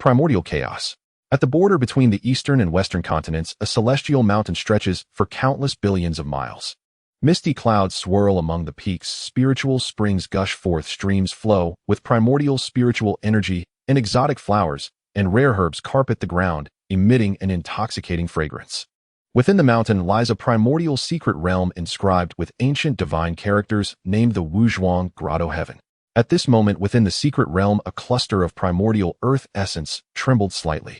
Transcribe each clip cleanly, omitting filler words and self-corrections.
Primordial Chaos. At the border between the eastern and western continents, a celestial mountain stretches for countless billions of miles. Misty clouds swirl among the peaks, spiritual springs gush forth, streams flow with primordial spiritual energy, and exotic flowers and rare herbs carpet the ground, emitting an intoxicating fragrance. Within the mountain lies a primordial secret realm inscribed with ancient divine characters named the Wuzhuang Grotto Heaven. At this moment within the secret realm, a cluster of primordial earth essence trembled slightly.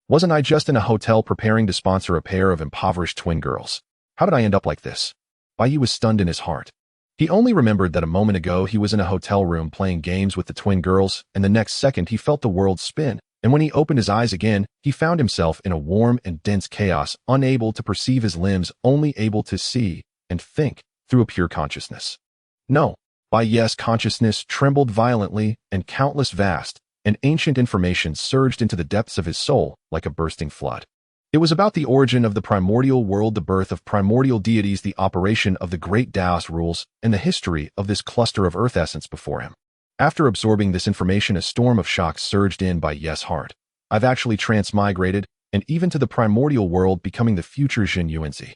Wasn't I just in a hotel preparing to sponsor a pair of impoverished twin girls? How did I end up like this? Baiyi was stunned in his heart. He only remembered that a moment ago he was in a hotel room playing games with the twin girls, and the next second he felt the world spin, and when he opened his eyes again, he found himself in a warm and dense chaos, unable to perceive his limbs, only able to see and think through a pure consciousness. No, Baiyi's consciousness trembled violently, and countless vast and ancient information surged into the depths of his soul like a bursting flood. It was about the origin of the primordial world, the birth of primordial deities, the operation of the Great Daos rules, and the history of this cluster of earth essence before him. After absorbing this information, a storm of shock surged in Baiyi's heart. I've actually transmigrated, and even to the primordial world, becoming the future Zhen Yuanzi.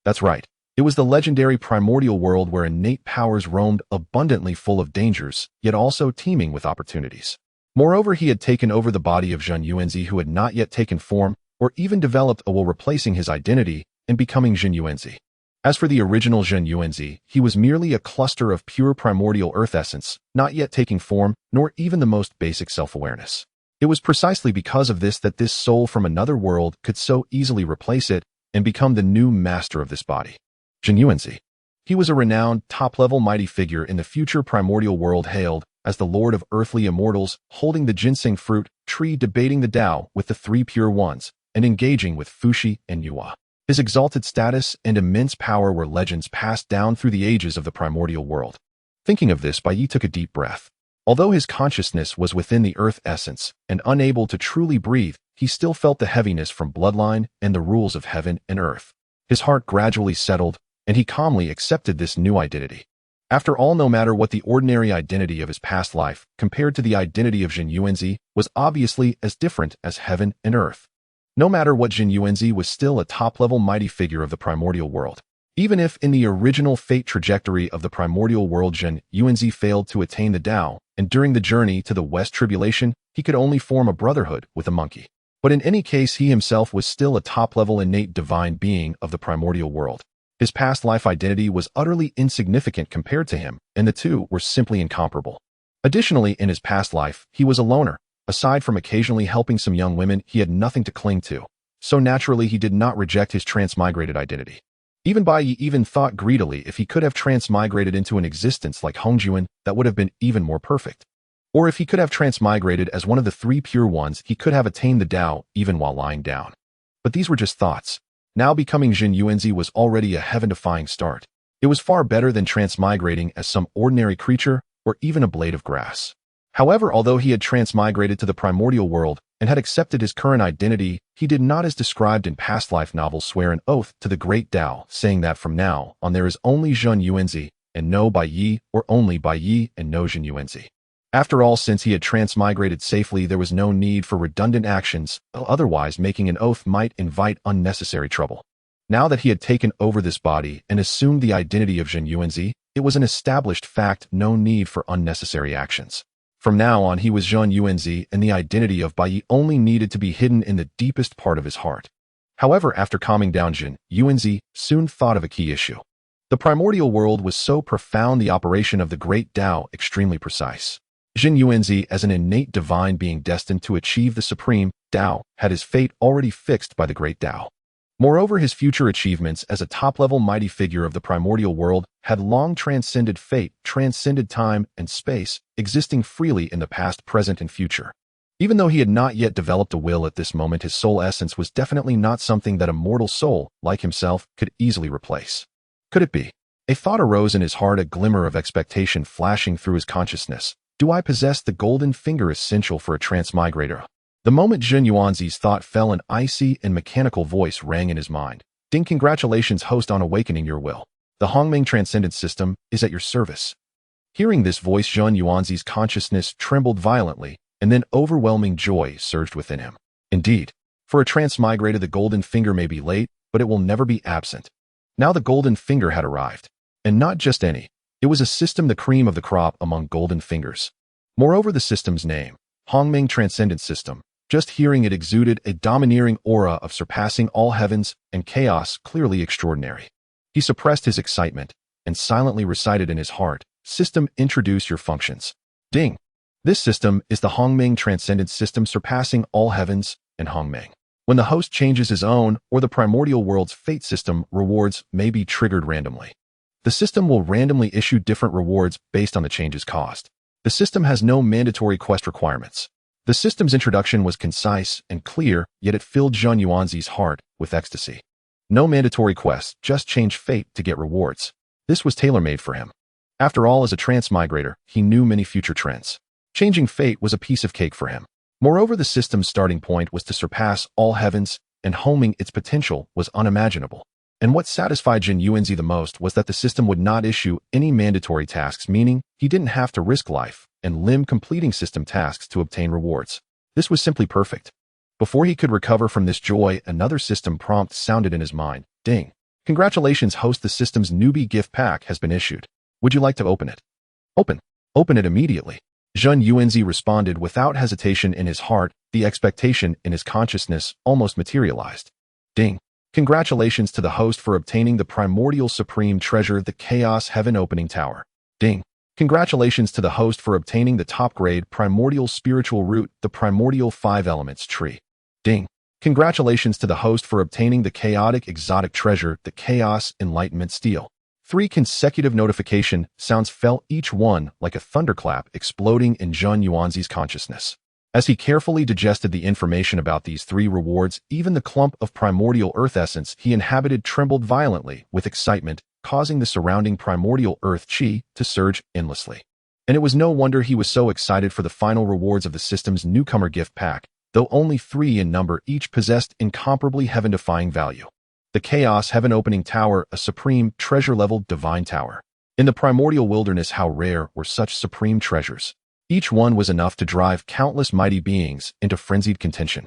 That's right. It was the legendary primordial world where innate powers roamed abundantly, full of dangers, yet also teeming with opportunities. Moreover, he had taken over the body of Zhen Yuanzi, who had not yet taken form or even developed a will, replacing his identity and becoming Zhen Yuanzi. As for the original Zhen Yuanzi, he was merely a cluster of pure primordial earth essence, not yet taking form, nor even the most basic self-awareness. It was precisely because of this that this soul from another world could so easily replace it and become the new master of this body. Zhen Yuanzi. He was a renowned, top-level mighty figure in the future primordial world, hailed as the Lord of Earthly Immortals, holding the ginseng fruit tree, debating the Tao with the three pure ones, and engaging with Fuxi and Yuhua. His exalted status and immense power were legends passed down through the ages of the primordial world. Thinking of this, Baiyi took a deep breath. Although his consciousness was within the earth essence and unable to truly breathe, he still felt the heaviness from bloodline and the rules of heaven and earth. His heart gradually settled, and he calmly accepted this new identity. After all, no matter what, the ordinary identity of his past life, compared to the identity of Zhen Yuanzi, was obviously as different as heaven and earth. No matter what, Zhen Yuanzi was still a top-level mighty figure of the primordial world. Even if in the original fate trajectory of the primordial world Zhen Yuanzi failed to attain the Tao, and during the journey to the West Tribulation, he could only form a brotherhood with a monkey. But in any case, he himself was still a top-level innate divine being of the primordial world. His past life identity was utterly insignificant compared to him, and the two were simply incomparable. Additionally, in his past life, he was a loner. Aside from occasionally helping some young women, he had nothing to cling to. So naturally, he did not reject his transmigrated identity. Even Baiyi even thought greedily if he could have transmigrated into an existence like Hong Jun, that would have been even more perfect. Or if he could have transmigrated as one of the three pure ones, he could have attained the Tao even while lying down. But these were just thoughts. Now becoming Zhen Yuanzi was already a heaven-defying start. It was far better than transmigrating as some ordinary creature or even a blade of grass. However, although he had transmigrated to the primordial world and had accepted his current identity, he did not, as described in past life novels, swear an oath to the Great Tao, saying that from now on there is only Zhen Yuanzi and no Baiyi, or only Baiyi and no Zhen Yuanzi. After all, since he had transmigrated safely, there was no need for redundant actions, otherwise making an oath might invite unnecessary trouble. Now that he had taken over this body and assumed the identity of Zhen Yuanzi, it was an established fact, no need for unnecessary actions. From now on, he was Zhen Yuanzi, and the identity of Baiyi only needed to be hidden in the deepest part of his heart. However, after calming down, Zhen Yuanzi soon thought of a key issue. The primordial world was so profound, the operation of the Great Tao extremely precise. Zhen Yuanzi, as an innate divine being destined to achieve the supreme Tao, had his fate already fixed by the Great Tao. Moreover, his future achievements as a top-level mighty figure of the primordial world had long transcended fate, transcended time and space, existing freely in the past, present, and future. Even though he had not yet developed a will at this moment, his soul essence was definitely not something that a mortal soul, like himself, could easily replace. Could it be? A thought arose in his heart, a glimmer of expectation flashing through his consciousness. Do I possess the golden finger essential for a transmigrator? The moment Zhen Yuanzi's thought fell, an icy and mechanical voice rang in his mind. Ding, congratulations, host, on awakening your will. The Hongming Transcendence System is at your service. Hearing this voice, Zhen Yuanzi's consciousness trembled violently, and then overwhelming joy surged within him. Indeed, for a transmigrator, the golden finger may be late, but it will never be absent. Now the golden finger had arrived. And not just any. It was a system, the cream of the crop among golden fingers. Moreover, the system's name, Hong Jun Transcendence System, just hearing it exuded a domineering aura of surpassing all heavens and chaos, clearly extraordinary. He suppressed his excitement and silently recited in his heart, "System, introduce your functions." Ding! This system is the Hong Jun Transcendence System, surpassing all heavens and Hong Jun. When the host changes his own or the primordial world's fate system, rewards may be triggered randomly. The system will randomly issue different rewards based on the changes caused. The system has no mandatory quest requirements. The system's introduction was concise and clear, yet it filled Zhen Yuanzi's heart with ecstasy. No mandatory quests, just change fate to get rewards. This was tailor-made for him. After all, as a transmigrator, he knew many future trends. Changing fate was a piece of cake for him. Moreover, the system's starting point was to surpass all heavens, and homing its potential was unimaginable. And what satisfied Zhen Yuanzi the most was that the system would not issue any mandatory tasks, meaning he didn't have to risk life and limb completing system tasks to obtain rewards. This was simply perfect. Before he could recover from this joy, another system prompt sounded in his mind. Ding! Congratulations, host, the system's newbie gift pack has been issued. Would you like to open it? Open. Open it immediately. Zhen Yuanzi responded without hesitation. In his heart, the expectation in his consciousness almost materialized. Ding! Congratulations to the host for obtaining the primordial supreme treasure, the Chaos Heaven Opening Tower. Ding! Congratulations to the host for obtaining the top-grade primordial spiritual root, the primordial 5 elements tree. Ding! Congratulations to the host for obtaining the chaotic exotic treasure, the Chaos Enlightenment Stele. 3 consecutive notification sounds fell, each one like a thunderclap exploding in Zhen Yuanzi's consciousness. As he carefully digested the information about these 3 rewards, even the clump of primordial earth essence he inhabited trembled violently with excitement, causing the surrounding primordial earth chi to surge endlessly. And it was no wonder he was so excited, for the final rewards of the system's newcomer gift pack, though only 3 in number, each possessed incomparably heaven-defying value. The Chaos Heaven Opening Tower, a supreme treasure-level divine tower. In the primordial wilderness, how rare were such supreme treasures. Each one was enough to drive countless mighty beings into frenzied contention.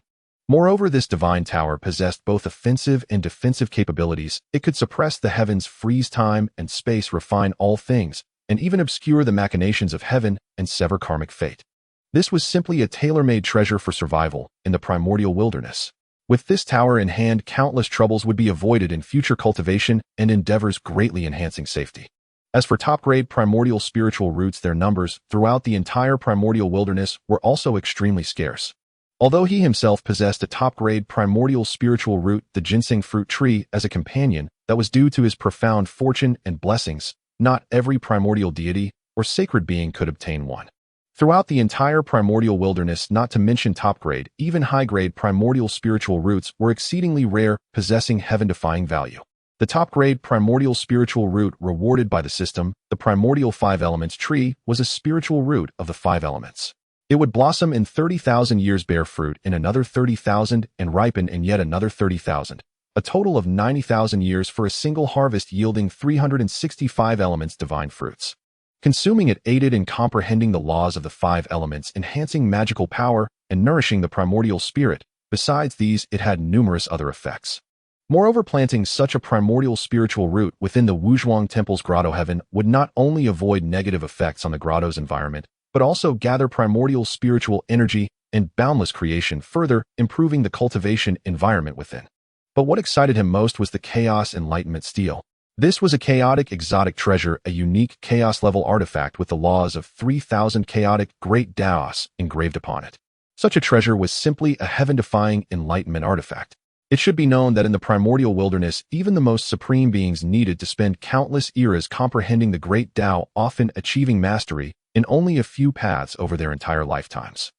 Moreover, this divine tower possessed both offensive and defensive capabilities. It could suppress the heavens, freeze time and space, refine all things, and even obscure the machinations of heaven and sever karmic fate. This was simply a tailor-made treasure for survival in the primordial wilderness. With this tower in hand, countless troubles would be avoided in future cultivation and endeavors, greatly enhancing safety. As for top-grade primordial spiritual roots, their numbers throughout the entire primordial wilderness were also extremely scarce. Although he himself possessed a top-grade primordial spiritual root, the ginseng fruit tree, as a companion, that was due to his profound fortune and blessings, not every primordial deity or sacred being could obtain one. Throughout the entire primordial wilderness, not to mention top-grade, even high-grade primordial spiritual roots were exceedingly rare, possessing heaven-defying value. The top-grade primordial spiritual root rewarded by the system, the primordial 5 elements tree, was a spiritual root of the 5 elements. It would blossom in 30,000 years, bear fruit in another 30,000, and ripen in yet another 30,000. A total of 90,000 years for a single harvest, yielding 365 elements divine fruits. Consuming it aided in comprehending the laws of the 5 elements, enhancing magical power and nourishing the primordial spirit. Besides these, it had numerous other effects. Moreover, planting such a primordial spiritual root within the Wuzhuang Temple's grotto heaven would not only avoid negative effects on the grotto's environment, but also gather primordial spiritual energy and boundless creation, further improving the cultivation environment within. But what excited him most was the Chaos Enlightenment Stele. This was a chaotic exotic treasure, a unique chaos-level artifact with the laws of 3,000 chaotic Great Daos engraved upon it. Such a treasure was simply a heaven-defying enlightenment artifact. It should be known that in the primordial wilderness, even the most supreme beings needed to spend countless eras comprehending the Great Tao, often achieving mastery in only a few paths over their entire lifetimes.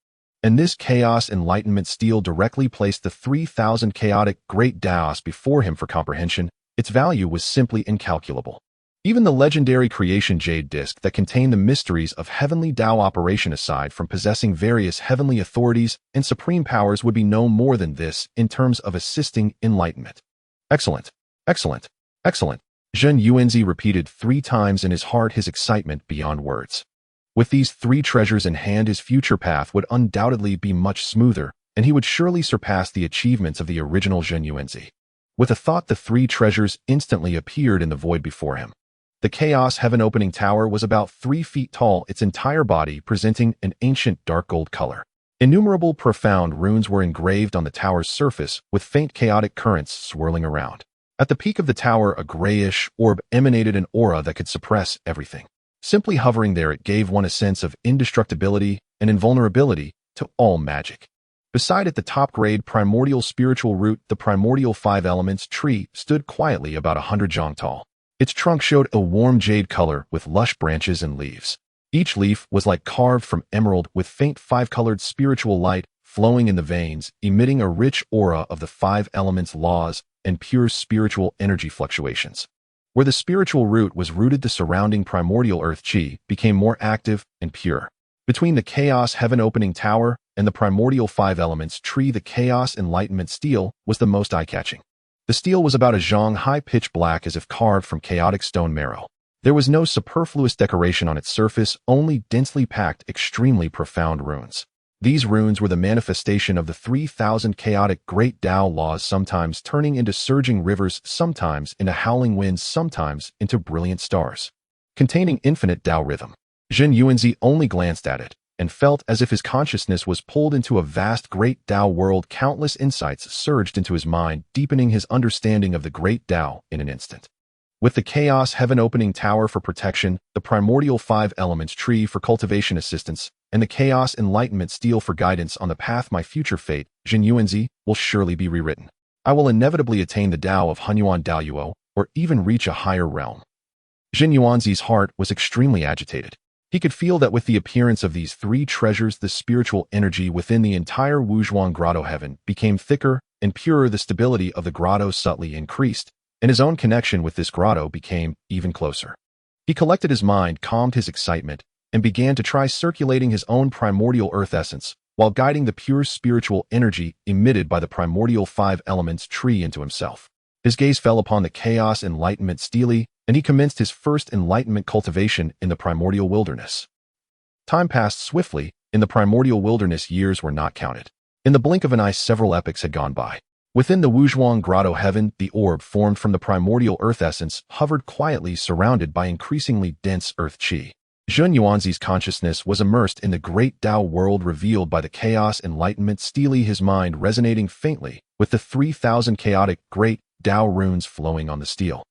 And this Chaos Enlightenment Stele directly placed the 3,000 chaotic Great Daos before him for comprehension. Its value was simply incalculable. Even the legendary creation jade disc that contained the mysteries of heavenly Tao operation, aside from possessing various heavenly authorities and supreme powers, would be no more than this in terms of assisting enlightenment. Excellent, excellent, excellent. Zhen Yuanzi repeated 3 times in his heart, his excitement beyond words. With these three treasures in hand, his future path would undoubtedly be much smoother, and he would surely surpass the achievements of the original Zhen Yuanzi. With a thought, the three treasures instantly appeared in the void before him. The Chaos Heaven Opening Tower was about 3 feet tall, its entire body presenting an ancient dark gold color. Innumerable profound runes were engraved on the tower's surface, with faint chaotic currents swirling around. At the peak of the tower, a grayish orb emanated an aura that could suppress everything. Simply hovering there, it gave one a sense of indestructibility and invulnerability to all magic. Beside it, the top-grade primordial spiritual root, the primordial 5 elements tree, stood quietly about 100 zhang tall. Its trunk showed a warm jade color with lush branches and leaves. Each leaf was like carved from emerald, with faint 5-colored spiritual light flowing in the veins, emitting a rich aura of the 5 elements' laws and pure spiritual energy fluctuations. Where the spiritual root was rooted, the surrounding primordial earth chi became more active and pure. Between the Chaos Heaven Opening Tower and the primordial 5 elements tree, the Chaos Enlightenment Stele was the most eye-catching. The stele was about a zhang high, pitch black, as if carved from chaotic stone marrow. There was no superfluous decoration on its surface, only densely packed, extremely profound runes. These runes were the manifestation of the 3,000 chaotic great Dao laws, sometimes turning into surging rivers, sometimes into howling winds, sometimes into brilliant stars. Containing infinite Dao rhythm. Zhen Yuanzi only glanced at it and felt as if his consciousness was pulled into a vast great Dao world. Countless insights surged into his mind, deepening his understanding of the great Dao in an instant. With the Chaos Heaven Opening Tower for protection, the primordial 5 elements tree for cultivation assistance, and the Chaos Enlightenment Stele for guidance on the path, my future fate, Zhen Yuanzi, will surely be rewritten. I will inevitably attain the Dao of Hunyuan Daoyuo, or even reach a higher realm. Zhen Yuanzi's heart was extremely agitated. He could feel that with the appearance of these 3 treasures, the spiritual energy within the entire Wuzhuang Grotto heaven became thicker and purer. The stability of the grotto subtly increased, and his own connection with this grotto became even closer. He collected his mind, calmed his excitement, and began to try circulating his own primordial earth essence, while guiding the pure spiritual energy emitted by the primordial 5 elements tree into himself. His gaze fell upon the Chaos Enlightenment Stele, and he commenced his first enlightenment cultivation in the primordial wilderness. Time passed swiftly. In the primordial wilderness, years were not counted. In the blink of an eye, several epochs had gone by. Within the Wuzhuang Grotto heaven, the orb formed from the primordial earth essence hovered quietly, surrounded by increasingly dense earth chi. Zhen Yuanzi's consciousness was immersed in the great Dao world revealed by the Chaos Enlightenment Stele, his mind resonating faintly with the 3,000 chaotic great Dao runes flowing on the stele.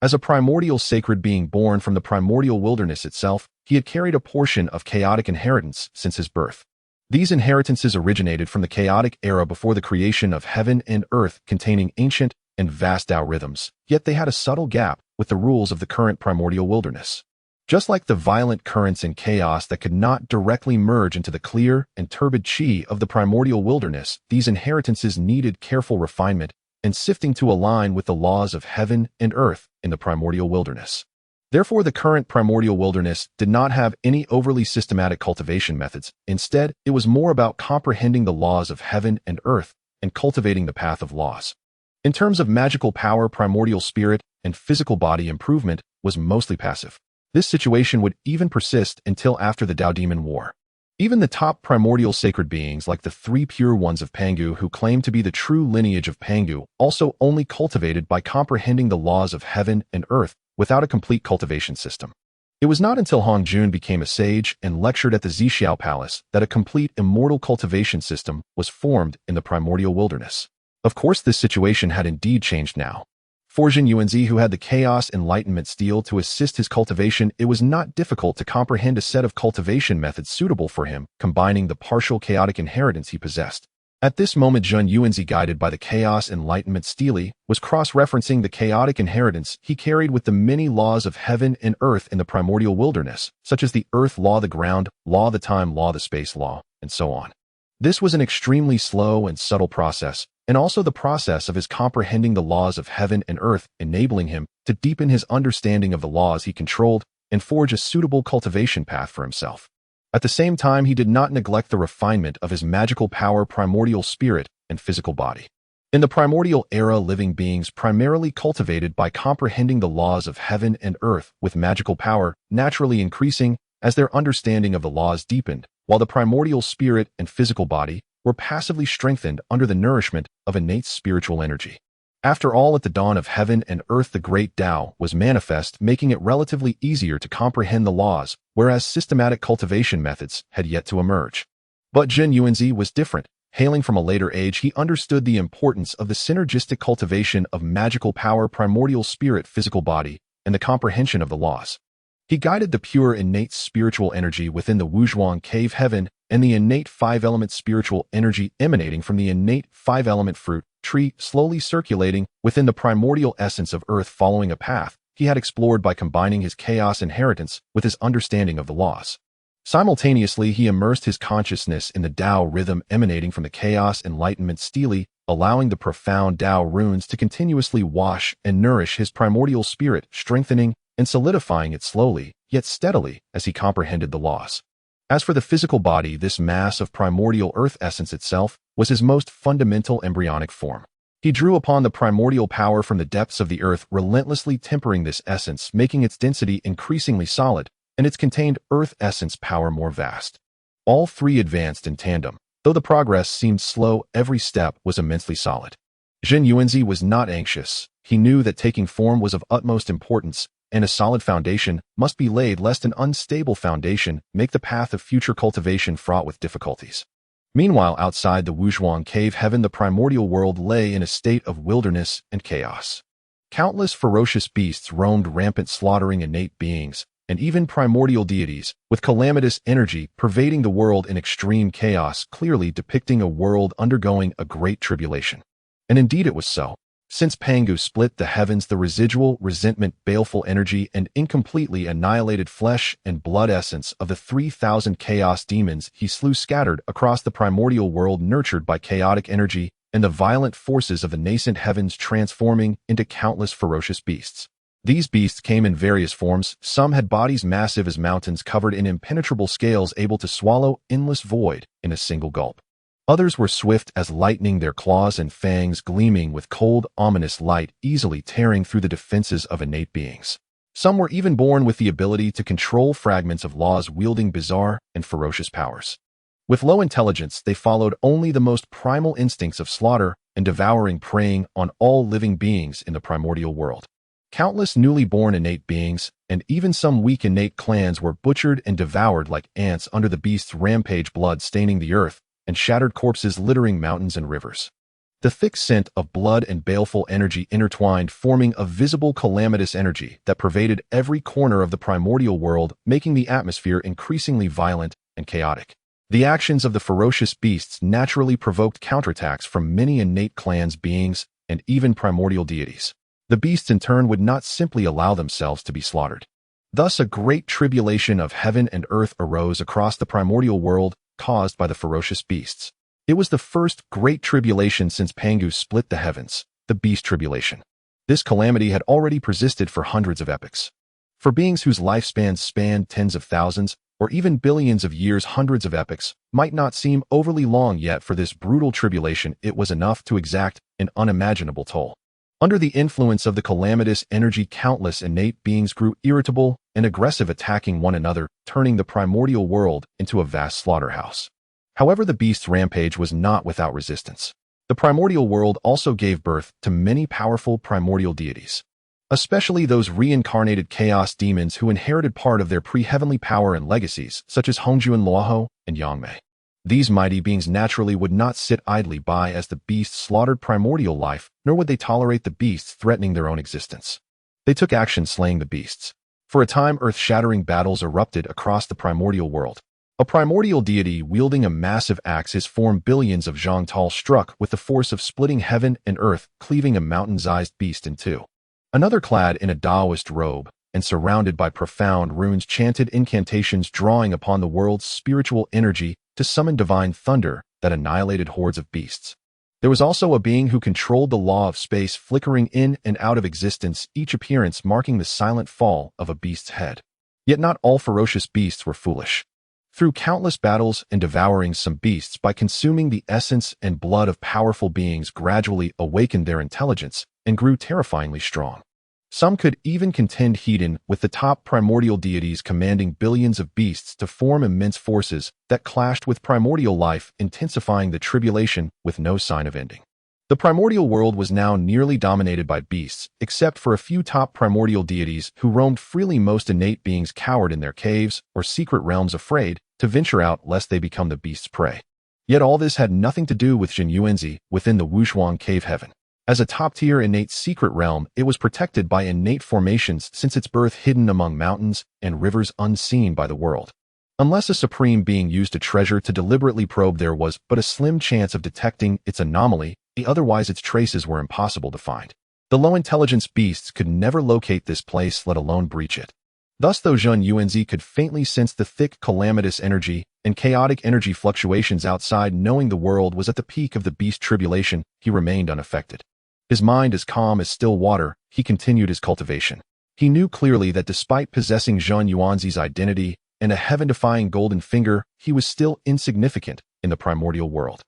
As a primordial sacred being born from the primordial wilderness itself, he had carried a portion of chaotic inheritance since his birth. These inheritances originated from the chaotic era before the creation of heaven and earth, containing ancient and vast Dao rhythms, yet they had a subtle gap with the rules of the current primordial wilderness. Just like the violent currents in chaos that could not directly merge into the clear and turbid chi of the primordial wilderness, these inheritances needed careful refinement and sifting to align with the laws of heaven and earth in the primordial wilderness. Therefore, the current primordial wilderness did not have any overly systematic cultivation methods. Instead, it was more about comprehending the laws of heaven and earth and cultivating the path of laws. In terms of magical power, primordial spirit, and physical body improvement was mostly passive. This situation would even persist until after the Dao-Demon War. Even the top primordial sacred beings, like the 3 pure ones of Pangu, who claimed to be the true lineage of Pangu, also only cultivated by comprehending the laws of heaven and earth without a complete cultivation system. It was not until Hong Jun became a sage and lectured at the Zixiao Palace that a complete immortal cultivation system was formed in the primordial wilderness. Of course, this situation had indeed changed now. For Zhen Yuanzi, who had the Chaos Enlightenment Stele to assist his cultivation, it was not difficult to comprehend a set of cultivation methods suitable for him, combining the partial chaotic inheritance he possessed. At this moment, Zhen Yuanzi, guided by the Chaos Enlightenment Stele, was cross-referencing the chaotic inheritance he carried with the many laws of heaven and earth in the primordial wilderness, such as the earth law, the ground law, the time law, the space law, and so on. This was an extremely slow and subtle process, and also the process of his comprehending the laws of heaven and earth, enabling him to deepen his understanding of the laws he controlled and forge a suitable cultivation path for himself. At the same time, he did not neglect the refinement of his magical power, primordial spirit, and physical body. In the primordial era, living beings primarily cultivated by comprehending the laws of heaven and earth, with magical power naturally increasing as their understanding of the laws deepened, while the primordial spirit and physical body were passively strengthened under the nourishment of innate spiritual energy. After all, at the dawn of heaven and earth, the Great Tao was manifest, making it relatively easier to comprehend the laws, whereas systematic cultivation methods had yet to emerge. But Zhen Yuanzi was different. Hailing from a later age, he understood the importance of the synergistic cultivation of magical power, primordial spirit, physical body, and the comprehension of the laws. He guided the pure innate spiritual energy within the Wuzhuang cave heaven and the innate five-element spiritual energy emanating from the innate five-element fruit tree slowly circulating within the primordial essence of earth, following a path he had explored by combining his chaos inheritance with his understanding of the laws. Simultaneously, he immersed his consciousness in the Tao rhythm emanating from the Chaos Enlightenment Stele, allowing the profound Tao runes to continuously wash and nourish his primordial spirit, strengthening and solidifying it slowly, yet steadily, as he comprehended the laws. As for the physical body, this mass of primordial earth essence itself was his most fundamental embryonic form. He drew upon the primordial power from the depths of the earth, relentlessly tempering this essence, making its density increasingly solid, and its contained earth essence power more vast. All three advanced in tandem. Though the progress seemed slow, every step was immensely solid. Zhen Yuanzi was not anxious. He knew that taking form was of utmost importance, and a solid foundation must be laid lest an unstable foundation make the path of future cultivation fraught with difficulties. Meanwhile, outside the Wuzhuang cave heaven, the primordial world lay in a state of wilderness and chaos. Countless ferocious beasts roamed rampant, slaughtering innate beings, and even primordial deities, with calamitous energy pervading the world in extreme chaos, clearly depicting a world undergoing a great tribulation. And indeed it was so. Since Pangu split the heavens, the residual, resentment, baleful energy, and incompletely annihilated flesh and blood essence of the 3,000 chaos demons he slew scattered across the primordial world, nurtured by chaotic energy and the violent forces of the nascent heavens, transforming into countless ferocious beasts. These beasts came in various forms. Some had bodies massive as mountains, covered in impenetrable scales, able to swallow endless void in a single gulp. Others were swift as lightning, their claws and fangs gleaming with cold, ominous light, easily tearing through the defenses of innate beings. Some were even born with the ability to control fragments of laws, wielding bizarre and ferocious powers. With low intelligence, they followed only the most primal instincts of slaughter and devouring, preying on all living beings in the primordial world. Countless newly born innate beings, and even some weak innate clans, were butchered and devoured like ants under the beast's rampage, blood staining the earth, and shattered corpses littering mountains and rivers. The thick scent of blood and baleful energy intertwined, forming a visible calamitous energy that pervaded every corner of the primordial world, making the atmosphere increasingly violent and chaotic. The actions of the ferocious beasts naturally provoked counterattacks from many innate clans, beings, and even primordial deities. The beasts in turn would not simply allow themselves to be slaughtered. Thus a great tribulation of heaven and earth arose across the primordial world, caused by the ferocious beasts. It was the first great tribulation since Pangu split the heavens, the Beast Tribulation. This calamity had already persisted for hundreds of epochs. For beings whose lifespans spanned tens of thousands, or even billions of years, hundreds of epochs might not seem overly long, yet for this brutal tribulation it was enough to exact an unimaginable toll. Under the influence of the calamitous energy, countless innate beings grew irritable and aggressive, attacking one another, turning the primordial world into a vast slaughterhouse. However, the beast's rampage was not without resistance. The primordial world also gave birth to many powerful primordial deities, especially those reincarnated chaos demons who inherited part of their pre-heavenly power and legacies, such as Hong Jun and Yangmei. These mighty beings naturally would not sit idly by as the beasts slaughtered primordial life, nor would they tolerate the beasts threatening their own existence. They took action, slaying the beasts. For a time, earth-shattering battles erupted across the primordial world. A primordial deity wielding a massive axe, his form billions of zhang tall, struck with the force of splitting heaven and earth, cleaving a mountain-sized beast in two. Another, clad in a Taoist robe and surrounded by profound runes, chanted incantations, drawing upon the world's spiritual energy to summon divine thunder that annihilated hordes of beasts. There was also a being who controlled the law of space, flickering in and out of existence, each appearance marking the silent fall of a beast's head. Yet not all ferocious beasts were foolish. Through countless battles and devouring, some beasts, by consuming the essence and blood of powerful beings, gradually awakened their intelligence and grew terrifyingly strong. Some could even contend head-on with the top primordial deities, commanding billions of beasts to form immense forces that clashed with primordial life, intensifying the tribulation with no sign of ending. The primordial world was now nearly dominated by beasts, except for a few top primordial deities who roamed freely. Most innate beings cowered in their caves or secret realms, afraid to venture out lest they become the beast's prey. Yet all this had nothing to do with Zhen Yuanzi within the Wuzhuang cave heaven. As a top-tier innate secret realm, it was protected by innate formations since its birth, hidden among mountains and rivers unseen by the world. Unless a supreme being used a treasure to deliberately probe, there was but a slim chance of detecting its anomaly, otherwise its traces were impossible to find. The low-intelligence beasts could never locate this place, let alone breach it. Thus, though Zhen Yuanzi could faintly sense the thick, calamitous energy and chaotic energy fluctuations outside, knowing the world was at the peak of the beast tribulation, he remained unaffected. His mind as calm as still water, he continued his cultivation. He knew clearly that despite possessing Zhen Yuanzi's identity and a heaven-defying golden finger, he was still insignificant in the primordial world.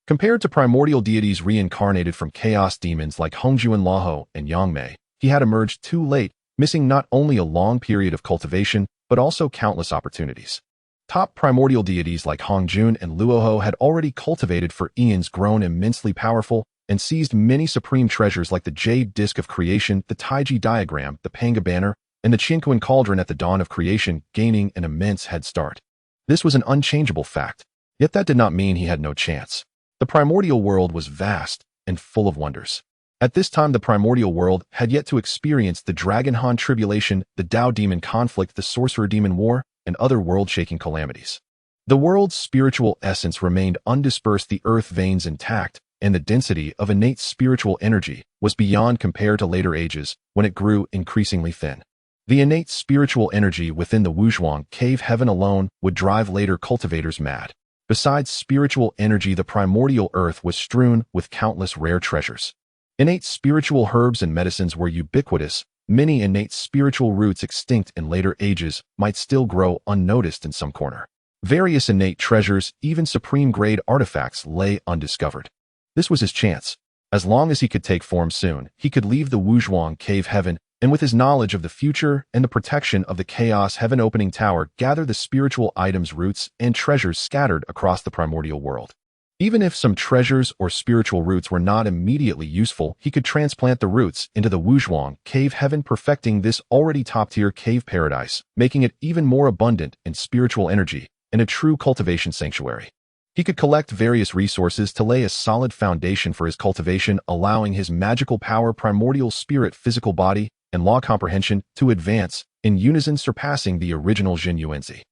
Compared to primordial deities reincarnated from chaos demons like Hong Jun and Yang Mei, he had emerged too late, missing not only a long period of cultivation, but also countless opportunities. Top primordial deities like Hong Jun and Luo had already cultivated for eons, grown immensely powerful, and seized many supreme treasures like the Jade Disc of Creation, the Taiji Diagram, the Panga Banner, and the Qinquan Cauldron at the dawn of creation, gaining an immense head start. This was an unchangeable fact, yet that did not mean he had no chance. The primordial world was vast and full of wonders. At this time, the primordial world had yet to experience the Dragon Han Tribulation, the Dao-Demon Conflict, the Sorcerer-Demon War, and other world-shaking calamities. The world's spiritual essence remained undispersed, the earth veins intact, and the density of innate spiritual energy was beyond compare to later ages when it grew increasingly thin. The innate spiritual energy within the Wuzhuang cave heaven alone would drive later cultivators mad. Besides spiritual energy, the primordial earth was strewn with countless rare treasures. Innate spiritual herbs and medicines were ubiquitous. Many innate spiritual roots extinct in later ages might still grow unnoticed in some corner. Various innate treasures, even supreme-grade artifacts, lay undiscovered. This was his chance. As long as he could take form soon, he could leave the Wuzhuang cave heaven, and with his knowledge of the future and the protection of the Chaos Heaven Opening Tower, gather the spiritual items, roots, and treasures scattered across the primordial world. Even if some treasures or spiritual roots were not immediately useful, he could transplant the roots into the Wuzhuang cave heaven, perfecting this already top-tier cave paradise, making it even more abundant in spiritual energy and a true cultivation sanctuary. He could collect various resources to lay a solid foundation for his cultivation, allowing his magical power, primordial spirit, physical body, and law comprehension to advance in unison, surpassing the original Zhen Yuanzi.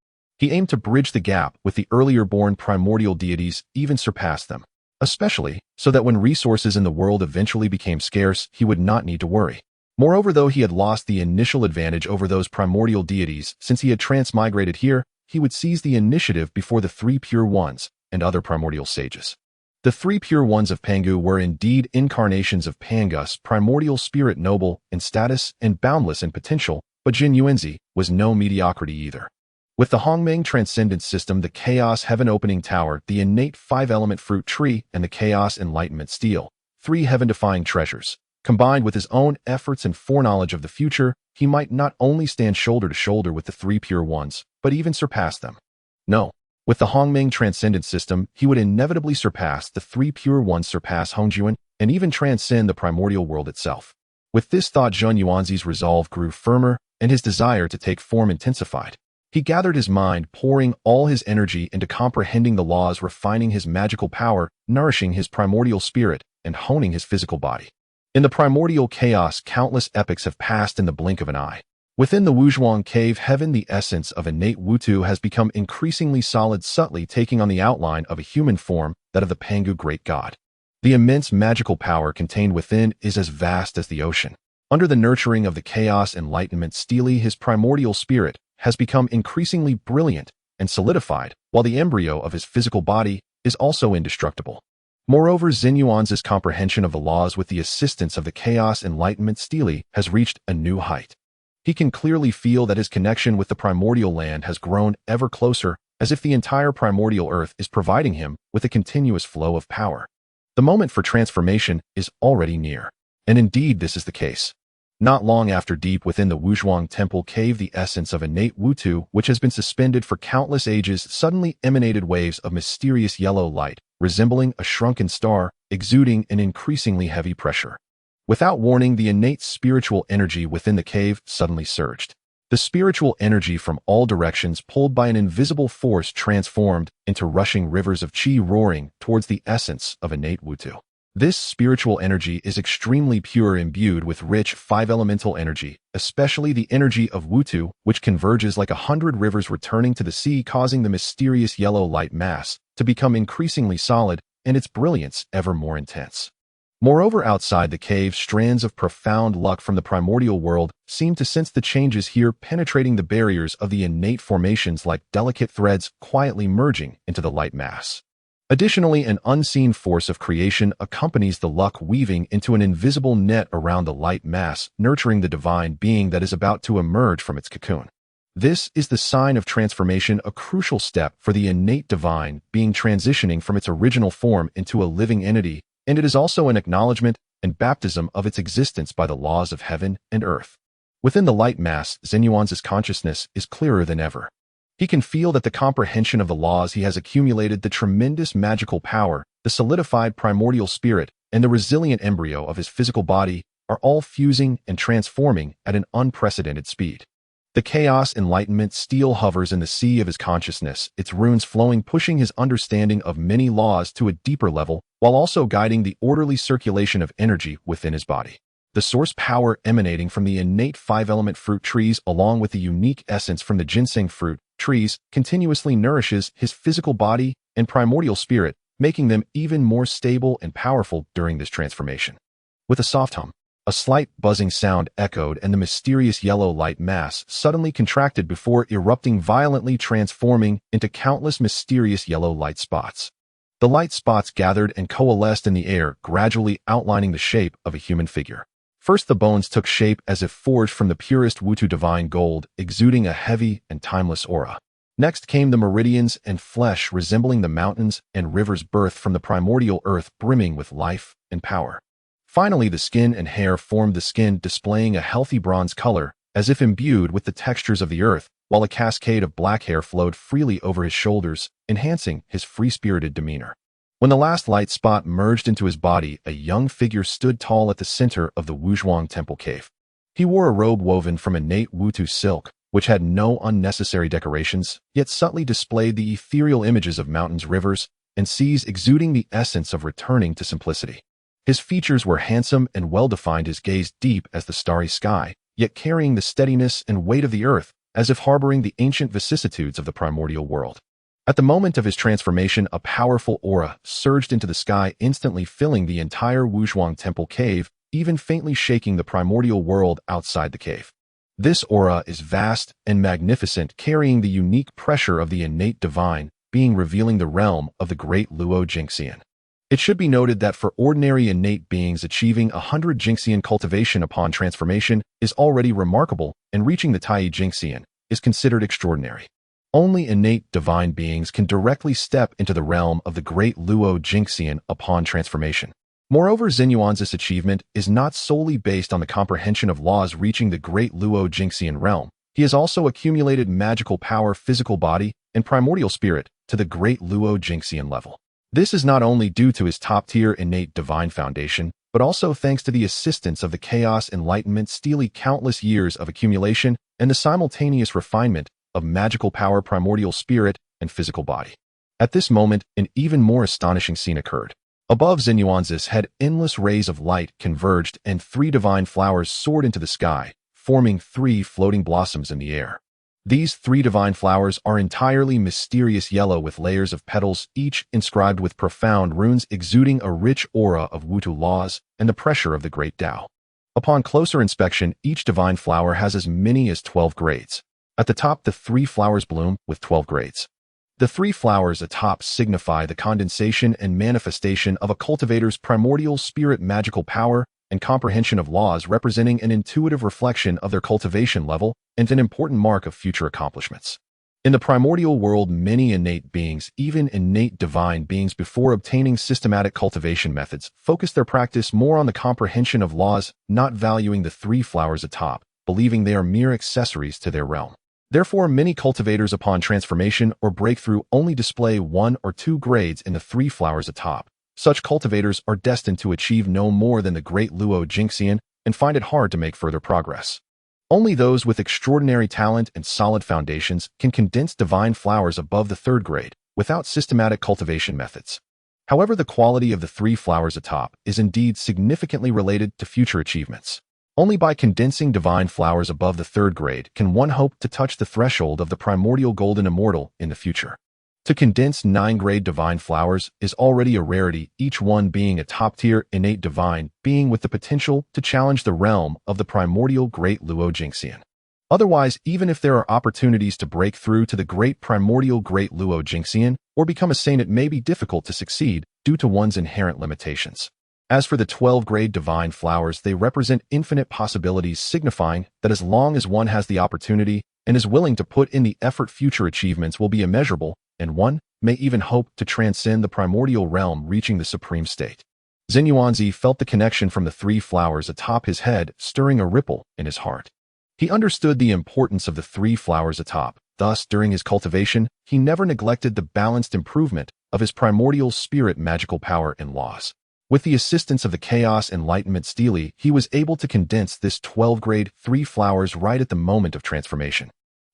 He aimed to bridge the gap with the earlier-born primordial deities, even surpass them, especially so that when resources in the world eventually became scarce, he would not need to worry. Moreover, though he had lost the initial advantage over those primordial deities since he had transmigrated here, he would seize the initiative before the three pure ones and other primordial sages. The three pure ones of Pangu were indeed incarnations of Pangus, primordial spirit, noble in status and boundless in potential, but Zhen Yuanzi was no mediocrity either. With the Hongmeng Transcendence System, the Chaos Heaven Opening Tower, the innate five-element fruit tree, and the Chaos Enlightenment Stele, three heaven-defying treasures, combined with his own efforts and foreknowledge of the future, he might not only stand shoulder to shoulder with the three pure ones, but even surpass them. No. With the Hongmeng Transcendence System, he would inevitably surpass the three pure ones, surpass Hong Jun, and even transcend the primordial world itself. With this thought, Zhen Yuanzi's resolve grew firmer, and his desire to take form intensified. He gathered his mind, pouring all his energy into comprehending the laws, refining his magical power, nourishing his primordial spirit, and honing his physical body. In the primordial chaos, countless epochs have passed in the blink of an eye. Within the Wuzhuang cave heaven, the essence of innate Wutu has become increasingly solid, subtly taking on the outline of a human form, that of the Pangu great god. The immense magical power contained within is as vast as the ocean. Under the nurturing of the Chaos Enlightenment Stele, his primordial spirit has become increasingly brilliant and solidified, while the embryo of his physical body is also indestructible. Moreover, Zhen Yuanzi's comprehension of the laws with the assistance of the Chaos Enlightenment Stele has reached a new height. He can clearly feel that his connection with the primordial land has grown ever closer, as if the entire primordial earth is providing him with a continuous flow of power. The moment for transformation is already near. And indeed, this is the case. Not long after, deep within the Wuzhuang Temple cave, the essence of innate Wutu, which has been suspended for countless ages, suddenly emanated waves of mysterious yellow light, resembling a shrunken star, exuding an increasingly heavy pressure. Without warning, the innate spiritual energy within the cave suddenly surged. The spiritual energy from all directions, pulled by an invisible force, transformed into rushing rivers of qi roaring towards the essence of innate Wutu. This spiritual energy is extremely pure, imbued with rich five-elemental energy, especially the energy of Wutu, which converges like 100 rivers returning to the sea, causing the mysterious yellow light mass to become increasingly solid and its brilliance ever more intense. Moreover, outside the cave, strands of profound luck from the primordial world seem to sense the changes here, penetrating the barriers of the innate formations like delicate threads, quietly merging into the light mass. Additionally, an unseen force of creation accompanies the luck, weaving into an invisible net around the light mass, nurturing the divine being that is about to emerge from its cocoon. This is the sign of transformation, a crucial step for the innate divine being transitioning from its original form into a living entity, and it is also an acknowledgement and baptism of its existence by the laws of heaven and earth. Within the light mass, Zhen Yuanzi's consciousness is clearer than ever. He can feel that the comprehension of the laws he has accumulated, the tremendous magical power, the solidified primordial spirit, and the resilient embryo of his physical body are all fusing and transforming at an unprecedented speed. The chaos enlightenment stele hovers in the sea of his consciousness, its runes flowing, pushing his understanding of many laws to a deeper level, while also guiding the orderly circulation of energy within his body. The source power emanating from the innate five-element fruit trees, along with the unique essence from the ginseng fruit trees, continuously nourishes his physical body and primordial spirit, making them even more stable and powerful during this transformation. With a soft hum, a slight buzzing sound echoed, and the mysterious yellow light mass suddenly contracted before erupting violently, transforming into countless mysterious yellow light spots. The light spots gathered and coalesced in the air, gradually outlining the shape of a human figure. First, the bones took shape as if forged from the purest Wutu divine gold, exuding a heavy and timeless aura. Next came the meridians and flesh, resembling the mountains and rivers birthed from the primordial earth, brimming with life and power. Finally, the skin and hair formed, the skin displaying a healthy bronze color, as if imbued with the textures of the earth, while a cascade of black hair flowed freely over his shoulders, enhancing his free-spirited demeanor. When the last light spot merged into his body, a young figure stood tall at the center of the Wuzhuang Temple cave. He wore a robe woven from innate Wutu silk, which had no unnecessary decorations, yet subtly displayed the ethereal images of mountains, rivers, and seas, exuding the essence of returning to simplicity. His features were handsome and well-defined, his gaze deep as the starry sky, yet carrying the steadiness and weight of the earth, as if harboring the ancient vicissitudes of the primordial world. At the moment of his transformation, a powerful aura surged into the sky, instantly filling the entire Wuzhuang Temple cave, even faintly shaking the primordial world outside the cave. This aura is vast and magnificent, carrying the unique pressure of the innate divine being, revealing the realm of the Great Luo Jinxian. It should be noted that for ordinary innate beings, achieving 100 Jinxian cultivation upon transformation is already remarkable, and reaching the Tai Jinxian is considered extraordinary. Only innate divine beings can directly step into the realm of the Great Luo Jinxian upon transformation. Moreover, Zhen Yuanzi's achievement is not solely based on the comprehension of laws reaching the Great Luo Jinxian realm. He has also accumulated magical power, physical body, and primordial spirit to the Great Luo Jinxian level. This is not only due to his top-tier innate divine foundation, but also thanks to the assistance of the Chaos Enlightenment Stele, countless years of accumulation, and the simultaneous refinement of magical power, primordial spirit, and physical body. At this moment, an even more astonishing scene occurred. Above Zhen Yuanzi's head, endless rays of light converged, and 3 divine flowers soared into the sky, forming 3 floating blossoms in the air. These 3 divine flowers are entirely mysterious yellow, with layers of petals, each inscribed with profound runes, exuding a rich aura of Wutu laws and the pressure of the Great Dao. Upon closer inspection, each divine flower has as many as 12 grades. At the top, the 3 flowers bloom with 12 grades. The 3 flowers atop signify the condensation and manifestation of a cultivator's primordial spirit, magical power, and comprehension of laws, representing an intuitive reflection of their cultivation level and an important mark of future accomplishments. In the primordial world, many innate beings, even innate divine beings, before obtaining systematic cultivation methods, focus their practice more on the comprehension of laws, not valuing the three flowers atop, believing they are mere accessories to their realm. Therefore, many cultivators upon transformation or breakthrough only display 1 or 2 grades in the three flowers atop. Such cultivators are destined to achieve no more than the Great Luo Jinxian and find it hard to make further progress. Only those with extraordinary talent and solid foundations can condense divine flowers above the 3rd grade, without systematic cultivation methods. However, the quality of the three flowers atop is indeed significantly related to future achievements. Only by condensing divine flowers above the 3rd grade can one hope to touch the threshold of the Primordial Golden Immortal in the future. To condense 9-grade divine flowers is already a rarity, each one being a top-tier innate divine being with the potential to challenge the realm of the primordial Great Luo Jinxian. Otherwise, even if there are opportunities to break through to the great primordial Great Luo Jinxian or become a saint, it may be difficult to succeed due to one's inherent limitations. As for the 12-grade divine flowers, they represent infinite possibilities, signifying that as long as one has the opportunity and is willing to put in the effort, future achievements will be immeasurable, and one may even hope to transcend the primordial realm, reaching the supreme state. Zhen Yuanzi felt the connection from the three flowers atop his head, stirring a ripple in his heart. He understood the importance of the three flowers atop. Thus, during his cultivation, he never neglected the balanced improvement of his primordial spirit, magical power, and laws. With the assistance of the Chaos Enlightenment Stele, he was able to condense this 12-grade three flowers right at the moment of transformation.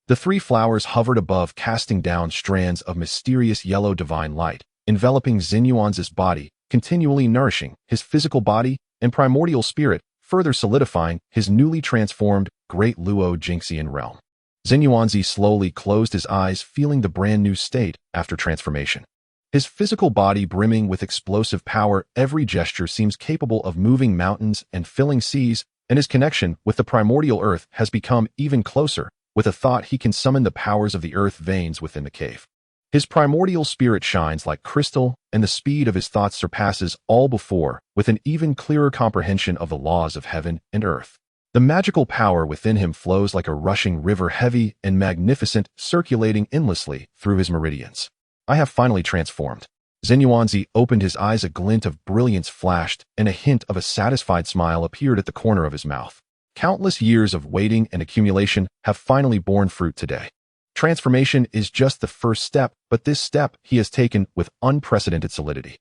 The three flowers hovered above, casting down strands of mysterious yellow divine light, enveloping Zhen Yuanzi's body, continually nourishing his physical body and primordial spirit, further solidifying his newly transformed Great Luo Jinxian realm. Zhen Yuanzi slowly closed his eyes, feeling the brand new state after transformation. His physical body brimming with explosive power, every gesture seems capable of moving mountains and filling seas, and his connection with the primordial earth has become even closer. With a thought, he can summon the powers of the earth veins within the cave. His primordial spirit shines like crystal, and the speed of his thoughts surpasses all before, with an even clearer comprehension of the laws of heaven and earth. The magical power within him flows like a rushing river, heavy and magnificent, circulating endlessly through his meridians. I have finally transformed. Zhen Yuanzi opened his eyes, a glint of brilliance flashed, and a hint of a satisfied smile appeared at the corner of his mouth. Countless years of waiting and accumulation have finally borne fruit today. Transformation is just the first step, but this step he has taken with unprecedented solidity.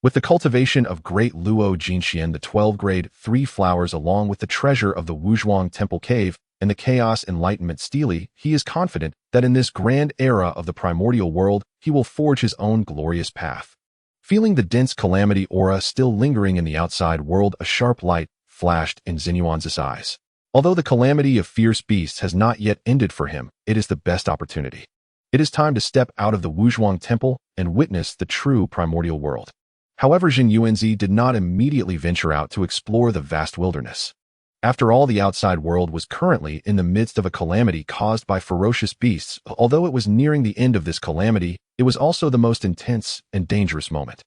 With the cultivation of Great Luo Jinxian, the 12-grade three flowers, along with the treasure of the Wuzhuang Temple Cave and the Chaos Enlightenment Stele, he is confident that in this grand era of the primordial world, he will forge his own glorious path. Feeling the dense calamity aura still lingering in the outside world, a sharp light flashed in Zhen Yuanzi's eyes. Although the calamity of fierce beasts has not yet ended for him, it is the best opportunity. It is time to step out of the Wuzhuang Temple and witness the true primordial world. However, Zhen Yuanzi did not immediately venture out to explore the vast wilderness. After all, the outside world was currently in the midst of a calamity caused by ferocious beasts. Although it was nearing the end of this calamity, it was also the most intense and dangerous moment.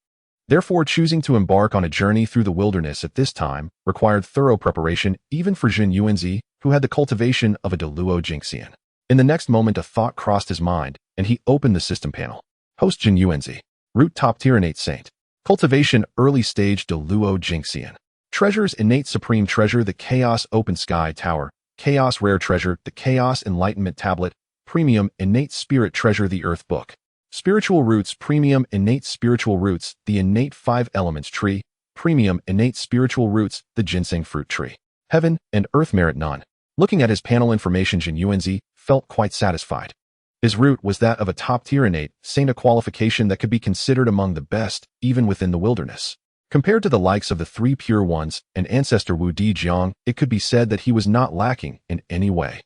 Therefore, choosing to embark on a journey through the wilderness at this time required thorough preparation, even for Zhen Yuanzi, who had the cultivation of a Luo Jinxian. In the next moment, a thought crossed his mind, and he opened the system panel. Host Zhen Yuanzi. Root top-tier innate saint. Cultivation early stage Luo Jinxian. Treasures innate supreme treasure, the Chaos Open Sky Tower. Chaos rare treasure, the Chaos Enlightenment Tablet. Premium innate spirit treasure, the Earth Book. Spiritual roots, premium innate spiritual roots, the innate 5 elements tree. Premium innate spiritual roots, the ginseng fruit tree. Heaven and earth merit none. Looking at his panel information, Zhen Yuanzi felt quite satisfied. His root was that of a top-tier innate saint, a qualification that could be considered among the best, even within the wilderness. Compared to the likes of the three pure ones and ancestor Wu Di Jiang, it could be said that he was not lacking in any way.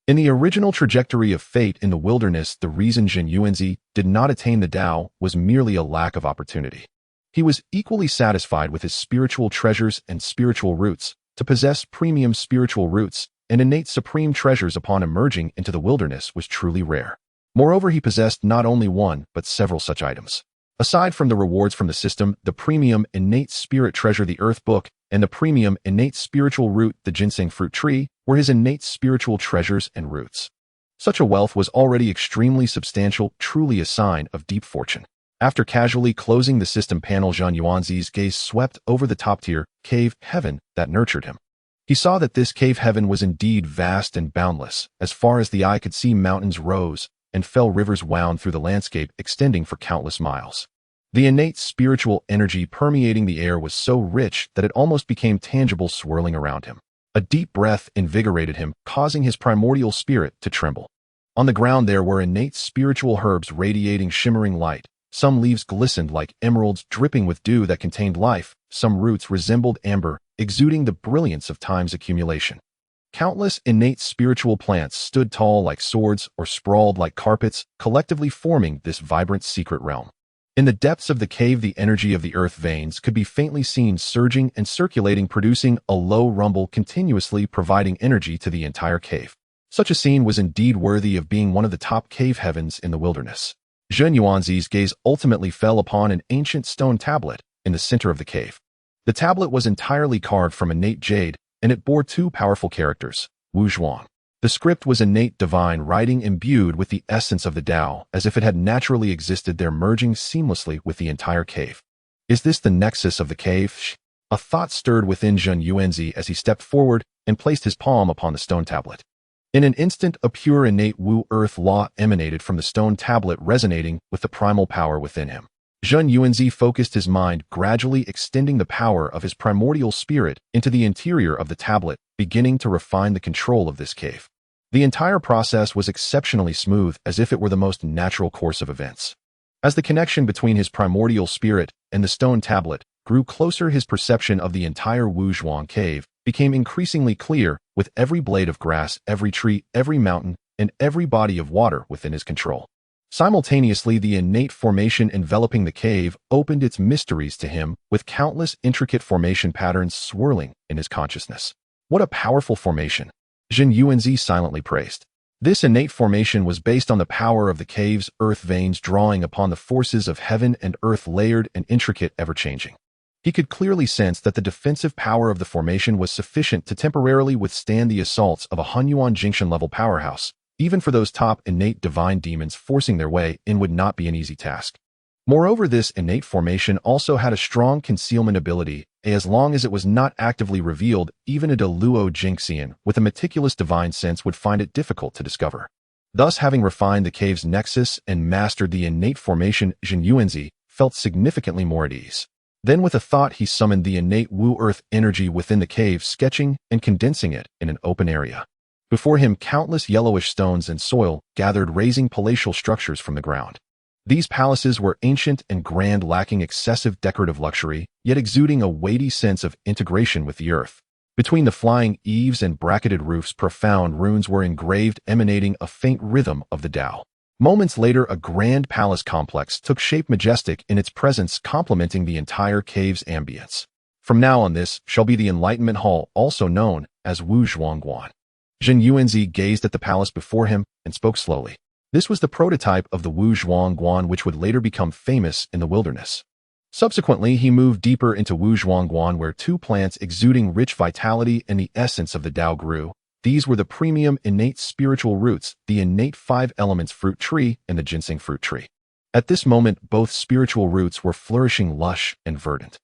In the original trajectory of fate in the wilderness, the reason Zhen Yuanzi did not attain the Tao was merely a lack of opportunity. He was equally satisfied with his spiritual treasures and spiritual roots. To possess premium spiritual roots and innate supreme treasures upon emerging into the wilderness was truly rare. Moreover, he possessed not only one, but several such items. Aside from the rewards from the system, the premium innate spirit treasure, the Earth Book, and the premium innate spiritual root, the ginseng fruit tree, were his innate spiritual treasures and roots. Such a wealth was already extremely substantial, truly a sign of deep fortune. After casually closing the system panel, Zhen Yuanzi's gaze swept over the top-tier cave heaven that nurtured him. He saw that this cave heaven was indeed vast and boundless. As far as the eye could see, mountains rose, and fell rivers wound through the landscape, extending for countless miles. The innate spiritual energy permeating the air was so rich that it almost became tangible, swirling around him. A deep breath invigorated him, causing his primordial spirit to tremble. On the ground there were innate spiritual herbs radiating shimmering light. Some leaves glistened like emeralds dripping with dew that contained life. Some roots resembled amber, exuding the brilliance of time's accumulation. Countless innate spiritual plants stood tall like swords or sprawled like carpets, collectively forming this vibrant secret realm. In the depths of the cave, the energy of the earth veins could be faintly seen surging and circulating, producing a low rumble, continuously providing energy to the entire cave. Such a scene was indeed worthy of being one of the top cave heavens in the wilderness. Zhen Yuanzi's gaze ultimately fell upon an ancient stone tablet in the center of the cave. The tablet was entirely carved from innate jade, and it bore two powerful characters, Wu Zhuang. The script was innate divine writing imbued with the essence of the Tao, as if it had naturally existed there, merging seamlessly with the entire cave. Is this the nexus of the cave? A thought stirred within Zhen Yuanzi as he stepped forward and placed his palm upon the stone tablet. In an instant, a pure innate Wu earth law emanated from the stone tablet, resonating with the primal power within him. Zhen Yuanzi focused his mind, gradually extending the power of his primordial spirit into the interior of the tablet, beginning to refine the control of this cave. The entire process was exceptionally smooth, as if it were the most natural course of events. As the connection between his primordial spirit and the stone tablet grew closer, his perception of the entire Wu Zhuang cave became increasingly clear, with every blade of grass, every tree, every mountain, and every body of water within his control. Simultaneously, the innate formation enveloping the cave opened its mysteries to him, with countless intricate formation patterns swirling in his consciousness. What a powerful formation! Zhen Yuanzi silently praised. This innate formation was based on the power of the cave's earth veins, drawing upon the forces of heaven and earth, layered and intricate, ever-changing. He could clearly sense that the defensive power of the formation was sufficient to temporarily withstand the assaults of a Hunyuan Jingxian-level powerhouse. Even for those top innate divine demons, forcing their way in would not be an easy task. Moreover, this innate formation also had a strong concealment ability. As long as it was not actively revealed, even a Luo Jingxian with a meticulous divine sense would find it difficult to discover. Thus, having refined the cave's nexus and mastered the innate formation, Zhen Yuanzi felt significantly more at ease. Then, with a thought, he summoned the innate Wu earth energy within the cave, sketching and condensing it in an open area. Before him, countless yellowish stones and soil gathered, raising palatial structures from the ground. These palaces were ancient and grand, lacking excessive decorative luxury, yet exuding a weighty sense of integration with the earth. Between the flying eaves and bracketed roofs, profound runes were engraved, emanating a faint rhythm of the Tao. Moments later, a grand palace complex took shape, majestic in its presence, complementing the entire cave's ambience. From now on, this shall be the Enlightenment Hall, also known as Wu Zhuangguan. Zhen Yuanzi gazed at the palace before him and spoke slowly. This was the prototype of the Wu Zhuangguan, which would later become famous in the wilderness. Subsequently, he moved deeper into Wu Zhuangguan, where two plants exuding rich vitality and the essence of the Tao grew. These were the premium innate spiritual roots, the innate 5 elements fruit tree and the ginseng fruit tree. At this moment, both spiritual roots were flourishing, lush and verdant.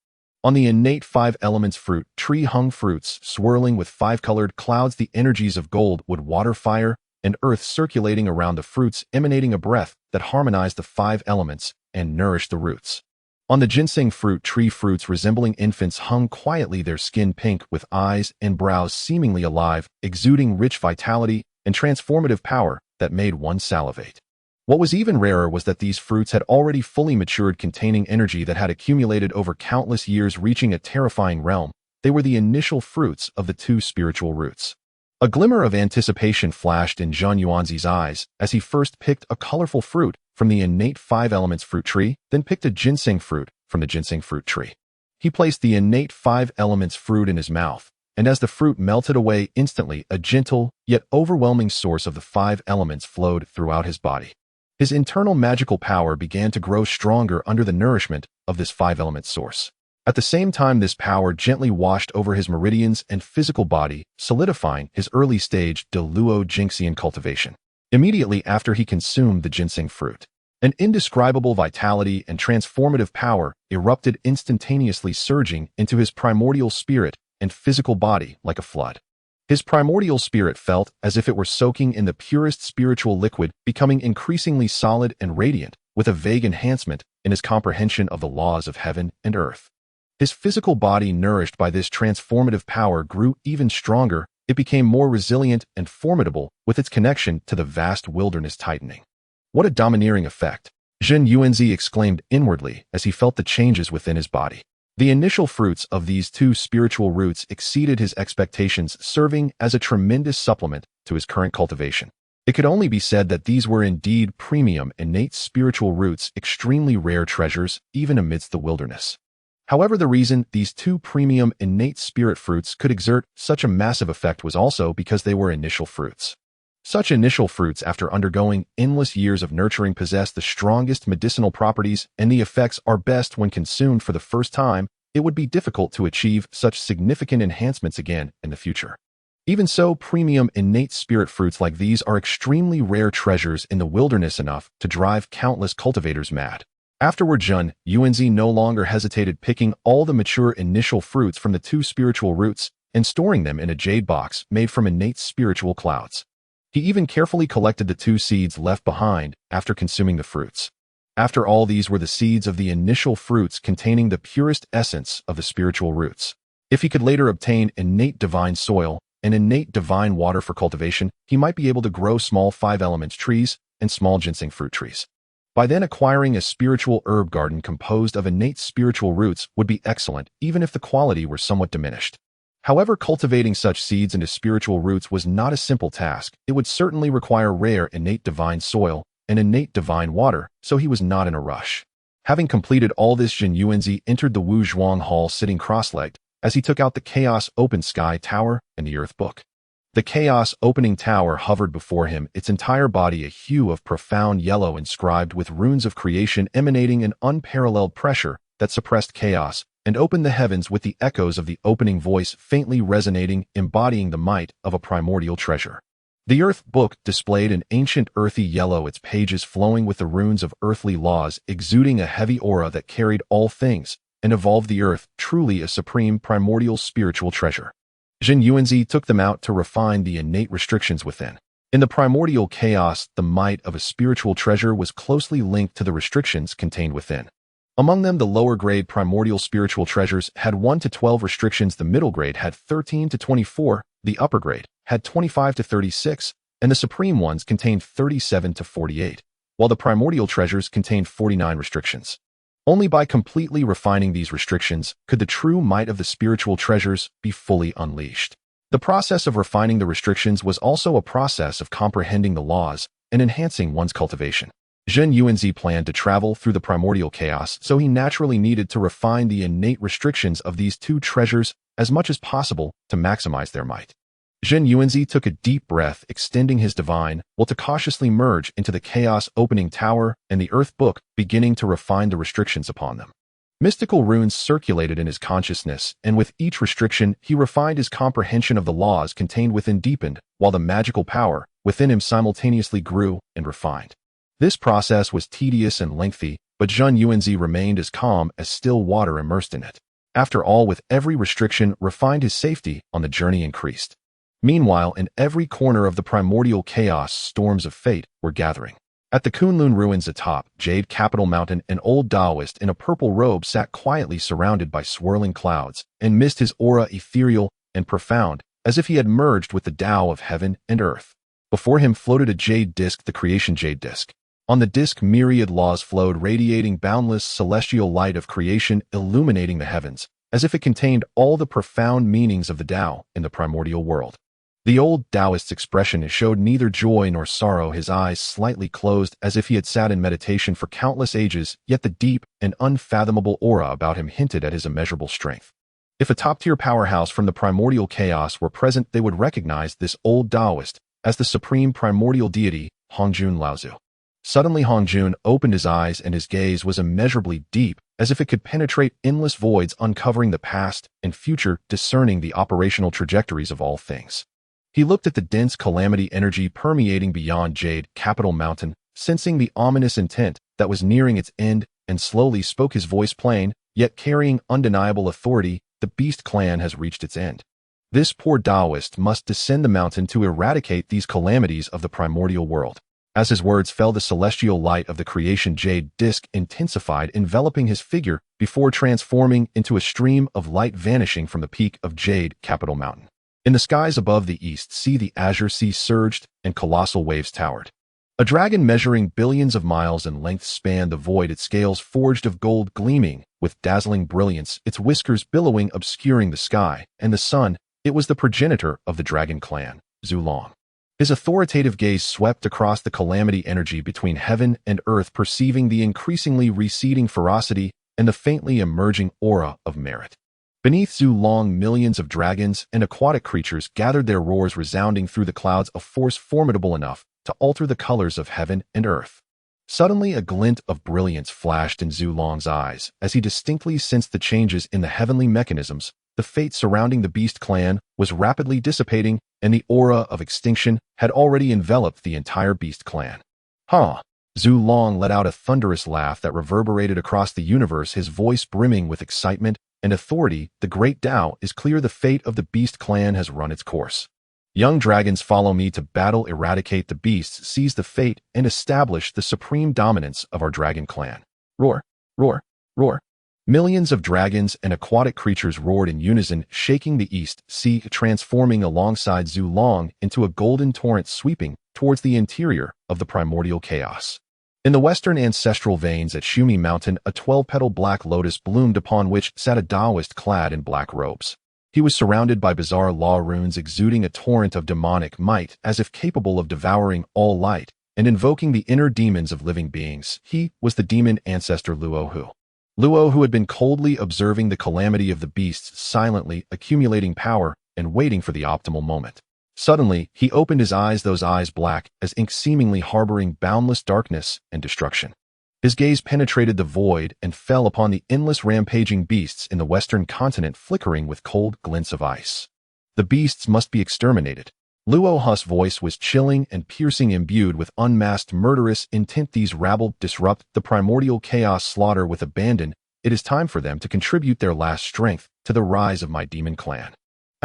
On the innate 5 elements fruit tree hung fruits, swirling with 5-colored clouds. The energies of gold, wood, water, fire, and earth circulating around the fruits, emanating a breath that harmonized the 5 elements and nourished the roots. On the ginseng fruit tree, fruits resembling infants hung quietly, their skin pink with eyes and brows seemingly alive, exuding rich vitality and transformative power that made one salivate. What was even rarer was that these fruits had already fully matured, containing energy that had accumulated over countless years, reaching a terrifying realm. They were the initial fruits of the 2 spiritual roots. A glimmer of anticipation flashed in Zhen Yuanzi's eyes as he first picked a colorful fruit from the innate 5 elements fruit tree, then picked a ginseng fruit from the ginseng fruit tree. He placed the innate 5 elements fruit in his mouth, and as the fruit melted away instantly, a gentle yet overwhelming source of the 5 elements flowed throughout his body. His internal magical power began to grow stronger under the nourishment of this 5-element source. At the same time, this power gently washed over his meridians and physical body, solidifying his early-stage Luo Jingxian cultivation. immediately after he consumed the ginseng fruit. An indescribable vitality and transformative power erupted instantaneously, surging into his primordial spirit and physical body like a flood. His primordial spirit felt as if it were soaking in the purest spiritual liquid, becoming increasingly solid and radiant, with a vague enhancement in his comprehension of the laws of heaven and earth. His physical body, nourished by this transformative power, grew even stronger. It became more resilient and formidable with its connection to the vast wilderness tightening. What a domineering effect! Zhen Yuanzi exclaimed inwardly as he felt the changes within his body. The initial fruits of these two spiritual roots exceeded his expectations, serving as a tremendous supplement to his current cultivation. It could only be said that these were indeed premium, innate spiritual roots, extremely rare treasures, even amidst the wilderness. However, the reason these two premium innate spirit fruits could exert such a massive effect was also because they were initial fruits. Such initial fruits, after undergoing endless years of nurturing, possess the strongest medicinal properties, and the effects are best when consumed for the first time. It would be difficult to achieve such significant enhancements again in the future. Even so, premium innate spirit fruits like these are extremely rare treasures in the wilderness, enough to drive countless cultivators mad. Afterward, Zhen Yuanzi no longer hesitated, picking all the mature initial fruits from the two spiritual roots and storing them in a jade box made from innate spiritual clouds. He even carefully collected the two seeds left behind after consuming the fruits. After all, these were the seeds of the initial fruits containing the purest essence of the spiritual roots. If he could later obtain innate divine soil and innate divine water for cultivation, he might be able to grow small 5-element trees and small ginseng fruit trees. By then, acquiring a spiritual herb garden composed of innate spiritual roots would be excellent, even if the quality were somewhat diminished. However, cultivating such seeds into spiritual roots was not a simple task. It would certainly require rare innate divine soil and innate divine water, so he was not in a rush. Having completed all this, Zhen Yuanzi entered the Wu Zhuang Hall sitting cross-legged as he took out the Chaos Open Sky Tower and the Earth Book. The Chaos Opening Tower hovered before him, its entire body a hue of profound yellow inscribed with runes of creation, emanating an unparalleled pressure that suppressed chaos and opened the heavens with the echoes of the opening voice faintly resonating, embodying the might of a primordial treasure. The Earth Book displayed an ancient earthy yellow, its pages flowing with the runes of earthly laws, exuding a heavy aura that carried all things and evolved the earth, truly a supreme primordial spiritual treasure. Zhen Yuanzi took them out to refine the innate restrictions within. In the primordial chaos, the might of a spiritual treasure was closely linked to the restrictions contained within. Among them, the lower grade primordial spiritual treasures had 1 to 12 restrictions, the middle grade had 13 to 24, the upper grade had 25 to 36, and the supreme ones contained 37 to 48, while the primordial treasures contained 49 restrictions. Only by completely refining these restrictions could the true might of the spiritual treasures be fully unleashed. The process of refining the restrictions was also a process of comprehending the laws and enhancing one's cultivation. Zhen Yuanzi planned to travel through the primordial chaos, so he naturally needed to refine the innate restrictions of these two treasures as much as possible to maximize their might. Zhen Yuanzi took a deep breath, extending his divine will to cautiously merge into the Chaos Opening Tower and the Earth Book, beginning to refine the restrictions upon them. Mystical runes circulated in his consciousness, and with each restriction, he refined his comprehension of the laws contained within, deepened, while the magical power within him simultaneously grew and refined. This process was tedious and lengthy, but Zhen Yuanzi remained as calm as still water immersed in it. After all, with every restriction refined, his safety on the journey increased. Meanwhile, in every corner of the primordial chaos, storms of fate were gathering. At the Kunlun ruins atop Jade Capital Mountain, an old Taoist in a purple robe sat quietly, surrounded by swirling clouds and mist, his aura ethereal and profound, as if he had merged with the Tao of heaven and earth. Before him floated a jade disc, the creation jade disc. On the disc, myriad laws flowed, radiating boundless celestial light of creation, illuminating the heavens, as if it contained all the profound meanings of the Tao in the primordial world. The old Taoist's expression showed neither joy nor sorrow, his eyes slightly closed as if he had sat in meditation for countless ages, yet the deep and unfathomable aura about him hinted at his immeasurable strength. If a top-tier powerhouse from the primordial chaos were present, they would recognize this old Taoist as the supreme primordial deity, Hong Jun Laozu. Suddenly, Hong Jun opened his eyes, and his gaze was immeasurably deep, as if it could penetrate endless voids, uncovering the past and future, discerning the operational trajectories of all things. He looked at the dense calamity energy permeating beyond Jade Capital Mountain, sensing the ominous intent that was nearing its end, and slowly spoke, his voice plain, yet carrying undeniable authority. The Beast Clan has reached its end. This poor Taoist must descend the mountain to eradicate these calamities of the primordial world. As his words fell, the celestial light of the creation jade disk intensified, enveloping his figure before transforming into a stream of light vanishing from the peak of Jade Capital Mountain. In the skies above the east sea, the azure sea surged and colossal waves towered. A dragon measuring billions of miles in length spanned the void, its scales forged of gold gleaming with dazzling brilliance, its whiskers billowing obscuring the sky and the sun. It was the progenitor of the dragon clan, Zulong. His authoritative gaze swept across the calamity energy between heaven and earth, perceiving the increasingly receding ferocity and the faintly emerging aura of merit. Beneath Zulong, millions of dragons and aquatic creatures gathered, their roars resounding through the clouds, a force formidable enough to alter the colors of heaven and earth. Suddenly, a glint of brilliance flashed in Zulong's eyes as he distinctly sensed the changes in the heavenly mechanisms. The fate surrounding the Beast Clan was rapidly dissipating, and the aura of extinction had already enveloped the entire Beast Clan. Huh! Zulong let out a thunderous laugh that reverberated across the universe, his voice brimming with excitement and authority. The great Dao is clear. The fate of the Beast Clan has run its course. Young dragons, follow me to battle, eradicate the beasts, seize the fate, and establish the supreme dominance of our dragon clan. Roar, roar, roar. Millions of dragons and aquatic creatures roared in unison, shaking the east sea, transforming alongside Zulong into a golden torrent sweeping towards the interior of the primordial chaos. In the western ancestral veins at Shumi Mountain, a 12-petal black lotus bloomed, upon which sat a Taoist clad in black robes. He was surrounded by bizarre law runes exuding a torrent of demonic might, as if capable of devouring all light and invoking the inner demons of living beings. He was the demon ancestor Luo, who had been coldly observing the calamity of the beasts, silently accumulating power and waiting for the optimal moment. Suddenly, he opened his eyes, those eyes black as ink, seemingly harboring boundless darkness and destruction. His gaze penetrated the void and fell upon the endless rampaging beasts in the western continent, flickering with cold glints of ice. The beasts must be exterminated. Luo's voice was chilling and piercing, imbued with unmasked murderous intent. These rabble disrupt the primordial chaos, slaughter with abandon. It is time for them to contribute their last strength to the rise of my demon clan.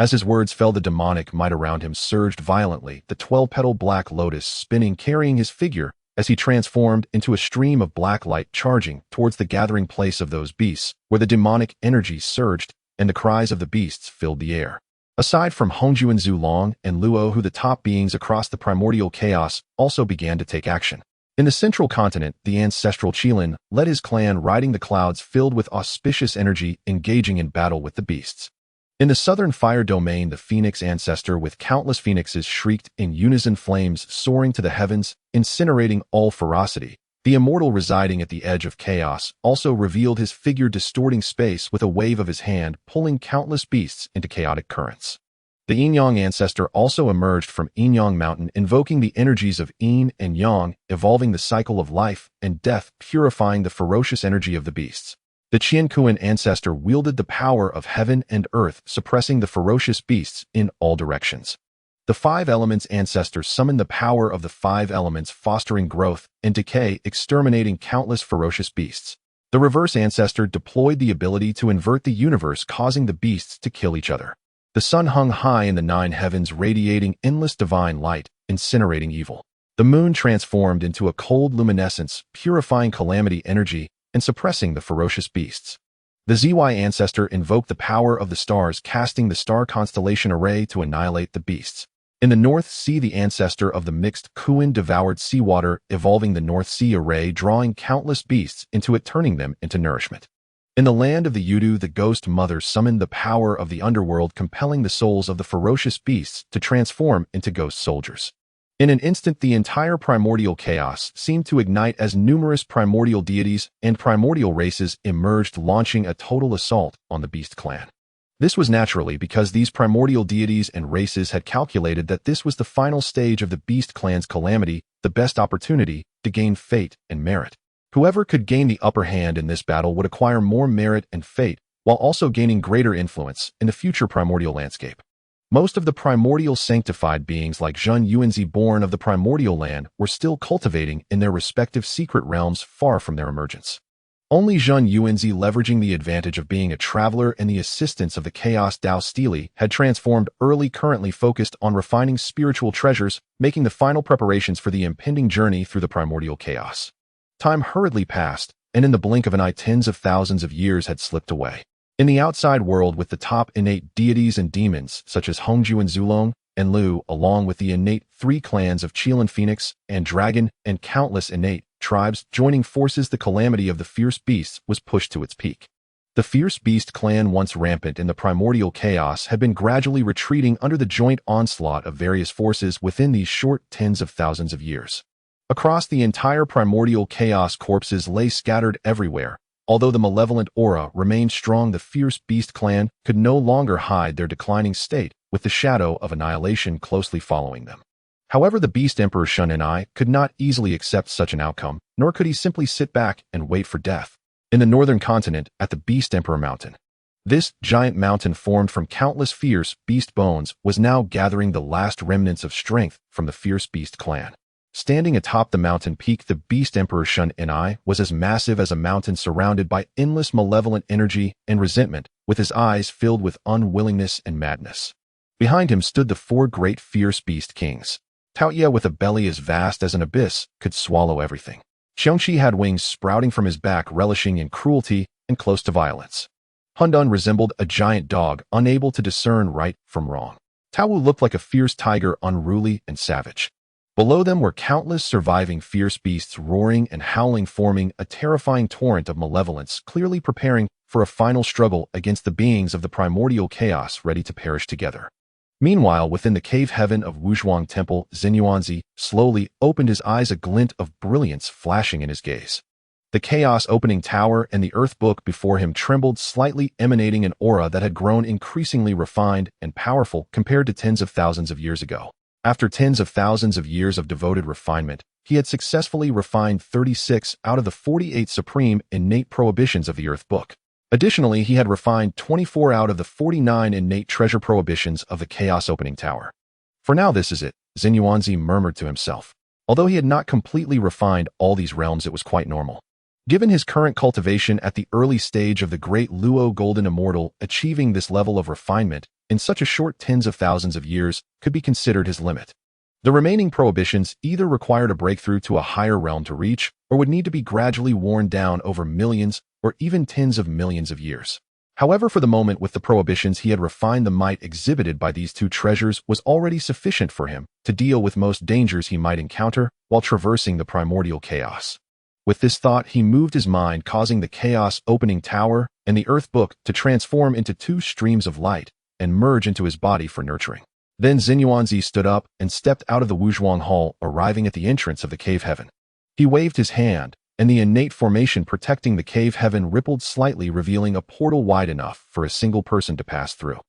As his words fell, the demonic might around him surged violently, the 12-petal black lotus spinning, carrying his figure as he transformed into a stream of black light, charging towards the gathering place of those beasts, where the demonic energy surged and the cries of the beasts filled the air. Aside from Hong Jun, Zulong, and Luo, the top beings across the primordial chaos also began to take action. In the central continent, the ancestral Qilin led his clan, riding the clouds filled with auspicious energy, engaging in battle with the beasts. In the southern fire domain, the phoenix ancestor with countless phoenixes shrieked in unison, flames soaring to the heavens, incinerating all ferocity. The immortal residing at the edge of chaos also revealed his figure, distorting space with a wave of his hand, pulling countless beasts into chaotic currents. The Yin-Yang ancestor also emerged from Yin-Yang Mountain, invoking the energies of Yin and Yang, evolving the cycle of life and death, purifying the ferocious energy of the beasts. The Qiankuan ancestor wielded the power of heaven and earth, suppressing the ferocious beasts in all directions. The Five Elements ancestor summoned the power of the five elements, fostering growth and decay, exterminating countless ferocious beasts. The Reverse ancestor deployed the ability to invert the universe, causing the beasts to kill each other. The sun hung high in the nine heavens, radiating endless divine light, incinerating evil. The moon transformed into a cold luminescence, purifying calamity energy and suppressing the ferocious beasts. The ZY ancestor invoked the power of the stars, casting the star constellation array to annihilate the beasts. In the North Sea, the ancestor of the mixed Kuan devoured seawater, evolving the North Sea array, drawing countless beasts into it, turning them into nourishment. In the land of the Yudu, the ghost mother summoned the power of the underworld, compelling the souls of the ferocious beasts to transform into ghost soldiers. In an instant, the entire primordial chaos seemed to ignite as numerous primordial deities and primordial races emerged, launching a total assault on the Beast Clan. This was naturally because these primordial deities and races had calculated that this was the final stage of the Beast Clan's calamity, the best opportunity to gain fate and merit. Whoever could gain the upper hand in this battle would acquire more merit and fate, while also gaining greater influence in the future primordial landscape. Most of the primordial sanctified beings like Zhen Yuanzi born of the primordial land were still cultivating in their respective secret realms far from their emergence. Only Zhen Yuanzi, leveraging the advantage of being a traveler and the assistance of the Chaos Dao Stele, had transformed early, currently focused on refining spiritual treasures, making the final preparations for the impending journey through the primordial chaos. Time hurriedly passed, and in the blink of an eye tens of thousands of years had slipped away. In the outside world, with the top innate deities and demons such as Hong Jun and Zulong and Lu, along with the innate three clans of Qilin Phoenix and Dragon and countless innate tribes joining forces, the calamity of the fierce beasts was pushed to its peak. The fierce beast clan, once rampant in the primordial chaos, had been gradually retreating under the joint onslaught of various forces within these short tens of thousands of years. Across the entire primordial chaos, corpses lay scattered everywhere. Although the malevolent aura remained strong, the fierce beast clan could no longer hide their declining state, with the shadow of annihilation closely following them. However, the Beast Emperor Shen Ni could not easily accept such an outcome, nor could he simply sit back and wait for death. In the northern continent, at the Beast Emperor Mountain, this giant mountain formed from countless fierce beast bones was now gathering the last remnants of strength from the fierce beast clan. Standing atop the mountain peak, the Beast Emperor Shen Ni was as massive as a mountain, surrounded by endless malevolent energy and resentment, with his eyes filled with unwillingness and madness. Behind him stood the four great fierce beast kings. Taoye, with a belly as vast as an abyss, could swallow everything. Xiongqi had wings sprouting from his back, relishing in cruelty and close to violence. Hong Jun resembled a giant dog, unable to discern right from wrong. Taowu looked like a fierce tiger, unruly and savage. Below them were countless surviving fierce beasts, roaring and howling, forming a terrifying torrent of malevolence, clearly preparing for a final struggle against the beings of the primordial chaos, ready to perish together. Meanwhile, within the cave heaven of Wuzhuang Temple, Zhen Yuanzi slowly opened his eyes, a glint of brilliance flashing in his gaze. The chaos opening tower and the earth book before him trembled slightly, emanating an aura that had grown increasingly refined and powerful compared to tens of thousands of years ago. After tens of thousands of years of devoted refinement, he had successfully refined 36 out of the 48 supreme innate prohibitions of the earth book. Additionally, he had refined 24 out of the 49 innate treasure prohibitions of the Chaos Opening Tower. For now, this is it, Zhen Yuanzi murmured to himself. Although he had not completely refined all these realms, it was quite normal. Given his current cultivation at the early stage of the Great Luo Golden Immortal, achieving this level of refinement in such a short tens of thousands of years could be considered his limit. The remaining prohibitions either required a breakthrough to a higher realm to reach, or would need to be gradually worn down over millions or even tens of millions of years. However, for the moment, with the prohibitions he had refined, the might exhibited by these two treasures was already sufficient for him to deal with most dangers he might encounter while traversing the primordial chaos. With this thought, he moved his mind, causing the Chaos Opening Tower and the Earth Book to transform into two streams of light and merge into his body for nurturing. Then Zhen Yuanzi stood up and stepped out of the Wuzhuang Hall, arriving at the entrance of the cave heaven. He waved his hand, and the innate formation protecting the cave heaven rippled slightly, revealing a portal wide enough for a single person to pass through.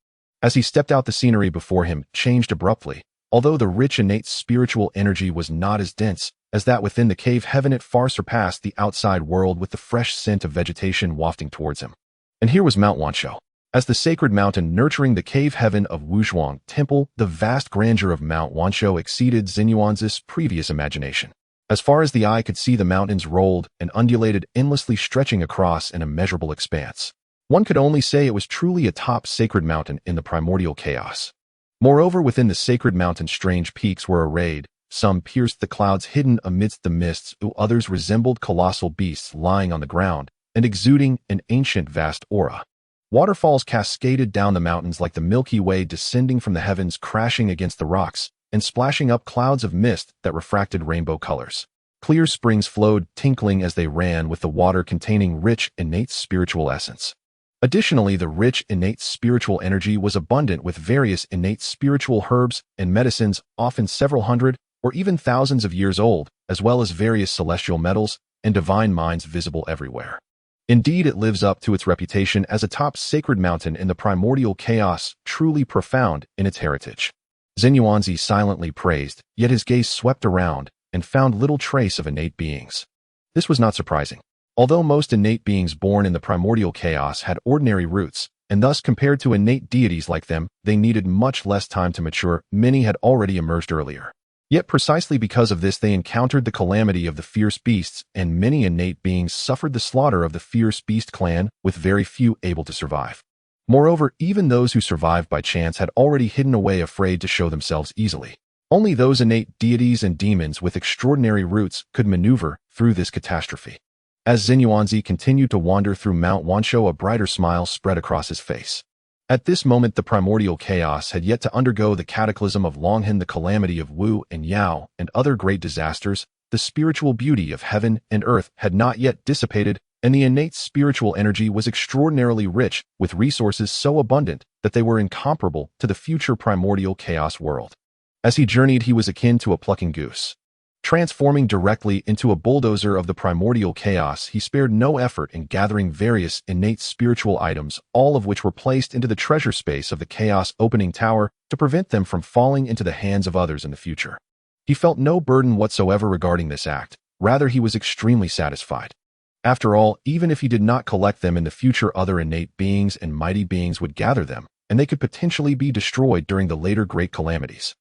As he stepped out, the scenery before him changed abruptly. Although the rich innate spiritual energy was not as dense as that within the cave heaven, it far surpassed the outside world, with the fresh scent of vegetation wafting towards him. And here was Mount Wanshou. As the sacred mountain nurturing the cave heaven of Wuzhuang Temple, the vast grandeur of Mount Wanshou exceeded Zhen Yuanzi's previous imagination. As far as the eye could see, the mountains rolled and undulated, endlessly stretching across an immeasurable expanse. One could only say it was truly a top sacred mountain in the primordial chaos. Moreover, within the sacred mountain, strange peaks were arrayed. Some pierced the clouds hidden amidst the mists, while others resembled colossal beasts lying on the ground and exuding an ancient vast aura. Waterfalls cascaded down the mountains like the Milky Way, descending from the heavens, crashing against the rocks and splashing up clouds of mist that refracted rainbow colors. Clear springs flowed, tinkling as they ran, with the water containing rich, innate spiritual essence. Additionally, the rich, innate spiritual energy was abundant, with various innate spiritual herbs and medicines, often several hundred or even thousands of years old, as well as various celestial metals and divine mines visible everywhere. Indeed, it lives up to its reputation as a top sacred mountain in the primordial chaos, truly profound in its heritage. Zhen Yuanzi silently praised, yet his gaze swept around and found little trace of innate beings. This was not surprising. Although most innate beings born in the primordial chaos had ordinary roots and thus compared to innate deities like them, they needed much less time to mature. Many had already emerged earlier. Yet precisely because of this they encountered the calamity of the fierce beasts, and many innate beings suffered the slaughter of the fierce beast clan, with very few able to survive. Moreover, even those who survived by chance had already hidden away afraid to show themselves easily. Only those innate deities and demons with extraordinary roots could maneuver through this catastrophe. As Zhen Yuanzi continued to wander through Mount Wanshou, a brighter smile spread across his face. At this moment the primordial chaos had yet to undergo the cataclysm of Longhan, the calamity of Wu and Yao, and other great disasters. The spiritual beauty of heaven and earth had not yet dissipated, and the innate spiritual energy was extraordinarily rich, with resources so abundant that they were incomparable to the future primordial chaos world. As he journeyed, he was akin to a plucking goose. Transforming directly into a bulldozer of the primordial chaos, he spared no effort in gathering various innate spiritual items, all of which were placed into the treasure space of the chaos opening tower to prevent them from falling into the hands of others in the future. He felt no burden whatsoever regarding this act. Rather, he was extremely satisfied. After all, even if he did not collect them in the future, other innate beings and mighty beings would gather them, and they could potentially be destroyed during the later great calamities.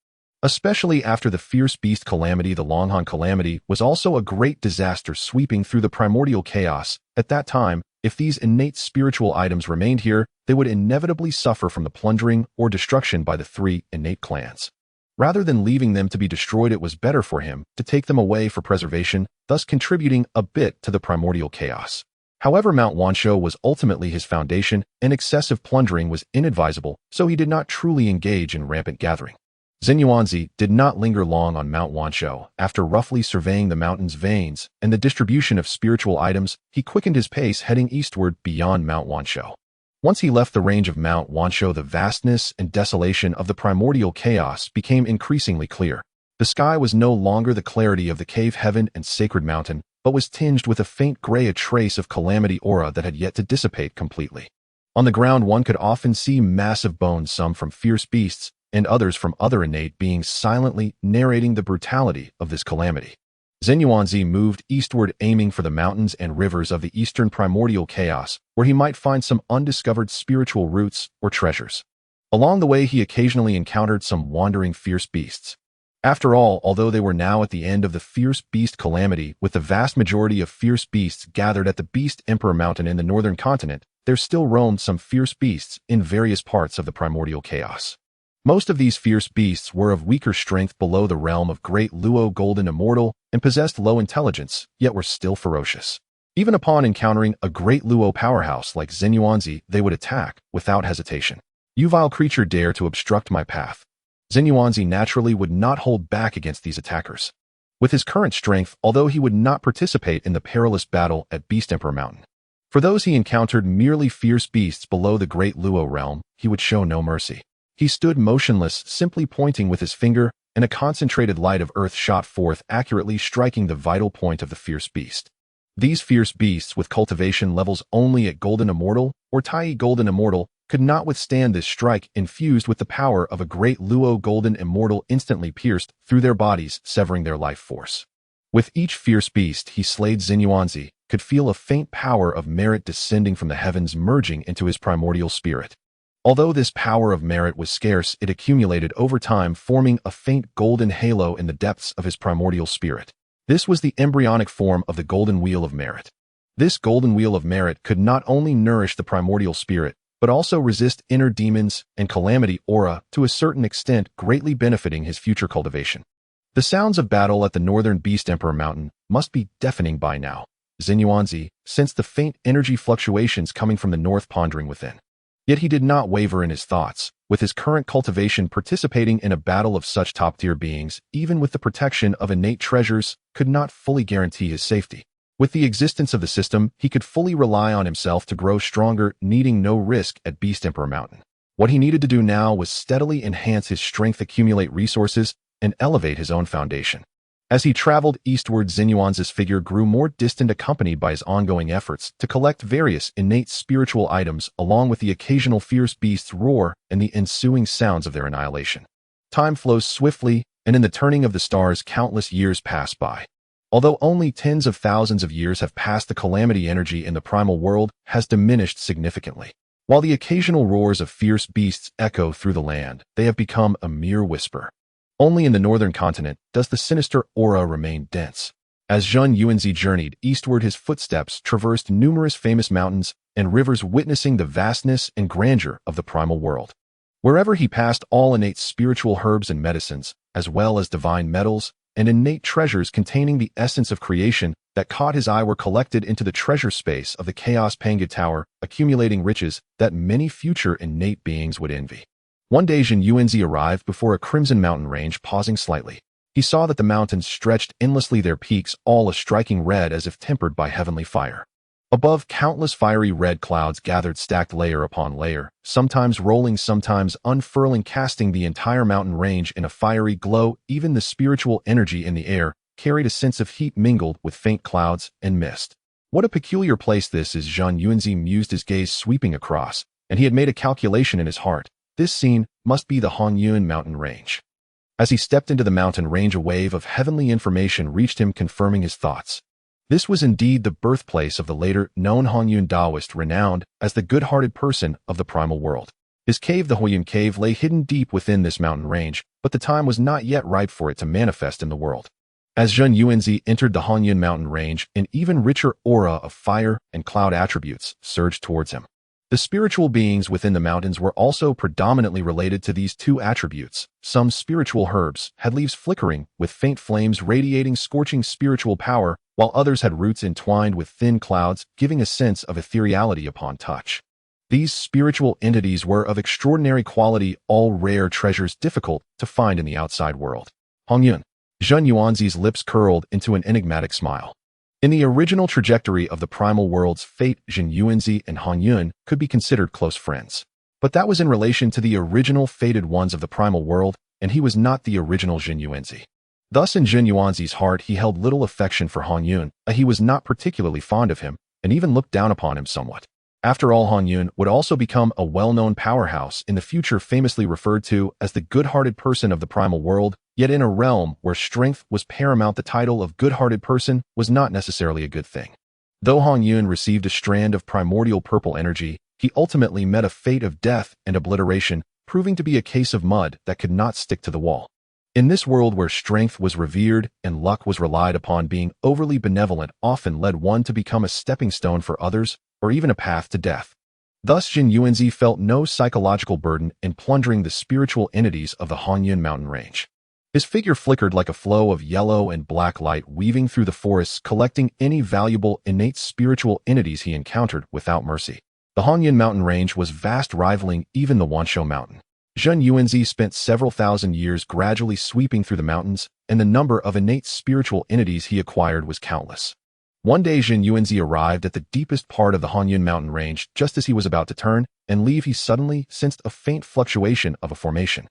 Especially after the fierce beast calamity, the Longhan calamity was also a great disaster sweeping through the primordial chaos. At that time, if these innate spiritual items remained here, they would inevitably suffer from the plundering or destruction by the three innate clans. Rather than leaving them to be destroyed, it was better for him to take them away for preservation, thus contributing a bit to the primordial chaos. However, Mount Wanshou was ultimately his foundation, and excessive plundering was inadvisable, so he did not truly engage in rampant gathering. Zhen Yuanzi did not linger long on Mount Wanshou. After roughly surveying the mountain's veins and the distribution of spiritual items, he quickened his pace, heading eastward beyond Mount Wanshou. Once he left the range of Mount Wanshou, the vastness and desolation of the primordial chaos became increasingly clear. The sky was no longer the clarity of the cave heaven and sacred mountain, but was tinged with a faint gray, a trace of calamity aura that had yet to dissipate completely. On the ground one could often see massive bones, some from fierce beasts, and others from other innate beings, silently narrating the brutality of this calamity. Zhen Yuanzi moved eastward, aiming for the mountains and rivers of the eastern primordial chaos, where he might find some undiscovered spiritual roots or treasures. Along the way, he occasionally encountered some wandering fierce beasts. After all, although they were now at the end of the fierce beast calamity, with the vast majority of fierce beasts gathered at the Beast Emperor Mountain in the northern continent, there still roamed some fierce beasts in various parts of the primordial chaos. Most of these fierce beasts were of weaker strength, below the realm of Great Luo Golden Immortal, and possessed low intelligence, yet were still ferocious. Even upon encountering a Great Luo powerhouse like Zhen Yuanzi, they would attack without hesitation. "You vile creature, dare to obstruct my path." Zhen Yuanzi naturally would not hold back against these attackers. With his current strength, although he would not participate in the perilous battle at Beast Emperor Mountain. For those he encountered merely fierce beasts below the Great Luo realm, he would show no mercy. He stood motionless, simply pointing with his finger, and a concentrated light of earth shot forth, accurately striking the vital point of the fierce beast. These fierce beasts, with cultivation levels only at Golden Immortal or Tai Golden Immortal, could not withstand this strike, infused with the power of a Great Luo Golden Immortal, instantly pierced through their bodies, severing their life force. With each fierce beast he slayed, Zhen Yuanzi could feel a faint power of merit descending from the heavens, merging into his primordial spirit. Although this power of merit was scarce, it accumulated over time, forming a faint golden halo in the depths of his primordial spirit. This was the embryonic form of the golden wheel of merit. This golden wheel of merit could not only nourish the primordial spirit, but also resist inner demons and calamity aura to a certain extent, greatly benefiting his future cultivation. The sounds of battle at the northern Beast Emperor Mountain must be deafening by now. Zhen Yuanzi sensed the faint energy fluctuations coming from the north, pondering within. Yet he did not waver in his thoughts. With his current cultivation, participating in a battle of such top-tier beings, even with the protection of innate treasures, could not fully guarantee his safety. With the existence of the system, he could fully rely on himself to grow stronger, needing no risk at Beast Emperor Mountain. What he needed to do now was steadily enhance his strength, accumulate resources, and elevate his own foundation. As he traveled eastward, Zhen Yuanzi's figure grew more distant, accompanied by his ongoing efforts to collect various innate spiritual items, along with the occasional fierce beast's roar and the ensuing sounds of their annihilation. Time flows swiftly, and in the turning of the stars, countless years pass by. Although only tens of thousands of years have passed, the calamity energy in the primal world has diminished significantly. While the occasional roars of fierce beasts echo through the land, they have become a mere whisper. Only in the northern continent does the sinister aura remain dense. As Zhen Yuanzi journeyed eastward, his footsteps traversed numerous famous mountains and rivers, witnessing the vastness and grandeur of the primal world. Wherever he passed, all innate spiritual herbs and medicines, as well as divine metals and innate treasures containing the essence of creation that caught his eye, were collected into the treasure space of the Chaos Panga Tower, accumulating riches that many future innate beings would envy. One day Zhen Yuanzi arrived before a crimson mountain range. Pausing slightly, he saw that the mountains stretched endlessly, their peaks all a striking red as if tempered by heavenly fire. Above, countless fiery red clouds gathered, stacked layer upon layer, sometimes rolling, sometimes unfurling, casting the entire mountain range in a fiery glow. Even the spiritual energy in the air carried a sense of heat mingled with faint clouds and mist. What a peculiar place this is, Zhen Yuanzi mused, his gaze sweeping across, and he had made a calculation in his heart. This scene must be the Hong Jun mountain range. As he stepped into the mountain range, a wave of heavenly information reached him, confirming his thoughts. This was indeed the birthplace of the later known Hong Jun Taoist, renowned as the good-hearted person of the primal world. His cave, the Hong Jun Cave, lay hidden deep within this mountain range, but the time was not yet ripe for it to manifest in the world. As Zhen Yuanzi entered the Hong Jun mountain range, an even richer aura of fire and cloud attributes surged towards him. The spiritual beings within the mountains were also predominantly related to these two attributes. Some spiritual herbs had leaves flickering with faint flames radiating scorching spiritual power, while others had roots entwined with thin clouds, giving a sense of ethereality upon touch. These spiritual entities were of extraordinary quality, all rare treasures difficult to find in the outside world. Hong Jun. Zhen Yuanzi's lips curled into an enigmatic smile. In the original trajectory of the primal world's fate, Zhen Yuanzi and Hong Jun could be considered close friends. But that was in relation to the original fated ones of the primal world, and he was not the original Zhen Yuanzi. Thus, in Zhen Yuanzi's heart, he held little affection for Hong Jun. He was not particularly fond of him, and even looked down upon him somewhat. After all, Hong Jun would also become a well-known powerhouse in the future, famously referred to as the good-hearted person of the primal world. Yet in a realm where strength was paramount, the title of good-hearted person was not necessarily a good thing. Though Hong Jun received a strand of primordial purple energy, he ultimately met a fate of death and obliteration, proving to be a case of mud that could not stick to the wall. In this world where strength was revered and luck was relied upon, being overly benevolent often led one to become a stepping stone for others, or even a path to death. Thus, Zhen Yuanzi felt no psychological burden in plundering the spiritual entities of the Hong Jun mountain range. His figure flickered like a flow of yellow and black light weaving through the forests, collecting any valuable innate spiritual entities he encountered without mercy. The Hong Jun mountain range was vast, rivaling even the Wanshou mountain. Zhen Yuanzi spent several thousand years gradually sweeping through the mountains, and the number of innate spiritual entities he acquired was countless. One day Zhen Yuanzi arrived at the deepest part of the Hong Jun mountain range. Just as he was about to turn and leave, he suddenly sensed a faint fluctuation of a formation.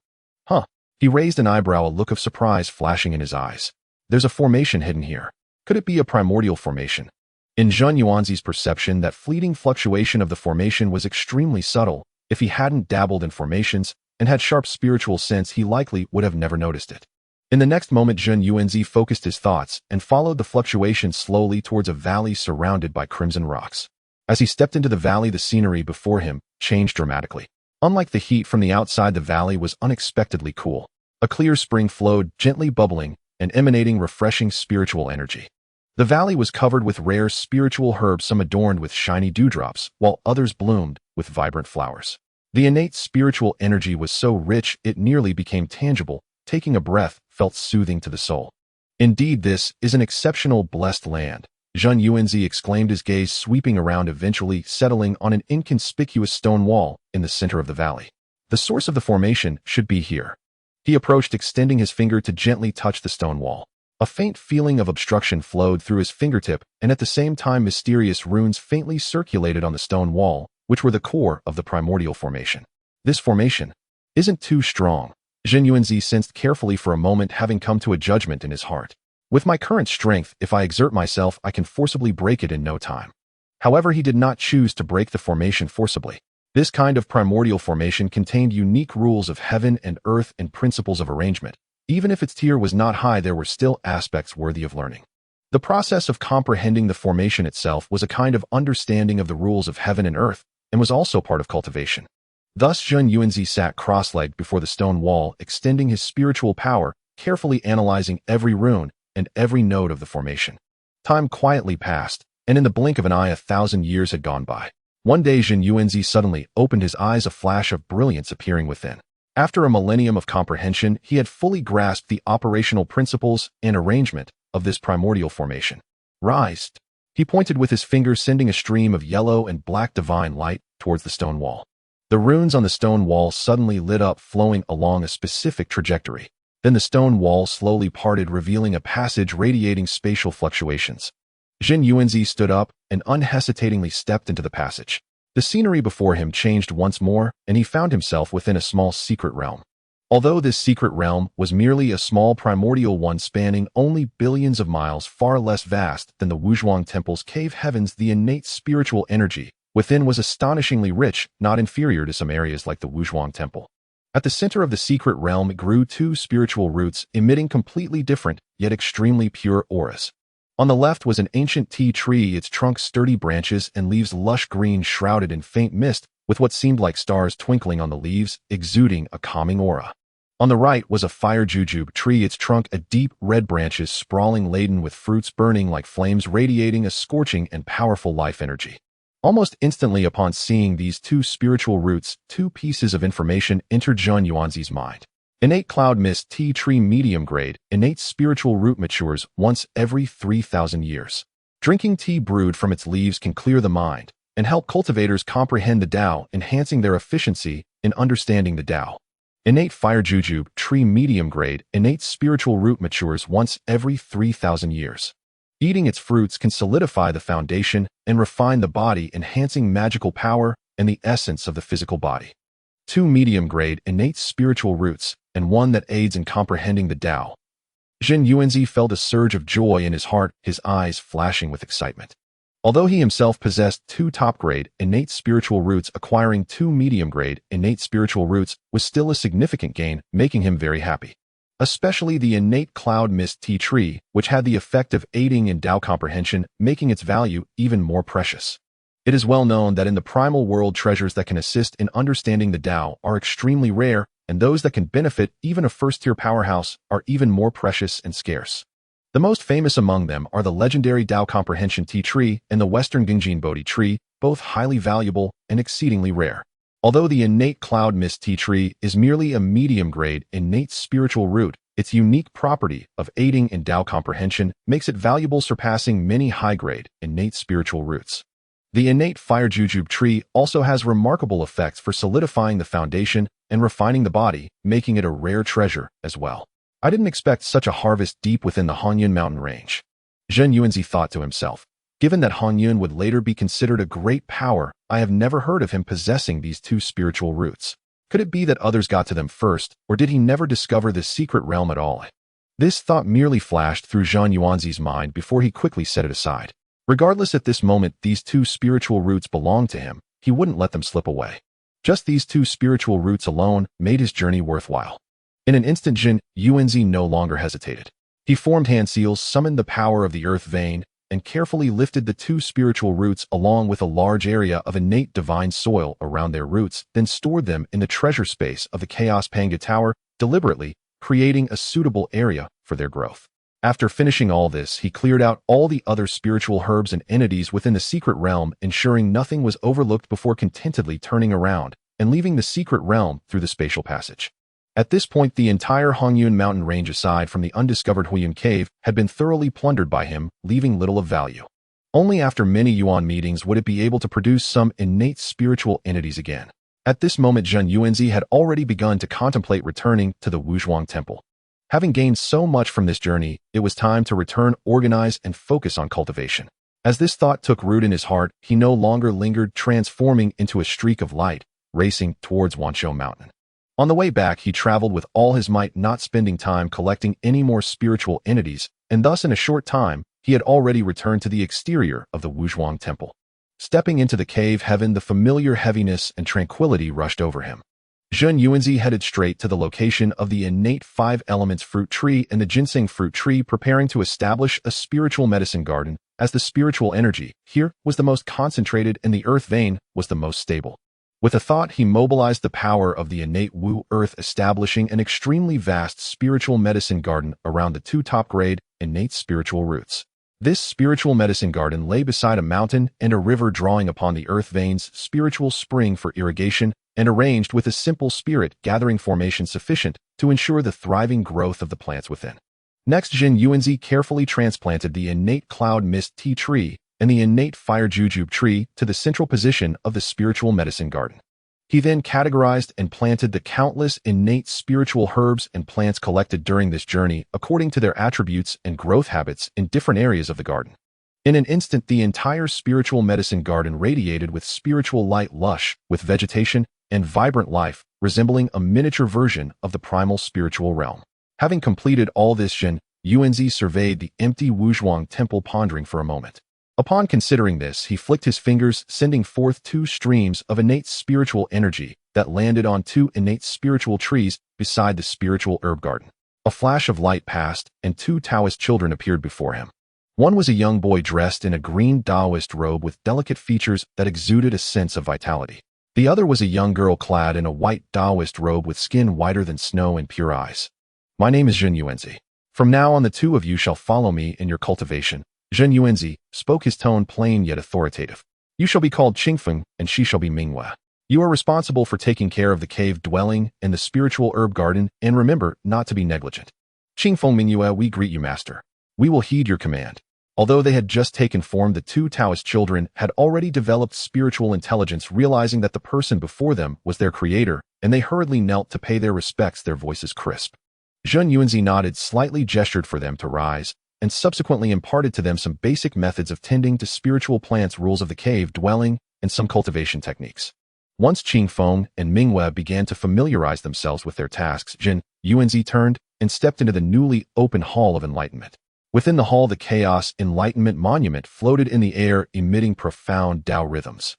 He raised an eyebrow, a look of surprise flashing in his eyes. There's a formation hidden here. Could it be a primordial formation? In Zhen Yuanzi's perception, that fleeting fluctuation of the formation was extremely subtle. If he hadn't dabbled in formations and had sharp spiritual sense, he likely would have never noticed it. In the next moment, Zhen Yuanzi focused his thoughts and followed the fluctuation slowly towards a valley surrounded by crimson rocks. As he stepped into the valley, the scenery before him changed dramatically. Unlike the heat from the outside, the valley was unexpectedly cool. A clear spring flowed, gently bubbling and emanating refreshing spiritual energy. The valley was covered with rare spiritual herbs, some adorned with shiny dewdrops, while others bloomed with vibrant flowers. The innate spiritual energy was so rich it nearly became tangible. Taking a breath felt soothing to the soul. Indeed, this is an exceptional, blessed land, Zhen Yuanzi exclaimed, his gaze sweeping around, eventually settling on an inconspicuous stone wall in the center of the valley. The source of the formation should be here. He approached, extending his finger to gently touch the stone wall. A faint feeling of obstruction flowed through his fingertip, and at the same time mysterious runes faintly circulated on the stone wall, which were the core of the primordial formation. This formation isn't too strong, Zhen Yuanzi sensed carefully for a moment, having come to a judgment in his heart. With my current strength, if I exert myself, I can forcibly break it in no time. However, he did not choose to break the formation forcibly. This kind of primordial formation contained unique rules of heaven and earth and principles of arrangement. Even if its tier was not high, there were still aspects worthy of learning. The process of comprehending the formation itself was a kind of understanding of the rules of heaven and earth, and was also part of cultivation. Thus Zhen Yuanzi sat cross-legged before the stone wall, extending his spiritual power, carefully analyzing every rune and every node of the formation. Time quietly passed, and in the blink of an eye 1,000 years had gone by. One day Zhen Yuanzi suddenly opened his eyes, a flash of brilliance appearing within. After a millennium of comprehension, he had fully grasped the operational principles and arrangement of this primordial formation. Rise! He pointed with his finger, sending a stream of yellow and black divine light towards the stone wall. The runes on the stone wall suddenly lit up, flowing along a specific trajectory. Then the stone wall slowly parted, revealing a passage radiating spatial fluctuations. Zhen Yuanzi stood up and unhesitatingly stepped into the passage. The scenery before him changed once more, and he found himself within a small secret realm. Although this secret realm was merely a small primordial one spanning only billions of miles, far less vast than the Wuzhuang Temple's cave heavens, the innate spiritual energy within was astonishingly rich, not inferior to some areas like the Wuzhuang Temple. At the center of the secret realm grew two spiritual roots, emitting completely different, yet extremely pure auras. On the left was an ancient tea tree, its trunk sturdy branches and leaves lush green, shrouded in faint mist, with what seemed like stars twinkling on the leaves, exuding a calming aura. On the right was a fire jujube tree, its trunk a deep red, branches sprawling, laden with fruits burning like flames, radiating a scorching and powerful life energy. Almost instantly upon seeing these two spiritual roots, two pieces of information entered Zhen Yuanzi's mind. Innate cloud mist tea tree medium grade, innate spiritual root matures once every 3,000 years. Drinking tea brewed from its leaves can clear the mind and help cultivators comprehend the Dao, enhancing their efficiency in understanding the Dao. Innate fire jujube tree medium grade, innate spiritual root matures once every 3,000 years. Eating its fruits can solidify the foundation and refine the body, enhancing magical power and the essence of the physical body. Two medium-grade innate spiritual roots, and one that aids in comprehending the Dao. Zhen Yuanzi felt a surge of joy in his heart, his eyes flashing with excitement. Although he himself possessed two top-grade innate spiritual roots, acquiring two medium-grade innate spiritual roots was still a significant gain, making him very happy. Especially the innate cloud mist tea tree, which had the effect of aiding in Dao comprehension, making its value even more precious. It is well known that in the primal world, treasures that can assist in understanding the Dao are extremely rare, and those that can benefit even a first-tier powerhouse are even more precious and scarce. The most famous among them are the legendary Dao comprehension tea tree and the Western Gingjin Bodhi tree, both highly valuable and exceedingly rare. Although the innate cloud mist tea tree is merely a medium-grade innate spiritual root, its unique property of aiding in Dao comprehension makes it valuable, surpassing many high-grade innate spiritual roots. The innate fire jujube tree also has remarkable effects for solidifying the foundation and refining the body, making it a rare treasure as well. I didn't expect such a harvest deep within the Hong Jun mountain range. Zhen Yuanzi thought to himself. Given that Hong Jun would later be considered a great power, I have never heard of him possessing these two spiritual roots. Could it be that others got to them first, or did he never discover this secret realm at all? This thought merely flashed through Zhen Yuanzi's mind before he quickly set it aside. Regardless, at this moment these two spiritual roots belonged to him, he wouldn't let them slip away. Just these two spiritual roots alone made his journey worthwhile. In an instant, Zhen Yuanzi no longer hesitated. He formed hand seals, summoned the power of the earth vein, and carefully lifted the two spiritual roots along with a large area of innate divine soil around their roots, then stored them in the treasure space of the Chaos Panga Tower, deliberately creating a suitable area for their growth. After finishing all this, he cleared out all the other spiritual herbs and entities within the secret realm, ensuring nothing was overlooked before contentedly turning around and leaving the secret realm through the spatial passage. At this point, the entire Hong Jun mountain range, aside from the undiscovered Huiyun cave, had been thoroughly plundered by him, leaving little of value. Only after many Yuan meetings would it be able to produce some innate spiritual entities again. At this moment, Zhen Yuanzi had already begun to contemplate returning to the Wuzhuang Temple. Having gained so much from this journey, it was time to return, organize, and focus on cultivation. As this thought took root in his heart, he no longer lingered, transforming into a streak of light, racing towards Wanshou Mountain. On the way back, he traveled with all his might, not spending time collecting any more spiritual entities, and thus in a short time, he had already returned to the exterior of the Wuzhuang Temple. Stepping into the cave heaven, the familiar heaviness and tranquility rushed over him. Zhen Yuanzi headed straight to the location of the innate 5 elements fruit tree and the ginseng fruit tree, preparing to establish a spiritual medicine garden as the spiritual energy here was the most concentrated and the earth vein was the most stable. With a thought, he mobilized the power of the innate Wu earth, establishing an extremely vast spiritual medicine garden around the two top-grade innate spiritual roots. This spiritual medicine garden lay beside a mountain and a river, drawing upon the earth veins spiritual spring for irrigation and arranged with a simple spirit gathering formation sufficient to ensure the thriving growth of the plants within. Next, Zhen Yuanzi carefully transplanted the innate cloud mist tea tree and the innate fire jujube tree to the central position of the spiritual medicine garden. He then categorized and planted the countless innate spiritual herbs and plants collected during this journey according to their attributes and growth habits in different areas of the garden. In an instant, the entire spiritual medicine garden radiated with spiritual light, lush with vegetation and vibrant life, resembling a miniature version of the primal spiritual realm. Having completed all this, Zhen Yuanzi surveyed the empty Wuzhuang temple, pondering for a moment. Upon considering this, he flicked his fingers, sending forth two streams of innate spiritual energy that landed on two innate spiritual trees beside the spiritual herb garden. A flash of light passed, and two Taoist children appeared before him. One was a young boy dressed in a green Taoist robe with delicate features that exuded a sense of vitality. The other was a young girl clad in a white Taoist robe with skin whiter than snow and pure eyes. My name is Zhen Yuanzi. From now on, the two of you shall follow me in your cultivation. Zhen Yuanzi spoke, his tone plain yet authoritative. You shall be called Qingfeng, and she shall be Minghua. You are responsible for taking care of the cave dwelling and the spiritual herb garden, and remember not to be negligent. Qingfeng, Minghua, we greet you, master. We will heed your command. Although they had just taken form, the two Taoist children had already developed spiritual intelligence, realizing that the person before them was their creator, and they hurriedly knelt to pay their respects, their voices crisp. Zhen Yuanzi nodded, slightly gestured for them to rise, and subsequently imparted to them some basic methods of tending to spiritual plants, rules of the cave dwelling, and some cultivation techniques. Once Qingfeng and Minghua began to familiarize themselves with their tasks, Zhen Yuanzi turned and stepped into the newly opened Hall of Enlightenment. Within the hall, the Chaos Enlightenment Monument floated in the air, emitting profound Tao rhythms.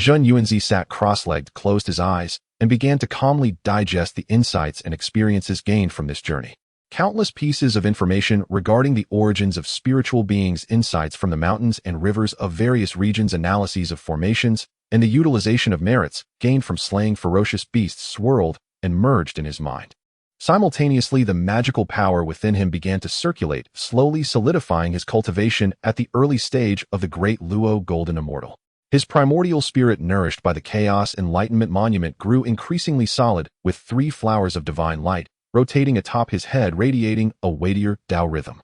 Zhen Yuanzi sat cross-legged, closed his eyes, and began to calmly digest the insights and experiences gained from this journey. Countless pieces of information regarding the origins of spiritual beings, insights from the mountains and rivers of various regions, analyses of formations, and the utilization of merits gained from slaying ferocious beasts swirled and merged in his mind. Simultaneously, the magical power within him began to circulate, slowly solidifying his cultivation at the early stage of the Great Luo Golden Immortal. His primordial spirit, nourished by the Chaos Enlightenment Monument, grew increasingly solid, with 3 flowers of divine light rotating atop his head, radiating a weightier Tao rhythm.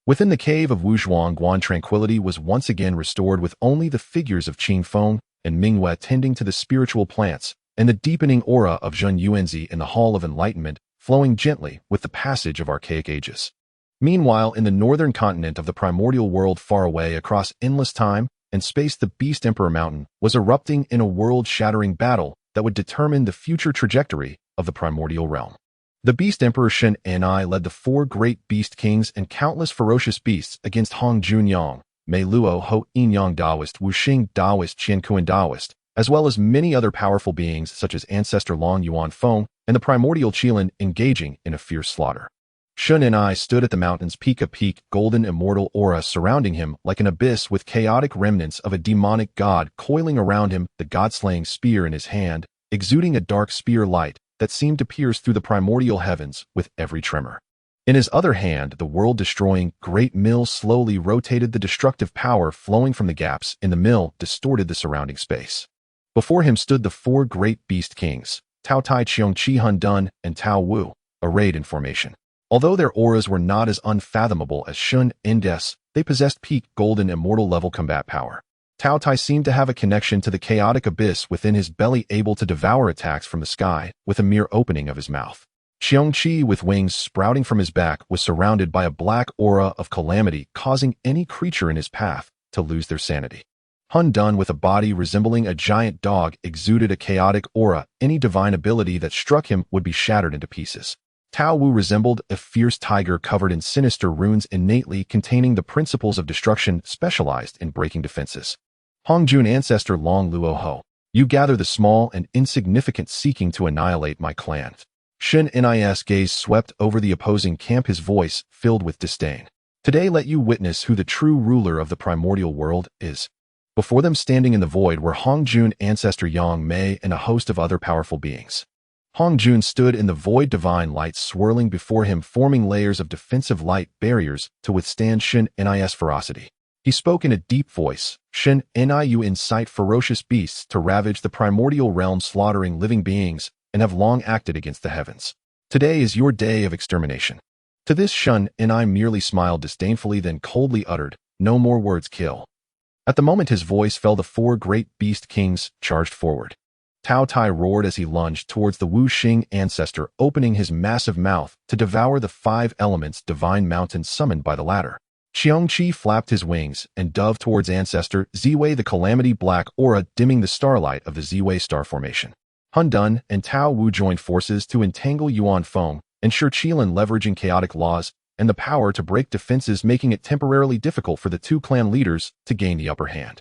Within the cave of Wuzhuang, Guan, tranquility was once again restored, with only the figures of Qingfeng and Minghua tending to the spiritual plants, and the deepening aura of Zhen Yuanzi in the Hall of Enlightenment flowing gently with the passage of archaic ages. Meanwhile, in the northern continent of the primordial world, far away across endless time and space, the Beast Emperor Mountain was erupting in a world-shattering battle that would determine the future trajectory of the primordial realm. The Beast Emperor Shen Ni led the 4 great beast kings and countless ferocious beasts against Hong Jun Yang, Mei Luo Ho Yin Yang Daoist, Wuxing Daoist, Qian Kuan Daoist, as well as many other powerful beings such as Ancestor Long Yuan Feng and the Primordial Qilin, engaging in a fierce slaughter. Shen Ni stood at the mountain's peak, a peak golden immortal aura surrounding him like an abyss, with chaotic remnants of a demonic god coiling around him, the god-slaying spear in his hand, exuding a dark spear light that seemed to pierce through the primordial heavens with every tremor. In his other hand, the world-destroying great mill slowly rotated. The destructive power flowing from the gaps in the mill distorted the surrounding space. Before him stood the 4 great beast kings, Tao Tai, Qiong Qi, Hun Dun, and Tao Wu, arrayed in formation. Although their auras were not as unfathomable as Shen Ni's, they possessed peak golden immortal level combat power. Tao Tai seemed to have a connection to the chaotic abyss within his belly, able to devour attacks from the sky with a mere opening of his mouth. Qiong Qi, with wings sprouting from his back, was surrounded by a black aura of calamity, causing any creature in his path to lose their sanity. Hun Dun, with a body resembling a giant dog, exuded a chaotic aura. Any divine ability that struck him would be shattered into pieces. Tao Wu resembled a fierce tiger covered in sinister runes, innately containing the principles of destruction, specialized in breaking defenses. Hong Jun, Ancestor Long Luo Ho, you gather the small and insignificant, seeking to annihilate my clan. Shen Ni's gaze swept over the opposing camp, his voice filled with disdain. Today let you witness who the true ruler of the primordial world is." Before them, standing in the void, were Hong Jun, ancestor Yang Mei, and a host of other powerful beings. Hong Jun stood in the void, divine light swirling before him, forming layers of defensive light barriers to withstand Shen Ni's ferocity. He spoke in a deep voice, "Shen Ni, you incite ferocious beasts to ravage the primordial realm, slaughtering living beings, and have long acted against the heavens. Today is your day of extermination." To this, Shen Ni merely smiled disdainfully, then coldly uttered, "No more words, kill." At the moment his voice fell, the four great beast kings charged forward. Tao Tai roared as he lunged towards the Wu Xing ancestor, opening his massive mouth to devour the five elements divine mountain summoned by the latter. Xiong Qi flapped his wings and dove towards ancestor Ziwei, the calamity black aura dimming the starlight of the Ziwei star formation. Hun Dun and Tao Wu joined forces to entangle Yuan Feng, and Shi Qilin leveraging chaotic laws and the power to break defenses, making it temporarily difficult for the two clan leaders to gain the upper hand.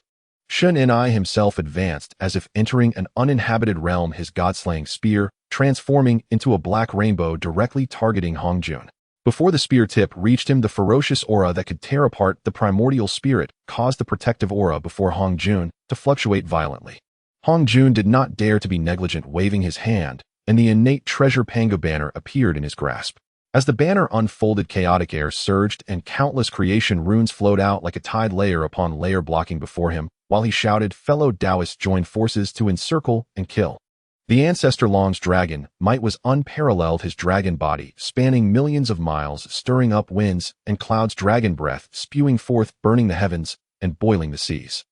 Shen Ni himself advanced as if entering an uninhabited realm, his god-slaying spear transforming into a black rainbow directly targeting Hong Jun. Before the spear tip reached him, the ferocious aura that could tear apart the primordial spirit caused the protective aura before Hong Jun to fluctuate violently. Hong Jun did not dare to be negligent, waving his hand, and the innate treasure Pango banner appeared in his grasp. As the banner unfolded, chaotic air surged and countless creation runes flowed out like a tide, layer upon layer blocking before him, while he shouted, "Fellow Taoists, join forces to encircle and kill." The ancestor Long's dragon might was unparalleled, his dragon body spanning millions of miles, stirring up winds and clouds, dragon breath spewing forth, burning the heavens and boiling the seas.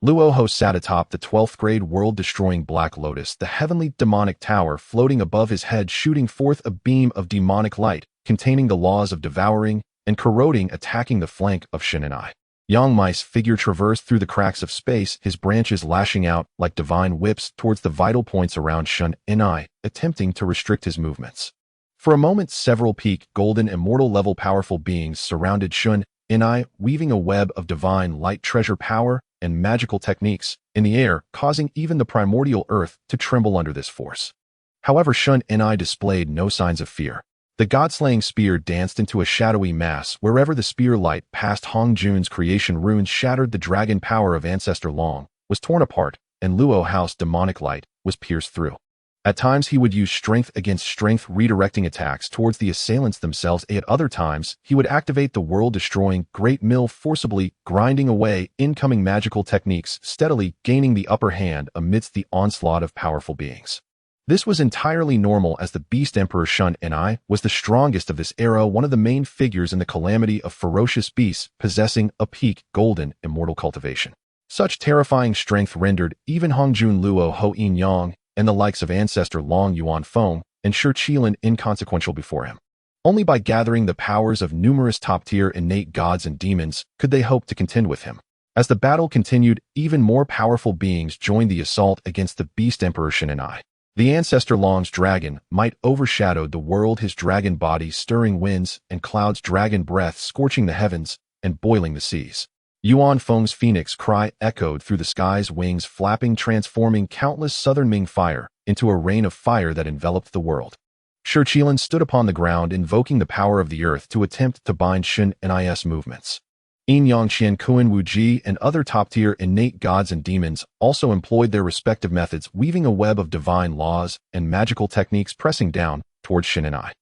Luo Ho sat atop the 12th grade world-destroying Black Lotus, the heavenly demonic tower floating above his head, shooting forth a beam of demonic light containing the laws of devouring and corroding, attacking the flank of Shen Ni. Yang Mai's figure traversed through the cracks of space, his branches lashing out like divine whips towards the vital points around Shen Ni, attempting to restrict his movements. For a moment, several peak golden immortal level powerful beings surrounded Shen Ni, weaving a web of divine light, treasure, power, and magical techniques in the air, causing even the primordial earth to tremble under this force. However, Shen Ni displayed no signs of fear. The god-slaying spear danced into a shadowy mass wherever the spear light passed. Hong Jun's creation runes shattered, the dragon power of Ancestor Long was torn apart, and Luo House demonic light was pierced through. At times he would use strength against strength, redirecting attacks towards the assailants themselves. At other times, he would activate the world-destroying Great Mill, forcibly grinding away incoming magical techniques, steadily gaining the upper hand amidst the onslaught of powerful beings. This was entirely normal, as the Beast Emperor Shen Ni was the strongest of this era, one of the main figures in the calamity of ferocious beasts, possessing a peak golden immortal cultivation. Such terrifying strength rendered even Hong Jun, Luo Ho Yin Yang, and the likes of Ancestor Long, Yuan Feng, and Shi Qilin inconsequential before him. Only by gathering the powers of numerous top-tier innate gods and demons could they hope to contend with him. As the battle continued, even more powerful beings joined the assault against the Beast Emperor Shen Ni. The Ancestor Long's dragon might overshadowed the world, his dragon body stirring winds and clouds, dragon breath scorching the heavens and boiling the seas. Yuan Feng's phoenix cry echoed through the skies, wings flapping, transforming countless southern Ming fire into a rain of fire that enveloped the world. Shi Qilin stood upon the ground, invoking the power of the earth to attempt to bind Shen Ni's movements. Yin Yang, Qian Kuan, Wu Ji, and other top-tier innate gods and demons also employed their respective methods, weaving a web of divine laws and magical techniques, pressing down towards Shen Ni.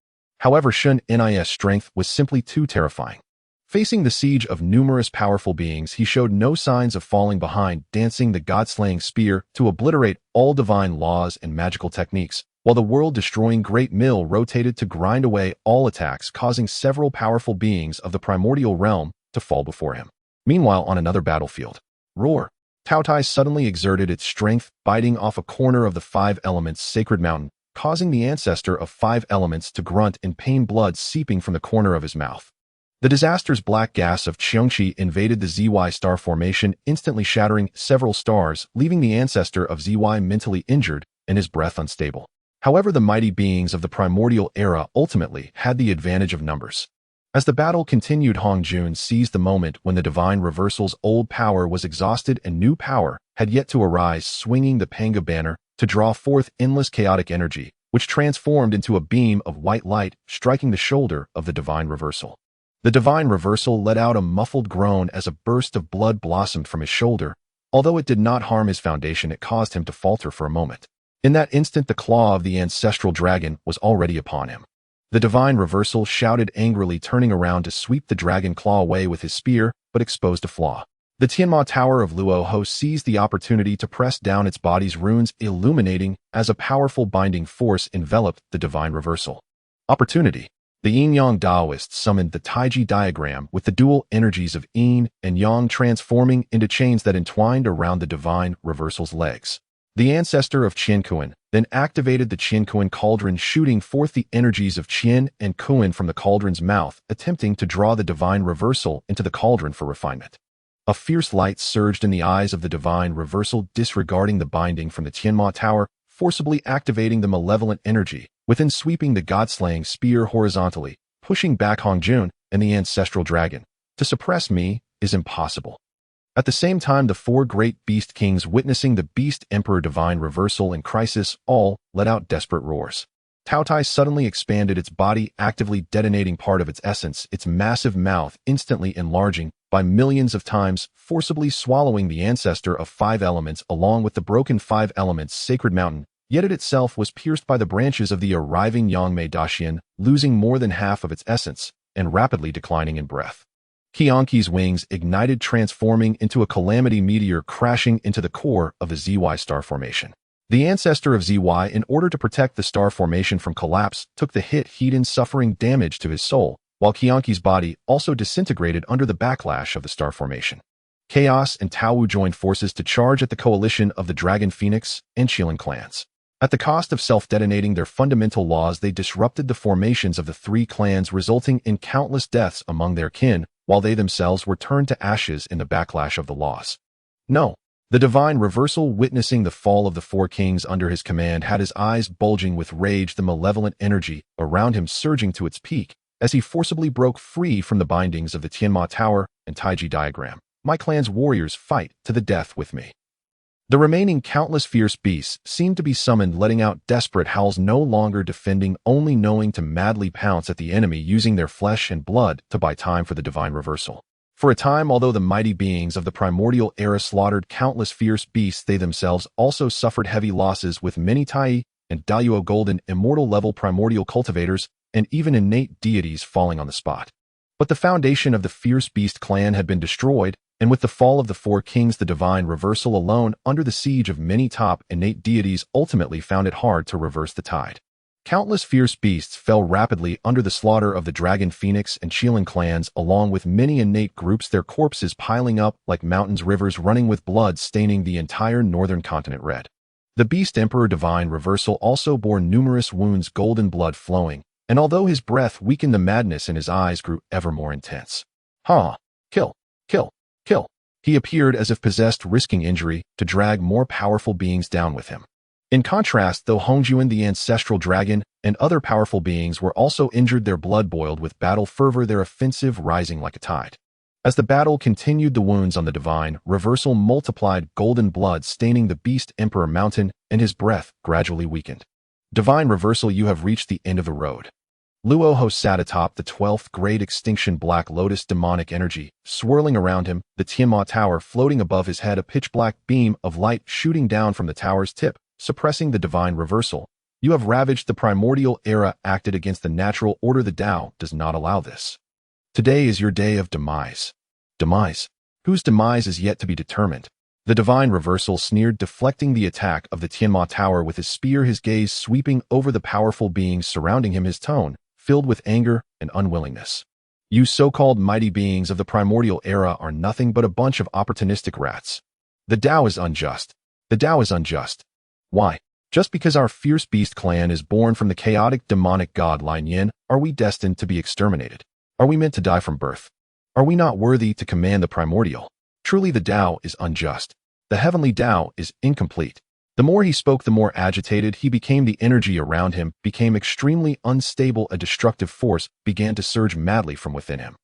However, Shen Ni's strength was simply too terrifying. Facing the siege of numerous powerful beings, he showed no signs of falling behind, dancing the god-slaying spear to obliterate all divine laws and magical techniques, while the world-destroying Great Mill rotated to grind away all attacks, causing several powerful beings of the primordial realm to fall before him. Meanwhile, on another battlefield, Roar, Tao Tai suddenly exerted its strength, biting off a corner of the five elements sacred mountain, causing the ancestor of five elements to grunt in pain, blood seeping from the corner of his mouth. The disaster's black gas of Qiongqi invaded the ZY star formation, instantly shattering several stars, leaving the ancestor of ZY mentally injured and his breath unstable. However, the mighty beings of the primordial era ultimately had the advantage of numbers. As the battle continued, Hong Jun seized the moment when the divine reversal's old power was exhausted and new power had yet to arise, swinging the Panga banner to draw forth endless chaotic energy, which transformed into a beam of white light, striking the shoulder of the divine reversal. The divine reversal let out a muffled groan as a burst of blood blossomed from his shoulder. Although it did not harm his foundation, it caused him to falter for a moment. In that instant, the claw of the ancestral dragon was already upon him. The divine reversal shouted angrily, turning around to sweep the dragon claw away with his spear, but exposed a flaw. The Tianma Tower of Luo Ho seized the opportunity to press down its body's runes, illuminating as a powerful binding force enveloped the divine reversal. Opportunity. The Yin-Yang Daoists summoned the Taiji diagram with the dual energies of Yin and Yang transforming into chains that entwined around the divine reversal's legs. The ancestor of Qian Kuan then activated the Qian Kuan cauldron, shooting forth the energies of Qian and Kuan from the cauldron's mouth, attempting to draw the divine reversal into the cauldron for refinement. A fierce light surged in the eyes of the divine reversal, disregarding the binding from the Tianma Tower, forcibly activating the malevolent energy, within sweeping the god-slaying spear horizontally, pushing back Hong Jun and the ancestral dragon. To suppress me is impossible. At the same time, the four great beast kings, witnessing the beast emperor divine reversal in crisis, all let out desperate roars. Taotai suddenly expanded its body, actively detonating part of its essence, its massive mouth instantly enlarging by millions of times, forcibly swallowing the ancestor of five elements along with the broken five elements sacred mountain, yet it itself was pierced by the branches of the arriving Yangmei Daxian, losing more than half of its essence and rapidly declining in breath. Qianqi's wings ignited, transforming into a calamity meteor, crashing into the core of the ZY star formation. The ancestor of ZY, in order to protect the star formation from collapse, took the hit, Hedon suffering damage to his soul, while Qianqi's body also disintegrated under the backlash of the star formation. Chaos and Taowu joined forces to charge at the coalition of the Dragon Phoenix and Qilin clans. At the cost of self-detonating their fundamental laws, they disrupted the formations of the three clans, resulting in countless deaths among their kin, while they themselves were turned to ashes in the backlash of the laws. No. The divine reversal, witnessing the fall of the four kings under his command, had his eyes bulging with rage, the malevolent energy around him surging to its peak as he forcibly broke free from the bindings of the Tianma Tower and Taiji diagram. My clan's warriors, fight to the death with me. The remaining countless fierce beasts seemed to be summoned, letting out desperate howls, no longer defending, only knowing to madly pounce at the enemy, using their flesh and blood to buy time for the divine reversal. For a time, although the mighty beings of the primordial era slaughtered countless fierce beasts, they themselves also suffered heavy losses, with many Tai and Dao Luo Golden Immortal level primordial cultivators and even innate deities falling on the spot. But the foundation of the fierce beast clan had been destroyed, and with the fall of the four kings, the divine reversal alone, under the siege of many top innate deities, ultimately found it hard to reverse the tide. Countless fierce beasts fell rapidly under the slaughter of the Dragon Phoenix and Qilin clans, along with many innate groups, their corpses piling up like mountains, rivers running with blood, staining the entire northern continent red. The beast emperor divine reversal also bore numerous wounds, golden blood flowing, and although his breath weakened, the madness in his eyes grew ever more intense. Kill, kill, kill. He appeared as if possessed, risking injury to drag more powerful beings down with him. In contrast, though Hong Jun, the ancestral dragon, and other powerful beings were also injured, their blood boiled with battle fervor, their offensive rising like a tide. As the battle continued, the wounds on the divine reversal multiplied, golden blood staining the beast emperor mountain, and his breath gradually weakened. Divine reversal, you have reached the end of the road. Luo Ho sat atop the 12th grade extinction Black Lotus demonic energy, swirling around him, the Tianma Tower floating above his head, a pitch-black beam of light shooting down from the tower's tip, suppressing the divine reversal. You have ravaged the primordial era, acted against the natural order. The Tao does not allow this. Today is your day of demise. Demise? Whose demise is yet to be determined? The divine reversal sneered, deflecting the attack of the Tianma Tower with his spear, his gaze sweeping over the powerful beings surrounding him, his tone filled with anger and unwillingness. You so-called mighty beings of the primordial era are nothing but a bunch of opportunistic rats. The Tao is unjust. The Tao is unjust. Why? Just because our fierce beast clan is born from the chaotic demonic god line Yin, are we destined to be exterminated? Are we meant to die from birth? Are we not worthy to command the primordial? Truly the Tao is unjust. The heavenly Tao is incomplete. The more he spoke, the more agitated he became. The energy around him became extremely unstable. A destructive force began to surge madly from within him.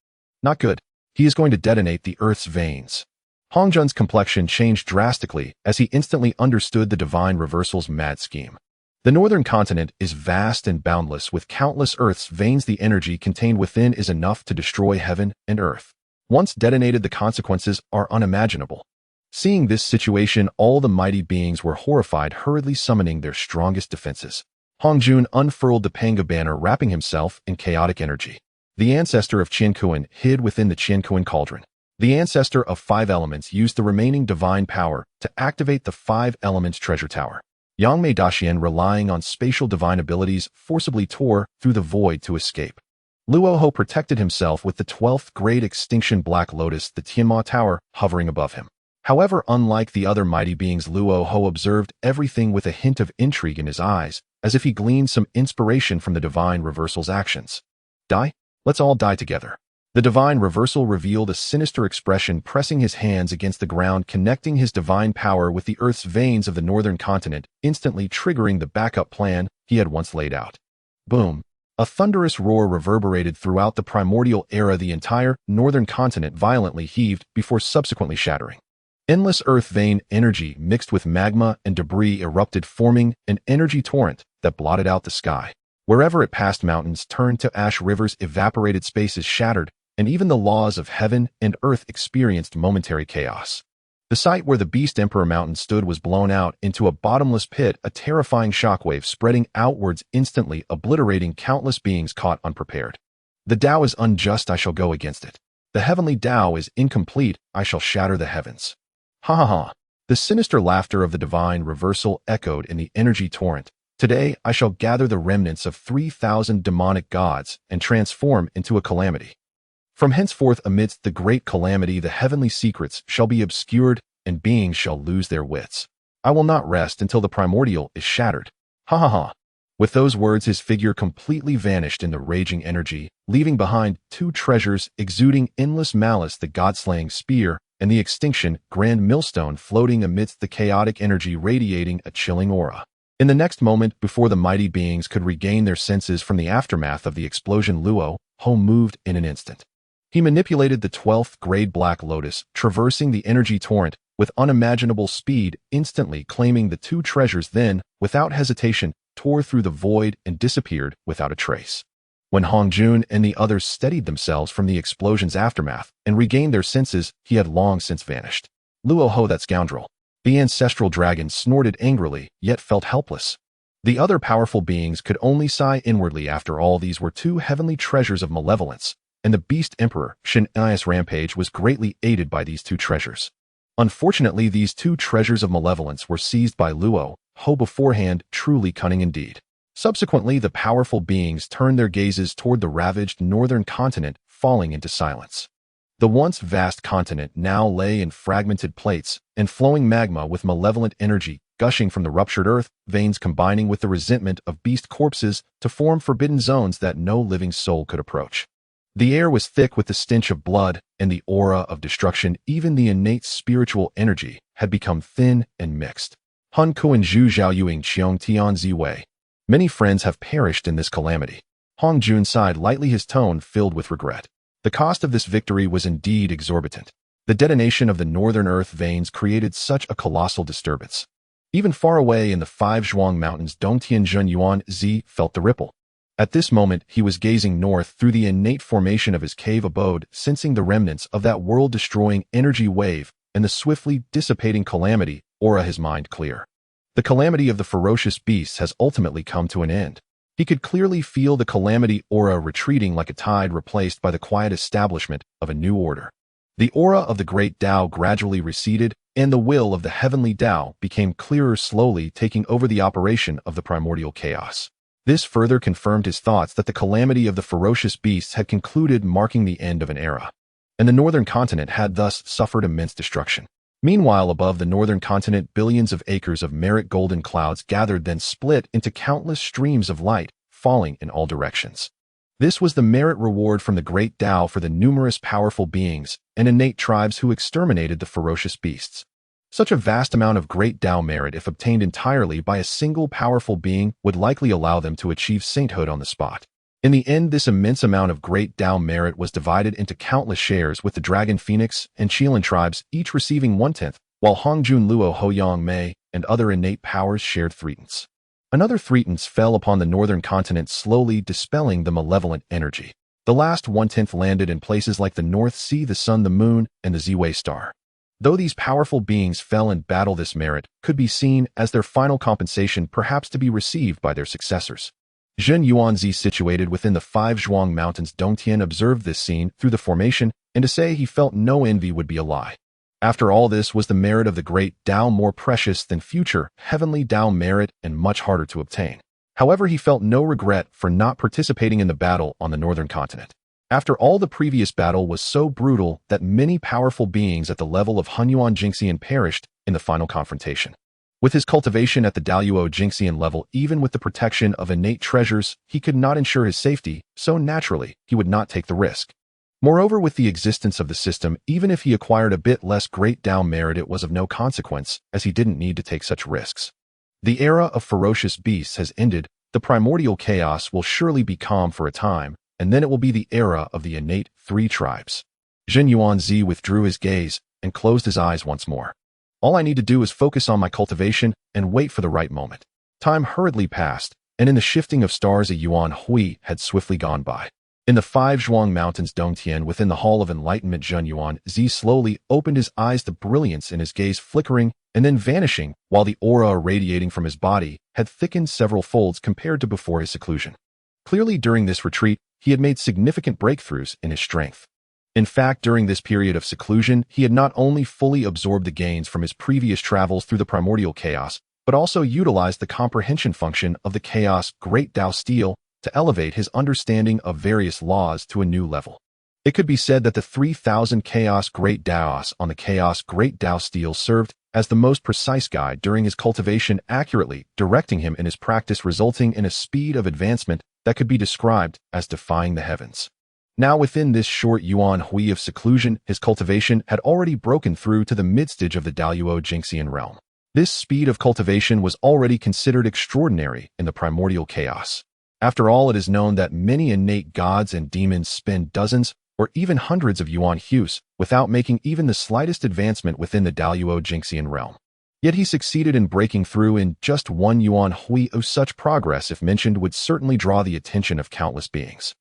Not good. He is going to detonate the earth's veins. Hong Jun's complexion changed drastically as he instantly understood the divine reversal's mad scheme. The northern continent is vast and boundless, with countless Earth's veins. The energy contained within is enough to destroy heaven and Earth. Once detonated, the consequences are unimaginable. Seeing this situation, all the mighty beings were horrified, hurriedly summoning their strongest defenses. Hong Jun unfurled the Panga banner, wrapping himself in chaotic energy. The ancestor of Qiankuan hid within the Qiankuan cauldron. The ancestor of 5 elements used the remaining divine power to activate the 5 elements treasure tower. Yang Mei Daxian, relying on spatial divine abilities, forcibly tore through the void to escape. Luo Ho protected himself with the 12th grade extinction Black Lotus, the Tianma Tower, hovering above him. However, unlike the other mighty beings, Luo Ho observed everything with a hint of intrigue in his eyes, as if he gleaned some inspiration from the divine reversal's actions. Die? Let's all die together. The divine reversal revealed a sinister expression, pressing his hands against the ground, connecting his divine power with the Earth's veins of the northern continent, instantly triggering the backup plan he had once laid out. Boom! A thunderous roar reverberated throughout the primordial era. The entire northern continent violently heaved before subsequently shattering. Endless earth vein energy mixed with magma and debris erupted, forming an energy torrent that blotted out the sky. Wherever it passed, mountains turned to ash, rivers evaporated, spaces shattered, and even the laws of heaven and earth experienced momentary chaos. The site where the Beast Emperor Mountain stood was blown out into a bottomless pit, a terrifying shockwave spreading outwards, instantly obliterating countless beings caught unprepared. The Tao is unjust, I shall go against it. The heavenly Tao is incomplete, I shall shatter the heavens. Ha ha ha. The sinister laughter of the divine reversal echoed in the energy torrent. Today I shall gather the remnants of 3,000 demonic gods and transform into a calamity. From henceforth, amidst the great calamity, the heavenly secrets shall be obscured and beings shall lose their wits. I will not rest until the primordial is shattered. Ha ha ha. With those words, his figure completely vanished in the raging energy, leaving behind 2 treasures exuding endless malice, the god-slaying spear and the extinction grand millstone, floating amidst the chaotic energy, radiating a chilling aura. In the next moment, before the mighty beings could regain their senses from the aftermath of the explosion, Luo Ho moved in an instant. He manipulated the 12th grade Black Lotus, traversing the energy torrent with unimaginable speed, instantly claiming the 2 treasures, then, without hesitation, tore through the void and disappeared without a trace. When Hong Jun and the others steadied themselves from the explosion's aftermath and regained their senses, he had long since vanished. Luo Ho, that scoundrel. The ancestral dragon snorted angrily, yet felt helpless. The other powerful beings could only sigh inwardly. After all, these were 2 heavenly treasures of malevolence, and the Beast Emperor Shen Ni's rampage was greatly aided by these 2 treasures. Unfortunately, these 2 treasures of malevolence were seized by Luo Ho beforehand, truly cunning indeed. Subsequently, the powerful beings turned their gazes toward the ravaged northern continent, falling into silence. The once vast continent now lay in fragmented plates and flowing magma, with malevolent energy gushing from the ruptured earth veins, combining with the resentment of beast corpses to form forbidden zones that no living soul could approach. The air was thick with the stench of blood and the aura of destruction. Even the innate spiritual energy had become thin and mixed. Hun Kuan Zhu Zhao Yuing Qiong Tian Zi Wei. Many friends have perished in this calamity. Hong Jun sighed lightly, his tone filled with regret. The cost of this victory was indeed exorbitant. The detonation of the northern earth veins created such a colossal disturbance. Even far away in the 5 Zhuang Mountains, Dongtian Zhen Yuanzi felt the ripple. At this moment, he was gazing north through the innate formation of his cave abode, sensing the remnants of that world-destroying energy wave and the swiftly dissipating calamity aura, his mind clear. The calamity of the ferocious beasts has ultimately come to an end. He could clearly feel the calamity aura retreating like a tide, replaced by the quiet establishment of a new order. The aura of the great Tao gradually receded, and the will of the heavenly Tao became clearer, slowly taking over the operation of the primordial chaos. This further confirmed his thoughts that the calamity of the ferocious beasts had concluded, marking the end of an era, and the northern continent had thus suffered immense destruction. Meanwhile, above the northern continent, billions of acres of merit golden clouds gathered, then split into countless streams of light, falling in all directions. This was the merit reward from the great Tao for the numerous powerful beings and innate tribes who exterminated the ferocious beasts. Such a vast amount of great Tao merit, if obtained entirely by a single powerful being, would likely allow them to achieve sainthood on the spot. In the end, this immense amount of great Tao merit was divided into countless shares, with the Dragon Phoenix and Qilan tribes each receiving 1/10, while Hong Jun, Luo Ho, Yang Mei, and other innate powers shared 3/10. Another threatens fell upon the northern continent, slowly dispelling the malevolent energy. The last 1/10 landed in places like the North Sea, the Sun, the Moon, and the Ziwei Star. Though these powerful beings fell in battle, this merit could be seen as their final compensation, perhaps to be received by their successors. Zhen Yuanzi, situated within the 5 Zhuang Mountains Dongtian, observed this scene through the formation, and to say he felt no envy would be a lie. After all, this was the merit of the Great Dao, more precious than future heavenly Dao merit and much harder to obtain. However, he felt no regret for not participating in the battle on the northern continent. After all, the previous battle was so brutal that many powerful beings at the level of Hunyuan Jingxian perished in the final confrontation. With his cultivation at the Daluo Jingxian level, even with the protection of innate treasures, he could not ensure his safety, so naturally, he would not take the risk. Moreover, with the existence of the system, even if he acquired a bit less Great Dao merit, it was of no consequence, as he didn't need to take such risks. The era of ferocious beasts has ended. The primordial chaos will surely be calm for a time, and then it will be the era of the innate 3 tribes. Zhen Yuanzi withdrew his gaze and closed his eyes once more. All I need to do is focus on my cultivation and wait for the right moment. Time hurriedly passed, and in the shifting of stars a yuan hui had swiftly gone by. In the 5 Zhuang Mountains Dongtian, within the Hall of Enlightenment, Zhen Yuanzi slowly opened his eyes, the brilliance in his gaze flickering and then vanishing, while the aura irradiating from his body had thickened several folds compared to before his seclusion. Clearly, during this retreat, he had made significant breakthroughs in his strength. In fact, during this period of seclusion, he had not only fully absorbed the gains from his previous travels through the primordial chaos, but also utilized the comprehension function of the Chaos Great Dao Stele to elevate his understanding of various laws to a new level. It could be said that the 3,000 Chaos Great Daos on the Chaos Great Dao Stele served as the most precise guide during his cultivation, accurately directing him in his practice, resulting in a speed of advancement that could be described as defying the heavens. Now, within this short yuan hui of seclusion, his cultivation had already broken through to the midstage of the Daluo Jingxian realm. This speed of cultivation was already considered extraordinary in the primordial chaos. After all, it is known that many innate gods and demons spend dozens or even hundreds of yuan hues without making even the slightest advancement within the Daluo Jingxian realm. Yet he succeeded in breaking through in just 1 yuan hui. Such progress, if mentioned, would certainly draw the attention of countless beings.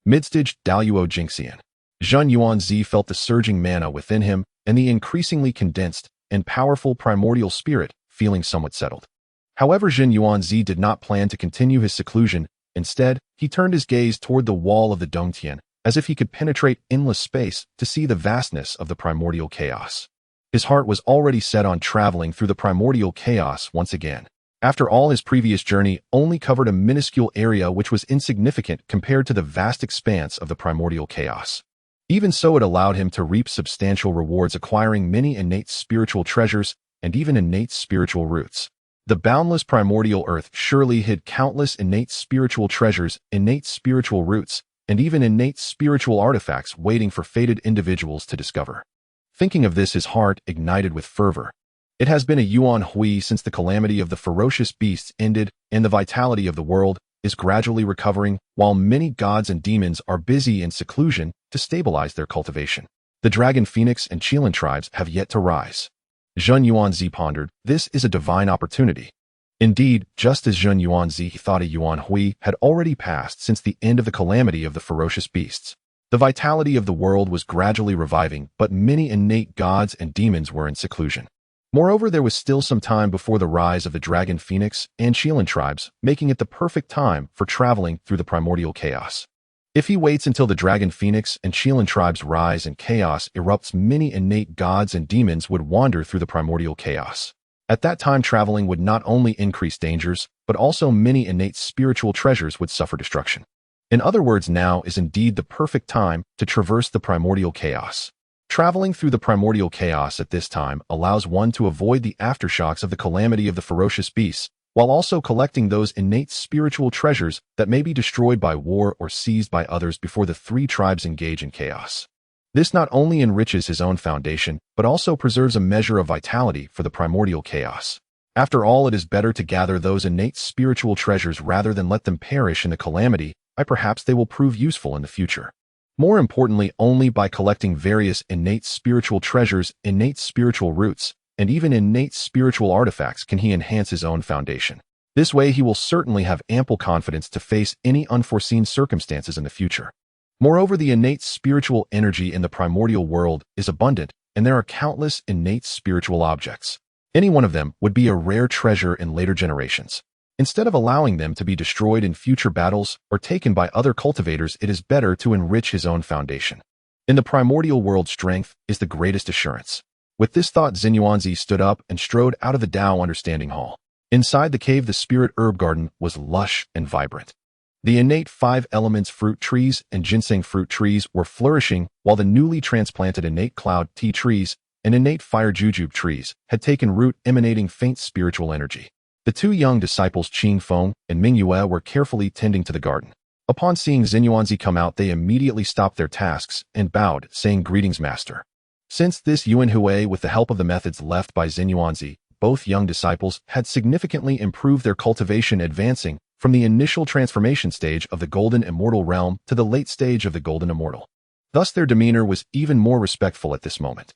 Midstage Daluo Jingxian. Zhen Yuanzi felt the surging mana within him and the increasingly condensed and powerful primordial spirit, feeling somewhat settled. However, Zhen Yuanzi did not plan to continue his seclusion. Instead, he turned his gaze toward the wall of the Dongtian, as if he could penetrate endless space to see the vastness of the primordial chaos. His heart was already set on traveling through the primordial chaos once again. After all, his previous journey only covered a minuscule area which was insignificant compared to the vast expanse of the primordial chaos. Even so, it allowed him to reap substantial rewards, acquiring many innate spiritual treasures and even innate spiritual roots. The boundless primordial earth surely hid countless innate spiritual treasures, innate spiritual roots, and even innate spiritual artifacts waiting for fated individuals to discover. Thinking of this, his heart ignited with fervor. It has been a yuan hui since the calamity of the ferocious beasts ended, and the vitality of the world is gradually recovering, while many gods and demons are busy in seclusion to stabilize their cultivation. The Dragon Phoenix and Qilin tribes have yet to rise. Zhen Yuanzi pondered, this is a divine opportunity. Indeed, just as Zhen Yuanzi thought, a yuan hui had already passed since the end of the calamity of the ferocious beasts. The vitality of the world was gradually reviving, but many innate gods and demons were in seclusion. Moreover, there was still some time before the rise of the Dragon Phoenix and Qilin tribes, making it the perfect time for traveling through the primordial chaos. If he waits until the Dragon Phoenix and Qilin tribes rise and chaos erupts, many innate gods and demons would wander through the primordial chaos. At that time, traveling would not only increase dangers, but also many innate spiritual treasures would suffer destruction. In other words, now is indeed the perfect time to traverse the primordial chaos. Traveling through the primordial chaos at this time allows one to avoid the aftershocks of the calamity of the ferocious beasts, while also collecting those innate spiritual treasures that may be destroyed by war or seized by others before the 3 tribes engage in chaos. This not only enriches his own foundation, but also preserves a measure of vitality for the primordial chaos. After all, it is better to gather those innate spiritual treasures rather than let them perish in the calamity, perhaps they will prove useful in the future. More importantly, only by collecting various innate spiritual treasures, innate spiritual roots, and even innate spiritual artifacts can he enhance his own foundation. This way he will certainly have ample confidence to face any unforeseen circumstances in the future. Moreover, the innate spiritual energy in the primordial world is abundant, and there are countless innate spiritual objects. Any one of them would be a rare treasure in later generations. Instead of allowing them to be destroyed in future battles or taken by other cultivators, it is better to enrich his own foundation. In the primordial world, strength is the greatest assurance. With this thought, Zhen Yuanzi stood up and strode out of the Dao Understanding Hall. Inside the cave, the spirit herb garden was lush and vibrant. The innate 5 elements fruit trees and ginseng fruit trees were flourishing, while the newly transplanted innate cloud tea trees and innate fire jujube trees had taken root, emanating faint spiritual energy. The 2 young disciples Qing Feng and Ming Yue were carefully tending to the garden. Upon seeing Zhen Yuanzi come out, they immediately stopped their tasks and bowed, saying, "Greetings, master." Since this Yuan Hui, with the help of the methods left by Zhen Yuanzi, both young disciples had significantly improved their cultivation, advancing from the initial transformation stage of the Golden Immortal realm to the late stage of the Golden Immortal. Thus their demeanor was even more respectful at this moment.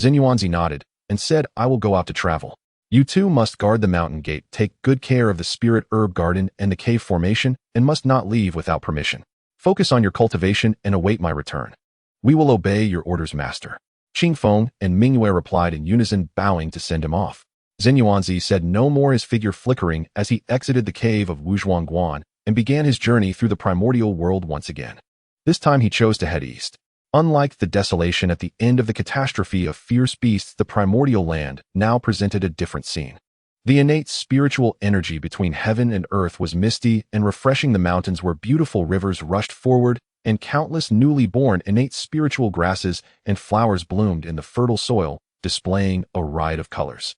Zhen Yuanzi nodded and said, "I will go out to travel. You two must guard the mountain gate, take good care of the spirit herb garden and the cave formation, and must not leave without permission. Focus on your cultivation and await my return." "We will obey your orders, master." Qing Feng and Ming Yue replied in unison, bowing to send him off. Zhen Yuanzi said no more, his figure flickering as he exited the cave of Wuzhuangguan and began his journey through the primordial world once again. This time he chose to head east. Unlike the desolation at the end of the catastrophe of fierce beasts, the primordial land now presented a different scene. The innate spiritual energy between heaven and earth was misty and refreshing. The mountains where beautiful rivers rushed forward, and countless newly born innate spiritual grasses and flowers bloomed in the fertile soil, displaying a riot of colors.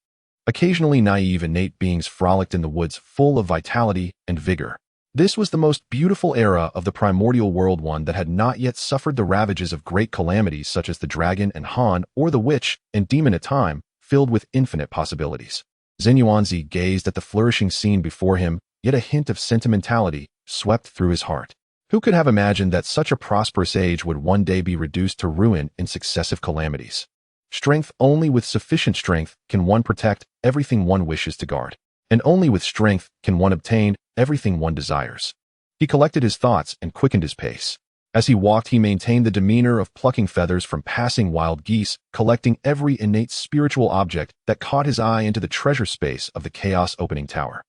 Occasionally naive innate beings frolicked in the woods, full of vitality and vigor. This was the most beautiful era of the primordial world, one that had not yet suffered the ravages of great calamities such as the dragon and Han or the witch and demon, a time filled with infinite possibilities. Zhen Yuanzi gazed at the flourishing scene before him, yet a hint of sentimentality swept through his heart. Who could have imagined that such a prosperous age would one day be reduced to ruin in successive calamities? Strength, only with sufficient strength can one protect everything one wishes to guard, and only with strength can one obtain everything one desires. He collected his thoughts and quickened his pace. As he walked, he maintained the demeanor of plucking feathers from passing wild geese, collecting every innate spiritual object that caught his eye into the treasure space of the Chaos Opening Tower.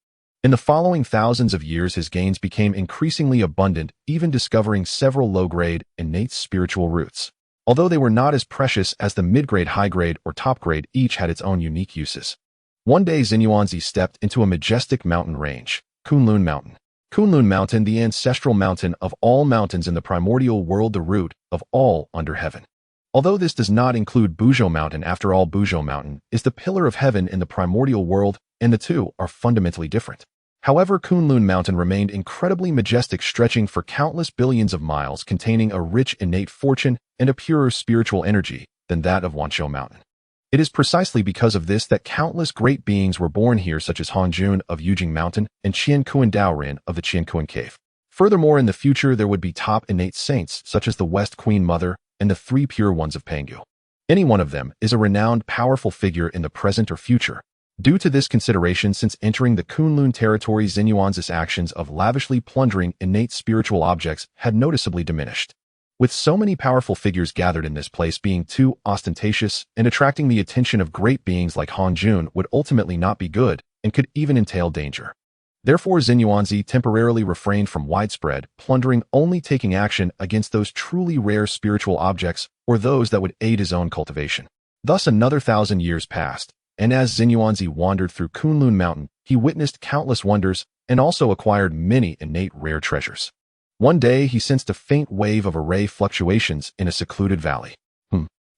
In the following thousands of years, his gains became increasingly abundant, even discovering several low-grade, innate spiritual roots. Although they were not as precious as the mid-grade, high-grade, or top-grade, each had its own unique uses. One day, Zhen Yuanzi stepped into a majestic mountain range, Kunlun Mountain. Kunlun Mountain, the ancestral mountain of all mountains in the primordial world, the root of all under heaven. Although this does not include Buzhou Mountain, after all, Buzhou Mountain is the pillar of heaven in the primordial world, and the two are fundamentally different. However, Kunlun Mountain remained incredibly majestic, stretching for countless billions of miles, containing a rich innate fortune and a purer spiritual energy than that of Wanshou Mountain. It is precisely because of this that countless great beings were born here, such as Hong Jun of Yujing Mountain and Qiankuan Daorin of the Qiankuan Cave. Furthermore, in the future there would be top innate saints, such as the West Queen Mother and the 3 pure ones of Pangu. Any one of them is a renowned, powerful figure in the present or future. Due to this consideration, since entering the Kunlun territory, Zhen Yuanzi's actions of lavishly plundering innate spiritual objects had noticeably diminished. With so many powerful figures gathered in this place, being too ostentatious and attracting the attention of great beings like Hong Jun would ultimately not be good and could even entail danger. Therefore, Zhen Yuanzi temporarily refrained from widespread plundering, only taking action against those truly rare spiritual objects or those that would aid his own cultivation. Thus another 1,000 years passed, and as Zhen Yuanzi wandered through Kunlun Mountain, he witnessed countless wonders and also acquired many innate rare treasures. One day, he sensed a faint wave of array fluctuations in a secluded valley.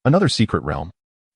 Another secret realm.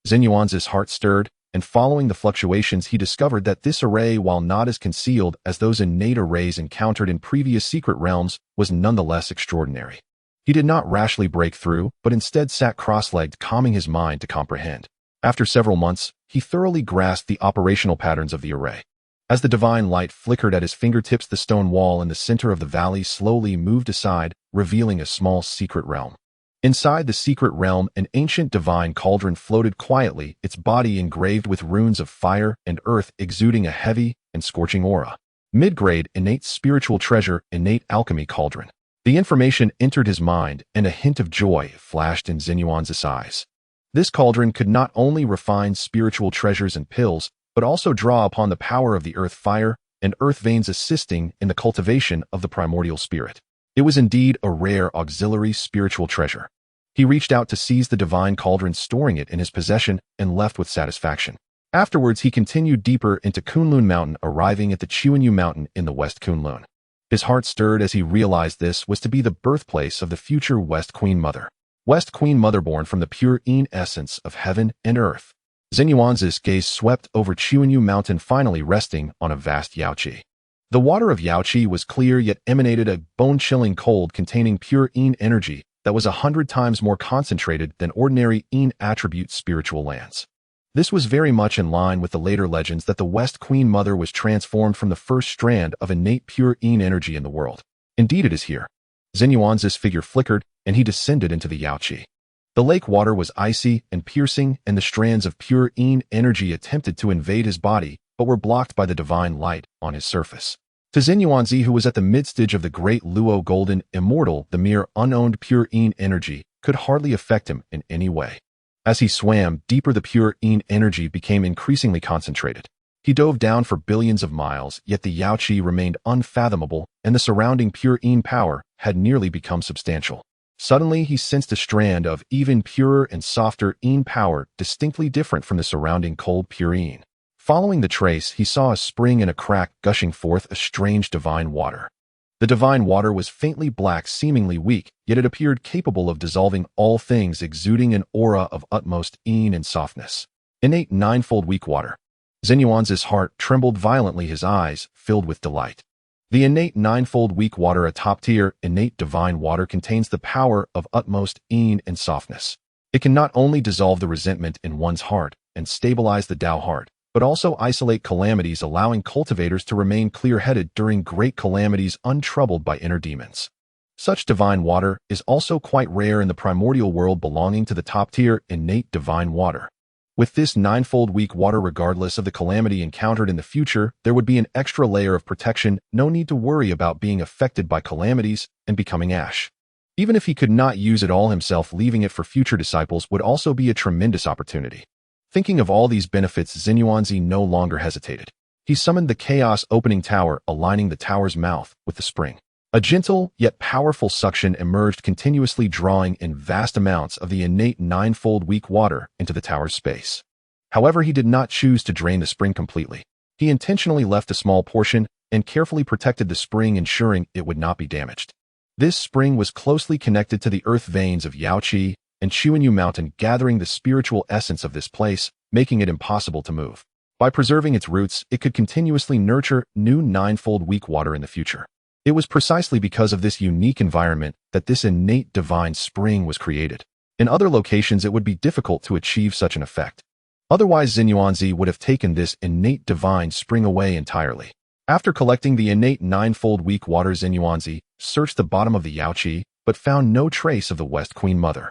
Zhen Yuanzi's heart stirred, and following the fluctuations, he discovered that this array, while not as concealed as those innate arrays encountered in previous secret realms, was nonetheless extraordinary. He did not rashly break through, but instead sat cross-legged, calming his mind to comprehend. After several months, he thoroughly grasped the operational patterns of the array. As the divine light flickered at his fingertips, the stone wall in the center of the valley slowly moved aside, revealing a small secret realm. Inside the secret realm, an ancient divine cauldron floated quietly, its body engraved with runes of fire and earth, exuding a heavy and scorching aura. Mid-grade, innate spiritual treasure, innate alchemy cauldron. The information entered his mind, and a hint of joy flashed in Zhen Yuanzi's eyes. This cauldron could not only refine spiritual treasures and pills, but also draw upon the power of the earth fire and earth veins, assisting in the cultivation of the primordial spirit. It was indeed a rare auxiliary spiritual treasure. He reached out to seize the divine cauldron, storing it in his possession, and left with satisfaction. Afterwards, he continued deeper into Kunlun Mountain, arriving at the Chuanyu Mountain in the West Kunlun. His heart stirred as he realized this was to be the birthplace of the future West Queen Mother. West Queen Mother, born from the pure Yin essence of heaven and earth. Zhen Yuanzi's gaze swept over Chuanyu Mountain, finally resting on a vast Yaoqi. The water of Yaoqi was clear, yet emanated a bone-chilling cold containing pure Yin energy that was 100 times more concentrated than ordinary Yin attribute spiritual lands. This was very much in line with the later legends that the West Queen Mother was transformed from the first strand of innate pure Yin energy in the world. Indeed, it is here. Zhen Yuanzi's figure flickered, and he descended into the Yaoqi. The lake water was icy and piercing, and the strands of pure Yin energy attempted to invade his body, but were blocked by the divine light on his surface. To Zhen Yuanzi, who was at the mid-stage of the Great Luo Golden Immortal, the mere unowned pure Yin energy could hardly affect him in any way. As he swam deeper, the pure Yin energy became increasingly concentrated. He dove down for billions of miles, yet the Yaoqi remained unfathomable, and the surrounding pure Yin power had nearly become substantial. Suddenly, he sensed a strand of even purer and softer Yin power, distinctly different from the surrounding cold pure Yin. Following the trace, he saw a spring and a crack gushing forth a strange divine water. The divine water was faintly black, seemingly weak, yet it appeared capable of dissolving all things, exuding an aura of utmost Yin and softness. Innate ninefold weak water. Zhen Yuanzi's heart trembled violently, his eyes filled with delight. The innate ninefold weak water, a top-tier, innate divine water, contains the power of utmost Yin and softness. It can not only dissolve the resentment in one's heart and stabilize the Dao heart, but also isolate calamities, allowing cultivators to remain clear-headed during great calamities, untroubled by inner demons. Such divine water is also quite rare in the primordial world, belonging to the top-tier innate divine water. With this ninefold weak water, regardless of the calamity encountered in the future, there would be an extra layer of protection, no need to worry about being affected by calamities and becoming ash. Even if he could not use it all himself, leaving it for future disciples would also be a tremendous opportunity. Thinking of all these benefits, Zhen Yuanzi no longer hesitated. He summoned the Chaos Opening Tower, aligning the tower's mouth with the spring. A gentle yet powerful suction emerged, continuously drawing in vast amounts of the innate ninefold weak water into the tower's space. However, he did not choose to drain the spring completely. He intentionally left a small portion and carefully protected the spring, ensuring it would not be damaged. This spring was closely connected to the earth veins of Yaoqi and Chuanyu Mountain, gathering the spiritual essence of this place, making it impossible to move. By preserving its roots, it could continuously nurture new ninefold weak water in the future. It was precisely because of this unique environment that this innate divine spring was created. In other locations, it would be difficult to achieve such an effect. Otherwise, Zhen Yuanzi would have taken this innate divine spring away entirely. After collecting the innate ninefold weak water, Zhen Yuanzi searched the bottom of the Yaoqi, but found no trace of the West Queen Mother.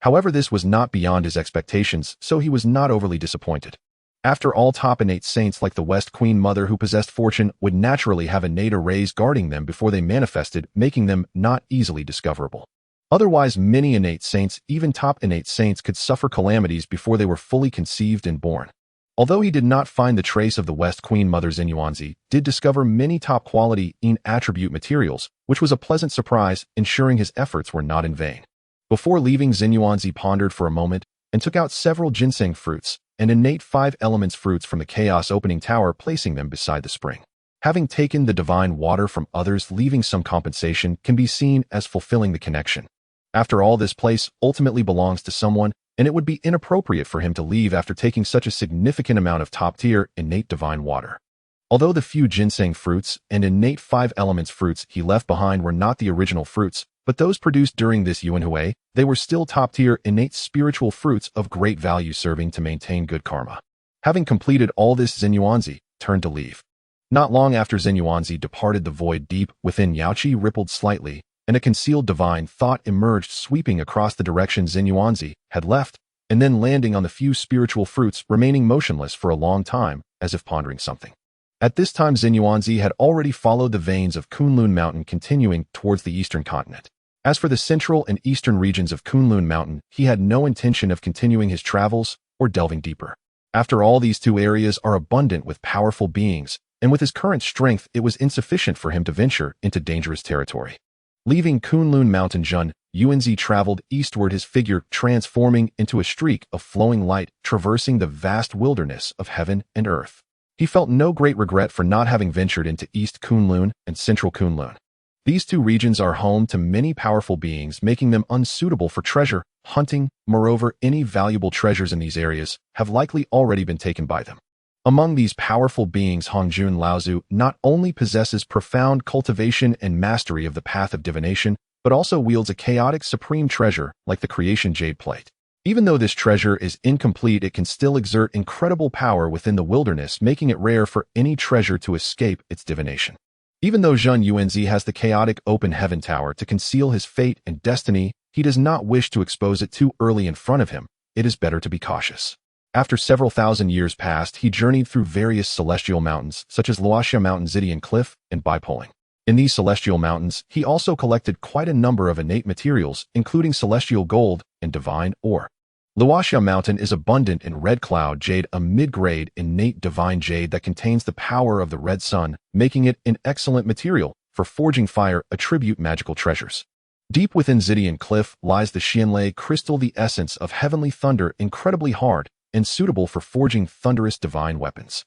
However, this was not beyond his expectations, so he was not overly disappointed. After all, top innate saints like the West Queen Mother who possessed fortune would naturally have innate arrays guarding them before they manifested, making them not easily discoverable. Otherwise, many innate saints, even top innate saints, could suffer calamities before they were fully conceived and born. Although he did not find the trace of the West Queen Mother, Zhen Yuanzi did discover many top-quality Yin attribute materials, which was a pleasant surprise, ensuring his efforts were not in vain. Before leaving, Zhen Yuanzi pondered for a moment and took out several ginseng fruits and innate 5 elements fruits from the Chaos Opening Tower, placing them beside the spring. Having taken the divine water from others, leaving some compensation can be seen as fulfilling the connection. After all, this place ultimately belongs to someone, and it would be inappropriate for him to leave after taking such a significant amount of top-tier innate divine water. Although the few ginseng fruits and innate 5 elements fruits he left behind were not the original fruits, but those produced during this Yuanhui, they were still top-tier innate spiritual fruits of great value, serving to maintain good karma. Having completed all this, Zhen Yuanzi turned to leave. Not long after Zhen Yuanzi departed, the void deep within Yaoqi rippled slightly, and a concealed divine thought emerged, sweeping across the direction Zhen Yuanzi had left, and then landing on the few spiritual fruits, remaining motionless for a long time, as if pondering something. At this time, Zhen Yuanzi had already followed the veins of Kunlun Mountain continuing towards the eastern continent. As for the central and eastern regions of Kunlun Mountain, he had no intention of continuing his travels or delving deeper. After all, these two areas are abundant with powerful beings, and with his current strength, it was insufficient for him to venture into dangerous territory. Leaving Kunlun Mountain, Zhen Yuanzi traveled eastward, his figure transforming into a streak of flowing light, traversing the vast wilderness of heaven and earth. He felt no great regret for not having ventured into East Kunlun and Central Kunlun. These two regions are home to many powerful beings, making them unsuitable for treasure hunting. Moreover, any valuable treasures in these areas have likely already been taken by them. Among these powerful beings, Hong Jun Laozu not only possesses profound cultivation and mastery of the path of divination, but also wields a chaotic supreme treasure like the creation jade plate. Even though this treasure is incomplete, it can still exert incredible power within the wilderness, making it rare for any treasure to escape its divination. Even though Zhen Yuanzi has the chaotic open heaven tower to conceal his fate and destiny, he does not wish to expose it too early in front of him. It is better to be cautious. After several thousand years passed, he journeyed through various celestial mountains, such as Luoxia Mountain, Zidian Cliff, and Bipoling. In these celestial mountains, he also collected quite a number of innate materials, including celestial gold and divine ore. Luoxia Mountain is abundant in red cloud jade, a mid-grade innate divine jade that contains the power of the red sun, making it an excellent material for forging fire attribute magical treasures. Deep within Zidian Cliff lies the Xianlei crystal, the essence of heavenly thunder, incredibly hard and suitable for forging thunderous divine weapons.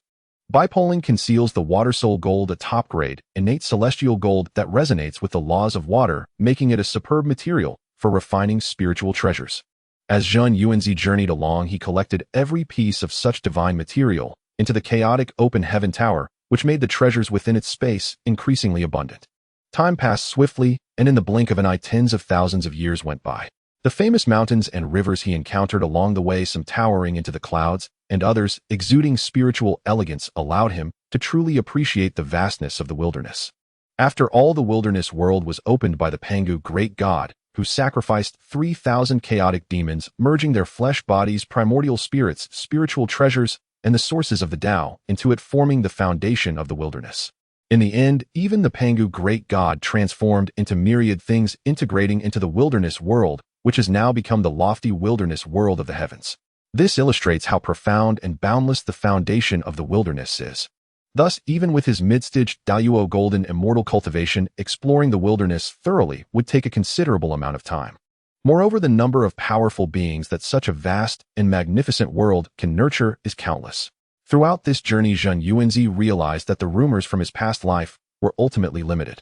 Bipoling conceals the water soul gold, a top-grade innate celestial gold that resonates with the laws of water, making it a superb material for refining spiritual treasures. As Zhen Yuanzi journeyed along, he collected every piece of such divine material into the chaotic open heaven tower, which made the treasures within its space increasingly abundant. Time passed swiftly, and in the blink of an eye, tens of thousands of years went by. The famous mountains and rivers he encountered along the way, some towering into the clouds, and others exuding spiritual elegance, allowed him to truly appreciate the vastness of the wilderness. After all, the wilderness world was opened by the Pangu great god, who sacrificed 3,000 chaotic demons, merging their flesh bodies, primordial spirits, spiritual treasures, and the sources of the Tao into it, forming the foundation of the wilderness. In the end, even the Pangu great god transformed into myriad things, integrating into the wilderness world, which has now become the lofty wilderness world of the heavens. This illustrates how profound and boundless the foundation of the wilderness is. Thus, even with his mid-stage Great Luo Golden Immortal cultivation, exploring the wilderness thoroughly would take a considerable amount of time. Moreover, the number of powerful beings that such a vast and magnificent world can nurture is countless. Throughout this journey, Zhen Yuanzi realized that the rumors from his past life were ultimately limited.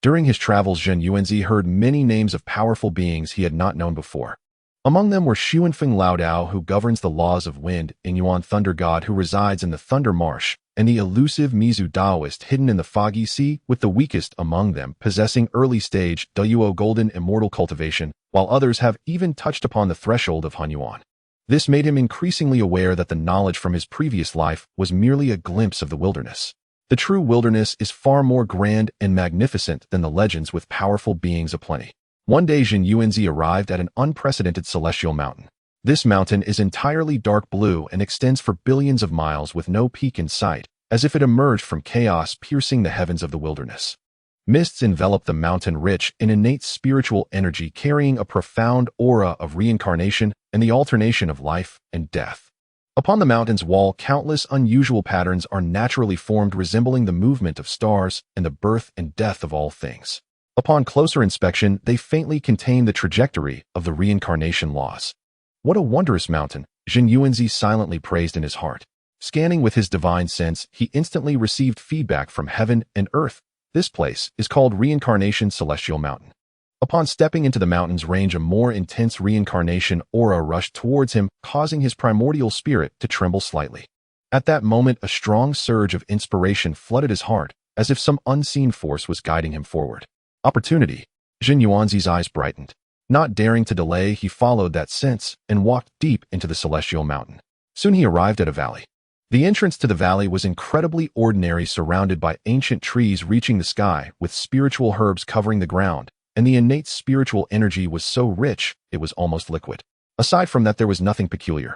During his travels, Zhen Yuanzi heard many names of powerful beings he had not known before. Among them were Xuanfeng Lao Dao, who governs the laws of wind, Inyuan Thunder God, who resides in the Thunder Marsh, and the elusive Mizu Taoist hidden in the Foggy Sea, with the weakest among them possessing early-stage Great Luo Golden Immortal cultivation, while others have even touched upon the threshold of Han Yuan. This made him increasingly aware that the knowledge from his previous life was merely a glimpse of the wilderness. The true wilderness is far more grand and magnificent than the legends, with powerful beings aplenty. One day, Zhen Yuanzi arrived at an unprecedented celestial mountain. This mountain is entirely dark blue and extends for billions of miles with no peak in sight, as if it emerged from chaos, piercing the heavens of the wilderness. Mists envelop the mountain, rich in innate spiritual energy, carrying a profound aura of reincarnation and the alternation of life and death. Upon the mountain's wall, countless unusual patterns are naturally formed, resembling the movement of stars and the birth and death of all things. Upon closer inspection, they faintly contain the trajectory of the reincarnation laws. What a wondrous mountain, Zhen Yuanzi silently praised in his heart. Scanning with his divine sense, he instantly received feedback from heaven and earth. This place is called Reincarnation Celestial Mountain. Upon stepping into the mountain's range, a more intense reincarnation aura rushed towards him, causing his primordial spirit to tremble slightly. At that moment, a strong surge of inspiration flooded his heart, as if some unseen force was guiding him forward. Opportunity. Zhen Yuanzi's eyes brightened. Not daring to delay, he followed that sense and walked deep into the celestial mountain. Soon he arrived at a valley. The entrance to the valley was incredibly ordinary, surrounded by ancient trees reaching the sky, with spiritual herbs covering the ground, and the innate spiritual energy was so rich it was almost liquid. Aside from that, there was nothing peculiar.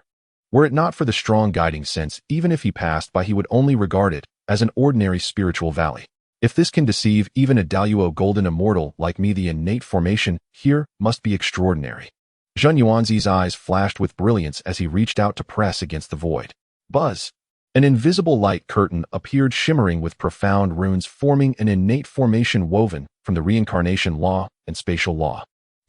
Were it not for the strong guiding sense, even if he passed by, he would only regard it as an ordinary spiritual valley. If this can deceive even a Dao Luo Golden Immortal like me, the innate formation here must be extraordinary. Zhen Yuanzi's eyes flashed with brilliance as he reached out to press against the void. Buzz! An invisible light curtain appeared, shimmering with profound runes forming an innate formation woven from the reincarnation law and spatial law.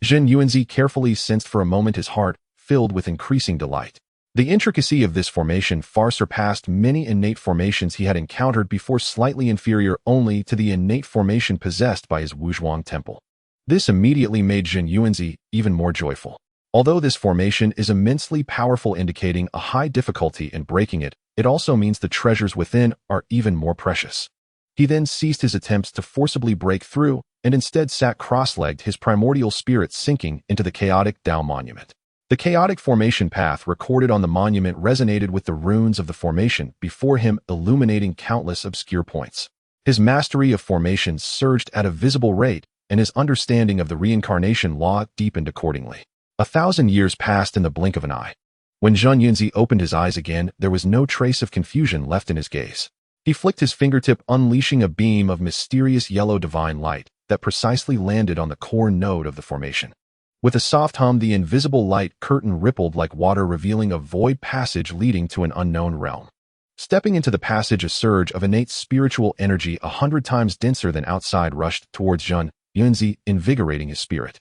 Zhen Yuanzi carefully sensed for a moment, his heart filled with increasing delight. The intricacy of this formation far surpassed many innate formations he had encountered before, slightly inferior only to the innate formation possessed by his Wuzhuang temple. This immediately made Zhen Yuanzi even more joyful. Although this formation is immensely powerful, indicating a high difficulty in breaking it, it also means the treasures within are even more precious. He then ceased his attempts to forcibly break through and instead sat cross-legged, his primordial spirit sinking into the chaotic Dao monument. The chaotic formation path recorded on the monument resonated with the runes of the formation before him, illuminating countless obscure points. His mastery of formations surged at a visible rate, and his understanding of the reincarnation law deepened accordingly. 1,000 years passed in the blink of an eye. When Zhen Yuanzi opened his eyes again, there was no trace of confusion left in his gaze. He flicked his fingertip, unleashing a beam of mysterious yellow divine light that precisely landed on the core node of the formation. With a soft hum, the invisible light curtain rippled like water, revealing a void passage leading to an unknown realm. Stepping into the passage, a surge of innate spiritual energy 100 times denser than outside rushed towards Zhen Yuanzi, invigorating his spirit.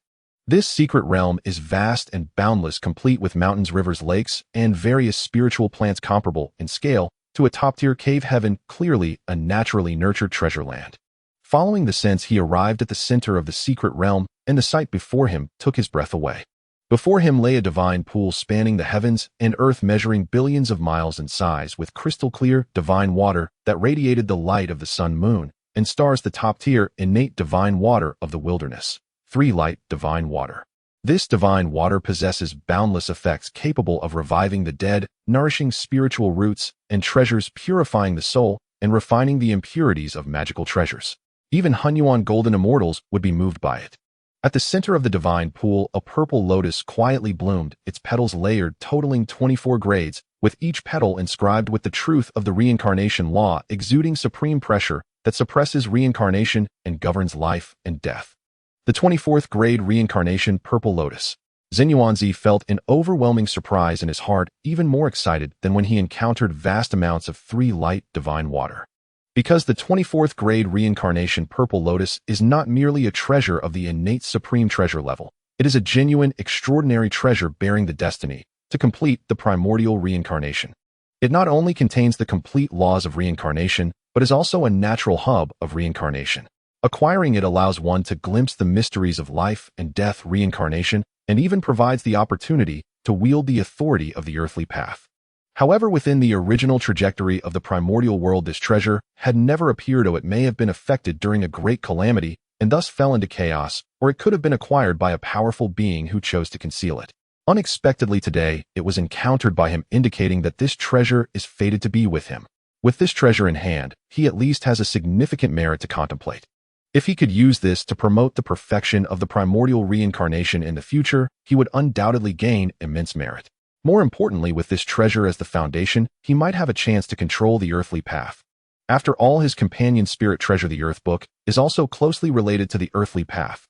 This secret realm is vast and boundless, complete with mountains, rivers, lakes, and various spiritual plants comparable in scale to a top-tier cave heaven, clearly a naturally nurtured treasure land. Following the sense, he arrived at the center of the secret realm, and the sight before him took his breath away. Before him lay a divine pool spanning the heavens and earth, measuring billions of miles in size, with crystal-clear, divine water that radiated the light of the sun, moon, and stars, the top-tier, innate divine water of the wilderness. 3 Light Divine Water. This divine water possesses boundless effects capable of reviving the dead, nourishing spiritual roots and treasures, purifying the soul, and refining the impurities of magical treasures. Even Hunyuan golden immortals would be moved by it. At the center of the divine pool, a purple lotus quietly bloomed, its petals layered, totaling 24 grades, with each petal inscribed with the truth of the reincarnation law, exuding supreme pressure that suppresses reincarnation and governs life and death. The 24th grade reincarnation purple lotus. Zhen Yuanzi felt an overwhelming surprise in his heart, even more excited than when he encountered vast amounts of 3 Light Divine Water. Because the 24th grade reincarnation purple lotus is not merely a treasure of the innate supreme treasure level, it is a genuine, extraordinary treasure bearing the destiny to complete the primordial reincarnation. It not only contains the complete laws of reincarnation, but is also a natural hub of reincarnation. Acquiring it allows one to glimpse the mysteries of life and death, reincarnation, and even provides the opportunity to wield the authority of the earthly path. However, within the original trajectory of the primordial world, this treasure had never appeared, or it may have been affected during a great calamity and thus fell into chaos, or it could have been acquired by a powerful being who chose to conceal it. Unexpectedly today, it was encountered by him, indicating that this treasure is fated to be with him. With this treasure in hand, he at least has a significant merit to contemplate. If he could use this to promote the perfection of the primordial reincarnation in the future, he would undoubtedly gain immense merit. More importantly, with this treasure as the foundation, he might have a chance to control the earthly path. After all, his companion spirit treasure, the Earth Book, is also closely related to the earthly path.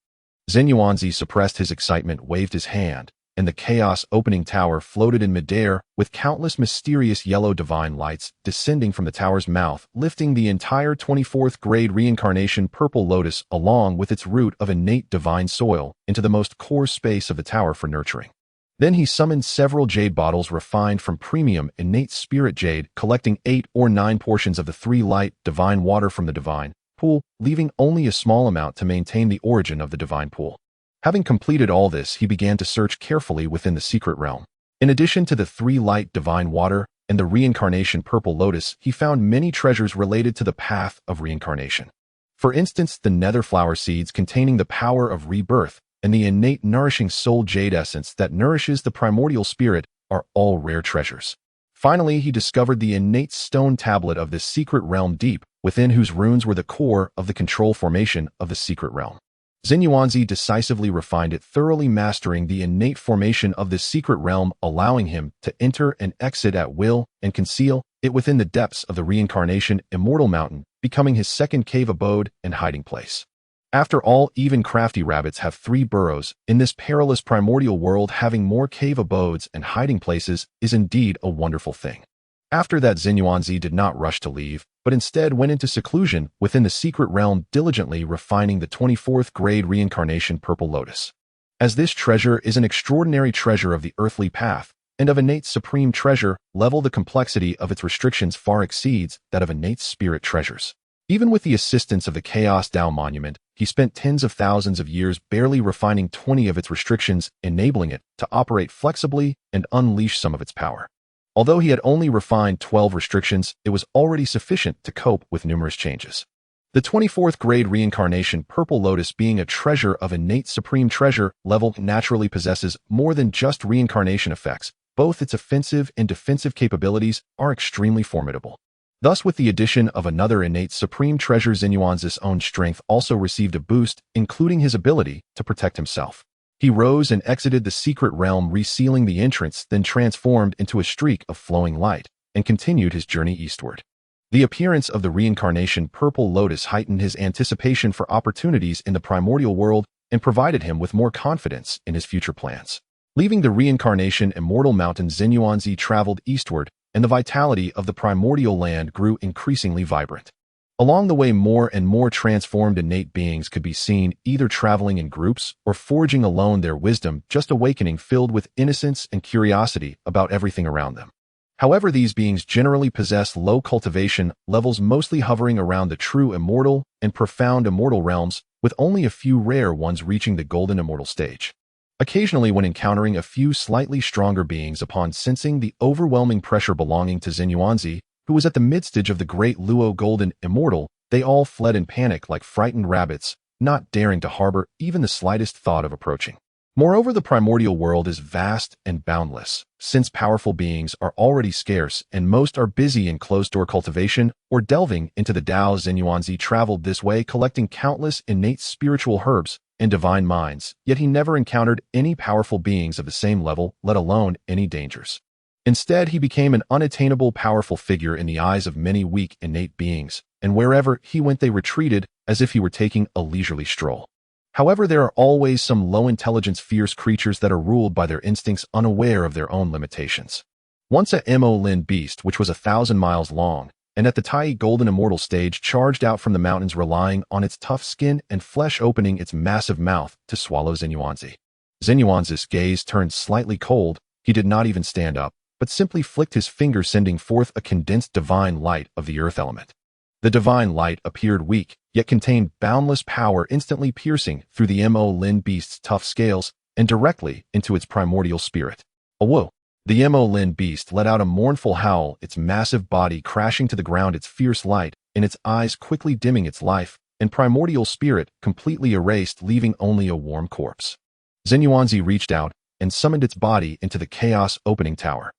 Zhen Yuanzi suppressed his excitement, waved his hand, and the chaos opening tower floated in midair with countless mysterious yellow divine lights descending from the tower's mouth, lifting the entire 24th grade reincarnation purple lotus along with its root of innate divine soil into the most core space of the tower for nurturing. Then he summoned several jade bottles refined from premium innate spirit jade, collecting 8 or 9 portions of the 3 Light Divine Water from the divine pool, leaving only a small amount to maintain the origin of the divine pool. Having completed all this, he began to search carefully within the secret realm. In addition to the 3 Light Divine Water and the reincarnation purple lotus, he found many treasures related to the path of reincarnation. For instance, the nether flower seeds containing the power of rebirth and the innate nourishing soul jade essence that nourishes the primordial spirit are all rare treasures. Finally, he discovered the innate stone tablet of this secret realm deep within, whose runes were the core of the control formation of the secret realm. Zhen Yuanzi decisively refined it, thoroughly mastering the innate formation of this secret realm, allowing him to enter and exit at will and conceal it within the depths of the reincarnation Immortal Mountain, becoming his second cave abode and hiding place. After all, even crafty rabbits have 3 burrows. In this perilous primordial world, having more cave abodes and hiding places is indeed a wonderful thing. After that, Zhen Yuanzi did not rush to leave, but instead went into seclusion within the secret realm, diligently refining the 24th grade reincarnation Purple Lotus. As this treasure is an extraordinary treasure of the earthly path, and of innate supreme treasure level, the complexity of its restrictions far exceeds that of innate spirit treasures. Even with the assistance of the Chaos Dao monument, he spent tens of thousands of years barely refining 20 of its restrictions, enabling it to operate flexibly and unleash some of its power. Although he had only refined 12 restrictions, it was already sufficient to cope with numerous changes. The 24th grade reincarnation Purple Lotus, being a treasure of innate supreme treasure level, naturally possesses more than just reincarnation effects. Both its offensive and defensive capabilities are extremely formidable. Thus, with the addition of another innate supreme treasure, Zhen Yuanzi's own strength also received a boost, including his ability to protect himself. He rose and exited the secret realm, resealing the entrance, then transformed into a streak of flowing light, and continued his journey eastward. The appearance of the reincarnation Purple Lotus heightened his anticipation for opportunities in the primordial world and provided him with more confidence in his future plans. Leaving the reincarnation Immortal Mountain, Zhen Yuanzi traveled eastward, and the vitality of the primordial land grew increasingly vibrant. Along the way, more and more transformed innate beings could be seen, either traveling in groups or forging alone, their wisdom just awakening, filled with innocence and curiosity about everything around them. However, these beings generally possess low cultivation levels, mostly hovering around the true immortal and profound immortal realms, with only a few rare ones reaching the golden immortal stage. Occasionally, when encountering a few slightly stronger beings, upon sensing the overwhelming pressure belonging to Zhen Yuanzi, who was at the midstage of the Great Luo Golden Immortal, they all fled in panic like frightened rabbits, not daring to harbor even the slightest thought of approaching. Moreover, the primordial world is vast and boundless, since powerful beings are already scarce and most are busy in closed-door cultivation or delving into the Dao. Zhen Yuanzi traveled this way, collecting countless innate spiritual herbs and divine minds, yet he never encountered any powerful beings of the same level, let alone any dangers. Instead, he became an unattainable, powerful figure in the eyes of many weak innate beings, and wherever he went they retreated as if he were taking a leisurely stroll. However, there are always some low-intelligence, fierce creatures that are ruled by their instincts, unaware of their own limitations. Once a Mo-Lin beast, which was 1,000 miles long, and at the Tai Golden Immortal stage, charged out from the mountains, relying on its tough skin and flesh, opening its massive mouth to swallow Zhen Yuanzi. Zhen Yuanzi's gaze turned slightly cold. He did not even stand up, but simply flicked his finger, sending forth a condensed divine light of the earth element. The divine light appeared weak, yet contained boundless power, instantly piercing through the Mo-Lin beast's tough scales and directly into its primordial spirit. Whoa! The Mo-Lin beast let out a mournful howl, its massive body crashing to the ground, its fierce light in its eyes quickly dimming, its life and primordial spirit completely erased, leaving only a warm corpse. Zhen Yuanzi reached out and summoned its body into the chaos opening tower.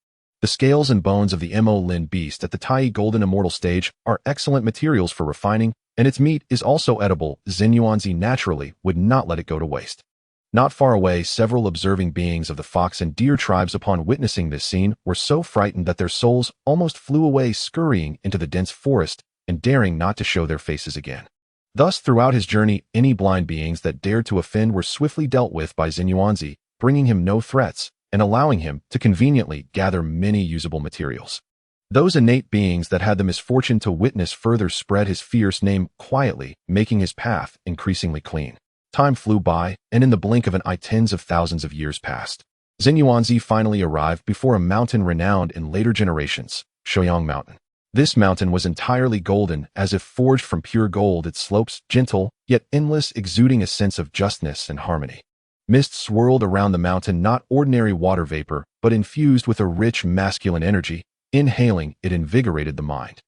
The scales and bones of the Mo-Lin beast at the Tai Golden Immortal stage are excellent materials for refining, and its meat is also edible. Zhen Yuanzi naturally would not let it go to waste. Not far away, several observing beings of the fox and deer tribes, upon witnessing this scene, were so frightened that their souls almost flew away, scurrying into the dense forest and daring not to show their faces again. Thus, throughout his journey, any blind beings that dared to offend were swiftly dealt with by Zhen Yuanzi, bringing him no threats and allowing him to conveniently gather many usable materials. Those innate beings that had the misfortune to witness further spread his fierce name quietly, making his path increasingly clean. Time flew by, and in the blink of an eye, tens of thousands of years passed. Zhen Yuanzi finally arrived before a mountain renowned in later generations, Shoyang Mountain. This mountain was entirely golden, as if forged from pure gold, its slopes gentle, yet endless, exuding a sense of justness and harmony. Mist swirled around the mountain, not ordinary water vapor, but infused with a rich masculine energy. Inhaling it invigorated the mind.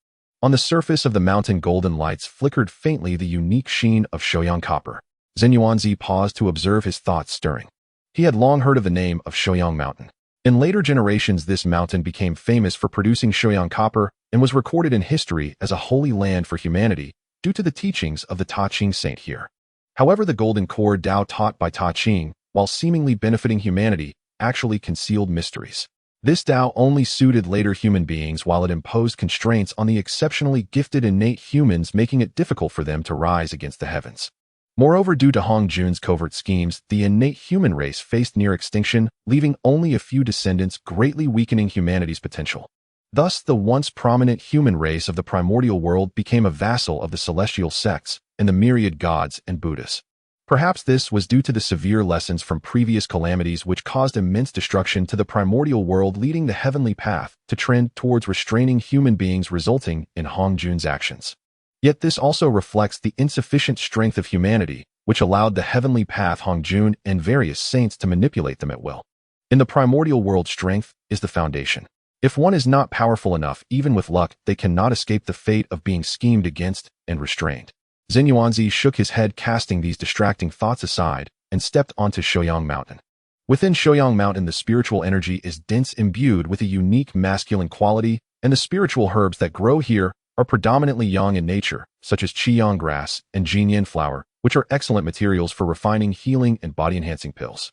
On the surface of the mountain, golden lights flickered faintly, the unique sheen of Shoyang copper. Zhen Yuanzi paused to observe his thoughts stirring. He had long heard of the name of Shoyang Mountain. In later generations, this mountain became famous for producing Shoyang copper and was recorded in history as a holy land for humanity due to the teachings of the Ta Ching saint here. However, the golden core Dao taught by Ta Ching, while seemingly benefiting humanity, actually concealed mysteries. This Dao only suited later human beings while it imposed constraints on the exceptionally gifted innate humans, making it difficult for them to rise against the heavens. Moreover, due to Hong Jun's covert schemes, the innate human race faced near extinction, leaving only a few descendants, greatly weakening humanity's potential. Thus, the once prominent human race of the primordial world became a vassal of the celestial sects and the myriad gods and Buddhas. Perhaps this was due to the severe lessons from previous calamities which caused immense destruction to the primordial world, leading the heavenly path to trend towards restraining human beings, resulting in Hong Jun's actions. Yet this also reflects the insufficient strength of humanity, which allowed the heavenly path, Hong Jun, and various saints to manipulate them at will. In the primordial world, strength is the foundation. If one is not powerful enough, even with luck, they cannot escape the fate of being schemed against and restrained. Zhen Yuanzi shook his head, casting these distracting thoughts aside, and stepped onto Shouyang Mountain. Within Shouyang Mountain, the spiritual energy is dense, imbued with a unique masculine quality, and the spiritual herbs that grow here are predominantly yang in nature, such as qiyang grass and jinyan flower, which are excellent materials for refining, healing, and body-enhancing pills.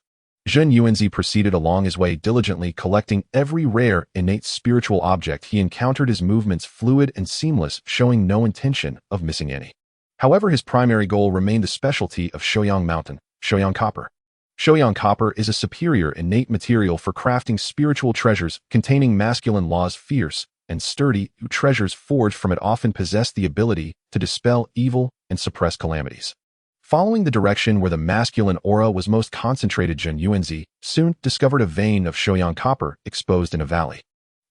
Zhen Yuanzi proceeded along his way, diligently collecting every rare, innate spiritual object he encountered, his movements fluid and seamless, showing no intention of missing any. However, his primary goal remained the specialty of Shouyang Mountain, Shouyang Copper. Shouyang Copper is a superior innate material for crafting spiritual treasures containing masculine laws. Fierce and sturdy treasures forged from it often possess the ability to dispel evil and suppress calamities. Following the direction where the masculine aura was most concentrated, Zhen Yuanzi soon discovered a vein of Shouyang Copper exposed in a valley.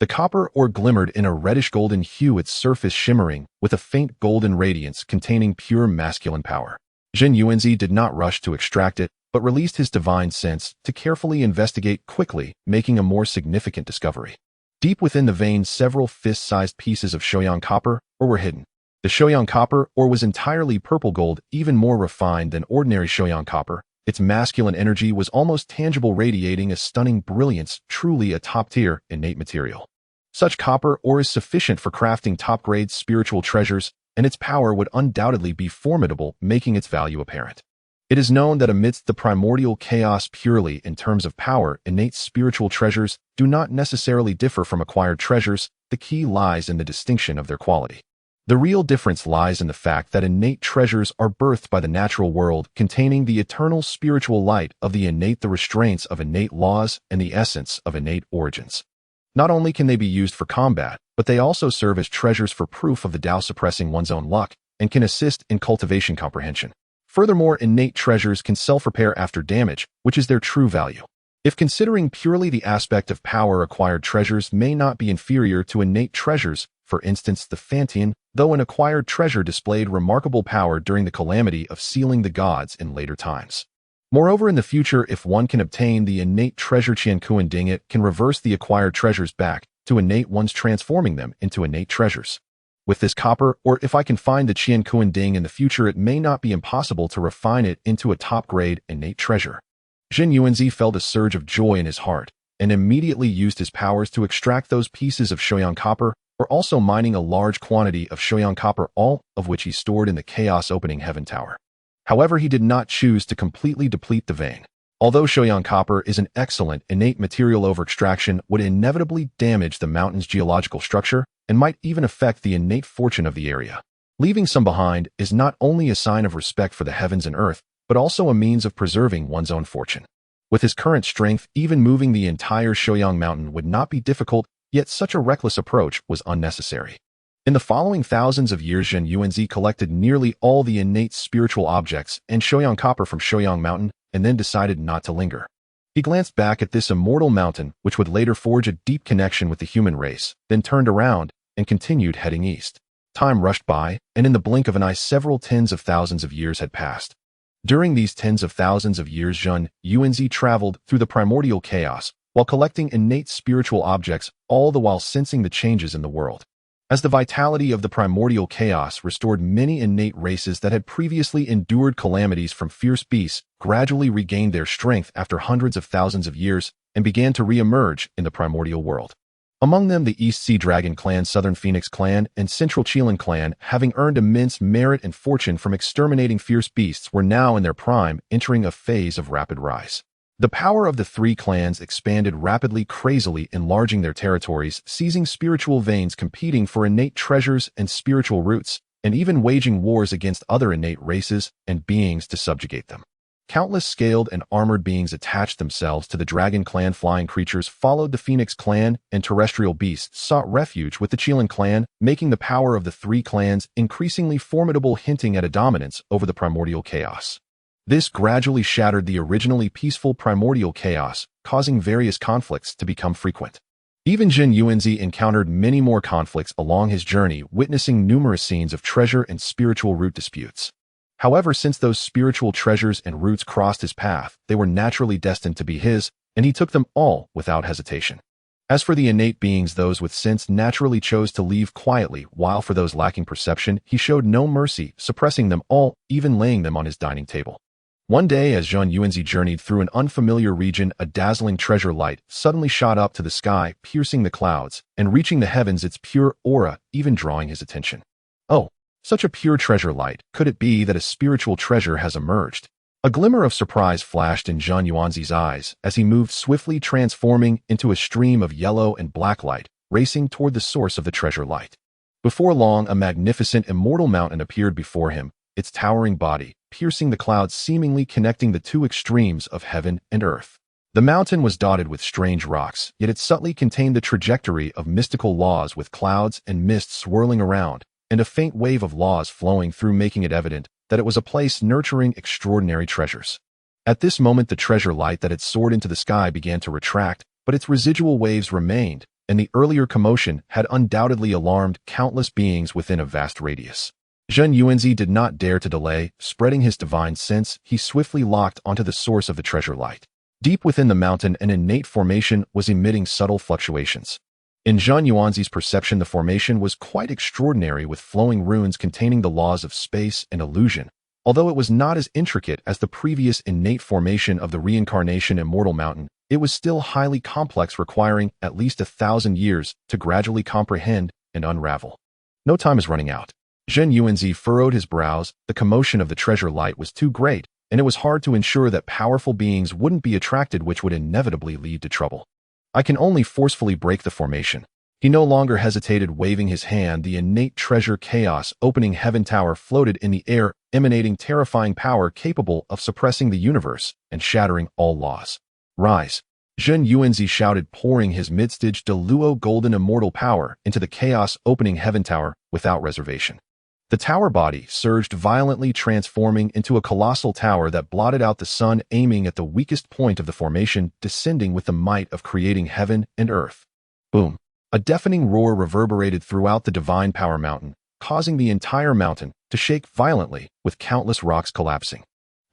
The copper ore glimmered in a reddish-golden hue, its surface shimmering with a faint golden radiance containing pure masculine power. Zhen Yuanzi did not rush to extract it, but released his divine sense to carefully investigate, quickly making a more significant discovery. Deep within the vein, several fist-sized pieces of Shouyang Copper ore were hidden. The Shouyang Copper ore was entirely purple gold, even more refined than ordinary Shouyang Copper. Its masculine energy was almost tangible, radiating a stunning brilliance, truly a top-tier innate material. Such copper ore is sufficient for crafting top-grade spiritual treasures, and its power would undoubtedly be formidable, making its value apparent. It is known that amidst the primordial chaos, purely in terms of power, innate spiritual treasures do not necessarily differ from acquired treasures. The key lies in the distinction of their quality. The real difference lies in the fact that innate treasures are birthed by the natural world, containing the eternal spiritual light of the innate, the restraints of innate laws, and the essence of innate origins. Not only can they be used for combat, but they also serve as treasures for proof of the Dao, suppressing one's own luck, and can assist in cultivation comprehension. Furthermore, innate treasures can self-repair after damage, which is their true value. If considering purely the aspect of power, acquired treasures may not be inferior to innate treasures. For instance, the Fantian, though an acquired treasure, displayed remarkable power during the calamity of sealing the gods in later times. Moreover, in the future, if one can obtain the innate treasure Qiankuan Ding, it can reverse the acquired treasures back to innate ones, transforming them into innate treasures. With this copper, or if I can find the Qiankuan Ding in the future, it may not be impossible to refine it into a top-grade innate treasure. Zhen Yuanzi felt a surge of joy in his heart, and immediately used his powers to extract those pieces of Shouyang Copper, or also mining a large quantity of Shouyang Copper, all of which he stored in the Chaos Opening Heaven Tower. However, he did not choose to completely deplete the vein. Although Shouyang Copper is an excellent innate material, over extraction would inevitably damage the mountain's geological structure and might even affect the innate fortune of the area. Leaving some behind is not only a sign of respect for the heavens and earth, but also a means of preserving one's own fortune. With his current strength, even moving the entire Shouyang Mountain would not be difficult, yet such a reckless approach was unnecessary. In the following thousands of years, Zhen Yuanzi collected nearly all the innate spiritual objects and Shouyang Copper from Shouyang Mountain, and then decided not to linger. He glanced back at this immortal mountain, which would later forge a deep connection with the human race, then turned around and continued heading east. Time rushed by, and in the blink of an eye, several tens of thousands of years had passed. During these tens of thousands of years, Zhen Yuanzi traveled through the primordial chaos while collecting innate spiritual objects, all the while sensing the changes in the world. As the vitality of the primordial chaos restored, many innate races that had previously endured calamities from fierce beasts gradually regained their strength after hundreds of thousands of years and began to re-emerge in the primordial world. Among them, the East Sea Dragon Clan, Southern Phoenix Clan, and Central Qilin Clan, having earned immense merit and fortune from exterminating fierce beasts, were now in their prime, entering a phase of rapid rise. The power of the three clans expanded rapidly, crazily enlarging their territories, seizing spiritual veins, competing for innate treasures and spiritual roots, and even waging wars against other innate races and beings to subjugate them. Countless scaled and armored beings attached themselves to the Dragon Clan. Flying creatures followed the Phoenix Clan, and terrestrial beasts sought refuge with the Qilin Clan, making the power of the three clans increasingly formidable, hinting at a dominance over the primordial chaos. This gradually shattered the originally peaceful primordial chaos, causing various conflicts to become frequent. Even Zhen Yuanzi encountered many more conflicts along his journey, witnessing numerous scenes of treasure and spiritual root disputes. However, since those spiritual treasures and roots crossed his path, they were naturally destined to be his, and he took them all without hesitation. As for the innate beings, those with sense naturally chose to leave quietly, while for those lacking perception, he showed no mercy, suppressing them all, even laying them on his dining table. One day, as Zhen Yuanzi journeyed through an unfamiliar region, a dazzling treasure light suddenly shot up to the sky, piercing the clouds, and reaching the heavens, its pure aura even drawing his attention. Oh, such a pure treasure light, could it be that a spiritual treasure has emerged? A glimmer of surprise flashed in Zhen Yuanzi's eyes as he moved swiftly, transforming into a stream of yellow and black light, racing toward the source of the treasure light. Before long, a magnificent immortal mountain appeared before him, its towering body piercing the clouds, seemingly connecting the two extremes of heaven and earth. The mountain was dotted with strange rocks, yet it subtly contained the trajectory of mystical laws, with clouds and mist swirling around, and a faint wave of laws flowing through, making it evident that it was a place nurturing extraordinary treasures. At this moment, the treasure light that had soared into the sky began to retract, but its residual waves remained, and the earlier commotion had undoubtedly alarmed countless beings within a vast radius. Zhen Yuanzi did not dare to delay. Spreading his divine sense, he swiftly locked onto the source of the treasure light. Deep within the mountain, an innate formation was emitting subtle fluctuations. In Zhen Yuanzi's perception, the formation was quite extraordinary, with flowing runes containing the laws of space and illusion. Although it was not as intricate as the previous innate formation of the reincarnation immortal mountain, it was still highly complex, requiring at least 1,000 years to gradually comprehend and unravel. No time is running out. Zhen Yuanzi furrowed his brows. The commotion of the treasure light was too great, and it was hard to ensure that powerful beings wouldn't be attracted, which would inevitably lead to trouble. I can only forcefully break the formation. He no longer hesitated, waving his hand. The innate treasure chaos opening heaven tower floated in the air, emanating terrifying power capable of suppressing the universe and shattering all laws. Rise! Zhen Yuanzi shouted, pouring his mid-stage Great Luo Golden Immortal power into the chaos opening heaven tower without reservation. The tower body surged violently, transforming into a colossal tower that blotted out the sun, aiming at the weakest point of the formation, descending with the might of creating heaven and earth. Boom! A deafening roar reverberated throughout the divine power mountain, causing the entire mountain to shake violently, with countless rocks collapsing.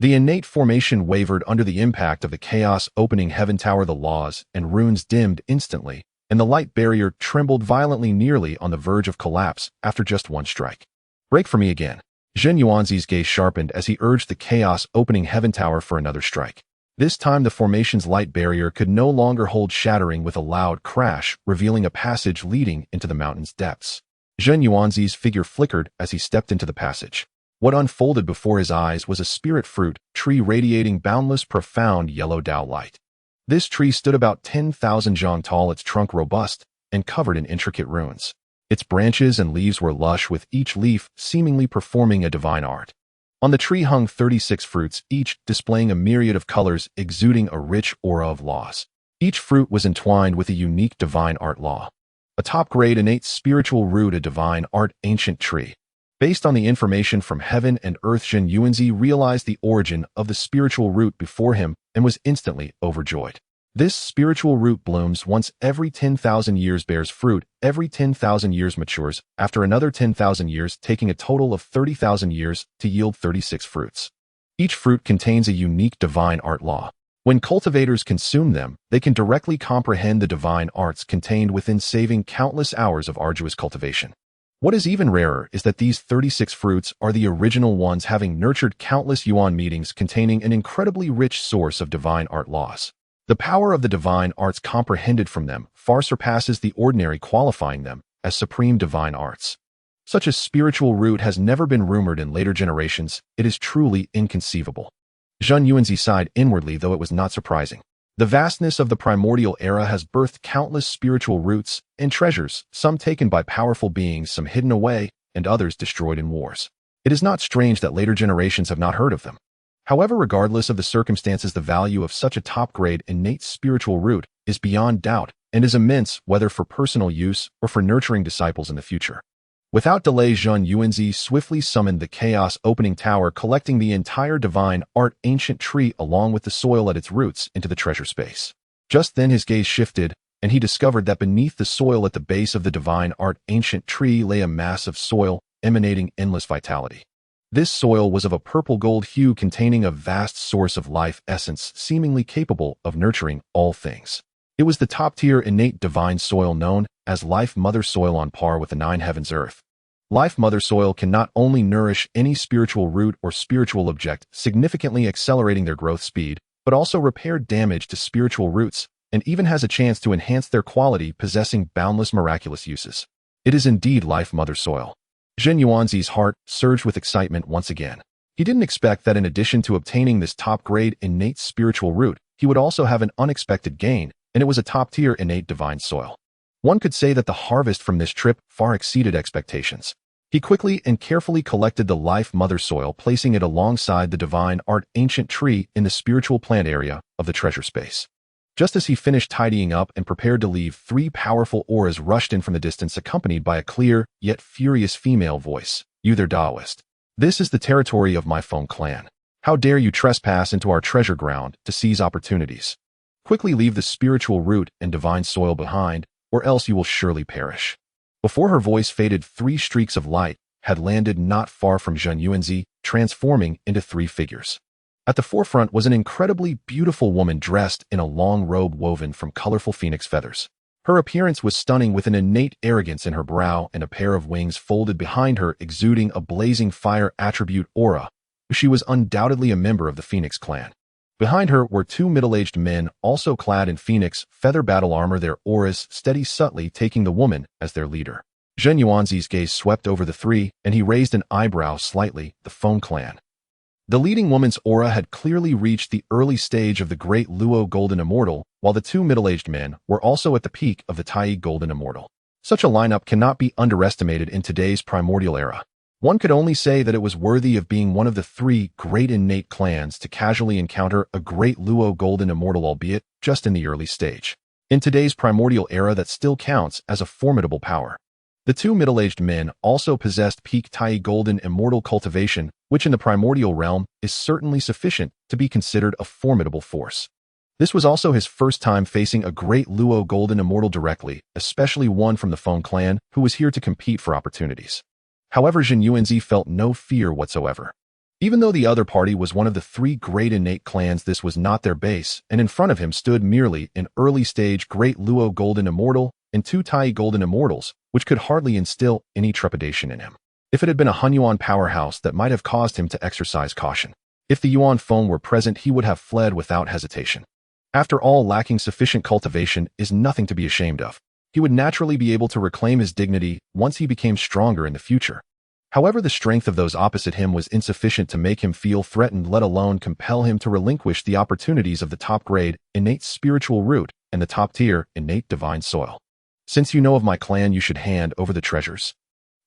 The innate formation wavered under the impact of the chaos opening heaven tower. The laws and runes dimmed instantly, and the light barrier trembled violently, nearly on the verge of collapse after just one strike. Break for me again. Zhen Yuanzi's gaze sharpened as he urged the chaos opening heaven tower for another strike. This time the formation's light barrier could no longer hold, shattering with a loud crash, revealing a passage leading into the mountain's depths. Zhen Yuanzi's figure flickered as he stepped into the passage. What unfolded before his eyes was a spirit fruit tree radiating boundless, profound yellow Dao light. This tree stood about 10,000 zhang tall, its trunk robust and covered in intricate runes. Its branches and leaves were lush, with each leaf seemingly performing a divine art. On the tree hung 36 fruits, each displaying a myriad of colors, exuding a rich aura of laws. Each fruit was entwined with a unique divine art law. A top-grade innate spiritual root, a divine art ancient tree. Based on the information from heaven and earth, Zhen Yuanzi realized the origin of the spiritual root before him and was instantly overjoyed. This spiritual root blooms once every 10,000 years, bears fruit every 10,000 years, matures after another 10,000 years, taking a total of 30,000 years to yield 36 fruits. Each fruit contains a unique divine art law. When cultivators consume them, they can directly comprehend the divine arts contained within, saving countless hours of arduous cultivation. What is even rarer is that these 36 fruits are the original ones, having nurtured countless yuan meetings containing an incredibly rich source of divine art laws. The power of the divine arts comprehended from them far surpasses the ordinary, qualifying them as supreme divine arts. Such a spiritual root has never been rumored in later generations. It is truly inconceivable. Zhen Yuanzi sighed inwardly, though it was not surprising. The vastness of the primordial era has birthed countless spiritual roots and treasures, some taken by powerful beings, some hidden away, and others destroyed in wars. It is not strange that later generations have not heard of them. However, regardless of the circumstances, the value of such a top-grade innate spiritual root is beyond doubt and is immense, whether for personal use or for nurturing disciples in the future. Without delay, Zhen Yuanzi swiftly summoned the Chaos Opening Tower, collecting the entire divine art ancient tree along with the soil at its roots into the treasure space. Just then his gaze shifted, and he discovered that beneath the soil at the base of the divine art ancient tree lay a mass of soil emanating endless vitality. This soil was of a purple-gold hue, containing a vast source of life essence, seemingly capable of nurturing all things. It was the top-tier innate divine soil known as Life Mother Soil, on par with the nine heavens earth. Life Mother Soil can not only nourish any spiritual root or spiritual object, significantly accelerating their growth speed, but also repair damage to spiritual roots, and even has a chance to enhance their quality, possessing boundless miraculous uses. It is indeed Life Mother Soil. Zhen Yuanzi's heart surged with excitement once again. He didn't expect that in addition to obtaining this top-grade innate spiritual root, he would also have an unexpected gain, and it was a top-tier innate divine soil. One could say that the harvest from this trip far exceeded expectations. He quickly and carefully collected the Life Mother Soil, placing it alongside the divine art ancient tree in the spiritual plant area of the treasure space. Just as he finished tidying up and prepared to leave, three powerful auras rushed in from the distance, accompanied by a clear yet furious female voice. "You there, Taoist. This is the territory of my Feng clan. How dare you trespass into our treasure ground to seize opportunities? Quickly leave the spiritual root and divine soil behind, or else you will surely perish." Before her voice faded, three streaks of light had landed not far from Zhen Yuanzi, transforming into three figures. At the forefront was an incredibly beautiful woman dressed in a long robe woven from colorful phoenix feathers. Her appearance was stunning, with an innate arrogance in her brow and a pair of wings folded behind her, exuding a blazing fire attribute aura. She was undoubtedly a member of the Phoenix clan. Behind her were two middle-aged men, also clad in phoenix feather battle armor, their auras steady, subtly taking the woman as their leader. Zhen Yuanzi's gaze swept over the three, and he raised an eyebrow slightly. The Feng clan. The leading woman's aura had clearly reached the early stage of the Great Luo Golden Immortal, while the two middle-aged men were also at the peak of the Tai Golden Immortal. Such a lineup cannot be underestimated in today's primordial era. One could only say that it was worthy of being one of the three great innate clans to casually encounter a Great Luo Golden Immortal, albeit just in the early stage. In today's primordial era, that still counts as a formidable power. The two middle-aged men also possessed peak Tai Golden Immortal cultivation, which in the primordial realm is certainly sufficient to be considered a formidable force. This was also his first time facing a Great Luo Golden Immortal directly, especially one from the Feng clan who was here to compete for opportunities. However, Zhen Yuanzi felt no fear whatsoever. Even though the other party was one of the three great innate clans, this was not their base, and in front of him stood merely an early-stage Great Luo Golden Immortal and two Tai Golden Immortals, which could hardly instill any trepidation in him. If it had been a Han Yuan powerhouse, that might have caused him to exercise caution. If the Yuan Feng were present, he would have fled without hesitation. After all, lacking sufficient cultivation is nothing to be ashamed of. He would naturally be able to reclaim his dignity once he became stronger in the future. However, the strength of those opposite him was insufficient to make him feel threatened, let alone compel him to relinquish the opportunities of the top-grade innate spiritual root and the top-tier innate divine soil. "Since you know of my clan, you should hand over the treasures."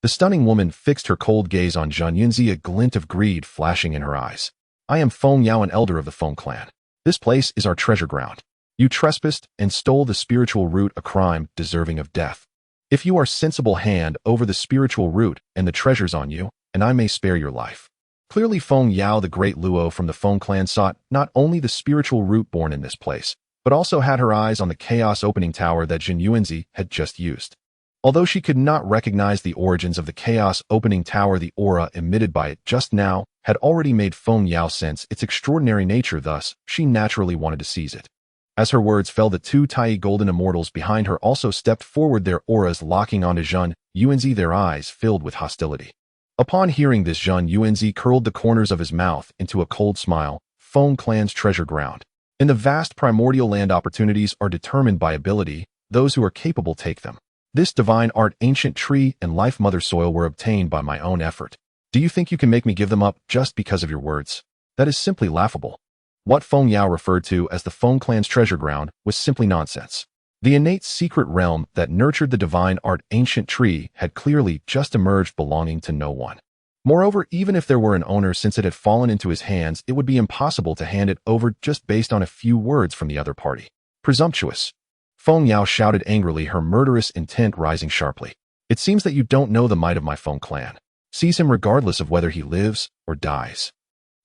The stunning woman fixed her cold gaze on Zhen Yuanzi, a glint of greed flashing in her eyes. "I am Feng Yao, an elder of the Feng clan. This place is our treasure ground. You trespassed and stole the spiritual root, a crime deserving of death. If you are sensible, hand over the spiritual root and the treasures on you, and I may spare your life." Clearly, Feng Yao, the Great Luo from the Feng clan, sought not only the spiritual root born in this place, but also had her eyes on the Chaos Opening Tower that Zhen Yuanzi had just used. Although she could not recognize the origins of the Chaos Opening Tower, the aura emitted by it just now had already made Feng Yao sense its extraordinary nature, thus she naturally wanted to seize it. As her words fell, the two Tai Golden Immortals behind her also stepped forward, their auras locking onto Zhen Yuanzi, their eyes filled with hostility. Upon hearing this, Zhen Yuanzi curled the corners of his mouth into a cold smile. Feng clan's treasure ground. In the vast primordial land, opportunities are determined by ability. Those who are capable take them. This divine art ancient tree and Life Mother Soil were obtained by my own effort. Do you think you can make me give them up just because of your words? That is simply laughable. What Feng Yao referred to as the Feng clan's treasure ground was simply nonsense. The innate secret realm that nurtured the divine art ancient tree had clearly just emerged belonging to no one. Moreover, even if there were an owner, since it had fallen into his hands, it would be impossible to hand it over just based on a few words from the other party. Presumptuous. Feng Yao shouted angrily, her murderous intent rising sharply. It seems that you don't know the might of my Feng clan. Seize him regardless of whether he lives or dies.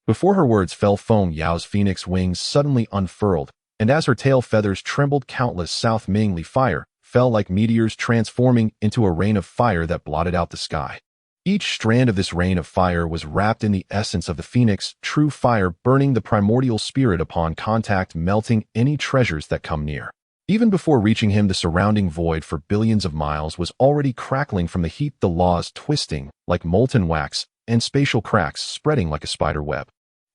Before her words fell, Feng Yao's phoenix wings suddenly unfurled, and as her tail feathers trembled, countless South Mingli fire fell like meteors, transforming into a rain of fire that blotted out the sky. Each strand of this rain of fire was wrapped in the essence of the phoenix, true fire, burning the primordial spirit upon contact, melting any treasures that come near. Even before reaching him, the surrounding void for billions of miles was already crackling from the heat, the laws twisting like molten wax, and spatial cracks spreading like a spider web.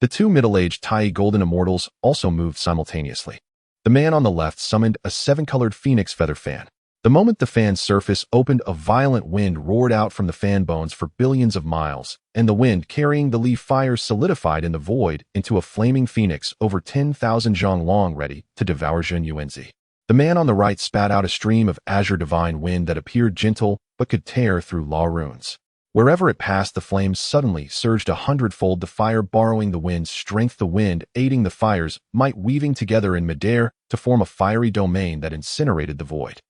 The two middle-aged Tai Golden Immortals also moved simultaneously. The man on the left summoned a seven-colored phoenix feather fan. The moment the fan's surface opened, a violent wind roared out from the fan bones for billions of miles, and the wind carrying the leaf fire solidified in the void into a flaming phoenix over 10,000 zhang long, ready to devour Zhen Yuanzi. The man on the right spat out a stream of azure divine wind that appeared gentle but could tear through law runes. Wherever it passed, the flames suddenly surged 100-fold, the fire borrowing the wind's strength, the wind aiding the fire's might, weaving together in midair to form a fiery domain that incinerated the void.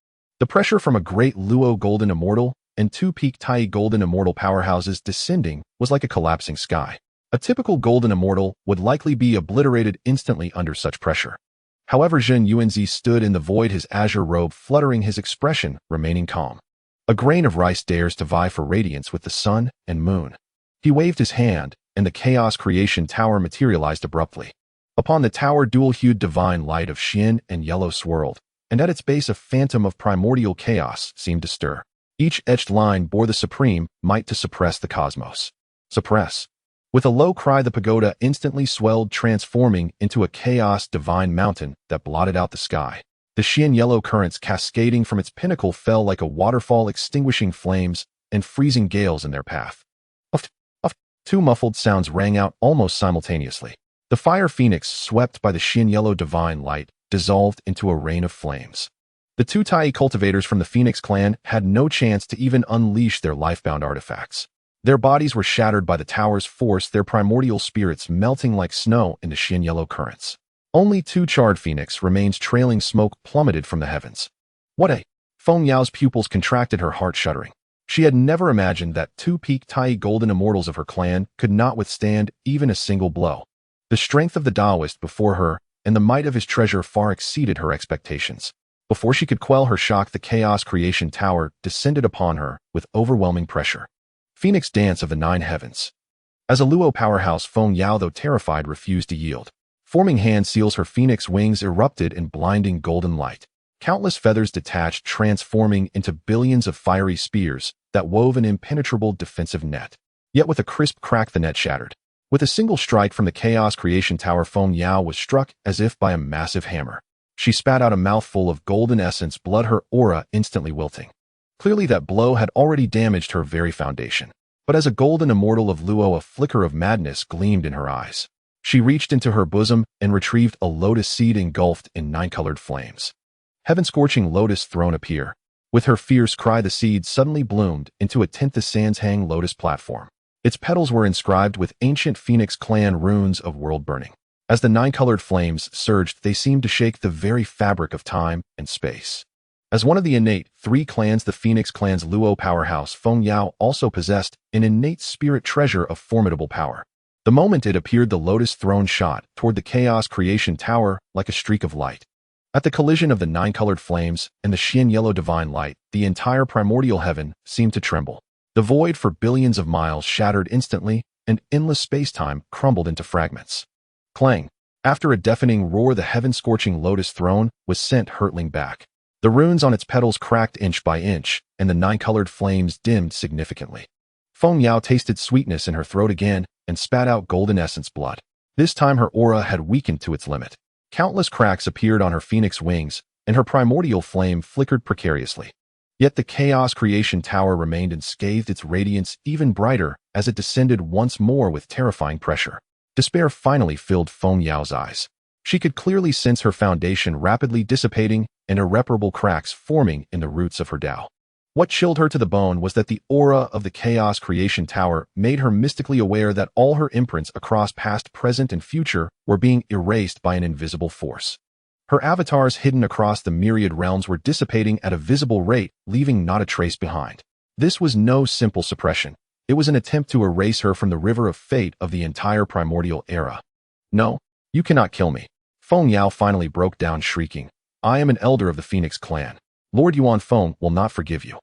The pressure from a Great Luo Golden Immortal and two peak Tai Golden Immortal powerhouses descending was like a collapsing sky. A typical Golden Immortal would likely be obliterated instantly under such pressure. However, Zhen Yuanzi stood in the void, his azure robe fluttering, his expression remaining calm. A grain of rice dares to vie for radiance with the sun and moon. He waved his hand, and the Chaos Creation Tower materialized abruptly. Upon the tower, dual-hued divine light of Shen and yellow swirled, and at its base a phantom of primordial chaos seemed to stir. Each etched line bore the supreme might to suppress the cosmos. Suppress. With a low cry, the pagoda instantly swelled, transforming into a chaos divine mountain that blotted out the sky. The Shen yellow currents cascading from its pinnacle fell like a waterfall, extinguishing flames and freezing gales in their path. Uff, uff, two muffled sounds rang out almost simultaneously. The fire phoenix, swept by the Shen yellow divine light, dissolved into a rain of flames. The two Tai cultivators from the Phoenix clan had no chance to even unleash their lifebound artifacts. Their bodies were shattered by the tower's force, their primordial spirits melting like snow in the Shen yellow currents. Only two charred phoenix remains, trailing smoke plummeted from the heavens. What a... Feng Yao's pupils contracted, her heart shuddering. She had never imagined that two peak Tai Golden Immortals of her clan could not withstand even a single blow. The strength of the Taoist before her and the might of his treasure far exceeded her expectations. Before she could quell her shock, the Chaos Creation Tower descended upon her with overwhelming pressure. Phoenix dance of the nine heavens. As a Luo powerhouse, Feng Yao, though terrified, refused to yield. Forming hand seals, her phoenix wings erupted in blinding golden light. Countless feathers detached, transforming into billions of fiery spears that wove an impenetrable defensive net. Yet with a crisp crack, the net shattered. With a single strike from the Chaos Creation Tower, Feng Yao was struck as if by a massive hammer. She spat out a mouthful of golden essence, blood, her aura instantly wilting. Clearly that blow had already damaged her very foundation. But as a golden immortal of Luo, a flicker of madness gleamed in her eyes. She reached into her bosom and retrieved a lotus seed engulfed in nine-colored flames. Heaven-scorching lotus throne appear. With her fierce cry, the seed suddenly bloomed into a 10th Sans Hang lotus platform. Its petals were inscribed with ancient Phoenix clan runes of world burning. As the nine-colored flames surged, they seemed to shake the very fabric of time and space. As one of the innate three clans, the Phoenix clan's Luo powerhouse, Feng Yao also possessed an innate spirit treasure of formidable power. The moment it appeared, the lotus throne shot toward the Chaos Creation Tower like a streak of light. At the collision of the nine-colored flames and the Shen yellow divine light, the entire primordial heaven seemed to tremble. The void for billions of miles shattered instantly, and endless space-time crumbled into fragments. Clang! After a deafening roar, the heaven-scorching lotus throne was sent hurtling back. The runes on its petals cracked inch by inch, and the nine-colored flames dimmed significantly. Feng Yao tasted sweetness in her throat again and spat out golden essence blood. This time her aura had weakened to its limit. Countless cracks appeared on her phoenix wings, and her primordial flame flickered precariously. Yet the Chaos Creation Tower remained unscathed, its radiance even brighter as it descended once more with terrifying pressure. Despair finally filled Feng Yao's eyes. She could clearly sense her foundation rapidly dissipating and irreparable cracks forming in the roots of her Dao. What chilled her to the bone was that the aura of the Chaos Creation Tower made her mystically aware that all her imprints across past, present, and future were being erased by an invisible force. Her avatars hidden across the myriad realms were dissipating at a visible rate, leaving not a trace behind. This was no simple suppression. It was an attempt to erase her from the river of fate of the entire primordial era. No, you cannot kill me. Feng Yao finally broke down shrieking. I am an elder of the Phoenix clan. Lord Yuan Feng will not forgive you.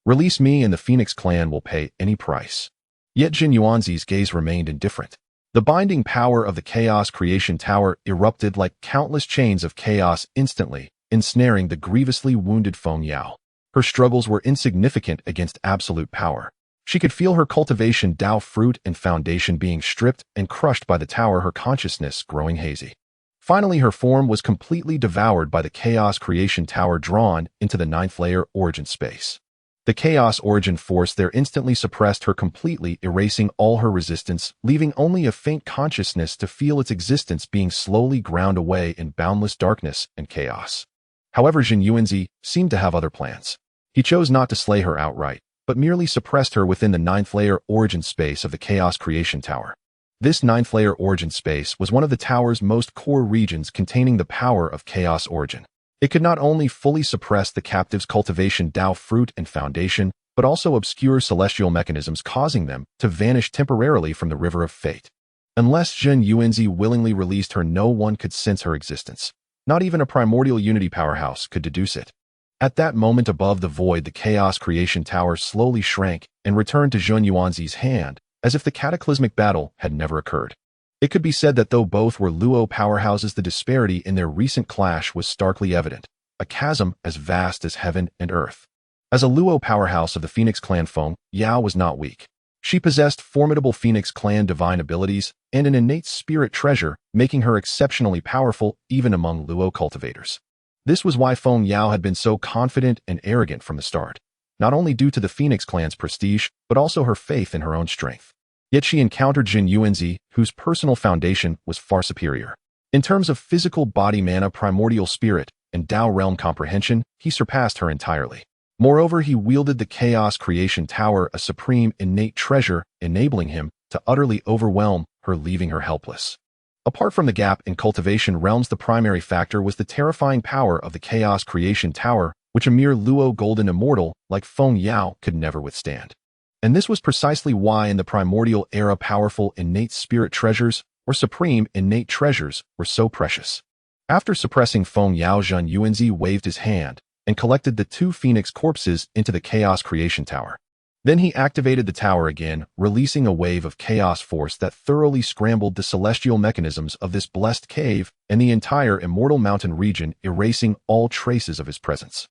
Release me and the Phoenix clan will pay any price. Yet Zhen Yuanzi's gaze remained indifferent. The binding power of the Chaos Creation Tower erupted like countless chains of chaos instantly, ensnaring the grievously wounded Feng Yao. Her struggles were insignificant against absolute power. She could feel her cultivation Dao fruit and foundation being stripped and crushed by the tower, her consciousness growing hazy. Finally, her form was completely devoured by the Chaos Creation Tower, drawn into the ninth layer origin space. The Chaos Origin Force there instantly suppressed her completely, erasing all her resistance, leaving only a faint consciousness to feel its existence being slowly ground away in boundless darkness and chaos. However, Zhen Yuanzi seemed to have other plans. He chose not to slay her outright, but merely suppressed her within the ninth layer origin space of the Chaos Creation Tower. This ninth layer origin space was one of the tower's most core regions, containing the power of Chaos Origin. It could not only fully suppress the captive's cultivation Dao fruit and foundation, but also obscure celestial mechanisms, causing them to vanish temporarily from the river of fate. Unless Zhen Yuanzi willingly released her, no one could sense her existence. Not even a primordial unity powerhouse could deduce it. At that moment, above the void, the Chaos Creation Tower slowly shrank and returned to Zhen Yuanzi's hand, as if the cataclysmic battle had never occurred. It could be said that though both were Luo powerhouses, the disparity in their recent clash was starkly evident, a chasm as vast as heaven and earth. As a Luo powerhouse of the Phoenix clan, Feng Yao was not weak. She possessed formidable Phoenix clan divine abilities and an innate spirit treasure, making her exceptionally powerful even among Luo cultivators. This was why Feng Yao had been so confident and arrogant from the start, not only due to the Phoenix clan's prestige, but also her faith in her own strength. Yet she encountered Zhen Yuanzi, whose personal foundation was far superior. In terms of physical body mana, primordial spirit, and Dao realm comprehension, he surpassed her entirely. Moreover, he wielded the Chaos Creation Tower, a supreme innate treasure, enabling him to utterly overwhelm her, leaving her helpless. Apart from the gap in cultivation realms, the primary factor was the terrifying power of the Chaos Creation Tower, which a mere Luo Golden Immortal like Feng Yao could never withstand. And this was precisely why in the primordial era powerful innate spirit treasures, or supreme innate treasures, were so precious. After suppressing Feng Yao, Zhen Yuanzi waved his hand and collected the two phoenix corpses into the Chaos Creation Tower. Then he activated the tower again, releasing a wave of chaos force that thoroughly scrambled the celestial mechanisms of this blessed cave and the entire Immortal Mountain region, erasing all traces of his presence.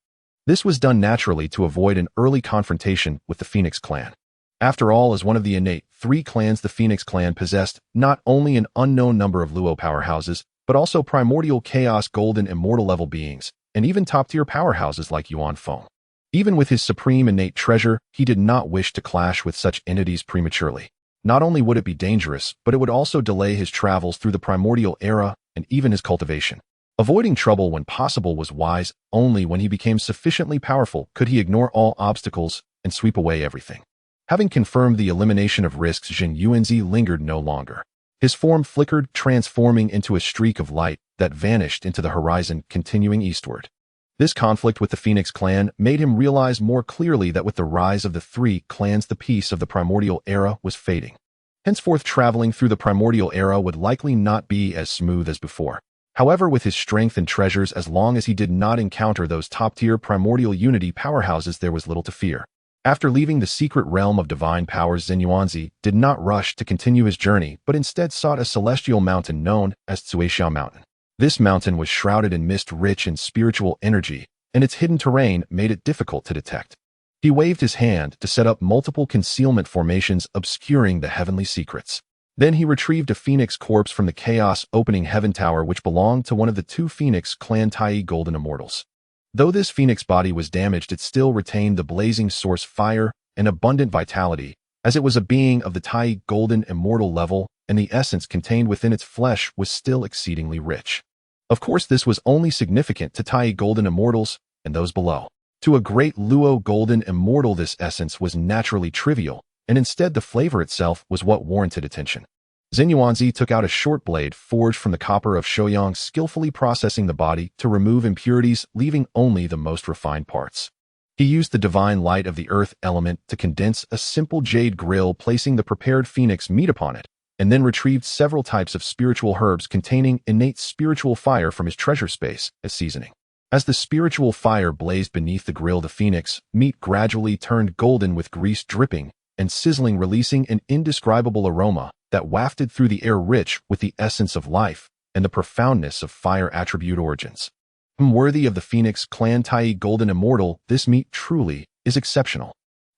This was done naturally to avoid an early confrontation with the Phoenix clan. After all, as one of the innate three clans, the Phoenix clan possessed not only an unknown number of Luo powerhouses, but also primordial chaos golden immortal level beings, and even top-tier powerhouses like Yuan Feng. Even with his supreme innate treasure, he did not wish to clash with such entities prematurely. Not only would it be dangerous, but it would also delay his travels through the primordial era and even his cultivation. Avoiding trouble when possible was wise. Only when he became sufficiently powerful could he ignore all obstacles and sweep away everything. Having confirmed the elimination of risks, Zhen Yuanzi lingered no longer. His form flickered, transforming into a streak of light that vanished into the horizon, continuing eastward. This conflict with the Phoenix clan made him realize more clearly that with the rise of the three clans, the peace of the primordial era was fading. Henceforth, traveling through the primordial era would likely not be as smooth as before. However, with his strength and treasures, as long as he did not encounter those top-tier primordial unity powerhouses, there was little to fear. After leaving the secret realm of divine powers, Zhen Yuanzi did not rush to continue his journey, but instead sought a celestial mountain known as Cuixiao Mountain. This mountain was shrouded in mist rich in spiritual energy, and its hidden terrain made it difficult to detect. He waved his hand to set up multiple concealment formations, obscuring the heavenly secrets. Then he retrieved a phoenix corpse from the chaos opening heaven tower, which belonged to one of the two Phoenix clan Tai Golden Immortals. Though this phoenix body was damaged, it still retained the blazing source fire and abundant vitality, as it was a being of the Tai Golden Immortal level and the essence contained within its flesh was still exceedingly rich. Of course, this was only significant to Tai Golden Immortals and those below. To a Great Luo Golden Immortal, this essence was naturally trivial, and instead the flavor itself was what warranted attention. Zhen Yuanzi took out a short blade forged from the copper of Shouyang, skillfully processing the body to remove impurities, leaving only the most refined parts. He used the divine light of the earth element to condense a simple jade grill, placing the prepared phoenix meat upon it, and then retrieved several types of spiritual herbs containing innate spiritual fire from his treasure space as seasoning. As the spiritual fire blazed beneath the grill, the phoenix meat gradually turned golden, with grease dripping and sizzling, releasing an indescribable aroma that wafted through the air, rich with the essence of life and the profoundness of fire attribute origins. Worthy of the Phoenix Clan Tai Golden Immortal, this meat truly is exceptional.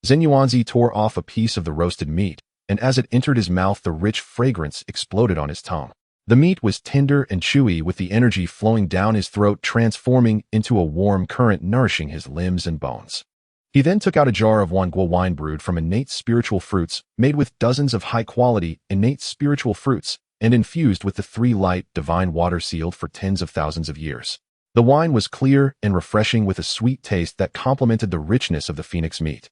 Zhen Yuanzi tore off a piece of the roasted meat, and as it entered his mouth, the rich fragrance exploded on his tongue. The meat was tender and chewy, with the energy flowing down his throat, transforming into a warm current nourishing his limbs and bones. He then took out a jar of Wanguo wine brewed from innate spiritual fruits, made with dozens of high-quality innate spiritual fruits, and infused with the three light divine water sealed for tens of thousands of years. The wine was clear and refreshing, with a sweet taste that complemented the richness of the phoenix meat.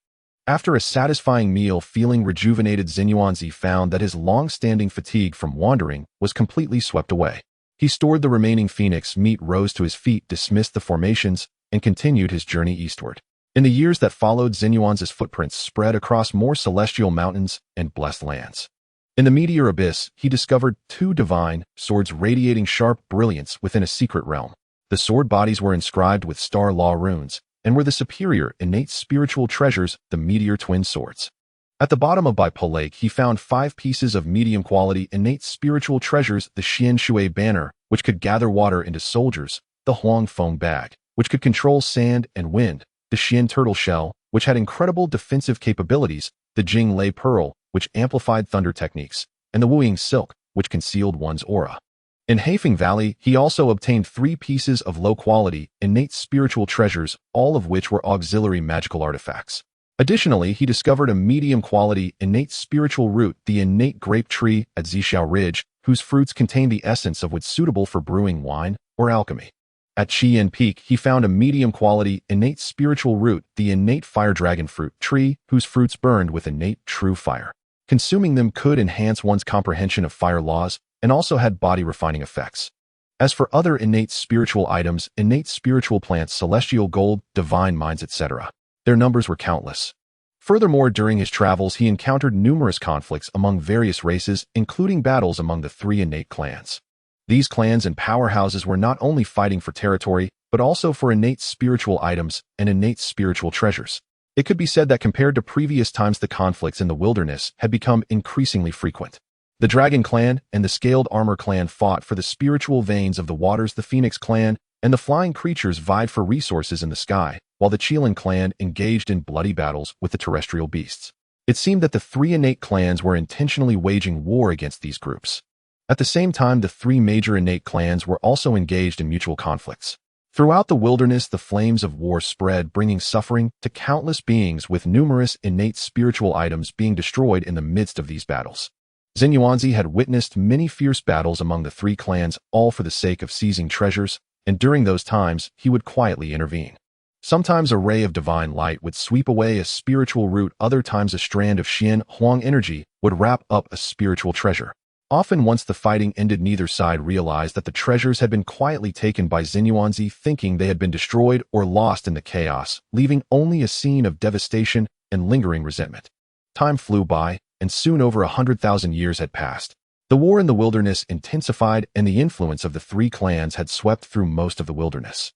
After a satisfying meal, feeling rejuvenated, Zhen Yuanzi found that his long-standing fatigue from wandering was completely swept away. He stored the remaining phoenix meat, rose to his feet, dismissed the formations, and continued his journey eastward. In the years that followed, Zhen Yuanzi's footprints spread across more celestial mountains and blessed lands. In the meteor abyss, he discovered two divine swords radiating sharp brilliance within a secret realm. The sword bodies were inscribed with star law runes, and were the superior innate spiritual treasures, the meteor twin swords. At the bottom of Baipo Lake, he found 5 pieces of medium-quality innate spiritual treasures: the Xian Shui banner, which could gather water into soldiers; the Huang Feng bag, which could control sand and wind; the Xian turtle shell, which had incredible defensive capabilities; the Jing Lei pearl, which amplified thunder techniques; and the Wuying silk, which concealed one's aura. In Haifeng Valley, he also obtained 3 pieces of low-quality, innate spiritual treasures, all of which were auxiliary magical artifacts. Additionally, he discovered a medium-quality, innate spiritual root, the innate grape tree, at Zixiao Ridge, whose fruits contain the essence of wood suitable for brewing wine or alchemy. At Qian Peak, he found a medium-quality, innate spiritual root, the innate fire dragon fruit tree, whose fruits burned with innate true fire. Consuming them could enhance one's comprehension of fire laws, and also had body-refining effects. As for other innate spiritual items, innate spiritual plants, celestial gold, divine mines, etc., their numbers were countless. Furthermore, during his travels, he encountered numerous conflicts among various races, including battles among the 3 innate clans. These clans and powerhouses were not only fighting for territory, but also for innate spiritual items and innate spiritual treasures. It could be said that compared to previous times, the conflicts in the wilderness had become increasingly frequent. The Dragon Clan and the Scaled Armor Clan fought for the spiritual veins of the waters, the Phoenix Clan and the Flying Creatures vied for resources in the sky, while the Qilin Clan engaged in bloody battles with the terrestrial beasts. It seemed that the 3 innate clans were intentionally waging war against these groups. At the same time, the 3 major innate clans were also engaged in mutual conflicts. Throughout the wilderness, the flames of war spread, bringing suffering to countless beings, with numerous innate spiritual items being destroyed in the midst of these battles. Zhen Yuanzi had witnessed many fierce battles among the 3 clans, all for the sake of seizing treasures, and during those times, he would quietly intervene. Sometimes a ray of divine light would sweep away a spiritual root, other times a strand of Xian Huang energy would wrap up a spiritual treasure. Often, once the fighting ended, neither side realized that the treasures had been quietly taken by Zhen Yuanzi, thinking they had been destroyed or lost in the chaos, leaving only a scene of devastation and lingering resentment. Time flew by, and soon over 100,000 years had passed. The war in the wilderness intensified, and the influence of the 3 clans had swept through most of the wilderness.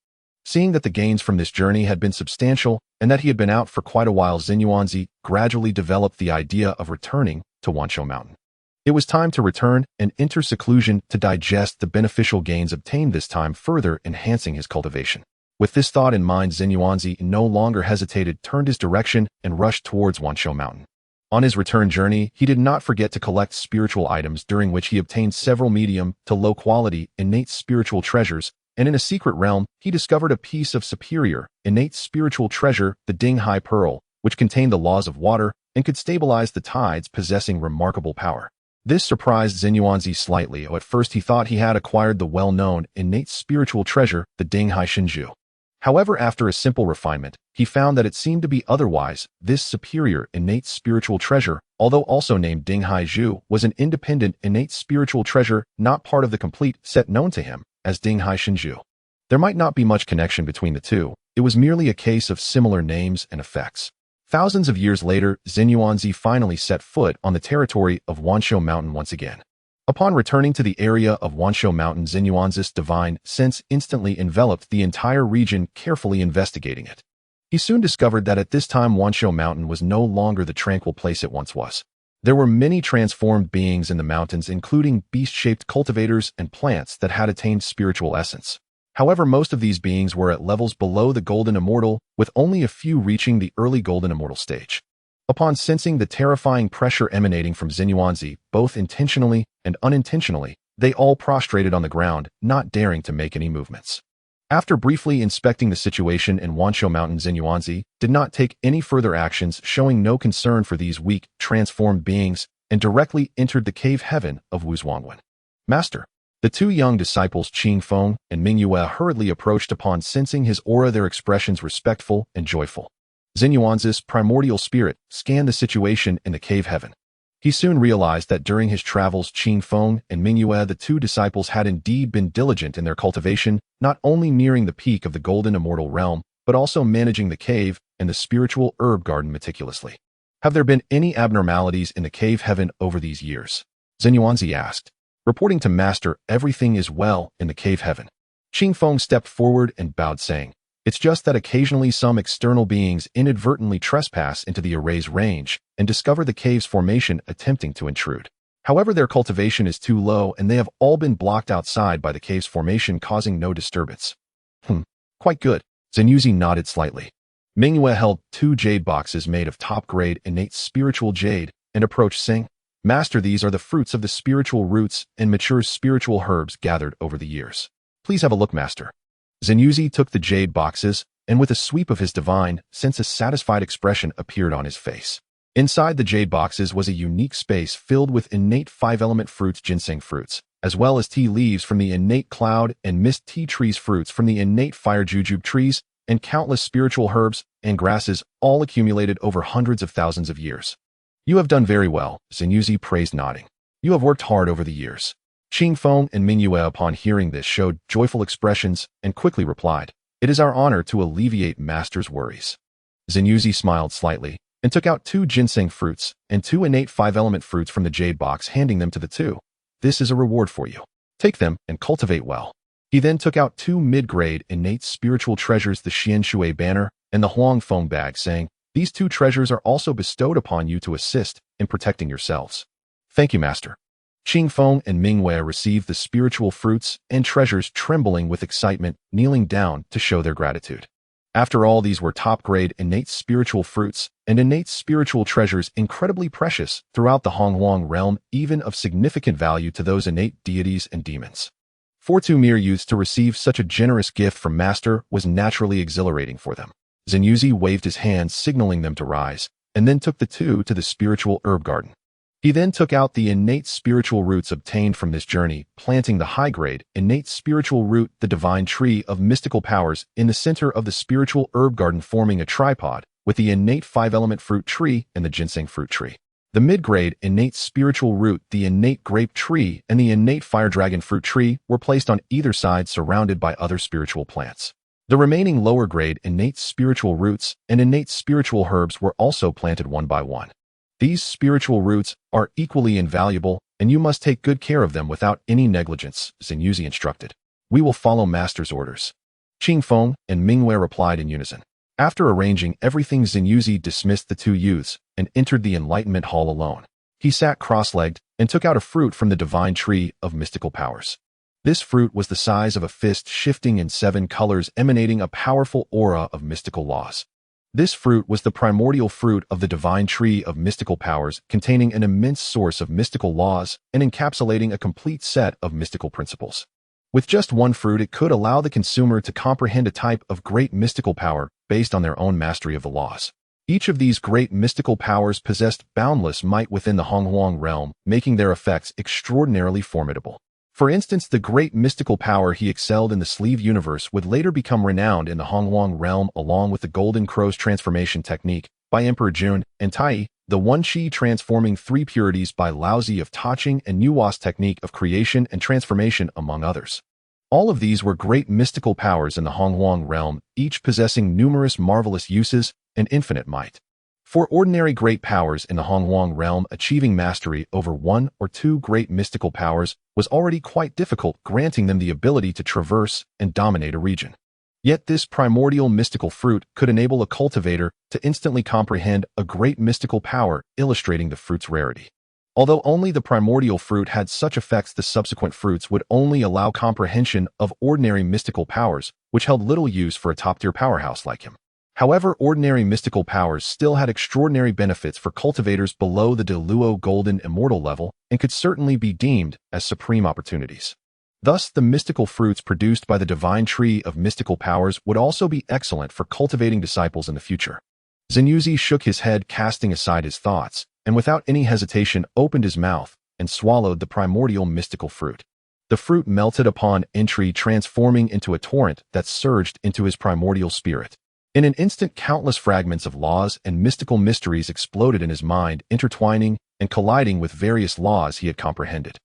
Seeing that the gains from this journey had been substantial, and that he had been out for quite a while, Zhen Yuanzi gradually developed the idea of returning to Wanqiao Mountain. It was time to return and enter seclusion to digest the beneficial gains obtained, this time further enhancing his cultivation. With this thought in mind, Zhen Yuanzi no longer hesitated, turned his direction, and rushed towards Wanqiao Mountain. On his return journey, he did not forget to collect spiritual items, during which he obtained several medium to low-quality innate spiritual treasures, and in a secret realm, he discovered a piece of superior innate spiritual treasure, the Ding Hai pearl, which contained the laws of water and could stabilize the tides, possessing remarkable power. This surprised Zhen Yuanzi slightly. At first he thought he had acquired the well-known innate spiritual treasure, the Dinghai Shinju. However, after a simple refinement, he found that it seemed to be otherwise. This superior innate spiritual treasure, although also named Dinghai Zhu, was an independent innate spiritual treasure, not part of the complete set known to him as Dinghai Shinju. There might not be much connection between the two. It was merely a case of similar names and effects. Thousands of years later, Zhen Yuanzi finally set foot on the territory of Wanshou Mountain once again. Upon returning to the area of Wanshou Mountain, Zhen Yuanzi's divine sense instantly enveloped the entire region, carefully investigating it. He soon discovered that at this time Wanshou Mountain was no longer the tranquil place it once was. There were many transformed beings in the mountains, including beast-shaped cultivators and plants that had attained spiritual essence. However, most of these beings were at levels below the Golden Immortal, with only a few reaching the early Golden Immortal stage. Upon sensing the terrifying pressure emanating from Zhen Yuanzi, both intentionally and unintentionally, they all prostrated on the ground, not daring to make any movements. After briefly inspecting the situation in Wanshou Mountain, Zhen Yuanzi did not take any further actions, showing no concern for these weak, transformed beings, and directly entered the cave heaven of Wuzhuangwen. Master. The two young disciples Qing Feng and Ming Yue hurriedly approached. Upon sensing his aura, their expressions respectful and joyful. Zhen Yuanzi's primordial spirit scanned the situation in the cave heaven. He soon realized that during his travels, Qing Feng and Ming Yue, the two disciples, had indeed been diligent in their cultivation, not only nearing the peak of the Golden Immortal realm, but also managing the cave and the spiritual herb garden meticulously. Have there been any abnormalities in the cave heaven over these years? Zhen Yuanzi asked. Reporting to Master, everything is well in the cave heaven. Qing Feng stepped forward and bowed, saying, It's just that occasionally some external beings inadvertently trespass into the array's range and discover the cave's formation, attempting to intrude. However, their cultivation is too low and they have all been blocked outside by the cave's formation, causing no disturbance. Quite good. Zhen Yuanzi nodded slightly. Ming Yue held 2 jade boxes made of top-grade innate spiritual jade and approached, saying, Master, these are the fruits of the spiritual roots and mature spiritual herbs gathered over the years. Please have a look, Master. Zhen Yuanzi took the jade boxes, and with a sweep of his divine sense, a satisfied expression appeared on his face. Inside the jade boxes was a unique space filled with innate 5-element fruits, ginseng fruits, as well as tea leaves from the innate cloud and mist tea trees, fruits from the innate fire jujube trees, and countless spiritual herbs and grasses, all accumulated over hundreds of thousands of years. You have done very well, Zhen Yuanzi praised, nodding. You have worked hard over the years. Qing Feng and Ming Yue, upon hearing this, showed joyful expressions and quickly replied, It is our honor to alleviate Master's worries. Zhen Yuanzi smiled slightly and took out 2 ginseng fruits and 2 innate 5-element fruits from the jade box, handing them to the two. This is a reward for you. Take them and cultivate well. He then took out 2 mid-grade innate spiritual treasures, the Xian Shui banner and the Huang Feng bag, saying, These 2 treasures are also bestowed upon you to assist in protecting yourselves. Thank you, Master. Qing Feng and Ming Yue received the spiritual fruits and treasures, trembling with excitement, kneeling down to show their gratitude. After all, these were top-grade innate spiritual fruits and innate spiritual treasures, incredibly precious throughout the Honghuang realm, even of significant value to those innate deities and demons. For 2 mere youths to receive such a generous gift from Master was naturally exhilarating for them. Zhen Yuanzi waved his hands, signaling them to rise, and then took the 2 to the spiritual herb garden. He then took out the innate spiritual roots obtained from this journey, planting the high-grade innate spiritual root, the divine tree of mystical powers, in the center of the spiritual herb garden, forming a tripod with the innate 5-element fruit tree and the ginseng fruit tree. The mid-grade innate spiritual root, the innate grape tree, and the innate fire dragon fruit tree were placed on either side, surrounded by other spiritual plants. The remaining lower-grade innate spiritual roots and innate spiritual herbs were also planted one by one. These spiritual roots are equally invaluable, and you must take good care of them without any negligence, Zhen Yuanzi instructed. We will follow Master's orders. Qing Feng and Ming Yue replied in unison. After arranging everything, Zhen Yuanzi dismissed the 2 youths and entered the Enlightenment Hall alone. He sat cross-legged and took out a fruit from the divine tree of mystical powers. This fruit was the size of a fist, shifting in 7 colors, emanating a powerful aura of mystical laws. This fruit was the primordial fruit of the divine tree of mystical powers, containing an immense source of mystical laws and encapsulating a complete set of mystical principles. With just 1 fruit, it could allow the consumer to comprehend a type of great mystical power based on their own mastery of the laws. Each of these great mystical powers possessed boundless might within the Honghuang realm, making their effects extraordinarily formidable. For instance, the great mystical power he excelled in the Sleeve universe would later become renowned in the Honghuang realm along with the Golden Crow's transformation technique by Emperor Jun and Tai, the One Qi transforming three purities by Laozi of Taching and Nuwa's technique of creation and transformation among others. All of these were great mystical powers in the Honghuang realm, each possessing numerous marvelous uses and infinite might. For ordinary great powers in the Honghuang realm, achieving mastery over one or two great mystical powers was already quite difficult, granting them the ability to traverse and dominate a region. Yet this primordial mystical fruit could enable a cultivator to instantly comprehend a great mystical power, illustrating the fruit's rarity. Although only the primordial fruit had such effects, the subsequent fruits would only allow comprehension of ordinary mystical powers, which held little use for a top-tier powerhouse like him. However, ordinary mystical powers still had extraordinary benefits for cultivators below the Luo Golden Immortal level and could certainly be deemed as supreme opportunities. Thus, the mystical fruits produced by the divine tree of mystical powers would also be excellent for cultivating disciples in the future. Zhen Yuanzi shook his head, casting aside his thoughts, and without any hesitation opened his mouth and swallowed the primordial mystical fruit. The fruit melted upon entry, transforming into a torrent that surged into his primordial spirit. In an instant, countless fragments of laws and mystical mysteries exploded in his mind, intertwining and colliding with various laws he had comprehended.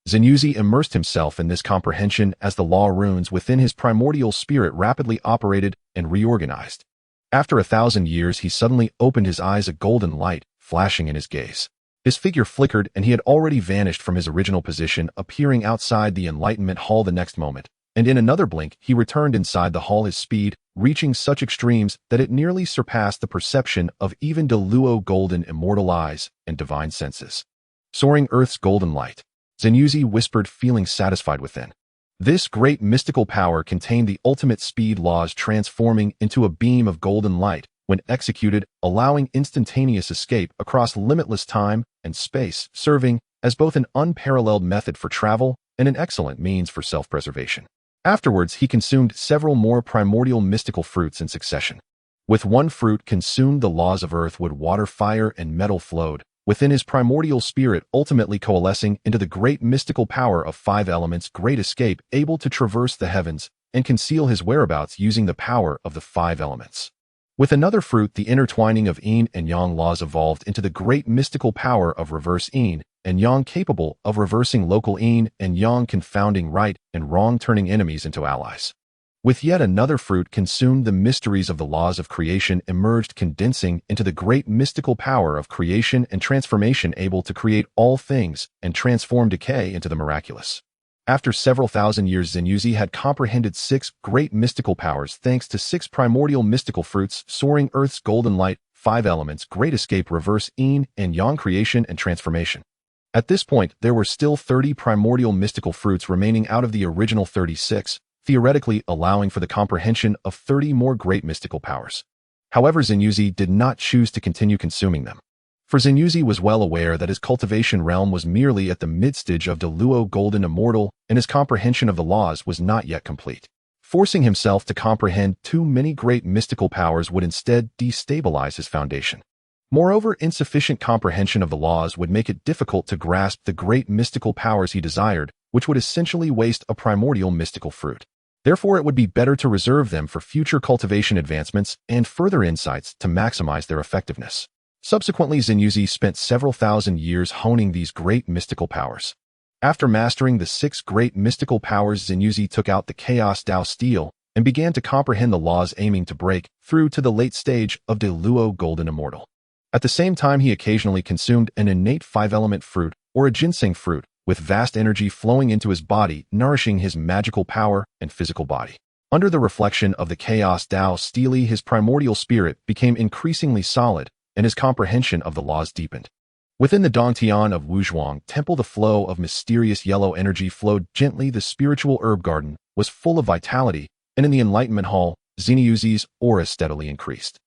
Zhen Yuanzi immersed himself in this comprehension as the law runes within his primordial spirit rapidly operated and reorganized. After 1,000 years, he suddenly opened his eyes, a golden light flashing in his gaze. His figure flickered, and he had already vanished from his original position, appearing outside the Enlightenment Hall the next moment. And in another blink, he returned inside the hall, his speed reaching such extremes that it nearly surpassed the perception of even Luo Golden Immortal eyes and divine senses. Soaring Earth's golden light, Zhen Yuanzi whispered, feeling satisfied within. This great mystical power contained the ultimate speed laws, transforming into a beam of golden light when executed, allowing instantaneous escape across limitless time and space, serving as both an unparalleled method for travel and an excellent means for self-preservation. Afterwards, he consumed several more primordial mystical fruits in succession. With one fruit consumed, the laws of earth, wood, water, fire, and metal flowed within his primordial spirit, ultimately coalescing into the great mystical power of 5 elements, great escape, able to traverse the heavens and conceal his whereabouts using the power of the 5 elements. With another fruit, the intertwining of yin and yang laws evolved into the great mystical power of reverse yin and yang, capable of reversing local yin and yang, confounding right and wrong, turning enemies into allies. With yet another fruit consumed, the mysteries of the laws of creation emerged, condensing into the great mystical power of creation and transformation, able to create all things and transform decay into the miraculous. After several thousand years, Zhen Yuanzi had comprehended 6 great mystical powers thanks to 6 primordial mystical fruits: soaring Earth's golden light, 5 elements, great escape, reverse yin and yang, creation and transformation. At this point, there were still 30 primordial mystical fruits remaining out of the original 36, theoretically allowing for the comprehension of 30 more great mystical powers. However, Zhen Yuanzi did not choose to continue consuming them. For Zhen Yuanzi was well aware that his cultivation realm was merely at the mid-stage of Luo Golden Immortal, and his comprehension of the laws was not yet complete. Forcing himself to comprehend too many great mystical powers would instead destabilize his foundation. Moreover, insufficient comprehension of the laws would make it difficult to grasp the great mystical powers he desired, which would essentially waste a primordial mystical fruit. Therefore, it would be better to reserve them for future cultivation advancements and further insights to maximize their effectiveness. Subsequently, Zhen Yuanzi spent several thousand years honing these great mystical powers. After mastering the 6 great mystical powers, Zhen Yuanzi took out the Chaos Dao Stele and began to comprehend the laws, aiming to break through to the late stage of Luo Golden Immortal. At the same time, he occasionally consumed an innate 5-element fruit or a ginseng fruit, with vast energy flowing into his body, nourishing his magical power and physical body. Under the reflection of the Chaos Dao Stele, his primordial spirit became increasingly solid, and his comprehension of the laws deepened. Within the Dongtian of Wuzhuang Temple, the flow of mysterious yellow energy flowed gently. The spiritual herb garden was full of vitality, and in the Enlightenment Hall, Zhen Yuanzi's aura steadily increased.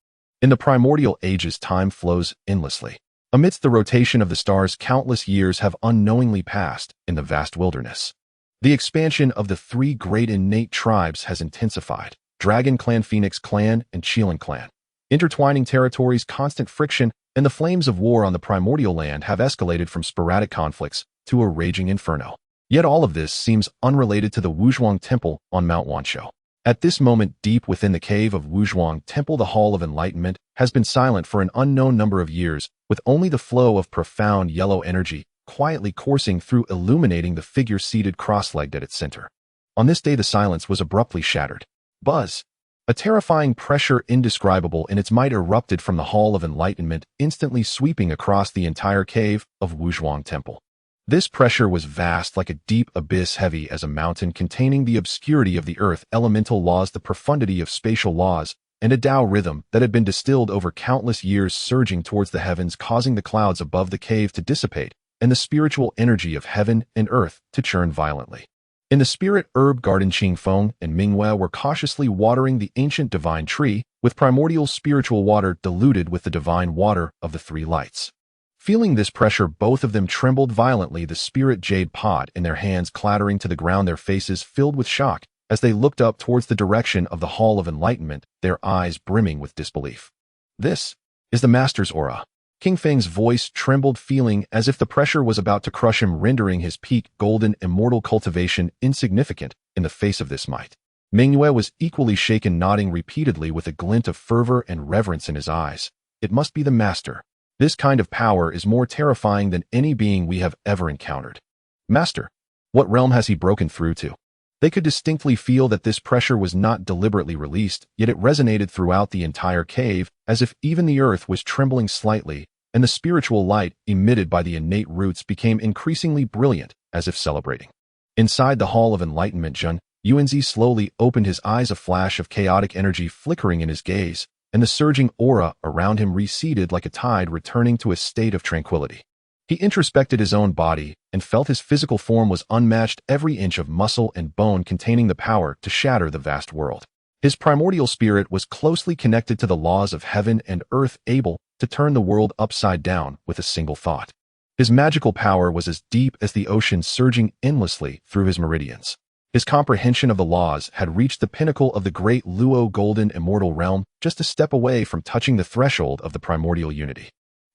In the primordial ages, time flows endlessly. Amidst the rotation of the stars, countless years have unknowingly passed in the vast wilderness. The expansion of the 3 great innate tribes has intensified: Dragon Clan, Phoenix Clan, and Qilin Clan. Intertwining territories, constant friction, and the flames of war on the primordial land have escalated from sporadic conflicts to a raging inferno. Yet all of this seems unrelated to the Wuzhuang Temple on Mount Wanshou. At this moment, deep within the cave of Wuzhuang Temple, the Hall of Enlightenment has been silent for an unknown number of years, with only the flow of profound yellow energy quietly coursing through, illuminating the figure seated cross-legged at its center. On this day, the silence was abruptly shattered. Buzz! A terrifying pressure indescribable in its might erupted from the Hall of Enlightenment, instantly sweeping across the entire cave of Wuzhuang Temple. This pressure was vast, like a deep abyss, heavy as a mountain, containing the obscurity of the earth, elemental laws, the profundity of spatial laws, and a Tao rhythm that had been distilled over countless years, surging towards the heavens, causing the clouds above the cave to dissipate, and the spiritual energy of heaven and earth to churn violently. In the spirit herb garden, Qingfeng and Mingwei were cautiously watering the ancient divine tree with primordial spiritual water diluted with the divine water of the three lights. Feeling this pressure, both of them trembled violently, the spirit jade pot in their hands clattering to the ground, their faces filled with shock as they looked up towards the direction of the Hall of Enlightenment, their eyes brimming with disbelief. This is the Master's aura. King Feng's voice trembled, feeling as if the pressure was about to crush him, rendering his peak golden immortal cultivation insignificant in the face of this might. Mingyue was equally shaken, nodding repeatedly with a glint of fervor and reverence in his eyes. It must be the Master. This kind of power is more terrifying than any being we have ever encountered. Master, what realm has he broken through to? They could distinctly feel that this pressure was not deliberately released, yet it resonated throughout the entire cave, as if even the earth was trembling slightly, and the spiritual light emitted by the innate roots became increasingly brilliant, as if celebrating. Inside the Hall of Enlightenment, Zhen Yuanzi slowly opened his eyes, a flash of chaotic energy flickering in his gaze, and the surging aura around him receded like a tide, returning to a state of tranquility. He introspected his own body and felt his physical form was unmatched, every inch of muscle and bone containing the power to shatter the vast world. His primordial spirit was closely connected to the laws of heaven and earth, able to turn the world upside down with a single thought. His magical power was as deep as the ocean, surging endlessly through his meridians. His comprehension of the laws had reached the pinnacle of the Great Luo Golden Immortal realm, just a step away from touching the threshold of the primordial unity.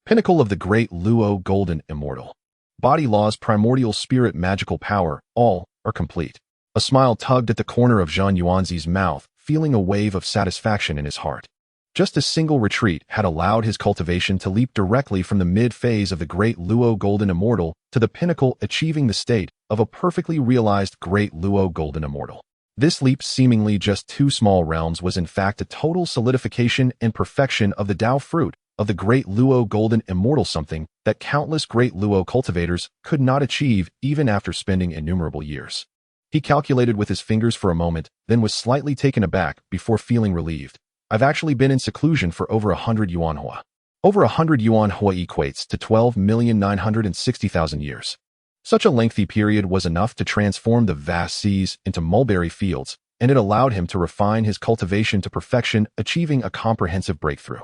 Pinnacle of the Great Luo Golden Immortal. Body laws, primordial spirit, magical power, all are complete. A smile tugged at the corner of Zhen Yuanzi's mouth, feeling a wave of satisfaction in his heart. Just a single retreat had allowed his cultivation to leap directly from the mid-phase of the Great Luo Golden Immortal to the pinnacle, achieving the state of a perfectly realized Great Luo Golden Immortal. This leap, seemingly just two small realms, was in fact a total solidification and perfection of the Tao fruit of the Great Luo Golden Immortal, something that countless Great Luo cultivators could not achieve even after spending innumerable years. He calculated with his fingers for a moment, then was slightly taken aback before feeling relieved. I've actually been in seclusion for over 100 yuanhua. Over 100 yuanhua equates to 12,960,000 years. Such a lengthy period was enough to transform the vast seas into mulberry fields, and it allowed him to refine his cultivation to perfection, achieving a comprehensive breakthrough.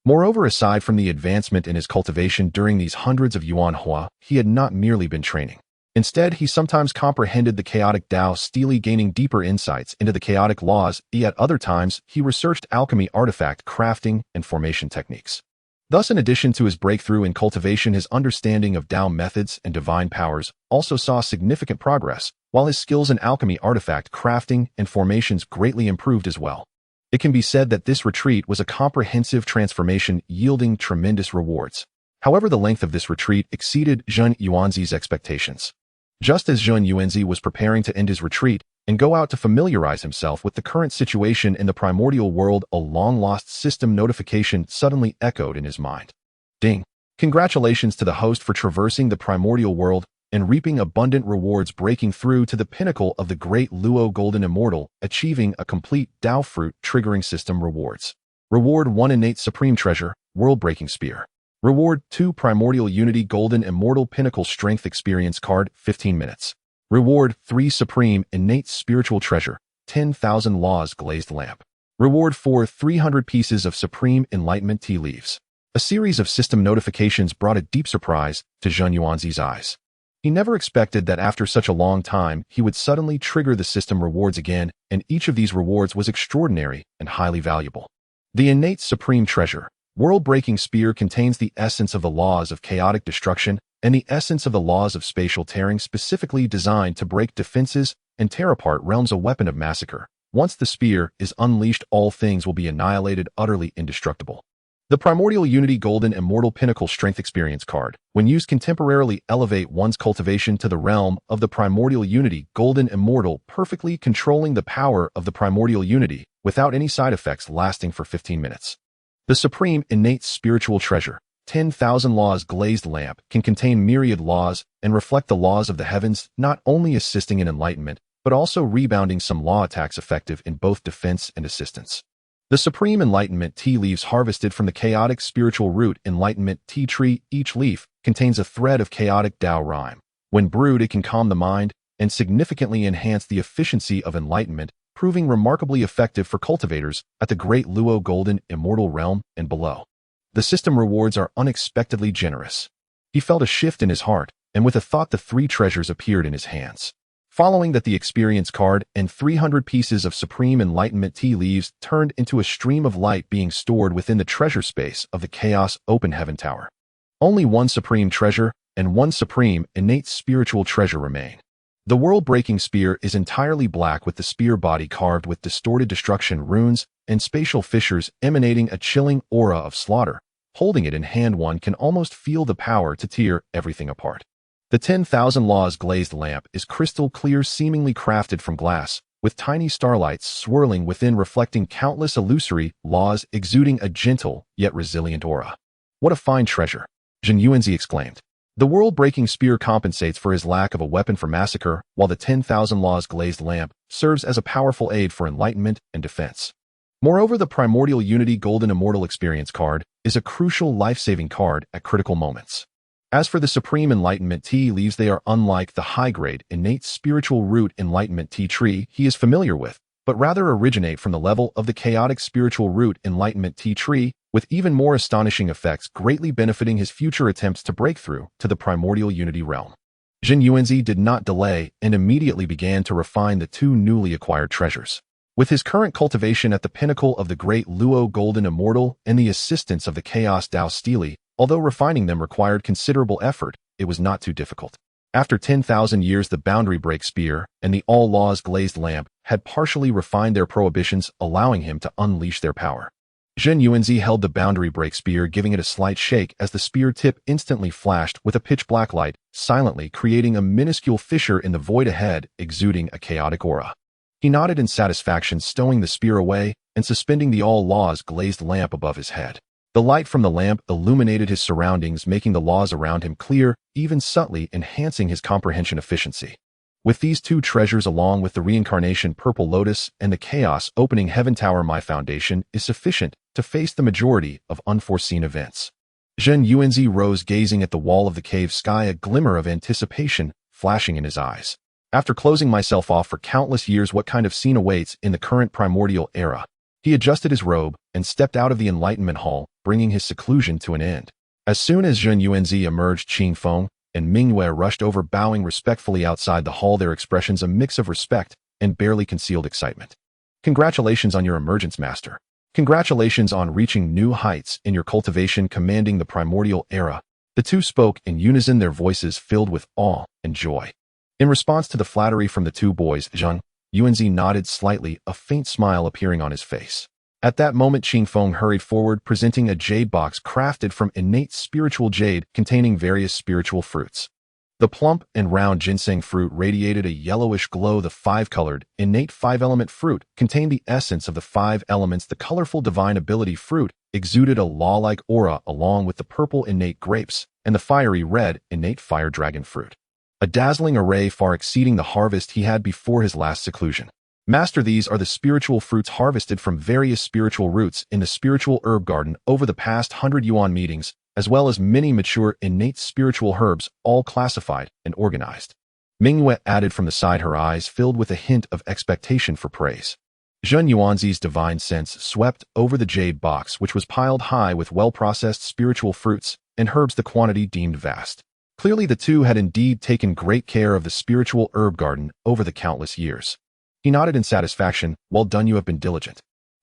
Moreover, aside from the advancement in his cultivation during these hundreds of yuanhua, he had not merely been training. Instead, he sometimes comprehended the chaotic Dao Stele, gaining deeper insights into the chaotic laws, yet other times he researched alchemy, artifact crafting, and formation techniques. Thus, in addition to his breakthrough in cultivation, his understanding of Dao methods and divine powers also saw significant progress, while his skills in alchemy, artifact crafting, and formations greatly improved as well. It can be said that this retreat was a comprehensive transformation, yielding tremendous rewards. However, the length of this retreat exceeded Zhen Yuanzi's expectations. Just as Zhen Yuanzi was preparing to end his retreat and go out to familiarize himself with the current situation in the primordial world, a long-lost system notification suddenly echoed in his mind. Ding! Congratulations to the host for traversing the primordial world and reaping abundant rewards, breaking through to the pinnacle of the Great Luo Golden Immortal, achieving a complete Dao fruit triggering system rewards. Reward 1, innate supreme treasure, world-breaking spear. Reward 2, Primordial Unity Golden Immortal Pinnacle Strength Experience Card, 15 minutes. Reward 3, Supreme Innate Spiritual Treasure, 10,000 Laws Glazed Lamp. Reward 4, 300 Pieces of Supreme Enlightenment Tea Leaves. A series of system notifications brought a deep surprise to Zhen Yuanzi's eyes. He never expected that after such a long time he would suddenly trigger the system rewards again, and each of these rewards was extraordinary and highly valuable. The innate supreme treasure, world-breaking spear contains the essence of the laws of chaotic destruction and the essence of the laws of spatial tearing specifically designed to break defenses and tear apart realms, a weapon of massacre. Once the spear is unleashed, all things will be annihilated, utterly indestructible. The Primordial Unity Golden Immortal Pinnacle Strength Experience card, when used, can temporarily elevate one's cultivation to the realm of the Primordial Unity Golden Immortal, perfectly controlling the power of the Primordial Unity without any side effects, lasting for 15 minutes. The Supreme Innate Spiritual Treasure, 10,000 Laws Glazed Lamp, can contain myriad laws and reflect the laws of the heavens, not only assisting in enlightenment, but also rebounding some law attacks, effective in both defense and assistance. The Supreme Enlightenment Tea Leaves, harvested from the chaotic spiritual root Enlightenment Tea Tree. Each leaf contains a thread of chaotic Dao rhyme. When brewed, it can calm the mind and significantly enhance the efficiency of enlightenment, proving remarkably effective for cultivators at the Great Luo Golden Immortal realm and below. The system rewards are unexpectedly generous. He felt a shift in his heart, and with a thought, the three treasures appeared in his hands. Following that, the experience card and 300 pieces of Supreme Enlightenment Tea Leaves turned into a stream of light being stored within the treasure space of the Chaos Open Heaven Tower. Only one Supreme Treasure and one Supreme Innate Spiritual Treasure remain. The world-breaking spear is entirely black, with the spear body carved with distorted destruction runes and spatial fissures emanating a chilling aura of slaughter. Holding it in hand, one can almost feel the power to tear everything apart. The 10,000 Laws Glazed Lamp is crystal clear, seemingly crafted from glass, with tiny starlights swirling within, reflecting countless illusory laws, exuding a gentle yet resilient aura. "What a fine treasure!" Zhen Yuanzi exclaimed. The world-breaking spear compensates for his lack of a weapon for massacre, while the 10,000 Laws Glazed Lamp serves as a powerful aid for enlightenment and defense. Moreover, the Primordial Unity Golden Immortal Experience card is a crucial life-saving card at critical moments. As for the Supreme Enlightenment Tea Leaves, they are unlike the high-grade, innate spiritual root Enlightenment Tea Tree he is familiar with, but rather originate from the level of the chaotic spiritual root Enlightenment Tea Tree, with even more astonishing effects, greatly benefiting his future attempts to break through to the Primordial Unity realm. Zhen Yuanzi did not delay and immediately began to refine the two newly acquired treasures. With his current cultivation at the pinnacle of the Great Luo Golden Immortal and the assistance of the Chaos Dao Stele, although refining them required considerable effort, it was not too difficult. After 10,000 years, the Boundary Break Spear and the All Laws Glazed Lamp had partially refined their prohibitions, allowing him to unleash their power. Zhen Yuanzi held the Boundary Break Spear, giving it a slight shake as the spear tip instantly flashed with a pitch-black light, silently creating a minuscule fissure in the void ahead, exuding a chaotic aura. He nodded in satisfaction, stowing the spear away and suspending the All Laws Glazed Lamp above his head. The light from the lamp illuminated his surroundings, making the laws around him clear, even subtly enhancing his comprehension efficiency. With these two treasures, along with the reincarnation Purple Lotus and the Chaos Opening Heaven Tower, my foundation is sufficient to face the majority of unforeseen events. Zhen Yuanzi rose, gazing at the wall of the cave sky, a glimmer of anticipation flashing in his eyes. After closing myself off for countless years, what kind of scene awaits in the current primordial era? He adjusted his robe and stepped out of the Enlightenment Hall, bringing his seclusion to an end. As soon as Zhen Yuanzi emerged, Qing Feng and Mingyue rushed over, bowing respectfully outside the hall, their expressions a mix of respect and barely concealed excitement. "Congratulations on your emergence, Master. Congratulations on reaching new heights in your cultivation, commanding the primordial era." The two spoke in unison, their voices filled with awe and joy. In response to the flattery from the two boys, Zhen Yuanzi nodded slightly, a faint smile appearing on his face. At that moment, Qing Feng hurried forward, presenting a jade box crafted from innate spiritual jade containing various spiritual fruits. The plump and round ginseng fruit radiated a yellowish glow. The five-colored, innate five-element fruit contained the essence of the five elements. The colorful divine ability fruit exuded a law-like aura, along with the purple innate grapes and the fiery red innate fire dragon fruit. A dazzling array far exceeding the harvest he had before his last seclusion. "Master, these are the spiritual fruits harvested from various spiritual roots in the spiritual herb garden over the past 100 yuan meetings, as well as many mature innate spiritual herbs, all classified and organized." Mingyue added from the side, her eyes filled with a hint of expectation for praise. Zhen Yuanzi's divine sense swept over the jade box, which was piled high with well-processed spiritual fruits and herbs, the quantity deemed vast. Clearly, the two had indeed taken great care of the spiritual herb garden over the countless years. He nodded in satisfaction. "Well done, you have been diligent."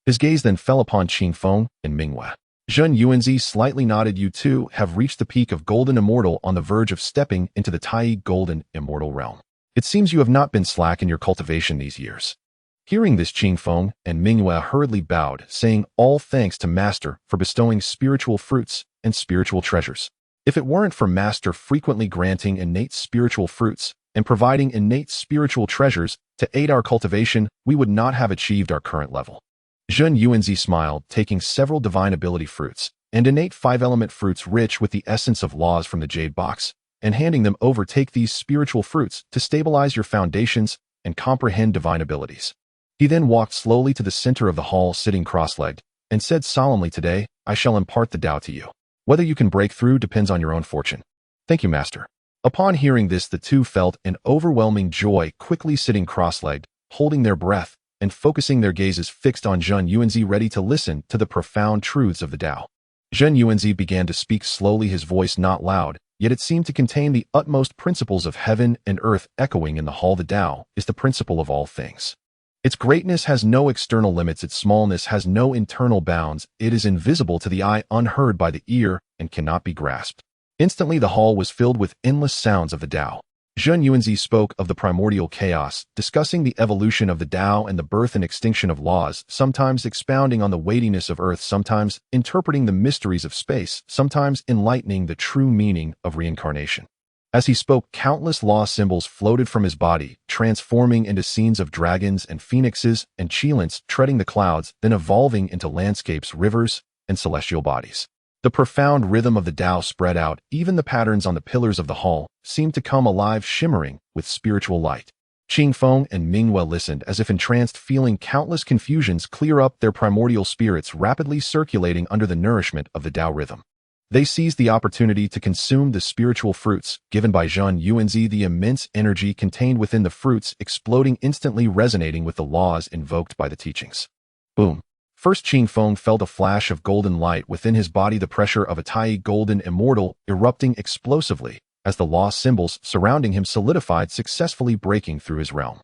His gaze then fell upon Qing Feng and Mingyue. Zhen Yuanzi slightly nodded. You two have reached the peak of Golden Immortal, on the verge of stepping into the Tai Golden Immortal realm. It seems you have not been slack in your cultivation these years. Hearing this, Qing Feng and Mingyue hurriedly bowed, saying, all thanks to Master for bestowing spiritual fruits and spiritual treasures. If it weren't for Master frequently granting innate spiritual fruits and providing innate spiritual treasures to aid our cultivation, we would not have achieved our current level. Zhen Yuanzi smiled, taking several divine ability fruits and innate 5-element fruits rich with the essence of laws from the Jade Box, and handing them over. Take these spiritual fruits to stabilize your foundations and comprehend divine abilities. He then walked slowly to the center of the hall, sitting cross-legged, and said solemnly, today, I shall impart the Tao to you. Whether you can break through depends on your own fortune. Thank you, Master. Upon hearing this, the two felt an overwhelming joy, quickly sitting cross-legged, holding their breath, and focusing their gazes fixed on Zhen Yuanzi, ready to listen to the profound truths of the Tao. Zhen Yuanzi began to speak slowly, his voice not loud, yet it seemed to contain the utmost principles of heaven and earth echoing in the hall. The Tao is the principle of all things. Its greatness has no external limits, its smallness has no internal bounds, it is invisible to the eye, unheard by the ear, and cannot be grasped. Instantly the hall was filled with endless sounds of the Tao. Zhen Yuanzi spoke of the primordial chaos, discussing the evolution of the Tao and the birth and extinction of laws, sometimes expounding on the weightiness of earth, sometimes interpreting the mysteries of space, sometimes enlightening the true meaning of reincarnation. As he spoke, countless law symbols floated from his body, transforming into scenes of dragons and phoenixes and Qilins treading the clouds, then evolving into landscapes, rivers, and celestial bodies. The profound rhythm of the Tao spread out. Even the patterns on the pillars of the hall seemed to come alive, shimmering with spiritual light. Qing Feng and Mingyue listened as if entranced, feeling countless confusions clear up, their primordial spirits rapidly circulating under the nourishment of the Tao rhythm. They seized the opportunity to consume the spiritual fruits given by Zhen Yuanzi, the immense energy contained within the fruits exploding instantly, resonating with the laws invoked by the teachings. Boom. First, Qing Feng felt a flash of golden light within his body, the pressure of a Tai Golden Immortal erupting explosively as the law symbols surrounding him solidified, successfully breaking through his realm.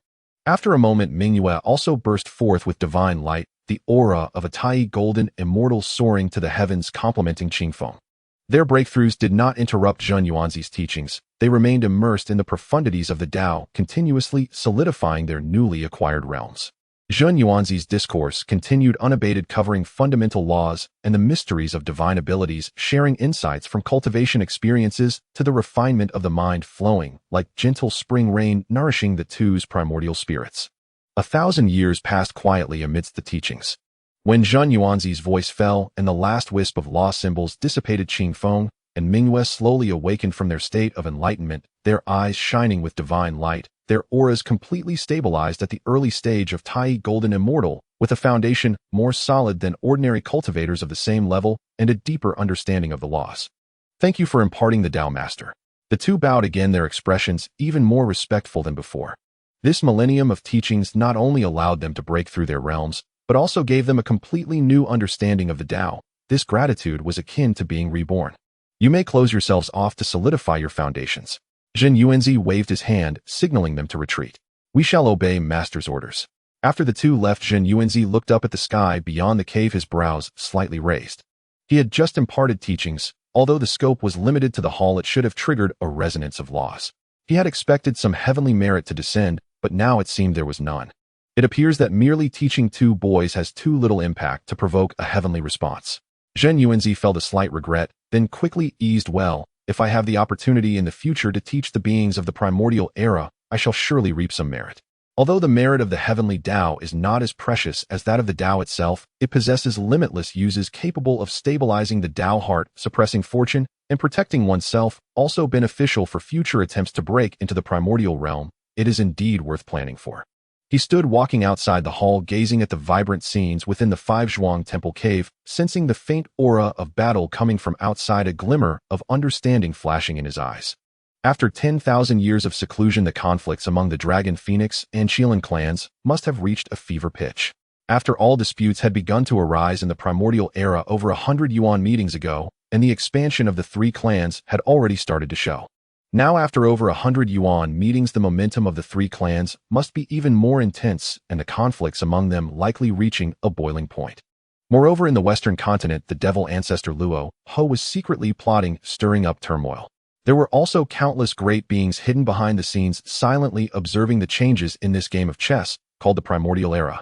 After a moment, Mingyue also burst forth with divine light, the aura of a Tai Golden Immortal soaring to the heavens, complementing Qing Feng. Their breakthroughs did not interrupt Zhen Yuanzi's teachings. They remained immersed in the profundities of the Tao, continuously solidifying their newly acquired realms. Zhen Yuanzi's discourse continued unabated, covering fundamental laws and the mysteries of divine abilities, sharing insights from cultivation experiences to the refinement of the mind, flowing like gentle spring rain, nourishing the two's primordial spirits. 1,000 years passed quietly amidst the teachings. When Zhen Yuanzi's voice fell and the last wisp of law symbols dissipated, Qing Feng and Mingyue slowly awakened from their state of enlightenment, their eyes shining with divine light, their auras completely stabilized at the early stage of Tai Golden Immortal, with a foundation more solid than ordinary cultivators of the same level and a deeper understanding of the laws. Thank you for imparting the Tao, Master. The two bowed again, their expressions even more respectful than before. This millennium of teachings not only allowed them to break through their realms, but also gave them a completely new understanding of the Tao. This gratitude was akin to being reborn. You may close yourselves off to solidify your foundations. Zhen Yuanzi waved his hand, signaling them to retreat. We shall obey Master's orders. After the two left, Zhen Yuanzi looked up at the sky beyond the cave, his brows slightly raised. He had just imparted teachings. Although the scope was limited to the hall, it should have triggered a resonance of laws. He had expected some heavenly merit to descend, but now it seemed there was none. It appears that merely teaching two boys has too little impact to provoke a heavenly response. Zhen Yuanzi felt a slight regret, then quickly eased, well, if I have the opportunity in the future to teach the beings of the primordial era, I shall surely reap some merit. Although the merit of the heavenly Tao is not as precious as that of the Tao itself, it possesses limitless uses capable of stabilizing the Tao heart, suppressing fortune, and protecting oneself, also beneficial for future attempts to break into the primordial realm. It is indeed worth planning for. He stood walking outside the hall, gazing at the vibrant scenes within the Five Zhuang Temple cave, sensing the faint aura of battle coming from outside, a glimmer of understanding flashing in his eyes. After 10,000 years of seclusion, the conflicts among the Dragon Phoenix and Qilin clans must have reached a fever pitch. After all, disputes had begun to arise in the primordial era over 100 Yuan meetings ago, and the expansion of the three clans had already started to show. Now after over 100 yuan meetings, the momentum of the three clans must be even more intense and the conflicts among them likely reaching a boiling point. Moreover, in the western continent, the devil ancestor Luo Ho was secretly plotting, stirring up turmoil. There were also countless great beings hidden behind the scenes, silently observing the changes in this game of chess called the Primordial Era.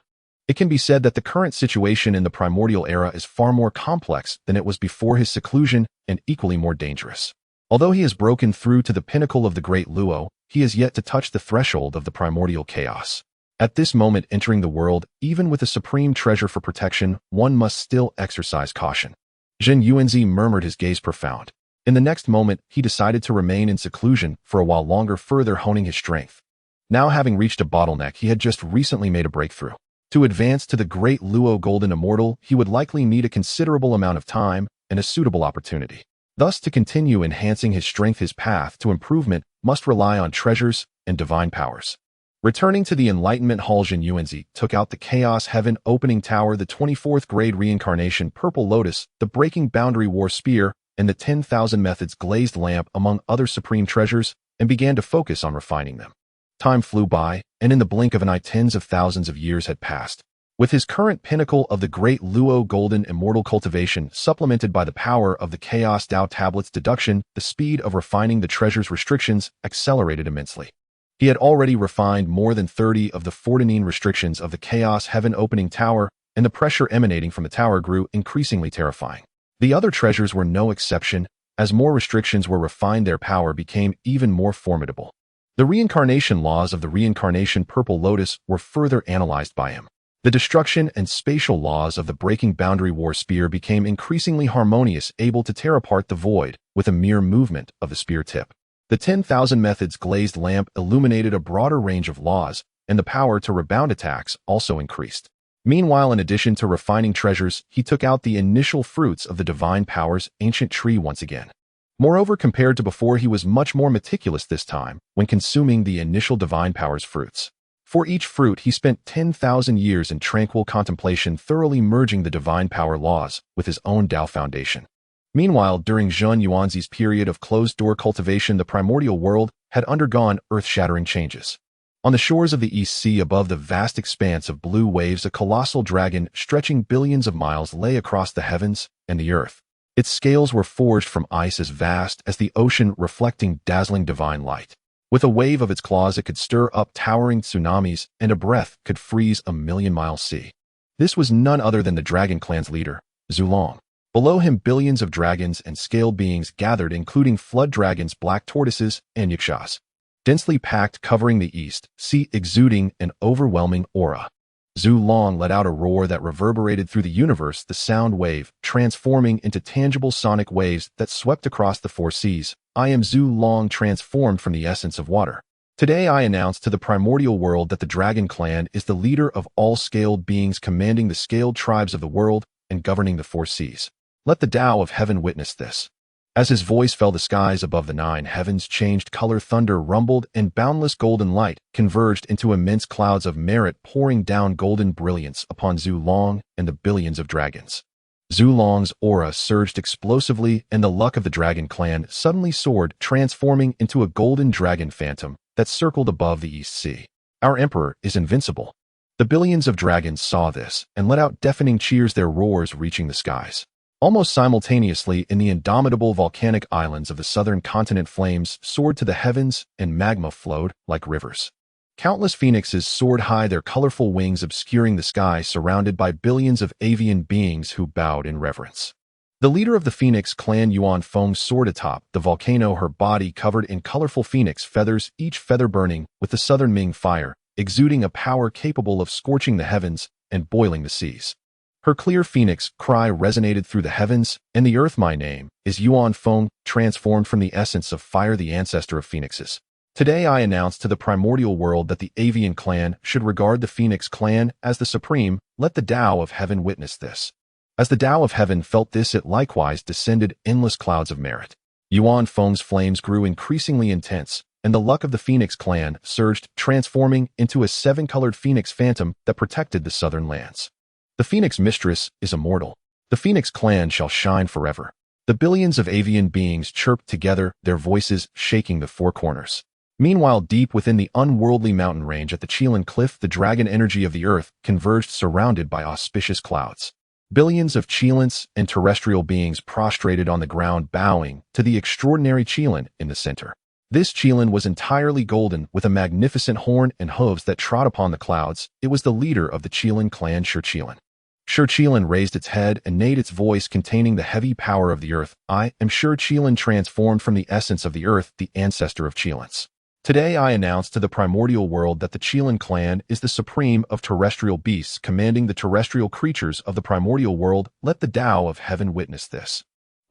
It can be said that the current situation in the Primordial Era is far more complex than it was before his seclusion and equally more dangerous. Although he has broken through to the pinnacle of the Great Luo, he has yet to touch the threshold of the primordial chaos. At this moment entering the world, even with a supreme treasure for protection, one must still exercise caution. Zhen Yuanzi murmured, his gaze profound. In the next moment, he decided to remain in seclusion for a while longer, further honing his strength. Now having reached a bottleneck, he had just recently made a breakthrough. To advance to the Great Luo Golden Immortal, he would likely need a considerable amount of time and a suitable opportunity. Thus, to continue enhancing his strength, his path to improvement must rely on treasures and divine powers. Returning to the Enlightenment Hall, Zhen Yuanzi took out the Chaos Heaven Opening Tower, the 24th Grade Reincarnation Purple Lotus, the Breaking Boundary War Spear, and the 10,000 Methods Glazed Lamp, among other supreme treasures, and began to focus on refining them. Time flew by, and in the blink of an eye, tens of thousands of years had passed. With his current pinnacle of the Great Luo Golden Immortal cultivation, supplemented by the power of the Chaos Dao Tablets deduction, the speed of refining the treasure's restrictions accelerated immensely. He had already refined more than 30 of the 14 restrictions of the Chaos Heaven Opening Tower, and the pressure emanating from the tower grew increasingly terrifying. The other treasures were no exception. As more restrictions were refined, their power became even more formidable. The reincarnation laws of the Reincarnation Purple Lotus were further analyzed by him. The destruction and spatial laws of the Breaking Boundary War Spear became increasingly harmonious, able to tear apart the void with a mere movement of the spear tip. The 10,000 Methods Glazed Lamp illuminated a broader range of laws, and the power to rebound attacks also increased. Meanwhile, in addition to refining treasures, he took out the initial fruits of the divine power's ancient tree once again. Moreover, compared to before, he was much more meticulous this time when consuming the initial divine power's fruits. For each fruit, he spent 10,000 years in tranquil contemplation, thoroughly merging the divine power laws with his own Dao foundation. Meanwhile, during Zhen Yuanzi's period of closed-door cultivation, the primordial world had undergone earth-shattering changes. On the shores of the East Sea, above the vast expanse of blue waves, a colossal dragon stretching billions of miles lay across the heavens and the earth. Its scales were forged from ice as vast as the ocean, reflecting dazzling divine light. With a wave of its claws, it could stir up towering tsunamis, and a breath could freeze a million-mile sea. This was none other than the Dragon Clan's leader, Zulong. Below him, billions of dragons and scaled beings gathered, including flood dragons, black tortoises, and yakshas. Densely packed, covering the east sea, exuding an overwhelming aura. Zulong let out a roar that reverberated through the universe, the sound wave transforming into tangible sonic waves that swept across the four seas. I am Zulong, transformed from the essence of water. Today I announce to the primordial world that the Dragon Clan is the leader of all scaled beings, commanding the scaled tribes of the world and governing the four seas. Let the Tao of Heaven witness this. As his voice fell, the skies above the 9 heavens changed color, thunder rumbled, and boundless golden light converged into immense clouds of merit, pouring down golden brilliance upon Zulong and the billions of dragons. Zulong's aura surged explosively, and the luck of the Dragon Clan suddenly soared, transforming into a golden dragon phantom that circled above the East Sea. Our emperor is invincible. The billions of dragons saw this and let out deafening cheers, their roars reaching the skies. Almost simultaneously, in the indomitable volcanic islands of the southern continent, flames soared to the heavens and magma flowed like rivers. Countless phoenixes soared high, their colorful wings obscuring the sky, surrounded by billions of avian beings who bowed in reverence. The leader of the Phoenix clan, Yuan Feng, soared atop the volcano, her body covered in colorful phoenix feathers, each feather burning with the southern Ming fire, exuding a power capable of scorching the heavens and boiling the seas. Her clear phoenix cry resonated through the heavens and the earth. My name is Yuan Feng, transformed from the essence of fire, the ancestor of phoenixes. Today I announce to the primordial world that the Avian clan should regard the Phoenix clan as the supreme. Let the Tao of Heaven witness this. As the Tao of Heaven felt this, it likewise descended endless clouds of merit. Yuan Feng's flames grew increasingly intense, and the luck of the Phoenix clan surged, transforming into a 7-colored phoenix phantom that protected the southern lands. The Phoenix mistress is immortal. The Phoenix clan shall shine forever. The billions of avian beings chirped together, their voices shaking the four corners. Meanwhile, deep within the unworldly mountain range at the Qilan Cliff, the dragon energy of the earth converged, surrounded by auspicious clouds. Billions of Qilans and terrestrial beings prostrated on the ground, bowing to the extraordinary Qilan in the center. This Qilan was entirely golden, with a magnificent horn and hooves that trod upon the clouds. It was the leader of the Qilan clan, Shi Qilan. Shi Qilan raised its head and made its voice containing the heavy power of the earth. I am Shi Qilan, transformed from the essence of the earth, the ancestor of Qilans. Today I announce to the primordial world that the Qilan clan is the supreme of terrestrial beasts, commanding the terrestrial creatures of the primordial world. Let the Tao of heaven witness this.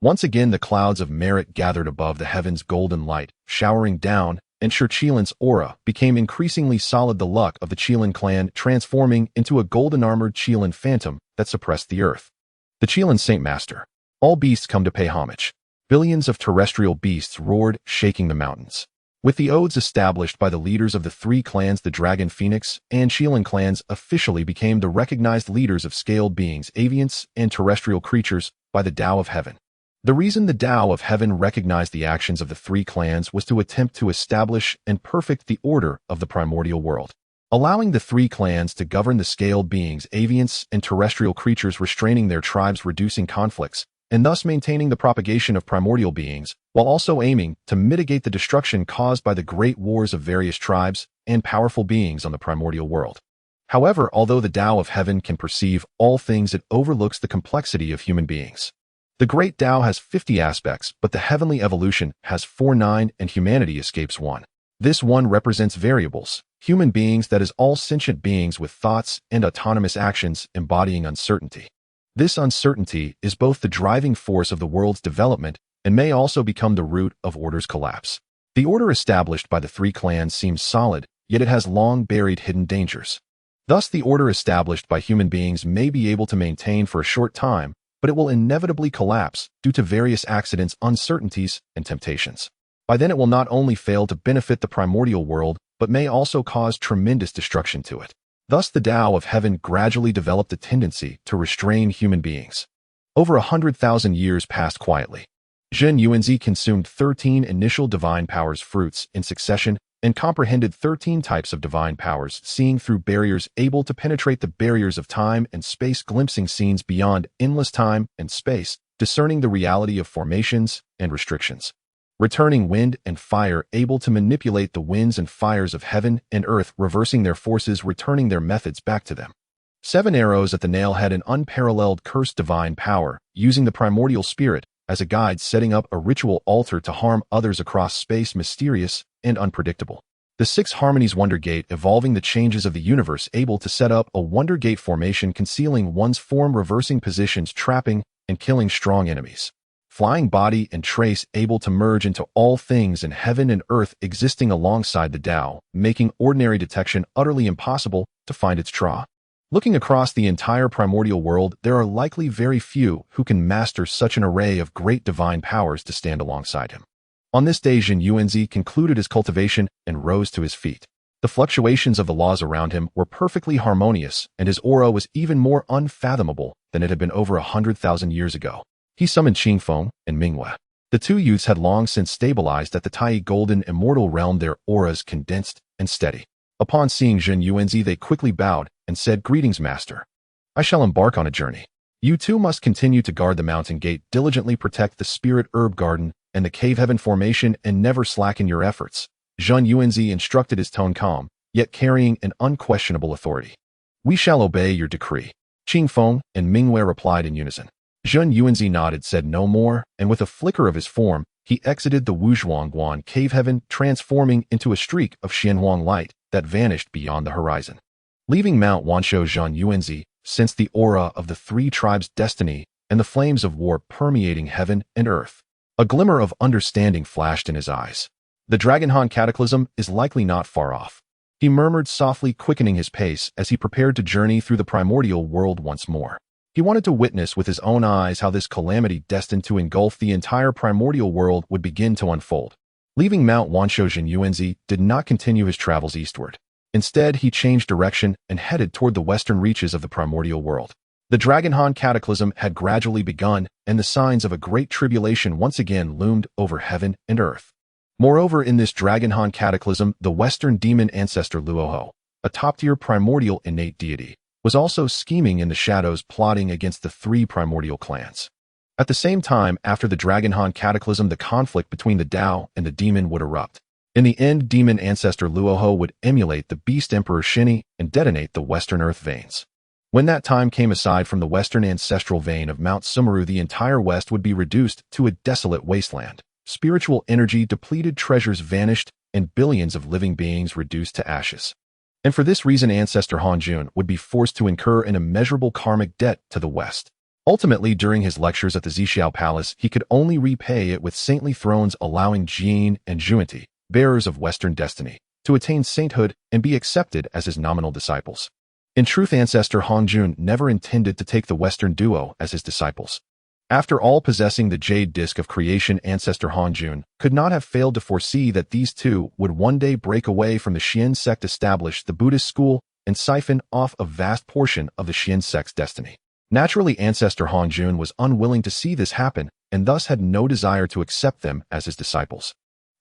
Once again the clouds of merit gathered above the heavens, golden light showering down, and Shi Qilan's aura became increasingly solid, the luck of the Qilan clan transforming into a golden-armored Qilan phantom that suppressed the earth. The Qilan Saint Master. All beasts come to pay homage. Billions of terrestrial beasts roared, shaking the mountains. With the oaths established by the leaders of the three clans, the Dragon Phoenix and Qilan clans officially became the recognized leaders of scaled beings, avians, and terrestrial creatures by the Tao of Heaven. The reason the Tao of Heaven recognized the actions of the three clans was to attempt to establish and perfect the order of the primordial world, allowing the three clans to govern the scaled beings, avians, and terrestrial creatures, restraining their tribes, reducing conflicts, and thus maintaining the propagation of primordial beings, while also aiming to mitigate the destruction caused by the great wars of various tribes and powerful beings on the primordial world. However, although the Tao of Heaven can perceive all things, it overlooks the complexity of human beings. The Great Tao has 50 aspects, but the heavenly evolution has 49, and humanity escapes one. This one represents variables, human beings, that is, all sentient beings with thoughts and autonomous actions, embodying uncertainty. This uncertainty is both the driving force of the world's development and may also become the root of order's collapse. The order established by the three clans seems solid, yet it has long buried hidden dangers. Thus, the order established by human beings may be able to maintain for a short time, but it will inevitably collapse due to various accidents, uncertainties, and temptations. By then it will not only fail to benefit the primordial world, but may also cause tremendous destruction to it. Thus, the Tao of Heaven gradually developed a tendency to restrain human beings. Over 100,000 years passed quietly. Zhen Yuanzi consumed 13 initial divine powers fruits in succession and comprehended 13 types of divine powers, seeing through barriers, able to penetrate the barriers of time and space, glimpsing scenes beyond endless time and space, discerning the reality of formations and restrictions. Returning wind and fire, able to manipulate the winds and fires of heaven and earth, reversing their forces, returning their methods back to them. 7 arrows at the nail, had an unparalleled cursed divine power, using the primordial spirit as a guide, setting up a ritual altar to harm others across space, mysterious and unpredictable. The 6 harmonies Wonder Gate, evolving the changes of the universe, able to set up a Wonder Gate formation, concealing one's form, reversing positions, trapping and killing strong enemies. Flying body and trace, able to merge into all things in heaven and earth, existing alongside the Tao, making ordinary detection utterly impossible to find its traw. Looking across the entire primordial world, there are likely very few who can master such an array of great divine powers to stand alongside him. On this day, Zhen Yuanzi concluded his cultivation and rose to his feet. The fluctuations of the laws around him were perfectly harmonious, and his aura was even more unfathomable than it had been over 100,000 years ago. He summoned Qingfeng and Mingwei. The two youths had long since stabilized at the Tai Golden Immortal realm, their auras condensed and steady. Upon seeing Zhen Yuanzi, they quickly bowed and said, "Greetings, Master. I shall embark on a journey. You two must continue to guard the mountain gate, diligently protect the spirit herb garden and the cave heaven formation, and never slacken your efforts." Zhen Yuanzi instructed, his tone calm, yet carrying an unquestionable authority. "We shall obey your decree." Qingfeng and Mingwei replied in unison. Zhen Yuanzi nodded, said no more, and with a flicker of his form, he exited the Wuzhuangguan cave heaven, transforming into a streak of Xianhuang light that vanished beyond the horizon. Leaving Mount Wanshou, Zhen Yuanzi sensed the aura of the three tribes' destiny and the flames of war permeating heaven and earth. A glimmer of understanding flashed in his eyes. The Dragon Han Cataclysm is likely not far off. He murmured softly, quickening his pace as he prepared to journey through the primordial world once more. He wanted to witness with his own eyes how this calamity destined to engulf the entire primordial world would begin to unfold. Leaving Mount Wanshou, Zhen Yuanzi did not continue his travels eastward. Instead, he changed direction and headed toward the western reaches of the primordial world. The Dragon Han Cataclysm had gradually begun, and the signs of a great tribulation once again loomed over heaven and earth. Moreover, in this Dragon Han Cataclysm, the Western demon ancestor Luo, a top-tier primordial innate deity, was also scheming in the shadows, plotting against the three primordial clans. At the same time, after the Dragon Han Cataclysm, the conflict between the Dao and the demon would erupt. In the end, demon ancestor Luo would emulate the beast emperor Shen Ni and detonate the Western Earth veins. When that time came, aside from the Western ancestral vein of Mount Sumeru, the entire West would be reduced to a desolate wasteland. Spiritual energy depleted, treasures vanished, and billions of living beings reduced to ashes. And for this reason, ancestor Hong Jun would be forced to incur an immeasurable karmic debt to the West. Ultimately, during his lectures at the Zhixiao Palace, he could only repay it with saintly thrones, allowing Jin and Yuanzi, bearers of Western destiny, to attain sainthood and be accepted as his nominal disciples. In truth, ancestor Hong Jun never intended to take the Western duo as his disciples. After all, possessing the jade disc of creation, ancestor Hong Jun could not have failed to foresee that these two would one day break away from the Xian sect, establish the Buddhist school, and siphon off a vast portion of the Xian sect's destiny. Naturally, ancestor Hong Jun was unwilling to see this happen, and thus had no desire to accept them as his disciples.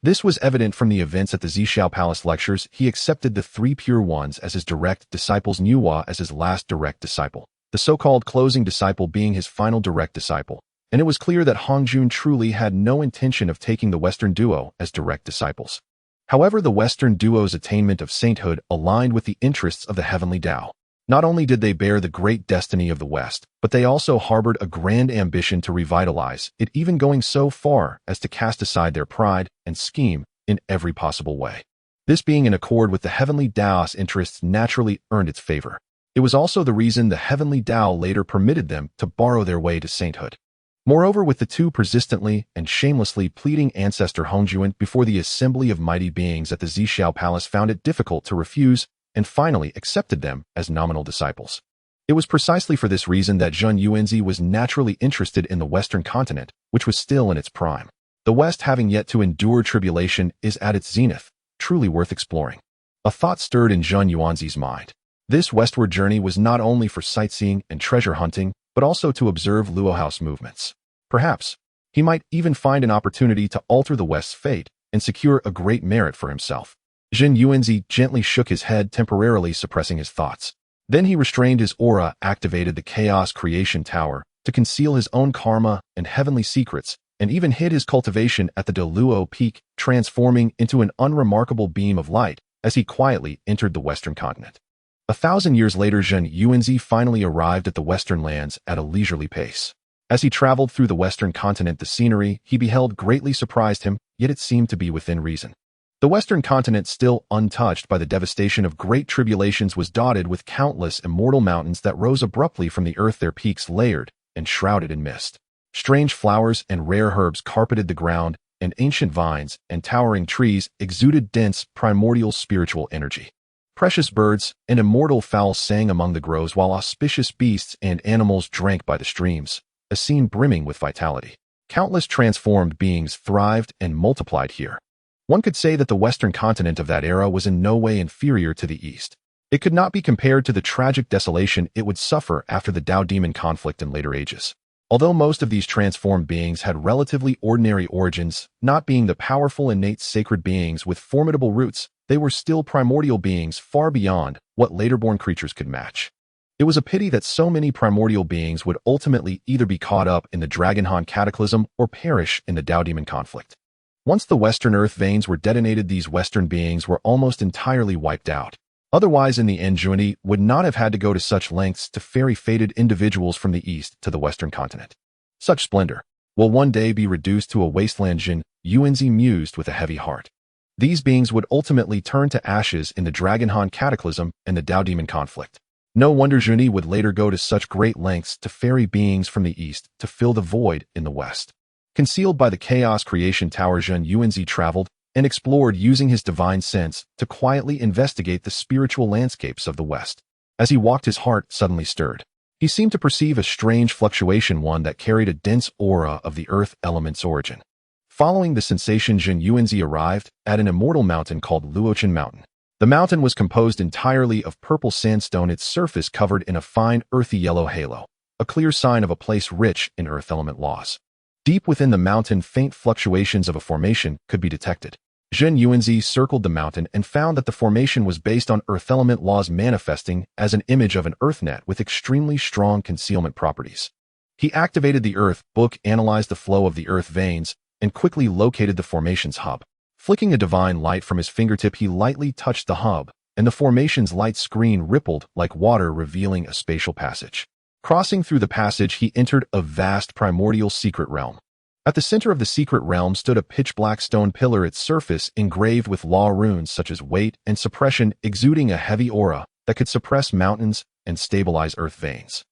This was evident from the events at the Zhixiao Palace lectures. He accepted the three pure ones as his direct disciples, Nuwa as his last direct disciple, the so-called closing disciple being his final direct disciple, and it was clear that Hong Jun truly had no intention of taking the Western duo as direct disciples. However, the Western duo's attainment of sainthood aligned with the interests of the heavenly Dao. Not only did they bear the great destiny of the West, but they also harbored a grand ambition to revitalize it, even going so far as to cast aside their pride and scheme in every possible way. This, being in accord with the heavenly Dao's interests, naturally earned its favor. It was also the reason the heavenly Dao later permitted them to borrow their way to sainthood. Moreover, with the two persistently and shamelessly pleading, ancestor Hong Jun before the assembly of mighty beings at the Zhixiao Palace found it difficult to refuse, and finally accepted them as nominal disciples. It was precisely for this reason that Zhen Yuanzi was naturally interested in the Western continent, which was still in its prime. The West, having yet to endure tribulation, is at its zenith, truly worth exploring. A thought stirred in Zhen Yuanzi's mind. This westward journey was not only for sightseeing and treasure hunting, but also to observe Luo House movements. Perhaps he might even find an opportunity to alter the West's fate and secure a great merit for himself. Zhen Yuanzi gently shook his head, temporarily suppressing his thoughts. Then he restrained his aura, activated the Chaos Creation Tower to conceal his own karma and heavenly secrets, and even hid his cultivation at the Luo Peak, transforming into an unremarkable beam of light as he quietly entered the Western continent. 1,000 years later, Zhen Yuanzi finally arrived at the Western lands at a leisurely pace. As he traveled through the Western continent, the scenery he beheld greatly surprised him, yet it seemed to be within reason. The Western continent, still untouched by the devastation of great tribulations, was dotted with countless immortal mountains that rose abruptly from the earth, their peaks layered and shrouded in mist. Strange flowers and rare herbs carpeted the ground, and ancient vines and towering trees exuded dense, primordial spiritual energy. Precious birds and immortal fowls sang among the groves, while auspicious beasts and animals drank by the streams, a scene brimming with vitality. Countless transformed beings thrived and multiplied here. One could say that the Western continent of that era was in no way inferior to the East. It could not be compared to the tragic desolation it would suffer after the Dao-Demon Conflict in later ages. Although most of these transformed beings had relatively ordinary origins, not being the powerful innate sacred beings with formidable roots, they were still primordial beings far beyond what later-born creatures could match. It was a pity that so many primordial beings would ultimately either be caught up in the Dragon Han Cataclysm or perish in the Dao-Demon Conflict. Once the Western Earth veins were detonated, these Western beings were almost entirely wiped out. Otherwise, in the end, Zhen would not have had to go to such lengths to ferry fated individuals from the East to the Western continent. Such splendor will one day be reduced to a wasteland, Zhen Yuanzi mused with a heavy heart. These beings would ultimately turn to ashes in the Dragon Han Cataclysm and the Dao-Demon Conflict. No wonder Zhen would later go to such great lengths to ferry beings from the East to fill the void in the West. Concealed by the Chaos Creation Tower, Zhen Yuanzi traveled and explored, using his divine sense to quietly investigate the spiritual landscapes of the West. As he walked, his heart suddenly stirred. He seemed to perceive a strange fluctuation, one that carried a dense aura of the earth element's origin. Following the sensation, Zhen Yuanzi arrived at an immortal mountain called Luochen Mountain. The mountain was composed entirely of purple sandstone, its surface covered in a fine, earthy yellow halo. a clear sign of a place rich in earth element laws. Deep within the mountain, faint fluctuations of a formation could be detected. Zhen Yuanzi circled the mountain and found that the formation was based on earth element laws manifesting as an image of an earth net with extremely strong concealment properties. He activated the earth book, analyzed the flow of the earth veins, and quickly located the formation's hub. Flicking a divine light from his fingertip, he lightly touched the hub, and the formation's light screen rippled like water, revealing a spatial passage. Crossing through the passage, he entered a vast primordial secret realm. At the center of the secret realm stood a pitch-black stone pillar, its surface engraved with law runes such as weight and suppression, exuding a heavy aura that could suppress mountains and stabilize earth veins.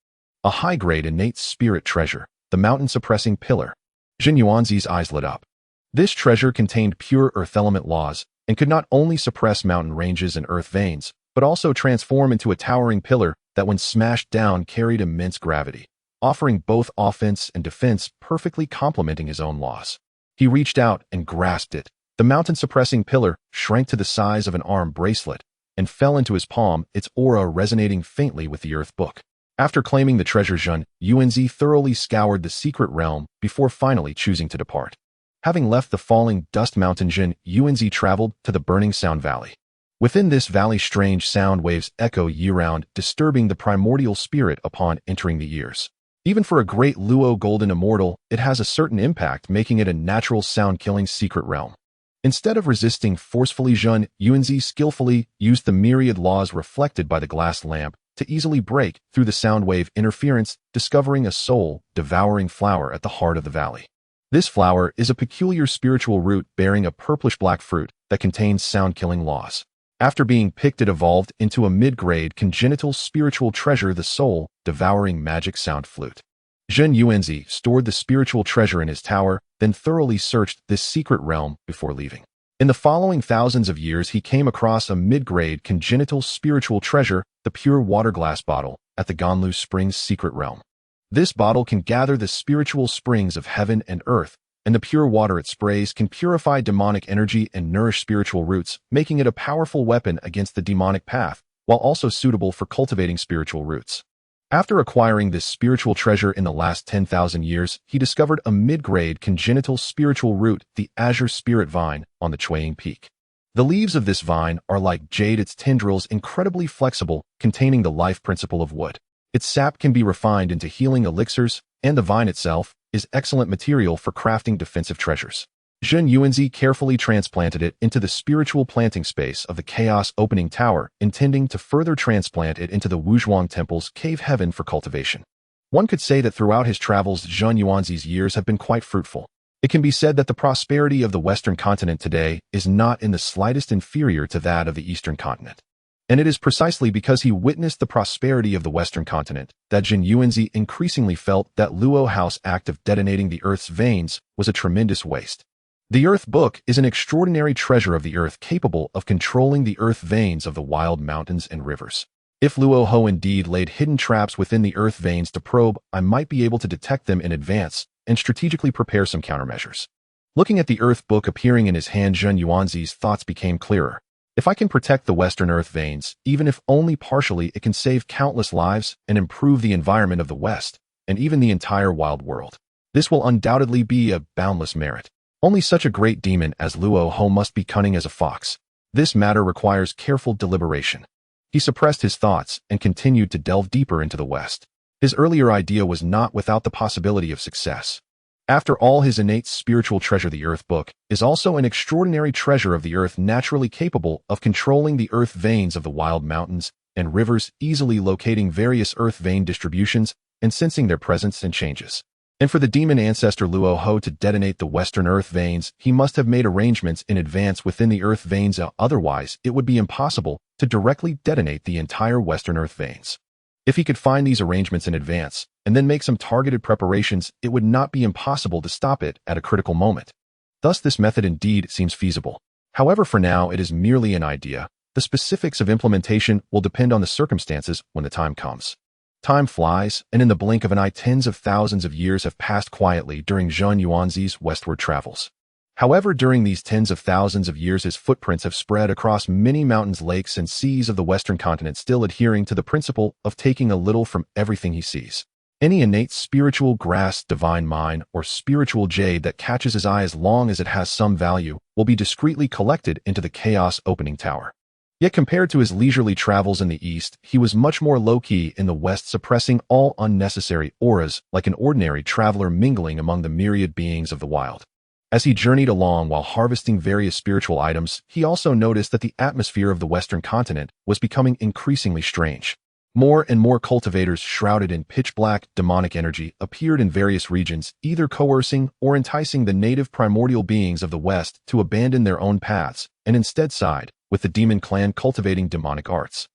A high-grade innate spirit treasure, the mountain-suppressing pillar. Zhen Yuanzi's eyes lit up. This treasure contained pure earth element laws and could not only suppress mountain ranges and earth veins, but also transform into a towering pillar that when smashed down carried immense gravity, offering both offense and defense, perfectly complementing his own laws. He reached out and grasped it. The mountain-suppressing pillar shrank to the size of an arm bracelet and fell into his palm, its aura resonating faintly with the earth book. After claiming the treasure, Zhen Yuanzi thoroughly scoured the secret realm before finally choosing to depart. Having left the falling dust mountain, Zhen Yuanzi traveled to the burning sound valley. Within this valley, strange sound waves echo year-round, disturbing the primordial spirit upon entering the ears. Even for a Great Luo Golden Immortal, it has a certain impact, making it a natural sound-killing secret realm. Instead of resisting forcefully, Zhen Yuanzi skillfully used the myriad laws reflected by the glass lamp to easily break through the sound wave interference, discovering a soul-devouring flower at the heart of the valley. This flower is a peculiar spiritual root bearing a purplish-black fruit that contains sound-killing laws. After being picked, it evolved into a mid-grade congenital spiritual treasure, the soul-devouring magic sound flute. Zhen Yuanzi stored the spiritual treasure in his tower, then thoroughly searched this secret realm before leaving. In the following thousands of years, he came across a mid-grade congenital spiritual treasure, the pure water glass bottle, at the Ganlu Springs secret realm. This bottle can gather the spiritual springs of heaven and earth, and the pure water it sprays can purify demonic energy and nourish spiritual roots, making it a powerful weapon against the demonic path, while also suitable for cultivating spiritual roots. After acquiring this spiritual treasure in the last 10,000 years, he discovered a mid-grade congenital spiritual root, the Azure Spirit Vine, on the Chuaying Peak. The leaves of this vine are like jade, its tendrils incredibly flexible, containing the life principle of wood. Its sap can be refined into healing elixirs, and the vine itself is excellent material for crafting defensive treasures. Zhen Yuanzi carefully transplanted it into the spiritual planting space of the Chaos Opening Tower, intending to further transplant it into the Wuzhuang Temple's cave heaven for cultivation. One could say that throughout his travels, Zhen Yuanzi's years have been quite fruitful. It can be said that the prosperity of the Western continent today is not in the slightest inferior to that of the Eastern continent. And it is precisely because he witnessed the prosperity of the Western continent that Zhen Yuanzi increasingly felt that Luo House act of detonating the Earth's veins was a tremendous waste. The Earth Book is an extraordinary treasure of the Earth capable of controlling the Earth veins of the wild mountains and rivers. If Luo Ho indeed laid hidden traps within the Earth veins to probe, I might be able to detect them in advance and strategically prepare some countermeasures. Looking at the Earth Book appearing in his hand, Zhen Yuanzi's thoughts became clearer. If I can protect the Western Earth veins, even if only partially, it can save countless lives and improve the environment of the West, and even the entire wild world. This will undoubtedly be a boundless merit. Only such a great demon as Luo Ho must be cunning as a fox. This matter requires careful deliberation. He suppressed his thoughts and continued to delve deeper into the West. His earlier idea was not without the possibility of success. After all, his innate spiritual treasure, the Earth Book, is also an extraordinary treasure of the Earth, naturally capable of controlling the Earth veins of the wild mountains and rivers, easily locating various Earth vein distributions and sensing their presence and changes. And for the demon ancestor Luo Ho to detonate the Western Earth veins, he must have made arrangements in advance within the Earth veins, otherwise it would be impossible to directly detonate the entire Western Earth veins. If he could find these arrangements in advance, and then make some targeted preparations, it would not be impossible to stop it at a critical moment. Thus, this method indeed seems feasible. However, for now, it is merely an idea. The specifics of implementation will depend on the circumstances when the time comes. Time flies, and in the blink of an eye, tens of thousands of years have passed quietly during Zhen Yuanzi's westward travels. However, during these tens of thousands of years, his footprints have spread across many mountains, lakes, and seas of the Western continent, still adhering to the principle of taking a little from everything he sees. Any innate spiritual grass, divine mine, or spiritual jade that catches his eye as long as it has some value will be discreetly collected into the Chaos Opening Tower. Yet compared to his leisurely travels in the East, he was much more low-key in the West, suppressing all unnecessary auras like an ordinary traveler mingling among the myriad beings of the wild. As he journeyed along while harvesting various spiritual items, he also noticed that the atmosphere of the Western continent was becoming increasingly strange. More and more cultivators shrouded in pitch-black, demonic energy appeared in various regions, either coercing or enticing the native primordial beings of the West to abandon their own paths and instead side with the demon clan cultivating demonic arts.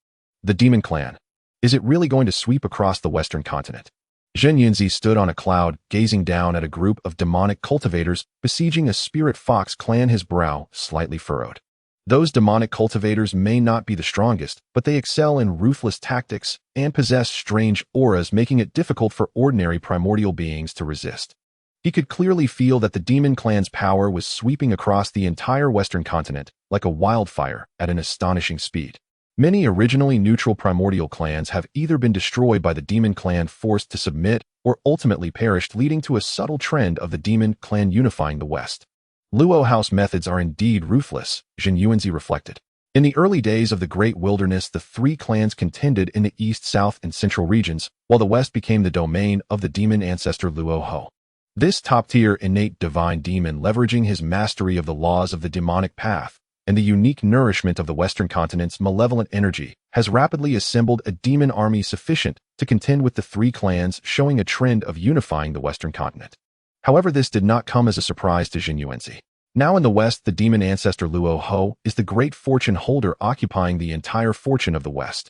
The demon clan. Is it really going to sweep across the Western continent? Zhen Yuanzi stood on a cloud, gazing down at a group of demonic cultivators besieging a spirit fox clan, his brow slightly furrowed. Those demonic cultivators may not be the strongest, but they excel in ruthless tactics and possess strange auras, making it difficult for ordinary primordial beings to resist. He could clearly feel that the demon clan's power was sweeping across the entire Western continent like a wildfire at an astonishing speed. Many originally neutral primordial clans have either been destroyed by the demon clan, forced to submit, or ultimately perished, leading to a subtle trend of the demon clan unifying the West. Luo House methods are indeed ruthless, Zhen Yuanzi reflected. In the early days of the Great Wilderness, the three clans contended in the East, South, and Central regions, while the West became the domain of the demon ancestor Luo Ho. This top-tier innate divine demon, leveraging his mastery of the laws of the demonic path and the unique nourishment of the Western continent's malevolent energy, has rapidly assembled a demon army sufficient to contend with the three clans, showing a trend of unifying the Western continent. However, this did not come as a surprise to Zhen Yuanzi. Now in the West, the demon ancestor Luo Ho is the great fortune holder, occupying the entire fortune of the West.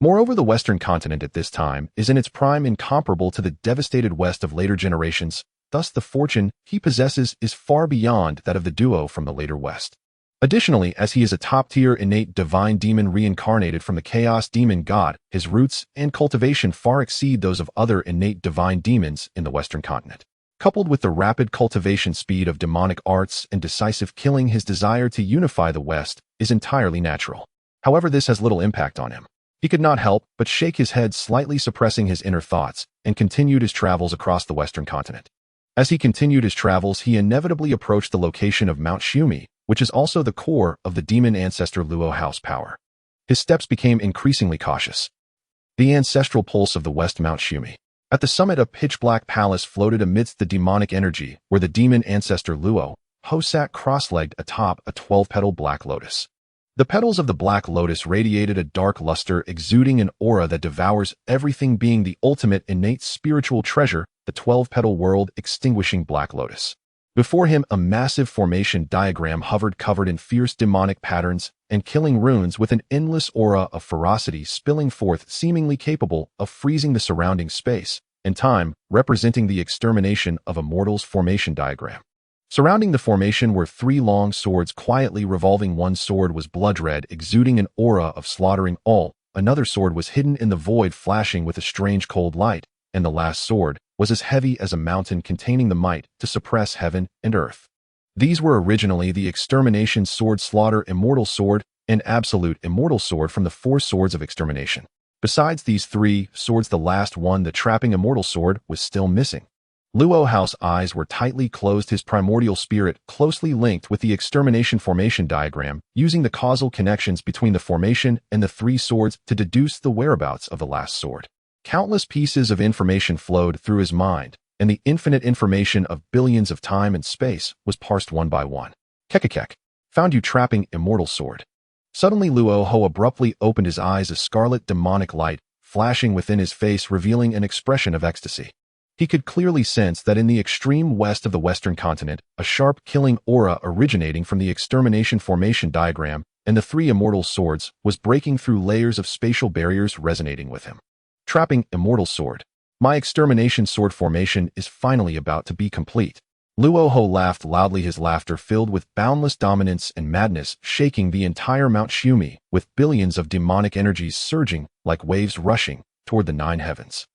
Moreover, the Western continent at this time is in its prime, incomparable to the devastated West of later generations. Thus, the fortune he possesses is far beyond that of the duo from the later West. Additionally, as he is a top-tier innate divine demon reincarnated from the chaos demon god, his roots and cultivation far exceed those of other innate divine demons in the Western continent. Coupled with the rapid cultivation speed of demonic arts and decisive killing, his desire to unify the West is entirely natural. However, this has little impact on him. He could not help but shake his head, slightly suppressing his inner thoughts, and continued his travels across the Western continent. As he continued his travels, he inevitably approached the location of Mount Shumi, which is also the core of the demon ancestor Luo House power. His steps became increasingly cautious. The ancestral pulse of the West, Mount Shumi. At the summit, a pitch-black palace floated amidst the demonic energy, where the demon ancestor Luo Ho sat cross-legged atop a 12-petal black lotus. The petals of the black lotus radiated a dark luster, exuding an aura that devours everything, being the ultimate innate spiritual treasure, the 12-petal world extinguishing black lotus. Before him, a massive formation diagram hovered, covered in fierce demonic patterns and killing runes, with an endless aura of ferocity spilling forth, seemingly capable of freezing the surrounding space and time, representing the extermination of a mortal's formation diagram. Surrounding the formation were three long swords quietly revolving. One sword was blood red, exuding an aura of slaughtering all. Another sword was hidden in the void, flashing with a strange cold light. And the last sword was as heavy as a mountain, containing the might to suppress heaven and earth. These were originally the Extermination Sword, Slaughter Immortal Sword, and Absolute Immortal Sword from the four swords of extermination. Besides these three swords, the last one, the Trapping Immortal Sword, was still missing. Luo House's eyes were tightly closed, his primordial spirit closely linked with the extermination formation diagram, using the causal connections between the formation and the three swords to deduce the whereabouts of the last sword. Countless pieces of information flowed through his mind, and the infinite information of billions of time and space was parsed one by one. Kekekek. Found you, Trapping Immortal Sword. Suddenly Luo Ho abruptly opened his eyes, a scarlet demonic light flashing within his face, revealing an expression of ecstasy. He could clearly sense that in the extreme west of the Western continent, a sharp killing aura originating from the extermination formation diagram and the three immortal swords was breaking through layers of spatial barriers, resonating with him. Trapping Immortal Sword. My extermination sword formation is finally about to be complete. Luo Ho laughed loudly, his laughter filled with boundless dominance and madness, shaking the entire Mount Shumi, with billions of demonic energies surging like waves rushing toward the nine heavens.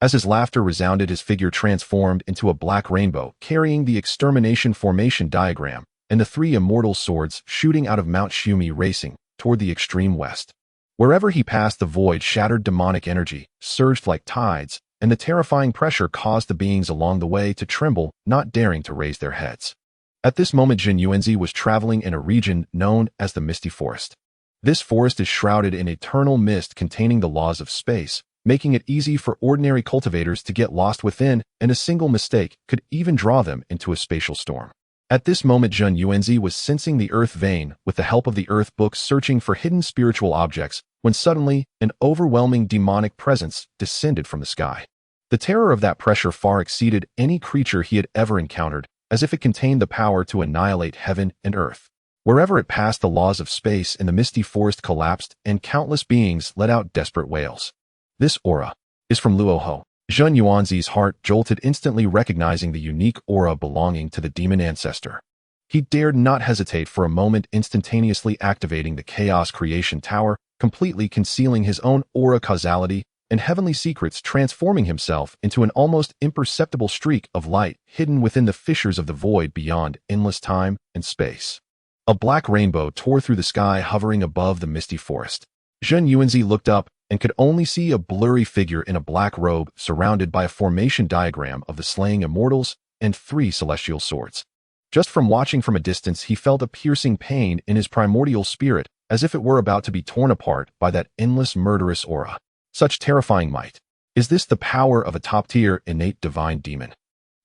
As his laughter resounded, his figure transformed into a black rainbow, carrying the extermination formation diagram and the three immortal swords shooting out of Mount Shumi, racing toward the extreme west. Wherever he passed, the void shattered demonic energy surged like tides, and the terrifying pressure caused the beings along the way to tremble, not daring to raise their heads. At this moment, Zhen Yuanzi was traveling in a region known as the Misty Forest. This forest is shrouded in eternal mist containing the laws of space, making it easy for ordinary cultivators to get lost within, and a single mistake could even draw them into a spatial storm. At this moment, Zhen Yuanzi was sensing the earth vein with the help of the earth book, searching for hidden spiritual objects, when suddenly an overwhelming demonic presence descended from the sky. The terror of that pressure far exceeded any creature he had ever encountered, as if it contained the power to annihilate heaven and earth. Wherever it passed, the laws of space in the misty forest collapsed, and countless beings let out desperate wails. This aura is from Luo Ho. Zhen Yuanzi's heart jolted, instantly recognizing the unique aura belonging to the demon ancestor. He dared not hesitate for a moment, instantaneously activating the Chaos Creation Tower, completely concealing his own aura causality and heavenly secrets, transforming himself into an almost imperceptible streak of light hidden within the fissures of the void beyond endless time and space. A black rainbow tore through the sky, hovering above the misty forest. Zhen Yuanzi looked up and could only see a blurry figure in a black robe surrounded by a formation diagram of the slaying immortals and 3 celestial swords. Just from watching from a distance, he felt a piercing pain in his primordial spirit, as if it were about to be torn apart by that endless murderous aura. Such terrifying might. Is this the power of a top-tier innate divine demon?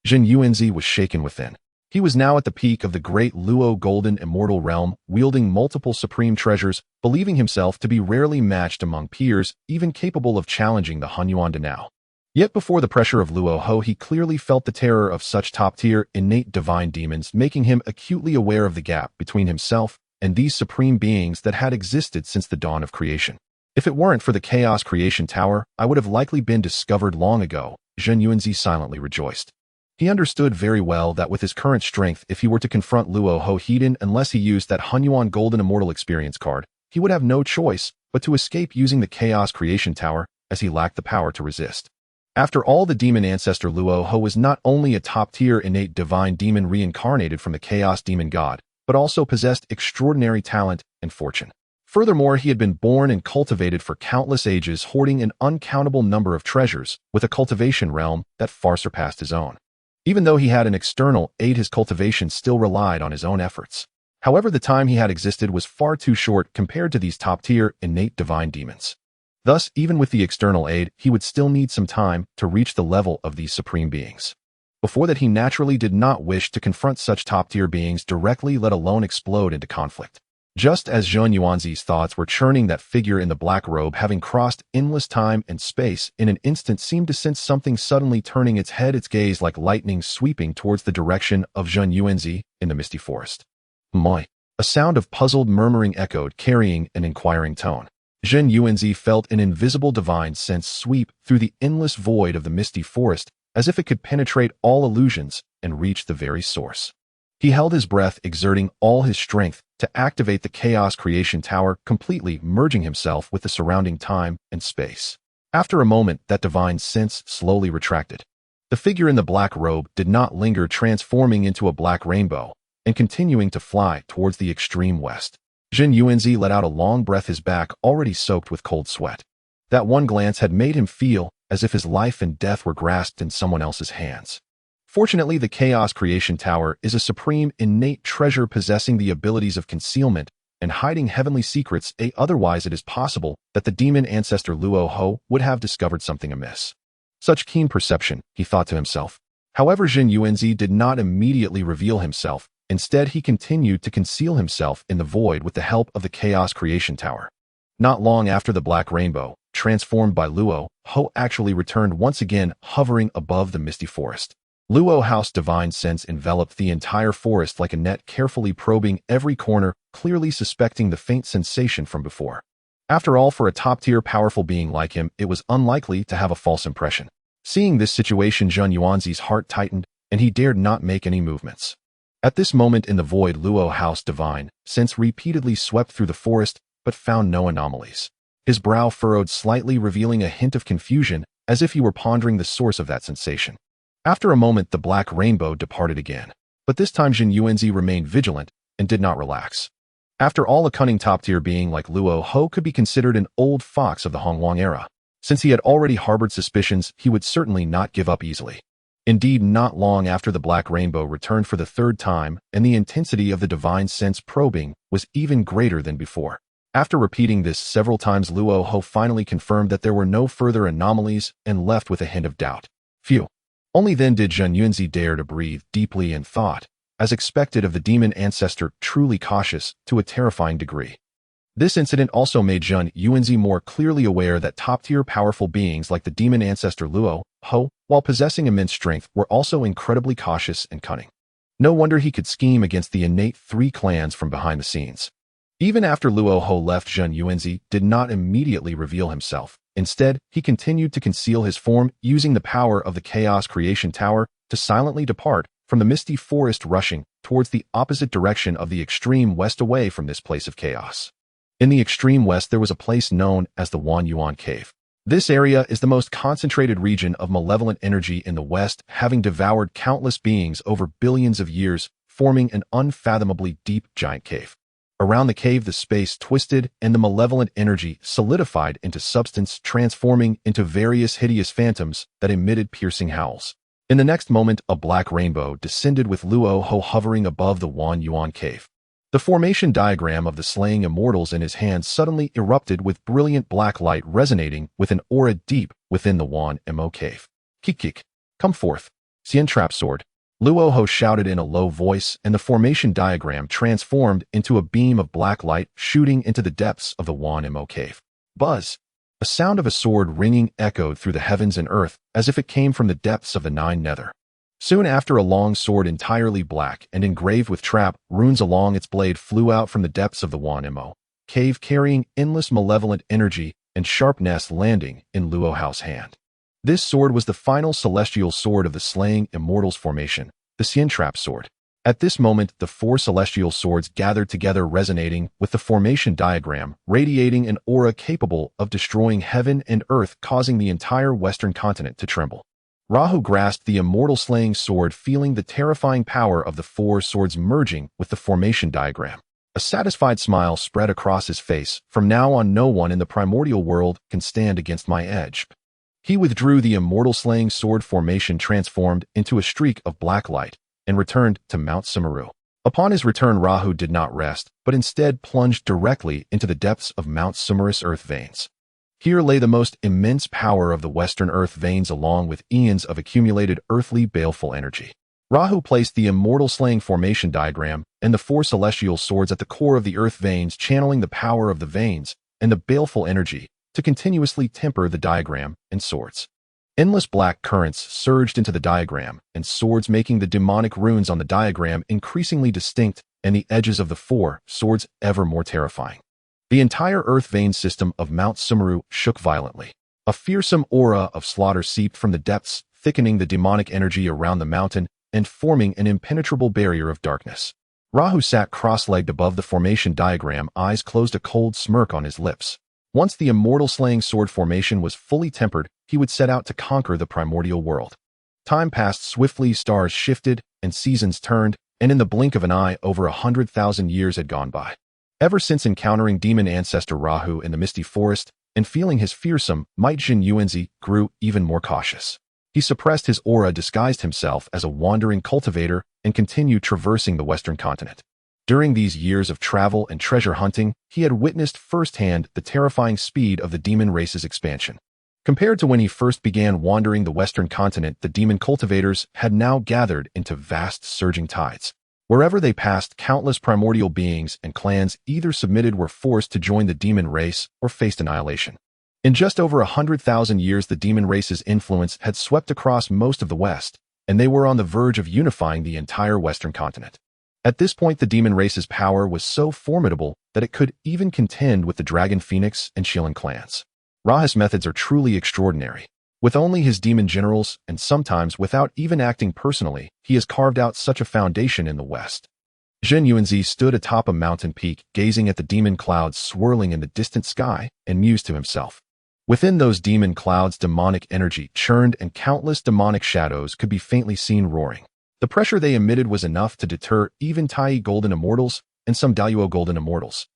Zhen Yuanzi was shaken within. He was now at the peak of the Great Luo Golden Immortal realm, wielding multiple supreme treasures, believing himself to be rarely matched among peers, even capable of challenging the Han Yuan Danao. Yet before the pressure of Luo Ho, he clearly felt the terror of such top-tier innate divine demons, making him acutely aware of the gap between himself and these supreme beings that had existed since the dawn of creation. If it weren't for the Chaos Creation Tower, I would have likely been discovered long ago, Zhen Yuanzi silently rejoiced. He understood very well that with his current strength, if he were to confront Luo Ho Heeden, unless he used that Han Yuan Golden Immortal experience card, he would have no choice but to escape using the Chaos Creation Tower, as he lacked the power to resist. After all, the demon ancestor Luo Ho was not only a top-tier innate divine demon reincarnated from the Chaos Demon God, but also possessed extraordinary talent and fortune. Furthermore, he had been born and cultivated for countless ages, hoarding an uncountable number of treasures, with a cultivation realm that far surpassed his own. Even though he had an external aid, his cultivation still relied on his own efforts. However, the time he had existed was far too short compared to these top-tier innate divine demons. Thus, even with the external aid, he would still need some time to reach the level of these supreme beings. Before that, he naturally did not wish to confront such top-tier beings directly, let alone explode into conflict. Just as Zhen Yuanzi's thoughts were churning, that figure in the black robe, having crossed endless time and space in an instant, seemed to sense something, suddenly turning its head, its gaze like lightning sweeping towards the direction of Zhen Yuanzi in the misty forest. Moi. A sound of puzzled murmuring echoed, carrying an inquiring tone. Zhen Yuanzi felt an invisible divine sense sweep through the endless void of the misty forest, as if it could penetrate all illusions and reach the very source. He held his breath, exerting all his strength to activate the Chaos Creation Tower, completely merging himself with the surrounding time and space. After a moment, that divine sense slowly retracted. The figure in the black robe did not linger, transforming into a black rainbow and continuing to fly towards the extreme west. Zhen Yuanzi let out a long breath, his back already soaked with cold sweat. That one glance had made him feel as if his life and death were grasped in someone else's hands. Fortunately, the Chaos Creation Tower is a supreme innate treasure possessing the abilities of concealment and hiding heavenly secrets. Otherwise, it is possible that the demon ancestor Luo Ho would have discovered something amiss. Such keen perception, he thought to himself. However, Zhen Yuanzi did not immediately reveal himself. Instead, he continued to conceal himself in the void with the help of the Chaos Creation Tower. Not long after, the black rainbow, transformed by Luo Ho, actually returned once again, hovering above the misty forest. Luo Ho's divine sense enveloped the entire forest like a net, carefully probing every corner, clearly suspecting the faint sensation from before. After all, for a top-tier powerful being like him, it was unlikely to have a false impression. Seeing this situation, Zhen Yuanzi's heart tightened, and he dared not make any movements. At this moment in the void, Luo Ho's divine sense repeatedly swept through the forest, but found no anomalies. His brow furrowed slightly, revealing a hint of confusion, as if he were pondering the source of that sensation. After a moment, the black rainbow departed again, but this time Zhen Yuanzi remained vigilant and did not relax. After all, a cunning top-tier being like Luo Ho could be considered an old fox of the Hongwang era. Since he had already harbored suspicions, he would certainly not give up easily. Indeed, not long after the Black Rainbow returned for the third time, and the intensity of the divine sense probing was even greater than before. After repeating this several times, Luo Ho finally confirmed that there were no further anomalies and left with a hint of doubt. Phew. Only then did Zhen Yuanzi dare to breathe deeply and thought, as expected of the demon ancestor, truly cautious to a terrifying degree. This incident also made Zhen Yuanzi more clearly aware that top-tier powerful beings like the demon ancestor Luo Ho, while possessing immense strength, were also incredibly cautious and cunning. No wonder he could scheme against the innate three clans from behind the scenes. Even after Luo Ho left, Zhen Yuanzi did not immediately reveal himself. Instead, he continued to conceal his form, using the power of the Chaos Creation Tower to silently depart from the misty forest, rushing towards the opposite direction of the extreme west, away from this place of chaos. In the extreme west, there was a place known as the Wan Yuan Cave. This area is the most concentrated region of malevolent energy in the west, having devoured countless beings over billions of years, forming an unfathomably deep giant cave. Around the cave, the space twisted and the malevolent energy solidified into substance, transforming into various hideous phantoms that emitted piercing howls. In the next moment, a black rainbow descended with Luo Ho hovering above the Wan Yuan Cave. The formation diagram of the slaying immortals in his hand suddenly erupted with brilliant black light, resonating with an aura deep within the Wan Mo Cave. Kik, come forth. Xian Trap Sword. Luo Ho shouted in a low voice, and the formation diagram transformed into a beam of black light shooting into the depths of the Wan Mo Cave. Buzz! A sound of a sword ringing echoed through the heavens and earth as if it came from the depths of the Nine Nether. Soon after, a long sword entirely black and engraved with trap runes along its blade flew out from the depths of the Wan Mo Cave, carrying endless malevolent energy and sharpness, landing in Luo Ho's hand. This sword was the final celestial sword of the slaying immortals formation, the Xian Trap Sword. At this moment, the four celestial swords gathered together, resonating with the formation diagram, radiating an aura capable of destroying heaven and earth, causing the entire western continent to tremble. Rahu grasped the immortal slaying sword, feeling the terrifying power of the four swords merging with the formation diagram. A satisfied smile spread across his face. From now on, no one in the primordial world can stand against my edge. He withdrew the immortal slaying sword formation, transformed into a streak of black light, and returned to Mount Sumeru. Upon his return, Rahu did not rest, but instead plunged directly into the depths of Mount Sumerus earth veins. Here lay the most immense power of the western earth veins, along with eons of accumulated earthly baleful energy. Rahu placed the immortal slaying formation diagram and the four celestial swords at the core of the earth veins, channeling the power of the veins and the baleful energy to continuously temper the diagram and swords. Endless black currents surged into the diagram and swords, making the demonic runes on the diagram increasingly distinct and the edges of the four swords ever more terrifying. The entire earth vein system of Mount Sumeru shook violently. A fearsome aura of slaughter seeped from the depths, thickening the demonic energy around the mountain and forming an impenetrable barrier of darkness. Rahu sat cross-legged above the formation diagram, eyes closed, a cold smirk on his lips. Once the immortal slaying sword formation was fully tempered, he would set out to conquer the primordial world. Time passed swiftly, stars shifted, and seasons turned, and in the blink of an eye, over 100,000 years had gone by. Ever since encountering demon ancestor Rahu in the misty forest and feeling his fearsome might, Zhen Yuanzi grew even more cautious. He suppressed his aura, disguised himself as a wandering cultivator, and continued traversing the western continent. During these years of travel and treasure hunting, he had witnessed firsthand the terrifying speed of the demon race's expansion. Compared to when he first began wandering the western continent, the demon cultivators had now gathered into vast surging tides. Wherever they passed, countless primordial beings and clans either submitted, were forced to join the demon race, or faced annihilation. In just over 100,000 years, the demon race's influence had swept across most of the West, and they were on the verge of unifying the entire western continent. At this point, the demon race's power was so formidable that it could even contend with the Dragon Phoenix and Shilin clans. Rahu's methods are truly extraordinary. With only his demon generals, and sometimes without even acting personally, he has carved out such a foundation in the West. Zhen Yuanzi stood atop a mountain peak, gazing at the demon clouds swirling in the distant sky, and mused to himself. Within those demon clouds, demonic energy churned, and countless demonic shadows could be faintly seen roaring. The pressure they emitted was enough to deter even Three Golden Immortals and some Dao Golden Immortals.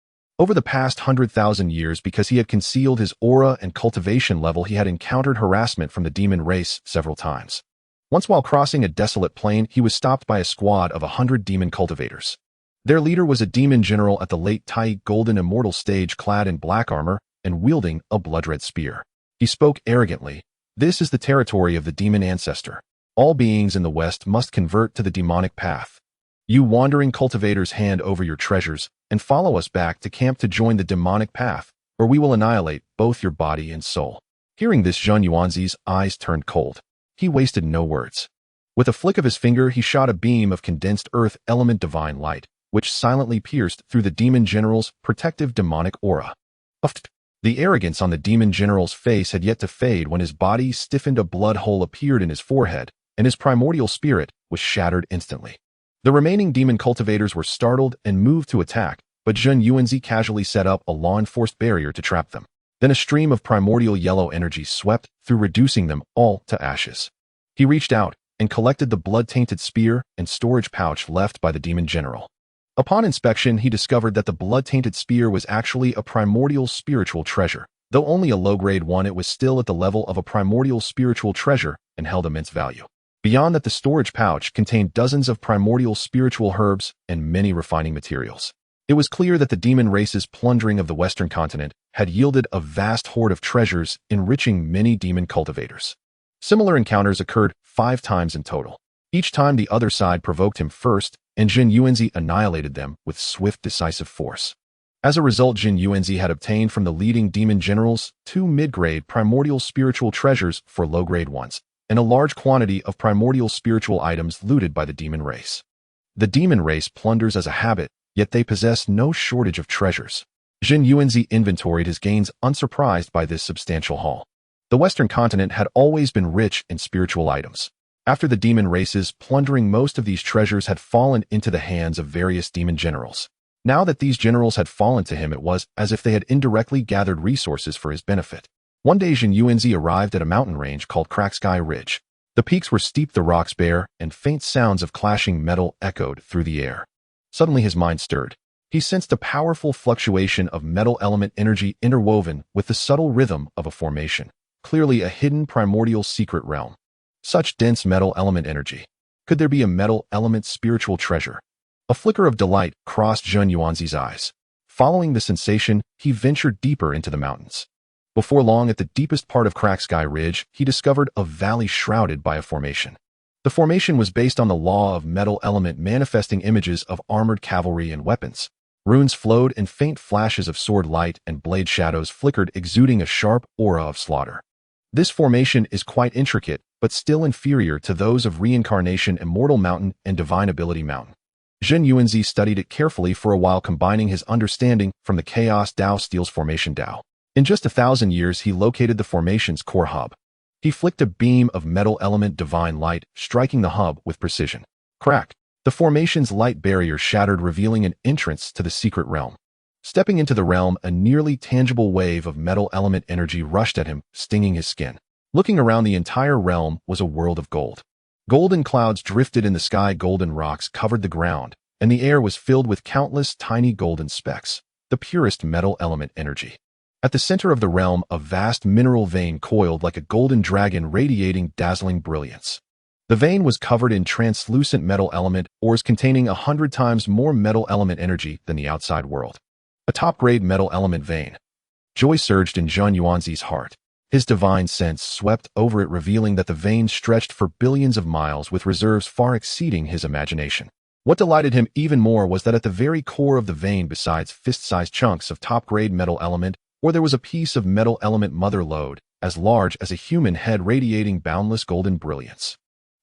Over the past 100,000 years, because he had concealed his aura and cultivation level, he had encountered harassment from the demon race several times. Once while crossing a desolate plain, he was stopped by a squad of 100 demon cultivators. Their leader was a demon general at the late Tai Golden Immortal stage, clad in black armor and wielding a blood-red spear. He spoke arrogantly. "This is the territory of the demon ancestor. All beings in the West must convert to the demonic path. You wandering cultivators, hand over your treasures and follow us back to camp to join the demonic path, or we will annihilate both your body and soul." Hearing this, Zhen Yuanzi's eyes turned cold. He wasted no words. With a flick of his finger, he shot a beam of condensed earth element divine light, which silently pierced through the demon general's protective demonic aura. The arrogance on the demon general's face had yet to fade when his body stiffened. A blood hole appeared in his forehead, and his primordial spirit was shattered instantly. The remaining demon cultivators were startled and moved to attack, but Zhen Yuanzi casually set up a law-enforced barrier to trap them. Then a stream of primordial yellow energy swept through, reducing them all to ashes. He reached out and collected the blood-tainted spear and storage pouch left by the demon general. Upon inspection, he discovered that the blood-tainted spear was actually a primordial spiritual treasure. Though only a low-grade one, it was still at the level of a primordial spiritual treasure and held immense value. Beyond that, the storage pouch contained dozens of primordial spiritual herbs and many refining materials. It was clear that the demon race's plundering of the Western continent had yielded a vast hoard of treasures, enriching many demon cultivators. Similar encounters occurred 5 times in total. Each time the other side provoked him first, and Zhen Yuanzi annihilated them with swift, decisive force. As a result, Zhen Yuanzi had obtained from the leading demon generals 2 mid-grade primordial spiritual treasures for low-grade ones, and a large quantity of primordial spiritual items looted by the demon race. The demon race plunders as a habit, yet they possess no shortage of treasures. Zhen Yuanzi inventoried his gains, unsurprised by this substantial haul. The Western continent had always been rich in spiritual items. After the demon race's plundering, most of these treasures had fallen into the hands of various demon generals. Now that these generals had fallen to him, it was as if they had indirectly gathered resources for his benefit. One day, Zhen Yuanzi arrived at a mountain range called Cracksky Ridge. The peaks were steep, the rocks bare, and faint sounds of clashing metal echoed through the air. Suddenly his mind stirred. He sensed a powerful fluctuation of metal element energy interwoven with the subtle rhythm of a formation, clearly a hidden primordial secret realm. Such dense metal element energy. Could there be a metal element spiritual treasure? A flicker of delight crossed Zhen Yuanzi's eyes. Following the sensation, he ventured deeper into the mountains. Before long, at the deepest part of Cracksky Ridge, he discovered a valley shrouded by a formation. The formation was based on the law of metal element, manifesting images of armored cavalry and weapons. Runes flowed, and faint flashes of sword light and blade shadows flickered, exuding a sharp aura of slaughter. This formation is quite intricate, but still inferior to those of Reincarnation Immortal Mountain and Divine Ability Mountain. Zhen Yuanzi studied it carefully for a while, combining his understanding from the Chaos Dao Stele's formation Dao. In just 1,000 years, he located the formation's core hub. He flicked a beam of metal element divine light, striking the hub with precision. Crack! The formation's light barrier shattered, revealing an entrance to the secret realm. Stepping into the realm, a nearly tangible wave of metal element energy rushed at him, stinging his skin. Looking around, the entire realm was a world of gold. Golden clouds drifted in the sky, golden rocks covered the ground, and the air was filled with countless tiny golden specks, the purest metal element energy. At the center of the realm, a vast mineral vein coiled like a golden dragon, radiating dazzling brilliance. The vein was covered in translucent metal element ores containing 100 times more metal element energy than the outside world. A top-grade metal element vein. Joy surged in Zhen Yuanzi's heart. His divine sense swept over it, revealing that the vein stretched for billions of miles with reserves far exceeding his imagination. What delighted him even more was that at the very core of the vein, besides fist-sized chunks of top-grade metal element, there was a piece of metal element mother lode, as large as a human head, radiating boundless golden brilliance.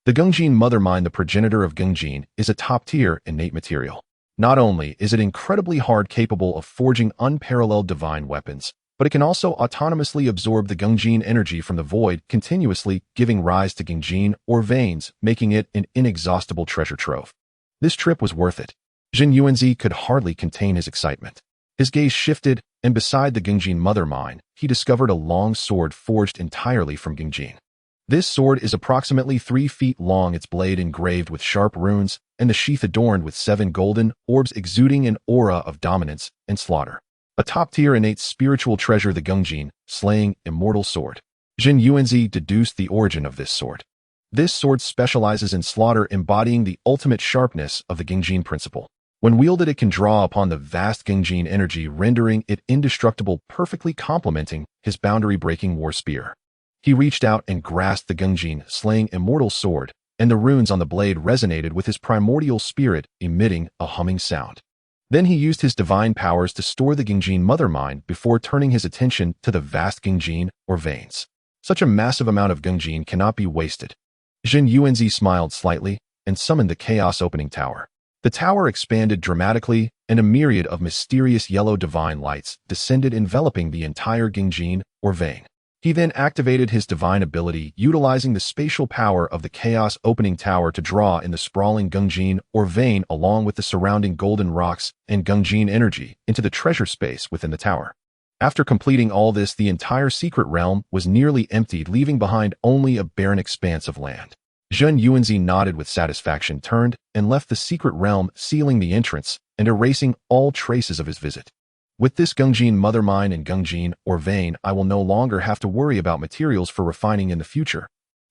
The Gengjin Mother Mind, the progenitor of Gengjin, is a top-tier innate material. Not only is it incredibly hard, capable of forging unparalleled divine weapons, but it can also autonomously absorb the Gengjin energy from the void, continuously giving rise to Gengjin or veins, making it an inexhaustible treasure trove. This trip was worth it. Zhen Yuanzi could hardly contain his excitement. His gaze shifted, and beside the Gengjin Mother Mind, he discovered a long sword forged entirely from Gengjin. This sword is approximately 3 feet long, its blade engraved with sharp runes, and the sheath adorned with 7 golden orbs exuding an aura of dominance and slaughter. A top-tier innate spiritual treasure, the Gongjin, slaying immortal sword. Zhen Yuanzi deduced the origin of this sword. This sword specializes in slaughter, embodying the ultimate sharpness of the Gongjin principle. When wielded, it can draw upon the vast Gongjin energy, rendering it indestructible, perfectly complementing his boundary-breaking war spear. He reached out and grasped the Gongjin, slaying immortal sword, and the runes on the blade resonated with his primordial spirit, emitting a humming sound. Then he used his divine powers to store the Gongjin mother mind before turning his attention to the vast Gongjin, or veins. Such a massive amount of Gongjin cannot be wasted. Zhen Yuanzi smiled slightly and summoned the Chaos Opening Tower. The tower expanded dramatically, and a myriad of mysterious yellow divine lights descended, enveloping the entire Gongjin, or vein. He then activated his divine ability, utilizing the spatial power of the Chaos Opening Tower to draw in the sprawling Gongjin, or vein, along with the surrounding golden rocks and Gongjin energy into the treasure space within the tower. After completing all this, the entire secret realm was nearly emptied, leaving behind only a barren expanse of land. Zhen Yuanzi nodded with satisfaction, turned, and left the secret realm, sealing the entrance and erasing all traces of his visit. With this Gongjin mother mind and Gongjin, or vein, I will no longer have to worry about materials for refining in the future.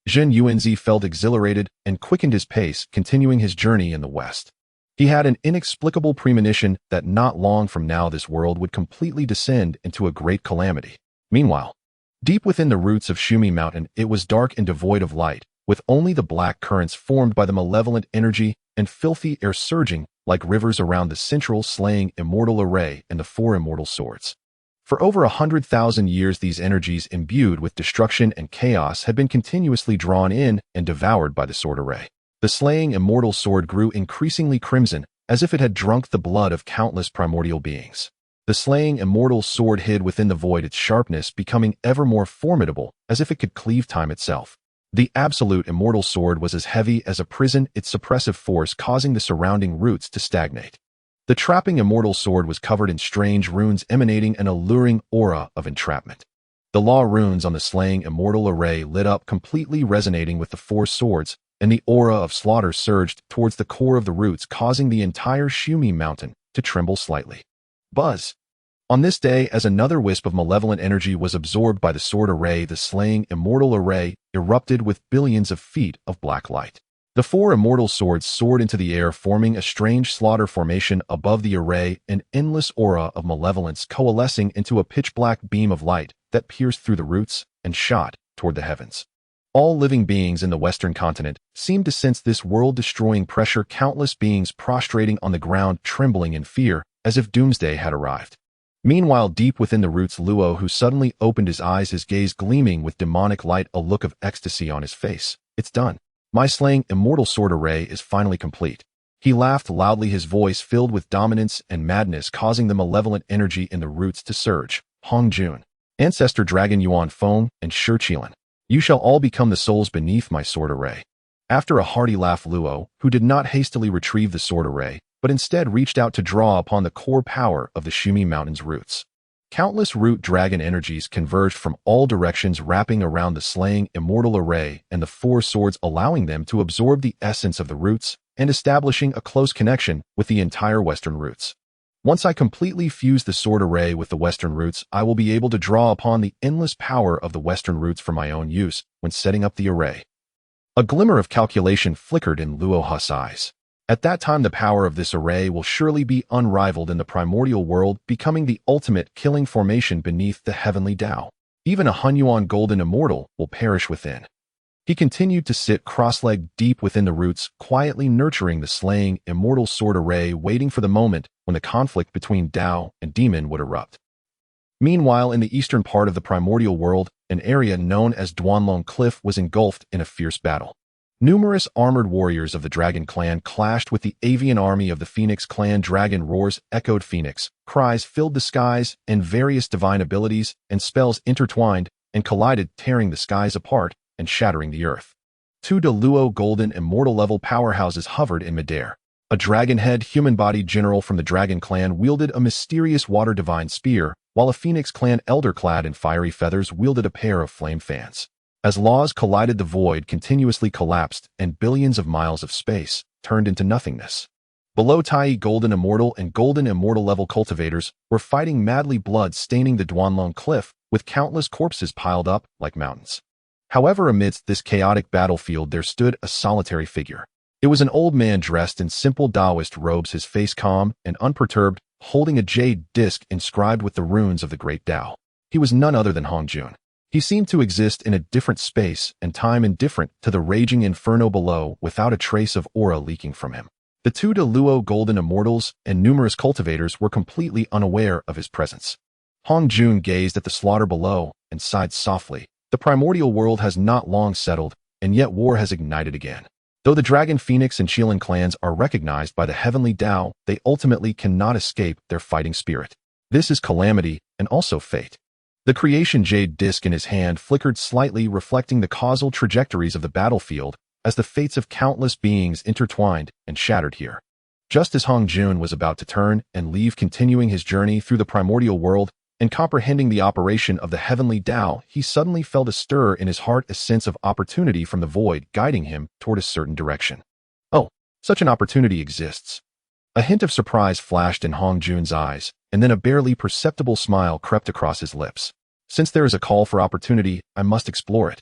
Zhen Yuanzi felt exhilarated and quickened his pace, continuing his journey in the west. He had an inexplicable premonition that not long from now this world would completely descend into a great calamity. Meanwhile, deep within the roots of Shumi Mountain, it was dark and devoid of light, with only the black currents formed by the malevolent energy and filthy air surging like rivers around the central slaying immortal array and the four immortal swords. For over 100,000 years, these energies, imbued with destruction and chaos, had been continuously drawn in and devoured by the sword array. The slaying immortal sword grew increasingly crimson, as if it had drunk the blood of countless primordial beings. The slaying immortal sword hid within the void, its sharpness becoming ever more formidable, as if it could cleave time itself. The absolute immortal sword was as heavy as a prison, its suppressive force causing the surrounding roots to stagnate. The trapping immortal sword was covered in strange runes emanating an alluring aura of entrapment. The law runes on the slaying immortal array lit up, completely resonating with the four swords, and the aura of slaughter surged towards the core of the roots, causing the entire Shumi Mountain to tremble slightly. Buzz! On this day, as another wisp of malevolent energy was absorbed by the sword array, the slaying immortal array erupted with billions of feet of black light. The four immortal swords soared into the air, forming a strange slaughter formation above the array, an endless aura of malevolence coalescing into a pitch-black beam of light that pierced through the roots and shot toward the heavens. All living beings in the Western continent seemed to sense this world-destroying pressure, countless beings prostrating on the ground, trembling in fear, as if doomsday had arrived. Meanwhile, deep within the roots, Luo, who suddenly opened his eyes, his gaze gleaming with demonic light, a look of ecstasy on his face. It's done. My slaying immortal sword array is finally complete. He laughed loudly, his voice filled with dominance and madness, causing the malevolent energy in the roots to surge. Hong Jun, Ancestor Dragon Yuan Feng, and Shi Qilan, you shall all become the souls beneath my sword array. After a hearty laugh, Luo, who did not hastily retrieve the sword array, but instead reached out to draw upon the core power of the Shumi Mountain's roots. Countless root dragon energies converged from all directions, wrapping around the slaying immortal array and the four swords, allowing them to absorb the essence of the roots and establishing a close connection with the entire western roots. Once I completely fuse the sword array with the western roots, I will be able to draw upon the endless power of the western roots for my own use when setting up the array. A glimmer of calculation flickered in Luo Hu's eyes. At that time, the power of this array will surely be unrivaled in the primordial world, becoming the ultimate killing formation beneath the heavenly Dao. Even a Hunyuan Golden Immortal will perish within. He continued to sit cross-legged deep within the roots, quietly nurturing the slaying immortal sword array, waiting for the moment when the conflict between Dao and Demon would erupt. Meanwhile, in the eastern part of the primordial world, an area known as Duanlong Cliff was engulfed in a fierce battle. Numerous armored warriors of the Dragon Clan clashed with the avian army of the Phoenix Clan. Dragon roars echoed, Phoenix cries filled the skies, and various divine abilities and spells intertwined and collided, tearing the skies apart and shattering the earth. Two Great Luo Golden Immortal level powerhouses hovered in midair. A dragon-head, human-bodied general from the Dragon Clan wielded a mysterious water divine spear, while a Phoenix Clan elder clad in fiery feathers wielded a pair of flame fans. As laws collided, the void continuously collapsed, and billions of miles of space turned into nothingness. Below, Tai Golden Immortal and Golden Immortal level cultivators were fighting madly, blood staining the Duanlong cliff, with countless corpses piled up like mountains. However, amidst this chaotic battlefield there stood a solitary figure. It was an old man dressed in simple Taoist robes, his face calm and unperturbed, holding a jade disc inscribed with the runes of the Great Dao. He was none other than Hong Jun. He seemed to exist in a different space and time, indifferent to the raging inferno below, without a trace of aura leaking from him. The two Luo Golden Immortals and numerous cultivators were completely unaware of his presence. Hong Jun gazed at the slaughter below and sighed softly. The primordial world has not long settled, and yet war has ignited again. Though the Dragon Phoenix and Qilin clans are recognized by the heavenly Dao, they ultimately cannot escape their fighting spirit. This is calamity and also fate. The creation jade disc in his hand flickered slightly, reflecting the causal trajectories of the battlefield, as the fates of countless beings intertwined and shattered here. Just as Hong Jun was about to turn and leave, continuing his journey through the primordial world and comprehending the operation of the heavenly Dao, he suddenly felt a stir in his heart, a sense of opportunity from the void guiding him toward a certain direction. Oh, such an opportunity exists. A hint of surprise flashed in Hong Jun's eyes, and then a barely perceptible smile crept across his lips. Since there is a call for opportunity, I must explore it.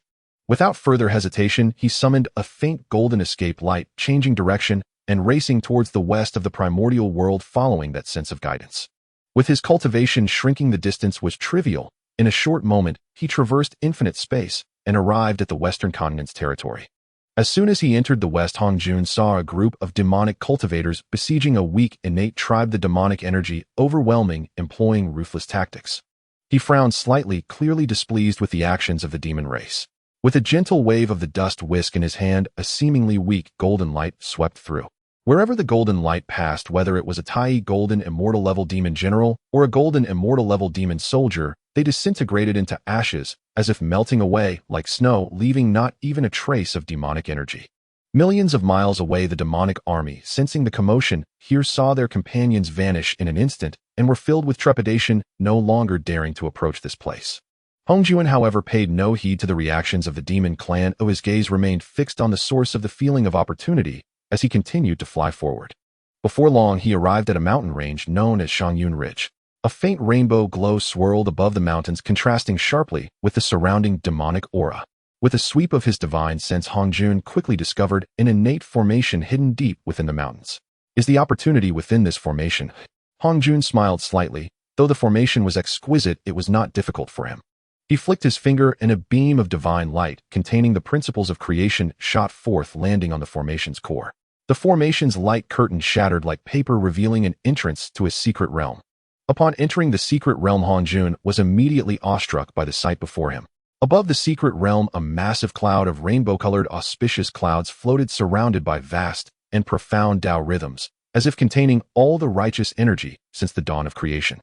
Without further hesitation, he summoned a faint golden escape light, changing direction and racing towards the west of the primordial world, following that sense of guidance. With his cultivation shrinking, the distance was trivial. In a short moment, he traversed infinite space and arrived at the western continent's territory. As soon as he entered the west, Hong Jun saw a group of demonic cultivators besieging a weak, innate tribe, the demonic energy overwhelming, employing ruthless tactics. He frowned slightly, clearly displeased with the actions of the demon race. With a gentle wave of the dust whisk in his hand, a seemingly weak golden light swept through. Wherever the golden light passed, whether it was a Tai Golden Immortal level demon general or a Golden Immortal level demon soldier, they disintegrated into ashes, as if melting away like snow, leaving not even a trace of demonic energy. Millions of miles away, the demonic army, sensing the commotion, here saw their companions vanish in an instant and were filled with trepidation, no longer daring to approach this place. Hong Jun, however, paid no heed to the reactions of the demon clan. His gaze remained fixed on the source of the feeling of opportunity as he continued to fly forward. Before long, he arrived at a mountain range known as Shangyun Ridge. A faint rainbow glow swirled above the mountains, contrasting sharply with the surrounding demonic aura. With a sweep of his divine sense, Hong Jun quickly discovered an innate formation hidden deep within the mountains. Is the opportunity within this formation? Hong Jun smiled slightly. Though the formation was exquisite, it was not difficult for him. He flicked his finger and a beam of divine light containing the principles of creation shot forth, landing on the formation's core. The formation's light curtain shattered like paper, revealing an entrance to a secret realm. Upon entering the secret realm, Hong Jun was immediately awestruck by the sight before him. Above the secret realm, a massive cloud of rainbow-colored auspicious clouds floated, surrounded by vast and profound Dao rhythms, as if containing all the righteous energy since the dawn of creation.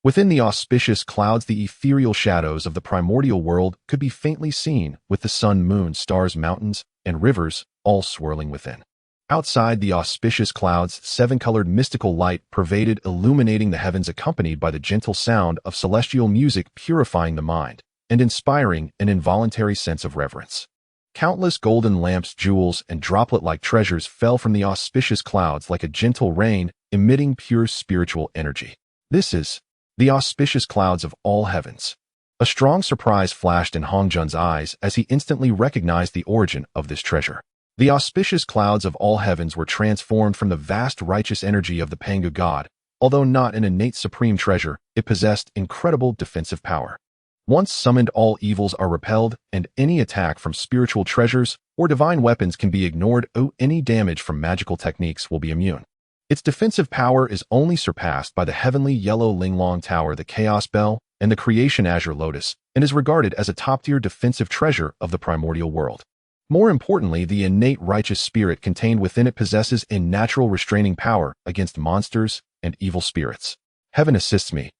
Within the auspicious clouds, the ethereal shadows of the primordial world could be faintly seen, with the sun, moon, stars, mountains, and rivers all swirling within. Outside the auspicious clouds, seven-colored mystical light pervaded, illuminating the heavens, accompanied by the gentle sound of celestial music, purifying the mind and inspiring an involuntary sense of reverence. Countless golden lamps, jewels, and droplet-like treasures fell from the auspicious clouds like a gentle rain, emitting pure spiritual energy. This is the auspicious clouds of all heavens. A strong surprise flashed in Hong Jun's eyes as he instantly recognized the origin of this treasure. The auspicious clouds of all heavens were transformed from the vast righteous energy of the Pangu god. Although not an innate supreme treasure, it possessed incredible defensive power. Once summoned, all evils are repelled, and any attack from spiritual treasures or divine weapons can be ignored. Any damage from magical techniques will be immune. Its defensive power is only surpassed by the heavenly yellow Linglong Tower, the Chaos Bell, and the Creation Azure Lotus, and is regarded as a top-tier defensive treasure of the primordial world. More importantly, the innate righteous spirit contained within it possesses a natural restraining power against monsters and evil spirits. Heaven assists me.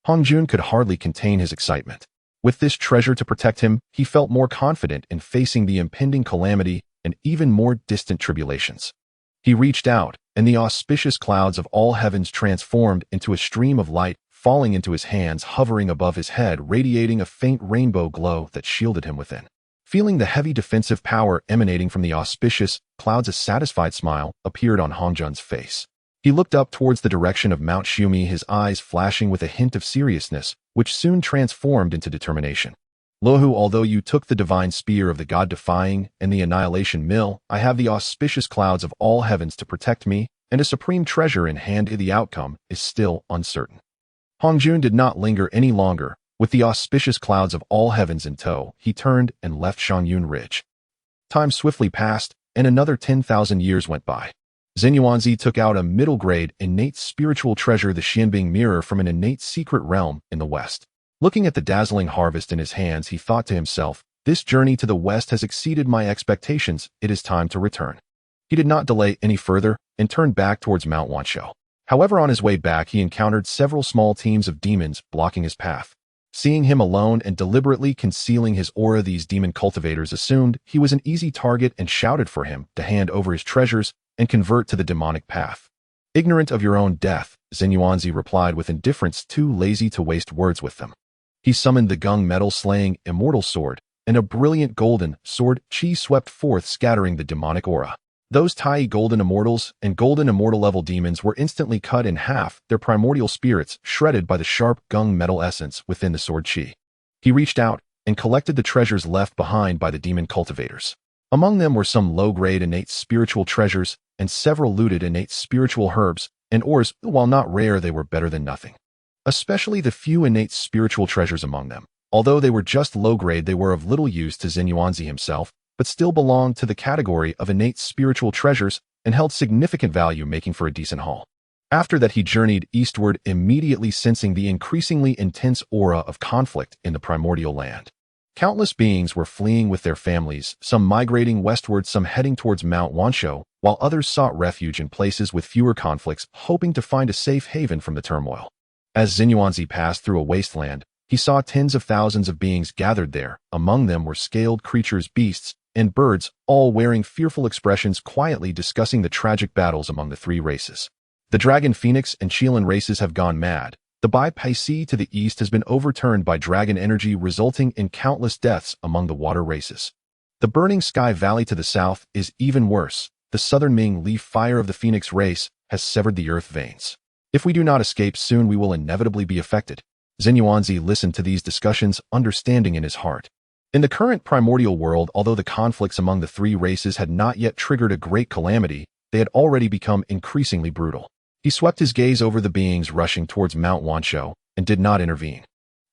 Hong Jun could hardly contain his excitement. With this treasure to protect him, he felt more confident in facing the impending calamity and even more distant tribulations. He reached out, and the auspicious clouds of all heavens transformed into a stream of light, falling into his hands, hovering above his head, radiating a faint rainbow glow that shielded him within. Feeling the heavy defensive power emanating from the auspicious clouds, a satisfied smile appeared on Hong Jun's face. He looked up towards the direction of Mount Xiumi, his eyes flashing with a hint of seriousness, which soon transformed into determination. Lohu, although you took the divine spear of the god-defying and the annihilation mill, I have the auspicious clouds of all heavens to protect me, and a supreme treasure in hand. The outcome is still uncertain. Hong Jun did not linger any longer. With the auspicious clouds of all heavens in tow, he turned and left Shangyun Ridge. Time swiftly passed, and another 10,000 years went by. Zhen Yuanzi took out a middle-grade innate spiritual treasure, the Xianbing mirror, from an innate secret realm in the west. Looking at the dazzling harvest in his hands, he thought to himself, "This journey to the west has exceeded my expectations. It is time to return." He did not delay any further and turned back towards Mount Wanshou. However, on his way back, he encountered several small teams of demons blocking his path. Seeing him alone and deliberately concealing his aura, these demon cultivators assumed he was an easy target and shouted for him to hand over his treasures and convert to the demonic path. "Ignorant of your own death," Zhen Yuanzi replied with indifference, too lazy to waste words with them. He summoned the gung metal-slaying immortal sword, and a brilliant golden sword chi swept forth, scattering the demonic aura. Those Tai golden immortals and golden immortal level demons were instantly cut in half, their primordial spirits shredded by the sharp gung metal essence within the sword chi. He reached out and collected the treasures left behind by the demon cultivators. Among them were some low-grade innate spiritual treasures and several looted innate spiritual herbs and ores. While not rare, they were better than nothing. Especially the few innate spiritual treasures among them. Although they were just low-grade, they were of little use to Zhen Yuanzi himself, but still belonged to the category of innate spiritual treasures and held significant value, making for a decent haul. After that, he journeyed eastward, immediately sensing the increasingly intense aura of conflict in the primordial land. Countless beings were fleeing with their families, some migrating westward, some heading towards Mount Wanshou, while others sought refuge in places with fewer conflicts, hoping to find a safe haven from the turmoil. As Zhen Yuanzi passed through a wasteland, he saw tens of thousands of beings gathered there. Among them were scaled creatures, beasts, and birds, all wearing fearful expressions, quietly discussing the tragic battles among the three races. The Dragon Phoenix and Qilin races have gone mad. The Bai Paisi to the east has been overturned by dragon energy, resulting in countless deaths among the water races. The Burning Sky Valley to the south is even worse. The southern Ming leaf fire of the Phoenix race has severed the earth veins. If we do not escape soon, we will inevitably be affected. Zhen Yuanzi listened to these discussions, understanding in his heart. In the current primordial world, although the conflicts among the three races had not yet triggered a great calamity, they had already become increasingly brutal. He swept his gaze over the beings rushing towards Mount Wanshou and did not intervene.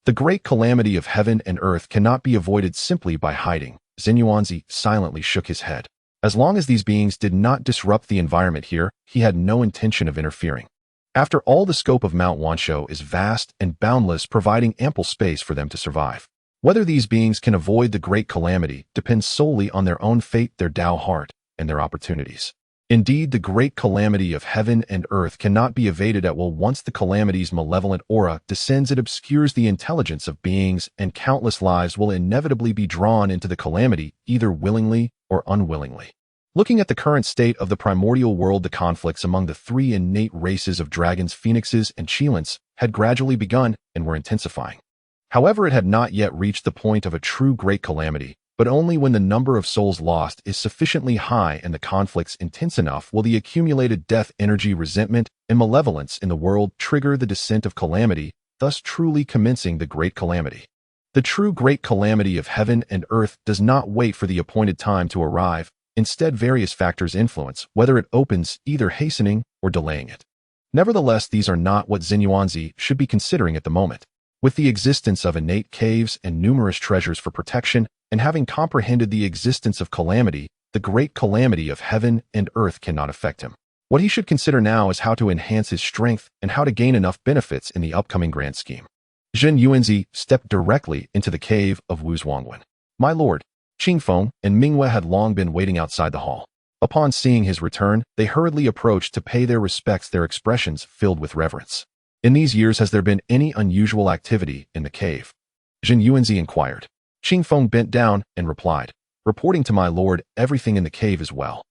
The great calamity of heaven and earth cannot be avoided simply by hiding. Zhen Yuanzi silently shook his head. As long as these beings did not disrupt the environment here, he had no intention of interfering. After all, the scope of Mount Wanshou is vast and boundless, providing ample space for them to survive. Whether these beings can avoid the great calamity depends solely on their own fate, their Dao heart, and their opportunities. Indeed, the great calamity of heaven and earth cannot be evaded at will. Once the calamity's malevolent aura descends, it obscures the intelligence of beings, and countless lives will inevitably be drawn into the calamity, either willingly or unwillingly. Looking at the current state of the primordial world, the conflicts among the three innate races of dragons, phoenixes, and Qilins had gradually begun and were intensifying. However, it had not yet reached the point of a true great calamity, but only when the number of souls lost is sufficiently high and the conflicts intense enough will the accumulated death energy, resentment, and malevolence in the world trigger the descent of calamity, thus truly commencing the great calamity. The true great calamity of heaven and earth does not wait for the appointed time to arrive. Instead, various factors influence whether it opens, either hastening or delaying it. Nevertheless, these are not what Zhen Yuanzi should be considering at the moment. With the existence of innate caves and numerous treasures for protection, and having comprehended the existence of calamity, the great calamity of heaven and earth cannot affect him. What he should consider now is how to enhance his strength and how to gain enough benefits in the upcoming grand scheme. Zhen Yuanzi stepped directly into the cave of Wu Zhuangwen. My lord, Qingfeng and Mingwei had long been waiting outside the hall. Upon seeing his return, they hurriedly approached to pay their respects, their expressions filled with reverence. In these years, has there been any unusual activity in the cave? Zhen Yuanzi inquired. Qingfeng bent down and replied, reporting to my lord, everything in the cave is well.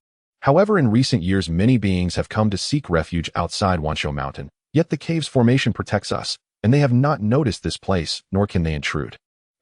However, in recent years, many beings have come to seek refuge outside Wanshou Mountain, yet the cave's formation protects us, and they have not noticed this place, nor can they intrude.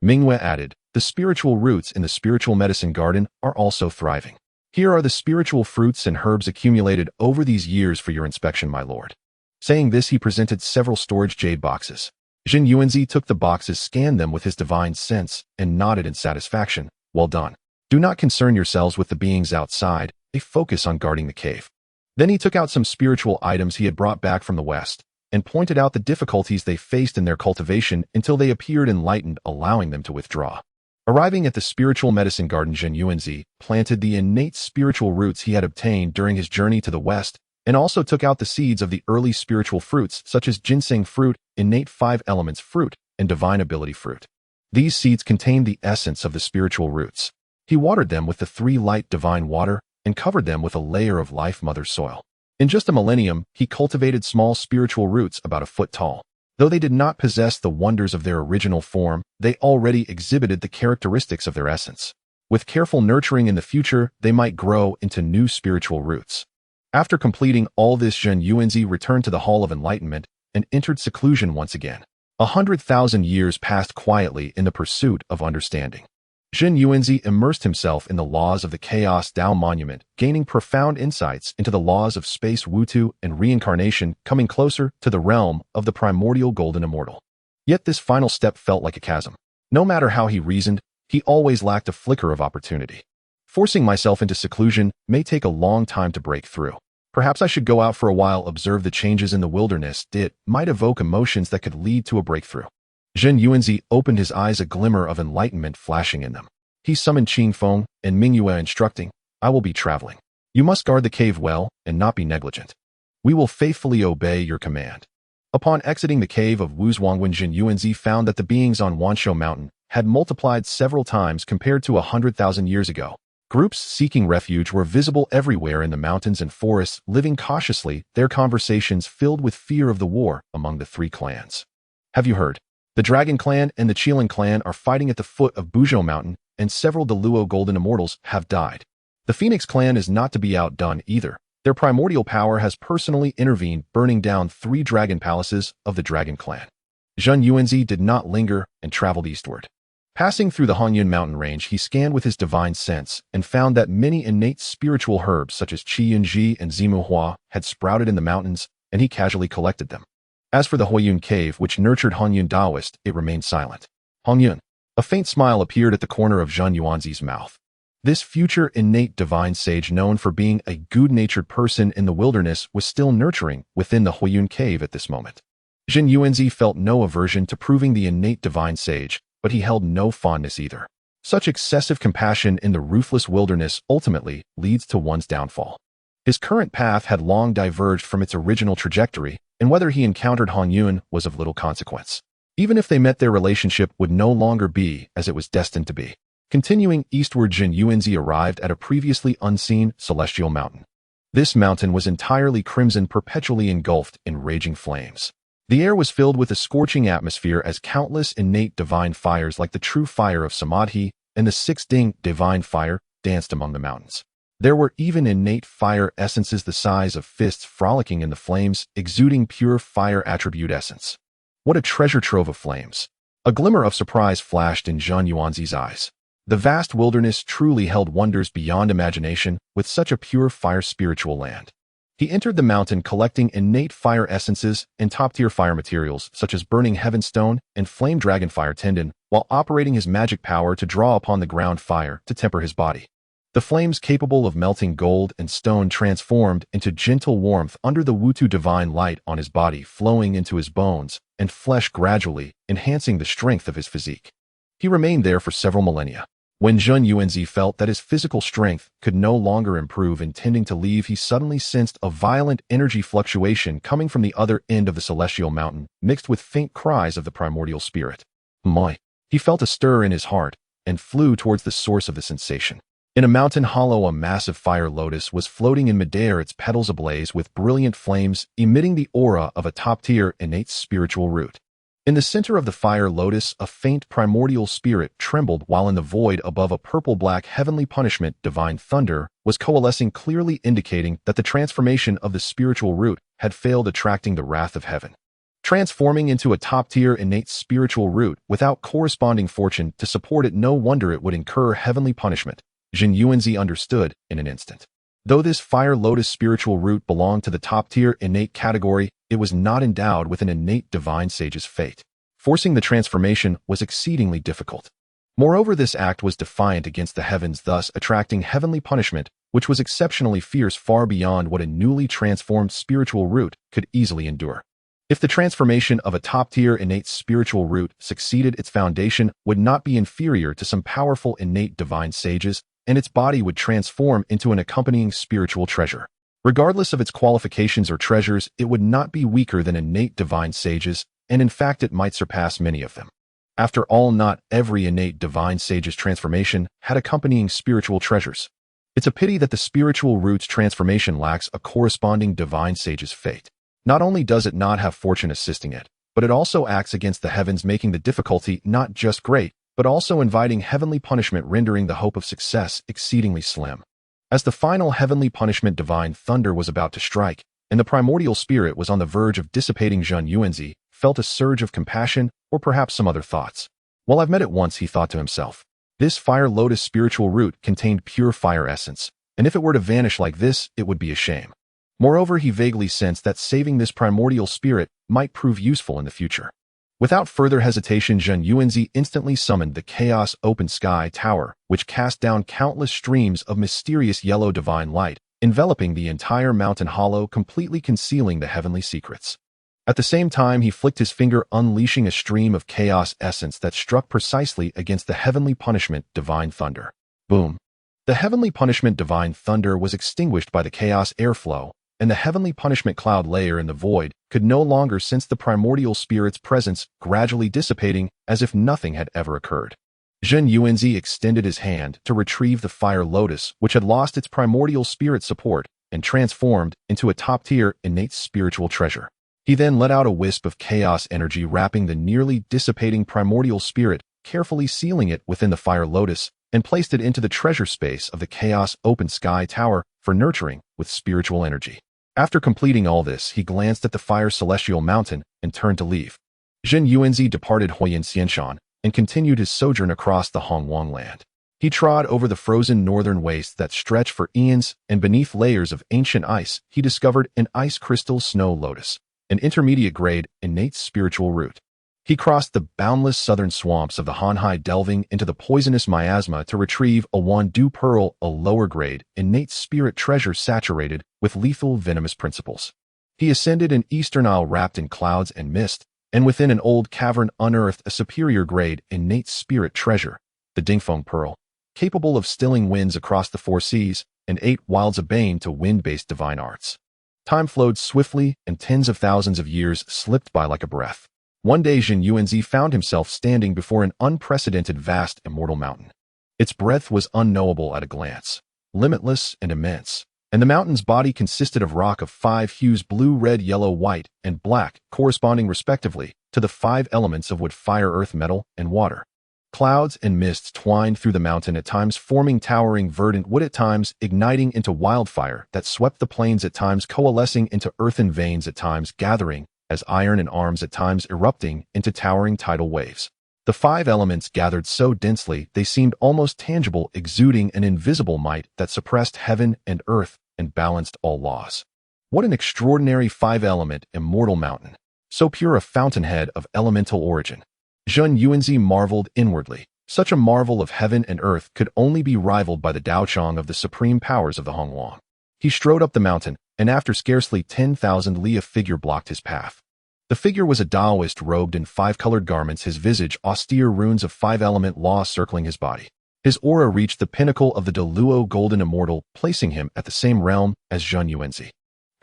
Mingwei added, the spiritual roots in the spiritual medicine garden are also thriving. Here are the spiritual fruits and herbs accumulated over these years for your inspection, my lord. Saying this, he presented several storage jade boxes. Zhen Yuanzi took the boxes, scanned them with his divine sense, and nodded in satisfaction. Well done. Do not concern yourselves with the beings outside. They focus on guarding the cave. Then he took out some spiritual items he had brought back from the west, and pointed out the difficulties they faced in their cultivation until they appeared enlightened, allowing them to withdraw. Arriving at the spiritual medicine garden, Zhen Yuanzi planted the innate spiritual roots he had obtained during his journey to the west, and also took out the seeds of the early spiritual fruits such as ginseng fruit, innate 5 elements fruit, and divine ability fruit. These seeds contained the essence of the spiritual roots. He watered them with the 3 light divine water and covered them with a layer of life mother soil. In just a millennium, he cultivated small spiritual roots about a foot tall. Though they did not possess the wonders of their original form, they already exhibited the characteristics of their essence. With careful nurturing in the future, they might grow into new spiritual roots. After completing all this, Zhen Yuanzi returned to the Hall of Enlightenment and entered seclusion once again. 100,000 years passed quietly in the pursuit of understanding. Zhen Yuanzi immersed himself in the laws of the Chaos Dao Monument, gaining profound insights into the laws of space Wutu and reincarnation, coming closer to the realm of the Primordial Golden Immortal. Yet this final step felt like a chasm. No matter how he reasoned, he always lacked a flicker of opportunity. Forcing myself into seclusion may take a long time to break through. Perhaps I should go out for a while, observe the changes in the wilderness. It might evoke emotions that could lead to a breakthrough. Zhen Yuanzi opened his eyes, a glimmer of enlightenment flashing in them. He summoned Qing Feng and Ming Yue, instructing, I will be traveling. You must guard the cave well and not be negligent. We will faithfully obey your command. Upon exiting the cave of Wuzhuangwen, Zhen Yuanzi found that the beings on Wanshou Mountain had multiplied several times compared to 100,000 years ago. Groups seeking refuge were visible everywhere in the mountains and forests, living cautiously, their conversations filled with fear of the war among the 3 clans. Have you heard? The Dragon Clan and the Qilin Clan are fighting at the foot of Buzhou Mountain, and several Luo Golden Immortals have died. The Phoenix Clan is not to be outdone either. Their primordial power has personally intervened, burning down 3 dragon palaces of the Dragon Clan. Zhen Yuanzi did not linger and traveled eastward. Passing through the Hong Jun mountain range, he scanned with his divine sense and found that many innate spiritual herbs such as Qi Yunji and Zimu Hua had sprouted in the mountains, and he casually collected them. As for the Huiyun cave, which nurtured Hong Jun Taoist, it remained silent. Hong Jun. A faint smile appeared at the corner of Zhen Yuanzi's mouth. This future innate divine sage, known for being a good-natured person in the wilderness, was still nurturing within the Huiyun cave at this moment. Zhen Yuanzi felt no aversion to proving the innate divine sage, but he held no fondness either. Such excessive compassion in the ruthless wilderness ultimately leads to one's downfall. His current path had long diverged from its original trajectory, and whether he encountered Hong Jun was of little consequence. Even if they met, their relationship would no longer be as it was destined to be. Continuing eastward, Zhen Yuanzi arrived at a previously unseen celestial mountain. This mountain was entirely crimson, perpetually engulfed in raging flames. The air was filled with a scorching atmosphere as countless innate divine fires like the true fire of Samadhi and the 6 Ding divine fire danced among the mountains. There were even innate fire essences the size of fists frolicking in the flames, exuding pure fire attribute essence. What a treasure trove of flames! A glimmer of surprise flashed in Zhen Yuanzi's eyes. The vast wilderness truly held wonders beyond imagination with such a pure fire spiritual land. He entered the mountain collecting innate fire essences and top-tier fire materials such as burning heaven stone and flame dragon fire tendon, while operating his magic power to draw upon the ground fire to temper his body. The flames, capable of melting gold and stone, transformed into gentle warmth under the Wutu divine light on his body, flowing into his bones and flesh, gradually enhancing the strength of his physique. He remained there for several millennia. When Zhen Yuanzi felt that his physical strength could no longer improve, intending to leave, he suddenly sensed a violent energy fluctuation coming from the other end of the celestial mountain, mixed with faint cries of the primordial spirit. Moi! He felt a stir in his heart and flew towards the source of the sensation. In a mountain hollow, a massive fire lotus was floating in midair, its petals ablaze with brilliant flames, emitting the aura of a top-tier innate spiritual root. In the center of the fire lotus, a faint primordial spirit trembled, while in the void above, a purple-black heavenly punishment divine thunder was coalescing, clearly indicating that the transformation of the spiritual root had failed, attracting the wrath of heaven. Transforming into a top-tier innate spiritual root without corresponding fortune to support it, no wonder it would incur heavenly punishment. Zhen Yuanzi understood in an instant. Though this Fire Lotus spiritual root belonged to the top-tier innate category, it was not endowed with an innate divine sage's fate. Forcing the transformation was exceedingly difficult. Moreover, this act was defiant against the heavens, thus attracting heavenly punishment, which was exceptionally fierce, far beyond what a newly transformed spiritual root could easily endure. If the transformation of a top-tier innate spiritual root succeeded, its foundation would not be inferior to some powerful innate divine sages, and its body would transform into an accompanying spiritual treasure. Regardless of its qualifications or treasures, it would not be weaker than innate divine sages, and in fact it might surpass many of them. After all, not every innate divine sage's transformation had accompanying spiritual treasures. It's a pity that the spiritual root's transformation lacks a corresponding divine sage's fate. Not only does it not have fortune assisting it, but it also acts against the heavens, making the difficulty not just great, but also inviting heavenly punishment, rendering the hope of success exceedingly slim. As the final heavenly punishment, divine thunder, was about to strike, and the primordial spirit was on the verge of dissipating, Zhen Yuanzi felt a surge of compassion, or perhaps some other thoughts. Well, I've met it once, he thought to himself. This Fire Lotus spiritual root contained pure fire essence, and if it were to vanish like this, it would be a shame. Moreover, he vaguely sensed that saving this primordial spirit might prove useful in the future. Without further hesitation, Zhen Yuanzi instantly summoned the Chaos Open Sky Tower, which cast down countless streams of mysterious yellow divine light, enveloping the entire mountain hollow, completely concealing the heavenly secrets. At the same time, he flicked his finger, unleashing a stream of chaos essence that struck precisely against the heavenly punishment, divine thunder. Boom! The heavenly punishment, divine thunder, was extinguished by the chaos airflow, and the heavenly punishment cloud layer in the void could no longer sense the primordial spirit's presence, gradually dissipating as if nothing had ever occurred. Zhen Yuanzi extended his hand to retrieve the Fire Lotus, which had lost its primordial spirit support and transformed into a top-tier innate spiritual treasure. He then let out a wisp of chaos energy, wrapping the nearly dissipating primordial spirit, carefully sealing it within the Fire Lotus, and placed it into the treasure space of the Chaos Open Sky Tower for nurturing with spiritual energy. After completing all this, he glanced at the Fire Celestial Mountain and turned to leave. Zhen Yuanzi departed Huayan Xianshan and continued his sojourn across the Hongwang land. He trod over the frozen northern wastes that stretch for eons, and beneath layers of ancient ice, he discovered an ice crystal snow lotus, an intermediate-grade innate spiritual root. He crossed the boundless southern swamps of the Hanhai, delving into the poisonous miasma to retrieve a Wandu pearl, a lower-grade innate spirit treasure saturated with lethal venomous principles. He ascended an eastern isle wrapped in clouds and mist, and within an old cavern unearthed a superior-grade innate spirit treasure, the Dingfeng pearl, capable of stilling winds across the four seas, and 8 wilds of bane to wind-based divine arts. Time flowed swiftly, and tens of thousands of years slipped by like a breath. One day, Zhen Yuanzi found himself standing before an unprecedented vast immortal mountain. Its breadth was unknowable at a glance, limitless and immense, and the mountain's body consisted of rock of 5 hues: blue, red, yellow, white, and black, corresponding respectively to the 5 elements of wood, fire, earth, metal, and water. Clouds and mists twined through the mountain, at times forming towering verdant wood, at times igniting into wildfire that swept the plains, at times coalescing into earthen veins, at times gathering as iron and arms, at times erupting into towering tidal waves. The 5 elements gathered so densely they seemed almost tangible, exuding an invisible might that suppressed heaven and earth and balanced all laws. What an extraordinary 5-element immortal mountain, so pure a fountainhead of elemental origin. Zhen Yuanzi marveled inwardly. Such a marvel of heaven and earth could only be rivaled by the Daochang of the supreme powers of the Hongwang. He strode up the mountain, and after scarcely 10,000 li, a figure blocked his path. The figure was a Taoist robed in 5-colored garments, his visage austere, runes of 5-element law circling his body. His aura reached the pinnacle of the Great Luo Golden Immortal, placing him at the same realm as Zhen Yuanzi.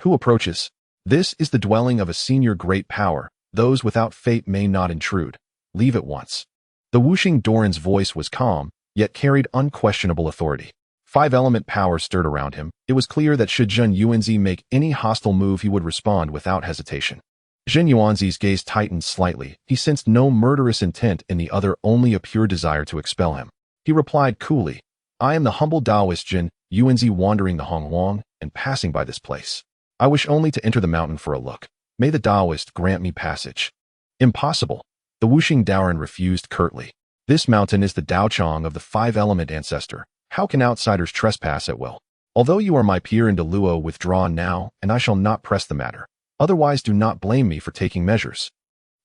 Who approaches? This is the dwelling of a senior great power. Those without fate may not intrude. Leave at once. The Wuxing Doran's voice was calm, yet carried unquestionable authority. 5-element power stirred around him. It was clear that should Zhen Yuanzi make any hostile move, he would respond without hesitation. Zhen Yuanzi's gaze tightened slightly. He sensed no murderous intent in the other, only a pure desire to expel him. He replied coolly, "I am the humble Taoist Zhen Yuanzi, wandering the Hongwang and passing by this place. I wish only to enter the mountain for a look. May the Taoist grant me passage." "Impossible." The Wuxing Doran refused curtly. "This mountain is the Daochang of the 5-element ancestor. How can outsiders trespass at will? Although you are my peer in Luo, withdraw now, and I shall not press the matter. Otherwise do not blame me for taking measures."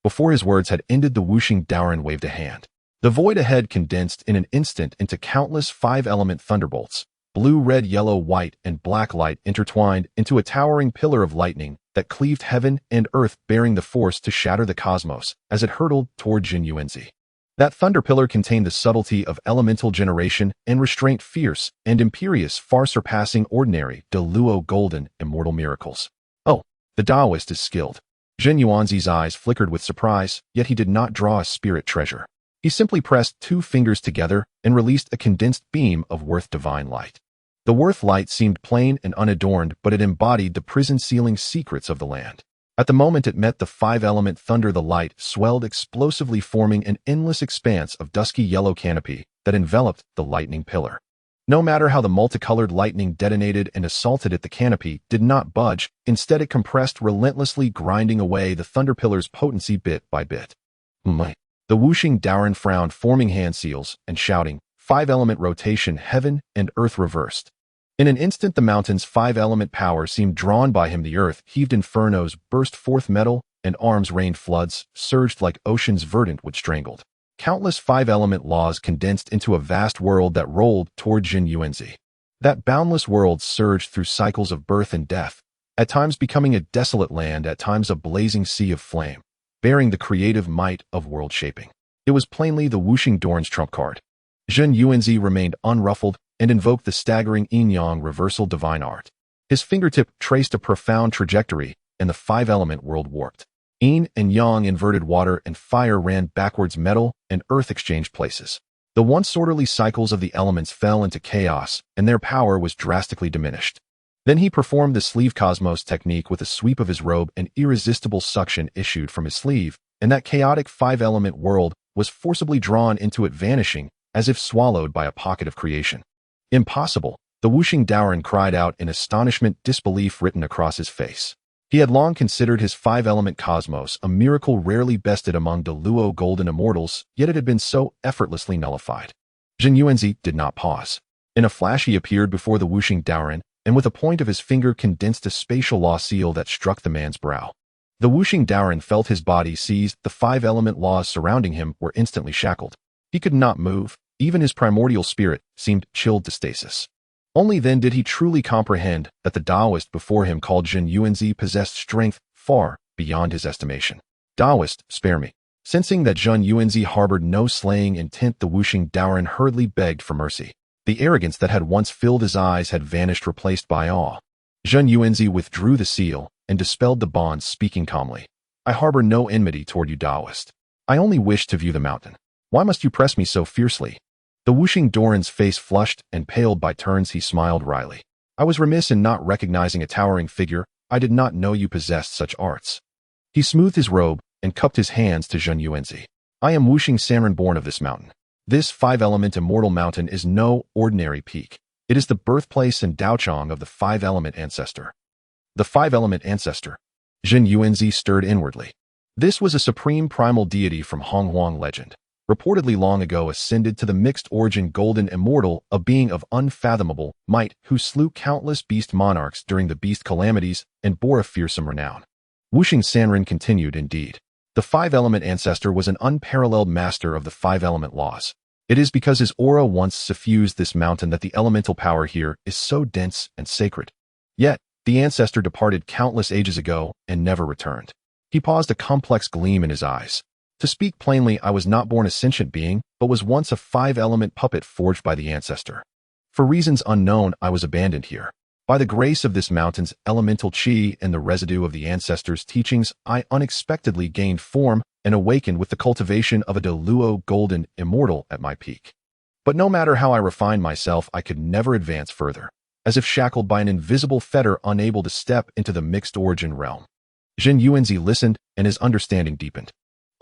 Before his words had ended, the Wuxing Daoren waved a hand. The void ahead condensed in an instant into countless five-element thunderbolts. Blue, red, yellow, white, and black light intertwined into a towering pillar of lightning that cleaved heaven and earth, bearing the force to shatter the cosmos as it hurtled toward Zhen Yuanzi. That thunder pillar contained the subtlety of elemental generation and restraint, fierce and imperious, far surpassing ordinary Luo Golden Immortal miracles. "Oh, the Taoist is skilled." Zhen Yuanzi's eyes flickered with surprise, yet he did not draw a spirit treasure. He simply pressed two fingers together and released a condensed beam of worth divine light. The worth light seemed plain and unadorned, but it embodied the prison-sealing secrets of the land. At the moment it met the five-element thunder, the light swelled explosively, forming an endless expanse of dusky yellow canopy that enveloped the lightning pillar. No matter how the multicolored lightning detonated and assaulted it, the canopy did not budge. Instead, it compressed relentlessly, grinding away the thunder pillar's potency bit by bit. The Wuxing Daoren frowned, forming hand seals and shouting, "Five-element rotation, heaven and earth reversed." In an instant, the mountain's five-element power seemed drawn by him. The earth heaved, infernos burst forth, metal and arms rained, floods surged like oceans verdant with strangled. Countless five-element laws condensed into a vast world that rolled toward Zhen Yuanzi. That boundless world surged through cycles of birth and death, at times becoming a desolate land, at times a blazing sea of flame, bearing the creative might of world shaping. It was plainly the Wuxing Daoren's trump card. Zhen Yuanzi remained unruffled and invoked the staggering yin-yang reversal divine art. His fingertip traced a profound trajectory, and the five-element world warped. Yin and yang inverted, water and fire ran backwards, metal and earth exchanged places. The once orderly cycles of the elements fell into chaos, and their power was drastically diminished. Then he performed the sleeve cosmos technique. With a sweep of his robe, an irresistible suction issued from his sleeve, and that chaotic five-element world was forcibly drawn into it, vanishing as if swallowed by a pocket of creation. "Impossible!" the Wuxing Daoren cried out in astonishment, disbelief written across his face. He had long considered his five-element cosmos a miracle rarely bested among the Luo Golden Immortals, yet it had been so effortlessly nullified. Zhen Yuanzi did not pause. In a flash he appeared before the Wuxing Daoren, and with a point of his finger condensed a spatial law seal that struck the man's brow. The Wuxing Daoren felt his body seized. The five-element laws surrounding him were instantly shackled. He could not move. Even his primordial spirit seemed chilled to stasis. Only then did he truly comprehend that the Taoist before him, called Zhen Yuanzi, possessed strength far beyond his estimation. "Taoist, spare me." Sensing that Zhen Yuanzi harbored no slaying intent, the Wuxing Daoren hurriedly begged for mercy. The arrogance that had once filled his eyes had vanished, replaced by awe. Zhen Yuanzi withdrew the seal and dispelled the bonds, speaking calmly. "I harbor no enmity toward you, Taoist. I only wish to view the mountain. Why must you press me so fiercely?" The Wuxing Daoren's face flushed and paled by turns. He smiled wryly. "I was remiss in not recognizing a towering figure. I did not know you possessed such arts." He smoothed his robe and cupped his hands to Zhen Yuanzi. "I am Wuxing Sanren, born of this mountain. This five-element immortal mountain is no ordinary peak. It is the birthplace and Daochang of the five-element ancestor." The five-element ancestor? Zhen Yuanzi stirred inwardly. This was a supreme primal deity from Hong Jun legend, reportedly long ago ascended to the mixed origin golden immortal, a being of unfathomable might who slew countless beast monarchs during the beast calamities and bore a fearsome renown. Wuxing Sanren continued, "Indeed, the five-element ancestor was an unparalleled master of the five-element laws. It is because his aura once suffused this mountain that the elemental power here is so dense and sacred. Yet, the ancestor departed countless ages ago and never returned." He paused, a complex gleam in his eyes. "To speak plainly, I was not born a sentient being, but was once a five-element puppet forged by the ancestor. For reasons unknown, I was abandoned here. By the grace of this mountain's elemental chi and the residue of the ancestor's teachings, I unexpectedly gained form and awakened with the cultivation of a Luo Golden Immortal at my peak. But no matter how I refined myself, I could never advance further, as if shackled by an invisible fetter, unable to step into the mixed origin realm." Zhen Yuanzi listened, and his understanding deepened.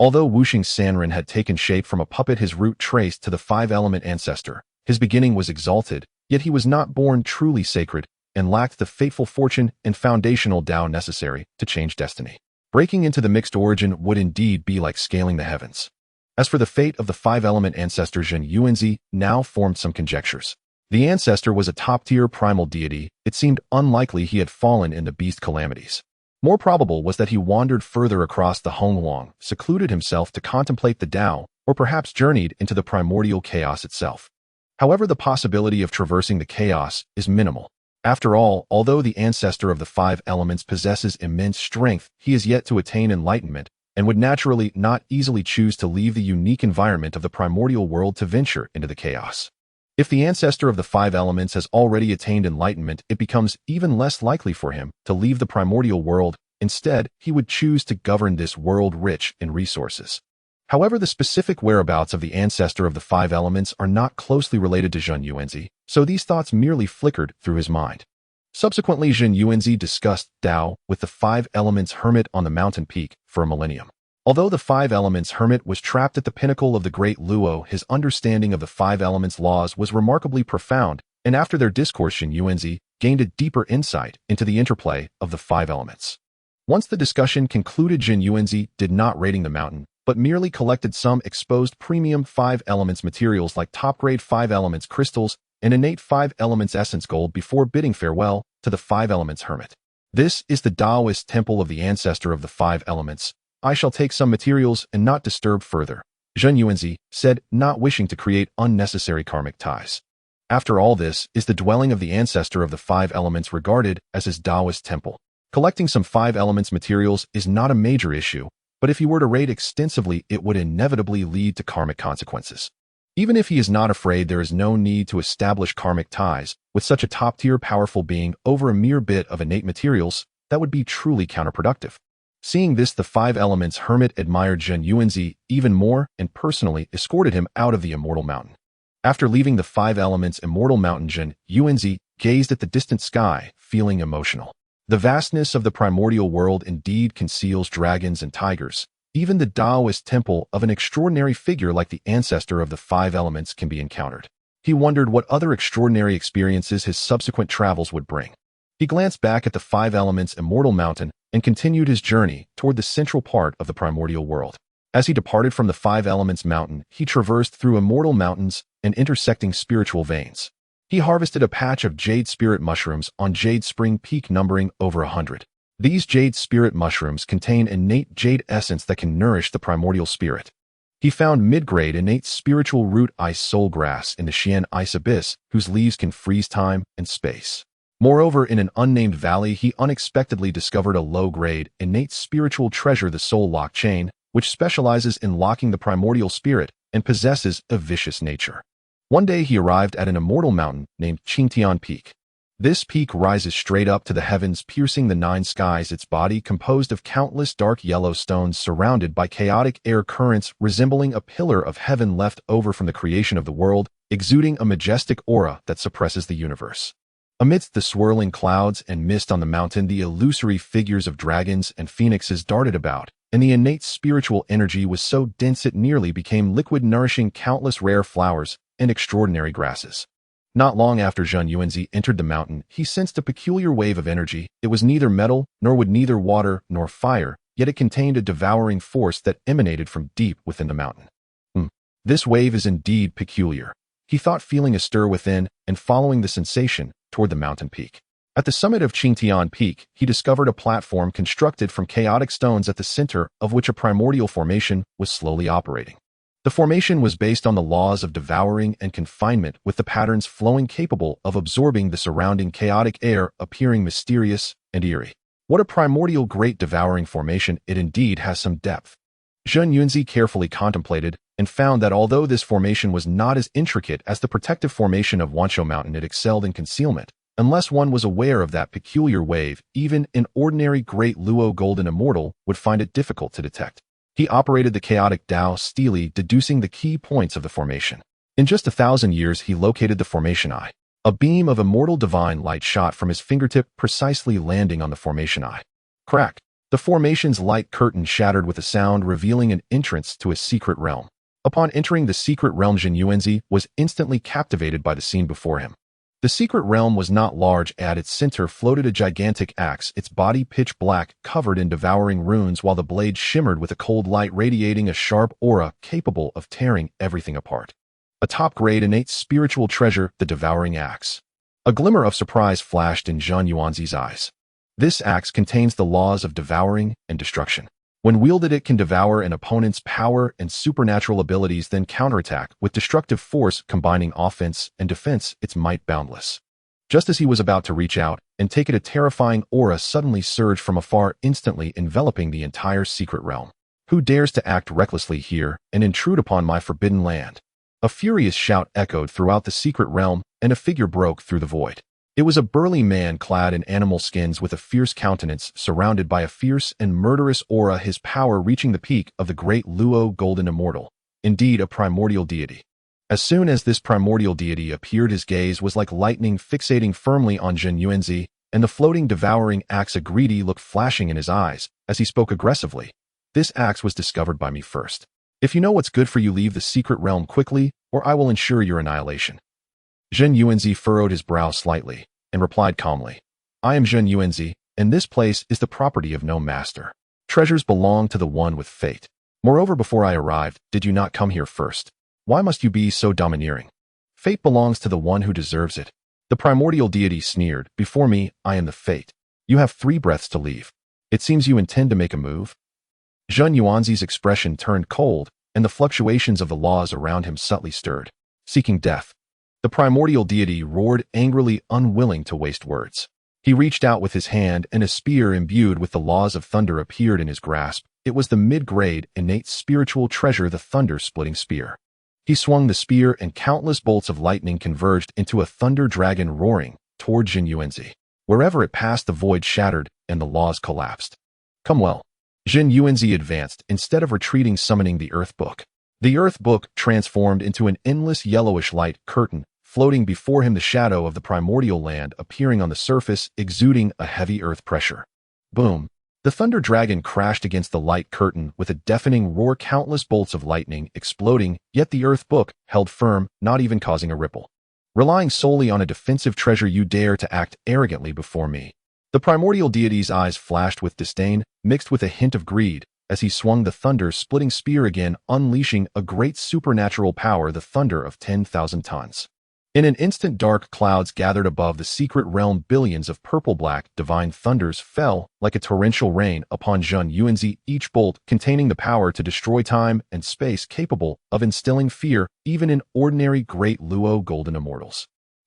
Although Wuxing Sanren had taken shape from a puppet, his root traced to the five-element ancestor. His beginning was exalted, yet he was not born truly sacred and lacked the fateful fortune and foundational Dao necessary to change destiny. Breaking into the mixed origin would indeed be like scaling the heavens. As for the fate of the five-element ancestor, Zhen Yuanzi now formed some conjectures. The ancestor was a top-tier primal deity. It seemed unlikely he had fallen in the beast calamities. More probable was that he wandered further across the Hongluang, secluded himself to contemplate the Tao, or perhaps journeyed into the primordial chaos itself. However, the possibility of traversing the chaos is minimal. After all, although the ancestor of the five elements possesses immense strength, he is yet to attain enlightenment, and would naturally not easily choose to leave the unique environment of the primordial world to venture into the chaos. If the ancestor of the five elements has already attained enlightenment, it becomes even less likely for him to leave the primordial world. Instead, he would choose to govern this world rich in resources. However, the specific whereabouts of the ancestor of the five elements are not closely related to Zhen Yuanzi, so these thoughts merely flickered through his mind. Subsequently, Zhen Yuanzi discussed Tao with the five elements hermit on the mountain peak for a millennium. Although the five elements hermit was trapped at the pinnacle of the Great Luo, his understanding of the five elements laws was remarkably profound, and after their discourse, Zhen Yuanzi gained a deeper insight into the interplay of the five elements. Once the discussion concluded, Zhen Yuanzi did not raiding the mountain, but merely collected some exposed premium 5 elements materials like top-grade 5 elements crystals and innate 5 elements essence gold before bidding farewell to the 5 elements hermit. This is the Taoist temple of the ancestor of the 5 elements. I shall take some materials and not disturb further, Zhen Yuanzi said, not wishing to create unnecessary karmic ties. After all, this is the dwelling of the ancestor of the 5 elements regarded as his Taoist temple. Collecting some 5 elements materials is not a major issue, but if he were to raid extensively, it would inevitably lead to karmic consequences. Even if he is not afraid, there is no need to establish karmic ties with such a top-tier powerful being over a mere bit of innate materials. That would be truly counterproductive. Seeing this, the 5 elements hermit admired Zhen Yuanzi even more and personally escorted him out of the Immortal Mountain. After leaving the 5 elements Immortal Mountain, Zhen Yuanzi gazed at the distant sky, feeling emotional. The vastness of the primordial world indeed conceals dragons and tigers. Even the Taoist temple of an extraordinary figure like the ancestor of the 5 elements can be encountered. He wondered what other extraordinary experiences his subsequent travels would bring. He glanced back at the 5 elements Immortal Mountain and continued his journey toward the central part of the primordial world. As he departed from the 5 elements mountain, he traversed through immortal mountains and intersecting spiritual veins. He harvested a patch of jade spirit mushrooms on Jade Spring Peak numbering over 100. These jade spirit mushrooms contain innate jade essence that can nourish the primordial spirit. He found mid-grade innate spiritual root ice soul grass in the Xian Ice Abyss, whose leaves can freeze time and space. Moreover, in an unnamed valley, he unexpectedly discovered a low-grade innate spiritual treasure, the Soul Lock Chain, which specializes in locking the primordial spirit and possesses a vicious nature. One day he arrived at an immortal mountain named Qingtian Peak. This peak rises straight up to the heavens, piercing the 9 skies, its body composed of countless dark yellow stones surrounded by chaotic air currents resembling a pillar of heaven left over from the creation of the world, exuding a majestic aura that suppresses the universe. Amidst the swirling clouds and mist on the mountain, the illusory figures of dragons and phoenixes darted about, and the innate spiritual energy was so dense it nearly became liquid, nourishing countless rare flowers and extraordinary grasses. Not long after Zhen Yuanzi entered the mountain, he sensed a peculiar wave of energy. It was neither metal, nor would neither water nor fire, yet it contained a devouring force that emanated from deep within the mountain. This wave is indeed peculiar, he thought, feeling a stir within and following the sensation toward the mountain peak. At the summit of Qingtian Peak, he discovered a platform constructed from chaotic stones at the center of which a primordial formation was slowly operating. The formation was based on the laws of devouring and confinement, with the patterns flowing capable of absorbing the surrounding chaotic air, appearing mysterious and eerie. What a primordial great devouring formation! It indeed has some depth. Zhen Yuanzi carefully contemplated and found that although this formation was not as intricate as the protective formation of Wanshou Mountain, it excelled in concealment. Unless one was aware of that peculiar wave, even an ordinary Great Luo Golden Immortal would find it difficult to detect. He operated the chaotic Dao Stele, deducing the key points of the formation. In just 1,000 years, he located the formation eye. A beam of immortal divine light shot from his fingertip, precisely landing on the formation eye. Crack! The formation's light curtain shattered with a sound, revealing an entrance to a secret realm. Upon entering the secret realm, Zhen Yuanzi was instantly captivated by the scene before him. The secret realm was not large. At its center floated a gigantic axe, its body pitch black, covered in devouring runes, while the blade shimmered with a cold light, radiating a sharp aura capable of tearing everything apart. A top-grade innate spiritual treasure, the Devouring Axe. A glimmer of surprise flashed in Zhen Yuanzi's eyes. This axe contains the laws of devouring and destruction. When wielded, it can devour an opponent's power and supernatural abilities, then counterattack with destructive force, combining offense and defense, its might boundless. Just as he was about to reach out and take it, a terrifying aura suddenly surged from afar, instantly enveloping the entire secret realm. Who dares to act recklessly here and intrude upon my forbidden land? A furious shout echoed throughout the secret realm, and a figure broke through the void. It was a burly man clad in animal skins with a fierce countenance, surrounded by a fierce and murderous aura, his power reaching the peak of the Great Luo Golden Immortal, indeed a primordial deity. As soon as this primordial deity appeared, his gaze was like lightning, fixating firmly on Zhen Yuanzi, and the floating devouring axe, a greedy look flashing in his eyes as he spoke aggressively. This axe was discovered by me first. If you know what's good for you, leave the secret realm quickly, or I will ensure your annihilation. Zhen Yuanzi furrowed his brow slightly and replied calmly, I am Zhen Yuanzi, and this place is the property of no master. Treasures belong to the one with fate. Moreover, before I arrived, did you not come here first? Why must you be so domineering? Fate belongs to the one who deserves it. The primordial deity sneered, before me, I am the fate. You have 3 breaths to leave. It seems you intend to make a move. Zhen Yuanzi's expression turned cold, and the fluctuations of the laws around him subtly stirred, seeking death. The primordial deity roared angrily, unwilling to waste words. He reached out with his hand, and a spear imbued with the laws of thunder appeared in his grasp. It was the mid-grade, innate spiritual treasure, the thunder-splitting spear. He swung the spear, and countless bolts of lightning converged into a thunder dragon roaring toward Zhen Yuanzi. Wherever it passed, the void shattered, and the laws collapsed. Come well. Zhen Yuanzi advanced, instead of retreating, summoning the Earth Book. The Earth Book transformed into an endless yellowish light curtain, floating before him, the shadow of the primordial land appearing on the surface, exuding a heavy earth pressure. Boom! The thunder dragon crashed against the light curtain with a deafening roar, countless bolts of lightning exploding, yet the Earth Book held firm, not even causing a ripple. Relying solely on a defensive treasure, you dare to act arrogantly before me. The primordial deity's eyes flashed with disdain, mixed with a hint of greed, as he swung the thunder-splitting spear again, unleashing a great supernatural power, the thunder of 10,000 tons. In an instant, dark clouds gathered above the secret realm. Billions of purple-black divine thunders fell like a torrential rain upon Zhen Yuanzi, each bolt containing the power to destroy time and space, capable of instilling fear even in ordinary Great Luo Golden Immortals.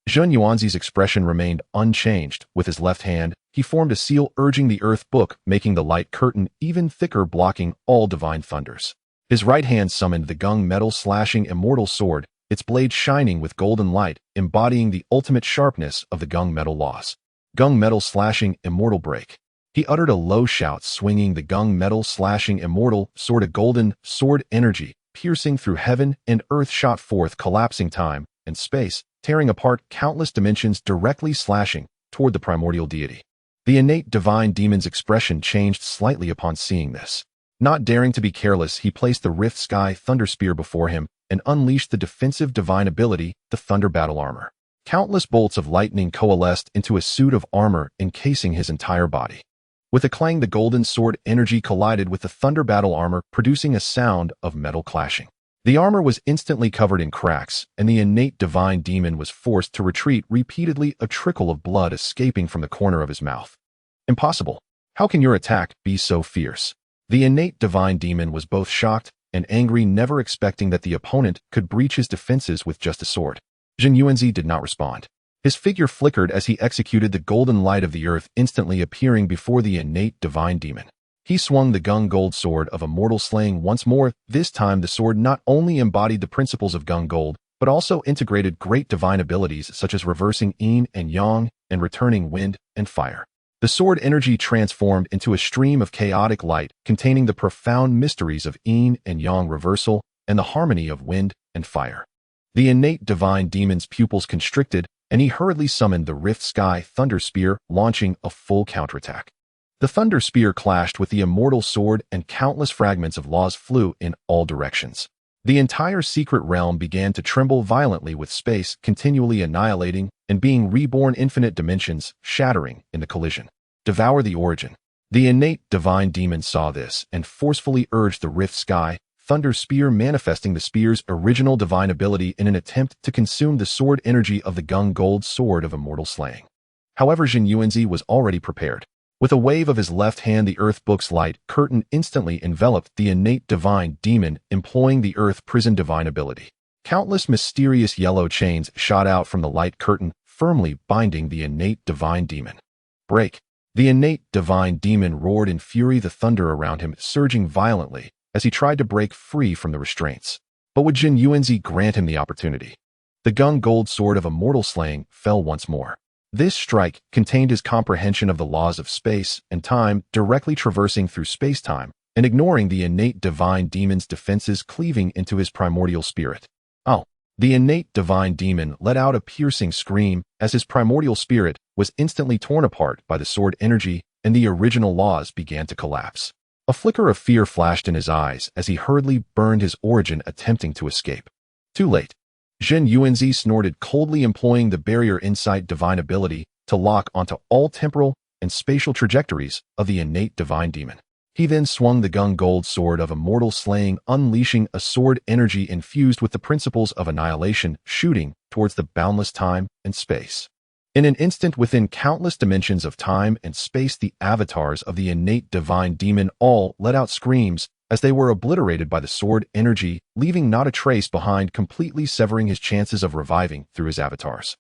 Zhen Yuanzi's expression remained unchanged. With his left hand, he formed a seal, urging the Earth Book, making the light curtain even thicker, blocking all divine thunders. His right hand summoned the gung metal slashing immortal sword, its blade shining with golden light, embodying the ultimate sharpness of the gung metal laws. Gung metal slashing immortal break. He uttered a low shout, swinging the gung metal slashing immortal sword, a golden sword energy, piercing through heaven and earth, shot forth, collapsing time and space, tearing apart countless dimensions, directly slashing toward the primordial deity. The innate divine demon's expression changed slightly upon seeing this. Not daring to be careless, he placed the Rift Sky Thunder Spear before him and unleashed the defensive divine ability, the Thunder Battle Armor. Countless bolts of lightning coalesced into a suit of armor encasing his entire body. With a clang, the golden sword energy collided with the Thunder Battle Armor, producing a sound of metal clashing. The armor was instantly covered in cracks, and the innate divine demon was forced to retreat repeatedly, a trickle of blood escaping from the corner of his mouth. Impossible. How can your attack be so fierce? The innate divine demon was both shocked and angry, never expecting that the opponent could breach his defenses with just a sword. Zhen Yuanzi did not respond. His figure flickered as he executed the golden light of the earth, instantly appearing before the innate divine demon. He swung the gung gold sword of immortal slaying once more. This time the sword not only embodied the principles of gung gold, but also integrated great divine abilities such as reversing yin and yang and returning wind and fire. The sword energy transformed into a stream of chaotic light containing the profound mysteries of yin and yang reversal and the harmony of wind and fire. The innate divine demon's pupils constricted, and he hurriedly summoned the Rift Sky Thunder Spear, launching a full counterattack. The Thunder Spear clashed with the immortal sword, and countless fragments of laws flew in all directions. The entire secret realm began to tremble violently, with space continually annihilating and being reborn, infinite dimensions shattering in the collision. Devour the origin. The innate divine demon saw this and forcefully urged the Rift Sky thunder spear, manifesting the spear's original divine ability in an attempt to consume the sword energy of the gung gold sword of immortal slaying. However, Zhen Yuanzi was already prepared. With a wave of his left hand, the earth book's light curtain instantly enveloped the innate divine demon, employing the earth prison divine ability. Countless mysterious yellow chains shot out from the light curtain, firmly binding the innate divine demon. Break! The innate divine demon roared in fury, the thunder around him surging violently as he tried to break free from the restraints. But would Zhen Yuanzi grant him the opportunity? The gung gold sword of immortal slaying fell once more. This strike contained his comprehension of the laws of space and time, directly traversing through space-time and ignoring the innate divine demon's defenses, cleaving into his primordial spirit. Oh! The innate divine demon let out a piercing scream as his primordial spirit was instantly torn apart by the sword energy and the original laws began to collapse. A flicker of fear flashed in his eyes as he hurriedly burned his origin, attempting to escape. Too late. Zhen Yuanzi snorted coldly, employing the barrier insight divine ability to lock onto all temporal and spatial trajectories of the innate divine demon. He then swung the gung gold sword of immortal slaying, unleashing a sword energy infused with the principles of annihilation, shooting towards the boundless time and space. In an instant, within countless dimensions of time and space, the avatars of the innate divine demon all let out screams as they were obliterated by the sword energy, leaving not a trace behind, completely severing his chances of reviving through his avatars.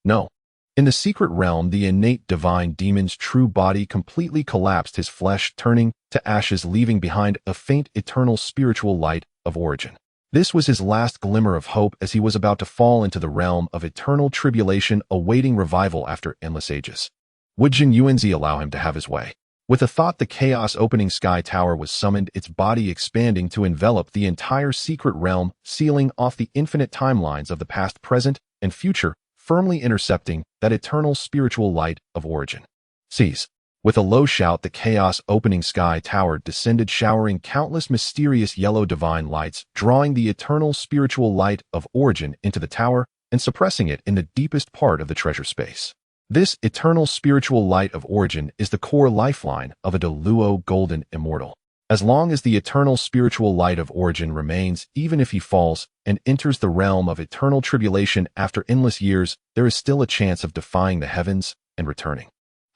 No. In the secret realm, the innate divine demon's true body completely collapsed, his flesh turning to ashes, leaving behind a faint eternal spiritual light of origin. This was his last glimmer of hope as he was about to fall into the realm of eternal tribulation, awaiting revival after endless ages. Would Zhen Yuanzi allow him to have his way? With a thought, the Chaos Opening Sky Tower was summoned, its body expanding to envelop the entire secret realm, sealing off the infinite timelines of the past, present, and future, firmly intercepting that eternal spiritual light of origin. Seize! With a low shout, the Chaos Opening Sky Tower descended, showering countless mysterious yellow divine lights, drawing the eternal spiritual light of origin into the tower and suppressing it in the deepest part of the treasure space. This eternal spiritual light of origin is the core lifeline of a Great Luo Golden Immortal. As long as the eternal spiritual light of origin remains, even if he falls and enters the realm of eternal tribulation after endless years, there is still a chance of defying the heavens and returning.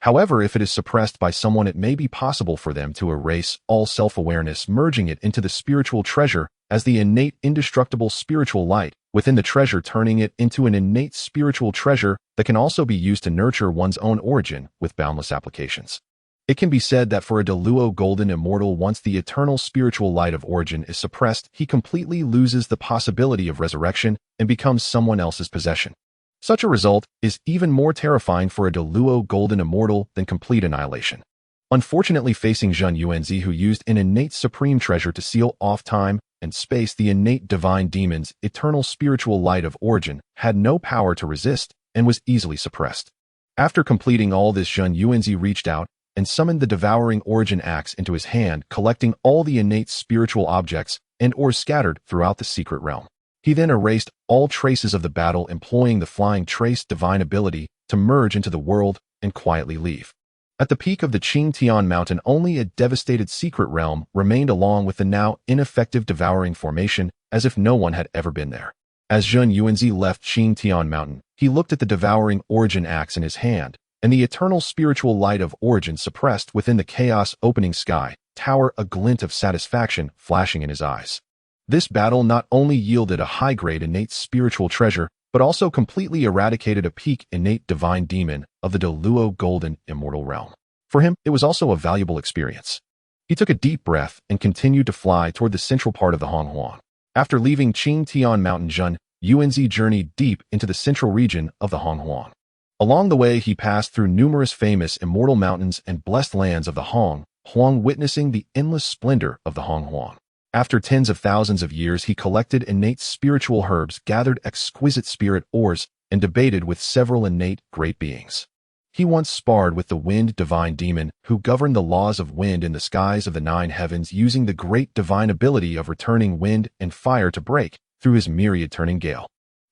However, if it is suppressed by someone, it may be possible for them to erase all self-awareness, merging it into the spiritual treasure as the innate indestructible spiritual light within the treasure, turning it into an innate spiritual treasure that can also be used to nurture one's own origin with boundless applications. It can be said that for a Great Luo Golden Immortal, once the eternal spiritual light of origin is suppressed, he completely loses the possibility of resurrection and becomes someone else's possession. Such a result is even more terrifying for a Great Luo Golden Immortal than complete annihilation. Unfortunately, facing Zhen Yuanzi, who used an innate supreme treasure to seal off time and space, the innate divine demon's eternal spiritual light of origin had no power to resist and was easily suppressed. After completing all this, Zhen Yuanzi reached out and summoned the devouring origin axe into his hand, collecting all the innate spiritual objects and ores scattered throughout the secret realm. He then erased all traces of the battle, employing the flying trace divine ability to merge into the world and quietly leave. At the peak of the Qingtian Mountain, only a devastated secret realm remained, along with the now ineffective devouring formation, as if no one had ever been there. As Zhen Yuanzi left Qingtian Mountain, he looked at the devouring origin axe in his hand, and the eternal spiritual light of origin suppressed within the Chaos Opening Sky Tower, a glint of satisfaction flashing in his eyes. This battle not only yielded a high-grade innate spiritual treasure, but also completely eradicated a peak innate divine demon of the Great Luo Golden Immortal realm. For him, it was also a valuable experience. He took a deep breath and continued to fly toward the central part of the Hong Huang. After leaving Qingtian Mountain, Zhen Yuanzi journeyed deep into the central region of the Hong Huang. Along the way, he passed through numerous famous immortal mountains and blessed lands of the Hong Huang, witnessing the endless splendor of the Hong Huang. After tens of thousands of years, he collected innate spiritual herbs, gathered exquisite spirit ores, and debated with several innate great beings. He once sparred with the wind divine demon, who governed the laws of wind in the skies of the 9 heavens, using the great divine ability of returning wind and fire to break through his myriad turning gale.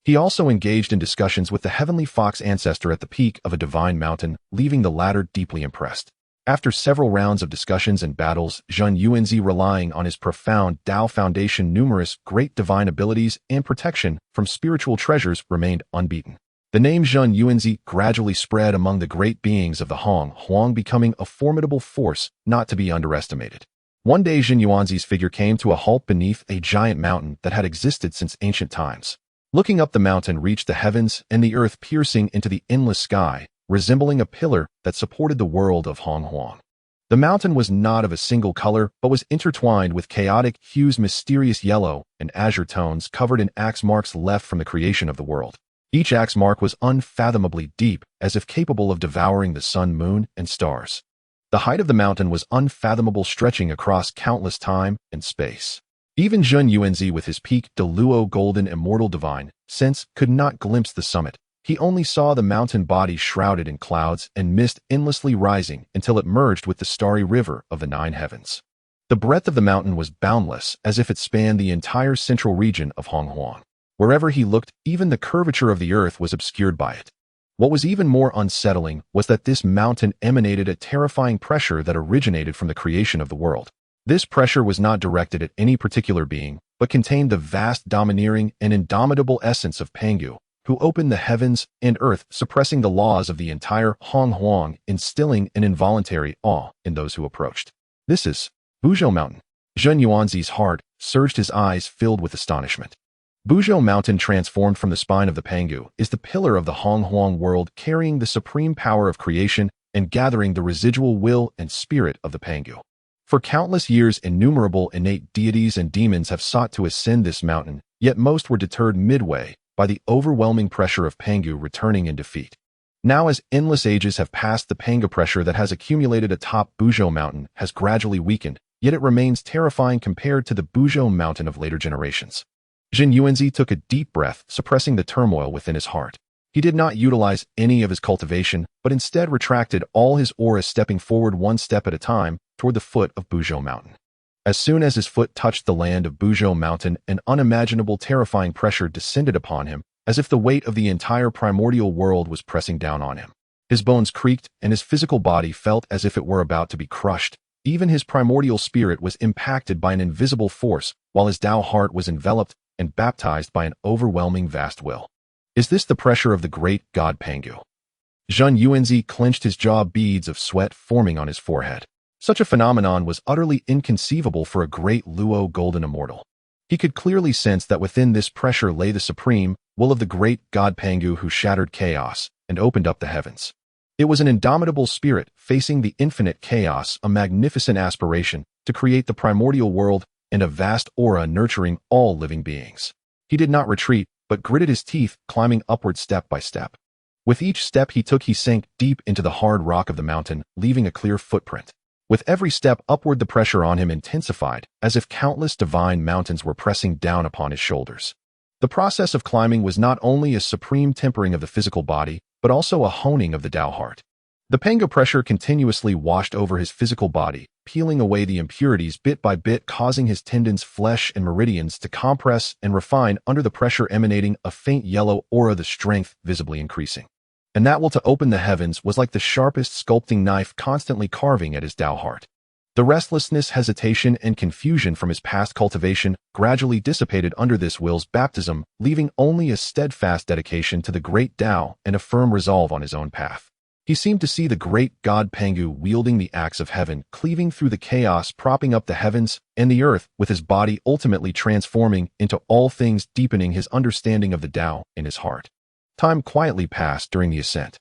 He also engaged in discussions with the heavenly fox ancestor at the peak of a divine mountain, leaving the latter deeply impressed. After several rounds of discussions and battles, Zhen Yuanzi, relying on his profound Dao foundation, numerous great divine abilities, and protection from spiritual treasures, remained unbeaten. The name Zhen Yuanzi gradually spread among the great beings of the Hong Huang, becoming a formidable force not to be underestimated. One day, Zhen Yuanzi's figure came to a halt beneath a giant mountain that had existed since ancient times. Looking up, the mountain reached the heavens and the earth, piercing into the endless sky, resembling a pillar that supported the world of Hong Huang. The mountain was not of a single color, but was intertwined with chaotic hues, mysterious yellow and azure tones, covered in axe marks left from the creation of the world. Each axe mark was unfathomably deep, as if capable of devouring the sun, moon, and stars. The height of the mountain was unfathomable, stretching across countless time and space. Even Zhen Yuanzi, with his peak Great Luo Golden Immortal divine sense, could not glimpse the summit. He only saw the mountain body shrouded in clouds and mist, endlessly rising until it merged with the starry river of the nine heavens. The breadth of the mountain was boundless, as if it spanned the entire central region of Hong Huang. Wherever he looked, even the curvature of the earth was obscured by it. What was even more unsettling was that this mountain emanated a terrifying pressure that originated from the creation of the world. This pressure was not directed at any particular being, but contained the vast, domineering, and indomitable essence of Pangu, who opened the heavens and earth, suppressing the laws of the entire Hong Huang, instilling an involuntary awe in those who approached. This is Buzhou Mountain. Zhen Yuanzi's heart surged, his eyes filled with astonishment. Buzhou Mountain, transformed from the spine of the Pangu, is the pillar of the Hong Huang world, carrying the supreme power of creation and gathering the residual will and spirit of the Pangu. For countless years, innumerable innate deities and demons have sought to ascend this mountain, yet most were deterred midway by the overwhelming pressure of Pangu returning in defeat. Now, as endless ages have passed, the Pangu pressure that has accumulated atop Buzhou Mountain has gradually weakened, yet it remains terrifying compared to the Buzhou Mountain of later generations. Zhen Yuanzi took a deep breath, suppressing the turmoil within his heart. He did not utilize any of his cultivation, but instead retracted all his aura, stepping forward one step at a time toward the foot of Buzhou Mountain. As soon as his foot touched the land of Buzhou Mountain, an unimaginable, terrifying pressure descended upon him, as if the weight of the entire primordial world was pressing down on him. His bones creaked, and his physical body felt as if it were about to be crushed. Even his primordial spirit was impacted by an invisible force, while his Dao heart was enveloped and baptized by an overwhelming vast will. Is this the pressure of the great god Pangu? Zhen Yuanzi clenched his jaw, beads of sweat forming on his forehead. Such a phenomenon was utterly inconceivable for a Great Luo Golden Immortal. He could clearly sense that within this pressure lay the supreme will of the great god Pangu, who shattered chaos and opened up the heavens. It was an indomitable spirit facing the infinite chaos, a magnificent aspiration to create the primordial world, and a vast aura nurturing all living beings. He did not retreat, but gritted his teeth, climbing upward step by step. With each step he took, he sank deep into the hard rock of the mountain, leaving a clear footprint. With every step upward, the pressure on him intensified, as if countless divine mountains were pressing down upon his shoulders. The process of climbing was not only a supreme tempering of the physical body, but also a honing of the Dao heart. The Pangu pressure continuously washed over his physical body, peeling away the impurities bit by bit, causing his tendons, flesh, and meridians to compress and refine under the pressure, emanating a faint yellow aura, the strength visibly increasing. And that will to open the heavens was like the sharpest sculpting knife, constantly carving at his Dao heart. The restlessness, hesitation, and confusion from his past cultivation gradually dissipated under this will's baptism, leaving only a steadfast dedication to the great Dao and a firm resolve on his own path. He seemed to see the great god Pangu wielding the axe of heaven, cleaving through the chaos, propping up the heavens and the earth, with his body ultimately transforming into all things, deepening his understanding of the Dao in his heart. Time quietly passed during the ascent.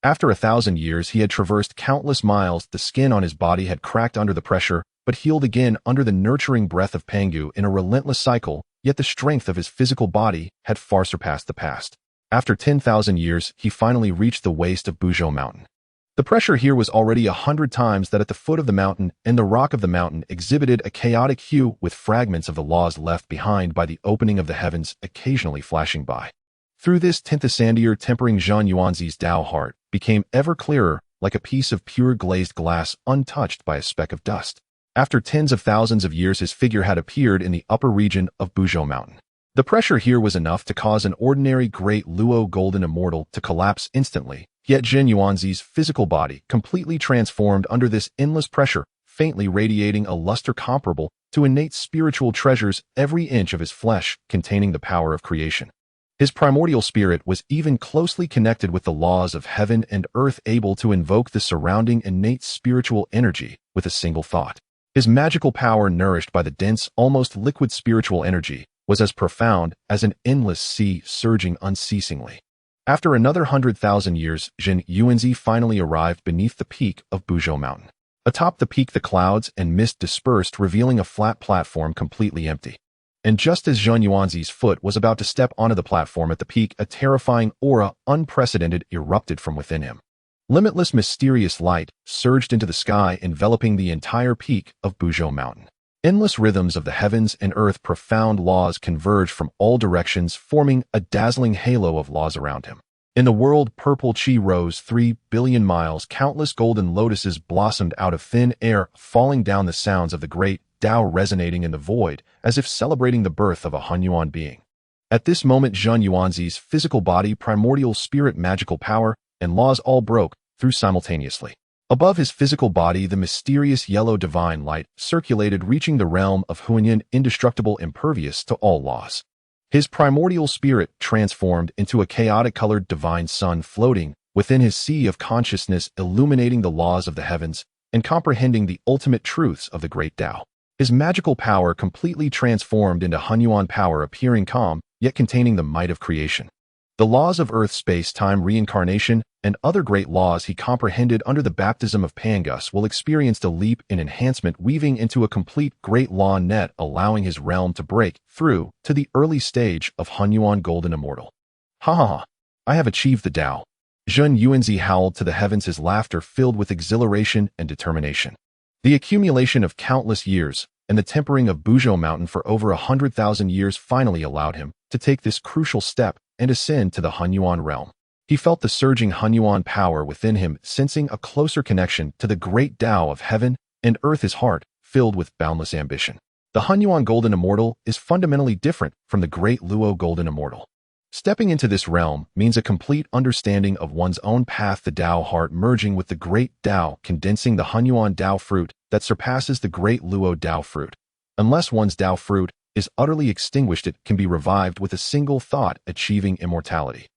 After 1,000 years, he had traversed countless miles. The skin on his body had cracked under the pressure, but healed again under the nurturing breath of Pangu in a relentless cycle, yet the strength of his physical body had far surpassed the past. After 10,000 years, he finally reached the waist of Buzhou Mountain. The pressure here was already 100 times that at the foot of the mountain, and the rock of the mountain exhibited a chaotic hue, with fragments of the laws left behind by the opening of the heavens occasionally flashing by. Through this 10th ascendier, tempering Zhen Yuanzi's Dao heart became ever clearer, like a piece of pure glazed glass untouched by a speck of dust. After tens of thousands of years, his figure had appeared in the upper region of Buzhou Mountain. The pressure here was enough to cause an ordinary Great Luo Golden Immortal to collapse instantly, Yet Zhen Yuanzi's physical body completely transformed under this endless pressure, faintly radiating a luster comparable to innate spiritual treasures, every inch of his flesh containing the power of creation. His primordial spirit was even closely connected with the laws of heaven and earth, able to invoke the surrounding innate spiritual energy with a single thought. His magical power, nourished by the dense, almost liquid spiritual energy, was as profound as an endless sea surging unceasingly. After another 100,000 years, Zhen Yuanzi finally arrived beneath the peak of Buzhou Mountain. Atop the peak, the clouds and mist dispersed, revealing a flat platform completely empty. And just as Zhen Yuanzi's foot was about to step onto the platform at the peak, a terrifying aura, unprecedented, erupted from within him. Limitless mysterious light surged into the sky, enveloping the entire peak of Buzhou Mountain. Endless rhythms of the heavens and earth, profound laws converged from all directions, forming a dazzling halo of laws around him. In the world, purple chi rose 3 billion miles, countless golden lotuses blossomed out of thin air, falling down, the sounds of the great Dao resonating in the void, as if celebrating the birth of a Han Yuan being. At this moment, Zhen Yuanzi's physical body, primordial spirit, magical power, and laws all broke through simultaneously. Above his physical body, the mysterious yellow divine light circulated, reaching the realm of Huanyan, indestructible, impervious to all laws. His primordial spirit transformed into a chaotic-colored divine sun, floating within his sea of consciousness, illuminating the laws of the heavens and comprehending the ultimate truths of the great Dao. His magical power completely transformed into Hunyuan power, appearing calm, yet containing the might of creation. The laws of earth, space, time, reincarnation, and other great laws he comprehended under the baptism of Pangus will experienced a leap in enhancement, weaving into a complete great law net, allowing his realm to break through to the early stage of Hunyuan Golden Immortal. Ha ha ha! I have achieved the Dao. Zhen Yuanzi howled to the heavens, his laughter filled with exhilaration and determination. The accumulation of countless years and the tempering of Buzhou Mountain for over 100,000 years finally allowed him to take this crucial step and ascend to the Hunyuan realm. He felt the surging Hunyuan power within him, sensing a closer connection to the great Dao of heaven and earth, his heart filled with boundless ambition. The Hunyuan Golden Immortal is fundamentally different from the Great Luo Golden Immortal. Stepping into this realm means a complete understanding of one's own path, the Dao heart merging with the great Dao, condensing the Hunyuan Dao fruit that surpasses the Great Luo Dao fruit. Unless one's Dao fruit is utterly extinguished, it can be revived with a single thought, achieving immortality.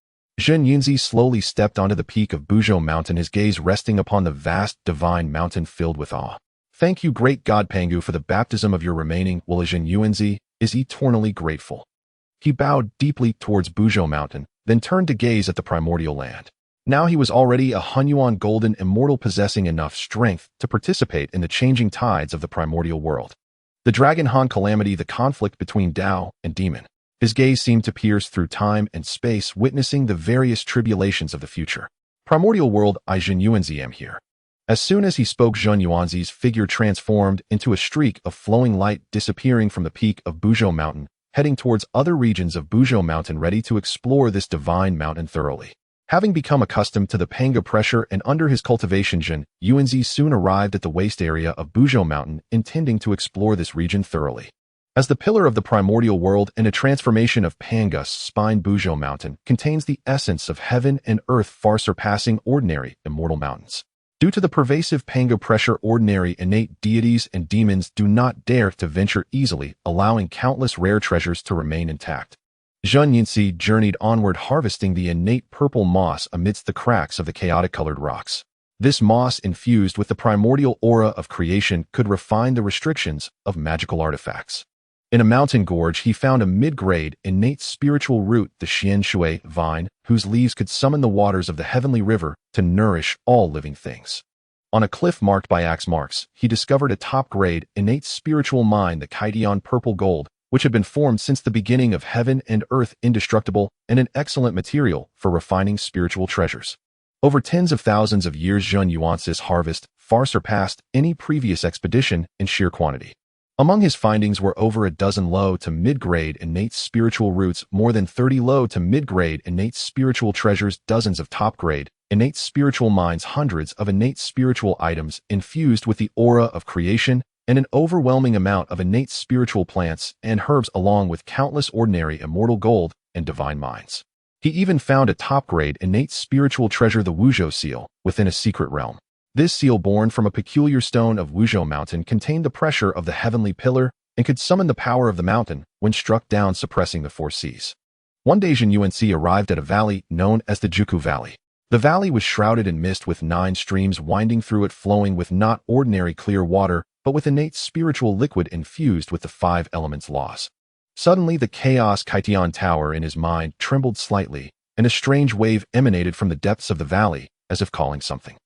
Zhen Yuanzi slowly stepped onto the peak of Buzhou Mountain, his gaze resting upon the vast divine mountain filled with awe. Thank you, great God Pangu, for the baptism of your remaining will. Zhen Yuanzi is eternally grateful. He bowed deeply towards Buzhou Mountain, then turned to gaze at the primordial land. Now he was already a Hunyuan Golden Immortal, possessing enough strength to participate in the changing tides of the primordial world. The Dragon Han calamity, the conflict between Dao and Demon. His gaze seemed to pierce through time and space, witnessing the various tribulations of the future. Primordial world, I Zhen Yuanzi am here. As soon as he spoke, Zhen Yuanzi's figure transformed into a streak of flowing light, disappearing from the peak of Buzhou Mountain, heading towards other regions of Buzhou Mountain, ready to explore this divine mountain thoroughly. Having become accustomed to the Panga pressure and under his cultivation, Zhen Yuanzi soon arrived at the waste area of Buzhou Mountain, intending to explore this region thoroughly. As the pillar of the primordial world and a transformation of Pangus, spine Buzhou Mountain contains the essence of heaven and earth, far surpassing ordinary immortal mountains. Due to the pervasive Panga pressure, ordinary innate deities and demons do not dare to venture easily, allowing countless rare treasures to remain intact. Zhen Yuanzi journeyed onward, harvesting the innate purple moss amidst the cracks of the chaotic-colored rocks. This moss, infused with the primordial aura of creation, could refine the restrictions of magical artifacts. In a mountain gorge, he found a mid-grade, innate spiritual root, the Xian Shui vine, whose leaves could summon the waters of the heavenly river to nourish all living things. On a cliff marked by axe marks, he discovered a top-grade, innate spiritual mine, the Kaidian purple gold, which had been formed since the beginning of heaven and earth, indestructible and an excellent material for refining spiritual treasures. Over tens of thousands of years, Zhen Yuanzi's harvest far surpassed any previous expedition in sheer quantity. Among his findings were over a dozen low to mid-grade innate spiritual roots, more than 30 low to mid-grade innate spiritual treasures, dozens of top-grade innate spiritual mines, hundreds of innate spiritual items infused with the aura of creation, and an overwhelming amount of innate spiritual plants and herbs, along with countless ordinary immortal gold and divine mines. He even found a top-grade innate spiritual treasure, the Wuzhou seal, within a secret realm. This seal, born from a peculiar stone of Wuzhou Mountain, contained the pressure of the heavenly pillar and could summon the power of the mountain when struck down, suppressing the four seas. One day Zhen Yuanzi arrived at a valley known as the Juku Valley. The valley was shrouded in mist with 9 streams winding through it, flowing with not ordinary clear water, but with innate spiritual liquid infused with the 5 elements laws. Suddenly the Chaos Kaition Tower in his mind trembled slightly, and a strange wave emanated from the depths of the valley, as if calling something.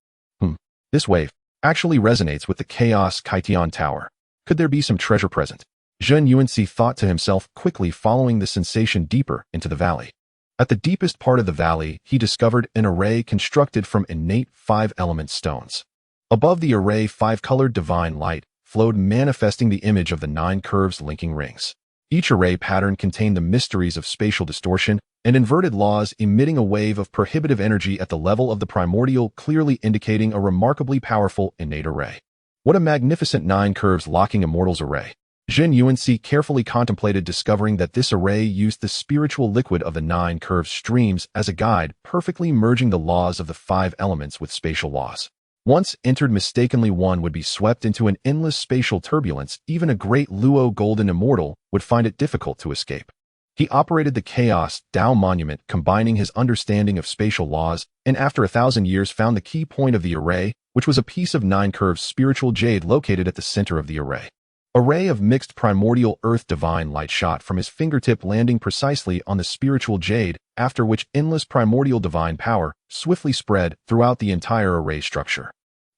This wave actually resonates with the Chaos Kaition Tower. Could there be some treasure present? Zhen Yuanzi thought to himself, quickly following the sensation deeper into the valley. At the deepest part of the valley, he discovered an array constructed from innate 5-element stones. Above the array, 5-colored divine light flowed, manifesting the image of the 9 curves linking rings. Each array pattern contained the mysteries of spatial distortion and inverted laws, emitting a wave of prohibitive energy at the level of the primordial, clearly indicating a remarkably powerful innate array. What a magnificent 9 curves locking immortals array! Zhen Yuanzi carefully contemplated, discovering that this array used the spiritual liquid of the 9 curved streams as a guide, perfectly merging the laws of the 5 elements with spatial laws. Once entered mistakenly, one would be swept into an endless spatial turbulence. Even a Great Luo Golden Immortal would find it difficult to escape. He operated the Chaos Dao Monument, combining his understanding of spatial laws, and after 1,000 years found the key point of the array, which was a piece of 9 curved spiritual jade located at the center of the array. A ray of mixed primordial earth divine light shot from his fingertip, landing precisely on the spiritual jade, after which endless primordial divine power swiftly spread throughout the entire array structure.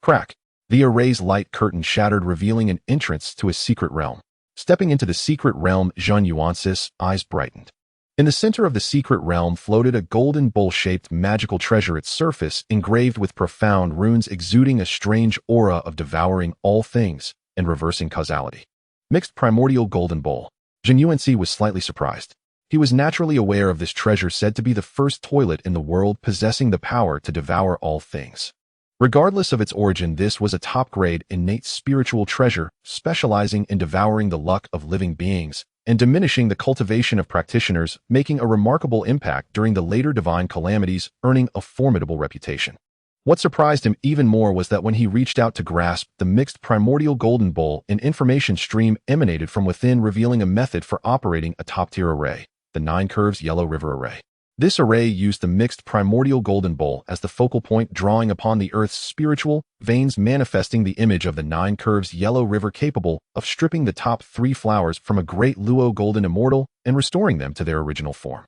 Crack! The array's light curtain shattered, revealing an entrance to a secret realm. Stepping into the secret realm, Zhen Yuanzi's eyes brightened. In the center of the secret realm floated a golden bowl-shaped magical treasure, its surface engraved with profound runes, exuding a strange aura of devouring all things and reversing causality. Mixed primordial golden bowl. Zhen Yuanzi was slightly surprised. He was naturally aware of this treasure, said to be the first toilet in the world possessing the power to devour all things. Regardless of its origin, this was a top-grade innate spiritual treasure, specializing in devouring the luck of living beings and diminishing the cultivation of practitioners, making a remarkable impact during the later divine calamities, earning a formidable reputation. What surprised him even more was that when he reached out to grasp the mixed primordial golden bowl, an information stream emanated from within, revealing a method for operating a top-tier array, the 9 curves Yellow River Array. This array used the mixed primordial golden bowl as the focal point, drawing upon the earth's spiritual veins, manifesting the image of the 9 curves Yellow River, capable of stripping the top 3 flowers from a Great Luo Golden Immortal and restoring them to their original form.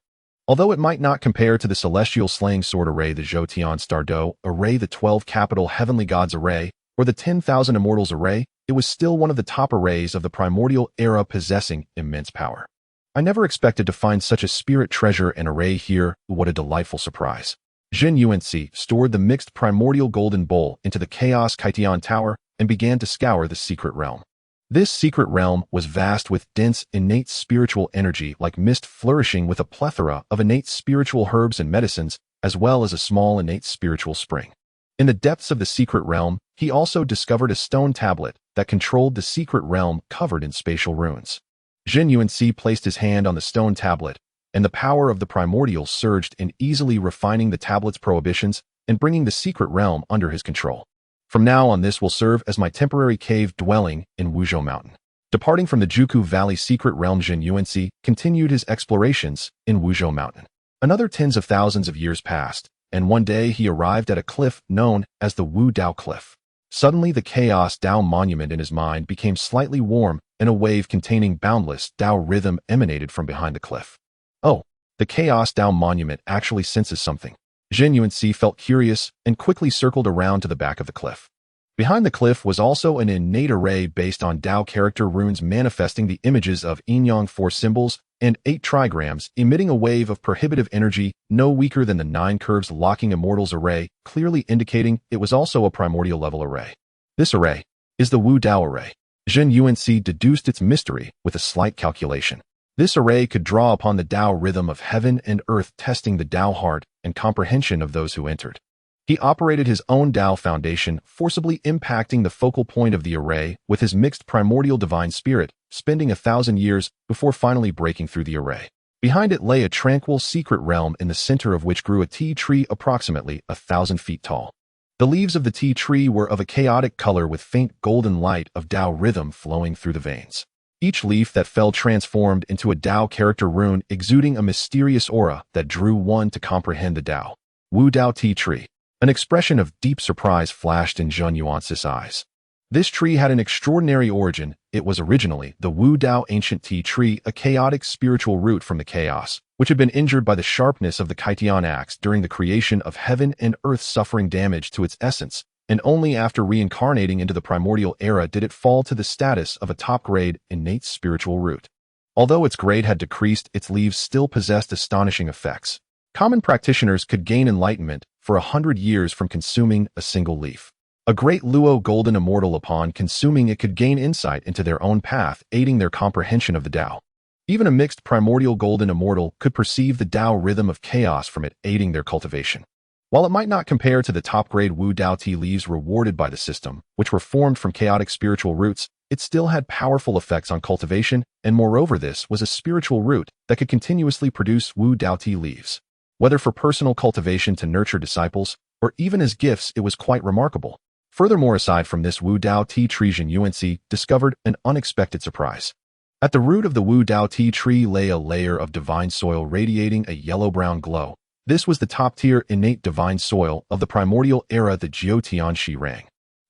Although it might not compare to the Celestial Slaying Sword Array, the Zhoutian Stardo Array, the 12 Capital Heavenly Gods Array, or the 10,000 Immortals Array, it was still one of the top arrays of the primordial era, possessing immense power. I never expected to find such a spirit treasure and array here. What a delightful surprise. Zhen Yuanzi stored the mixed primordial golden bowl into the Chaos Kaition Tower and began to scour the secret realm. This secret realm was vast, with dense, innate spiritual energy like mist, flourishing with a plethora of innate spiritual herbs and medicines, as well as a small innate spiritual spring. In the depths of the secret realm, he also discovered a stone tablet that controlled the secret realm, covered in spatial runes. Zhen Yuanzi placed his hand on the stone tablet, and the power of the primordial surged in, easily refining the tablet's prohibitions and bringing the secret realm under his control. From now on, this will serve as my temporary cave dwelling in Wuzhou Mountain. Departing from the Juku Valley secret realm, Zhen Yuanzi continued his explorations in Wuzhou Mountain. Another tens of thousands of years passed, and one day he arrived at a cliff known as the Wu Dao Cliff. Suddenly, the Chaos Dao Monument in his mind became slightly warm, and a wave containing boundless Dao rhythm emanated from behind the cliff. Oh, the Chaos Dao Monument actually senses something. Zhen Yuanzi felt curious and quickly circled around to the back of the cliff. Behind the cliff was also an innate array based on Dao character runes, manifesting the images of yin-yang 4 symbols and 8 trigrams, emitting a wave of prohibitive energy no weaker than the 9 curves locking immortals array, clearly indicating it was also a primordial level array. This array is the Wu Dao array. Zhen Yuanzi deduced its mystery with a slight calculation. This array could draw upon the Dao rhythm of heaven and earth, testing the Dao heart and comprehension of those who entered. He operated his own Dao foundation, forcibly impacting the focal point of the array with his mixed primordial divine spirit, spending 1,000 years before finally breaking through the array. Behind it lay a tranquil secret realm in the center of which grew a tea tree approximately 1,000 feet tall. The leaves of the tea tree were of a chaotic color with faint golden light of Dao rhythm flowing through the veins. Each leaf that fell transformed into a Dao character rune exuding a mysterious aura that drew one to comprehend the Dao. Wu Dao Tea Tree. An expression of deep surprise flashed in Zhen Yuanzi's eyes. This tree had an extraordinary origin. It was originally the Wu Dao ancient tea tree, a chaotic spiritual root from the chaos, which had been injured by the sharpness of the Kaitian axe during the creation of heaven and earth, suffering damage to its essence, and only after reincarnating into the primordial era did it fall to the status of a top-grade, innate spiritual root. Although its grade had decreased, its leaves still possessed astonishing effects. Common practitioners could gain enlightenment for 100 years from consuming a single leaf. A Great Luo Golden Immortal, upon consuming it, could gain insight into their own path, aiding their comprehension of the Dao. Even a mixed Primordial Golden Immortal could perceive the Dao rhythm of chaos from it, aiding their cultivation. While it might not compare to the top-grade Wu Dao tea leaves rewarded by the system, which were formed from chaotic spiritual roots, it still had powerful effects on cultivation, and moreover this was a spiritual root that could continuously produce Wu Dao tea leaves. Whether for personal cultivation to nurture disciples, or even as gifts, it was quite remarkable. Furthermore, aside from this Wu Dao tea tree, Zhen Yuanzi discovered an unexpected surprise. At the root of the Wu Dao tea tree lay a layer of divine soil radiating a yellow-brown glow. This was the top-tier innate divine soil of the primordial era, the Jiutian Shi Rang.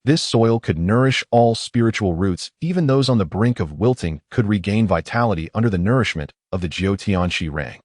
This soil could nourish all spiritual roots, even those on the brink of wilting could regain vitality under the nourishment of the Jiutian Shi Rang.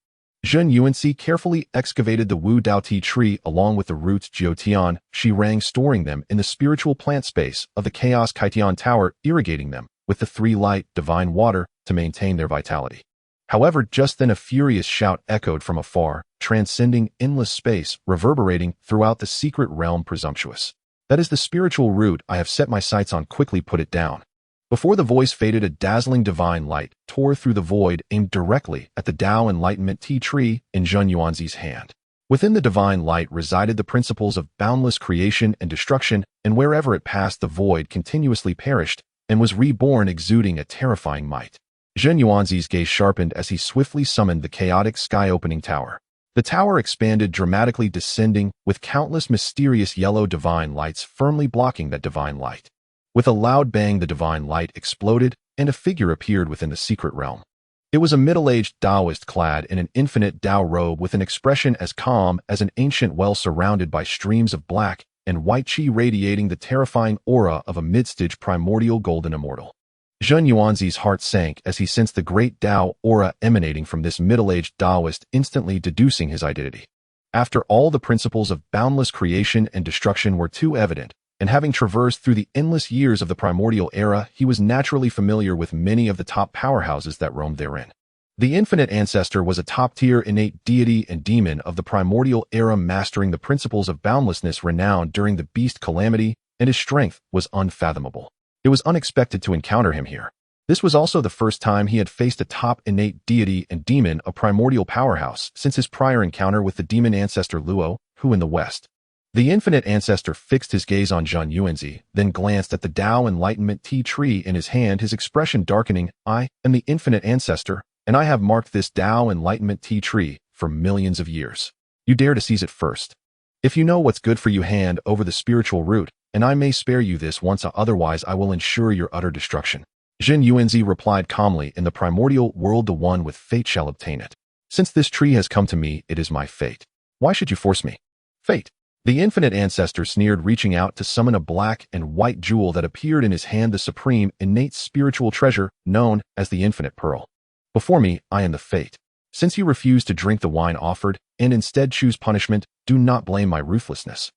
Zhen Yuanzi carefully excavated the Wu Dao tea tree along with the roots Jiutian Shi Rang, storing them in the spiritual plant space of the Chaos Kaitian Tower, irrigating them with the three light divine water to maintain their vitality. However, just then a furious shout echoed from afar, transcending endless space, reverberating throughout the secret realm. Presumptuous. That is the spiritual root I have set my sights on. Quickly put it down. Before the voice faded, a dazzling divine light tore through the void, aimed directly at the Dao Enlightenment tea tree in Zhen Yuanzi's hand. Within the divine light resided the principles of boundless creation and destruction, and wherever it passed, the void continuously perished and was reborn, exuding a terrifying might. Zhen Yuanzi's gaze sharpened as he swiftly summoned the chaotic sky-opening tower. The tower expanded dramatically, descending, with countless mysterious yellow divine lights firmly blocking that divine light. With a loud bang, the divine light exploded, and a figure appeared within the secret realm. It was a middle-aged Taoist clad in an infinite Dao robe with an expression as calm as an ancient well, surrounded by streams of black and white qi radiating the terrifying aura of a mid-stage primordial golden immortal. Zhen Yuanzi's heart sank as he sensed the great Dao aura emanating from this middle-aged Taoist, instantly deducing his identity. After all, the principles of boundless creation and destruction were too evident, and having traversed through the endless years of the primordial era, he was naturally familiar with many of the top powerhouses that roamed therein. The infinite ancestor was a top-tier innate deity and demon of the primordial era, mastering the principles of boundlessness, renowned during the beast calamity, and his strength was unfathomable. It was unexpected to encounter him here. This was also the first time he had faced a top innate deity and demon, a primordial powerhouse, since his prior encounter with the demon ancestor Luo, who in the west. The infinite ancestor fixed his gaze on Zhen Yuanzi, then glanced at the Dao Enlightenment tea tree in his hand, his expression darkening. I am the infinite ancestor, and I have marked this Dao Enlightenment tea tree for millions of years. You dare to seize it first. If you know what's good for you, hand over the spiritual root, and I may spare you this once, otherwise I will ensure your utter destruction. Zhen Yuanzi replied calmly, in the primordial world the one with fate shall obtain it. Since this tree has come to me, it is my fate. Why should you force me? Fate. The infinite ancestor sneered, reaching out to summon a black and white jewel that appeared in his hand, the supreme, innate spiritual treasure known as the infinite pearl. Before me, I am the fate. Since you refuse to drink the wine offered, and instead choose punishment, do not blame my ruthlessness.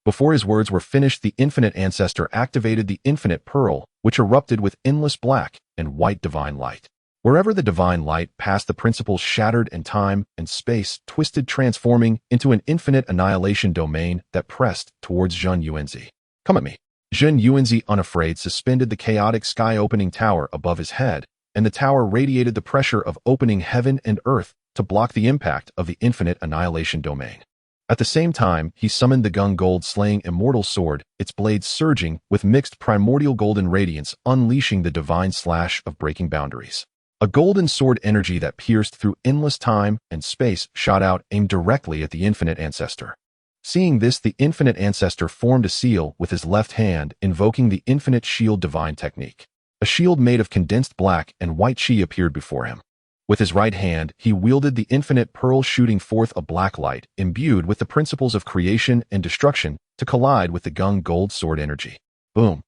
Before his words were finished, the infinite ancestor activated the infinite pearl, which erupted with endless black and white divine light. Wherever the divine light passed, the principles shattered and time and space twisted, transforming into an infinite annihilation domain that pressed towards Zhen Yuanzi. Come at me. Zhen Yuanzi, unafraid, suspended the chaotic sky-opening tower above his head, and the tower radiated the pressure of opening heaven and earth to block the impact of the infinite annihilation domain. At the same time, he summoned the Gung Gold-slaying immortal sword, its blades surging with mixed primordial golden radiance, unleashing the divine slash of breaking boundaries. A golden sword energy that pierced through endless time and space shot out, aimed directly at the infinite ancestor. Seeing this, the infinite ancestor formed a seal with his left hand, invoking the infinite shield divine technique. A shield made of condensed black and white chi appeared before him. With his right hand, he wielded the infinite pearl, shooting forth a black light, imbued with the principles of creation and destruction, to collide with the gung gold sword energy. Boom!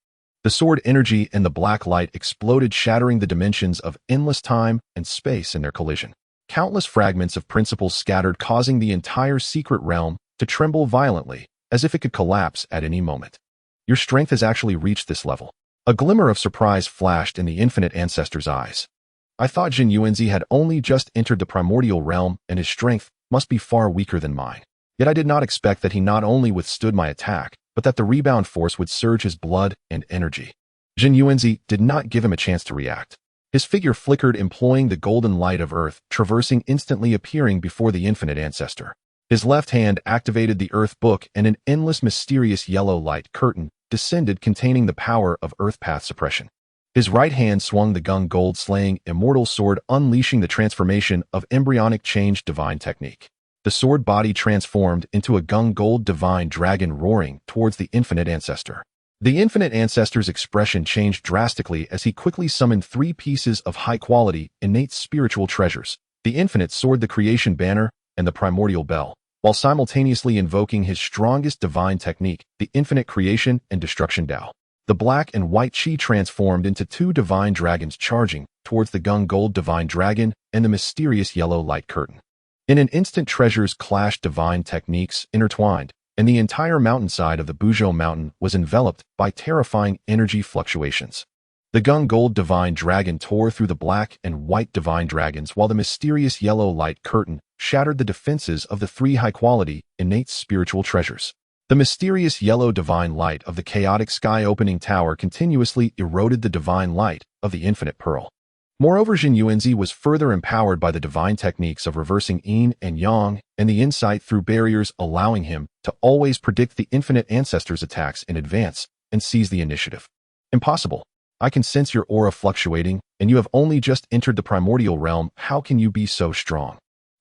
The sword energy and the black light exploded, shattering the dimensions of endless time and space in their collision. Countless fragments of principles scattered, causing the entire secret realm to tremble violently, as if it could collapse at any moment. Your strength has actually reached this level. A glimmer of surprise flashed in the infinite ancestor's eyes. I thought Zhen Yuanzi had only just entered the primordial realm, and his strength must be far weaker than mine. Yet I did not expect that he not only withstood my attack, but that the rebound force would surge his blood and energy. Zhen Yuanzi did not give him a chance to react. His figure flickered, employing the golden light of earth, traversing, instantly appearing before the infinite ancestor. His left hand activated the earth book, and an endless mysterious yellow light curtain descended, containing the power of earth path suppression. His right hand swung the gung gold slaying immortal sword, unleashing the transformation of embryonic change divine technique. The sword body transformed into a gung gold divine dragon, roaring towards the infinite ancestor. The infinite ancestor's expression changed drastically as he quickly summoned 3 pieces of high-quality, innate spiritual treasures: the infinite sword, the creation banner, and the primordial bell, while simultaneously invoking his strongest divine technique, the infinite creation and destruction Dao. The black and white chi transformed into 2 divine dragons, charging towards the gung gold divine dragon and the mysterious yellow light curtain. In an instant, treasures clashed, divine techniques intertwined, and the entire mountainside of the Buzhou mountain was enveloped by terrifying energy fluctuations. The gung gold divine dragon tore through the black and white divine dragons, while the mysterious yellow light curtain shattered the defenses of the 3 high-quality, innate spiritual treasures. The mysterious yellow divine light of the chaotic sky-opening tower continuously eroded the divine light of the infinite pearl. Moreover, Zhen Yuanzi was further empowered by the divine techniques of reversing yin and yang and the insight through barriers, allowing him to always predict the infinite ancestor's attacks in advance and seize the initiative. Impossible. I can sense your aura fluctuating, and you have only just entered the primordial realm. How can you be so strong?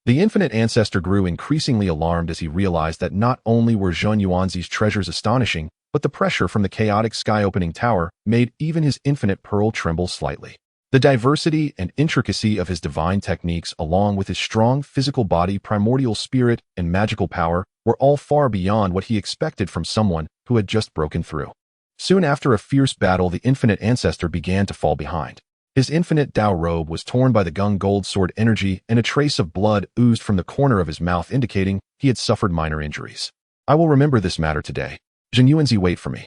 The infinite ancestor grew increasingly alarmed as he realized that not only were Zhen Yuanzi's treasures astonishing, but the pressure from the chaotic sky-opening tower made even his infinite pearl tremble slightly. The diversity and intricacy of his divine techniques, along with his strong physical body, primordial spirit, and magical power, were all far beyond what he expected from someone who had just broken through. Soon after a fierce battle, the infinite ancestor began to fall behind. His infinite Dao robe was torn by the gung gold sword energy, and a trace of blood oozed from the corner of his mouth, indicating he had suffered minor injuries. I will remember this matter today. Zhen Yuanzi, wait for me.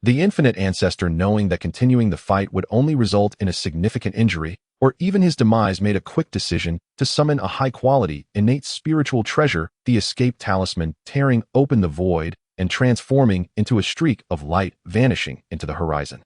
The infinite ancestor, knowing that continuing the fight would only result in a significant injury, or even his demise, made a quick decision to summon a high-quality, innate spiritual treasure, the escape talisman, tearing open the void and transforming into a streak of light, vanishing into the horizon.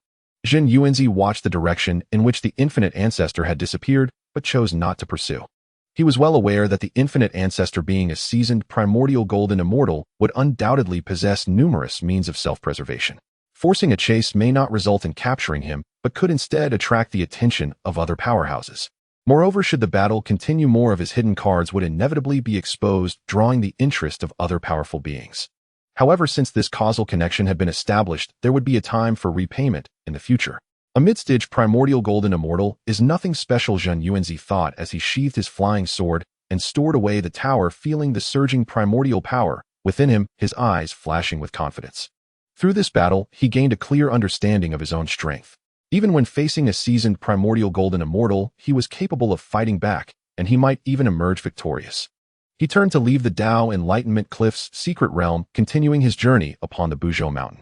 Zhen Yuanzi watched the direction in which the infinite ancestor had disappeared, but chose not to pursue. He was well aware that the infinite ancestor, being a seasoned primordial golden immortal, would undoubtedly possess numerous means of self-preservation. Forcing a chase may not result in capturing him, but could instead attract the attention of other powerhouses. Moreover, should the battle continue, more of his hidden cards would inevitably be exposed, drawing the interest of other powerful beings. However, since this causal connection had been established, there would be a time for repayment in the future. A mid-stage primordial golden immortal is nothing special, Zhen Yuanzi thought as he sheathed his flying sword and stored away the tower, feeling the surging primordial power within him, his eyes flashing with confidence. Through this battle, he gained a clear understanding of his own strength. Even when facing a seasoned primordial golden immortal, he was capable of fighting back, and he might even emerge victorious. He turned to leave the Dao Enlightenment Cliff's secret realm, continuing his journey upon the Buzhou mountain.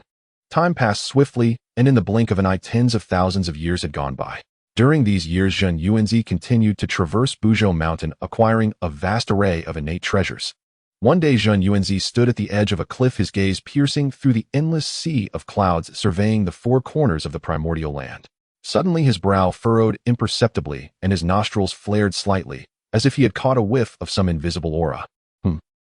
Time passed swiftly, and in the blink of an eye, tens of thousands of years had gone by. During these years, Zhen Yuanzi continued to traverse Buzhou mountain, acquiring a vast array of innate treasures. One day, Zhen Yuanzi stood at the edge of a cliff, his gaze piercing through the endless sea of clouds, surveying the 4 corners of the primordial land. Suddenly, his brow furrowed imperceptibly, and his nostrils flared slightly, as if he had caught a whiff of some invisible aura.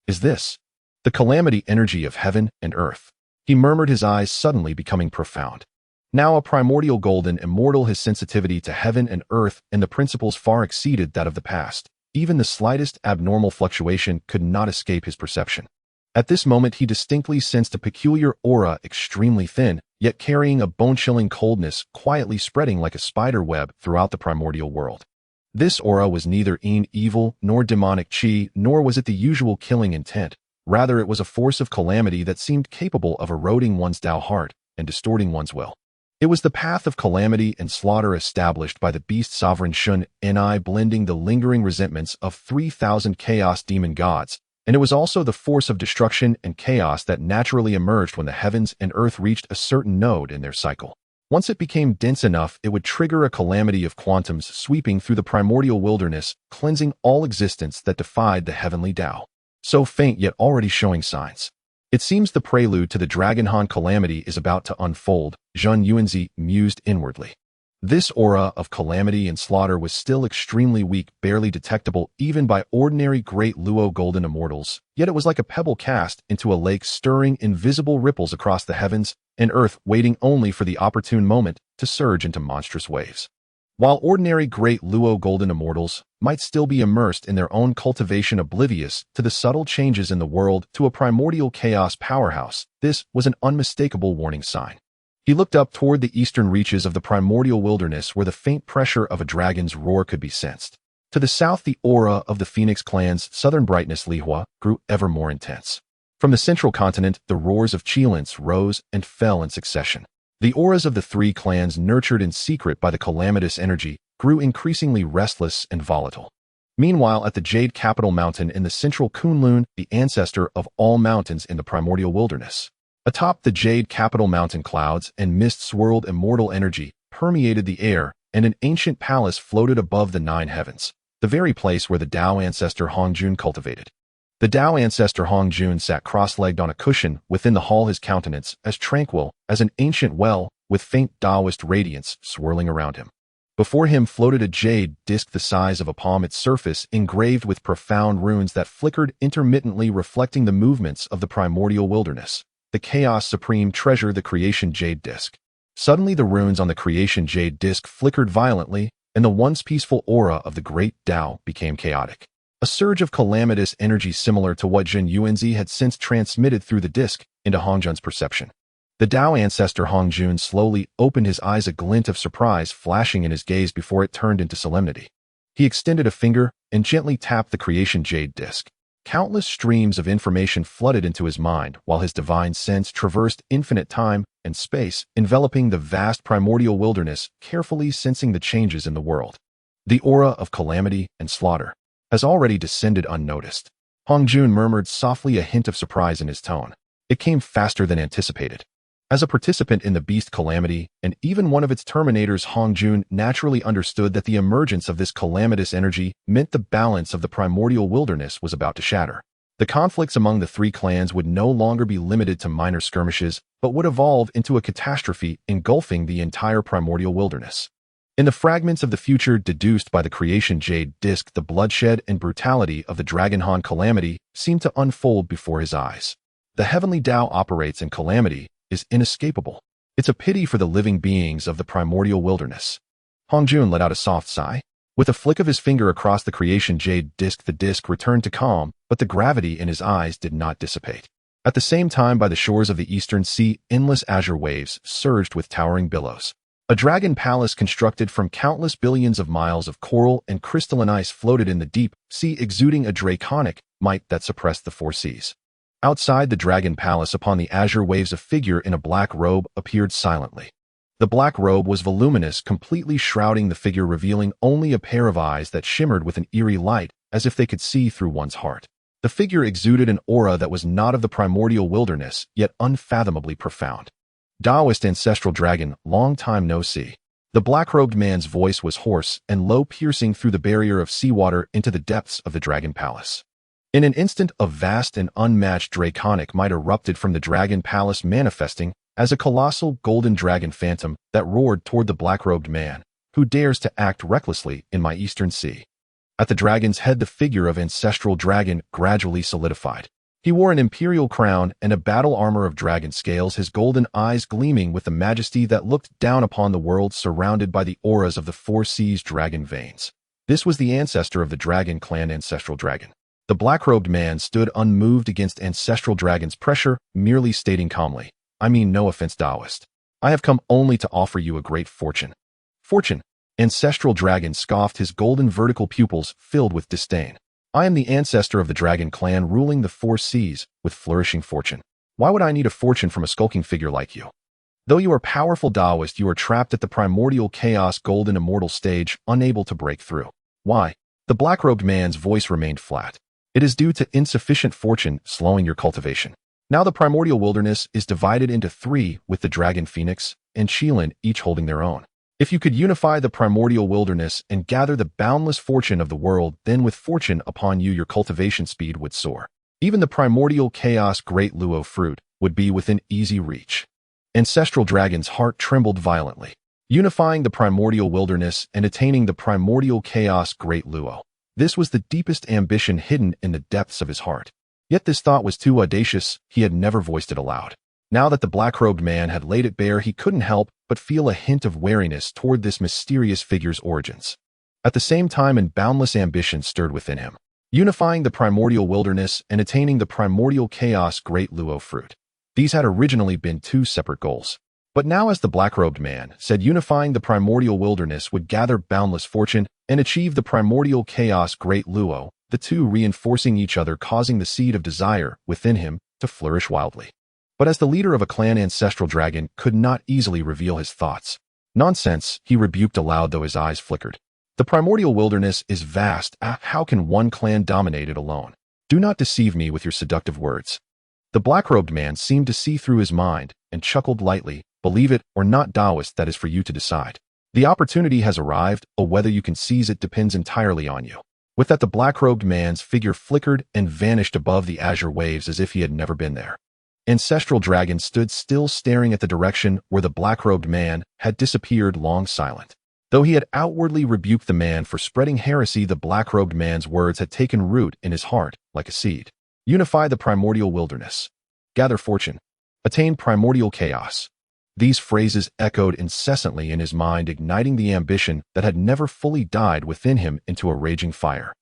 Is this the calamity energy of heaven and earth? He murmured, his eyes suddenly becoming profound. Now a primordial golden immortal, his sensitivity to heaven and earth and the principles far exceeded that of the past. Even the slightest abnormal fluctuation could not escape his perception. At this moment he distinctly sensed a peculiar aura, extremely thin, yet carrying a bone-chilling coldness, quietly spreading like a spider web throughout the primordial world. This aura was neither evil nor demonic chi, nor was it the usual killing intent. Rather, it was a force of calamity that seemed capable of eroding one's Dao heart and distorting one's will. It was the path of calamity and slaughter established by the beast sovereign Shen Ni, blending the lingering resentments of 3,000 chaos demon gods, and it was also the force of destruction and chaos that naturally emerged when the heavens and earth reached a certain node in their cycle. Once it became dense enough, it would trigger a calamity of quantums sweeping through the primordial wilderness, cleansing all existence that defied the heavenly Dao. So faint yet already showing signs. It seems the prelude to the Dragon Han calamity is about to unfold, Zhen Yuanzi mused inwardly. This aura of calamity and slaughter was still extremely weak, barely detectable even by ordinary Great Luo Golden Immortals, yet it was like a pebble cast into a lake, stirring invisible ripples across the heavens and earth, waiting only for the opportune moment to surge into monstrous waves. While ordinary Great Luo Golden Immortals might still be immersed in their own cultivation, oblivious to the subtle changes in the world, to a primordial chaos powerhouse, this was an unmistakable warning sign. He looked up toward the eastern reaches of the primordial wilderness where the faint pressure of a dragon's roar could be sensed. To the south, the aura of the Phoenix clan's southern brightness Lihua grew ever more intense. From the central continent, the roars of Qilins rose and fell in succession. The auras of the three clans, nurtured in secret by the calamitous energy, grew increasingly restless and volatile. Meanwhile, at the Jade Capital Mountain in the central Kunlun, the ancestor of all mountains in the primordial wilderness. Atop the Jade Capital Mountain, clouds and mist swirled, immortal energy permeated the air, and an ancient palace floated above the nine heavens, the very place where the Dao ancestor Hong Jun cultivated. The Dao ancestor Hong Jun sat cross-legged on a cushion within the hall, his countenance as tranquil as an ancient well, with faint Taoist radiance swirling around him. Before him floated a jade disc the size of a palm, its surface engraved with profound runes that flickered intermittently, reflecting the movements of the primordial wilderness. The Chaos Supreme Treasure, the Creation Jade Disc. Suddenly the runes on the Creation Jade Disc flickered violently, and the once peaceful aura of the Great Dao became chaotic. A surge of calamitous energy similar to what Zhen Yuanzi had since transmitted through the disc into Hong Jun's perception. The Dao ancestor Hong Jun slowly opened his eyes, a glint of surprise flashing in his gaze before it turned into solemnity. He extended a finger and gently tapped the Creation Jade Disc. Countless streams of information flooded into his mind while his divine sense traversed infinite time and space, enveloping the vast primordial wilderness, carefully sensing the changes in the world. The aura of calamity and slaughter has already descended unnoticed. Hong Jun murmured softly, a hint of surprise in his tone. It came faster than anticipated. As a participant in the beast calamity, and even one of its terminators, Hong Jun naturally understood that the emergence of this calamitous energy meant the balance of the primordial wilderness was about to shatter. The conflicts among the three clans would no longer be limited to minor skirmishes, but would evolve into a catastrophe engulfing the entire primordial wilderness. In the fragments of the future deduced by the Creation Jade Disc, the bloodshed and brutality of the Dragon Han calamity seemed to unfold before his eyes. The heavenly Dao operates, and calamity is inescapable. It's a pity for the living beings of the primordial wilderness. Hong Jun let out a soft sigh. With a flick of his finger across the Creation Jade Disc, the disc returned to calm, but the gravity in his eyes did not dissipate. At the same time, by the shores of the eastern sea, endless azure waves surged with towering billows. A dragon palace constructed from countless billions of miles of coral and crystalline ice floated in the deep sea, exuding a draconic might that suppressed the four seas. Outside the dragon palace, upon the azure waves, a figure in a black robe appeared silently. The black robe was voluminous, completely shrouding the figure, revealing only a pair of eyes that shimmered with an eerie light, as if they could see through one's heart. The figure exuded an aura that was not of the primordial wilderness, yet unfathomably profound. Taoist ancestral dragon, long time no see. The black-robed man's voice was hoarse and low, piercing through the barrier of seawater into the depths of the dragon palace. In an instant, a vast and unmatched draconic might erupted from the dragon palace, manifesting as a colossal golden dragon phantom that roared toward the black-robed man. Who dares to act recklessly in my eastern sea? At the dragon's head, the figure of ancestral dragon gradually solidified. He wore an imperial crown and a battle armor of dragon scales, his golden eyes gleaming with the majesty that looked down upon the world, surrounded by the auras of the four seas dragon veins. This was the ancestor of the dragon clan, Ancestral Dragon. The black-robed man stood unmoved against Ancestral Dragon's pressure, merely stating calmly, "I mean no offense, Taoist. I have come only to offer you a great fortune." Fortune? Ancestral Dragon scoffed, his golden vertical pupils filled with disdain. "I am the ancestor of the dragon clan ruling the four seas with flourishing fortune. Why would I need a fortune from a skulking figure like you? Though you are powerful Taoist, you are trapped at the Primordial Chaos Golden Immortal stage, unable to break through. Why?" The black-robed man's voice remained flat. "It is due to insufficient fortune slowing your cultivation. Now the primordial wilderness is divided into three, with the dragon phoenix and Qilin each holding their own. If you could unify the primordial wilderness and gather the boundless fortune of the world, then with fortune upon you your cultivation speed would soar. Even the primordial chaos Great Luo fruit would be within easy reach." Ancestral Dragon's heart trembled violently. Unifying the primordial wilderness and attaining the primordial chaos Great Luo. This was the deepest ambition hidden in the depths of his heart. Yet this thought was too audacious, he had never voiced it aloud. Now that the black-robed man had laid it bare, he couldn't help but feel a hint of wariness toward this mysterious figure's origins. At the same time, an boundless ambition stirred within him. Unifying the primordial wilderness and attaining the primordial chaos Great Luo fruit. These had originally been two separate goals. But now, as the black-robed man said, unifying the primordial wilderness would gather boundless fortune and achieve the primordial chaos Great Luo, the two reinforcing each other, causing the seed of desire within him to flourish wildly. But as the leader of a clan, Ancestral Dragon could not easily reveal his thoughts. "Nonsense," he rebuked aloud, though his eyes flickered. "The primordial wilderness is vast. How can one clan dominate it alone? Do not deceive me with your seductive words." The black-robed man seemed to see through his mind and chuckled lightly. "Believe it or not, Taoist, that is for you to decide. The opportunity has arrived, but whether you can seize it depends entirely on you." With that, the black-robed man's figure flickered and vanished above the azure waves as if he had never been there. Ancestral Dragon stood still, staring at the direction where the black-robed man had disappeared, long silent. Though he had outwardly rebuked the man for spreading heresy, the black-robed man's words had taken root in his heart like a seed. Unify the primordial wilderness. Gather fortune. Attain primordial chaos. These phrases echoed incessantly in his mind, igniting the ambition that had never fully died within him into a raging fire.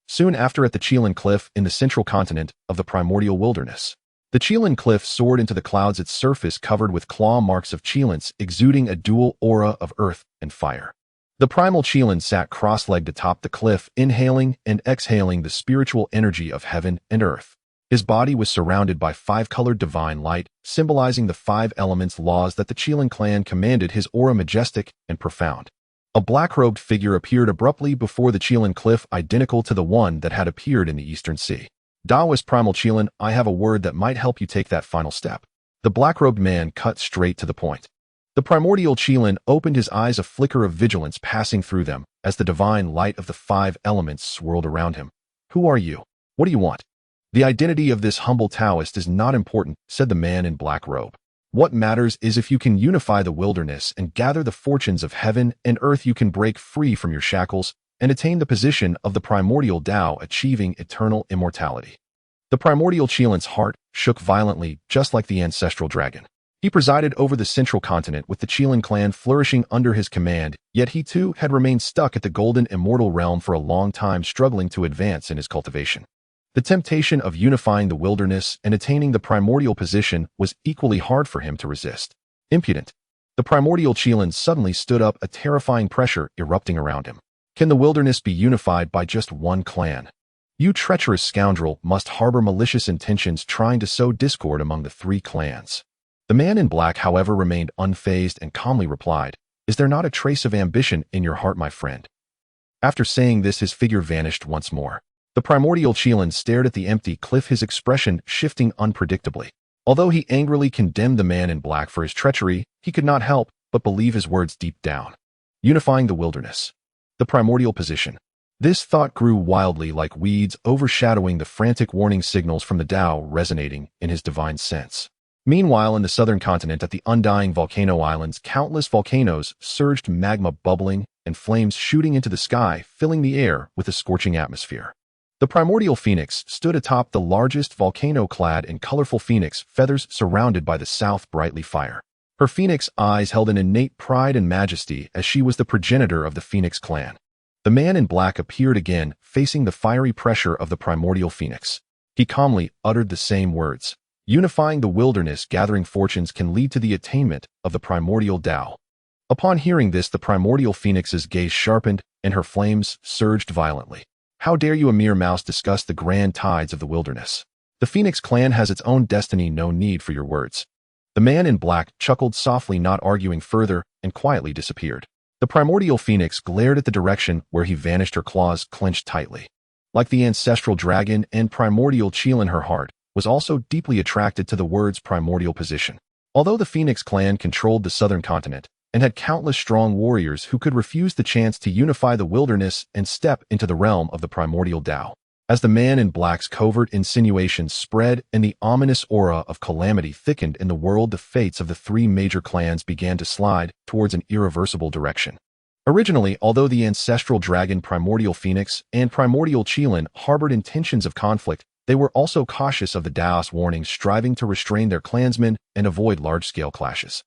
Soon after, at the Qilin Cliff in the central continent of the primordial wilderness. The Qilin Cliff soared into the clouds, its surface covered with claw marks of Qilins, exuding a dual aura of earth and fire. The primal Qilin sat cross-legged atop the cliff, inhaling and exhaling the spiritual energy of heaven and earth. His body was surrounded by five-colored divine light, symbolizing the five elements laws that the Qilin clan commanded, his aura majestic and profound. A black-robed figure appeared abruptly before the Qilin Cliff, identical to the one that had appeared in the Eastern Sea. "Taoist Primal Qilin, I have a word that might help you take that final step." The black-robed man cut straight to the point. The primordial Qilin opened his eyes, a flicker of vigilance passing through them as the divine light of the five elements swirled around him. "Who are you? What do you want?" "The identity of this humble Taoist is not important," said the man in black robe. "What matters is if you can unify the wilderness and gather the fortunes of heaven and earth, you can break free from your shackles and attain the position of the primordial Tao, achieving eternal immortality." The primordial Qilin's heart shook violently, just like the Ancestral Dragon. He presided over the central continent with the Qilin clan flourishing under his command, yet he too had remained stuck at the Golden Immortal realm for a long time, struggling to advance in his cultivation. The temptation of unifying the wilderness and attaining the primordial position was equally hard for him to resist. Impudent. The primordial Qilin suddenly stood up, a terrifying pressure erupting around him. "Can the wilderness be unified by just one clan? You treacherous scoundrel must harbor malicious intentions, trying to sow discord among the three clans." The man in black, however, remained unfazed and calmly replied, "Is there not a trace of ambition in your heart, my friend?" After saying this, his figure vanished once more. The primordial Qilin stared at the empty cliff, his expression shifting unpredictably. Although he angrily condemned the man in black for his treachery, he could not help but believe his words deep down. Unifying the wilderness. The primordial position. This thought grew wildly like weeds, overshadowing the frantic warning signals from the Tao resonating in his divine sense. Meanwhile, in the southern continent at the Undying Volcano Islands, countless volcanoes surged, magma bubbling and flames shooting into the sky, filling the air with a scorching atmosphere. The primordial phoenix stood atop the largest volcano clad in colorful phoenix feathers surrounded by the south brightly fire. Her phoenix eyes held an innate pride and majesty as she was the progenitor of the Phoenix clan. The man in black appeared again, facing the fiery pressure of the primordial phoenix. He calmly uttered the same words. Unifying the wilderness, gathering fortunes can lead to the attainment of the primordial Tao. Upon hearing this, the primordial phoenix's gaze sharpened, and her flames surged violently. How dare you, a mere mouse, discuss the grand tides of the wilderness? The Phoenix clan has its own destiny, no need for your words. The man in black chuckled softly, not arguing further, and quietly disappeared. The primordial phoenix glared at the direction where he vanished, her claws clenched tightly. Like the ancestral dragon and primordial Qilin, her heart was also deeply attracted to the word's primordial position. Although the Phoenix clan controlled the southern continent and had countless strong warriors who could refuse the chance to unify the wilderness and step into the realm of the primordial Tao. As the man in black's covert insinuations spread and the ominous aura of calamity thickened in the world, the fates of the three major clans began to slide towards an irreversible direction. Originally, although the ancestral dragon Primordial Phoenix and Primordial Qilin harbored intentions of conflict, they were also cautious of the Daos warnings, striving to restrain their clansmen and avoid large-scale clashes.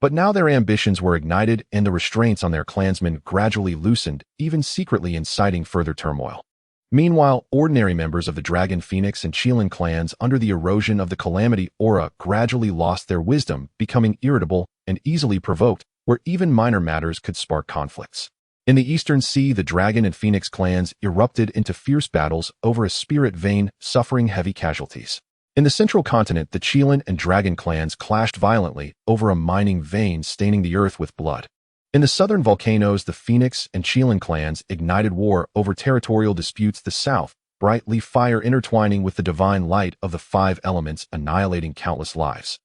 But now their ambitions were ignited and the restraints on their clansmen gradually loosened, even secretly inciting further turmoil. Meanwhile, ordinary members of the Dragon Phoenix and Qilin clans, under the erosion of the calamity aura, gradually lost their wisdom, becoming irritable and easily provoked, where even minor matters could spark conflicts. In the Eastern Sea, the Dragon and Phoenix clans erupted into fierce battles over a spirit vein, suffering heavy casualties. In the Central Continent, the Qilin and Dragon clans clashed violently over a mining vein, staining the earth with blood. In the southern volcanoes, the Phoenix and Qilin clans ignited war over territorial disputes, the south brightly fire intertwining with the divine light of the five elements, annihilating countless lives.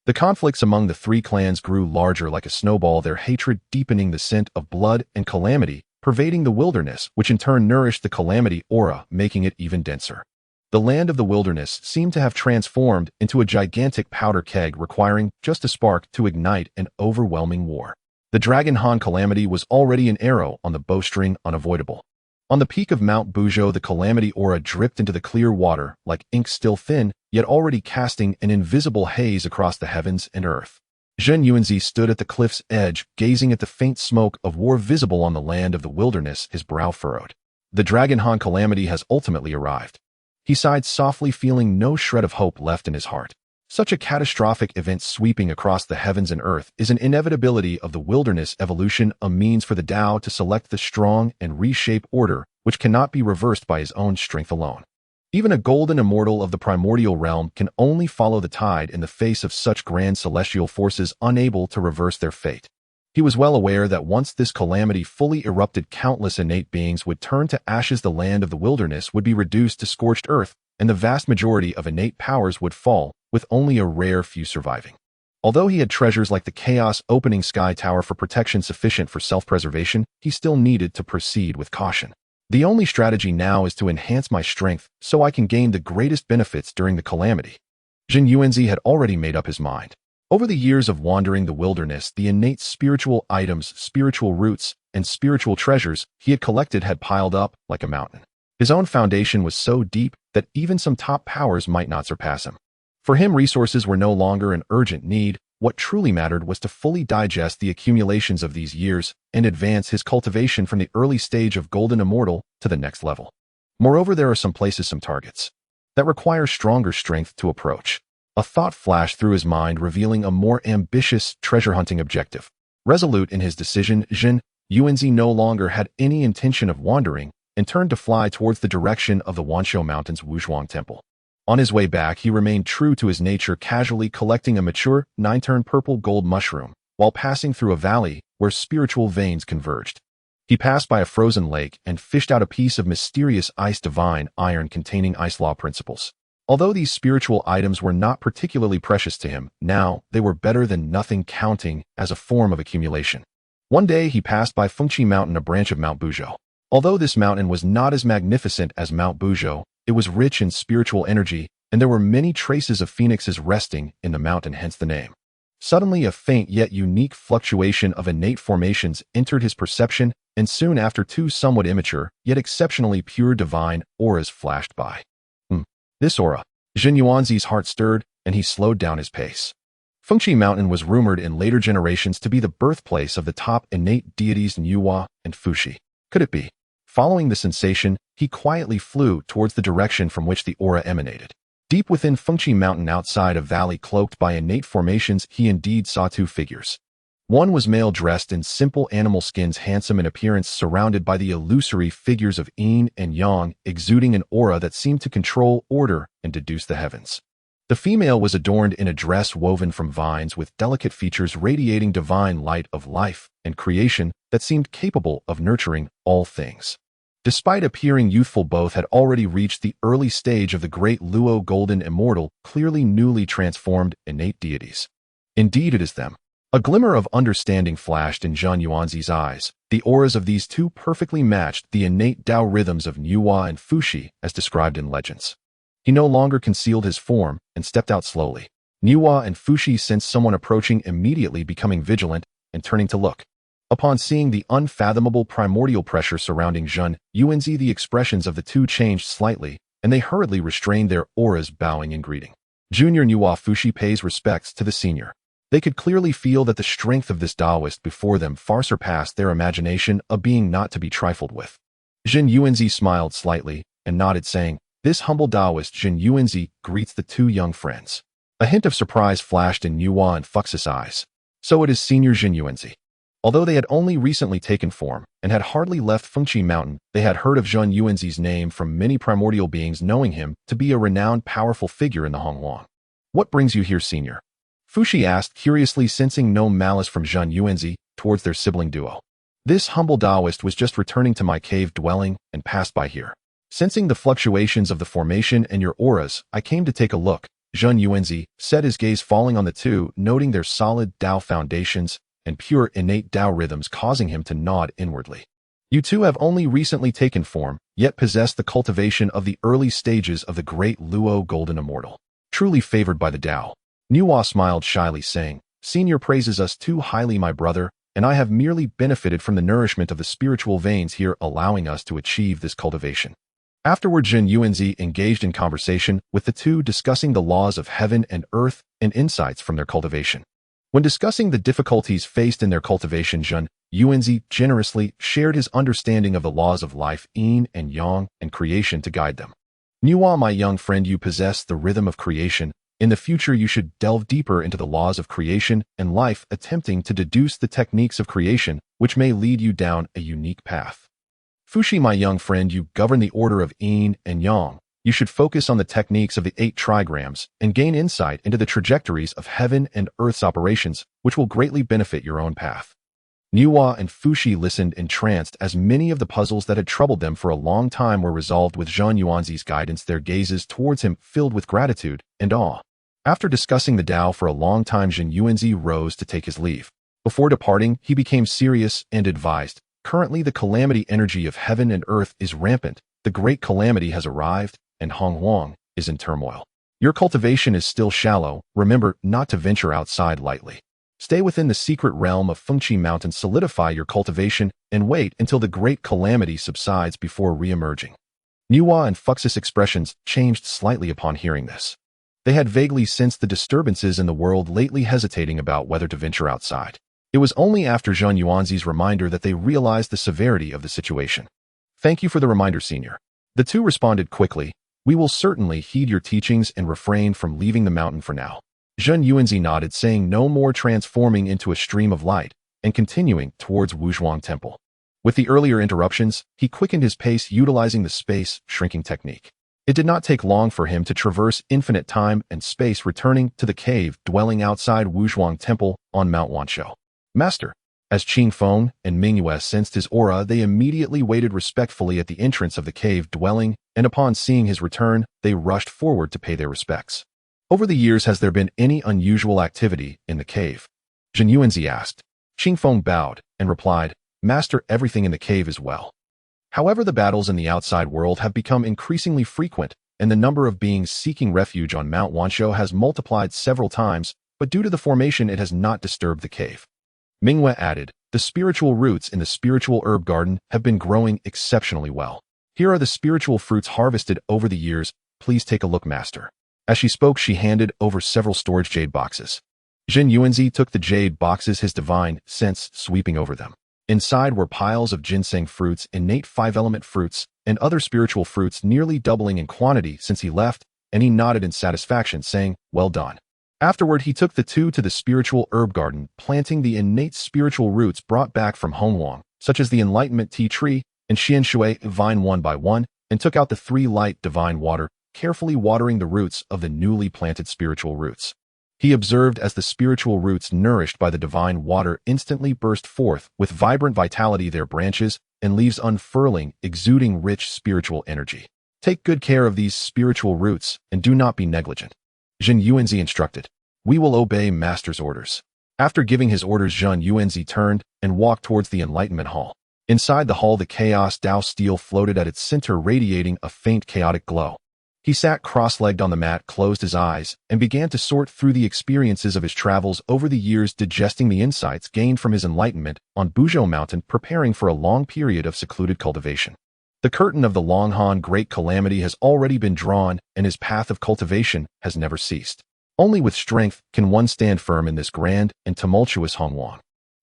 The conflicts among the three clans grew larger like a snowball, their hatred deepening, the scent of blood and calamity pervading the wilderness, which in turn nourished the calamity aura, making it even denser. The land of the wilderness seemed to have transformed into a gigantic powder keg, requiring just a spark to ignite an overwhelming war. The Dragon Han calamity was already an arrow on the bowstring, unavoidable. On the peak of Mount Buzhou, the calamity aura dripped into the clear water, like ink still thin, yet already casting an invisible haze across the heavens and earth. Zhen Yuanzi stood at the cliff's edge, gazing at the faint smoke of war visible on the land of the wilderness, his brow furrowed. The Dragon Han calamity has ultimately arrived. He sighed softly, feeling no shred of hope left in his heart. Such a catastrophic event sweeping across the heavens and earth is an inevitability of the wilderness evolution, a means for the Tao to select the strong and reshape order, which cannot be reversed by his own strength alone. Even a golden immortal of the primordial realm can only follow the tide in the face of such grand celestial forces, unable to reverse their fate. He was well aware that once this calamity fully erupted, countless innate beings would turn to ashes, the land of the wilderness would be reduced to scorched earth, and the vast majority of innate powers would fall, with only a rare few surviving. Although he had treasures like the Chaos Opening Sky Tower for protection sufficient for self-preservation, he still needed to proceed with caution. The only strategy now is to enhance my strength so I can gain the greatest benefits during the calamity. Zhen Yuanzi had already made up his mind. Over the years of wandering the wilderness, the innate spiritual items, spiritual roots, and spiritual treasures he had collected had piled up like a mountain. His own foundation was so deep that even some top powers might not surpass him. For him, resources were no longer an urgent need. What truly mattered was to fully digest the accumulations of these years and advance his cultivation from the early stage of Golden Immortal to the next level. Moreover, there are some targets that require stronger strength to approach. A thought flashed through his mind, revealing a more ambitious treasure-hunting objective. Resolute in his decision, Zhen Yuanzi no longer had any intention of wandering and turned to fly towards the direction of the Wanshou Mountain's Wuzhuang Temple. On his way back, he remained true to his nature, casually collecting a mature, 9-turn purple gold mushroom, while passing through a valley where spiritual veins converged. He passed by a frozen lake and fished out a piece of mysterious ice divine iron containing ice law principles. Although these spiritual items were not particularly precious to him, now they were better than nothing, counting as a form of accumulation. One day he passed by Fengqi Mountain, a branch of Mount Buzhou. Although this mountain was not as magnificent as Mount Buzhou, it was rich in spiritual energy, and there were many traces of phoenixes resting in the mountain, hence the name. Suddenly, a faint yet unique fluctuation of innate formations entered his perception, and soon after two somewhat immature, yet exceptionally pure divine auras flashed by. This aura. Zhen Yuanzi's heart stirred, and he slowed down his pace. Fengqi Mountain was rumored in later generations to be the birthplace of the top innate deities Nuwa and Fuxi. Could it be? Following the sensation, he quietly flew towards the direction from which the aura emanated. Deep within Fengqi Mountain, outside a valley cloaked by innate formations, he indeed saw two figures. One was male, dressed in simple animal skins, handsome in appearance, surrounded by the illusory figures of yin and yang, exuding an aura that seemed to control order and deduce the heavens. The female was adorned in a dress woven from vines with delicate features radiating divine light of life and creation that seemed capable of nurturing all things. Despite appearing youthful, both had already reached the early stage of the Great Luo Golden Immortal, clearly newly transformed innate deities. Indeed, it is them. A glimmer of understanding flashed in Zhen Yuanzi's eyes. The auras of these two perfectly matched the innate Tao rhythms of Nuwa and Fuxi as described in legends. He no longer concealed his form and stepped out slowly. Nuwa and Fuxi sensed someone approaching, immediately becoming vigilant and turning to look. Upon seeing the unfathomable primordial pressure surrounding Zhen Yuanzi, the expressions of the two changed slightly, and they hurriedly restrained their auras, bowing in greeting. Junior Nuwa Fuxi pays respects to the senior. They could clearly feel that the strength of this Taoist before them far surpassed their imagination, a being not to be trifled with. Zhen Yuanzi smiled slightly and nodded, saying, "This humble Taoist Zhen Yuanzi greets the two young friends." A hint of surprise flashed in Nuwa and Fuxi's eyes. So it is Senior Zhen Yuanzi. Although they had only recently taken form and had hardly left Fengqi Mountain, they had heard of Zhen Yuanzi's name from many primordial beings, knowing him to be a renowned, powerful figure in the Hongwang. "What brings you here, senior?" Fuxi asked, curiously, sensing no malice from Zhen Yuanzi towards their sibling duo. "This humble Taoist was just returning to my cave dwelling and passed by here. Sensing the fluctuations of the formation and your auras, I came to take a look," Zhen Yuanzi said, his gaze falling on the two, noting their solid Tao foundations and pure innate Tao rhythms, causing him to nod inwardly. "You two have only recently taken form, yet possess the cultivation of the early stages of the Great Luo Golden Immortal. Truly favored by the Tao." Nuwa smiled shyly, saying, "Senior praises us too highly, my brother, and I have merely benefited from the nourishment of the spiritual veins here, allowing us to achieve this cultivation." Afterward, Zhen Yuanzi engaged in conversation with the two, discussing the laws of heaven and earth and insights from their cultivation. When discussing the difficulties faced in their cultivation, Zhen Yuanzi generously shared his understanding of the laws of life, yin and yang, and creation to guide them. "Nuwa, my young friend, you possess the rhythm of creation. In the future, you should delve deeper into the laws of creation and life, attempting to deduce the techniques of creation, which may lead you down a unique path. Fuxi, my young friend, you govern the order of yin and yang. You should focus on the techniques of the 8 trigrams and gain insight into the trajectories of heaven and earth's operations, which will greatly benefit your own path." Nuwa and Fuxi listened entranced, as many of the puzzles that had troubled them for a long time were resolved with Zhen Yuanzi's guidance, their gazes towards him filled with gratitude and awe. After discussing the Tao for a long time, Zhen Yuanzi rose to take his leave. Before departing, he became serious and advised, "Currently, the calamity energy of heaven and earth is rampant. The great calamity has arrived, and Hongwang is in turmoil. Your cultivation is still shallow. Remember not to venture outside lightly. Stay within the secret realm of Fengqi Mountain, solidify your cultivation, and wait until the great calamity subsides before re-emerging." Nuwa and Fux's expressions changed slightly upon hearing this. They had vaguely sensed the disturbances in the world lately, hesitating about whether to venture outside. It was only after Zhen Yuanzi's reminder that they realized the severity of the situation. "Thank you for the reminder, senior." The two responded quickly, "We will certainly heed your teachings and refrain from leaving the mountain for now." Zhen Yuanzi nodded, saying no more, transforming into a stream of light and continuing towards Wuzhuang Temple. With the earlier interruptions, he quickened his pace, utilizing the space-shrinking technique. It did not take long for him to traverse infinite time and space, returning to the cave dwelling outside Wuzhuang Temple on Mount Wanshou. "Master." As Qing Feng and Mingyue sensed his aura, they immediately waited respectfully at the entrance of the cave dwelling, and upon seeing his return, they rushed forward to pay their respects. "Over the years, has there been any unusual activity in the cave?" Zhen Yuanzi asked. Qing Feng bowed and replied, "Master, everything in the cave is well. However, the battles in the outside world have become increasingly frequent, and the number of beings seeking refuge on Mount Wanshou has multiplied several times, but due to the formation it has not disturbed the cave. Mingwe added, the spiritual roots in the spiritual herb garden have been growing exceptionally well. Here are the spiritual fruits harvested over the years. Please take a look, master. As she spoke, she handed over several storage jade boxes. Zhen Yuanzi took the jade boxes, his divine sense sweeping over them. Inside were piles of ginseng fruits, innate 5-element fruits, and other spiritual fruits nearly doubling in quantity since he left, and he nodded in satisfaction, saying, well done. Afterward, he took the two to the spiritual herb garden, planting the innate spiritual roots brought back from Hongwang, such as the enlightenment tea tree and Xian Shui vine one by one, and took out the 3 light divine water, carefully watering the roots of the newly planted spiritual roots. He observed as the spiritual roots nourished by the divine water instantly burst forth with vibrant vitality, their branches and leaves unfurling, exuding rich spiritual energy. Take good care of these spiritual roots and do not be negligent. Zhen Yuanzi instructed. We will obey master's orders. After giving his orders, Zhen Yuanzi turned and walked towards the Enlightenment Hall. Inside the hall, the Chaos Dao Stele floated at its center, radiating a faint chaotic glow. He sat cross-legged on the mat, closed his eyes, and began to sort through the experiences of his travels over the years, digesting the insights gained from his enlightenment on Buzhou Mountain, preparing for a long period of secluded cultivation. The curtain of the Longhan Great Calamity has already been drawn, and his path of cultivation has never ceased. Only with strength can one stand firm in this grand and tumultuous Hongwang.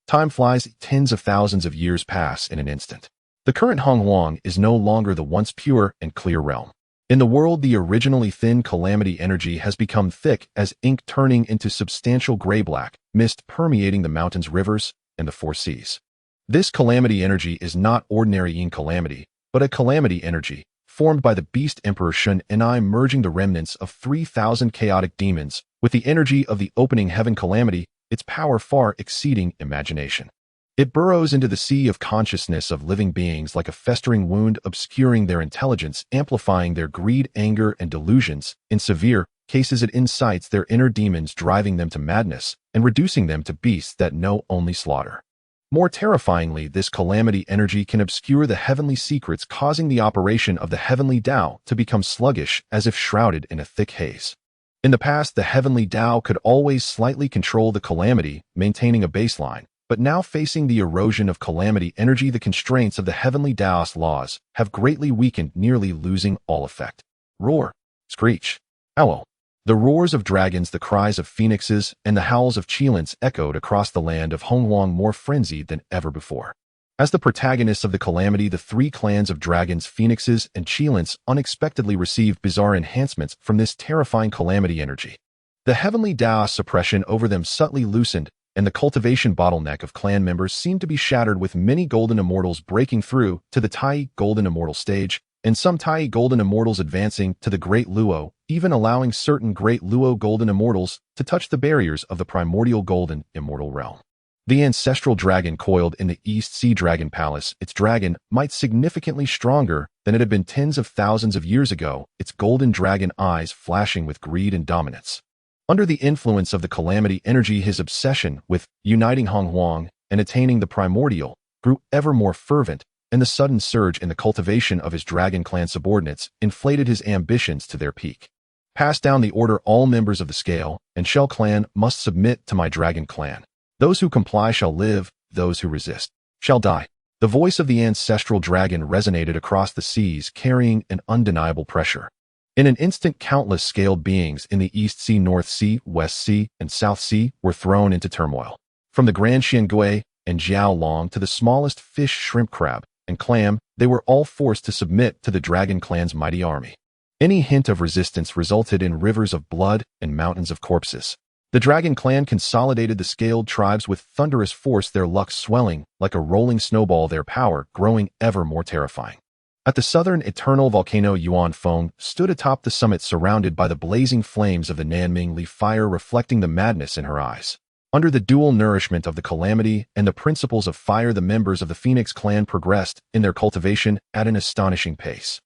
Time flies, tens of thousands of years pass in an instant. The current Hongwang is no longer the once pure and clear realm. In the world, the originally thin calamity energy has become thick as ink, turning into substantial gray-black mist, permeating the mountains, rivers, and the 4 seas. This calamity energy is not ordinary yin calamity, but a calamity energy, formed by the beast emperor Shen Ni, merging the remnants of 3,000 chaotic demons with the energy of the opening heaven calamity, its power far exceeding imagination. It burrows into the sea of consciousness of living beings like a festering wound, obscuring their intelligence, amplifying their greed, anger, and delusions. In severe cases, it incites their inner demons, driving them to madness and reducing them to beasts that know only slaughter. More terrifyingly, this calamity energy can obscure the heavenly secrets, causing the operation of the heavenly Dao to become sluggish, as if shrouded in a thick haze. In the past, the heavenly Dao could always slightly control the calamity, maintaining a baseline, but now, facing the erosion of calamity energy, the constraints of the heavenly Daos laws have greatly weakened, nearly losing all effect. Roar, screech, howl. The roars of dragons, the cries of phoenixes, and the howls of Qilins echoed across the land of Hongwang, more frenzied than ever before. As the protagonists of the calamity, the 3 clans of dragons, phoenixes, and Qilins unexpectedly received bizarre enhancements from this terrifying calamity energy. The heavenly Daos suppression over them subtly loosened, and the cultivation bottleneck of clan members seemed to be shattered, with many golden immortals breaking through to the Tai Golden Immortal stage, and some Tai Golden Immortals advancing to the Great Luo, even allowing certain Great Luo Golden Immortals to touch the barriers of the Primordial Golden Immortal realm. The ancestral dragon coiled in the East Sea Dragon Palace, its dragon might significantly stronger than it had been tens of thousands of years ago, its golden dragon eyes flashing with greed and dominance. Under the influence of the calamity energy, his obsession with uniting Hongwang and attaining the primordial grew ever more fervent, and the sudden surge in the cultivation of his dragon clan subordinates inflated his ambitions to their peak. Pass down the order: all members of the Scale and Shell clan must submit to my dragon clan. Those who comply shall live, those who resist shall die. The voice of the ancestral dragon resonated across the seas, carrying an undeniable pressure. In an instant, countless scaled beings in the East Sea, North Sea, West Sea, and South Sea were thrown into turmoil. From the Grand Xiangui and Jiao Long to the smallest fish, shrimp, crab, and clam, they were all forced to submit to the Dragon Clan's mighty army. Any hint of resistance resulted in rivers of blood and mountains of corpses. The Dragon Clan consolidated the scaled tribes with thunderous force, their luck swelling like a rolling snowball, their power growing ever more terrifying. At the southern eternal volcano, Yuan Feng stood atop the summit, surrounded by the blazing flames of the Nanming Li fire, reflecting the madness in her eyes. Under the dual nourishment of the calamity and the principles of fire, the members of the Phoenix clan progressed in their cultivation at an astonishing pace.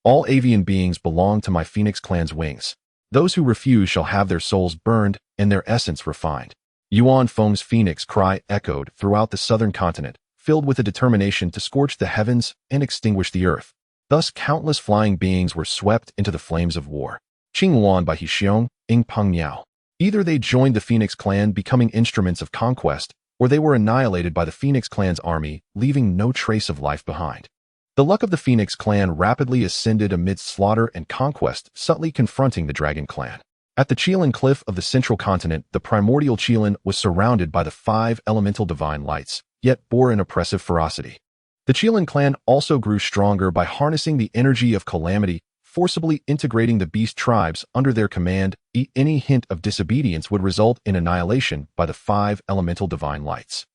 All avian beings belong to my Phoenix clan's wings. Those who refuse shall have their souls burned and their essence refined. Yuan Feng's phoenix cry echoed throughout the southern continent, filled with a determination to scorch the heavens and extinguish the earth. Thus, countless flying beings were swept into the flames of war. Qingwan by Hixiong, Ing Peng Miao. Either they joined the Phoenix clan, becoming instruments of conquest, or they were annihilated by the Phoenix clan's army, leaving no trace of life behind. The luck of the Phoenix clan rapidly ascended amidst slaughter and conquest, subtly confronting the Dragon clan. At the Qilin Cliff of the Central Continent, the primordial Qilin was surrounded by the 5 elemental divine lights, yet bore an oppressive ferocity. The Qilin clan also grew stronger by harnessing the energy of calamity, forcibly integrating the beast tribes under their command. Any hint of disobedience would result in annihilation by the 5 elemental divine lights.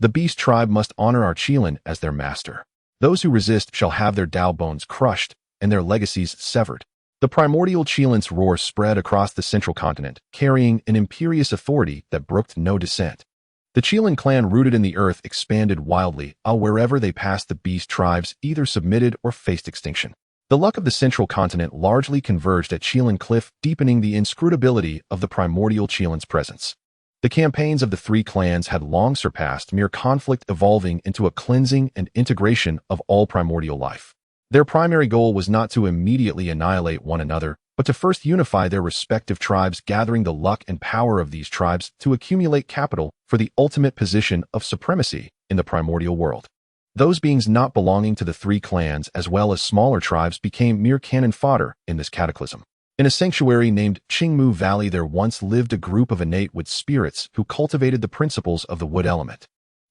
The beast tribe must honor our Qilin as their master. Those who resist shall have their Dao bones crushed and their legacies severed. The primordial Qilin's roar spread across the Central Continent, carrying an imperious authority that brooked no dissent. The Qilin clan, rooted in the earth, expanded wildly, wherever they passed. The beast tribes either submitted or faced extinction. The luck of the Central Continent largely converged at Qilin Cliff, deepening the inscrutability of the primordial Qilin's presence. The campaigns of the 3 clans had long surpassed mere conflict, evolving into a cleansing and integration of all primordial life. Their primary goal was not to immediately annihilate one another, but to first unify their respective tribes, gathering the luck and power of these tribes to accumulate capital for the ultimate position of supremacy in the primordial world. Those beings not belonging to the 3 clans, as well as smaller tribes, became mere cannon fodder in this cataclysm. In a sanctuary named Qingmu Valley, there once lived a group of innate wood spirits who cultivated the principles of the wood element.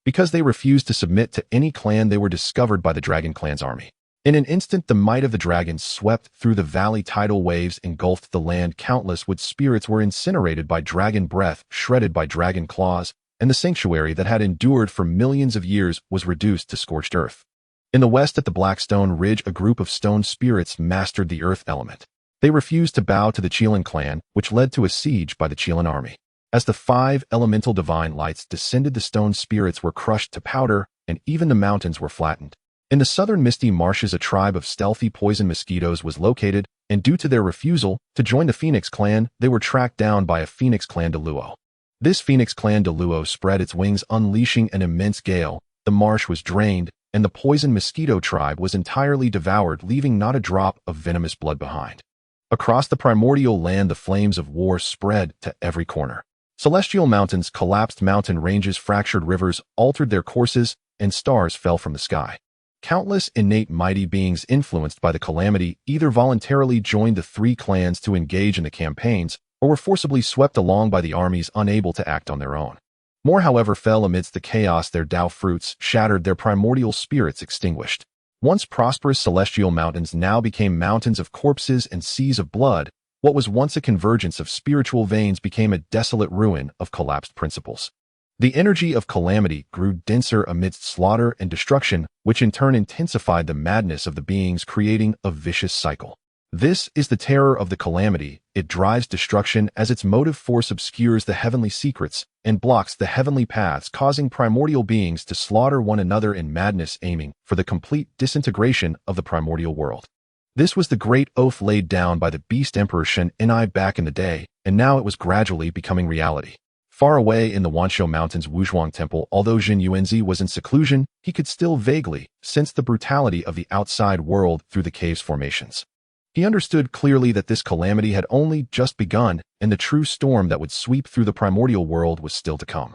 Because they refused to submit to any clan, they were discovered by the Dragon clan's army. In an instant, the might of the dragons swept through the valley. Tidal waves engulfed the land. Countless wood spirits were incinerated by dragon breath, shredded by dragon claws, and the sanctuary that had endured for millions of years was reduced to scorched earth. In the west, at the Blackstone Ridge, a group of stone spirits mastered the earth element. They refused to bow to the Qilin clan, which led to a siege by the Qilin army. As the 5 elemental divine lights descended, the stone spirits were crushed to powder, and even the mountains were flattened. In the southern misty marshes, a tribe of stealthy poison mosquitoes was located, and due to their refusal to join the Phoenix clan, they were tracked down by a Phoenix clan Luo. This Phoenix clan Luo spread its wings, unleashing an immense gale. The marsh was drained, and the poison mosquito tribe was entirely devoured, leaving not a drop of venomous blood behind. Across the primordial land, the flames of war spread to every corner. Celestial mountains collapsed, mountain ranges fractured, rivers altered their courses, and stars fell from the sky. Countless innate mighty beings influenced by the calamity either voluntarily joined the 3 clans to engage in the campaigns, or were forcibly swept along by the armies, unable to act on their own. More, however, fell amidst the chaos, their Dao fruits shattered, their primordial spirits extinguished. Once prosperous celestial mountains now became mountains of corpses and seas of blood. What was once a convergence of spiritual veins became a desolate ruin of collapsed principles. The energy of calamity grew denser amidst slaughter and destruction, which in turn intensified the madness of the beings, creating a vicious cycle. This is the terror of the calamity. It drives destruction as its motive force obscures the heavenly secrets and blocks the heavenly paths, causing primordial beings to slaughter one another in madness, aiming for the complete disintegration of the primordial world. This was the great oath laid down by the Beast Emperor Shen Ni back in the day, and now it was gradually becoming reality. Far away in the Wanshou Mountains Wuzhuang Temple, although Zhen Yuanzi was in seclusion, he could still vaguely sense the brutality of the outside world through the cave's formations. He understood clearly that this calamity had only just begun, and the true storm that would sweep through the primordial world was still to come.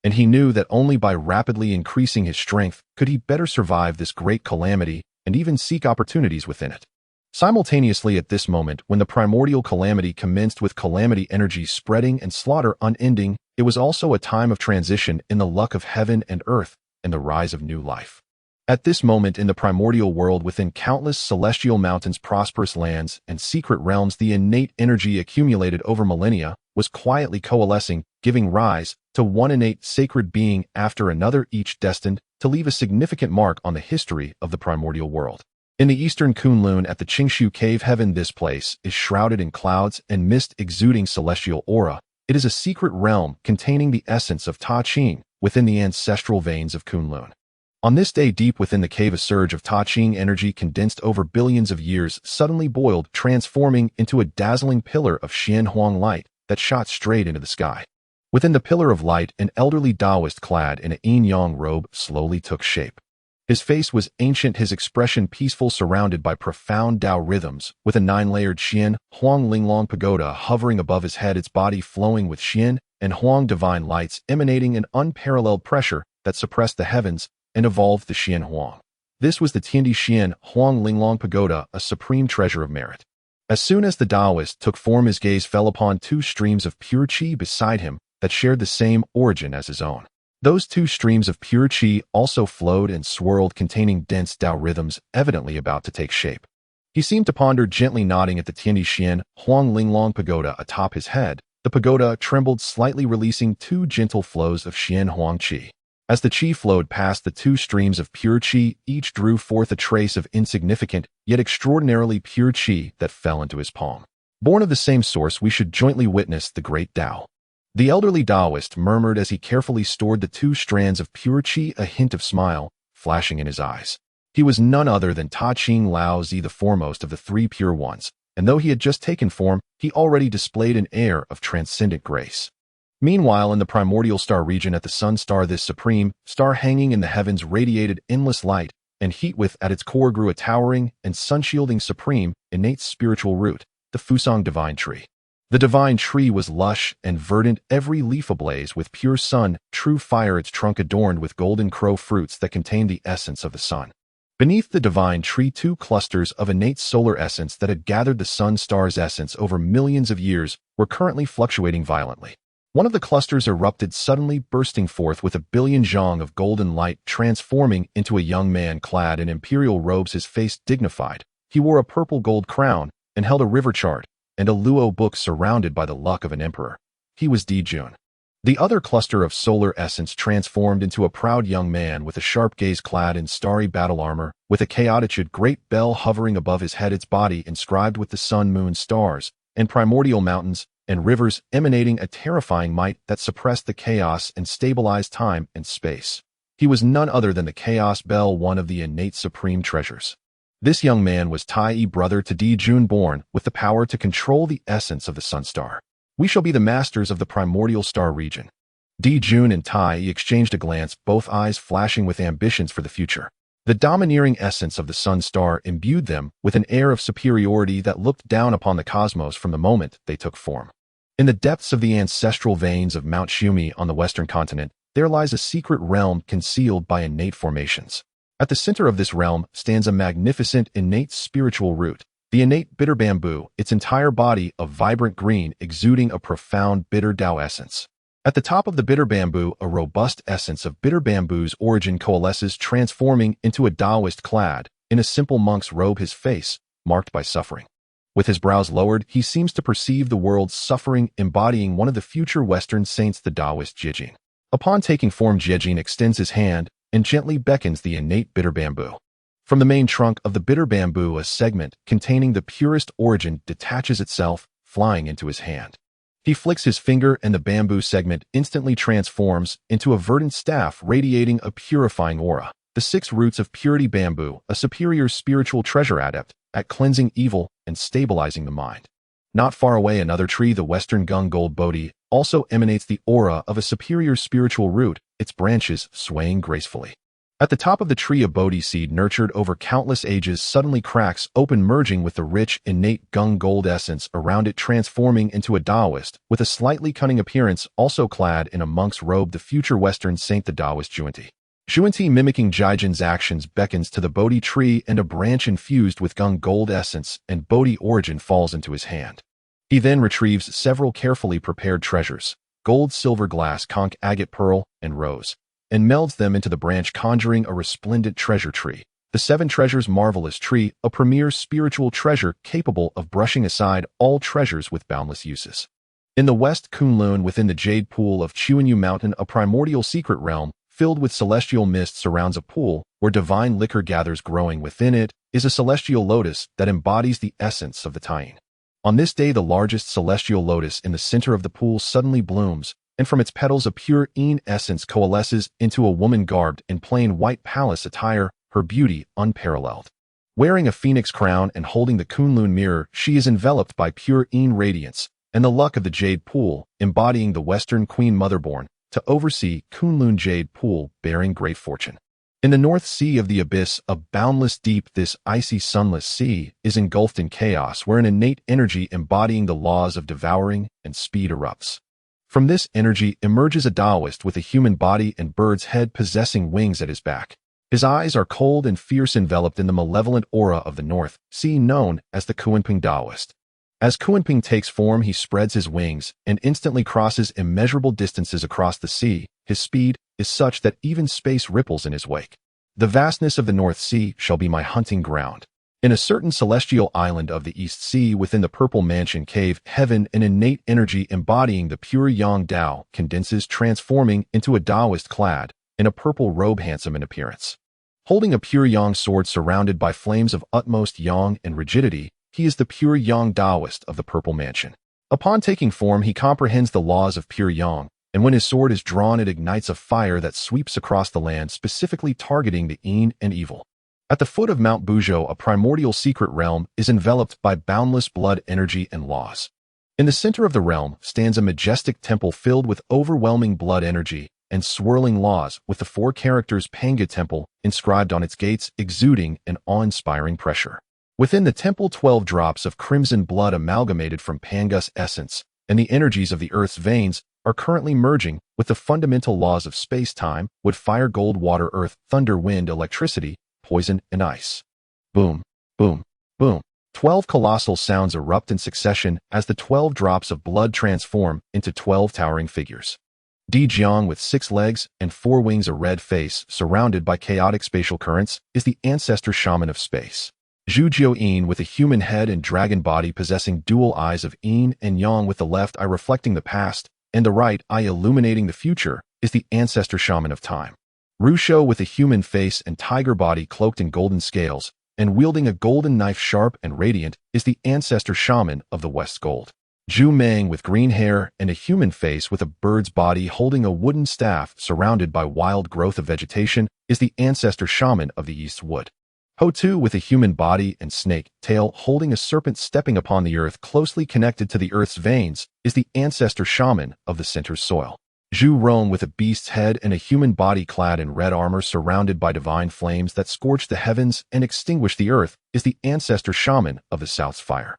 And he knew that only by rapidly increasing his strength could he better survive this great calamity and even seek opportunities within it. Simultaneously, at this moment, when the primordial calamity commenced with calamity energy spreading and slaughter unending, it was also a time of transition in the luck of heaven and earth and the rise of new life. At this moment in the primordial world, within countless celestial mountains, prosperous lands, and secret realms, the innate energy accumulated over millennia was quietly coalescing, giving rise to one innate sacred being after another, each destined to leave a significant mark on the history of the primordial world. In the eastern Kunlun at the Qingshu Cave Heaven, this place is shrouded in clouds and mist, exuding celestial aura. It is a secret realm containing the essence of Ta Ching within the ancestral veins of Kunlun. On this day, deep within the cave, a surge of Ta Ching energy condensed over billions of years suddenly boiled, transforming into a dazzling pillar of Xian Huang light that shot straight into the sky. Within the pillar of light, an elderly Taoist clad in a yin-yang robe slowly took shape. His face was ancient, his expression peaceful, surrounded by profound Dao rhythms, with a 9-layered Xian Huang Linglong pagoda hovering above his head, its body flowing with Xian and Huang divine lights, emanating an unparalleled pressure that suppressed the heavens and evolved the Xian Huang. This was the Tiandi Xian Huang Linglong pagoda, a supreme treasure of merit. As soon as the Taoist took form, his gaze fell upon two streams of pure qi beside him that shared the same origin as his own. Those two streams of pure qi also flowed and swirled, containing dense Dao rhythms, evidently about to take shape. He seemed to ponder, gently nodding at the Tiandi Xian Huang Linglong pagoda atop his head. The pagoda trembled slightly, releasing two gentle flows of Xian Huang qi. As the qi flowed past the two streams of pure qi, each drew forth a trace of insignificant, yet extraordinarily pure qi that fell into his palm. Born of the same source, we should jointly witness the great Dao. The elderly Taoist murmured as he carefully stored the two strands of pure qi, a hint of smile flashing in his eyes. He was none other than Ta Ching Lao Zi, the foremost of the three pure ones, and though he had just taken form, he already displayed an air of transcendent grace. Meanwhile, in the primordial star region at the sun star, this supreme star hanging in the heavens radiated endless light and heat. With at its core grew a towering and sun-shielding supreme, innate spiritual root, the Fusang divine tree. The divine tree was lush and verdant, every leaf ablaze with pure sun, true fire, its trunk adorned with golden crow fruits that contained the essence of the sun. Beneath the divine tree, two clusters of innate solar essence that had gathered the sun star's essence over millions of years were currently fluctuating violently. One of the clusters erupted suddenly, bursting forth with a billion zhang of golden light, transforming into a young man clad in imperial robes, his face dignified. He wore a purple gold crown and held a river chart and a Luo book, surrounded by the luck of an emperor. He was Jun. The other cluster of solar essence transformed into a proud young man with a sharp gaze, clad in starry battle armor, with a chaotic great bell hovering above his head, its body inscribed with the sun, moon, stars, and primordial mountains and rivers, emanating a terrifying might that suppressed the chaos and stabilized time and space. He was none other than the Chaos Bell, one of the innate supreme treasures. This young man was Tai Yi, brother to Jun, born with the power to control the essence of the sun star. We shall be the masters of the primordial star region. Jun and Tai Yi exchanged a glance, both eyes flashing with ambitions for the future. The domineering essence of the sun star imbued them with an air of superiority that looked down upon the cosmos from the moment they took form. In the depths of the ancestral veins of Mount Shumi on the western continent, there lies a secret realm concealed by innate formations. At the center of this realm stands a magnificent innate spiritual root, the innate bitter bamboo, its entire body of vibrant green exuding a profound bitter Dao essence. At the top of the bitter bamboo, a robust essence of bitter bamboo's origin coalesces, transforming into a Taoist clad in a simple monk's robe, his face marked by suffering. With his brows lowered, he seems to perceive the world's suffering, embodying one of the future Western saints, the Taoist Jijin. Upon taking form, Jijin extends his hand and gently beckons the innate bitter bamboo. From the main trunk of the bitter bamboo, a segment containing the purest origin detaches itself, flying into his hand. He flicks his finger and the bamboo segment instantly transforms into a verdant staff radiating a purifying aura. The 6 roots of purity bamboo, a superior spiritual treasure adept at cleansing evil and stabilizing the mind. Not far away, another tree, the Western Gung Gold Bodhi, also emanates the aura of a superior spiritual root, its branches swaying gracefully. At the top of the tree, a Bodhi seed nurtured over countless ages suddenly cracks open, merging with the rich, innate Gung Gold essence around it, transforming into a Taoist with a slightly cunning appearance, also clad in a monk's robe, the future Western saint, the Taoist Juanti. Juanti, mimicking Jijin's actions, beckons to the Bodhi tree, and a branch infused with Gung Gold essence and Bodhi origin falls into his hand. He then retrieves several carefully prepared treasures, gold, silver, glass, conch, agate, pearl, and rose, and melds them into the branch, conjuring a resplendent treasure tree. The 7 treasures marvelous tree, a premier spiritual treasure capable of brushing aside all treasures with boundless uses. In the west, Kunlun, within the jade pool of Chuanyu Mountain, a primordial secret realm filled with celestial mist surrounds a pool where divine liquor gathers. Growing within it is a celestial lotus that embodies the essence of the Taiyin. On this day, the largest celestial lotus in the center of the pool suddenly blooms, and from its petals a pure Yin essence coalesces into a woman garbed in plain white palace attire, her beauty unparalleled. Wearing a phoenix crown and holding the Kunlun mirror, she is enveloped by pure Yin radiance and the luck of the jade pool, embodying the Western Queen Motherborn to oversee Kunlun Jade Pool, bearing great fortune. In the North Sea of the Abyss, a boundless deep, this icy sunless sea is engulfed in chaos where an innate energy embodying the laws of devouring and speed erupts. From this energy emerges a Taoist with a human body and bird's head possessing wings at his back. His eyes are cold and fierce, enveloped in the malevolent aura of the North Sea known as the Kuanping Taoist. As Kuanping takes form, he spreads his wings and instantly crosses immeasurable distances across the sea. His speed is such that even space ripples in his wake. The vastness of the North Sea shall be my hunting ground. In a certain celestial island of the East Sea within the Purple Mansion Cave, heaven, an innate energy embodying the pure Yang Dao condenses, transforming into a Taoist clad in a purple robe, handsome in appearance. Holding a pure Yang sword surrounded by flames of utmost Yang and rigidity, he is the pure Yang Taoist of the Purple Mansion. Upon taking form, he comprehends the laws of pure Yang, and when his sword is drawn, it ignites a fire that sweeps across the land, specifically targeting the yin and evil. At the foot of Mount Buzhou, a primordial secret realm is enveloped by boundless blood energy and laws. In the center of the realm stands a majestic temple filled with overwhelming blood energy and swirling laws, with the 4 characters Panga Temple inscribed on its gates, exuding an awe-inspiring pressure. Within the temple, 12 drops of crimson blood amalgamated from Panga's essence and the energies of the Earth's veins are currently merging with the fundamental laws of space-time: wood, fire, gold, water, earth, thunder, wind, electricity, poison, and ice. Boom, boom, boom. 12 colossal sounds erupt in succession as the 12 drops of blood transform into 12 towering figures. Di Jiang, with 6 legs and 4 wings, a red face surrounded by chaotic spatial currents, is the ancestor shaman of space. Zhu Jiuyin, with a human head and dragon body possessing dual eyes of yin and yang, with the left eye reflecting the past and the right eye illuminating the future, is the ancestor shaman of time. Ru Shou, with a human face and tiger body cloaked in golden scales and wielding a golden knife sharp and radiant, is the ancestor shaman of the West Gold. Zhu Meng, with green hair and a human face with a bird's body holding a wooden staff surrounded by wild growth of vegetation, is the ancestor shaman of the East Wood. Ho Tu, with a human body and snake tail holding a serpent stepping upon the earth closely connected to the earth's veins, is the ancestor shaman of the center's soil. Zhu Rong, with a beast's head and a human body clad in red armor surrounded by divine flames that scorch the heavens and extinguish the earth, is the ancestor shaman of the South's fire.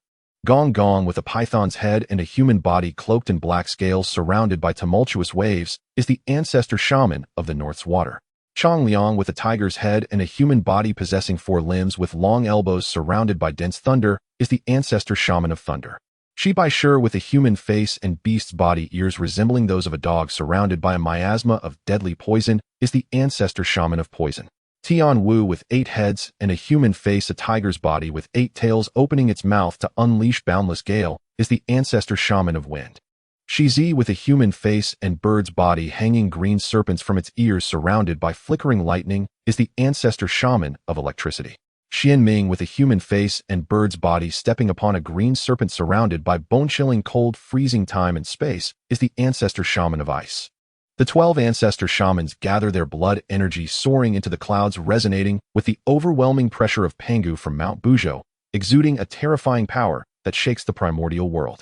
Gong Gong, with a python's head and a human body cloaked in black scales surrounded by tumultuous waves, is the ancestor shaman of the North's water. Chang Liang, with a tiger's head and a human body possessing 4 limbs with long elbows surrounded by dense thunder, is the ancestor shaman of thunder. Shi Bai Shi, with a human face and beast's body, ears resembling those of a dog surrounded by a miasma of deadly poison, is the ancestor shaman of poison. Tian Wu, with 8 heads and a human face, a tiger's body with 8 tails opening its mouth to unleash boundless gale, is the ancestor shaman of wind. Shi Zi, with a human face and bird's body hanging green serpents from its ears surrounded by flickering lightning, is the ancestor shaman of electricity. Xian Ming, with a human face and bird's body stepping upon a green serpent surrounded by bone-chilling cold freezing time and space, is the ancestor shaman of ice. The 12 ancestor shamans gather their blood energy soaring into the clouds, resonating with the overwhelming pressure of Pangu from Mount Buzhou, exuding a terrifying power that shakes the primordial world.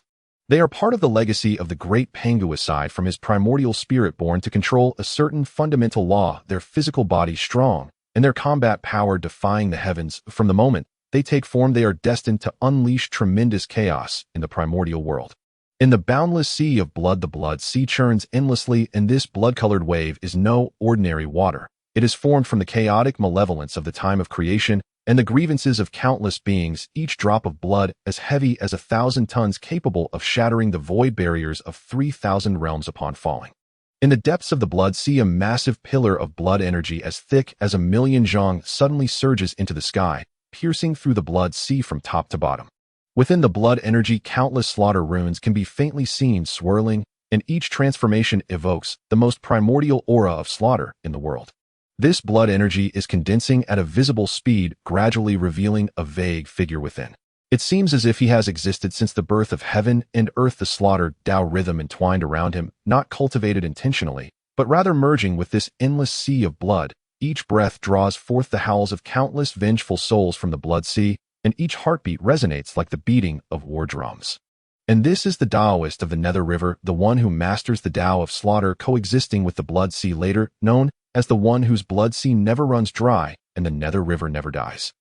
They are part of the legacy of the great Pangu. Aside from his primordial spirit born to control a certain fundamental law, their physical body strong, and their combat power defying the heavens, from the moment they take form, they are destined to unleash tremendous chaos in the primordial world. In the boundless sea of blood, the blood sea churns endlessly, and this blood-colored wave is no ordinary water. It is formed from the chaotic malevolence of the time of creation and the grievances of countless beings, each drop of blood as heavy as 1,000 tons, capable of shattering the void barriers of 3,000 realms upon falling. In the depths of the blood sea, a massive pillar of blood energy as thick as 1,000,000 zhang suddenly surges into the sky, piercing through the blood sea from top to bottom. Within the blood energy, countless slaughter runes can be faintly seen swirling, and each transformation evokes the most primordial aura of slaughter in the world. This blood energy is condensing at a visible speed, gradually revealing a vague figure within. It seems as if he has existed since the birth of heaven and earth, the slaughter Tao rhythm entwined around him, not cultivated intentionally, but rather merging with this endless sea of blood. Each breath draws forth the howls of countless vengeful souls from the blood sea, and each heartbeat resonates like the beating of war drums. And this is the Taoist of the Nether River, the one who masters the Tao of slaughter, coexisting with the blood sea, later known as the one whose blood sea never runs dry and the nether river never dies.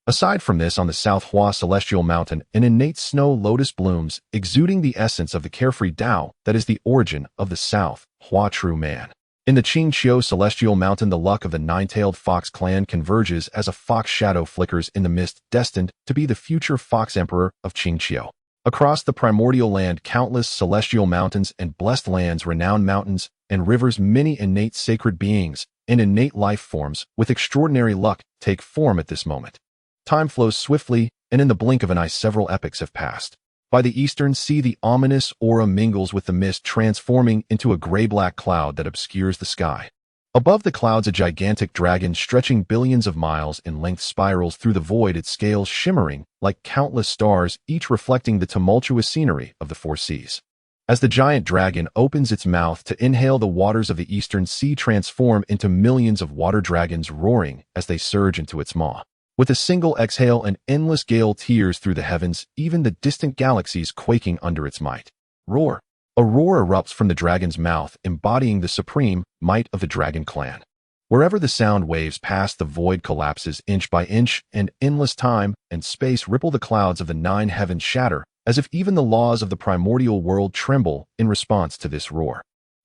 Aside from this, on the South Hua Celestial Mountain, an innate snow lotus blooms, exuding the essence of the carefree Tao that is the origin of the South Hua true man. In the Qingqiu Celestial Mountain, the luck of the nine-tailed fox clan converges as a fox shadow flickers in the mist, destined to be the future fox emperor of Qingqiu. Across the primordial land, countless celestial mountains and blessed lands, renowned mountains and rivers, many innate sacred beings and innate life forms with extraordinary luck take form at this moment. Time flows swiftly, and in the blink of an eye several epochs have passed. By the eastern sea, the ominous aura mingles with the mist, transforming into a gray-black cloud that obscures the sky. Above the clouds, a gigantic dragon stretching billions of miles in length spirals through the void, its scales shimmering like countless stars, each reflecting the tumultuous scenery of the four seas. As the giant dragon opens its mouth to inhale, the waters of the eastern sea transform into millions of water dragons, roaring as they surge into its maw. With a single exhale, an endless gale tears through the heavens, even the distant galaxies quaking under its might. Roar! A roar erupts from the dragon's mouth, embodying the supreme might of the dragon clan. Wherever the sound waves pass, the void collapses inch by inch, and endless time and space ripple. The clouds of the nine heavens shatter, as if even the laws of the primordial world tremble in response to this roar.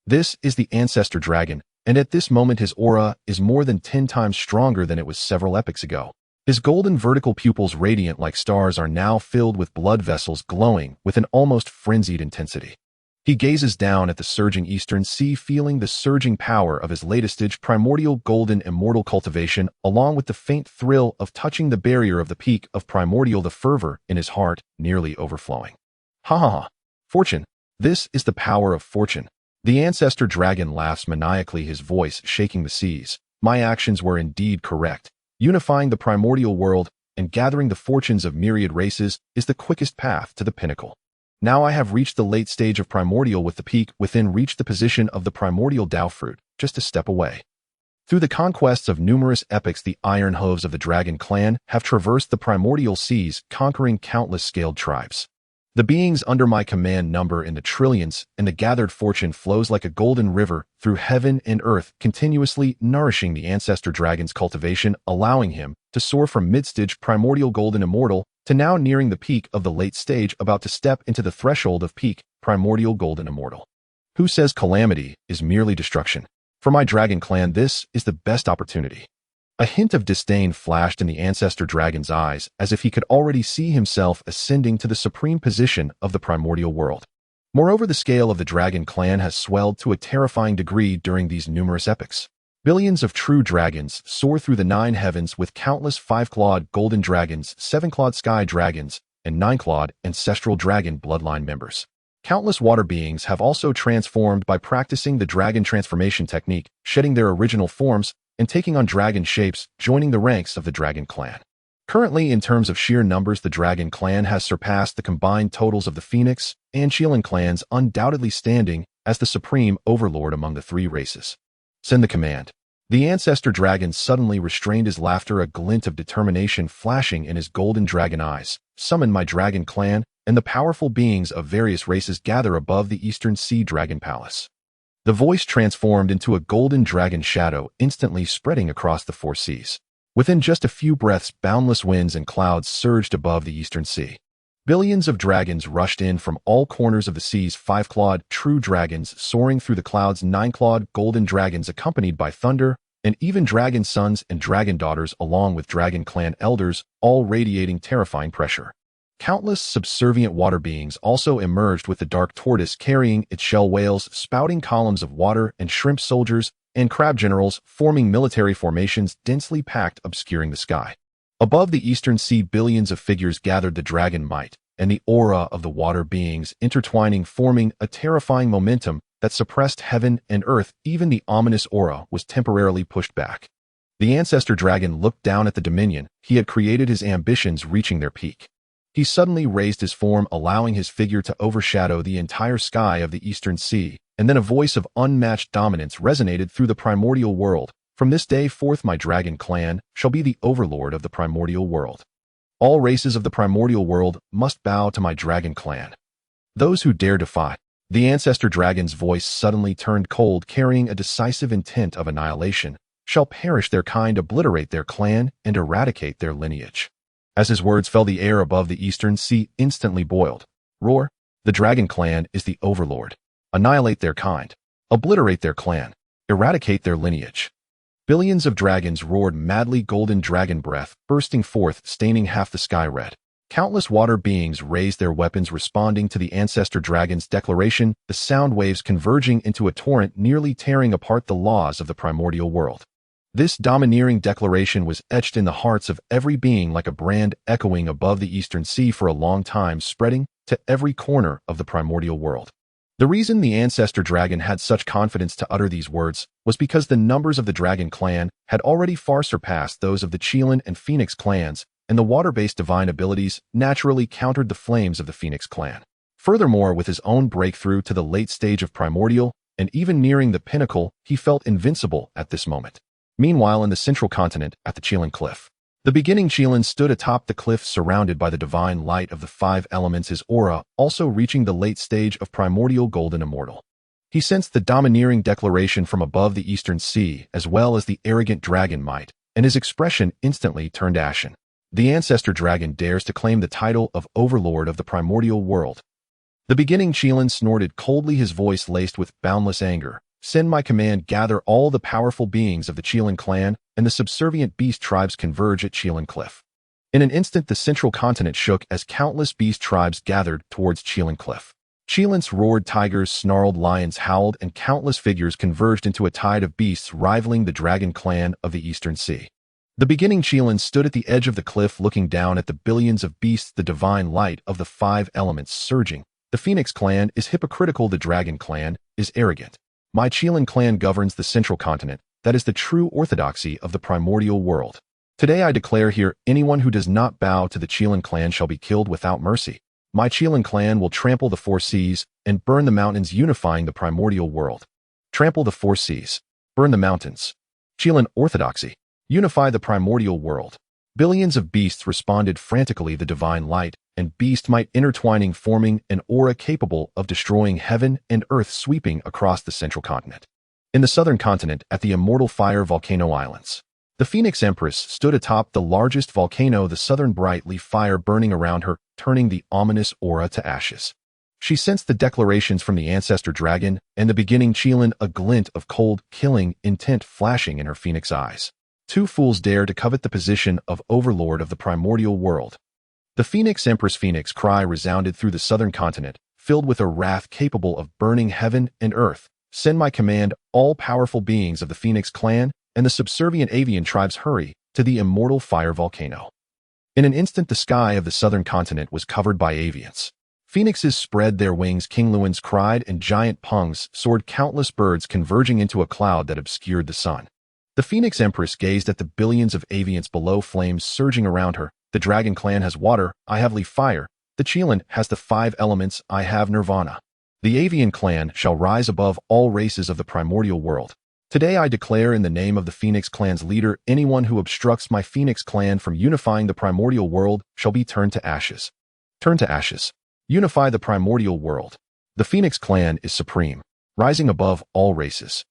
This is the ancestor dragon, and at this moment his aura is more than 10 times stronger than it was several epochs ago. His golden vertical pupils, radiant like stars, are now filled with blood vessels glowing with an almost frenzied intensity. He gazes down at the surging eastern sea, feeling the surging power of his latest stage, Primordial Golden Immortal cultivation, along with the faint thrill of touching the barrier of the peak of Primordial, the fervor in his heart nearly overflowing. Ha ha ha! Fortune! This is the power of fortune. The ancestor dragon laughs maniacally, his voice shaking the seas. My actions were indeed correct. Unifying the primordial world and gathering the fortunes of myriad races is the quickest path to the pinnacle. Now I have reached the late stage of primordial, with the peak within reach, the position of the primordial Dao fruit, just a step away. Through the conquests of numerous epochs, the iron hooves of the dragon clan have traversed the primordial seas, conquering countless scaled tribes. The beings under my command number in the trillions, and the gathered fortune flows like a golden river through heaven and earth, continuously nourishing the ancestor dragon's cultivation, allowing him to soar from mid-stage Primordial Golden Immortal to now nearing the peak of the late stage, about to step into the threshold of peak Primordial Golden Immortal. Who says calamity is merely destruction? For my dragon clan, this is the best opportunity. A hint of disdain flashed in the ancestor dragon's eyes, as if he could already see himself ascending to the supreme position of the primordial world. Moreover, the scale of the dragon clan has swelled to a terrifying degree during these numerous epochs. Billions of true dragons soar through the nine heavens, with countless 5-clawed golden dragons, 7-clawed sky dragons, and 9-clawed ancestral dragon bloodline members. Countless water beings have also transformed by practicing the dragon transformation technique, shedding their original forms and taking on dragon shapes, joining the ranks of the dragon clan. Currently, in terms of sheer numbers, the dragon clan has surpassed the combined totals of the Phoenix and Shieling clans, undoubtedly standing as the supreme overlord among the three races. Send the command. The ancestor dragon suddenly restrained his laughter, a glint of determination flashing in his golden dragon eyes. Summon my dragon clan, and the powerful beings of various races gather above the eastern sea dragon palace. The voice transformed into a golden dragon shadow, instantly spreading across the four seas. Within just a few breaths, boundless winds and clouds surged above the eastern sea. Billions of dragons rushed in from all corners of the seas, 5-clawed true dragons soaring through the clouds, 9-clawed golden dragons accompanied by thunder, and even dragon sons and dragon daughters along with dragon clan elders, all radiating terrifying pressure. Countless subservient water beings also emerged, with the dark tortoise carrying its shell whales, spouting columns of water, and shrimp soldiers and crab generals forming military formations densely packed, obscuring the sky. Above the eastern sea, billions of figures gathered, the dragon might and the aura of the water beings intertwining, forming a terrifying momentum that suppressed heaven and earth. Even the ominous aura was temporarily pushed back. The ancestor dragon looked down at the dominion he had created, his ambitions reaching their peak. He suddenly raised his form, allowing his figure to overshadow the entire sky of the eastern sea, and then a voice of unmatched dominance resonated through the primordial world. From this day forth, my dragon clan shall be the overlord of the primordial world. All races of the primordial world must bow to my dragon clan. Those who dare defy The ancestor dragon's voice suddenly turned cold, carrying a decisive intent of annihilation. Shall perish their kind, obliterate their clan, and eradicate their lineage. As his words fell, the air above the eastern sea instantly boiled. Roar! The dragon clan is the overlord. Annihilate their kind. Obliterate their clan. Eradicate their lineage. Billions of dragons roared madly, golden dragon breath bursting forth, staining half the sky red. Countless water beings raised their weapons, responding to the ancestor dragon's declaration, the sound waves converging into a torrent, nearly tearing apart the laws of the primordial world. This domineering declaration was etched in the hearts of every being like a brand, echoing above the eastern sea for a long time, spreading to every corner of the primordial world. The reason the ancestor dragon had such confidence to utter these words was because the numbers of the dragon clan had already far surpassed those of the Qilin and Phoenix clans, and the water-based divine abilities naturally countered the flames of the Phoenix clan. Furthermore, with his own breakthrough to the late stage of primordial, and even nearing the pinnacle, he felt invincible at this moment. Meanwhile, in the central continent, at the Qilin Cliff, the beginning Qilin stood atop the cliff, surrounded by the divine light of the five elements, his aura also reaching the late stage of Primordial Golden Immortal. He sensed the domineering declaration from above the eastern sea, as well as the arrogant dragon might, and his expression instantly turned ashen. The ancestor dragon dares to claim the title of overlord of the primordial world. The beginning Qilin snorted coldly, his voice laced with boundless anger. Send my command, gather all the powerful beings of the Qilin clan, and the subservient beast tribes converge at Qilin Cliff. In an instant, the central continent shook as countless beast tribes gathered towards Qilin Cliff. Qilins roared, tigers snarled, lions howled, and countless figures converged into a tide of beasts rivaling the dragon clan of the eastern sea. The beginning Qilin stood at the edge of the cliff, looking down at the billions of beasts, the divine light of the five elements surging. The Phoenix clan is hypocritical, the dragon clan is arrogant. My Qilin clan governs the central continent. That is the true orthodoxy of the primordial world. Today I declare here, anyone who does not bow to the Qilin clan shall be killed without mercy. My Qilin clan will trample the four seas and burn the mountains, unifying the primordial world. Trample the four seas. Burn the mountains. Qilin orthodoxy. Unify the primordial world. Billions of beasts responded frantically, the divine light and beast might intertwining, forming an aura capable of destroying heaven and earth, sweeping across the central continent. In the southern continent, at the immortal fire volcano islands, the Phoenix Empress stood atop the largest volcano, the southern brightly fire burning around her, turning the ominous aura to ashes. She sensed the declarations from the ancestor dragon and the beginning Qilin, a glint of cold, killing intent flashing in her phoenix eyes. Two fools dare to covet the position of overlord of the primordial world. The Phoenix Empress' phoenix cry resounded through the southern continent, filled with a wrath capable of burning heaven and earth. Send my command, all powerful beings of the Phoenix clan and the subservient avian tribes, hurry to the immortal fire volcano. In an instant, the sky of the southern continent was covered by avians. Phoenixes spread their wings, kinglewens cried, and giant pungs soared, countless birds converging into a cloud that obscured the sun. The Phoenix Empress gazed at the billions of avians below, flames surging around her. The dragon clan has water, I have fire. The Qilin has the five elements, I have nirvana. The avian clan shall rise above all races of the primordial world. Today I declare in the name of the Phoenix clan's leader, anyone who obstructs my Phoenix clan from unifying the primordial world shall be turned to ashes. Turn to ashes. Unify the primordial world. The Phoenix clan is supreme, rising above all races.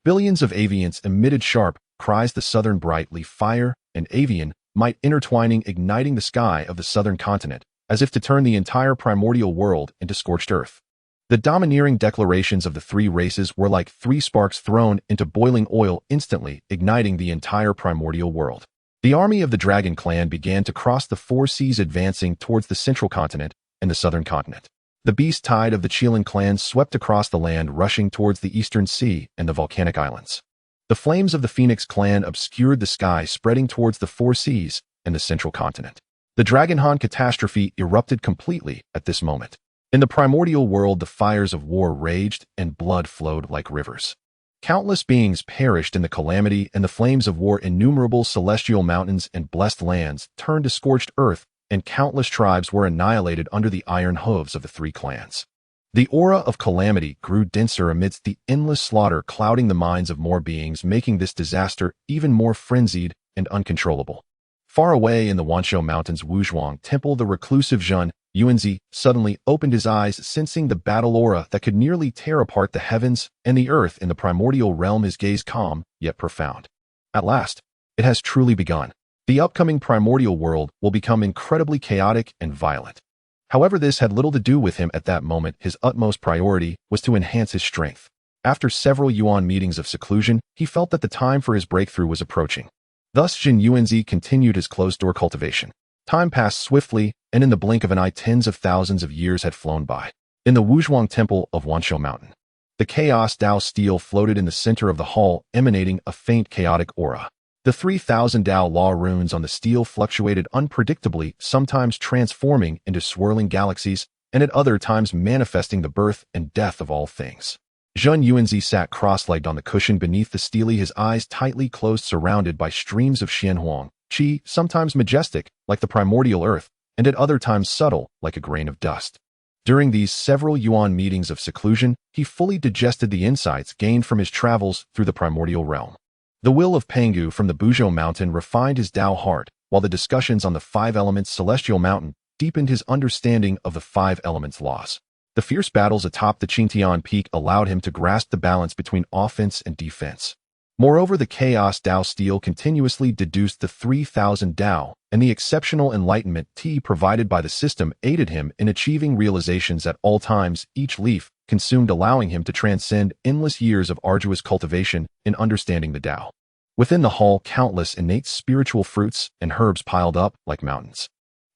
Billions of avians emitted sharp cries, the southern brightly fire and avian might intertwining, igniting the sky of the southern continent, as if to turn the entire primordial world into scorched earth. The domineering declarations of the three races were like three sparks thrown into boiling oil, instantly igniting the entire primordial world. The army of the dragon clan began to cross the four seas, advancing towards the central continent and the southern continent. The beast tide of the Qilin clan swept across the land, rushing towards the eastern sea and the volcanic islands. The flames of the Phoenix clan obscured the sky, spreading towards the four seas and the central continent. The Dragon Han catastrophe erupted completely at this moment. In the primordial world, the fires of war raged and blood flowed like rivers. Countless beings perished in the calamity, and the flames of war, innumerable celestial mountains and blessed lands turned to scorched earth, and countless tribes were annihilated under the iron hooves of the three clans. The aura of calamity grew denser amidst the endless slaughter, clouding the minds of more beings, making this disaster even more frenzied and uncontrollable. Far away in the Wanshou Mountains Wuzhuang Temple, the reclusive Zhen Yuanzi suddenly opened his eyes, sensing the battle aura that could nearly tear apart the heavens and the earth in the primordial realm, his gaze calm, yet profound. At last, it has truly begun. The upcoming primordial world will become incredibly chaotic and violent. However, this had little to do with him at that moment. His utmost priority was to enhance his strength. After several yuan meetings of seclusion, he felt that the time for his breakthrough was approaching. Thus, Zhen Yuanzi continued his closed-door cultivation. Time passed swiftly, and in the blink of an eye, tens of thousands of years had flown by. In the Wuzhuang Temple of Wanshou Mountain, the Chaos Dao Stele floated in the center of the hall, emanating a faint chaotic aura. The 3,000 Dao law runes on the stele fluctuated unpredictably, sometimes transforming into swirling galaxies, and at other times manifesting the birth and death of all things. Zhen Yuanzi sat cross-legged on the cushion beneath the stele, his eyes tightly closed, surrounded by streams of Xianhuang qi, sometimes majestic, like the primordial earth, and at other times subtle, like a grain of dust. During these several yuan meetings of seclusion, he fully digested the insights gained from his travels through the primordial realm. The will of Pangu from the Buzhou Mountain refined his Dao heart, while the discussions on the five elements Celestial Mountain deepened his understanding of the five elements laws. The fierce battles atop the Qingtian Peak allowed him to grasp the balance between offense and defense. Moreover, the Chaos Dao Stele continuously deduced the 3,000 Dao, and the exceptional enlightenment T provided by the system aided him in achieving realizations at all times, each leaf consumed, allowing him to transcend endless years of arduous cultivation in understanding the Dao. Within the hall, countless innate spiritual fruits and herbs piled up like mountains.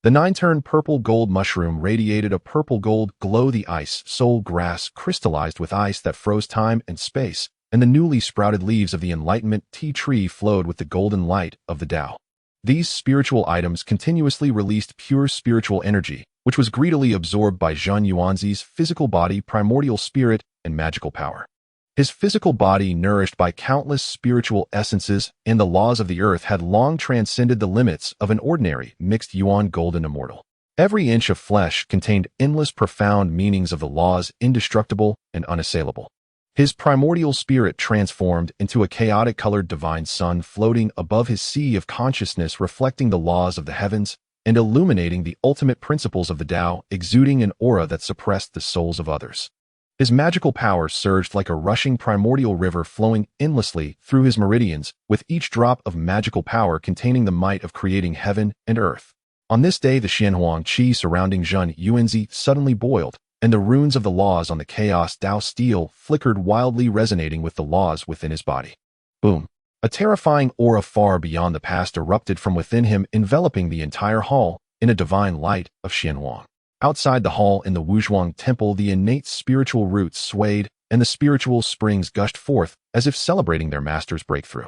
The 9-turned purple gold mushroom radiated a purple gold glow. The ice soul grass crystallized with ice that froze time and space, and the newly sprouted leaves of the enlightenment tea tree flowed with the golden light of the Dao. These spiritual items continuously released pure spiritual energy, which was greedily absorbed by Zhen Yuanzi's physical body, primordial spirit, and magical power. His physical body, nourished by countless spiritual essences and the laws of the earth, had long transcended the limits of an ordinary mixed yuan golden immortal. Every inch of flesh contained endless profound meanings of the laws, indestructible and unassailable. His primordial spirit transformed into a chaotic-colored divine sun floating above his sea of consciousness, reflecting the laws of the heavens and illuminating the ultimate principles of the Dao, exuding an aura that suppressed the souls of others. His magical power surged like a rushing primordial river, flowing endlessly through his meridians, with each drop of magical power containing the might of creating heaven and earth. On this day, the Xianhuang qi surrounding Zhen Yuanzi suddenly boiled, and the runes of the laws on the Chaos Dao Stele flickered wildly, resonating with the laws within his body. Boom! A terrifying aura far beyond the past erupted from within him, enveloping the entire hall in a divine light of Xianhuang. Outside the hall in the Wuzhuang Temple, the innate spiritual roots swayed, and the spiritual springs gushed forth, as if celebrating their master's breakthrough.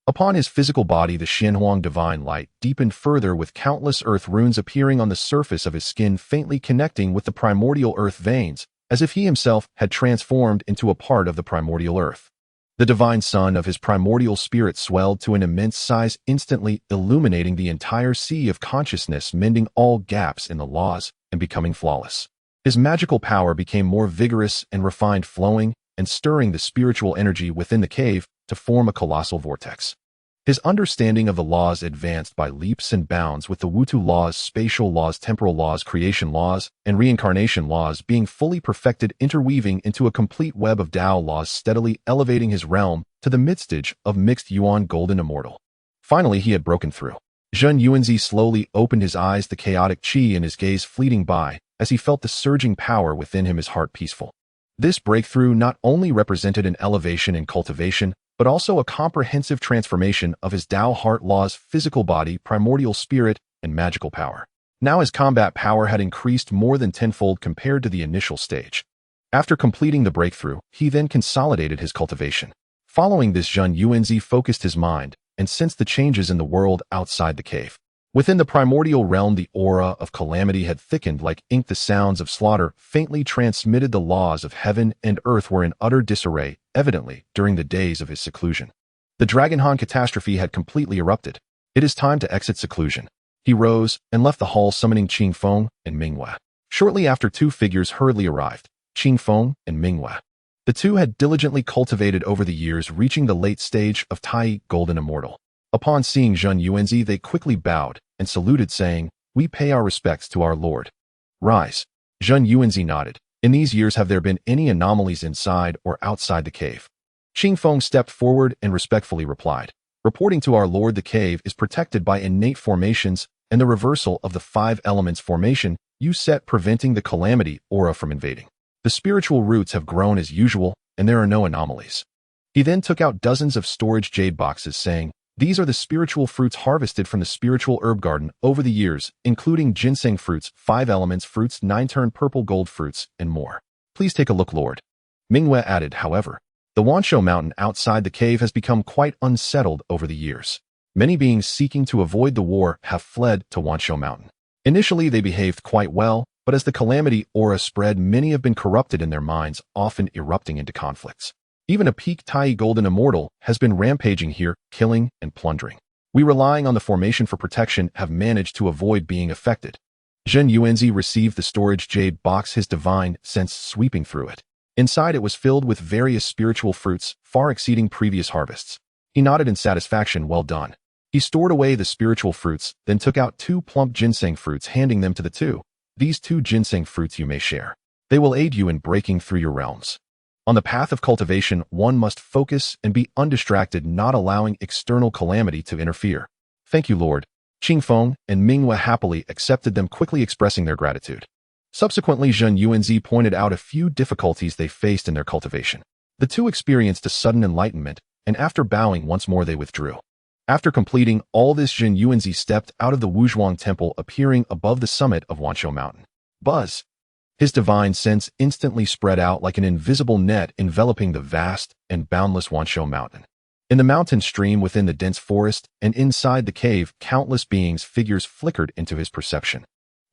Upon his physical body, the Xianhuang divine light deepened further, with countless earth runes appearing on the surface of his skin, faintly connecting with the primordial earth veins, as if he himself had transformed into a part of the primordial earth. The divine sun of his primordial spirit swelled to an immense size, instantly illuminating the entire sea of consciousness, mending all gaps in the laws and becoming flawless. His magical power became more vigorous and refined, flowing and stirring the spiritual energy within the cave to form a colossal vortex. His understanding of the laws advanced by leaps and bounds, with the Wutu laws, spatial laws, temporal laws, creation laws, and reincarnation laws being fully perfected, interweaving into a complete web of Dao laws, steadily elevating his realm to the midstage of mixed yuan golden immortal. Finally, he had broken through. Zhen Yuanzi slowly opened his eyes, the chaotic qi in his gaze fleeting by, as he felt the surging power within him, his heart peaceful. This breakthrough not only represented an elevation in cultivation, but also a comprehensive transformation of his Dao heart laws, physical body, primordial spirit, and magical power. Now his combat power had increased more than tenfold compared to the initial stage. After completing the breakthrough, he then consolidated his cultivation. Following this, Zhen Yuanzi focused his mind and sensed the changes in the world outside the cave. Within the primordial realm, the aura of calamity had thickened like ink. The sounds of slaughter faintly transmitted. The laws of heaven and earth were in utter disarray, evidently during the days of his seclusion. The Dragon Han catastrophe had completely erupted. It is time to exit seclusion. He rose and left the hall, summoning Qing Feng and Minghua. Shortly after, two figures hurriedly arrived, Qing Feng and Minghua. The two had diligently cultivated over the years, reaching the late stage of Tai Golden Immortal. Upon seeing Zhen Yuanzi, they quickly bowed and saluted, saying, "We pay our respects to our lord." "Rise." Zhen Yuanzi nodded. "In these years, have there been any anomalies inside or outside the cave?" Qingfeng stepped forward and respectfully replied, "Reporting to our lord, the cave is protected by innate formations and the reversal of the 5 elements formation you set, preventing the calamity aura from invading. The spiritual roots have grown as usual, and there are no anomalies." He then took out dozens of storage jade boxes, saying, "These are the spiritual fruits harvested from the spiritual herb garden over the years, including ginseng fruits, 5 elements fruits, 9-turn purple gold fruits, and more. Please take a look, Lord." Mingwei added, "However, the Wanshou mountain outside the cave has become quite unsettled over the years. Many beings seeking to avoid the war have fled to Wanshou mountain. Initially, they behaved quite well, but as the calamity aura spread, many have been corrupted in their minds, often erupting into conflicts. Even a peak Tai Golden Immortal has been rampaging here, killing and plundering. We, relying on the formation for protection, have managed to avoid being affected." Zhen Yuanzi received the storage jade box, his divine sense sweeping through it. Inside, it was filled with various spiritual fruits, far exceeding previous harvests. He nodded in satisfaction. "Well done." He stored away the spiritual fruits, then took out 2 plump ginseng fruits, handing them to the 2. "These 2 ginseng fruits you may share. They will aid you in breaking through your realms. On the path of cultivation, one must focus and be undistracted, not allowing external calamity to interfere." "Thank you, Lord." Qingfeng and Mingwei happily accepted them, quickly expressing their gratitude. Subsequently, Zhen Yuanzi pointed out a few difficulties they faced in their cultivation. The 2 experienced a sudden enlightenment, and after bowing once more, they withdrew. After completing all this, Zhen Yuanzi stepped out of the Wuzhuang Temple, appearing above the summit of Wanshou Mountain. Buzz! His divine sense instantly spread out like an invisible net, enveloping the vast and boundless Wanshou Mountain. In the mountain stream, within the dense forest, and inside the cave, countless beings' figures flickered into his perception.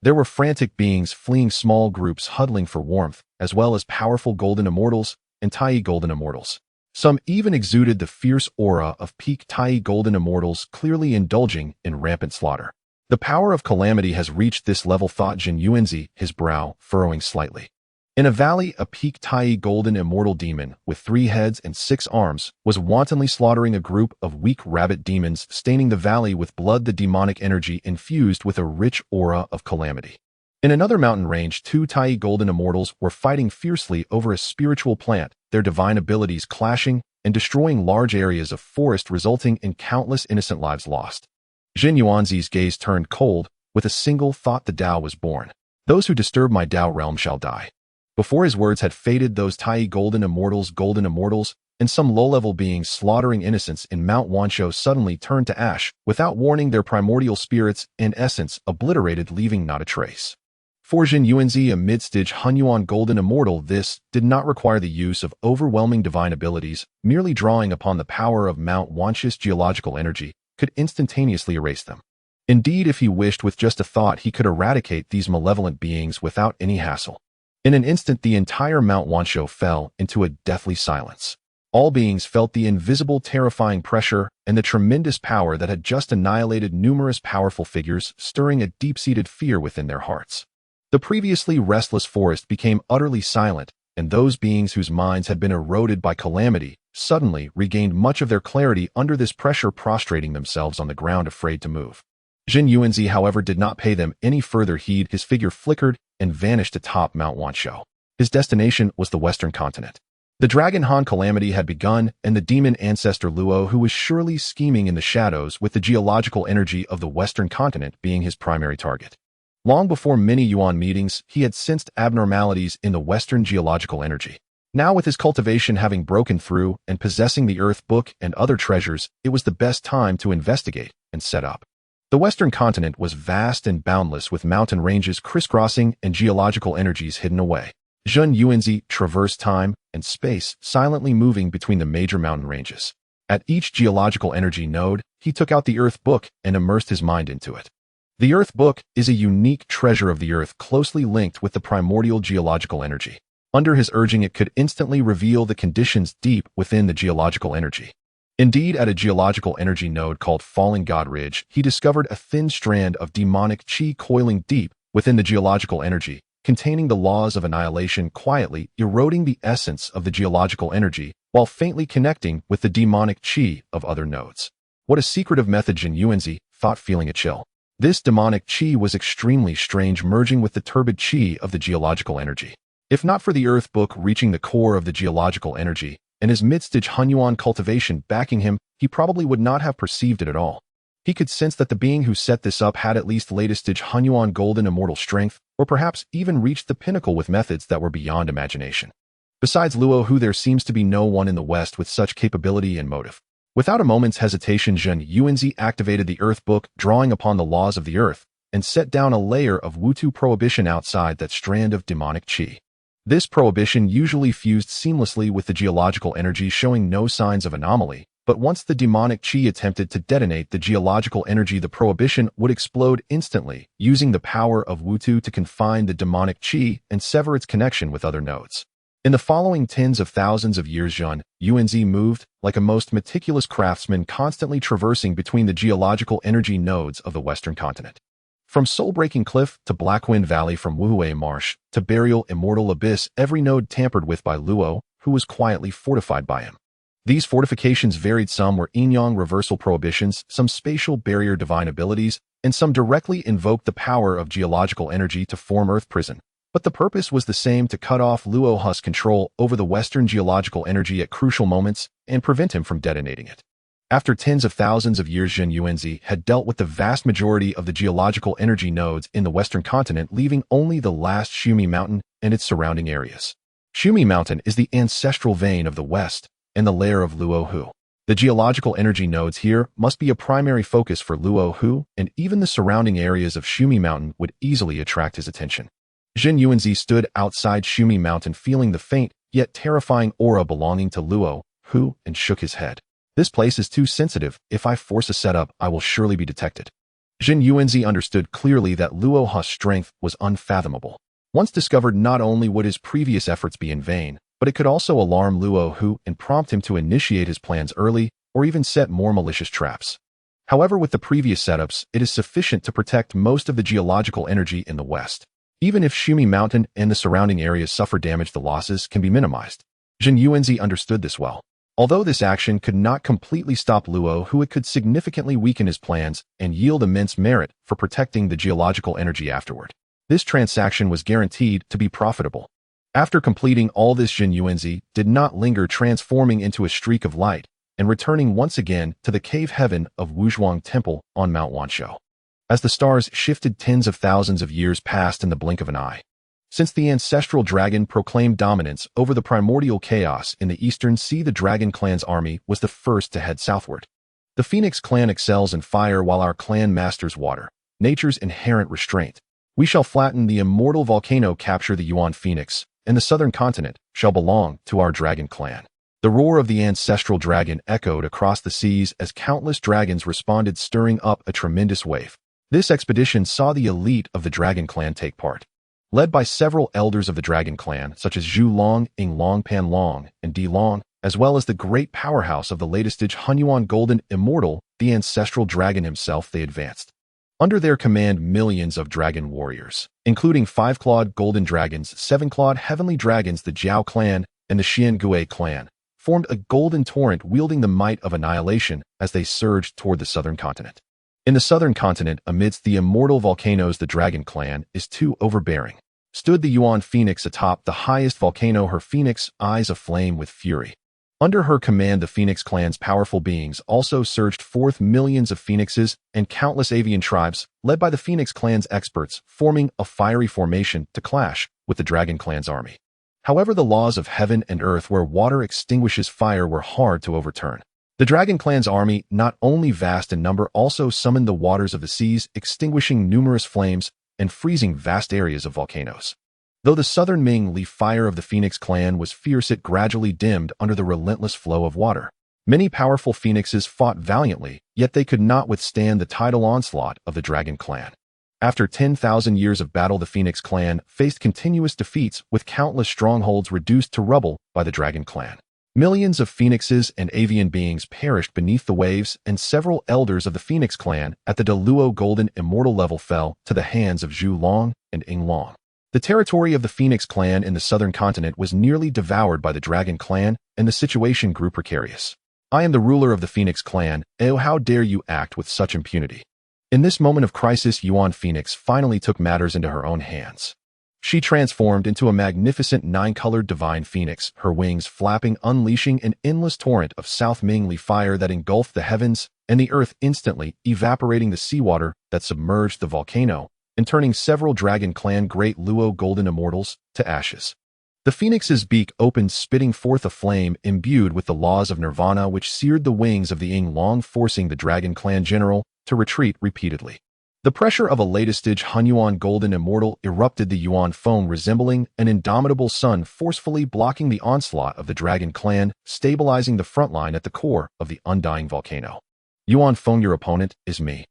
There were frantic beings fleeing, small groups huddling for warmth, as well as powerful golden immortals and Tai golden immortals. Some even exuded the fierce aura of peak Tai golden immortals, clearly indulging in rampant slaughter. "The power of calamity has reached this level," thought Zhen Yuanzi, his brow furrowing slightly. In a valley, a peak Tai golden immortal demon with 3 heads and 6 arms was wantonly slaughtering a group of weak rabbit demons, staining the valley with blood, the demonic energy infused with a rich aura of calamity. In another mountain range, 2 Tai golden immortals were fighting fiercely over a spiritual plant, their divine abilities clashing and destroying large areas of forest, resulting in countless innocent lives lost. Zhen Yuanzi's gaze turned cold. With a single thought, the Dao was born. "Those who disturb my Dao realm shall die." Before his words had faded, those Tai golden immortals, and some low-level beings slaughtering innocents in Mount Wanshou suddenly turned to ash, without warning, their primordial spirits and essence obliterated, leaving not a trace. For Zhen Yuanzi, a mid-stage Hunyuan golden immortal, this did not require the use of overwhelming divine abilities. Merely drawing upon the power of Mount Wanshou's geological energy could instantaneously erase them. Indeed, if he wished, with just a thought, he could eradicate these malevolent beings without any hassle. In an instant, the entire Mount Wanshou fell into a deathly silence. All beings felt the invisible, terrifying pressure and the tremendous power that had just annihilated numerous powerful figures, stirring a deep-seated fear within their hearts. The previously restless forest became utterly silent, and those beings whose minds had been eroded by calamity suddenly regained much of their clarity under this pressure, prostrating themselves on the ground, afraid to move. Zhen Yuanzi, however, did not pay them any further heed. His figure flickered and vanished atop Mount Wanshou. His destination was the Western continent. The Dragon Han calamity had begun, and the demon ancestor Luo, who was surely scheming in the shadows, with the geological energy of the Western continent being his primary target. Long before many Yuan meetings, he had sensed abnormalities in the Western geological energy. Now, with his cultivation having broken through and possessing the Earth Book and other treasures, it was the best time to investigate and set up. The Western continent was vast and boundless, with mountain ranges crisscrossing and geological energies hidden away. Zhen Yuanzi traversed time and space, silently moving between the major mountain ranges. At each geological energy node, he took out the Earth Book and immersed his mind into it. The Earth Book is a unique treasure of the Earth, closely linked with the primordial geological energy. Under his urging, it could instantly reveal the conditions deep within the geological energy. Indeed, at a geological energy node called Falling God Ridge, he discovered a thin strand of demonic chi coiling deep within the geological energy, containing the laws of annihilation, quietly eroding the essence of the geological energy while faintly connecting with the demonic chi of other nodes. What a secretive method, Zhen Yuanzi thought, feeling a chill. This demonic qi was extremely strange, merging with the turbid qi of the geological energy. If not for the earth book reaching the core of the geological energy, and his mid-stage Hunyuan cultivation backing him, he probably would not have perceived it at all. He could sense that the being who set this up had at least latest stage Hunyuan Golden Immortal strength, or perhaps even reached the pinnacle with methods that were beyond imagination. Besides Luo Hu, there seems to be no one in the West with such capability and motive. Without a moment's hesitation, Zhen Yuanzi activated the Earth Book, drawing upon the laws of the Earth, and set down a layer of Wutu prohibition outside that strand of demonic qi. This prohibition usually fused seamlessly with the geological energy, showing no signs of anomaly, but once the demonic qi attempted to detonate the geological energy, the prohibition would explode instantly, using the power of Wutu to confine the demonic qi and sever its connection with other nodes. In the following tens of thousands of years, Zhen Yuanzi moved like a most meticulous craftsman, constantly traversing between the geological energy nodes of the Western continent. From Soul-Breaking Cliff to Blackwind Valley, from Wuhui Marsh to Burial Immortal Abyss, every node tampered with by Luo, who was quietly fortified by him. These fortifications varied. Some were yin-yang reversal prohibitions, some spatial barrier divine abilities, and some directly invoked the power of geological energy to form Earth Prison. But the purpose was the same: to cut off Luo Hu's control over the Western geological energy at crucial moments and prevent him from detonating it. After tens of thousands of years, Zhen Yuanzi had dealt with the vast majority of the geological energy nodes in the Western continent, leaving only the last Shumi Mountain and its surrounding areas. Shumi Mountain is the ancestral vein of the West and the lair of Luo Hu. The geological energy nodes here must be a primary focus for Luo Hu, and even the surrounding areas of Shumi Mountain would easily attract his attention. Zhen Yuanzi stood outside Shumi Mountain, feeling the faint yet terrifying aura belonging to Luo Hu, and shook his head. This place is too sensitive. If I force a setup, I will surely be detected. Zhen Yuanzi understood clearly that Luo Hu's strength was unfathomable. Once discovered, not only would his previous efforts be in vain, but it could also alarm Luo Hu and prompt him to initiate his plans early or even set more malicious traps. However, with the previous setups, it is sufficient to protect most of the geological energy in the West. Even if Shumi Mountain and the surrounding areas suffer damage, the losses can be minimized. Zhen Yuanzi understood this well. Although this action could not completely stop Luo Hu, it could significantly weaken his plans and yield immense merit for protecting the geological energy afterward. This transaction was guaranteed to be profitable. After completing all this, Zhen Yuanzi did not linger, transforming into a streak of light and returning once again to the cave heaven of Wuzhuang Temple on Mount Wanshou. As the stars shifted, tens of thousands of years passed in the blink of an eye. Since the ancestral dragon proclaimed dominance over the primordial chaos in the eastern sea, the Dragon Clan's army was the first to head southward. The Phoenix Clan excels in fire, while our clan masters water, nature's inherent restraint. We shall flatten the immortal volcano, capture the Yuan Phoenix, and the southern continent shall belong to our Dragon Clan. The roar of the ancestral dragon echoed across the seas as countless dragons responded, stirring up a tremendous wave. This expedition saw the elite of the Dragon Clan take part. Led by several elders of the Dragon Clan, such as Zhu Long, Ying Long, Pan Long, and Di Long, as well as the great powerhouse of the latest stage Hunyuan Golden Immortal, the ancestral dragon himself, they advanced. Under their command, millions of dragon warriors, including 5-clawed golden dragons, 7-clawed heavenly dragons, the Jiao clan, and the Xian Gui clan, formed a golden torrent wielding the might of annihilation as they surged toward the southern continent. In the southern continent, amidst the immortal volcanoes, the Dragon Clan is too overbearing. Stood the Yuan Phoenix atop the highest volcano, her phoenix eyes aflame with fury. Under her command, the Phoenix Clan's powerful beings also surged forth, millions of phoenixes and countless avian tribes, led by the Phoenix Clan's experts, forming a fiery formation to clash with the Dragon Clan's army. However, the laws of heaven and earth, where water extinguishes fire, were hard to overturn. The Dragon Clan's army, not only vast in number, also summoned the waters of the seas, extinguishing numerous flames and freezing vast areas of volcanoes. Though the southern Ming Li fire of the Phoenix Clan was fierce, it gradually dimmed under the relentless flow of water. Many powerful phoenixes fought valiantly, yet they could not withstand the tidal onslaught of the Dragon Clan. After 10,000 years of battle, the Phoenix Clan faced continuous defeats, with countless strongholds reduced to rubble by the Dragon Clan. Millions of phoenixes and avian beings perished beneath the waves, and several elders of the Phoenix Clan at the Luo Golden Immortal level fell to the hands of Zhu Long and Ying Long. The territory of the Phoenix Clan in the southern continent was nearly devoured by the Dragon Clan, and the situation grew precarious. I am the ruler of the Phoenix clan. Oh, how dare you act with such impunity. In this moment of crisis, Yuan Phoenix finally took matters into her own hands. She transformed into a magnificent nine-colored divine phoenix, her wings flapping, unleashing an endless torrent of South Mingli fire that engulfed the heavens and the earth, instantly evaporating the seawater that submerged the volcano and turning several Dragon Clan Great Luo Golden Immortals to ashes. The phoenix's beak opened, spitting forth a flame imbued with the laws of nirvana, which seared the wings of the Ying Long, forcing the Dragon Clan general to retreat repeatedly. The pressure of a latest-stage Hunyuan Golden Immortal erupted, the Yuan Feng resembling an indomitable sun, forcefully blocking the onslaught of the Dragon Clan, stabilizing the front line at the core of the undying volcano. Yuan Feng, your opponent is me.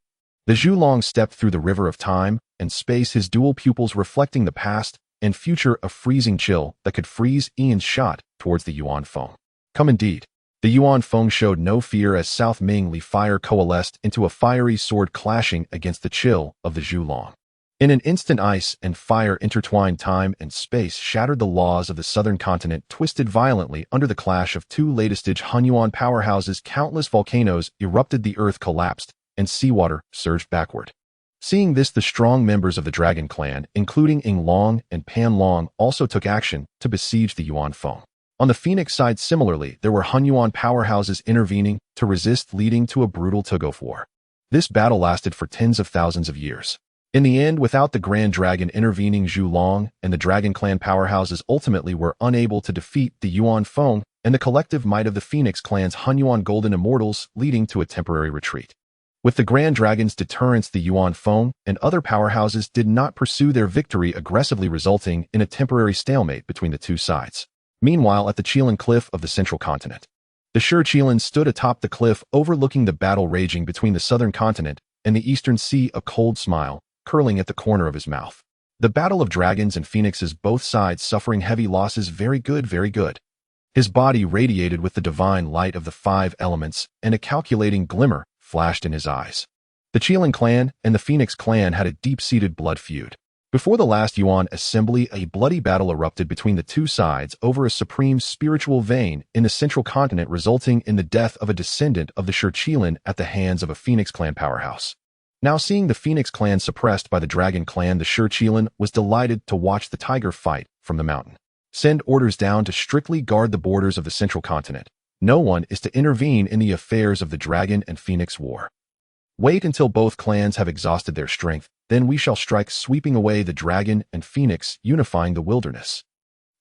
The Zhulong stepped through the river of time and space, his dual pupils reflecting the past and future, a freezing chill that could freeze Ian's shot towards the Yuan Feng. Come indeed. The Yuan Feng showed no fear as South Mingli fire coalesced into a fiery sword, clashing against the chill of the Zhulong. In an instant, ice and fire intertwined, time and space shattered, the laws of the southern continent twisted violently under the clash of two latest-stage Hunyuan powerhouses. Countless volcanoes erupted, the earth collapsed, and seawater surged backward. Seeing this, the strong members of the Dragon Clan, including Ying Long and Pan Long, also took action to besiege the Yuan Feng. On the Phoenix side, similarly, there were Hunyuan powerhouses intervening to resist, leading to a brutal tug-of war. This battle lasted for tens of thousands of years. In the end, without the Grand Dragon intervening, Zhulong and the Dragon Clan powerhouses ultimately were unable to defeat the Yuan Feng and the collective might of the Phoenix clan's Hunyuan Golden Immortals, leading to a temporary retreat. With the Grand Dragon's deterrence, the Yuan Feng and other powerhouses did not pursue their victory aggressively, resulting in a temporary stalemate between the two sides. Meanwhile, at the Qilin Cliff of the central continent, the Shi Qilin stood atop the cliff, overlooking the battle raging between the southern continent and the eastern sea, a cold smile curling at the corner of his mouth. The battle of dragons and phoenixes, both sides suffering heavy losses. Very good, very good. His body radiated with the divine light of the five elements, and a calculating glimmer flashed in his eyes. The Qilin clan and the Phoenix clan had a deep-seated blood feud. Before the last Yuan assembly, a bloody battle erupted between the two sides over a supreme spiritual vein in the central continent, resulting in the death of a descendant of the Shi Qilin at the hands of a Phoenix clan powerhouse. Now, seeing the Phoenix clan suppressed by the Dragon clan, the Shi Qilin was delighted to watch the tiger fight from the mountain. Send orders down to strictly guard the borders of the central continent. No one is to intervene in the affairs of the Dragon and Phoenix war. Wait until both clans have exhausted their strength, then we shall strike, sweeping away the Dragon and Phoenix, unifying the wilderness.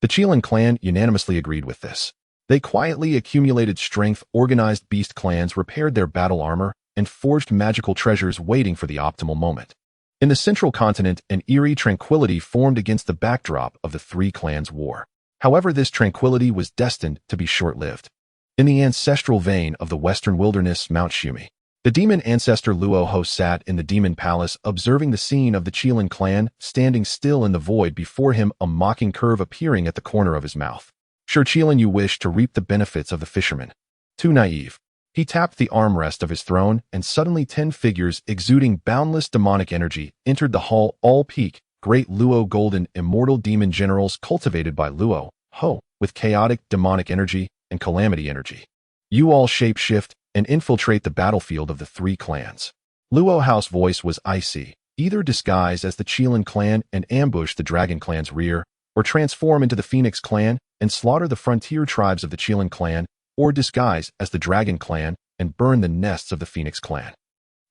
The Qilin clan unanimously agreed with this. They quietly accumulated strength, organized beast clans, repaired their battle armor, and forged magical treasures, waiting for the optimal moment. In the central continent, an eerie tranquility formed against the backdrop of the three clans' war. However, this tranquility was destined to be short-lived. In the ancestral vein of the western wilderness, Mount Shumi, the demon ancestor Luo Ho sat in the demon palace, observing the scene of the Qilin clan, standing still in the void before him, a mocking curve appearing at the corner of his mouth. Sure, Qilin, you wish to reap the benefits of the fisherman. Too naive. He tapped the armrest of his throne, and suddenly 10 figures exuding boundless demonic energy entered the hall, all peak, Great Luo Golden Immortal demon generals cultivated by Luo Ho, with chaotic demonic energy and calamity energy. You all shape-shift and infiltrate the battlefield of the three clans. Luo Ho's voice was icy. Either disguise as the Qilin clan and ambush the Dragon clan's rear, or transform into the Phoenix clan and slaughter the frontier tribes of the Qilin clan, or disguise as the Dragon clan and burn the nests of the Phoenix clan.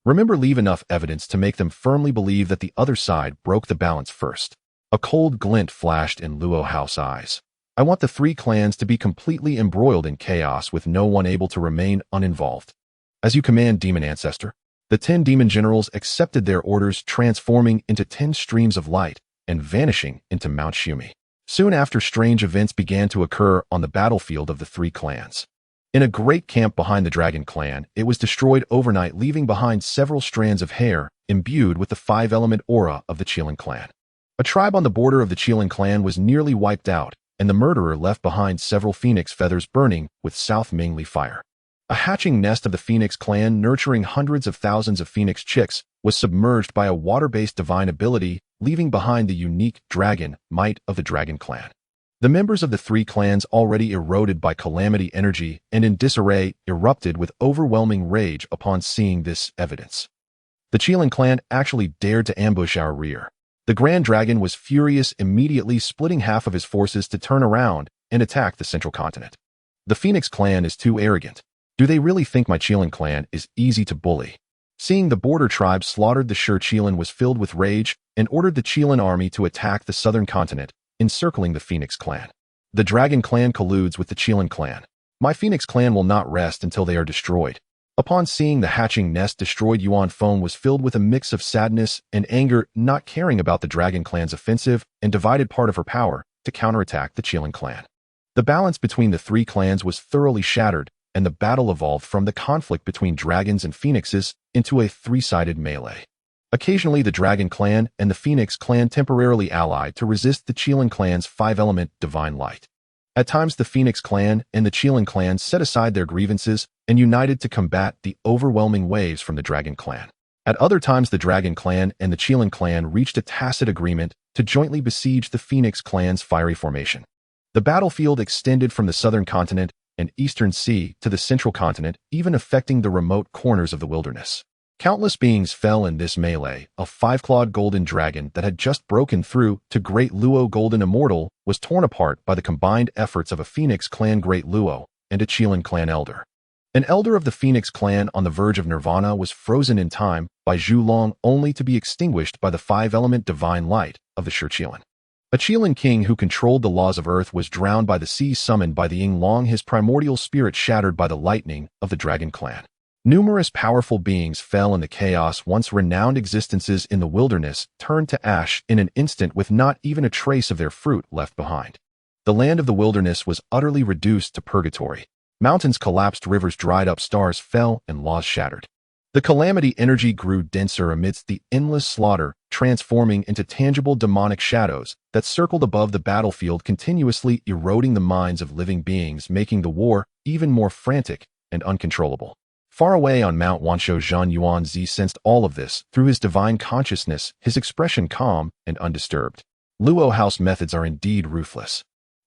Remember, leave enough evidence to make them firmly believe that the other side broke the balance first. A cold glint flashed in Luo Ho's eyes. I want the three clans to be completely embroiled in chaos, with no one able to remain uninvolved. As you command, demon ancestor. The 10 demon generals accepted their orders, transforming into 10 streams of light and vanishing into Mount Shumi. Soon after, strange events began to occur on the battlefield of the three clans. In a great camp behind the Dragon clan, it was destroyed overnight, leaving behind several strands of hair imbued with the 5-element aura of the Qilin clan. A tribe on the border of the Qilin clan was nearly wiped out, and the murderer left behind several phoenix feathers burning with South Mingli fire. A hatching nest of the Phoenix clan, nurturing hundreds of thousands of phoenix chicks, was submerged by a water-based divine ability, leaving behind the unique dragon might of the Dragon clan. The members of the three clans, already eroded by calamity energy and in disarray, erupted with overwhelming rage upon seeing this evidence. The Qilin clan actually dared to ambush our rear. The Grand Dragon was furious, immediately splitting half of his forces to turn around and attack the central continent. The Phoenix clan is too arrogant. Do they really think my Qilin clan is easy to bully? Seeing the border tribe slaughtered, the Shi Qilin was filled with rage and ordered the Qilin army to attack the southern continent, encircling the Phoenix clan. The Dragon clan colludes with the Qilin clan. My Phoenix clan will not rest until they are destroyed. Upon seeing the hatching nest destroyed, Yuan Feng was filled with a mix of sadness and anger, not caring about the Dragon clan's offensive and divided part of her power to counterattack the Qilin clan. The balance between the three clans was thoroughly shattered, and the battle evolved from the conflict between dragons and phoenixes into a three-sided melee. Occasionally, the Dragon clan and the Phoenix clan temporarily allied to resist the Qilin clan's five-element divine light. At times, the Phoenix clan and the Qilin clan set aside their grievances and united to combat the overwhelming waves from the Dragon clan. At other times, the Dragon clan and the Qilin clan reached a tacit agreement to jointly besiege the Phoenix clan's fiery formation. The battlefield extended from the southern continent and eastern sea to the central continent, even affecting the remote corners of the wilderness. Countless beings fell in this melee. A five-clawed golden dragon that had just broken through to Great Luo Golden Immortal was torn apart by the combined efforts of a Phoenix clan Great Luo and a Qilin clan elder. An elder of the Phoenix clan on the verge of nirvana was frozen in time by Zhu Long, only to be extinguished by the five-element divine light of the Shi Qilin. A Qilin king who controlled the laws of earth was drowned by the sea, summoned by the Ying Long, his primordial spirit shattered by the lightning of the Dragon clan. Numerous powerful beings fell in the chaos. Once renowned existences in the wilderness turned to ash in an instant, with not even a trace of their fruit left behind. The land of the wilderness was utterly reduced to purgatory. Mountains collapsed, rivers dried up, stars fell, and laws shattered. The calamity energy grew denser amidst the endless slaughter, transforming into tangible demonic shadows that circled above the battlefield, continuously eroding the minds of living beings, making the war even more frantic and uncontrollable. Far away on Mount Wanshou, Zhen Yuanzi sensed all of this through his divine consciousness, his expression calm and undisturbed. Luo House methods are indeed ruthless.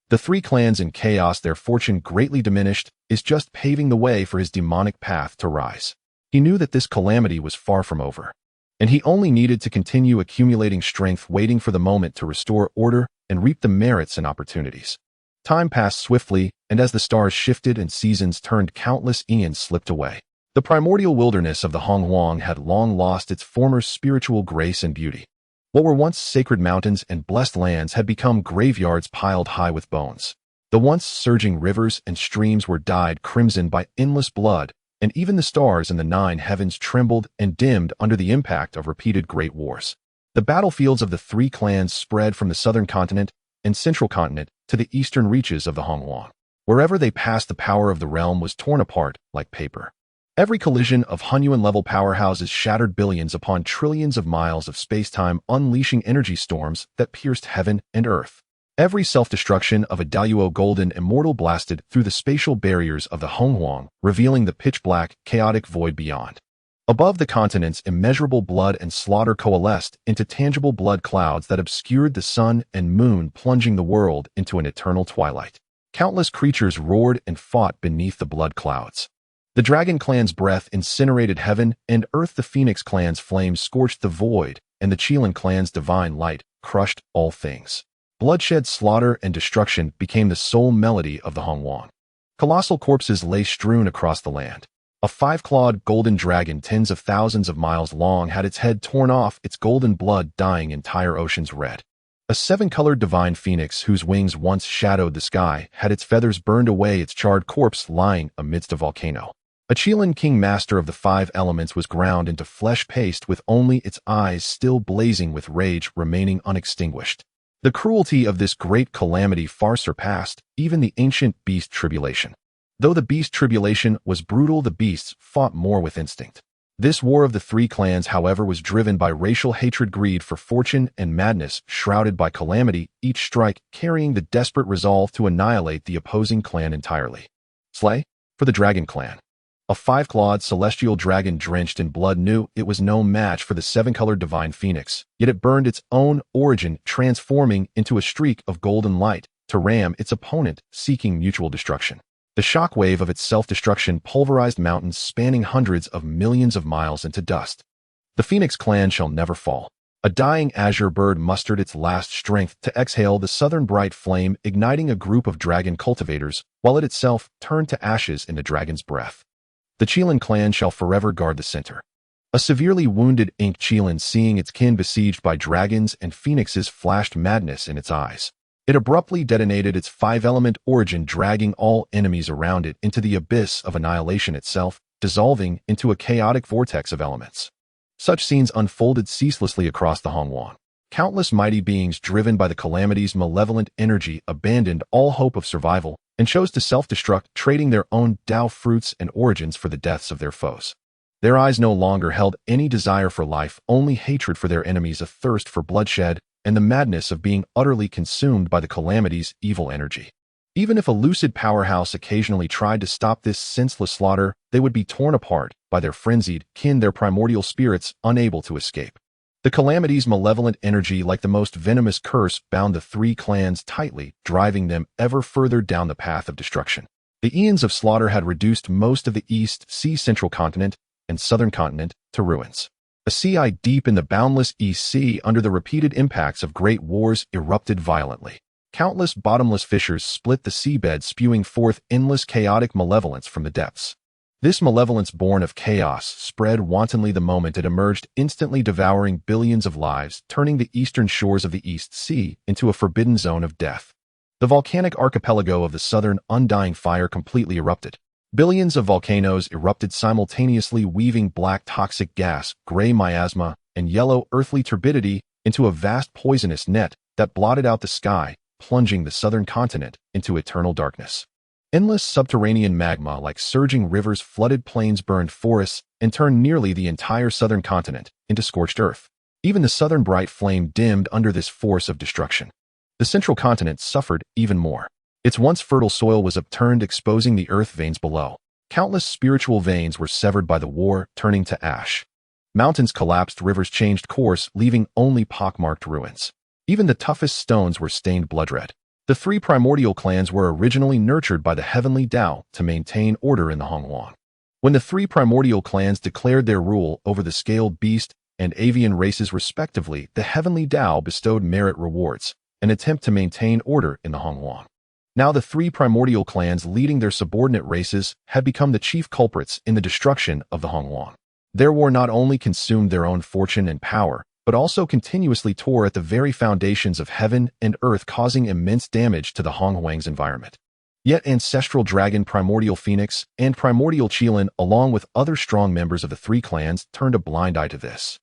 The three clans in chaos, their fortune greatly diminished, is just paving the way for his demonic path to rise. He knew that this calamity was far from over, and he only needed to continue accumulating strength, waiting for the moment to restore order and reap the merits and opportunities. Time passed swiftly, and as the stars shifted and seasons turned, countless eons slipped away. The primordial wilderness of the Hong Huang had long lost its former spiritual grace and beauty. What were once sacred mountains and blessed lands had become graveyards piled high with bones. The once surging rivers and streams were dyed crimson by endless blood, and even the stars in the nine heavens trembled and dimmed under the impact of repeated great wars. The battlefields of the three clans spread from the southern continent and central continent to the eastern reaches of the Hong Huang. Wherever they passed, the power of the realm was torn apart like paper. Every collision of Hunyuan-level powerhouses shattered billions upon trillions of miles of space-time, unleashing energy storms that pierced heaven and earth. Every self-destruction of a Dao Luo Golden Immortal blasted through the spatial barriers of the Hong Huang, revealing the pitch-black, chaotic void beyond. Above the continents, immeasurable blood and slaughter coalesced into tangible blood clouds that obscured the sun and moon, plunging the world into an eternal twilight. Countless creatures roared and fought beneath the blood clouds. The Dragon clan's breath incinerated heaven and earth, the Phoenix clan's flames scorched the void, and the Qilin clan's divine light crushed all things. Bloodshed, slaughter, and destruction became the sole melody of the Hong Huang. Colossal corpses lay strewn across the land. A five-clawed golden dragon tens of thousands of miles long had its head torn off, its golden blood dyeing entire oceans red. A seven-colored divine phoenix whose wings once shadowed the sky had its feathers burned away, its charred corpse lying amidst a volcano. A Qilin king, master of the five elements, was ground into flesh paste, with only its eyes still blazing with rage remaining unextinguished. The cruelty of this great calamity far surpassed even the ancient beast tribulation. Though the beast tribulation was brutal, the beasts fought more with instinct. This war of the three clans, however, was driven by racial hatred, greed for fortune, and madness shrouded by calamity, each strike carrying the desperate resolve to annihilate the opposing clan entirely. Slay? For the Dragon clan. A five-clawed celestial dragon drenched in blood knew it was no match for the seven-colored divine phoenix, yet it burned its own origin, transforming into a streak of golden light to ram its opponent, seeking mutual destruction. The shockwave of its self-destruction pulverized mountains spanning hundreds of millions of miles into dust. The Phoenix clan shall never fall. A dying azure bird mustered its last strength to exhale the southern bright flame, igniting a group of dragon cultivators, while it itself turned to ashes in the dragon's breath. The Qilin clan shall forever guard the center. A severely wounded Ink Qilin, seeing its kin besieged by dragons and phoenixes, flashed madness in its eyes. It abruptly detonated its five-element origin, dragging all enemies around it into the abyss of annihilation itself, dissolving into a chaotic vortex of elements. Such scenes unfolded ceaselessly across the Hongwan. Countless mighty beings driven by the calamity's malevolent energy abandoned all hope of survival and chose to self-destruct, trading their own Dao fruits and origins for the deaths of their foes. Their eyes no longer held any desire for life, only hatred for their enemies, a thirst for bloodshed, and the madness of being utterly consumed by the calamity's evil energy. Even if a lucid powerhouse occasionally tried to stop this senseless slaughter, they would be torn apart by their frenzied kin, their primordial spirits unable to escape. The calamity's malevolent energy, like the most venomous curse, bound the three clans tightly, driving them ever further down the path of destruction. The eons of slaughter had reduced most of the East Sea Central Continent and Southern Continent to ruins. A sea deep in the boundless East Sea, under the repeated impacts of great wars, erupted violently. Countless bottomless fissures split the seabed, spewing forth endless chaotic malevolence from the depths. This malevolence, born of chaos, spread wantonly the moment it emerged, instantly devouring billions of lives, turning the eastern shores of the East Sea into a forbidden zone of death. The volcanic archipelago of the southern undying fire completely erupted. Billions of volcanoes erupted simultaneously, weaving black toxic gas, gray miasma, and yellow earthly turbidity into a vast poisonous net that blotted out the sky, plunging the southern continent into eternal darkness. Endless subterranean magma, like surging rivers, flooded plains, burned forests, and turned nearly the entire southern continent into scorched earth. Even the southern bright flame dimmed under this force of destruction. The central continent suffered even more. Its once fertile soil was upturned, exposing the earth veins below. Countless spiritual veins were severed by the war, turning to ash. Mountains collapsed, rivers changed course, leaving only pockmarked ruins. Even the toughest stones were stained blood-red. The three primordial clans were originally nurtured by the heavenly Dao to maintain order in the Hongwan. When the three primordial clans declared their rule over the scaled beast and avian races respectively, the heavenly Dao bestowed merit rewards, an attempt to maintain order in the Hongwan. Now the three primordial clans, leading their subordinate races, had become the chief culprits in the destruction of the Hongwan. Their war not only consumed their own fortune and power, but also continuously tore at the very foundations of heaven and earth, causing immense damage to the Honghuang's environment. Yet ancestral dragon Primordial Phoenix and Primordial Qilin, along with other strong members of the three clans, turned a blind eye to this.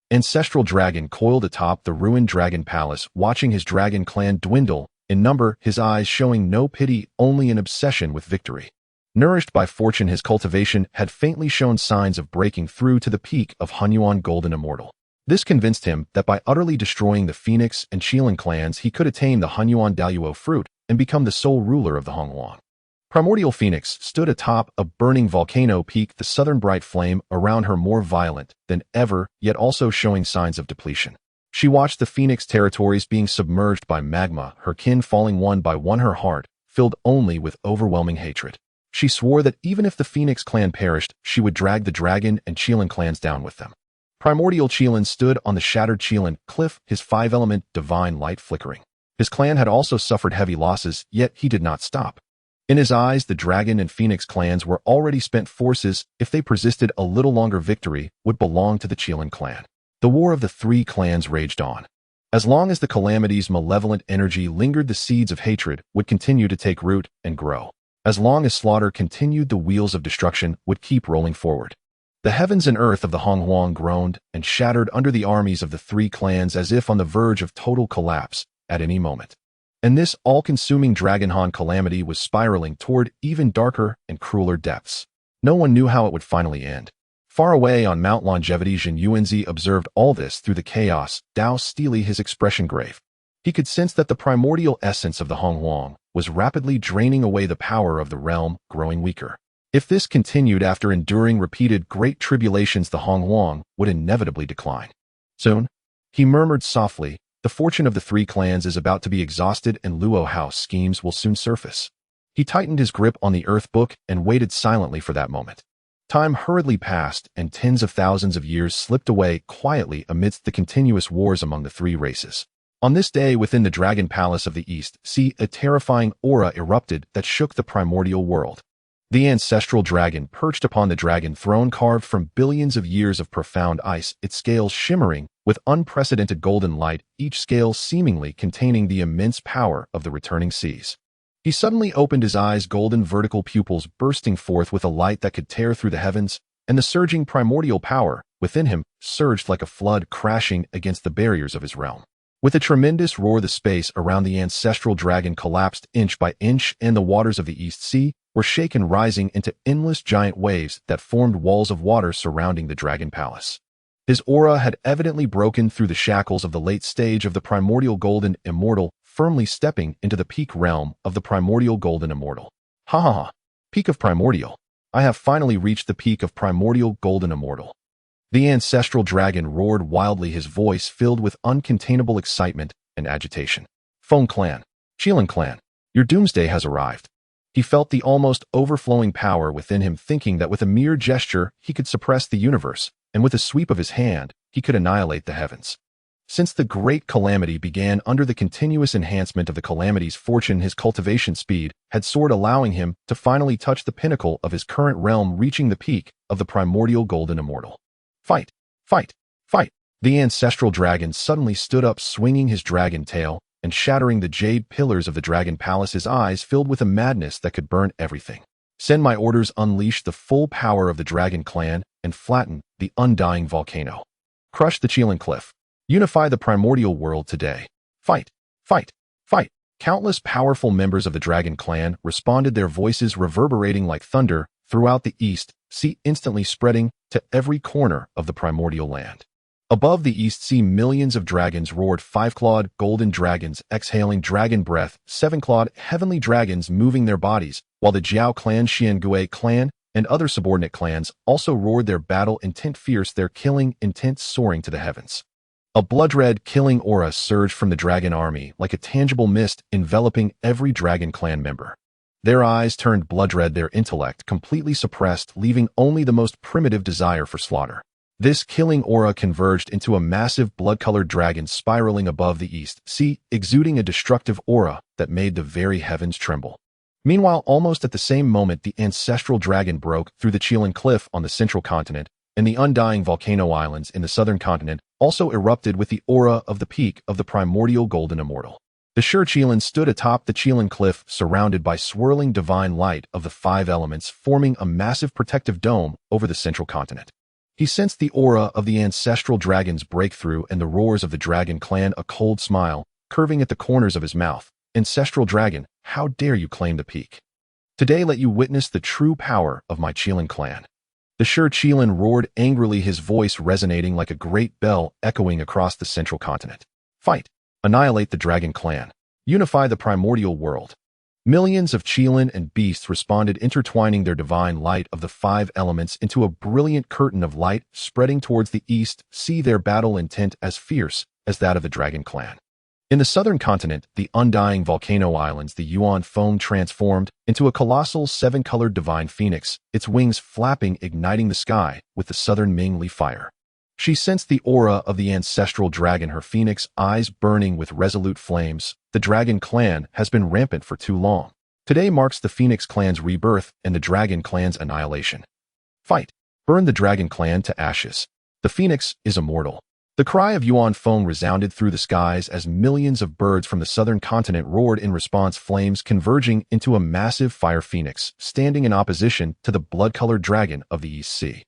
Ancestral Dragon coiled atop the ruined dragon palace, watching his dragon clan dwindle in number, his eyes showing no pity, only an obsession with victory. Nourished by fortune, his cultivation had faintly shown signs of breaking through to the peak of Great Luo Golden Immortal. This convinced him that by utterly destroying the Phoenix and Qilin clans, he could attain the Great Luo fruit and become the sole ruler of the Hongwan. Primordial Phoenix stood atop a burning volcano peak, the southern bright flame around her more violent than ever, yet also showing signs of depletion. She watched the Phoenix territories being submerged by magma, her kin falling one by one, her heart filled only with overwhelming hatred. She swore that even if the Phoenix clan perished, she would drag the Dragon and Qilin clans down with them. Primordial Qilin stood on the shattered Qilin cliff, his five-element divine light flickering. His clan had also suffered heavy losses, yet he did not stop. In his eyes, the Dragon and Phoenix clans were already spent forces. If they persisted a little longer, victory would belong to the Qilin clan. The war of the three clans raged on. As long as the calamity's malevolent energy lingered, the seeds of hatred would continue to take root and grow. As long as slaughter continued, the wheels of destruction would keep rolling forward. The heavens and earth of the Honghuang groaned and shattered under the armies of the three clans, as if on the verge of total collapse at any moment. And this all-consuming Dragon Han calamity was spiraling toward even darker and crueler depths. No one knew how it would finally end. Far away on Mount Longevity, Zhen Yuanzi observed all this through the Chaos Dao Stele, his expression grave. He could sense that the primordial essence of the Honghuang was rapidly draining away, the power of the realm growing weaker. If this continued, after enduring repeated great tribulations, the Honghuang would inevitably decline. Soon, he murmured softly, The fortune of the three clans is about to be exhausted and Luo House schemes will soon surface. He tightened his grip on the Earth Book and waited silently for that moment. Time hurriedly passed and tens of thousands of years slipped away quietly amidst the continuous wars among the three races. On this day within the Dragon Palace of the East, a terrifying aura erupted that shook the primordial world. The ancestral dragon perched upon the dragon throne carved from billions of years of profound ice, its scales shimmering with unprecedented golden light, each scale seemingly containing the immense power of the returning seas. He suddenly opened his eyes, golden vertical pupils bursting forth with a light that could tear through the heavens, and the surging primordial power within him surged like a flood crashing against the barriers of his realm. With a tremendous roar, the space around the ancestral dragon collapsed inch by inch, and the waters of the East Sea were shaken, rising into endless giant waves that formed walls of water surrounding the Dragon Palace. His aura had evidently broken through the shackles of the late stage of the Primordial Golden Immortal, firmly stepping into the peak realm of the Primordial Golden Immortal. Ha ha ha! Peak of Primordial! I have finally reached the peak of Primordial Golden Immortal. The ancestral dragon roared wildly, his voice filled with uncontainable excitement and agitation. Feng Clan, Qilin Clan, your doomsday has arrived. He felt the almost overflowing power within him, thinking that with a mere gesture he could suppress the universe, and with a sweep of his hand he could annihilate the heavens. Since the great calamity began, under the continuous enhancement of the calamity's fortune, his cultivation speed had soared, allowing him to finally touch the pinnacle of his current realm, reaching the peak of the Primordial Golden Immortal. Fight! Fight! Fight! The ancestral dragon suddenly stood up, swinging his dragon tail and shattering the jade pillars of the Dragon Palace, his eyes filled with a madness that could burn everything. Send my orders, unleash the full power of the Dragon Clan, and flatten the undying volcano. Crush the Qilin Cliff. Unify the primordial world today. Fight! Fight! Fight! Countless powerful members of the Dragon Clan responded, their voices reverberating like thunder throughout the East Sea, instantly spreading to every corner of the primordial land. Above the East Sea, millions of dragons roared, five-clawed golden dragons exhaling dragon breath, seven-clawed heavenly dragons moving their bodies, while the Jiao clan, Xiangui clan, and other subordinate clans also roared, their battle intent fierce, their killing intent soaring to the heavens. A blood-red killing aura surged from the dragon army like a tangible mist, enveloping every Dragon Clan member. Their eyes turned blood-red, their intellect completely suppressed, leaving only the most primitive desire for slaughter. This killing aura converged into a massive blood-colored dragon spiraling above the East Sea, exuding a destructive aura that made the very heavens tremble. Meanwhile, almost at the same moment, the ancestral dragon broke through the Qilin Cliff on the central continent, and the undying volcano islands in the southern continent also erupted with the aura of the peak of the Primordial Golden Immortal. The Sure Qilin stood atop the Qilin Cliff, surrounded by swirling divine light of the five elements, forming a massive protective dome over the central continent. He sensed the aura of the ancestral dragon's breakthrough and the roars of the Dragon Clan, a cold smile curving at the corners of his mouth. Ancestral dragon, how dare you claim the peak? Today let you witness the true power of my Qilin clan. The Sure Qilin roared angrily, his voice resonating like a great bell echoing across the central continent. Fight! Annihilate the Dragon Clan. Unify the primordial world. Millions of Qilin and beasts responded, intertwining their divine light of the five elements into a brilliant curtain of light spreading towards the East Sea, their battle intent as fierce as that of the Dragon Clan. In the southern continent, the undying volcano islands, the Yuan foam transformed into a colossal seven-colored divine phoenix, its wings flapping, igniting the sky with the southern Ming-Li fire. She sensed the aura of the ancestral dragon, her phoenix eyes burning with resolute flames. The Dragon Clan has been rampant for too long. Today marks the Phoenix Clan's rebirth and the Dragon Clan's annihilation. Fight! Burn the Dragon Clan to ashes. The Phoenix is immortal. The cry of Yuan Feng resounded through the skies as millions of birds from the southern continent roared in response, flames converging into a massive fire phoenix, standing in opposition to the blood-colored dragon of the East Sea.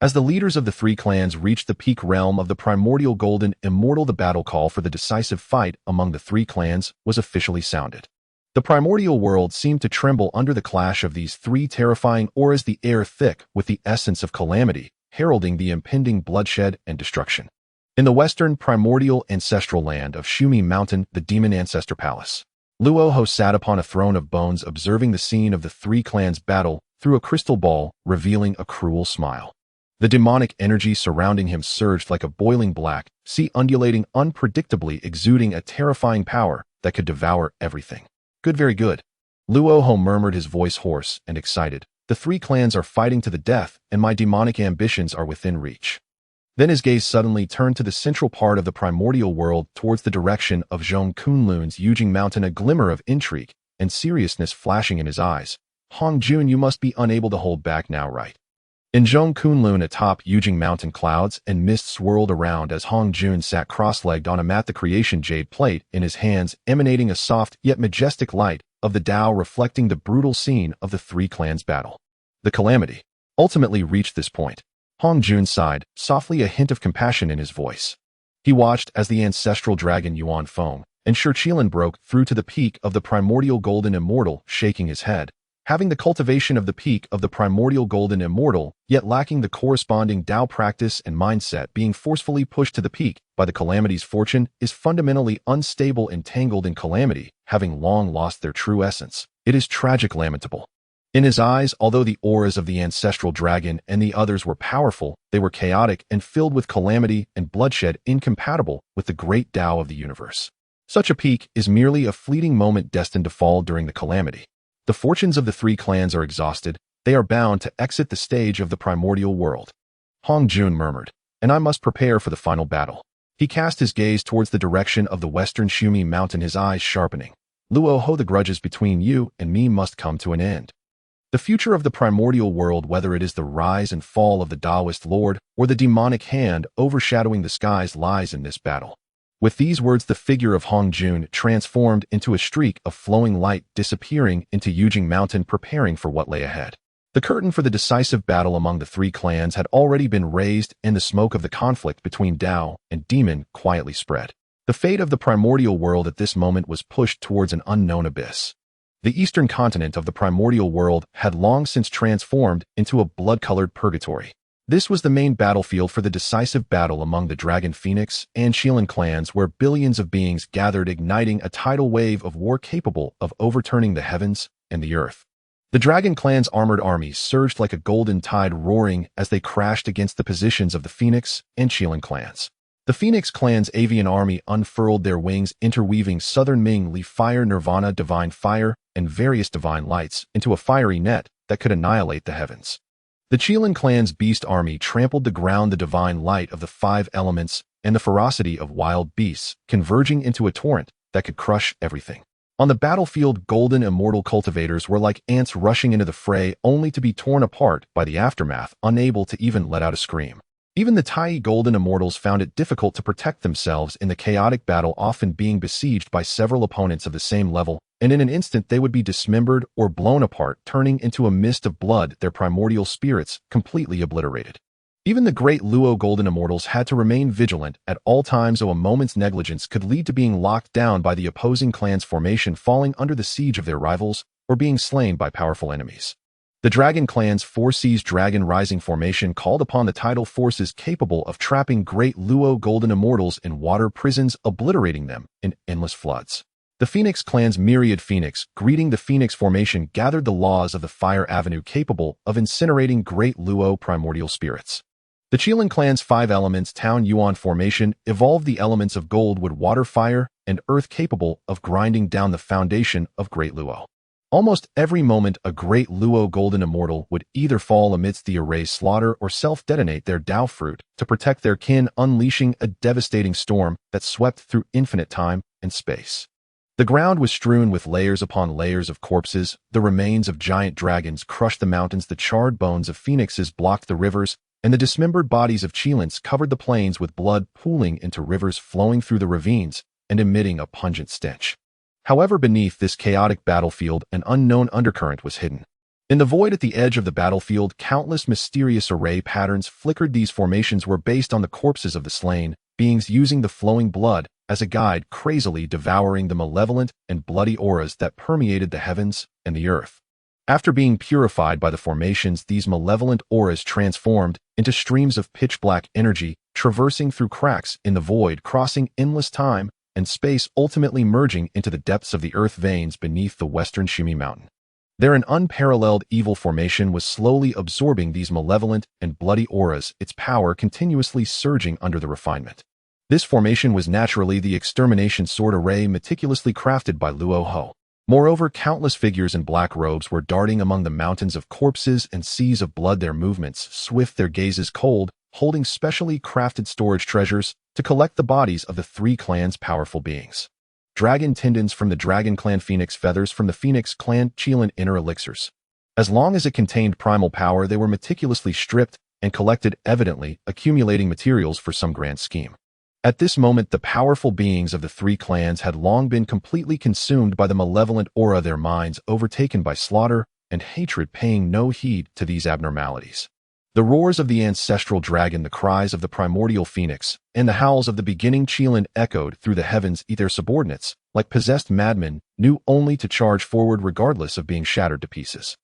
As the leaders of the three clans reached the peak realm of the Primordial Golden Immortal, the battle call for the decisive fight among the three clans was officially sounded. The primordial world seemed to tremble under the clash of these three terrifying auras, the air thick with the essence of calamity, heralding the impending bloodshed and destruction. In the western primordial ancestral land of Shumi Mountain, the Demon Ancestor Palace, Luo Ho sat upon a throne of bones, observing the scene of the three clans' battle through a crystal ball, revealing a cruel smile. The demonic energy surrounding him surged like a boiling black sea, undulating unpredictably, exuding a terrifying power that could devour everything. Good, very good. Luo murmured, his voice hoarse and excited. The three clans are fighting to the death, and my demonic ambitions are within reach. Then his gaze suddenly turned to the central part of the primordial world, towards the direction of Zhong Kunlun's Yujing Mountain, a glimmer of intrigue and seriousness flashing in his eyes. Hong Jun, you must be unable to hold back now, right? In Zhong Kunlun, atop Yujing Mountain, clouds and mist swirled around as Hong Jun sat cross-legged on a mat, the creation jade plate in his hands, emanating a soft yet majestic light of the Tao, reflecting the brutal scene of the three clans' battle. The calamity ultimately reached this point. Hong Jun sighed, softly, a hint of compassion in his voice. He watched as the ancestral dragon Yuan Feng and Shurqilan broke through to the peak of the Primordial Golden Immortal, shaking his head. Having the cultivation of the peak of the Primordial Golden Immortal, yet lacking the corresponding Tao practice and mindset, being forcefully pushed to the peak by the calamity's fortune, is fundamentally unstable, entangled in calamity, having long lost their true essence. It is tragic, lamentable. In his eyes, although the auras of the ancestral dragon and the others were powerful, they were chaotic and filled with calamity and bloodshed, incompatible with the great Tao of the universe. Such a peak is merely a fleeting moment destined to fall during the calamity. The fortunes of the three clans are exhausted. They are bound to exit the stage of the primordial world. Hong Jun murmured, and I must prepare for the final battle. He cast his gaze towards the direction of the western Shumi Mountain, his eyes sharpening. Luo, the grudges between you and me must come to an end. The future of the primordial world, whether it is the rise and fall of the Taoist Lord or the demonic hand overshadowing the skies, lies in this battle. With these words, the figure of Hong Jun transformed into a streak of flowing light, disappearing into Yujing Mountain, preparing for what lay ahead. The curtain for the decisive battle among the three clans had already been raised, and the smoke of the conflict between Tao and Demon quietly spread. The fate of the primordial world at this moment was pushed towards an unknown abyss. The eastern continent of the primordial world had long since transformed into a blood-colored purgatory. This was the main battlefield for the decisive battle among the Dragon Phoenix and Qilan clans, where billions of beings gathered, igniting a tidal wave of war capable of overturning the heavens and the earth. The Dragon clan's armored armies surged like a golden tide, roaring as they crashed against the positions of the Phoenix and Qilan clans. The Phoenix clan's avian army unfurled their wings, interweaving Southern Ming Li Fire, Nirvana Divine Fire, and various divine lights into a fiery net that could annihilate the heavens. The Qilan clan's beast army trampled the ground, the divine light of the five elements and the ferocity of wild beasts converging into a torrent that could crush everything. On the battlefield, golden immortal cultivators were like ants rushing into the fray, only to be torn apart by the aftermath, unable to even let out a scream. Even the tiny golden immortals found it difficult to protect themselves in the chaotic battle, often being besieged by several opponents of the same level, and in an instant they would be dismembered or blown apart, turning into a mist of blood, their primordial spirits completely obliterated. Even the Great Luo Golden Immortals had to remain vigilant at all times, or a moment's negligence could lead to being locked down by the opposing clan's formation, falling under the siege of their rivals, or being slain by powerful enemies. The Dragon clan's Four Seas Dragon Rising formation called upon the tidal forces capable of trapping Great Luo Golden Immortals in water prisons, obliterating them in endless floods. The Phoenix clan's Myriad Phoenix, greeting the Phoenix formation, gathered the laws of the Fire Avenue capable of incinerating Great Luo primordial spirits. The Qilan clan's Five Elements Town Yuan formation evolved the elements of gold, wood, water, fire, and earth capable of grinding down the foundation of Great Luo. Almost every moment, a Great Luo Golden Immortal would either fall amidst the array's slaughter or self-detonate their Tao fruit to protect their kin, unleashing a devastating storm that swept through infinite time and space. The ground was strewn with layers upon layers of corpses. The remains of giant dragons crushed the mountains, the charred bones of phoenixes blocked the rivers, and the dismembered bodies of Qilans covered the plains, with blood pooling into rivers flowing through the ravines and emitting a pungent stench. However, beneath this chaotic battlefield, an unknown undercurrent was hidden. In the void at the edge of the battlefield, countless mysterious array patterns flickered. These formations were based on the corpses of the slain, beings using the flowing blood as a guide, crazily devouring the malevolent and bloody auras that permeated the heavens and the earth. After being purified by the formations, these malevolent auras transformed into streams of pitch-black energy, traversing through cracks in the void, crossing endless time and space, ultimately merging into the depths of the earth veins beneath the western Shumi Mountain. Their an unparalleled evil formation was slowly absorbing these malevolent and bloody auras, its power continuously surging under the refinement. This formation was naturally the extermination sword array meticulously crafted by Luo Ho. Moreover, countless figures in black robes were darting among the mountains of corpses and seas of blood, their movements swift, their gazes cold, holding specially crafted storage treasures to collect the bodies of the three clans' powerful beings. Dragon tendons from the Dragon Clan, Phoenix feathers from the Phoenix Clan, Qilin inner elixirs. As long as it contained primal power, they were meticulously stripped and collected, evidently accumulating materials for some grand scheme. At this moment, the powerful beings of the three clans had long been completely consumed by the malevolent aura, their minds overtaken by slaughter and hatred, paying no heed to these abnormalities. The roars of the ancestral dragon, the cries of the primordial phoenix, and the howls of the beginning Qilin echoed through the heavens. Their subordinates, like possessed madmen, knew only to charge forward regardless of being shattered to pieces.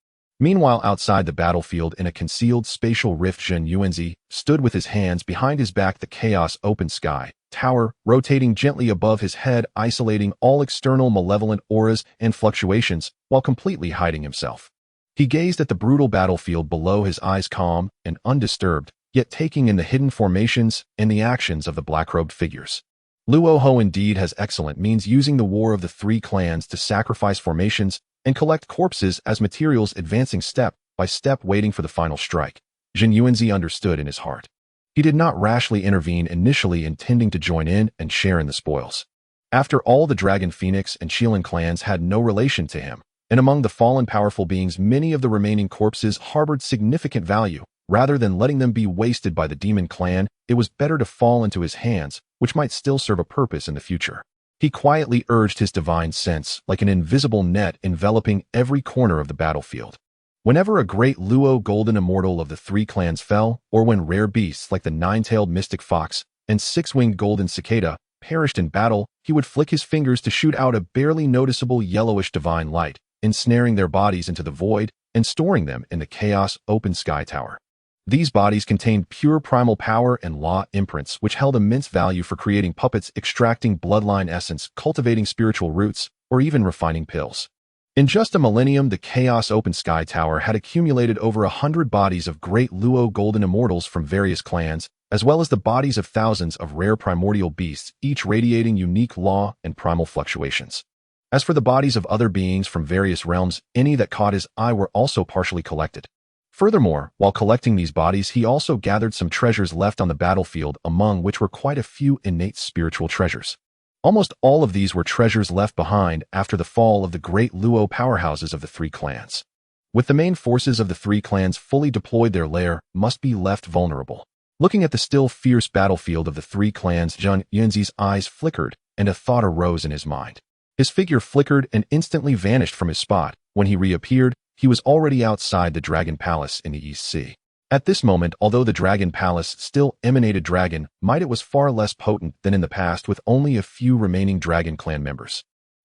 Meanwhile, outside the battlefield in a concealed spatial rift, Zhen Yuanzi stood with his hands behind his back, the chaos open sky tower rotating gently above his head, isolating all external malevolent auras and fluctuations while completely hiding himself. He gazed at the brutal battlefield below, his eyes calm and undisturbed, yet taking in the hidden formations and the actions of the black-robed figures. Luo Ho indeed has excellent means, using the war of the three clans to sacrifice formations and collect corpses as materials, advancing step by step, waiting for the final strike. Zhen Yuanzi understood in his heart. He did not rashly intervene, initially intending to join in and share in the spoils. After all, the Dragon Phoenix and Qilin clans had no relation to him, and among the fallen powerful beings, many of the remaining corpses harbored significant value. Rather than letting them be wasted by the demon clan, it was better to fall into his hands, which might still serve a purpose in the future. He quietly urged his divine sense, like an invisible net enveloping every corner of the battlefield. Whenever a Great Luo Golden Immortal of the three clans fell, or when rare beasts like the nine-tailed mystic fox and six-winged golden cicada perished in battle, he would flick his fingers to shoot out a barely noticeable yellowish divine light, ensnaring their bodies into the void and storing them in the chaos open sky tower. These bodies contained pure primal power and law imprints, which held immense value for creating puppets, extracting bloodline essence, cultivating spiritual roots, or even refining pills. In just a millennium, the Chaos Open Sky Tower had accumulated over 100 bodies of Great Luo Golden Immortals from various clans, as well as the bodies of thousands of rare primordial beasts, each radiating unique law and primal fluctuations. As for the bodies of other beings from various realms, any that caught his eye were also partially collected. Furthermore, while collecting these bodies, he also gathered some treasures left on the battlefield, among which were quite a few innate spiritual treasures. Almost all of these were treasures left behind after the fall of the Great Luo powerhouses of the three clans. With the main forces of the three clans fully deployed, their lair must be left vulnerable. Looking at the still fierce battlefield of the three clans, Zhen Yuanzi's eyes flickered and a thought arose in his mind. His figure flickered and instantly vanished from his spot. When he reappeared, he was already outside the Dragon Palace in the East Sea. At this moment, although the Dragon Palace still emanated dragon might, it was far less potent than in the past, with only a few remaining Dragon Clan members.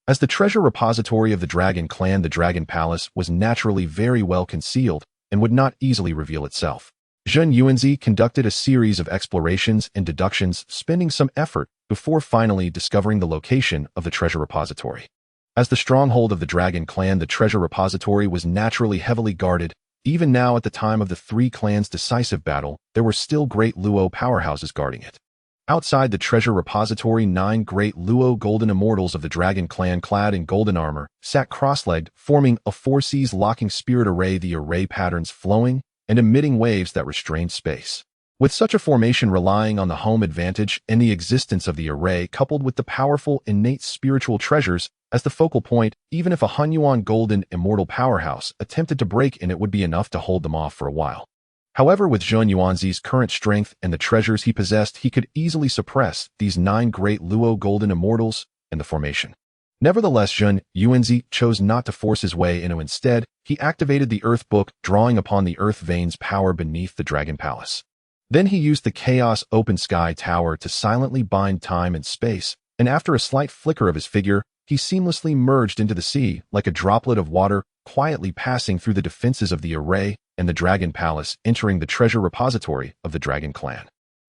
As the treasure repository of the Dragon Clan, the Dragon Palace was naturally very well concealed and would not easily reveal itself. Zhen Yuanzi conducted a series of explorations and deductions, spending some effort before finally discovering the location of the treasure repository. As the stronghold of the Dragon Clan, the treasure repository was naturally heavily guarded. Even now, at the time of the three clans' decisive battle, there were still Great Luo powerhouses guarding it. Outside the treasure repository, 9 Great Luo Golden Immortals of the Dragon Clan, clad in golden armor, sat cross-legged, forming a four-seas locking spirit array, the array patterns flowing and emitting waves that restrained space. With such a formation relying on the home advantage and the existence of the array, coupled with the powerful innate spiritual treasures as the focal point, even if a Hong Jun Golden Immortal powerhouse attempted to break in, it would be enough to hold them off for a while. However, with Zhen Yuanzi's current strength and the treasures he possessed, he could easily suppress these 9 Great Luo Golden Immortals and the formation. Nevertheless, Zhen Yuanzi chose not to force his way in. Instead, he activated the Earth Book, drawing upon the Earth Vein's power beneath the Dragon Palace. Then he used the Chaos Open Sky Tower to silently bind time and space, and after a slight flicker of his figure, he seamlessly merged into the sea like a droplet of water, quietly passing through the defenses of the array and the Dragon Palace, entering the treasure repository of the Dragon Clan.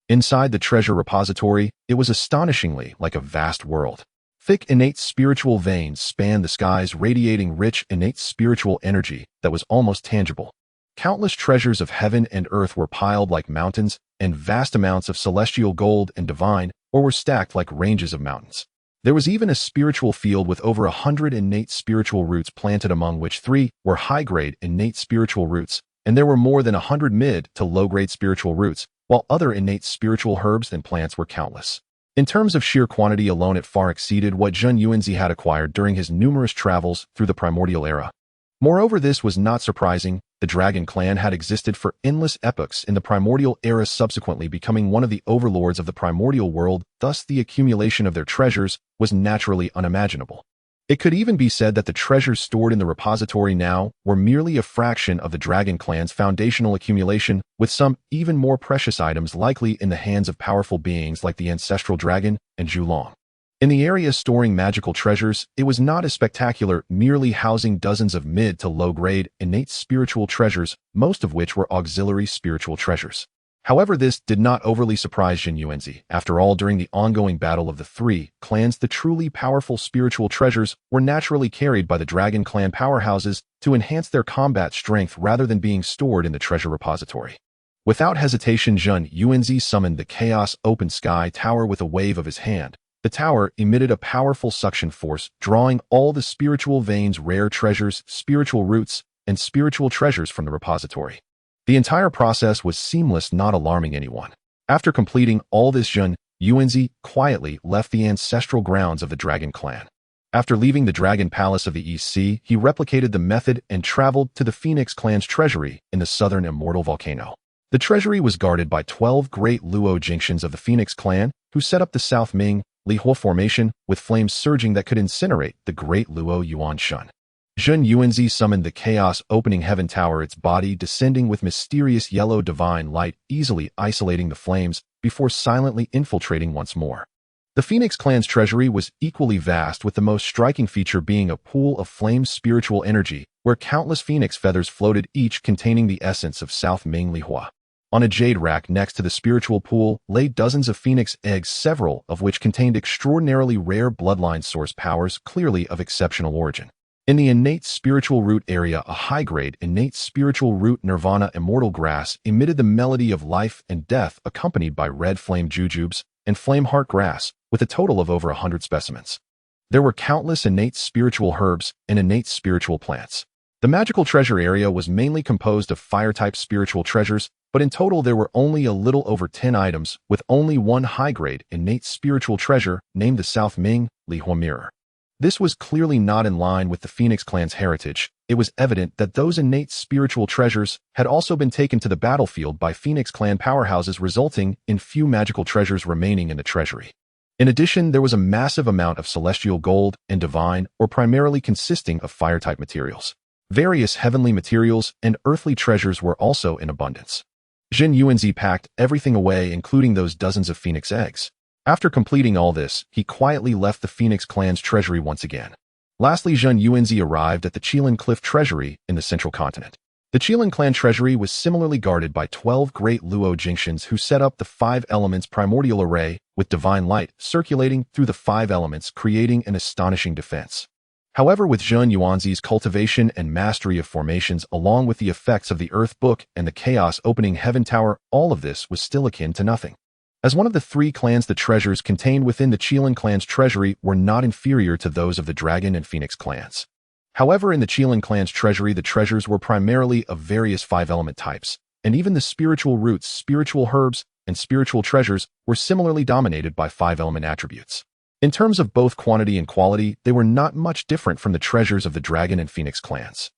Inside the treasure repository, it was astonishingly like a vast world. Thick innate spiritual veins spanned the skies, radiating rich innate spiritual energy that was almost tangible. Countless treasures of heaven and earth were piled like mountains, and vast amounts of celestial gold and divine ore were stacked like ranges of mountains. There was even a spiritual field with over 100 innate spiritual roots planted, among which 3 were high-grade innate spiritual roots, and there were more than 100 mid to low-grade spiritual roots, while other innate spiritual herbs and plants were countless. In terms of sheer quantity alone, it far exceeded what Zhen Yuanzi had acquired during his numerous travels through the Primordial era. Moreover, this was not surprising. The Dragon Clan had existed for endless epochs in the Primordial era, subsequently becoming one of the overlords of the Primordial world, thus the accumulation of their treasures was naturally unimaginable. It could even be said that the treasures stored in the repository now were merely a fraction of the Dragon Clan's foundational accumulation, with some even more precious items likely in the hands of powerful beings like the Ancestral Dragon and Zhulong. In the area storing magical treasures, it was not as spectacular, merely housing dozens of mid to low-grade innate spiritual treasures, most of which were auxiliary spiritual treasures. However, this did not overly surprise Zhen Yuanzi. After all, during the ongoing battle of the 3 clans, the truly powerful spiritual treasures were naturally carried by the Dragon Clan powerhouses to enhance their combat strength rather than being stored in the treasure repository. Without hesitation, Zhen Yuanzi summoned the Chaos Open Sky Tower with a wave of his hand. The tower emitted a powerful suction force, drawing all the spiritual veins, rare treasures, spiritual roots, and spiritual treasures from the repository. The entire process was seamless, not alarming anyone. After completing all this, Zhen Yuanzi quietly left the ancestral grounds of the Dragon Clan. After leaving the Dragon Palace of the East Sea, he replicated the method and traveled to the Phoenix Clan's treasury in the southern Immortal Volcano. The treasury was guarded by 12 Great Luo Jingshians of the Phoenix Clan, who set up the South Ming Lihua formation with flames surging that could incinerate the Great Luo Yuan Shun. Zhen Yuanzi summoned the Chaos Opening Heaven Tower, its body descending with mysterious yellow divine light, easily isolating the flames before silently infiltrating once more. The Phoenix Clan's treasury was equally vast, with the most striking feature being a pool of flame spiritual energy, where countless phoenix feathers floated, each containing the essence of South Ming Lihua. On a jade rack next to the spiritual pool lay dozens of phoenix eggs, several of which contained extraordinarily rare bloodline source powers, clearly of exceptional origin. In the innate spiritual root area, a high-grade innate spiritual root nirvana immortal grass emitted the melody of life and death, accompanied by red flame jujubes and flame heart grass, with a total of over 100 specimens. There were countless innate spiritual herbs and innate spiritual plants. The magical treasure area was mainly composed of fire-type spiritual treasures, but in total there were only a little over 10 items, with only one high-grade innate spiritual treasure named the South Ming Lihua Mirror. This was clearly not in line with the Phoenix Clan's heritage. It was evident that those innate spiritual treasures had also been taken to the battlefield by Phoenix Clan powerhouses, resulting in few magical treasures remaining in the treasury. In addition, there was a massive amount of celestial gold and divine, or primarily consisting of fire-type materials. Various heavenly materials and earthly treasures were also in abundance. Zhen Yuanzi packed everything away, including those dozens of phoenix eggs. After completing all this, he quietly left the Phoenix Clan's treasury once again. Lastly, Zhen Yuanzi arrived at the Qilin Cliff Treasury in the central continent. The Qilin Clan treasury was similarly guarded by 12 Great Luo Jingshians, who set up the 5 elements primordial array with divine light circulating through the 5 elements, creating an astonishing defense. However, with Zhen Yuanzi's cultivation and mastery of formations, along with the effects of the Earth Book and the Chaos Opening Heaven Tower, all of this was still akin to nothing. As one of the 3 clans, the treasures contained within the Qilin Clan's treasury were not inferior to those of the Dragon and Phoenix clans. However, in the Qilin Clan's treasury, the treasures were primarily of various 5-element types, and even the spiritual roots, spiritual herbs, and spiritual treasures were similarly dominated by 5-element attributes. In terms of both quantity and quality, they were not much different from the treasures of the Dragon and Phoenix clans.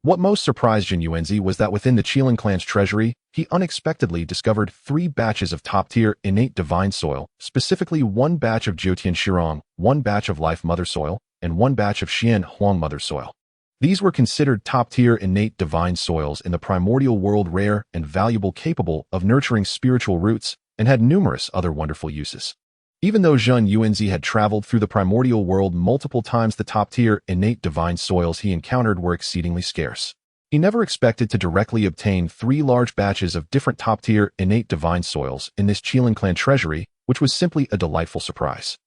What most surprised Zhen Yuanzi was that within the Qilin Clan's treasury, he unexpectedly discovered 3 batches of top-tier innate divine soil, specifically 1 batch of Jiutian Shirong, 1 batch of Life Mother soil, and 1 batch of Xian Huang Mother soil. These were considered top-tier innate divine soils in the primordial world, rare and valuable, capable of nurturing spiritual roots, and had numerous other wonderful uses. Even though Zhen Yuanzi had traveled through the primordial world multiple times, the top-tier innate divine soils he encountered were exceedingly scarce. He never expected to directly obtain 3 large batches of different top-tier innate divine soils in this Qilin Clan treasury, which was simply a delightful surprise.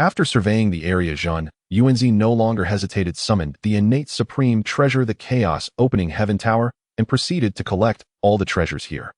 After surveying the area, Zhen Yuanzi no longer hesitated, summoned the innate supreme treasure, the Chaos Opening Heaven Tower, and proceeded to collect all the treasures here.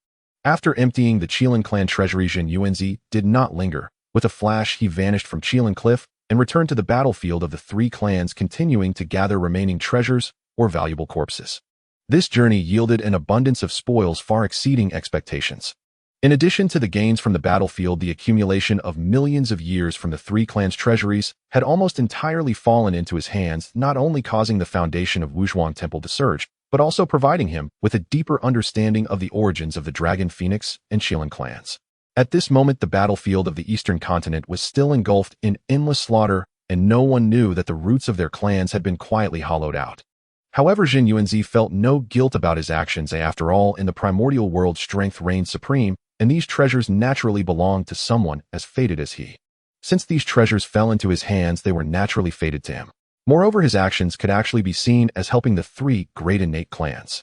After emptying the Qilin clan treasury, Zhen Yuanzi did not linger. With a flash, he vanished from Qilin Cliff and returned to the battlefield of the three clans, continuing to gather remaining treasures or valuable corpses. This journey yielded an abundance of spoils far exceeding expectations. In addition to the gains from the battlefield, the accumulation of millions of years from the three clans' treasuries had almost entirely fallen into his hands, not only causing the foundation of Wuzhuang Temple to surge, but also providing him with a deeper understanding of the origins of the Dragon Phoenix and Qilin clans. At this moment, the battlefield of the Eastern continent was still engulfed in endless slaughter, and no one knew that the roots of their clans had been quietly hollowed out. However, Zhen Yuanzi felt no guilt about his actions. After all, in the primordial world, strength reigned supreme, and these treasures naturally belonged to someone as fated as he. Since these treasures fell into his hands, they were naturally fated to him. Moreover, his actions could actually be seen as helping the three great innate clans.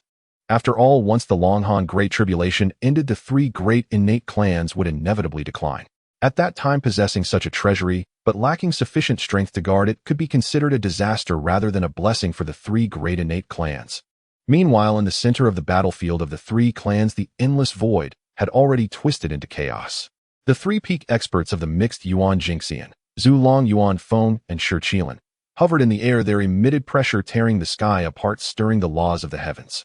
After all, once the Long Han Great Tribulation ended, the three great innate clans would inevitably decline. At that time, possessing such a treasury, but lacking sufficient strength to guard it, could be considered a disaster rather than a blessing for the three great innate clans. Meanwhile, in the center of the battlefield of the three clans, the endless void had already twisted into chaos. The three peak experts of the mixed Yuan Jingxian, Zhu Long, Yuan Feng, and Shi Qilin, hovered in the air, their emitted pressure tearing the sky apart, stirring the laws of the heavens.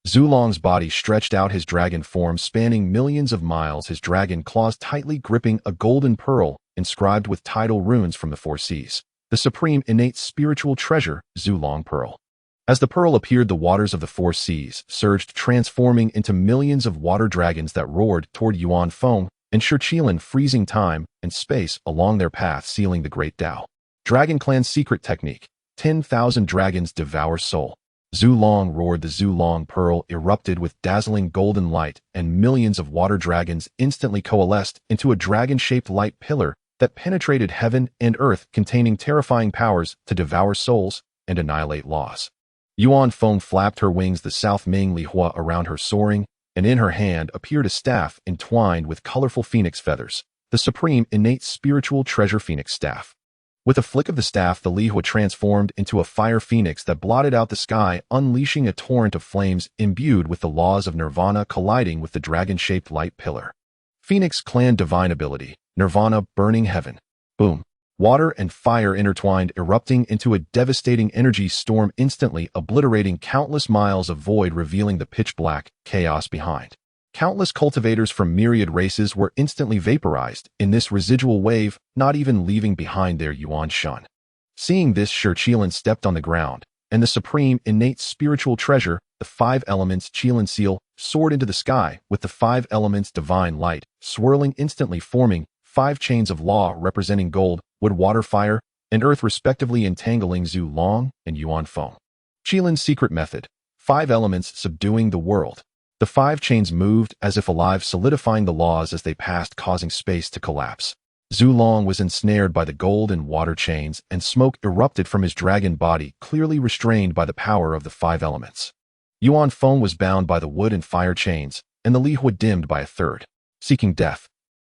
Zhu Long's body stretched out, his dragon form spanning millions of miles, his dragon claws tightly gripping a golden pearl inscribed with tidal runes from the four seas, the supreme innate spiritual treasure, Zhu Long Pearl. As the pearl appeared, the waters of the four seas surged, transforming into millions of water dragons that roared toward Yuan Feng and Shi Qilin, freezing time and space along their path, sealing the Great Dao. Dragon Clan's secret technique, 10,000 dragons devour soul. Zhu Long roared. The Zhu Long Pearl erupted with dazzling golden light, and millions of water dragons instantly coalesced into a dragon-shaped light pillar that penetrated heaven and earth, containing terrifying powers to devour souls and annihilate laws. Yuan Feng flapped her wings, the South Ming Li Hua around her soaring, and in her hand appeared a staff entwined with colorful phoenix feathers, the supreme innate spiritual treasure phoenix staff. With a flick of the staff, the Li Hua transformed into a fire phoenix that blotted out the sky, unleashing a torrent of flames imbued with the laws of nirvana, colliding with the dragon-shaped light pillar. Phoenix Clan divine ability, Nirvana, burning heaven. Boom. Water and fire intertwined, erupting into a devastating energy storm, instantly obliterating countless miles of void, revealing the pitch-black chaos behind. Countless cultivators from myriad races were instantly vaporized in this residual wave, not even leaving behind their Yuan Shen. Seeing this, Shi Qilin stepped on the ground, and the supreme innate spiritual treasure, the five elements Qilin seal, soared into the sky, with the five elements divine light swirling, instantly forming five chains of law representing gold, wood, water, fire, and earth, respectively, entangling Zhu Long and Yuan Feng. Qilin's secret method, five elements subduing the world. The five chains moved as if alive, solidifying the laws as they passed, causing space to collapse. Zhu Long was ensnared by the gold and water chains, and smoke erupted from his dragon body, clearly restrained by the power of the five elements. Yuan Feng was bound by the wood and fire chains, and the Li Hua dimmed by a third, seeking death.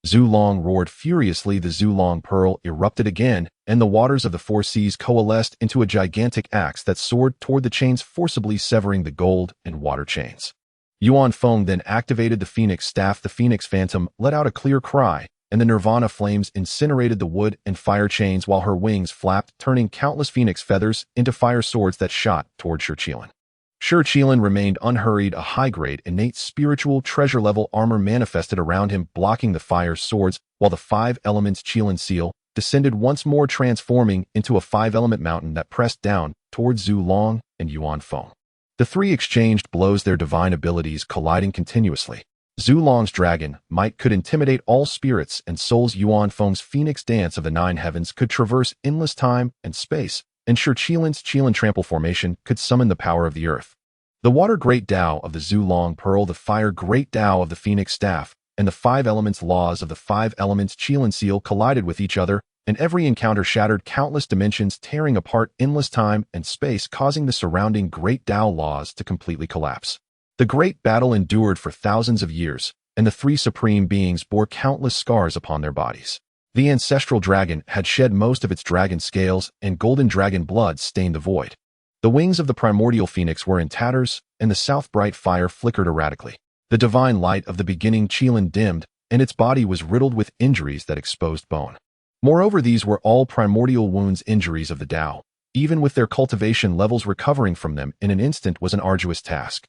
Zhu Long roared furiously. The Zhu Long Pearl erupted again, and the waters of the four seas coalesced into a gigantic axe that soared toward the chains, forcibly severing the gold and water chains. Yuan Feng then activated the Phoenix Staff. The Phoenix Phantom let out a clear cry, and the Nirvana flames incinerated the wood and fire chains while her wings flapped, turning countless phoenix feathers into fire swords that shot toward Shi Qilin. Shi Qilin remained unhurried. A high-grade, innate spiritual treasure-level armor manifested around him, blocking the fire swords, while the five elements Qilin seal descended once more, transforming into a five-element mountain that pressed down toward Zhu Long and Yuan Feng. The three exchanged blows, their divine abilities colliding continuously. Zhu Long's dragon might could intimidate all spirits and souls. Yuan Feng's phoenix dance of the nine heavens could traverse endless time and space, and Shi Qilin's Qilin trample formation could summon the power of the earth. The water Great Dao of the Zhu Long Pearl, the fire Great Dao of the Phoenix Staff, and the five elements laws of the five elements Qilin seal collided with each other, and every encounter shattered countless dimensions, tearing apart endless time and space, causing the surrounding Great Dao laws to completely collapse. The great battle endured for thousands of years, and the three supreme beings bore countless scars upon their bodies. The ancestral dragon had shed most of its dragon scales, and golden dragon blood stained the void. The wings of the primordial phoenix were in tatters, and the south bright fire flickered erratically. The divine light of the beginning Qilin dimmed, and its body was riddled with injuries that exposed bone. Moreover, these were all primordial wounds, injuries of the Dao. Even with their cultivation levels, recovering from them in an instant was an arduous task.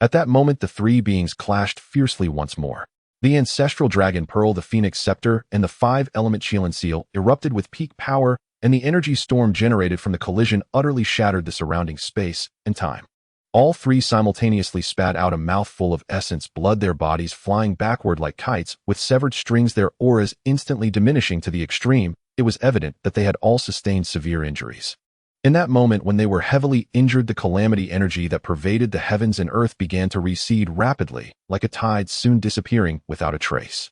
At that moment, the three beings clashed fiercely once more. The ancestral dragon pearl, the phoenix scepter, and the five-element Qilin seal erupted with peak power, and the energy storm generated from the collision utterly shattered the surrounding space and time. All three simultaneously spat out a mouthful of essence blood, their bodies flying backward like kites, with severed strings, their auras instantly diminishing to the extreme. It was evident that they had all sustained severe injuries. In that moment, when they were heavily injured, the calamity energy that pervaded the heavens and earth began to recede rapidly, like a tide soon disappearing without a trace.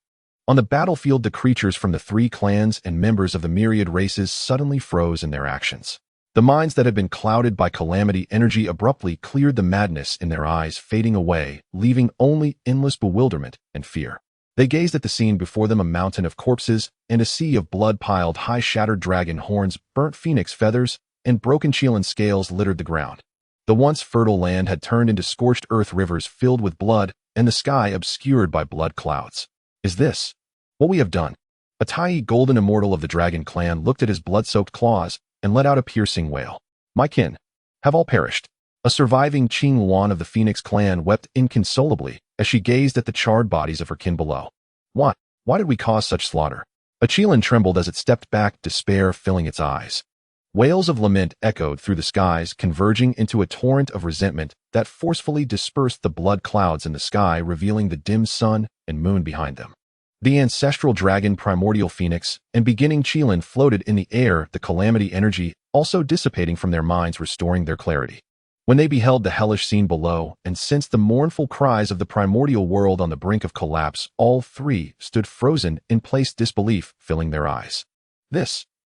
On the battlefield, the creatures from the three clans and members of the myriad races suddenly froze in their actions. The minds that had been clouded by calamity energy abruptly cleared, the madness in their eyes fading away, leaving only endless bewilderment and fear. They gazed at the scene before them, a mountain of corpses and a sea of blood piled high. Shattered dragon horns, burnt phoenix feathers, and broken Qilin scales littered the ground. The once fertile land had turned into scorched earth, rivers filled with blood, and the sky obscured by blood clouds. Is this what we have done? A Great Golden Immortal of the Dragon Clan looked at his blood-soaked claws and let out a piercing wail. My kin have all perished. A surviving Qing Luan of the Phoenix clan wept inconsolably as she gazed at the charred bodies of her kin below. Why did we cause such slaughter? A Qilin trembled as it stepped back, despair filling its eyes. Wails of lament echoed through the skies, converging into a torrent of resentment that forcefully dispersed the blood clouds in the sky, revealing the dim sun and moon behind them. The ancestral dragon, primordial phoenix, and beginning Qilin floated in the air, the calamity energy also dissipating from their minds, restoring their clarity. When they beheld the hellish scene below and sensed the mournful cries of the primordial world on the brink of collapse, all three stood frozen in place, disbelief filling their eyes.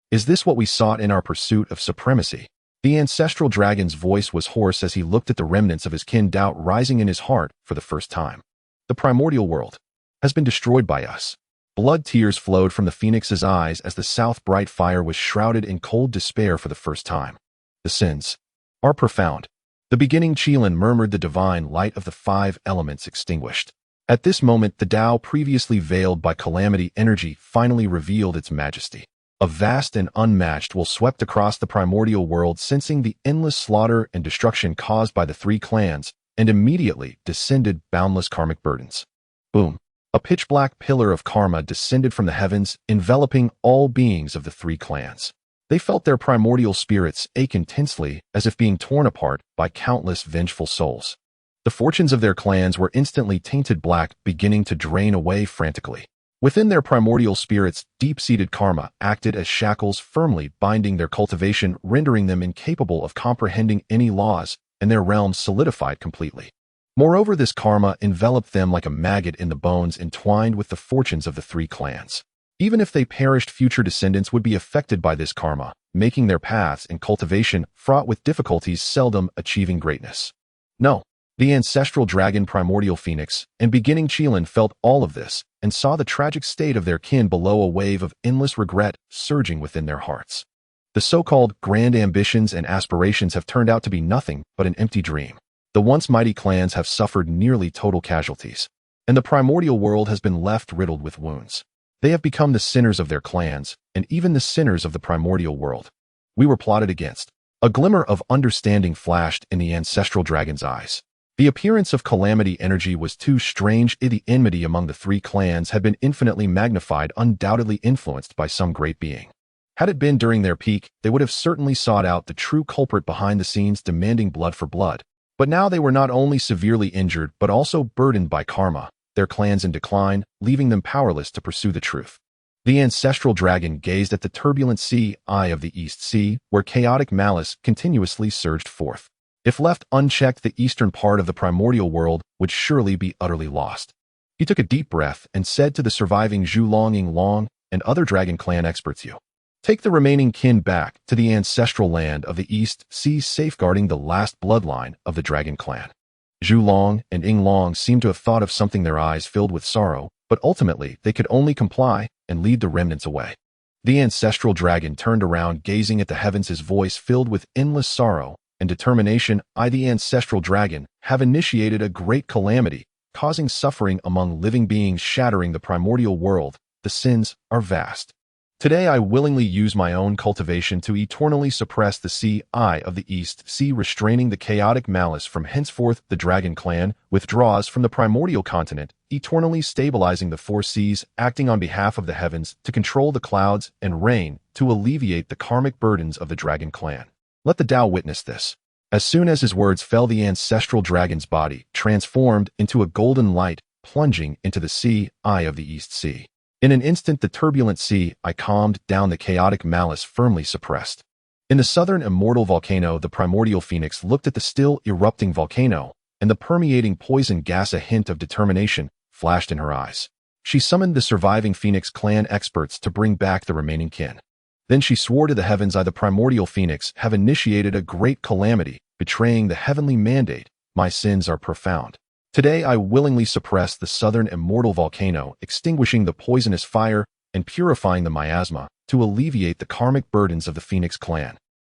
Is this what we sought in our pursuit of supremacy? The ancestral dragon's voice was hoarse as he looked at the remnants of his kin, doubt rising in his heart for the first time. The primordial world has been destroyed by us. Blood tears flowed from the phoenix's eyes as the south bright fire was shrouded in cold despair for the first time. The sins are profound. The beginning Qilin murmured, the divine light of the five elements extinguished. At this moment, the Dao, previously veiled by calamity energy, finally revealed its majesty. A vast and unmatched will swept across the primordial world, sensing the endless slaughter and destruction caused by the three clans, and immediately descended boundless karmic burdens. Boom! A pitch-black pillar of karma descended from the heavens, enveloping all beings of the three clans. They felt their primordial spirits ache intensely, as if being torn apart by countless vengeful souls. The fortunes of their clans were instantly tainted black, beginning to drain away frantically. Within their primordial spirits, deep-seated karma acted as shackles, firmly binding their cultivation, rendering them incapable of comprehending any laws, and their realms solidified completely. Moreover, this karma enveloped them like a maggot in the bones, entwined with the fortunes of the three clans. Even if they perished, future descendants would be affected by this karma, making their paths and cultivation fraught with difficulties, seldom achieving greatness. No, the ancestral dragon, primordial phoenix, and beginning Qilin felt all of this, and saw the tragic state of their kin below, a wave of endless regret surging within their hearts. The so-called grand ambitions and aspirations have turned out to be nothing but an empty dream. The once mighty clans have suffered nearly total casualties, and the primordial world has been left riddled with wounds. They have become the sinners of their clans, and even the sinners of the primordial world. We were plotted against. A glimmer of understanding flashed in the ancestral dragon's eyes. The appearance of calamity energy was too strange. The enmity among the three clans had been infinitely magnified, undoubtedly influenced by some great being. Had it been during their peak, they would have certainly sought out the true culprit behind the scenes, demanding blood for blood. But now they were not only severely injured, but also burdened by karma, their clans in decline, leaving them powerless to pursue the truth. The ancestral dragon gazed at the turbulent sea, eye of the East Sea, where chaotic malice continuously surged forth. If left unchecked, the eastern part of the primordial world would surely be utterly lost. He took a deep breath and said to the surviving Zhu Long and other Dragon Clan experts, "You take the remaining kin back to the ancestral land of the East Sea, safeguarding the last bloodline of the Dragon Clan." Zhu Long and Ying Long seemed to have thought of something, their eyes filled with sorrow, but ultimately they could only comply and lead the remnants away. The ancestral dragon turned around, gazing at the heavens, his voice filled with endless sorrow and determination. I, the ancestral dragon, have initiated a great calamity, causing suffering among living beings, shattering the primordial world. The sins are vast. Today I willingly use my own cultivation to eternally suppress the sea, Eye of the East Sea, restraining the chaotic malice. From henceforth the dragon clan withdraws from the primordial continent, eternally stabilizing the four seas, acting on behalf of the heavens to control the clouds and rain, to alleviate the karmic burdens of the dragon clan. Let the Tao witness this. As soon as his words fell, the ancestral dragon's body transformed into a golden light, plunging into the sea, Eye of the East Sea. In an instant, the turbulent sea, I calmed down, the chaotic malice firmly suppressed. In the southern immortal volcano, the primordial phoenix looked at the still erupting volcano, and the permeating poison gas, a hint of determination, flashed in her eyes. She summoned the surviving Phoenix clan experts to bring back the remaining kin. Then she swore to the heavens, I, the primordial phoenix, have initiated a great calamity, betraying the heavenly mandate. My sins are profound. Today I willingly suppress the southern immortal volcano, extinguishing the poisonous fire and purifying the miasma to alleviate the karmic burdens of the Phoenix clan.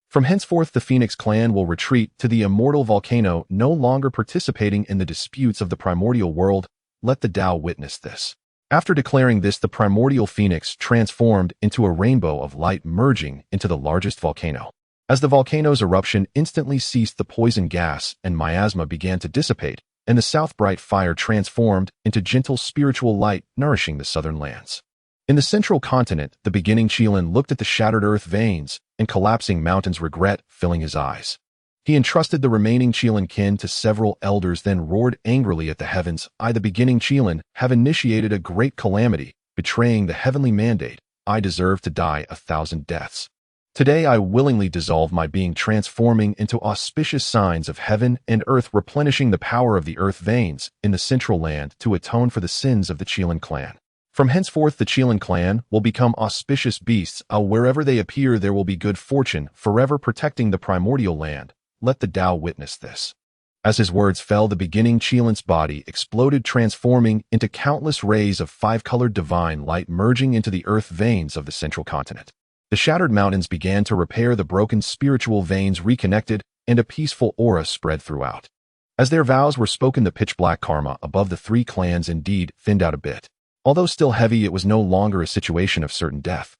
From henceforth the Phoenix clan will retreat to the immortal volcano, no longer participating in the disputes of the primordial world. Let the Tao witness this. After declaring this, the primordial phoenix transformed into a rainbow of light, merging into the largest volcano. As the volcano's eruption instantly ceased, the poison gas and miasma began to dissipate, and the south bright fire transformed into gentle spiritual light, nourishing the southern lands. In the central continent, the beginning Qilin looked at the shattered earth veins and collapsing mountains, regret filling his eyes. He entrusted the remaining Qilin kin to several elders, then roared angrily at the heavens, I, the beginning Qilin, have initiated a great calamity, betraying the heavenly mandate. I deserve to die 1,000 deaths. Today I willingly dissolve my being, transforming into auspicious signs of heaven and earth, replenishing the power of the earth veins in the central land to atone for the sins of the Qilin clan. From henceforth the Qilin clan will become auspicious beasts. Wherever they appear there will be good fortune, forever protecting the primordial land. Let the Tao witness this. As his words fell, the beginning Qilin's body exploded, transforming into countless rays of five-colored divine light, merging into the earth veins of the central continent. The shattered mountains began to repair, the broken spiritual veins reconnected, and a peaceful aura spread throughout. As their vows were spoken, the pitch-black karma above the three clans indeed thinned out a bit. Although still heavy, it was no longer a situation of certain death.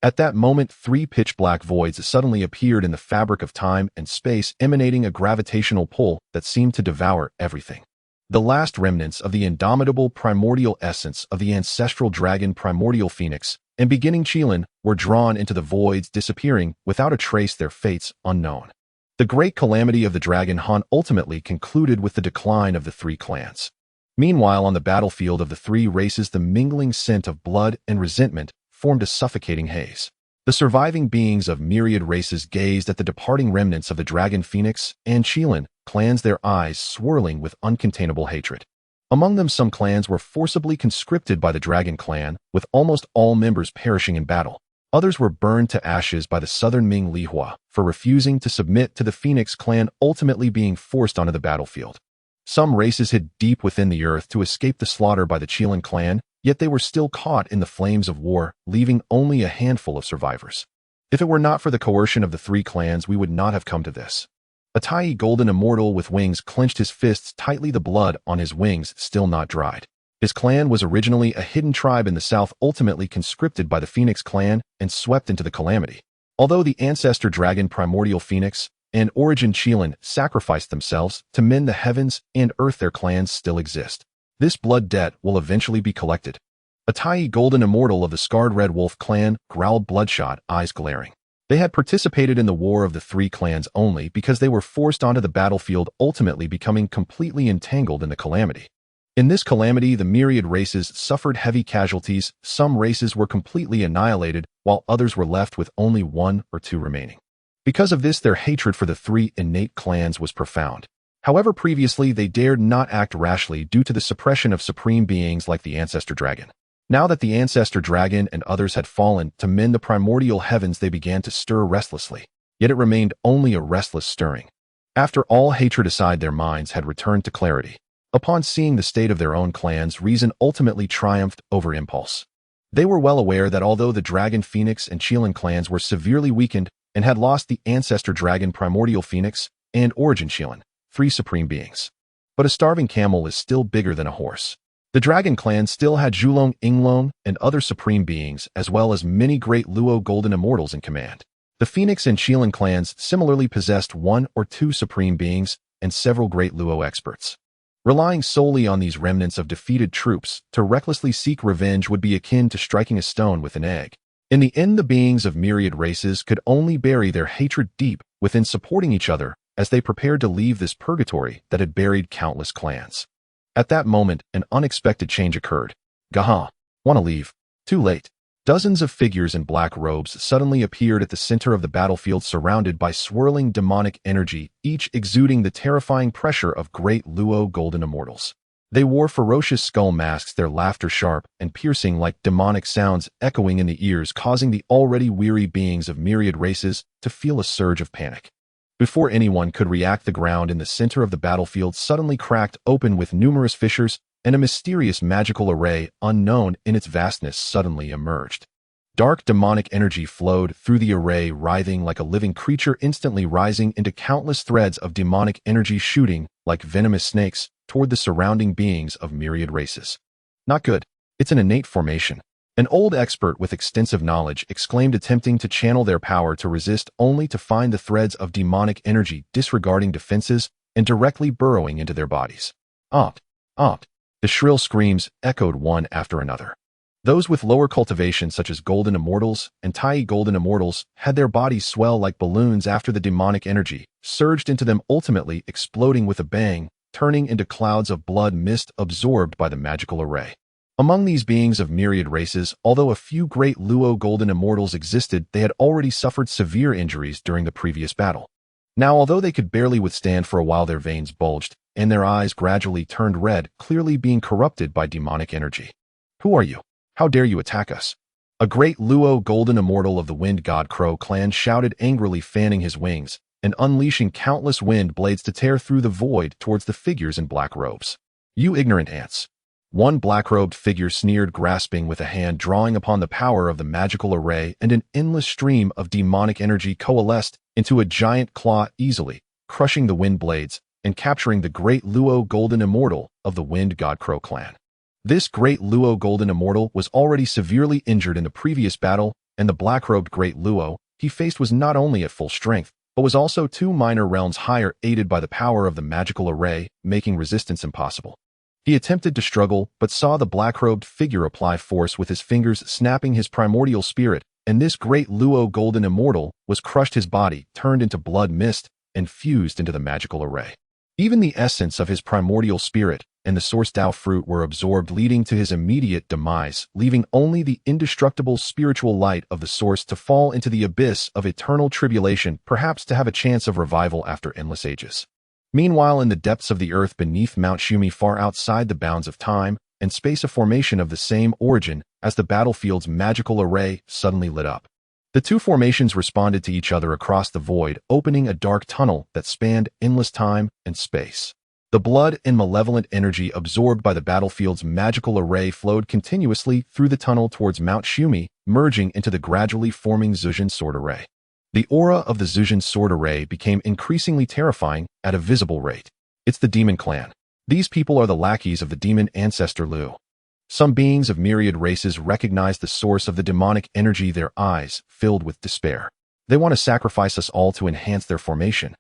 At that moment, three pitch-black voids suddenly appeared in the fabric of time and space, emanating a gravitational pull that seemed to devour everything. The last remnants of the indomitable primordial essence of the ancestral dragon primordial phoenix and beginning Qilin were drawn into the voids, disappearing without a trace, their fates unknown. The great calamity of the Dragon Han ultimately concluded with the decline of the three clans. Meanwhile, on the battlefield of the three races, the mingling scent of blood and resentment formed a suffocating haze. The surviving beings of myriad races gazed at the departing remnants of the Dragon Phoenix and Qilin clans, their eyes swirling with uncontainable hatred. Among them, some clans were forcibly conscripted by the Dragon clan, with almost all members perishing in battle. Others were burned to ashes by the southern Ming Lihua for refusing to submit to the Phoenix clan, ultimately being forced onto the battlefield. Some races hid deep within the earth to escape the slaughter by the Qilin clan, yet they were still caught in the flames of war, leaving only a handful of survivors. If it were not for the coercion of the three clans, we would not have come to this. A tiny golden immortal with wings clenched his fists tightly, the blood on his wings still not dried. His clan was originally a hidden tribe in the south, ultimately conscripted by the Phoenix clan and swept into the calamity. Although the ancestor dragon primordial phoenix and origin Qilin sacrificed themselves to mend the heavens and earth, their clans still exist. This blood debt will eventually be collected. A tiny golden immortal of the scarred red wolf clan growled, bloodshot, eyes glaring. They had participated in the war of the three clans only because they were forced onto the battlefield, ultimately becoming completely entangled in the calamity. In this calamity, the myriad races suffered heavy casualties. Some races were completely annihilated, while others were left with only one or two remaining. Because of this, their hatred for the three innate clans was profound. However, previously they dared not act rashly due to the suppression of supreme beings like the Ancestor Dragon. Now that the Ancestor Dragon and others had fallen to mend the primordial heavens, they began to stir restlessly. Yet it remained only a restless stirring. After all hatred aside, their minds had returned to clarity. Upon seeing the state of their own clans, reason ultimately triumphed over impulse. They were well aware that although the Dragon Phoenix and Qilin clans were severely weakened and had lost the Ancestor Dragon Primordial Phoenix and Origin Qilin, 3 supreme beings. But a starving camel is still bigger than a horse. The Dragon clan still had Zhulong Yinglong and other supreme beings as well as many Great Luo Golden Immortals in command. The Phoenix and Qilin clans similarly possessed 1 or 2 supreme beings and several Great Luo experts. Relying solely on these remnants of defeated troops to recklessly seek revenge would be akin to striking a stone with an egg. In the end, the beings of myriad races could only bury their hatred deep within, supporting each other as they prepared to leave this purgatory that had buried countless clans. At that moment, an unexpected change occurred. Gaha, want to leave? Too late. Dozens of figures in black robes suddenly appeared at the center of the battlefield, surrounded by swirling demonic energy, each exuding the terrifying pressure of Great Luo Golden Immortals. They wore ferocious skull masks, their laughter sharp and piercing like demonic sounds echoing in the ears, causing the already weary beings of myriad races to feel a surge of panic. Before anyone could react, the ground in the center of the battlefield suddenly cracked open with numerous fissures, and a mysterious magical array, unknown in its vastness, suddenly emerged. Dark demonic energy flowed through the array, writhing like a living creature, instantly rising into countless threads of demonic energy, shooting like venomous snakes toward the surrounding beings of myriad races. Not good. It's an innate formation. An old expert with extensive knowledge exclaimed, attempting to channel their power to resist, only to find the threads of demonic energy disregarding defenses and directly burrowing into their bodies. Opt, opt. The shrill screams echoed one after another. Those with lower cultivation, such as Golden Immortals and Tai Golden Immortals, had their bodies swell like balloons after the demonic energy surged into them, ultimately exploding with a bang, turning into clouds of blood mist absorbed by the magical array. Among these beings of myriad races, although a few Great Luo Golden Immortals existed, they had already suffered severe injuries during the previous battle. Now, although they could barely withstand for a while, their veins bulged, and their eyes gradually turned red, clearly being corrupted by demonic energy. Who are you? How dare you attack us? A Great Luo Golden Immortal of the Wind God Crow clan shouted angrily, fanning his wings and unleashing countless wind blades to tear through the void towards the figures in black robes. You ignorant ants. One black-robed figure sneered, grasping with a hand, drawing upon the power of the magical array, and an endless stream of demonic energy coalesced into a giant claw, easily crushing the wind blades and capturing the Great Luo Golden Immortal of the Wind God Crow clan. This Great Luo Golden Immortal was already severely injured in the previous battle, and the black-robed Great Luo he faced was not only at full strength, but was also 2 minor realms higher, aided by the power of the magical array, making resistance impossible. He attempted to struggle, but saw the black-robed figure apply force with his fingers, snapping his primordial spirit, and this Great Luo Golden Immortal was crushed. His body turned into blood mist and fused into the magical array. Even the essence of his primordial spirit and the source Dao fruit were absorbed, leading to his immediate demise, leaving only the indestructible spiritual light of the source to fall into the abyss of eternal tribulation, perhaps to have a chance of revival after endless ages. Meanwhile, in the depths of the earth beneath Mount Shumi, far outside the bounds of time and space, a formation of the same origin as the battlefield's magical array suddenly lit up. The 2 formations responded to each other across the void, opening a dark tunnel that spanned endless time and space. The blood and malevolent energy absorbed by the battlefield's magical array flowed continuously through the tunnel towards Mount Shumi, merging into the gradually forming Zhuzhen sword array. The aura of the Zhuzhen sword array became increasingly terrifying at a visible rate. It's the demon clan. These people are the lackeys of the demon ancestor Lu. Some beings of myriad races recognize the source of the demonic energy, their eyes filled with despair. They want to sacrifice us all to enhance their formation.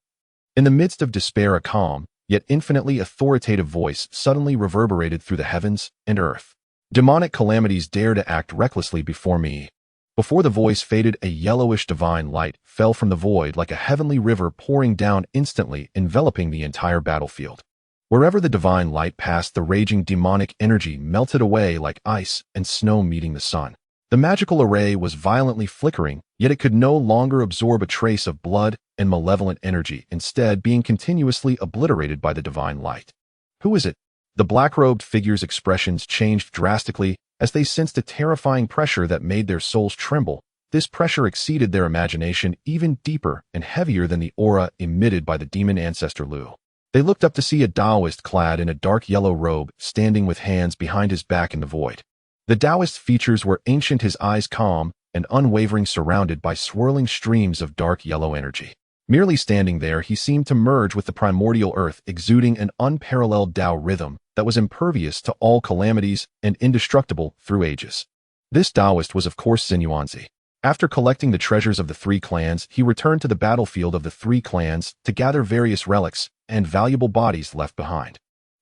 In the midst of despair, a calm, yet infinitely authoritative voice suddenly reverberated through the heavens and earth. Demonic calamities dare to act recklessly before me. Before the voice faded, a yellowish divine light fell from the void like a heavenly river, pouring down instantly, enveloping the entire battlefield. Wherever the divine light passed, the raging demonic energy melted away like ice and snow meeting the sun. The magical array was violently flickering, yet it could no longer absorb a trace of blood and malevolent energy, instead being continuously obliterated by the divine light. Who is it? The black-robed figure's expressions changed drastically as they sensed a terrifying pressure that made their souls tremble. This pressure exceeded their imagination, even deeper and heavier than the aura emitted by the demon ancestor Lu. They looked up to see a Taoist clad in a dark yellow robe, standing with hands behind his back in the void. The Taoist features were ancient, his eyes calm and unwavering, surrounded by swirling streams of dark yellow energy. Merely standing there, he seemed to merge with the primordial earth, exuding an unparalleled Tao rhythm that was impervious to all calamities and indestructible through ages. This Taoist was of course Zhen Yuanzi. After collecting the treasures of the three clans, he returned to the battlefield of the three clans to gather various relics and valuable bodies left behind.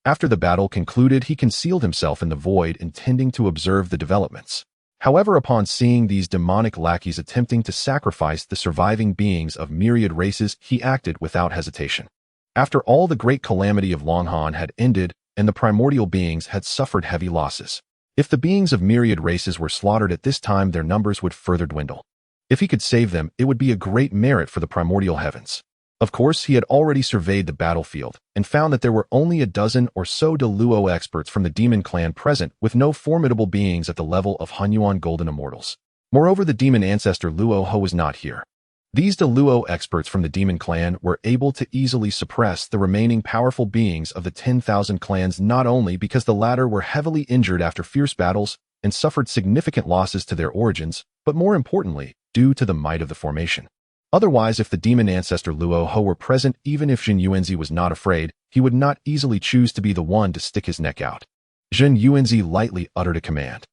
After the battle concluded, he concealed himself in the void, intending to observe the developments. However, upon seeing these demonic lackeys attempting to sacrifice the surviving beings of myriad races, he acted without hesitation. After all, the great calamity of Longhan had ended, and the primordial beings had suffered heavy losses. If the beings of myriad races were slaughtered at this time, their numbers would further dwindle. If he could save them, it would be a great merit for the primordial heavens. Of course, he had already surveyed the battlefield and found that there were only a dozen or so De Luo experts from the demon clan present, with no formidable beings at the level of Hunyuan Golden Immortals. Moreover, the demon ancestor Luo Ho was not here. These De Luo experts from the demon clan were able to easily suppress the remaining powerful beings of the 10,000 clans, not only because the latter were heavily injured after fierce battles and suffered significant losses to their origins, but more importantly, due to the might of the formation. Otherwise, if the demon ancestor Luo Ho were present, even if Zhen Yuanzi was not afraid, he would not easily choose to be the one to stick his neck out. Zhen Yuanzi lightly uttered a command.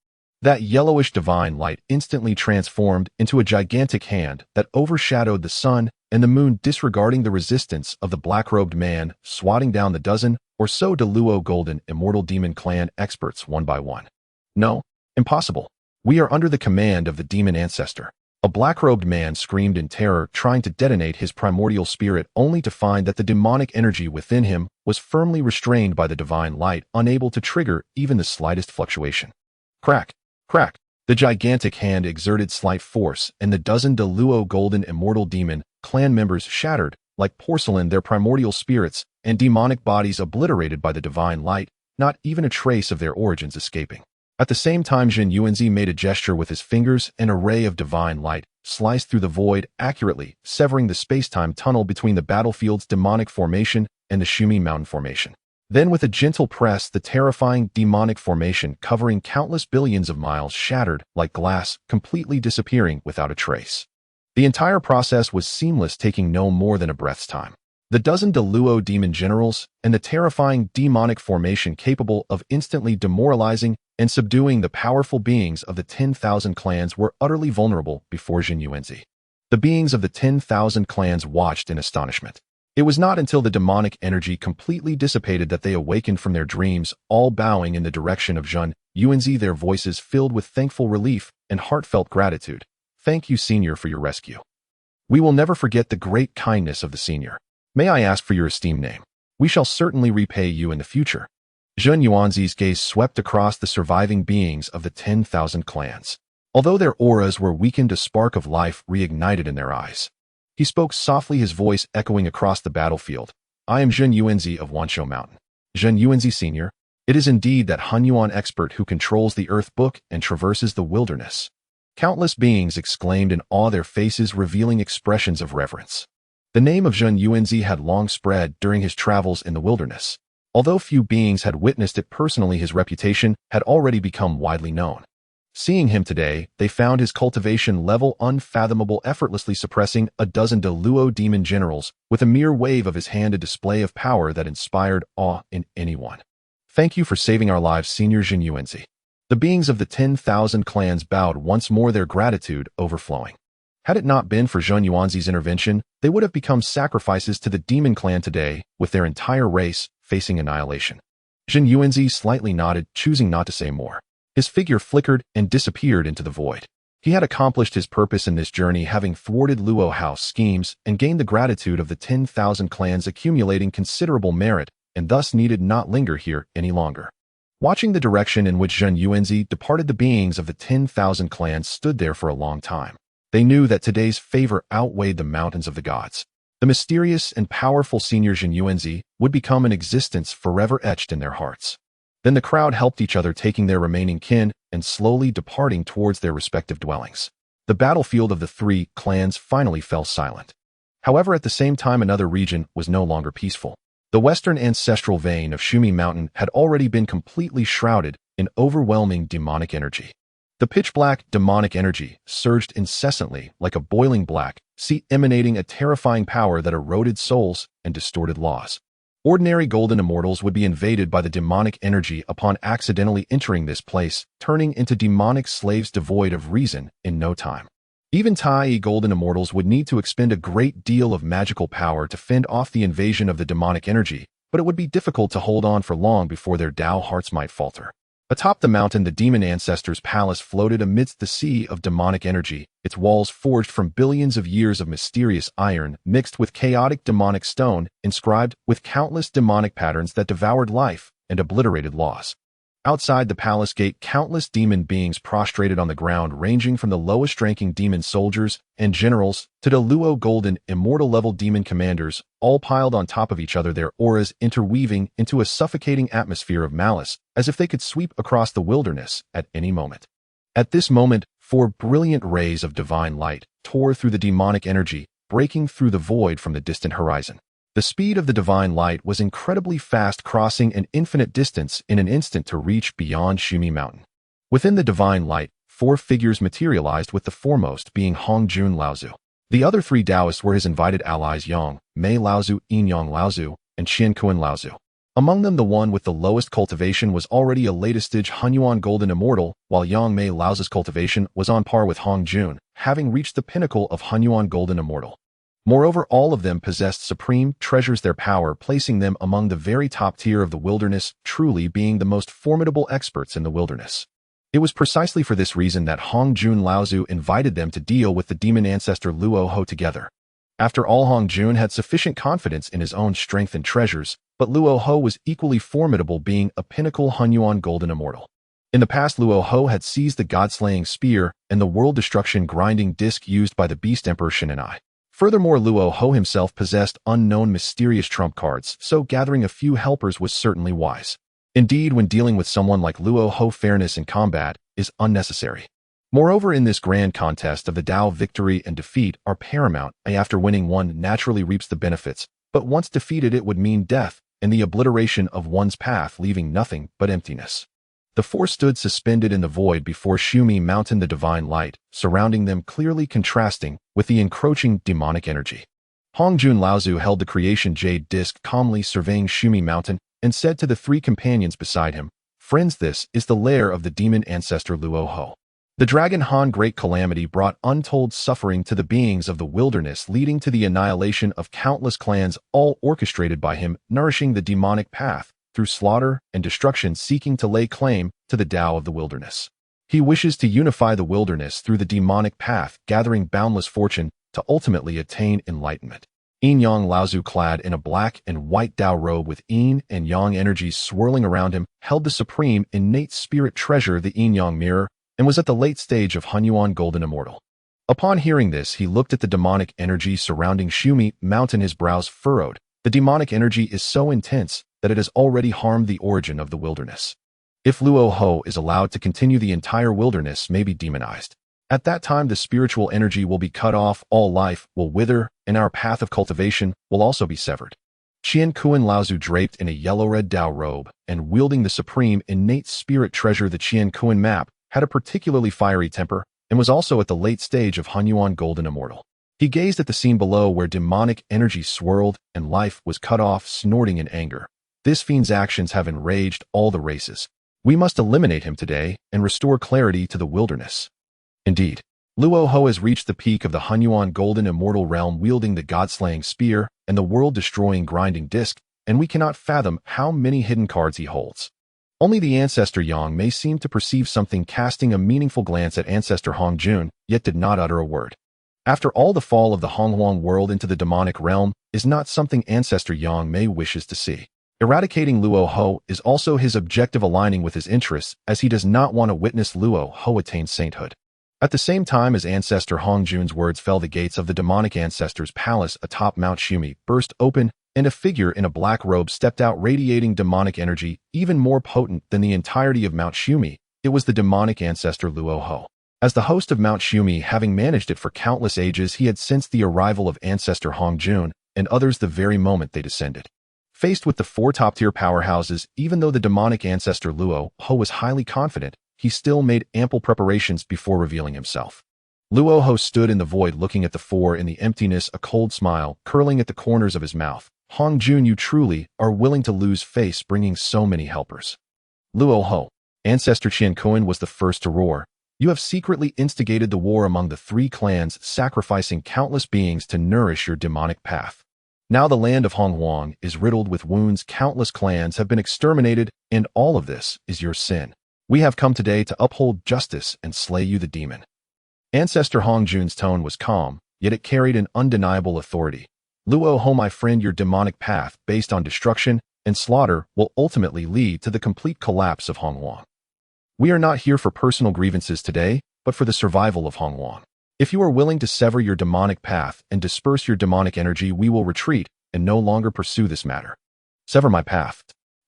That yellowish divine light instantly transformed into a gigantic hand that overshadowed the sun and the moon, disregarding the resistance of the black-robed man, swatting down the dozen or so De Luo Golden Immortal demon clan experts one by one. No, impossible. We are under the command of the demon ancestor. A black-robed man screamed in terror, trying to detonate his primordial spirit, only to find that the demonic energy within him was firmly restrained by the divine light, unable to trigger even the slightest fluctuation. Crack! Crack! The gigantic hand exerted slight force, and the dozen De Luo Golden Immortal demon clan members shattered like porcelain, their primordial spirits and demonic bodies obliterated by the divine light, not even a trace of their origins escaping. At the same time, Zhen Yuanzi made a gesture with his fingers, and a ray of divine light sliced through the void, accurately severing the space-time tunnel between the battlefield's demonic formation and the Shumi Mountain formation. Then, with a gentle press, the terrifying demonic formation, covering countless billions of miles, shattered like glass, completely disappearing without a trace. The entire process was seamless, taking no more than a breath's time. The dozen De Luo demon generals and the terrifying demonic formation capable of instantly demoralizing and subduing the powerful beings of the 10,000 clans were utterly vulnerable before Zhen Yuanzi. The beings of the 10,000 clans watched in astonishment. It was not until the demonic energy completely dissipated that they awakened from their dreams, all bowing in the direction of Zhen Yuanzi, their voices filled with thankful relief and heartfelt gratitude. Thank you, Senior, for your rescue. We will never forget the great kindness of the Senior. May I ask for your esteemed name? We shall certainly repay you in the future. Zhen Yuanzi's gaze swept across the surviving beings of the 10,000 clans. Although their auras were weakened, a spark of life reignited in their eyes. He spoke softly, his voice echoing across the battlefield. I am Zhen Yuanzi of Wanshou Mountain. Zhen Yuanzi Senior, it is indeed that Hunyuan expert who controls the Earth Book and traverses the wilderness. Countless beings exclaimed in awe, their faces revealing expressions of reverence. The name of Zhen Yuanzi had long spread during his travels in the wilderness. Although few beings had witnessed it personally, his reputation had already become widely known. Seeing him today, they found his cultivation level unfathomable, effortlessly suppressing a dozen De Luo demon generals with a mere wave of his hand, a display of power that inspired awe in anyone. Thank you for saving our lives, Senior Zhen Yuanzi. The beings of the 10,000 clans bowed once more, their gratitude overflowing. Had it not been for Zhen Yuanzi's intervention, they would have become sacrifices to the demon clan today, with their entire race facing annihilation. Zhen Yuanzi slightly nodded, choosing not to say more. His figure flickered and disappeared into the void. He had accomplished his purpose in this journey, having thwarted Luo House schemes and gained the gratitude of the 10,000 clans, accumulating considerable merit, and thus needed not linger here any longer. Watching the direction in which Zhen Yuanzi departed, the beings of the 10,000 clans stood there for a long time. They knew that today's favor outweighed the mountains of the gods. The mysterious and powerful Senior Zhen Yuanzi would become an existence forever etched in their hearts. Then the crowd helped each other, taking their remaining kin and slowly departing towards their respective dwellings. The battlefield of the three clans finally fell silent. However, at the same time, another region was no longer peaceful. The western ancestral vein of Shumi Mountain had already been completely shrouded in overwhelming demonic energy. The pitch-black demonic energy surged incessantly like a boiling black sea, emanating a terrifying power that eroded souls and distorted laws. Ordinary golden immortals would be invaded by the demonic energy upon accidentally entering this place, turning into demonic slaves devoid of reason in no time. Even Tai golden immortals would need to expend a great deal of magical power to fend off the invasion of the demonic energy, but it would be difficult to hold on for long before their Dao hearts might falter. Atop the mountain, the demon ancestor's palace floated amidst the sea of demonic energy, its walls forged from billions of years of mysterious iron mixed with chaotic demonic stone, inscribed with countless demonic patterns that devoured life and obliterated laws. Outside the palace gate, countless demon beings prostrated on the ground, ranging from the lowest-ranking demon soldiers and generals to the Luo Golden Immortal level demon commanders, all piled on top of each other, their auras interweaving into a suffocating atmosphere of malice, as if they could sweep across the wilderness at any moment. At this moment, 4 brilliant rays of divine light tore through the demonic energy, breaking through the void from the distant horizon. The speed of the divine light was incredibly fast, crossing an infinite distance in an instant to reach beyond Shumi Mountain. Within the divine light, 4 figures materialized, with the foremost being Hong Jun Laozu. The other 3 Taoists were his invited allies Yang, Mei Laozu, Yinyang Laozu, and Qian Kuan Laozu. Among them, the one with the lowest cultivation was already a latest-stage Hunyuan Golden Immortal, while Yang Mei Laozu's cultivation was on par with Hong Jun, having reached the pinnacle of Hunyuan Golden Immortal. Moreover, all of them possessed supreme treasures, their power placing them among the very top tier of the wilderness, truly being the most formidable experts in the wilderness. It was precisely for this reason that Hong Jun Laozu invited them to deal with the demon ancestor Luo Ho together. After all, Hong Jun had sufficient confidence in his own strength and treasures, but Luo Ho was equally formidable, being a pinnacle Hunyuan Golden Immortal. In the past, Luo Ho had seized the god-slaying spear and the world-destruction grinding disc used by the Beast Emperor Shen Ni. Furthermore, Luo Ho himself possessed unknown mysterious trump cards, so gathering a few helpers was certainly wise. Indeed, when dealing with someone like Luo Ho, fairness in combat is unnecessary. Moreover, in this grand contest of the Dao, victory and defeat are paramount. After winning, one naturally reaps the benefits, but once defeated it would mean death and the obliteration of one's path, leaving nothing but emptiness. The 4 stood suspended in the void before Shumi Mountain, the divine light surrounding them clearly contrasting with the encroaching demonic energy. Hong Jun Laozu held the creation jade disc, calmly surveying Shumi Mountain, and said to the 3 companions beside him, "Friends, this is the lair of the demon ancestor Luo Ho. The Dragon Han great calamity brought untold suffering to the beings of the wilderness, leading to the annihilation of countless clans, all orchestrated by him, nourishing the demonic path through slaughter and destruction, seeking to lay claim to the Dao of the wilderness. He wishes to unify the wilderness through the demonic path, gathering boundless fortune to ultimately attain enlightenment." Yin Yang Laozu, clad in a black and white Dao robe with Yin and Yang energies swirling around him, held the supreme innate spirit treasure, the Yin Yang mirror, and was at the late stage of Hunyuan Golden Immortal. Upon hearing this, he looked at the demonic energy surrounding Shumi Mountain, his brows furrowed. The demonic energy is so intense that it has already harmed the origin of the wilderness. If Luo Ho is allowed to continue, the entire wilderness may be demonized. At that time, the spiritual energy will be cut off, all life will wither, and our path of cultivation will also be severed. Qian Kuan Laozu, draped in a yellow-red Dao robe and wielding the supreme innate spirit treasure, the Qian Kuan map, had a particularly fiery temper and was also at the late stage of Hunyuan Golden Immortal. He gazed at the scene below where demonic energy swirled and life was cut off, snorting in anger. "This fiend's actions have enraged all the races. We must eliminate him today and restore clarity to the wilderness." Indeed, Luo Ho has reached the peak of the Hunyuan Golden Immortal realm, wielding the god-slaying spear and the world-destroying grinding disc, and we cannot fathom how many hidden cards he holds. Only the ancestor Yang may seem to perceive something, casting a meaningful glance at ancestor Hong Jun, yet did not utter a word. After all, the fall of the Honghuang world into the demonic realm is not something ancestor Yang Mei wishes to see. Eradicating Luo Ho is also his objective, aligning with his interests, as he does not want to witness Luo Ho attain sainthood. At the same time as ancestor Hong Jun's words fell, the gates of the demonic ancestor's palace atop Mount Shumi burst open, and a figure in a black robe stepped out, radiating demonic energy even more potent than the entirety of Mount Shumi. It was the demonic ancestor Luo Ho. As the host of Mount Shumi, having managed it for countless ages, he had sensed the arrival of ancestor Hong Jun and others the very moment they descended. Faced with the four top-tier powerhouses, even though the demonic ancestor Luo Ho was highly confident, he still made ample preparations before revealing himself. Luo Ho stood in the void looking at the four in the emptiness, a cold smile curling at the corners of his mouth. Hong Jun, you truly are willing to lose face bringing so many helpers. Luo Ho. Ancestor Qian Kuan was the first to roar. You have secretly instigated the war among the three clans, sacrificing countless beings to nourish your demonic path. Now the land of Hong Huang is riddled with wounds, countless clans have been exterminated, and all of this is your sin. We have come today to uphold justice and slay you the demon. Ancestor Hong Jun's tone was calm, yet it carried an undeniable authority. Luo Ho, my friend, your demonic path, based on destruction and slaughter, will ultimately lead to the complete collapse of Hong Huang. We are not here for personal grievances today, but for the survival of Hong Huang. If you are willing to sever your demonic path and disperse your demonic energy, we will retreat and no longer pursue this matter. Sever my path.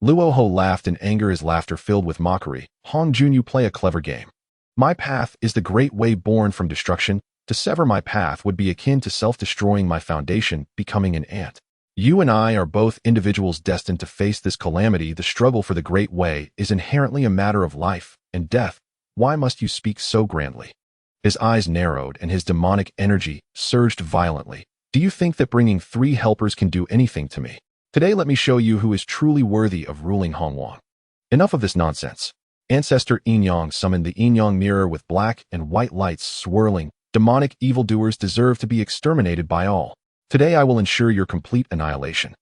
Luo Ho laughed in anger, his laughter filled with mockery. Hong Jun, you play a clever game. My path is the great way born from destruction. To sever my path would be akin to self-destroying my foundation, becoming an ant. You and I are both individuals destined to face this calamity. The struggle for the great way is inherently a matter of life and death. Why must you speak so grandly? His eyes narrowed and his demonic energy surged violently. Do you think that bringing 3 helpers can do anything to me? Today let me show you who is truly worthy of ruling Hong Huang. Enough of this nonsense. Ancestor Yin Yang summoned the Yin Yang mirror with black and white lights swirling. Demonic evildoers deserve to be exterminated by all. Today I will ensure your complete annihilation.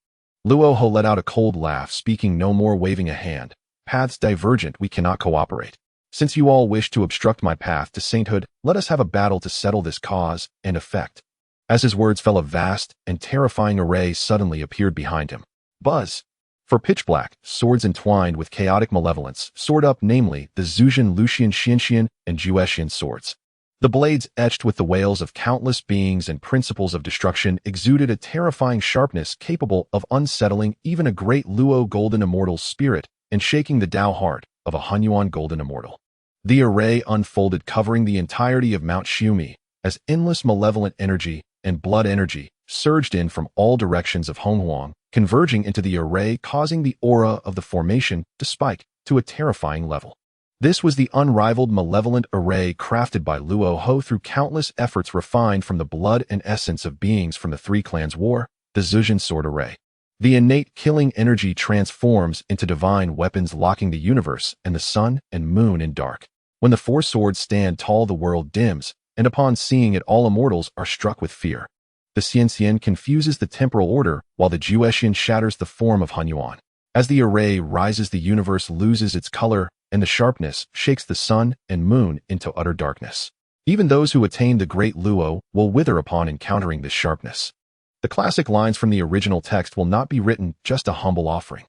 Luo Ho let out a cold laugh, speaking no more, waving a hand. Paths divergent, we cannot cooperate. Since you all wish to obstruct my path to sainthood, let us have a battle to settle this cause and effect. As his words fell, a vast and terrifying array suddenly appeared behind him. Buzz! For pitch black, swords entwined with chaotic malevolence soared up, namely the Zuzhen, Lucian, Xianxian, and Juexian swords. The blades, etched with the wails of countless beings and principles of destruction, exuded a terrifying sharpness capable of unsettling even a Great Luo Golden Immortal's spirit and shaking the Dao heart of a Han Yuan Golden Immortal. The array unfolded, covering the entirety of Mount Xiumi, as endless malevolent energy and blood energy surged in from all directions of Hong Huang, converging into the array, causing the aura of the formation to spike to a terrifying level. This was the unrivaled malevolent array crafted by Luo Ho through countless efforts, refined from the blood and essence of beings from the 3 clans' war, the Zuzhen sword array. The innate killing energy transforms into divine weapons, locking the universe and the sun and moon in dark. When the 4 swords stand tall, the world dims, and upon seeing it, all immortals are struck with fear. The Xianxian confuses the temporal order, while the Juexian shatters the form of Han Yuan. As the array rises, the universe loses its color, and the sharpness shakes the sun and moon into utter darkness. Even those who attain the Great Luo will wither upon encountering this sharpness. The classic lines from the original text will not be written, just a humble offering.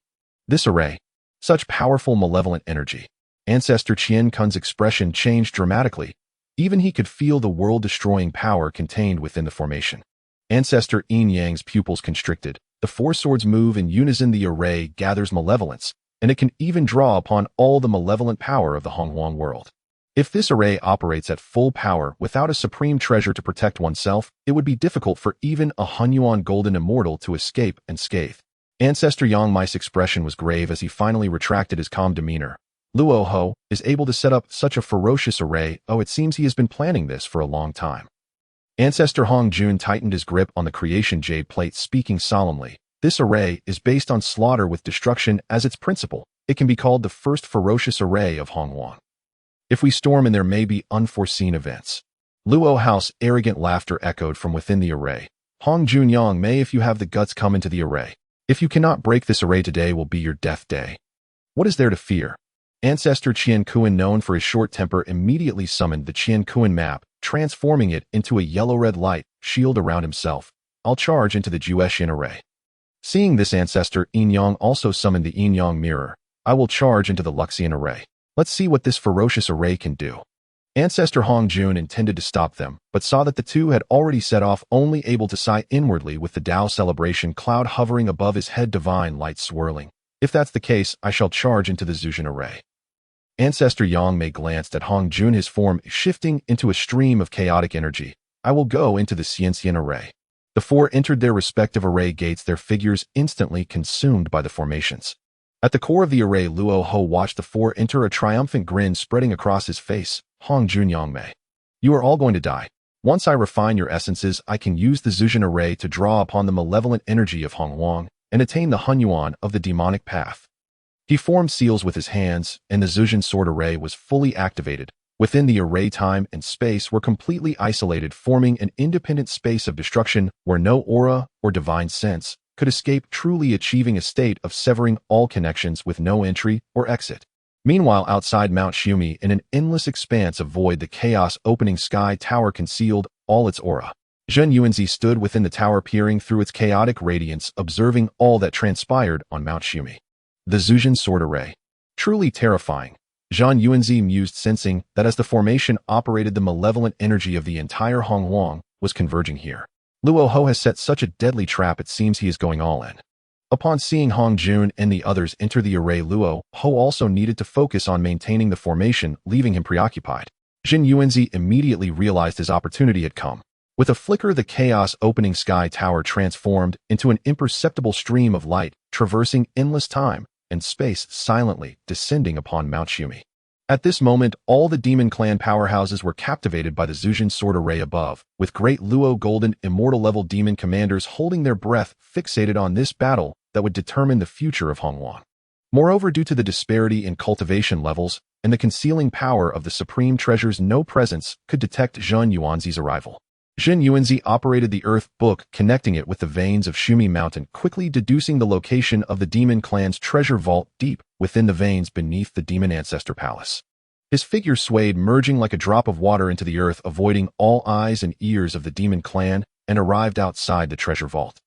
This array, such powerful malevolent energy. Ancestor Qian Kun's expression changed dramatically. Even he could feel the world-destroying power contained within the formation. Ancestor Yin Yang's pupils constricted. The 4 swords move in unison. The array gathers malevolence, and it can even draw upon all the malevolent power of the Hong Huang world. If this array operates at full power without a supreme treasure to protect oneself, it would be difficult for even a Han Yuan Golden Immortal to escape unscathed. Ancestor Yang Mai's expression was grave as he finally retracted his calm demeanor. Luo Ho is able to set up such a ferocious array. Oh, it seems he has been planning this for a long time. Ancestor Hong Jun tightened his grip on the creation jade plate, speaking solemnly. This array is based on slaughter with destruction as its principle. It can be called the first ferocious array of Hong Huang. If we storm in, there may be unforeseen events. Luo House arrogant laughter echoed from within the array. Hong Jun Yang may, if you have the guts, come into the array. If you cannot break this array, today will be your death day. What is there to fear? Ancestor Qian Kuan, known for his short temper, immediately summoned the Qian Kuan map, transforming it into a yellow-red light shield around himself. I'll charge into the Juexian array. Seeing this, Ancestor Yin Yang also summoned the Yin Yang mirror. I will charge into the Luxian array. Let's see what this ferocious array can do. Ancestor Hong Jun intended to stop them, but saw that the two had already set off, only able to sigh inwardly with the Dao celebration cloud hovering above his head, divine light swirling. If that's the case, I shall charge into the Zuzhen array. Ancestor Yang Mei glanced at Hong Jun, his form shifting into a stream of chaotic energy. I will go into the Xianxian array. The four entered their respective array gates, their figures instantly consumed by the formations. At the core of the array, Luo Ho watched the four enter, a triumphant grin spreading across his face. Hong Jun Yangmei. You are all going to die. Once I refine your essences, I can use the Zuzhen array to draw upon the malevolent energy of Hong Wang and attain the Hunyuan of the demonic path. He formed seals with his hands, and the Zuzhen sword array was fully activated. Within the array, time and space were completely isolated, forming an independent space of destruction where no aura or divine sense could escape, truly achieving a state of severing all connections with no entry or exit. Meanwhile, outside Mount Shumi, in an endless expanse of void, the chaos opening sky tower concealed all its aura. Zhen Yuanzi stood within the tower, peering through its chaotic radiance, observing all that transpired on Mount Shumi. The Zuzhen sword array. Truly terrifying. Zhen Yuanzi mused, sensing that as the formation operated, the malevolent energy of the entire Hong Wang was converging here. Luo Ho has set such a deadly trap, it seems he is going all in. Upon seeing Hong Jun and the others enter the array, Luo Ho also needed to focus on maintaining the formation, leaving him preoccupied. Zhen Yuanzi immediately realized his opportunity had come. With a flicker, the chaos opening sky tower transformed into an imperceptible stream of light, traversing endless time and space, silently descending upon Mount Shumi. At this moment, all the demon clan powerhouses were captivated by the Zuzhen sword array above, with Great Luo Golden Immortal level demon commanders holding their breath, fixated on this battle that would determine the future of Hong Wang. Moreover, due to the disparity in cultivation levels and the concealing power of the supreme treasures, no presence could detect Zhen Yuanzi's arrival. Zhen Yuanzi operated the earth book, connecting it with the veins of Shumi Mountain, quickly deducing the location of the demon clan's treasure vault deep within the veins beneath the demon ancestor palace. His figure swayed, merging like a drop of water into the earth, avoiding all eyes and ears of the demon clan, and arrived outside the treasure vault.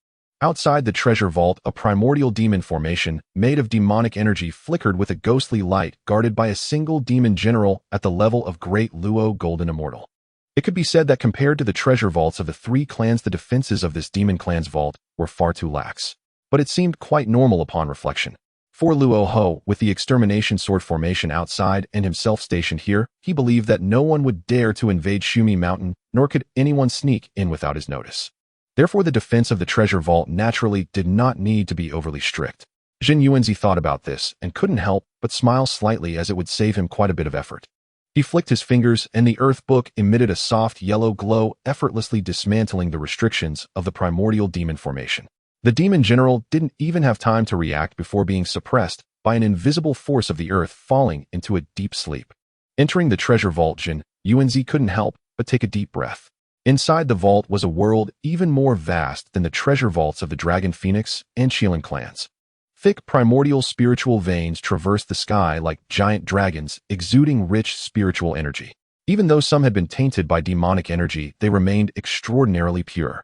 Outside the treasure vault, a primordial demon formation made of demonic energy flickered with a ghostly light, guarded by a single demon general at the level of Great Luo Golden Immortal. It could be said that compared to the treasure vaults of the three clans, the defenses of this demon clan's vault were far too lax. But it seemed quite normal upon reflection. For Luo Ho, with the extermination sword formation outside and himself stationed here, he believed that no one would dare to invade Shumi Mountain, nor could anyone sneak in without his notice. Therefore, the defense of the treasure vault naturally did not need to be overly strict. Zhen Yuanzi thought about this and couldn't help but smile slightly, as it would save him quite a bit of effort. He flicked his fingers, and the earth book emitted a soft yellow glow, effortlessly dismantling the restrictions of the primordial demon formation. The demon general didn't even have time to react before being suppressed by an invisible force of the earth, falling into a deep sleep. Entering the treasure vault, Zhen Yuanzi couldn't help but take a deep breath. Inside the vault was a world even more vast than the treasure vaults of the Dragon Phoenix and Shilin clans. Thick primordial spiritual veins traversed the sky like giant dragons, exuding rich spiritual energy. Even though some had been tainted by demonic energy, they remained extraordinarily pure.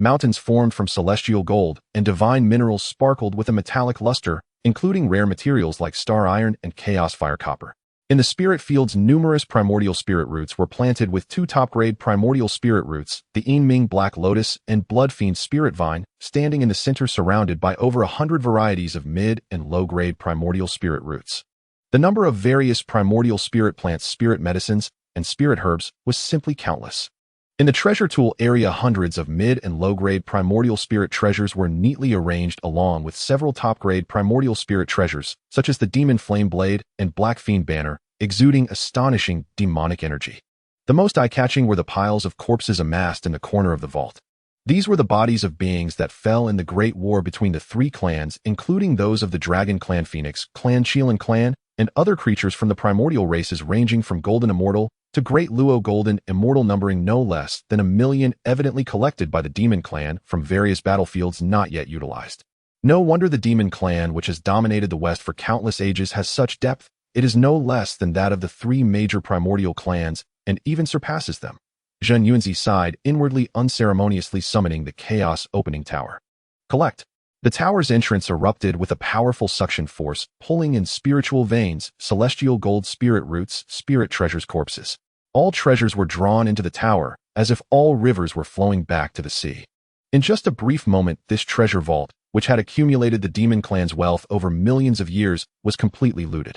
Mountains formed from celestial gold and divine minerals sparkled with a metallic luster, including rare materials like star iron and chaos fire copper. In the spirit fields, numerous primordial spirit roots were planted, with two top-grade primordial spirit roots, the Yinming Black Lotus and Bloodfiend Spirit Vine, standing in the center, surrounded by over 100 varieties of mid- and low-grade primordial spirit roots. The number of various primordial spirit plants, spirit medicines, and spirit herbs was simply countless. In the treasure tool area, hundreds of mid- and low-grade primordial spirit treasures were neatly arranged, along with several top-grade primordial spirit treasures, such as the Demon Flame Blade and Black Fiend Banner, exuding astonishing demonic energy. The most eye-catching were the piles of corpses amassed in the corner of the vault. These were the bodies of beings that fell in the Great War between the three clans, including those of the Dragon Clan Phoenix, Clan Shilin Clan, and other creatures from the primordial races ranging from Golden Immortal to Great Luo Golden Immortal, numbering no less than 1 million, evidently collected by the Demon Clan from various battlefields not yet utilized. No wonder the Demon Clan, which has dominated the West for countless ages, has such depth. It is no less than that of the three major primordial clans, and even surpasses them. Zhen Yuanzi sighed, inwardly unceremoniously summoning the Chaos Opening Tower. Collect. The tower's entrance erupted with a powerful suction force, pulling in spiritual veins, celestial gold spirit roots, spirit treasures, corpses. All treasures were drawn into the tower, as if all rivers were flowing back to the sea. In just a brief moment, this treasure vault, which had accumulated the Demon Clan's wealth over millions of years, was completely looted.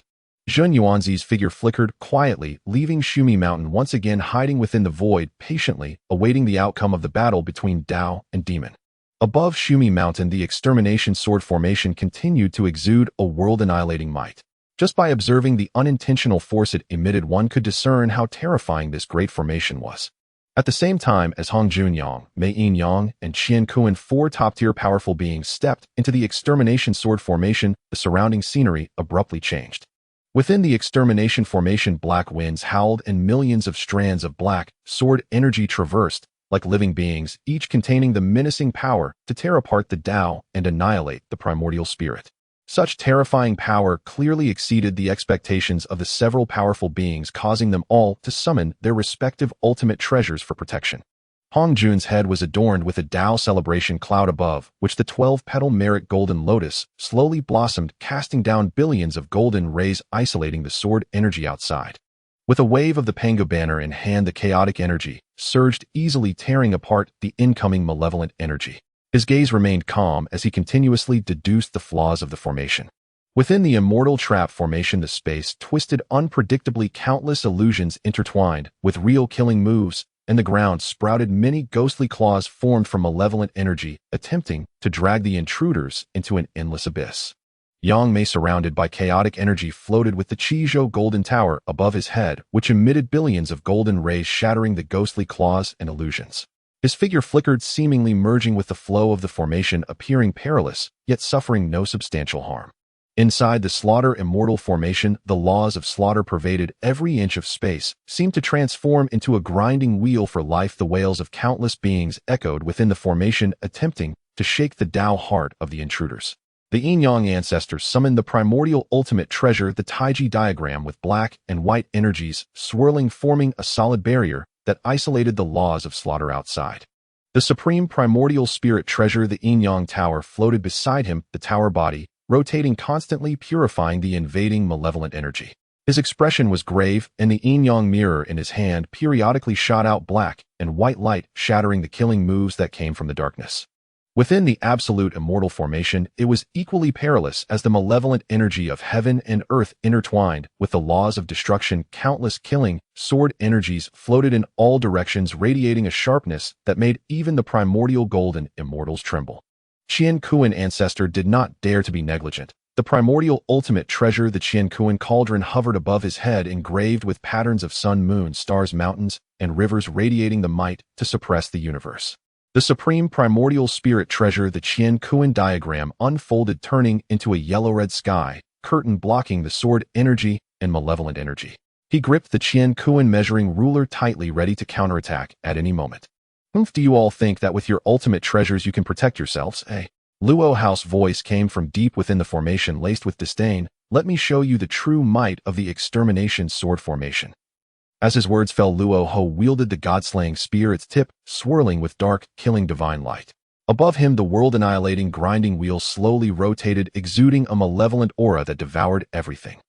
Zhen Yuanzi's figure flickered quietly, leaving Shumi Mountain once again hiding within the void, patiently awaiting the outcome of the battle between Dao and Demon. Above Shumi Mountain, the extermination sword formation continued to exude a world-annihilating might. Just by observing the unintentional force it emitted, one could discern how terrifying this great formation was. At the same time as Hong Jun Yang, Mei Yin Yang, and Qian Kuan, four top-tier powerful beings stepped into the extermination sword formation, the surrounding scenery abruptly changed. Within the extermination formation, black winds howled and millions of strands of black sword energy traversed, like living beings, each containing the menacing power to tear apart the Dao and annihilate the primordial spirit. Such terrifying power clearly exceeded the expectations of the several powerful beings, causing them all to summon their respective ultimate treasures for protection. Hong Jun's head was adorned with a Dao celebration cloud above, which the 12-petal merit golden lotus slowly blossomed, casting down billions of golden rays, isolating the sword energy outside. With a wave of the Pango banner in hand, the chaotic energy surged, easily tearing apart the incoming malevolent energy. His gaze remained calm as he continuously deduced the flaws of the formation. Within the immortal trap formation, the space twisted unpredictably, countless illusions intertwined with real killing moves, and the ground sprouted many ghostly claws formed from malevolent energy, attempting to drag the intruders into an endless abyss. Yang Mei, surrounded by chaotic energy, floated with the Qizhou Golden Tower above his head, which emitted billions of golden rays, shattering the ghostly claws and illusions. His figure flickered, seemingly merging with the flow of the formation, appearing perilous, yet suffering no substantial harm. Inside the Slaughter Immortal formation, the laws of slaughter pervaded every inch of space, seemed to transform into a grinding wheel for life. The wails of countless beings echoed within the formation, attempting to shake the Dao heart of the intruders. The Yin-Yang ancestors summoned the primordial ultimate treasure, the Taiji diagram, with black and white energies swirling, forming a solid barrier that isolated the laws of slaughter outside. The supreme primordial spirit treasure, the Yin-Yang tower, floated beside him, the tower body rotating constantly, purifying the invading malevolent energy. His expression was grave, and the Yin-Yang mirror in his hand periodically shot out black and white light, shattering the killing moves that came from the darkness. Within the absolute immortal formation, it was equally perilous, as the malevolent energy of heaven and earth intertwined with the laws of destruction. Countless killing sword energies floated in all directions, radiating a sharpness that made even the primordial golden immortals tremble. Qian Kuan ancestor did not dare to be negligent. The primordial ultimate treasure, the Qian Kuan cauldron, hovered above his head, engraved with patterns of sun, moon, stars, mountains, and rivers, radiating the might to suppress the universe. The supreme primordial spirit treasure, the Qian Kuan diagram, unfolded, turning into a yellow-red sky curtain, blocking the sword energy and malevolent energy. He gripped the Qian Kuan measuring ruler tightly, ready to counterattack at any moment. Do you all think that with your ultimate treasures you can protect yourselves, eh? Luo Hao's voice came from deep within the formation, laced with disdain. Let me show you the true might of the extermination sword formation. As his words fell, Luo Hao wielded the god-slaying spear, its tip swirling with dark, killing divine light. Above him, the world-annihilating grinding wheel slowly rotated, exuding a malevolent aura that devoured everything.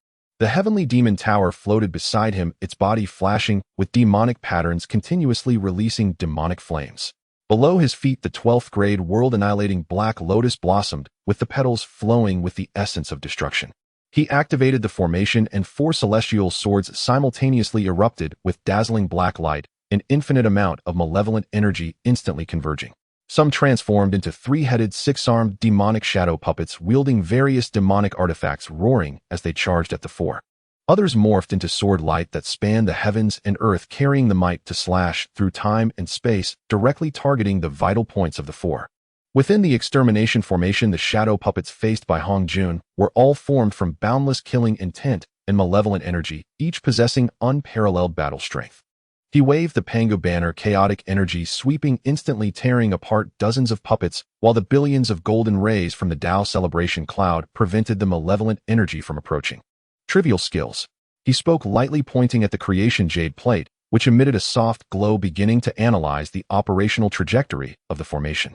The heavenly demon tower floated beside him, its body flashing with demonic patterns, continuously releasing demonic flames. Below his feet, the 12th grade world-annihilating black lotus blossomed, with the petals flowing with the essence of destruction. He activated the formation, and four celestial swords simultaneously erupted with dazzling black light, an infinite amount of malevolent energy instantly converging. Some transformed into three-headed, six-armed demonic shadow puppets, wielding various demonic artifacts, roaring as they charged at the four. Others morphed into sword light that spanned the heavens and earth, carrying the might to slash through time and space, directly targeting the vital points of the four. Within the extermination formation, the shadow puppets faced by Hong Jun were all formed from boundless killing intent and malevolent energy, each possessing unparalleled battle strength. He waved the Pango banner, chaotic energy sweeping, instantly tearing apart dozens of puppets, while the billions of golden rays from the Dao celebration cloud prevented the malevolent energy from approaching. Trivial skills. He spoke lightly, pointing at the creation jade plate, which emitted a soft glow, beginning to analyze the operational trajectory of the formation.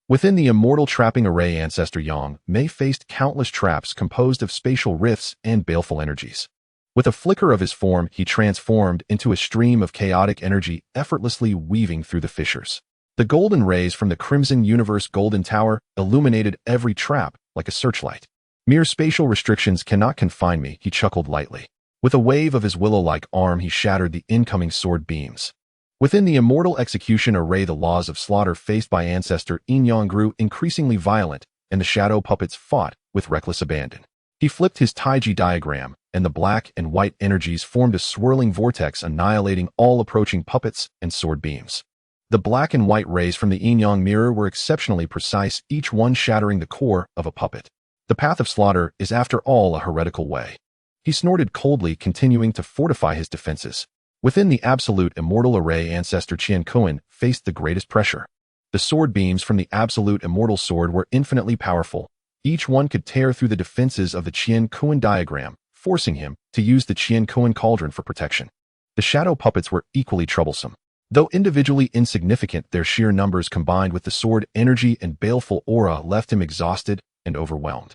Within the immortal trapping array, ancestor Yang Mei faced countless traps composed of spatial rifts and baleful energies. With a flicker of his form, he transformed into a stream of chaotic energy, effortlessly weaving through the fissures. The golden rays from the Crimson Universe Golden Tower illuminated every trap like a searchlight. Mere spatial restrictions cannot confine me, he chuckled lightly. With a wave of his willow-like arm, he shattered the incoming sword beams. Within the immortal execution array, the laws of slaughter faced by Ancestor Yin Yang grew increasingly violent, and the shadow puppets fought with reckless abandon. He flipped his Taiji diagram, and the black and white energies formed a swirling vortex, annihilating all approaching puppets and sword beams. The black and white rays from the Yin Yang mirror were exceptionally precise, each one shattering the core of a puppet. The path of slaughter is, after all, a heretical way. He snorted coldly, continuing to fortify his defenses. Within the absolute immortal array, Ancestor Qian Kuan faced the greatest pressure. The sword beams from the absolute immortal sword were infinitely powerful. Each one could tear through the defenses of the Qian Kuan diagram, forcing him to use the Qian Kuan cauldron for protection. The shadow puppets were equally troublesome. Though individually insignificant, their sheer numbers combined with the sword energy and baleful aura left him exhausted and overwhelmed.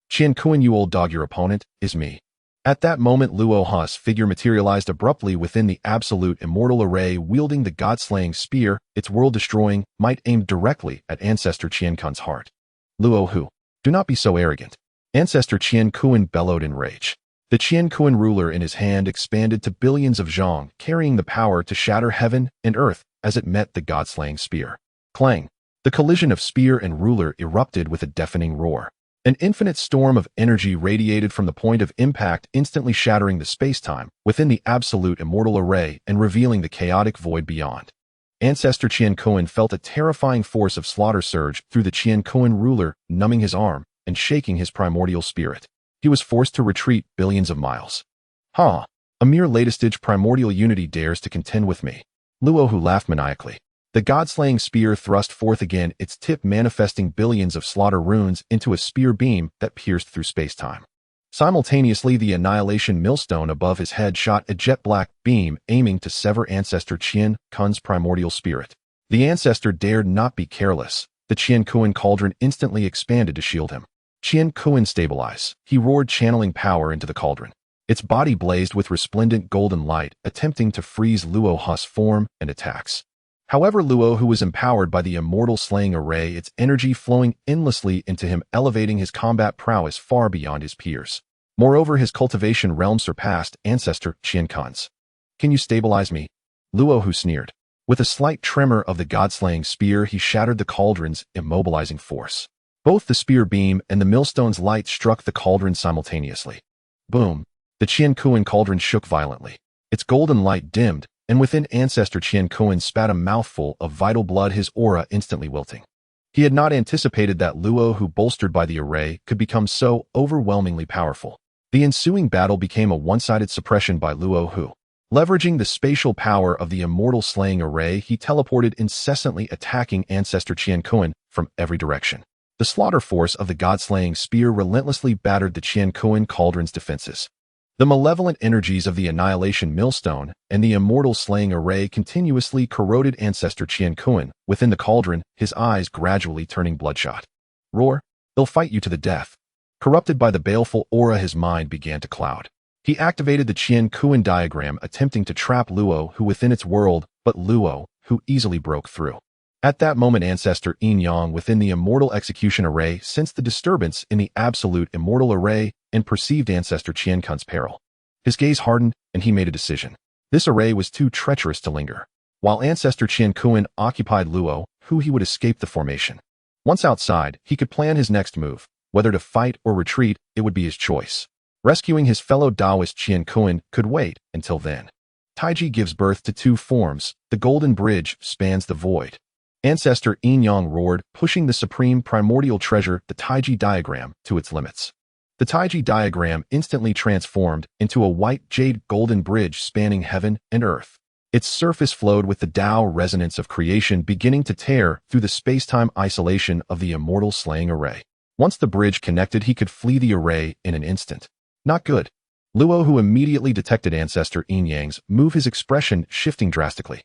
Qian Kuan, you old dog, your opponent is me. At that moment, Luo Hu's figure materialized abruptly within the absolute immortal array, wielding the god-slaying spear, its world-destroying might aimed directly at Ancestor Qian Kuan's heart. Luo Hu, do not be so arrogant. Ancestor Qian Kuan bellowed in rage. The Qian Kuan ruler in his hand expanded to billions of zhong, carrying the power to shatter heaven and earth as it met the god-slaying spear. Clang! The collision of spear and ruler erupted with a deafening roar. An infinite storm of energy radiated from the point of impact, instantly shattering the space-time within the absolute immortal array and revealing the chaotic void beyond. Ancestor Qian Kuan felt a terrifying force of slaughter surge through the Qian Kuan ruler, numbing his arm and shaking his primordial spirit. He was forced to retreat billions of miles. Ha! A mere latest-stage primordial unity dares to contend with me. Luo Hu laughed maniacally. The god-slaying spear thrust forth again, its tip manifesting billions of slaughter runes into a spear beam that pierced through space-time. Simultaneously, the annihilation millstone above his head shot a jet-black beam, aiming to sever Ancestor Qian Kuan's primordial spirit. The ancestor dared not be careless. The Qian Kuan cauldron instantly expanded to shield him. Qian Kuan, stabilize, he roared, channeling power into the cauldron. Its body blazed with resplendent golden light, attempting to freeze Luo Hu's form and attacks. However, Luo Hu was empowered by the immortal slaying array, its energy flowing endlessly into him, elevating his combat prowess far beyond his peers. Moreover, his cultivation realm surpassed Ancestor Qian Kuan's. Can you stabilize me? Luo Hu sneered. With a slight tremor of the god-slaying spear, he shattered the cauldron's immobilizing force. Both the spear beam and the millstone's light struck the cauldron simultaneously. Boom! The Qian Kuan cauldron shook violently. Its golden light dimmed, and within Ancestor Qian Kuan spat a mouthful of vital blood, his aura instantly wilting. He had not anticipated that Luo Hu, bolstered by the array, could become so overwhelmingly powerful. The ensuing battle became a one-sided suppression by Luo Hu. Leveraging the spatial power of the immortal slaying array, he teleported, incessantly attacking Ancestor Qian Kuan from every direction. The slaughter force of the god-slaying spear relentlessly battered the Qian Kuan cauldron's defenses. The malevolent energies of the annihilation millstone and the immortal slaying array continuously corroded Ancestor Qian Kuan within the cauldron, his eyes gradually turning bloodshot. Roar! They'll fight you to the death. Corrupted by the baleful aura, his mind began to cloud. He activated the Qian Kuan diagram, attempting to trap Luo Hu within its world, but Luo Hu easily broke through. At that moment, Ancestor Yin Yang within the immortal execution array sensed the disturbance in the absolute immortal array and perceived Ancestor Qian Kuan's peril. His gaze hardened, and he made a decision. This array was too treacherous to linger. While Ancestor Qian Kuan occupied Luo Hu, he would escape the formation. Once outside, he could plan his next move. Whether to fight or retreat, it would be his choice. Rescuing his fellow Taoist Qian Kuan could wait until then. Taiji gives birth to two forms. The golden bridge spans the void. Ancestor Yin Yang roared, pushing the supreme primordial treasure, the Taiji diagram, to its limits. The Taiji diagram instantly transformed into a white jade golden bridge spanning heaven and earth. Its surface flowed with the Tao resonance of creation, beginning to tear through the space-time isolation of the immortal slaying array. Once the bridge connected, he could flee the array in an instant. Not good. Luo Hu immediately detected Ancestor Yin Yang's move, his expression shifting drastically.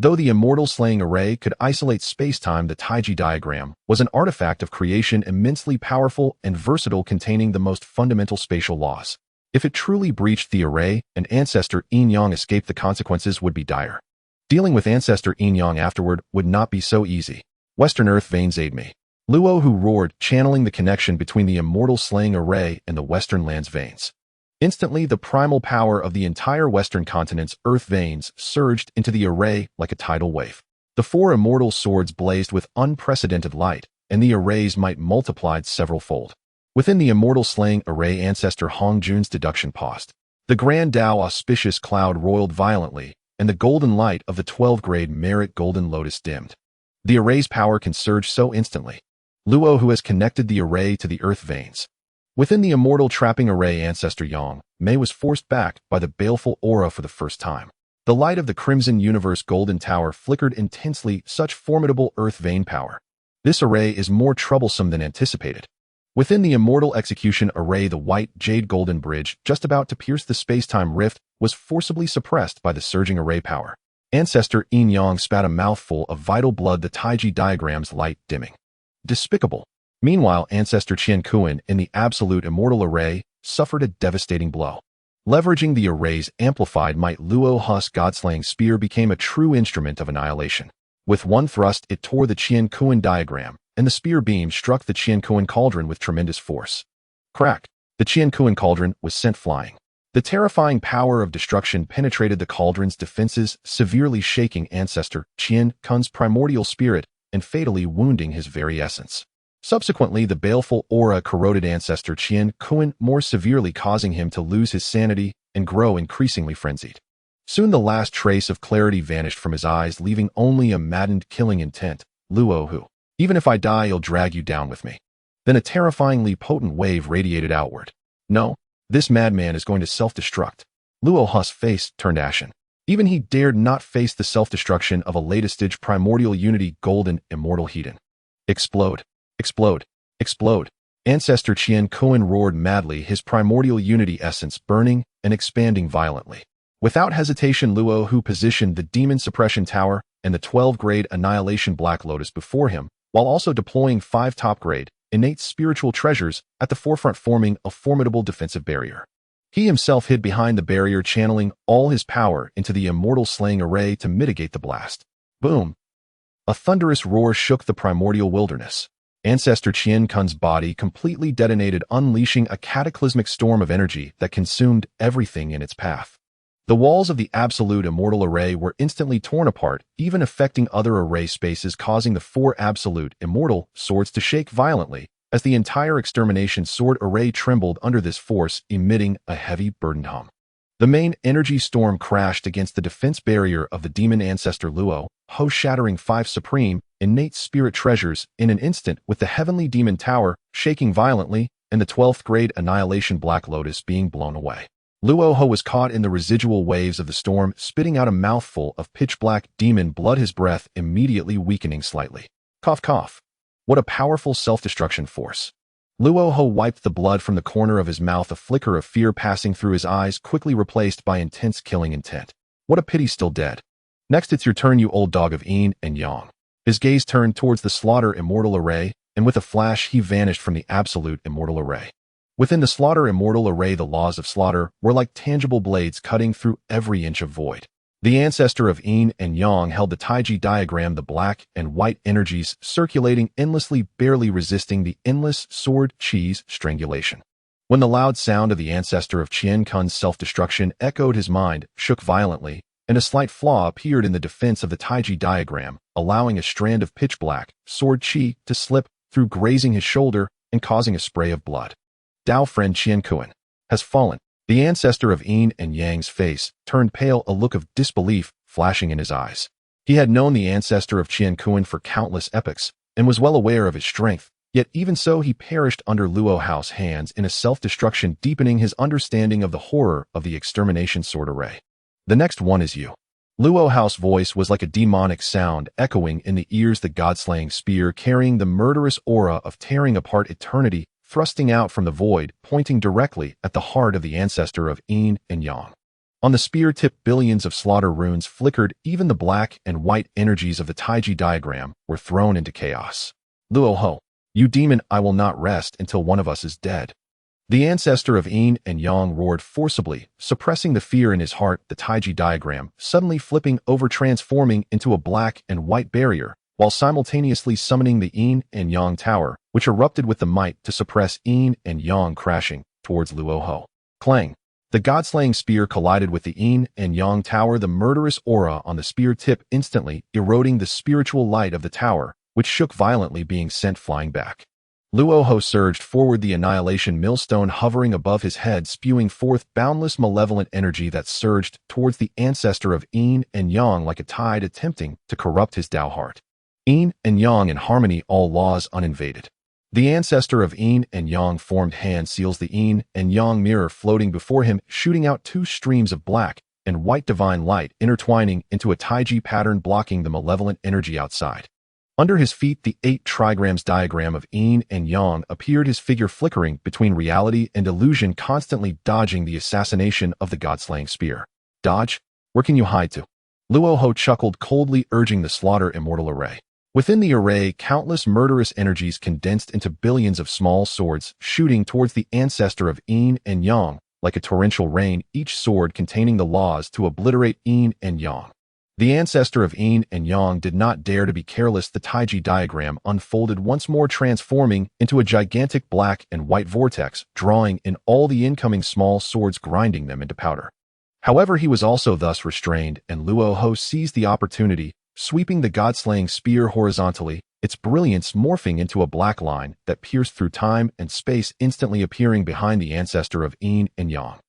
Though the immortal slaying array could isolate space-time, the Taiji diagram was an artifact of creation, immensely powerful and versatile, containing the most fundamental spatial laws. If it truly breached the array and Ancestor Yin Yang escaped, the consequences would be dire. Dealing with Ancestor Yin Yang afterward would not be so easy. Western Earth veins, aid me. Luo Hu roared, channeling the connection between the immortal slaying array and the Western Land's veins. Instantly, the primal power of the entire western continent's earth veins surged into the array like a tidal wave. The four immortal swords blazed with unprecedented light, and the array's might multiplied several-fold. Within the immortal slaying array, ancestor Hong Jun's deduction paused. The grand Dao auspicious cloud roiled violently, and the golden light of the 12 grade merit golden lotus dimmed. The array's power can surge so instantly. Luo, who has connected the array to the earth veins. Within the immortal trapping array, ancestor Yang Mei was forced back by the baleful aura for the first time. The light of the crimson universe golden tower flickered intensely, such formidable earth vein power. This array is more troublesome than anticipated. Within the immortal execution array, the white jade golden bridge, just about to pierce the space-time rift, was forcibly suppressed by the surging array power. Ancestor Yin Yang spat a mouthful of vital blood, the Taiji diagram's light dimming. Despicable. Meanwhile, ancestor Qian Kuan in the absolute immortal array suffered a devastating blow. Leveraging the array's amplified might, Luo Hu's godslaying spear became a true instrument of annihilation. With one thrust, it tore the Qian Kuan diagram, and the spear beam struck the Qian Kuan cauldron with tremendous force. Crack! The Qian Kuan cauldron was sent flying. The terrifying power of destruction penetrated the cauldron's defenses, severely shaking ancestor Qian Kun's primordial spirit and fatally wounding his very essence. Subsequently, the baleful aura corroded ancestor Qian Kuan more severely, causing him to lose his sanity and grow increasingly frenzied. Soon the last trace of clarity vanished from his eyes, leaving only a maddened killing intent. Luo, who, even if I die, you'll drag you down with me. Then a terrifyingly potent wave radiated outward. No, this madman is going to self-destruct. Luo Hu's face turned ashen. Even he dared not face the self-destruction of a latest-stage primordial unity golden immortal heathen. Explode. Explode. Explode. Ancestor Qian Kuan roared madly, his primordial unity essence burning and expanding violently. Without hesitation, Luo Hu positioned the demon suppression tower and the 12-grade annihilation black lotus before him, while also deploying 5 top-grade, innate spiritual treasures at the forefront, forming a formidable defensive barrier. He himself hid behind the barrier, channeling all his power into the immortal slaying array to mitigate the blast. Boom! A thunderous roar shook the primordial wilderness. Ancestor Qian Kun's body completely detonated, unleashing a cataclysmic storm of energy that consumed everything in its path. The walls of the absolute immortal array were instantly torn apart, even affecting other array spaces, causing the 4 absolute immortal swords to shake violently as the entire extermination sword array trembled under this force, emitting a heavy, burdened hum. The main energy storm crashed against the defense barrier of the demon ancestor Luo Hu, shattering 5 supreme, innate spirit treasures in an instant, with the heavenly demon tower shaking violently and the 12th grade annihilation black lotus being blown away. Luo Hu was caught in the residual waves of the storm, spitting out a mouthful of pitch-black demon blood, his breath immediately weakening slightly. Cough, cough. What a powerful self-destruction force. Luo Hu wiped the blood from the corner of his mouth, a flicker of fear passing through his eyes, quickly replaced by intense killing intent. What a pity, still dead. Next, it's your turn, you old dog of Yin and Yang. His gaze turned towards the slaughter immortal array, and with a flash he vanished from the absolute immortal array. Within the slaughter immortal array, the laws of slaughter were like tangible blades cutting through every inch of void. The ancestor of Yin and Yang held the Taiji diagram, the black and white energies circulating endlessly, barely resisting the endless sword cheese strangulation. When the loud sound of the ancestor of Qian Kun's self-destruction echoed, his mind shook violently, and a slight flaw appeared in the defense of the Taiji diagram, allowing a strand of pitch-black sword chi to slip through, grazing his shoulder and causing a spray of blood. Dao friend Qian Kuan has fallen. The ancestor of Yin and Yang's face turned pale, a look of disbelief flashing in his eyes. He had known the ancestor of Qian Kuan for countless epochs and was well aware of his strength, yet even so he perished under Luo Hu's hands in a self-destruction, deepening his understanding of the horror of the extermination sword array. The next one is you. Luo Hu's voice was like a demonic sound echoing in the ears, the god-slaying spear carrying the murderous aura of tearing apart eternity, thrusting out from the void, pointing directly at the heart of the ancestor of Yin and Yang. On the spear tip, billions of slaughter runes flickered, even the black and white energies of the Taiji diagram were thrown into chaos. Luo Hu, you demon, I will not rest until one of us is dead. The ancestor of Yin and Yang roared forcibly, suppressing the fear in his heart, the Taiji diagram suddenly flipping over, transforming into a black and white barrier, while simultaneously summoning the Yin and Yang tower, which erupted with the might to suppress Yin and Yang, crashing towards Luo Hu. Clang! The god-slaying spear collided with the yin and yang tower, the murderous aura on the spear tip instantly eroding the spiritual light of the tower, which shook violently, being sent flying back. Luo Ho surged forward, the annihilation millstone hovering above his head, spewing forth boundless malevolent energy that surged towards the ancestor of yin and yang like a tide attempting to corrupt his Dao heart. Yin and yang in harmony, all laws uninvaded. The ancestor of yin and yang formed hand seals the yin and yang mirror floating before him, shooting out two streams of black and white divine light intertwining into a taiji pattern, blocking the malevolent energy outside. Under his feet, the 8 trigrams diagram of yin and yang appeared, his figure flickering between reality and illusion, constantly dodging the assassination of the god-slaying spear. Dodge? Where can you hide to? Luo Ho chuckled coldly, urging the slaughter immortal array. Within the array, countless murderous energies condensed into billions of small swords, shooting towards the ancestor of yin and yang like a torrential rain, each sword containing the laws to obliterate yin and yang. The ancestor of yin and yang did not dare to be careless. The taiji diagram unfolded once more, transforming into a gigantic black and white vortex, drawing in all the incoming small swords, grinding them into powder. However, he was also thus restrained, and Luo Ho seized the opportunity, sweeping the god-slaying spear horizontally, its brilliance morphing into a black line that pierced through time and space, instantly appearing behind the ancestor of yin and yang.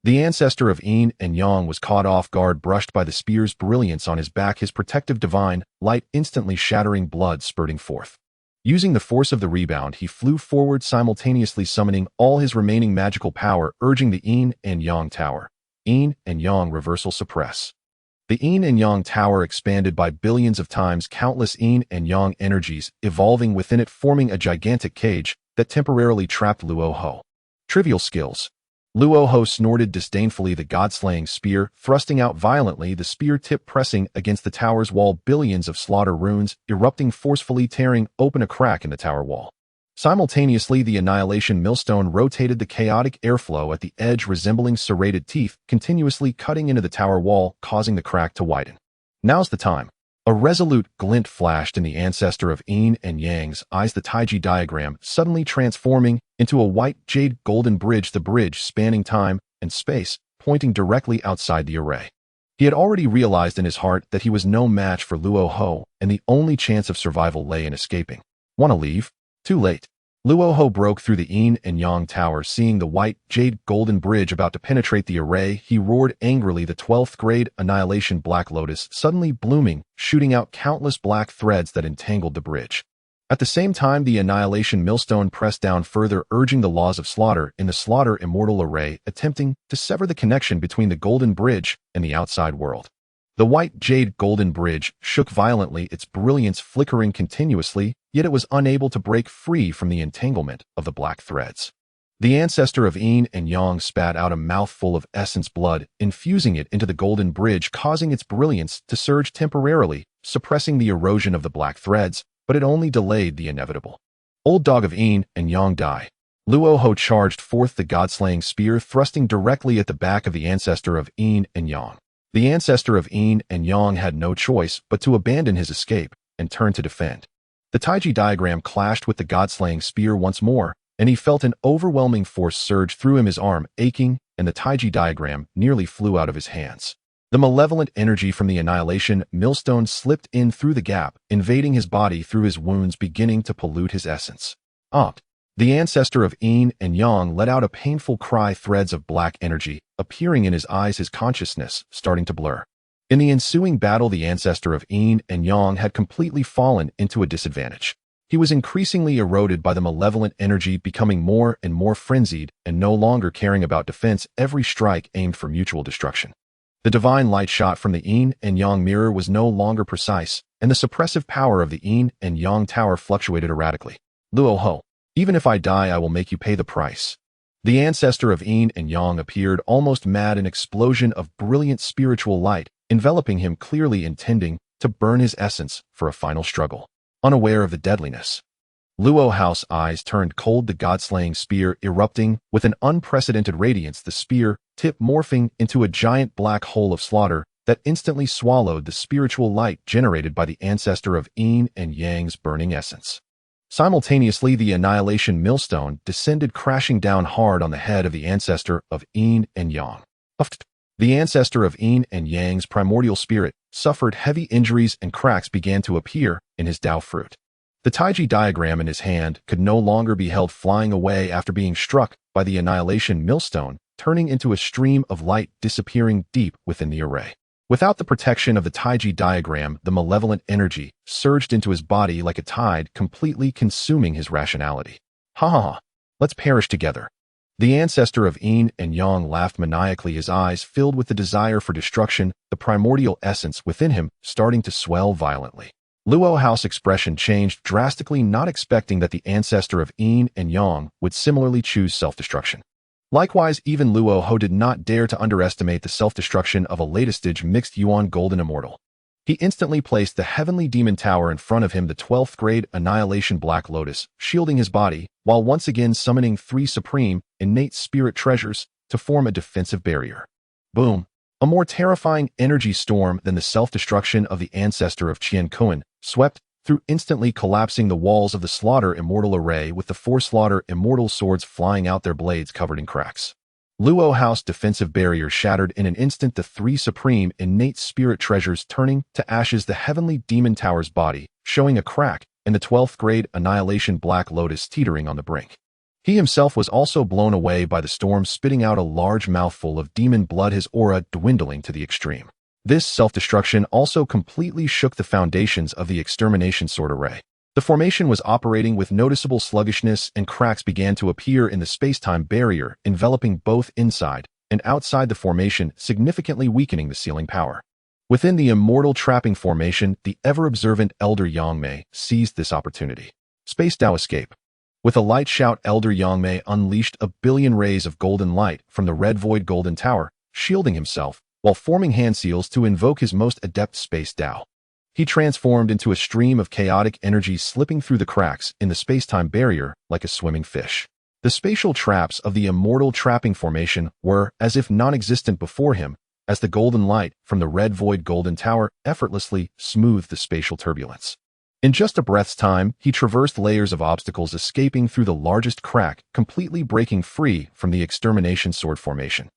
The ancestor of yin and yang was caught off guard, brushed by the spear's brilliance on his back, his protective divine light instantly shattering, blood spurting forth. Using the force of the rebound, he flew forward, simultaneously summoning all his remaining magical power, urging the yin and yang tower. Yin and yang reversal suppress. The yin and yang tower expanded by billions of times, countless yin and yang energies evolving within it, forming a gigantic cage that temporarily trapped Luo Ho. Trivial skills. Luo Ho snorted disdainfully, the god-slaying spear thrusting out violently, the spear tip pressing against the tower's wall, billions of slaughter runes erupting forcefully, tearing open a crack in the tower wall. Simultaneously, the annihilation millstone rotated, the chaotic airflow at the edge resembling serrated teeth, continuously cutting into the tower wall, causing the crack to widen. Now's the time. A resolute glint flashed in the ancestor of yin and yang's eyes, the taiji diagram suddenly transforming into a white jade golden bridge, the bridge spanning time and space, pointing directly outside the array. He had already realized in his heart that he was no match for Luo Ho, and the only chance of survival lay in escaping. Want to leave? Too late. Luo Ho broke through the yin and yang tower, seeing the white jade golden bridge about to penetrate the array. He roared angrily, the 12th grade annihilation black lotus suddenly blooming, shooting out countless black threads that entangled the bridge. At the same time, the annihilation millstone pressed down further, urging the laws of slaughter in the slaughter immortal array, attempting to sever the connection between the golden bridge and the outside world. The white jade golden bridge shook violently, its brilliance flickering continuously, yet it was unable to break free from the entanglement of the black threads. The ancestor of yin and yang spat out a mouthful of essence blood, infusing it into the golden bridge, causing its brilliance to surge temporarily, suppressing the erosion of the black threads, but it only delayed the inevitable. Old dog of yin and yang die. Luo Ho charged forth, the god-slaying spear thrusting directly at the back of the ancestor of yin and yang. The ancestor of yin and yang had no choice but to abandon his escape and turn to defend. The taiji diagram clashed with the god-slaying spear once more, and he felt an overwhelming force surge through him, his arm aching, and the taiji diagram nearly flew out of his hands. The malevolent energy from the annihilation millstone slipped in through the gap, invading his body through his wounds, beginning to pollute his essence. The ancestor of yin and yang let out a painful cry, threads of black energy appearing in his eyes, his consciousness starting to blur. In the ensuing battle, the ancestor of yin and yang had completely fallen into a disadvantage. He was increasingly eroded by the malevolent energy, becoming more and more frenzied and no longer caring about defense, every strike aimed for mutual destruction. The divine light shot from the yin and yang mirror was no longer precise, and the suppressive power of the yin and yang tower fluctuated erratically. Luo Ho, even if I die, I will make you pay the price. The ancestor of yin and yang appeared, almost mad, an explosion of brilliant spiritual light, enveloping him, clearly intending to burn his essence for a final struggle. Unaware of the deadliness, Luo Ho's eyes turned cold, the god-slaying spear erupting with an unprecedented radiance, the spear tip morphing into a giant black hole of slaughter that instantly swallowed the spiritual light generated by the ancestor of yin and yang's burning essence. Simultaneously, the annihilation millstone descended crashing down hard on the head of the ancestor of Yin and Yang. The ancestor of Yin and Yang's primordial spirit suffered heavy injuries and cracks began to appear in his Dao fruit. The Taiji diagram in his hand could no longer be held flying away after being struck by the annihilation millstone, turning into a stream of light disappearing deep within the array. Without the protection of the Taiji diagram, the malevolent energy surged into his body like a tide, completely consuming his rationality. Ha ha ha, let's perish together. The ancestor of Yin and Yang laughed maniacally, his eyes filled with the desire for destruction, the primordial essence within him starting to swell violently. Luo Hao's expression changed drastically, not expecting that the ancestor of Yin and Yang would similarly choose self-destruction. Likewise, even Luo Hao did not dare to underestimate the self-destruction of a late-stage mixed Yuan Golden Immortal. He instantly placed the heavenly demon tower in front of him, the 12th grade annihilation Black Lotus, shielding his body, while once again summoning 3 supreme, innate spirit treasures to form a defensive barrier. Boom! A more terrifying energy storm than the self-destruction of the ancestor of Qian Kuan swept through, instantly collapsing the walls of the Slaughter Immortal array, with the 4 Slaughter Immortal swords flying out, their blades covered in cracks. Luo Hao's defensive barrier shattered in an instant, the 3 supreme innate spirit treasures turning to ashes, the heavenly demon tower's body showing a crack, and the 12th grade annihilation Black Lotus teetering on the brink. He himself was also blown away by the storm, spitting out a large mouthful of demon blood, his aura dwindling to the extreme. This self-destruction also completely shook the foundations of the extermination sword array. The formation was operating with noticeable sluggishness, and cracks began to appear in the space-time barrier, enveloping both inside and outside the formation, significantly weakening the sealing power. Within the immortal trapping formation, the ever-observant Elder Yangmei seized this opportunity. Space Dao escape. With a light shout, Elder Yangmei unleashed a billion rays of golden light from the red void golden tower, shielding himself, while forming hand seals to invoke his most adept Space Dao. He transformed into a stream of chaotic energy, slipping through the cracks in the space-time barrier like a swimming fish. The spatial traps of the immortal trapping formation were as if non-existent before him, as the golden light from the red void golden tower effortlessly smoothed the spatial turbulence. In just a breath's time, he traversed layers of obstacles, escaping through the largest crack, completely breaking free from the extermination sword formation.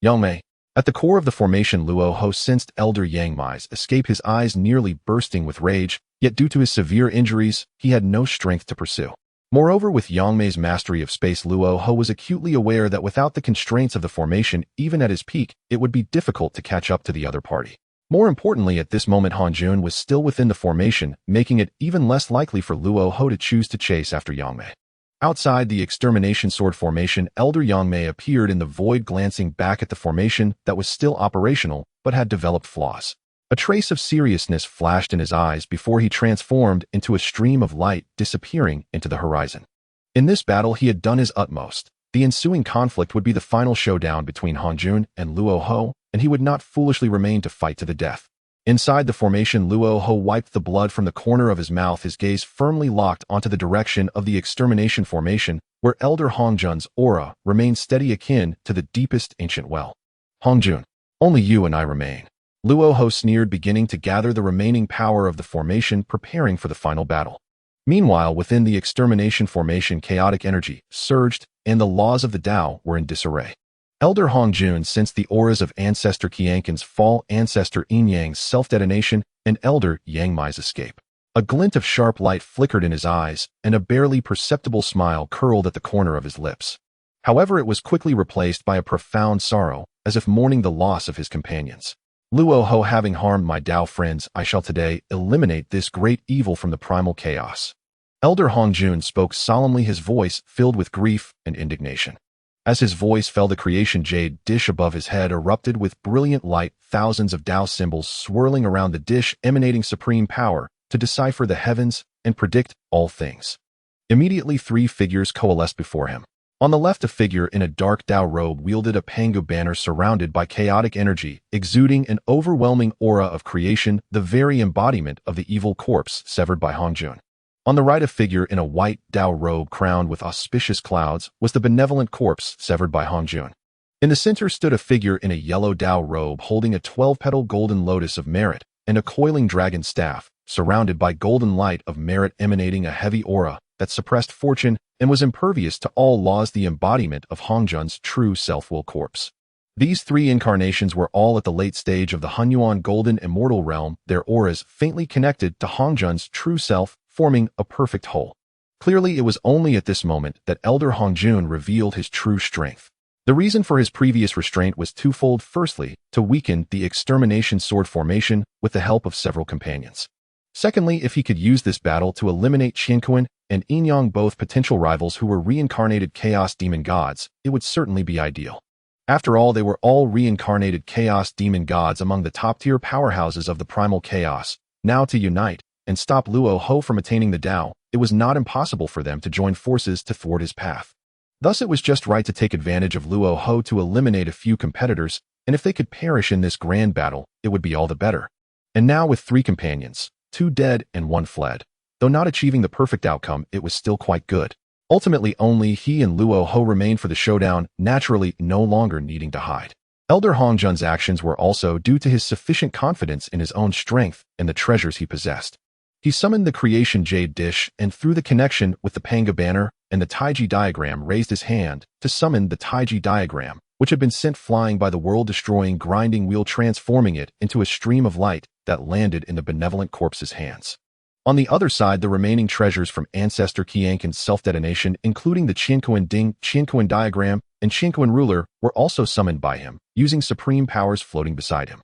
Yangmei. At the core of the formation, Luo Hao sensed Elder Yangmei's escape, his eyes nearly bursting with rage, yet due to his severe injuries, he had no strength to pursue. Moreover, with Yangmei's mastery of space, Luo Hao was acutely aware that without the constraints of the formation, even at his peak, it would be difficult to catch up to the other party. More importantly, at this moment, Hong Jun was still within the formation, making it even less likely for Luo Hao to choose to chase after Yangmei. Outside the extermination sword formation, Elder Yangmei appeared in the void, glancing back at the formation that was still operational but had developed flaws. A trace of seriousness flashed in his eyes before he transformed into a stream of light, disappearing into the horizon. In this battle, he had done his utmost. The ensuing conflict would be the final showdown between Hong Jun and Luo Hao, and he would not foolishly remain to fight to the death. Inside the formation, Luo Hao wiped the blood from the corner of his mouth, his gaze firmly locked onto the direction of the extermination formation, where Elder Hong Jun's aura remained steady, akin to the deepest ancient well. Hong Jun, only you and I remain. Luo Hao sneered, beginning to gather the remaining power of the formation, preparing for the final battle. Meanwhile, within the extermination formation, chaotic energy surged, and the laws of the Dao were in disarray. Elder Hong Jun sensed the auras of Ancestor Qianqin's fall, Ancestor Yin Yang's self-detonation, and Elder Yangmei's escape. A glint of sharp light flickered in his eyes, and a barely perceptible smile curled at the corner of his lips. However, it was quickly replaced by a profound sorrow, as if mourning the loss of his companions. Luo Hao, having harmed my Dao friends, I shall today eliminate this great evil from the primal chaos. Elder Hong Jun spoke solemnly, his voice filled with grief and indignation. As his voice fell, the creation jade dish above his head erupted with brilliant light, thousands of Dao symbols swirling around the dish, emanating supreme power to decipher the heavens and predict all things. Immediately, 3 figures coalesced before him. On the left, a figure in a dark Dao robe wielded a Pangu banner surrounded by chaotic energy, exuding an overwhelming aura of creation, the very embodiment of the evil corpse severed by Hong Jun. On the right, a figure in a white Dao robe crowned with auspicious clouds was the benevolent corpse severed by Hong Jun. In the center stood a figure in a yellow Dao robe holding a 12-petal golden lotus of merit and a coiling dragon staff, surrounded by golden light of merit emanating a heavy aura that suppressed fortune and was impervious to all laws, the embodiment of Hong Jun's true self-will corpse. These three incarnations were all at the late stage of the Hun Yuan Golden Immortal realm, their auras faintly connected to Hong Jun's true self, forming a perfect whole. Clearly, it was only at this moment that Elder Hong Jun revealed his true strength. The reason for his previous restraint was twofold. Firstly, to weaken the extermination sword formation with the help of several companions. Secondly, if he could use this battle to eliminate Qianquan and Yinyang, both potential rivals who were reincarnated chaos demon gods, it would certainly be ideal. After all, they were all reincarnated chaos demon gods among the top-tier powerhouses of the primal chaos. Now, to unite and stop Luo Ho from attaining the Dao, it was not impossible for them to join forces to thwart his path. Thus, it was just right to take advantage of Luo Ho to eliminate a few competitors, and if they could perish in this grand battle, it would be all the better. And now, with three companions, 2 dead and 1 fled. Though not achieving the perfect outcome, it was still quite good. Ultimately, only he and Luo Ho remained for the showdown, naturally no longer needing to hide. Elder Hong Jun's actions were also due to his sufficient confidence in his own strength and the treasures he possessed. He summoned the creation jade dish and through the connection with the Panga banner and the Taiji diagram raised his hand to summon the Taiji diagram, which had been sent flying by the world-destroying grinding wheel, transforming it into a stream of light that landed in the benevolent corpse's hands. On the other side, the remaining treasures from Ancestor Qianquan's self-detonation, including the Qianquan Ding, Qianquan diagram, and Qianquan ruler, were also summoned by him, using supreme powers floating beside him.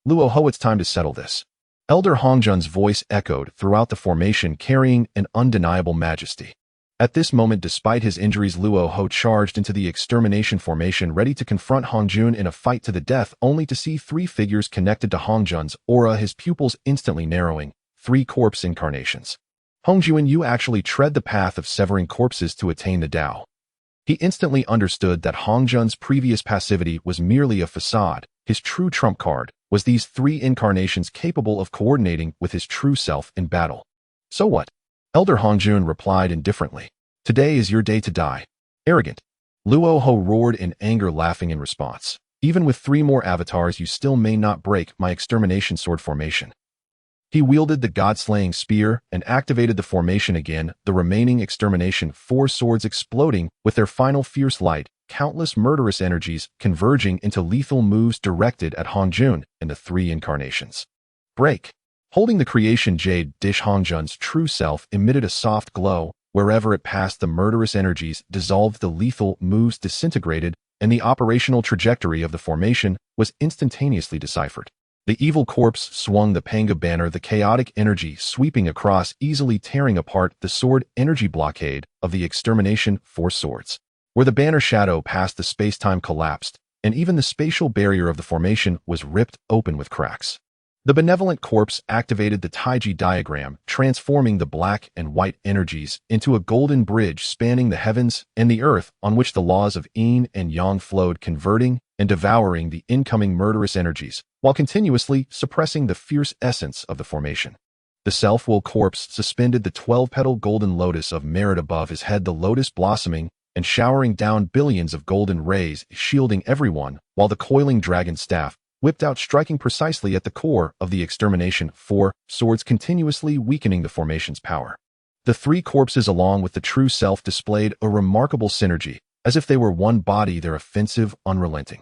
Luo Ho, it's time to settle this. Elder Hong Jun's voice echoed throughout the formation, carrying an undeniable majesty. At this moment, despite his injuries, Luo Ho charged into the extermination formation, ready to confront Hong Jun in a fight to the death, only to see 3 figures connected to Hong Jun's aura, his pupils instantly narrowing. 3 corpse incarnations. Hong Jun, you actually tread the path of severing corpses to attain the Dao. He instantly understood that Hong Jun's previous passivity was merely a facade. His true trump card was these 3 incarnations capable of coordinating with his true self in battle. So what? Elder Hong Jun replied indifferently. Today is your day to die. Arrogant. Luo Ho roared in anger, laughing in response. Even with 3 more avatars, you still may not break my extermination sword formation. He wielded the god-slaying spear and activated the formation again, the remaining extermination 4 swords exploding with their final fierce light, countless murderous energies converging into lethal moves directed at Hong Jun and the 3 incarnations. Break. Holding the creation jade dish, Hong Jun's true self emitted a soft glow. Wherever it passed, the murderous energies dissolved, the lethal moves disintegrated, and the operational trajectory of the formation was instantaneously deciphered. The evil corpse swung the Panga banner, the chaotic energy sweeping across, easily tearing apart the sword energy blockade of the extermination 4 swords. Where the banner shadow passed, the space-time collapsed, and even the spatial barrier of the formation was ripped open with cracks. The benevolent corpse activated the Taiji diagram, transforming the black and white energies into a golden bridge spanning the heavens and the earth, on which the laws of yin and yang flowed, converting and devouring the incoming murderous energies, while continuously suppressing the fierce essence of the formation. The self-will corpse suspended the 12-petal golden lotus of merit above his head, the lotus blossoming and showering down billions of golden rays, shielding everyone, while the coiling dragon staff whipped out, striking precisely at the core of the extermination 4 swords, continuously weakening the formation's power. The 3 corpses, along with the true self, displayed a remarkable synergy, as if they were one body, their offensive unrelenting.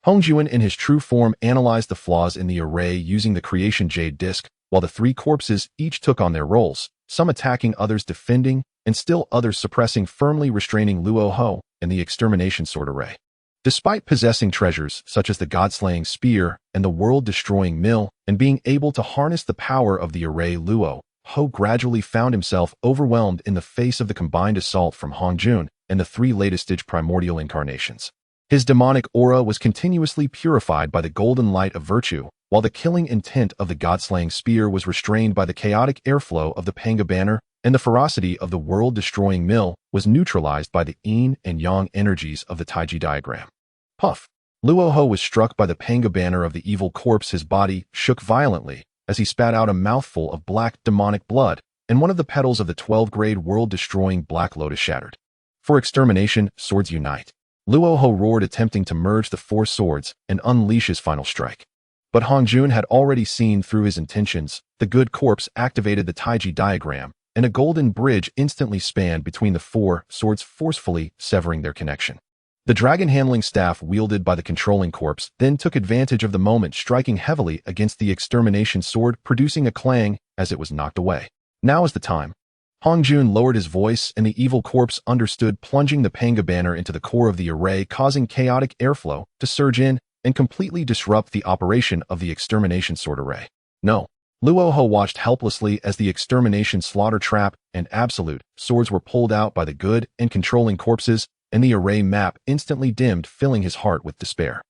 Hong Jun, in his true form, analyzed the flaws in the array using the creation jade disc, while the 3 corpses each took on their roles, some attacking, others defending, and still others suppressing, firmly restraining Luo Ho and the extermination sword array. Despite possessing treasures such as the god-slaying spear and the world-destroying mill, and being able to harness the power of the array, Luo Ho gradually found himself overwhelmed in the face of the combined assault from Hong Jun and the 3 latest-stage primordial incarnations. His demonic aura was continuously purified by the golden light of virtue, while the killing intent of the god-slaying spear was restrained by the chaotic airflow of the Panga banner, and the ferocity of the world-destroying mill was neutralized by the yin and yang energies of the Taiji diagram. Puff. Luo Ho was struck by the Panga banner of the evil corpse. His body shook violently as he spat out a mouthful of black demonic blood, and one of the petals of the 12-grade world-destroying Black Lotus shattered. For extermination, swords unite. Luo Ho roared, attempting to merge the 4 swords and unleash his final strike. But Hong Jun had already seen through his intentions. The good corpse activated the Taiji diagram and a golden bridge instantly spanned between the four swords, forcefully severing their connection. The dragon-handling staff wielded by the controlling corpse then took advantage of the moment, striking heavily against the extermination sword, producing a clang as it was knocked away. Now is the time. Hong Jun lowered his voice, and the evil corpse understood, plunging the Panga banner into the core of the array, causing chaotic airflow to surge in and completely disrupt the operation of the extermination sword array. No. Luo Ho watched helplessly as the extermination slaughter trap and absolute swords were pulled out by the good and controlling corpses, and the array map instantly dimmed, filling his heart with despair.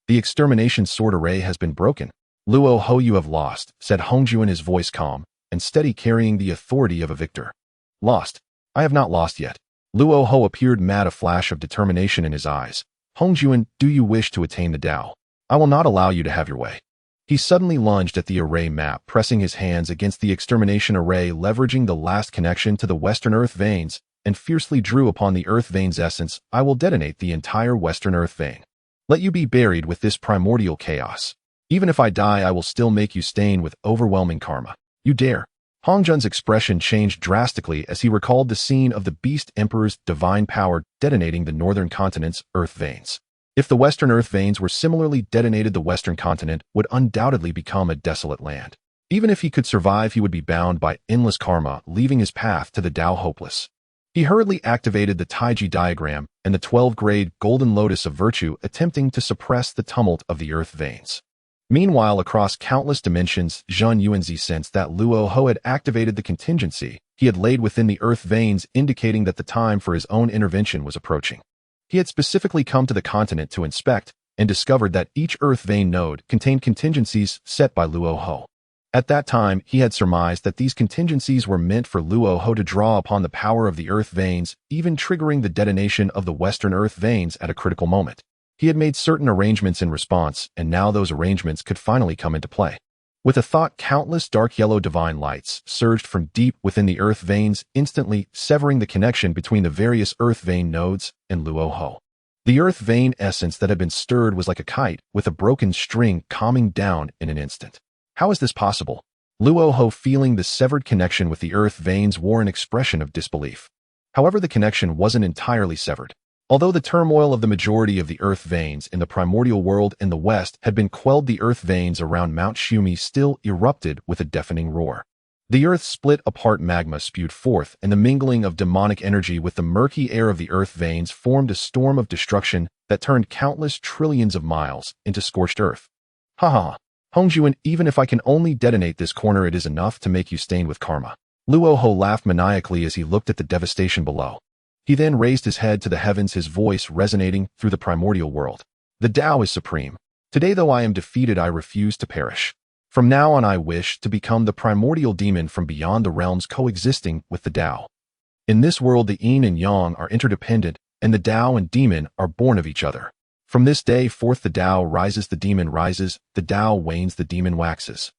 The extermination sword array has been broken. Luo Ho, you have lost, said Hong Jun, his voice calm and steady, carrying the authority of a victor. Lost? I have not lost yet. Luo Ho appeared mad, a flash of determination in his eyes. Hong Jun, do you wish to attain the Tao? I will not allow you to have your way. He suddenly lunged at the array map, pressing his hands against the extermination array, leveraging the last connection to the Western Earth veins, and fiercely drew upon the Earth veins essence. I will detonate the entire Western Earth vein. Let you be buried with this primordial chaos. Even if I die, I will still make you stain with overwhelming karma. You dare? Hong Jun's expression changed drastically as he recalled the scene of the Beast Emperor's divine power detonating the northern continent's Earth veins. If the Western Earth veins were similarly detonated, the Western continent would undoubtedly become a desolate land. Even if he could survive, he would be bound by endless karma, leaving his path to the Tao hopeless. He hurriedly activated the Taiji diagram and the 12 Grade Golden Lotus of Virtue, attempting to suppress the tumult of the Earth veins. Meanwhile, across countless dimensions, Zhen Yuanzi sensed that Luo Ho had activated the contingency he had laid within the Earth veins, indicating that the time for his own intervention was approaching. He had specifically come to the continent to inspect and discovered that each Earth vein node contained contingencies set by Luo Ho. At that time, he had surmised that these contingencies were meant for Luo Ho to draw upon the power of the Earth veins, even triggering the detonation of the Western Earth veins at a critical moment. He had made certain arrangements in response, and now those arrangements could finally come into play. With a thought, countless dark yellow divine lights surged from deep within the Earth veins, instantly severing the connection between the various Earth vein nodes and Luo Ho. The Earth vein essence that had been stirred was like a kite with a broken string, calming down in an instant. How is this possible? Luo Ho, feeling the severed connection with the Earth veins, wore an expression of disbelief. However, the connection wasn't entirely severed. Although the turmoil of the majority of the Earth veins in the primordial world in the west had been quelled, the Earth veins around Mount Shumi still erupted with a deafening roar. The Earth split apart, magma spewed forth, and the mingling of demonic energy with the murky air of the Earth veins formed a storm of destruction that turned countless trillions of miles into scorched earth. Ha ha! Hong Jun, even if I can only detonate this corner, it is enough to make you stain with karma. Luo Ho laughed maniacally as he looked at the devastation below. He then raised his head to the heavens, his voice resonating through the primordial world. The Tao is supreme. Today, though I am defeated, I refuse to perish. From now on, I wish to become the primordial demon from beyond the realms, coexisting with the Tao. In this world, the yin and yang are interdependent, and the Tao and demon are born of each other. From this day forth, the Tao rises, the demon rises, the Tao wanes, the demon waxes.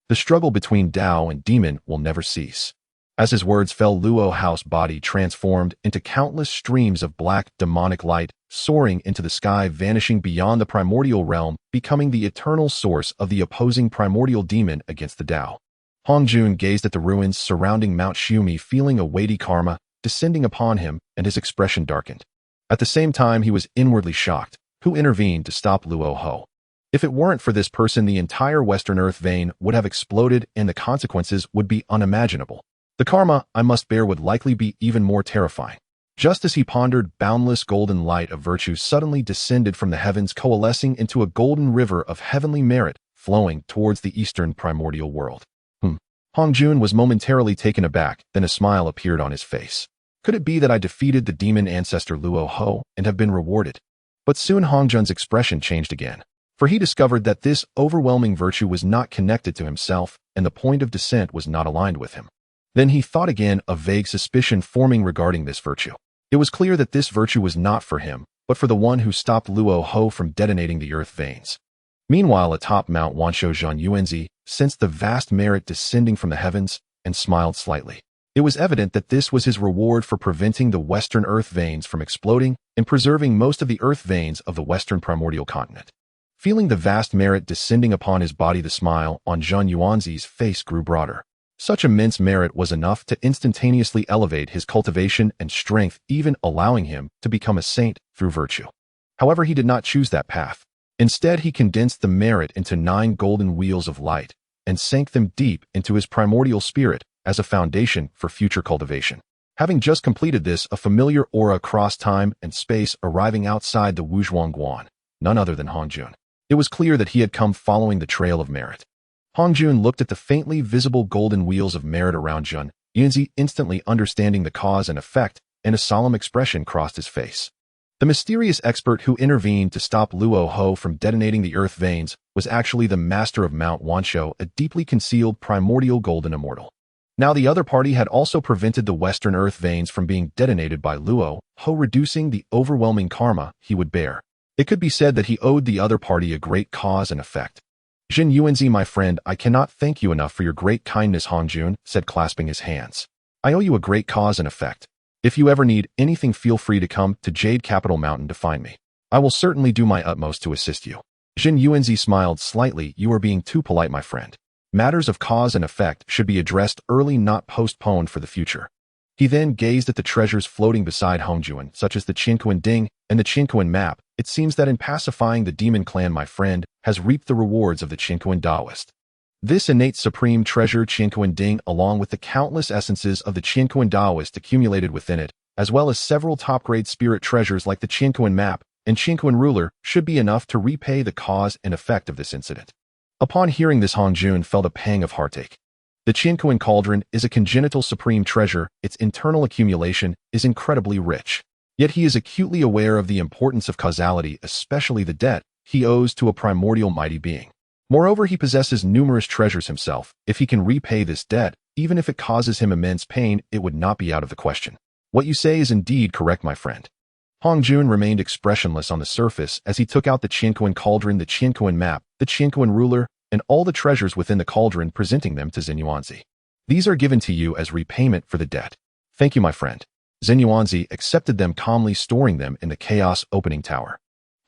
The struggle between Tao and demon will never cease. As his words fell, Luo Ho's body transformed into countless streams of black, demonic light, soaring into the sky, vanishing beyond the primordial realm, becoming the eternal source of the opposing primordial demon against the Tao. Hong Jun gazed at the ruins surrounding Mount Shumi, feeling a weighty karma descending upon him, and his expression darkened. At the same time, he was inwardly shocked. Who intervened to stop Luo Ho? If it weren't for this person, the entire Western Earth vein would have exploded, and the consequences would be unimaginable. The karma I must bear would likely be even more terrifying. Just as he pondered, boundless golden light of virtue suddenly descended from the heavens, coalescing into a golden river of heavenly merit, flowing towards the eastern primordial world. Hong Jun was momentarily taken aback, then a smile appeared on his face. Could it be that I defeated the demon ancestor Luo Ho and have been rewarded? But soon Hong Jun's expression changed again, for he discovered that this overwhelming virtue was not connected to himself, and the point of descent was not aligned with him. Then he thought again, a vague suspicion forming regarding this virtue. It was clear that this virtue was not for him, but for the one who stopped Luo Ho from detonating the Earth veins. Meanwhile, atop Mount Wanshou, Zhen Yuanzi sensed the vast merit descending from the heavens and smiled slightly. It was evident that this was his reward for preventing the Western Earth veins from exploding and preserving most of the Earth veins of the Western primordial continent. Feeling the vast merit descending upon his body, the smile on Zhen Yuanzi's face grew broader. Such immense merit was enough to instantaneously elevate his cultivation and strength, even allowing him to become a saint through virtue. However, he did not choose that path. Instead, he condensed the merit into 9 golden wheels of light and sank them deep into his primordial spirit as a foundation for future cultivation. Having just completed this, a familiar aura crossed time and space, arriving outside the Wuzhuang Guan, none other than Hong Jun. It was clear that he had come following the trail of merit. Hong Jun looked at the faintly visible golden wheels of merit around Zhen Yuanzi, instantly understanding the cause and effect, and a solemn expression crossed his face. The mysterious expert who intervened to stop Luo Ho from detonating the earth veins was actually the master of Mount Wanshou, a deeply concealed primordial golden immortal. Now the other party had also prevented the western earth veins from being detonated by Luo Ho, reducing the overwhelming karma he would bear. It could be said that he owed the other party a great cause and effect. Zhen Yuanzi, my friend, I cannot thank you enough for your great kindness, Hong Jun said, clasping his hands. I owe you a great cause and effect. If you ever need anything, feel free to come to Jade Capital Mountain to find me. I will certainly do my utmost to assist you. Zhen Yuanzi smiled slightly. You are being too polite, my friend. Matters of cause and effect should be addressed early, not postponed for the future. He then gazed at the treasures floating beside Hong Jun, such as the Qinquan Ding and the Qinquan map. It seems that in pacifying the demon clan, my friend has reaped the rewards of the Qinquan Daoist. This innate supreme treasure, Qinquan Ding, along with the countless essences of the Qinquan Daoist accumulated within it, as well as several top-grade spirit treasures like the Qinquan map and Qinquan ruler, should be enough to repay the cause and effect of this incident. Upon hearing this, Hong Jun felt a pang of heartache. The Qinquan cauldron is a congenital supreme treasure. Its internal accumulation is incredibly rich. Yet he is acutely aware of the importance of causality, especially the debt he owes to a primordial mighty being. Moreover, he possesses numerous treasures himself. If he can repay this debt, even if it causes him immense pain, it would not be out of the question. What you say is indeed correct, my friend. Hong Jun remained expressionless on the surface as he took out the Qinquan cauldron, the Qinquan map, the Qinquan ruler, and all the treasures within the cauldron, presenting them to Zhen Yuanzi. These are given to you as repayment for the debt. Thank you, my friend. Zhen Yuanzi accepted them calmly, storing them in the Chaos Opening Tower.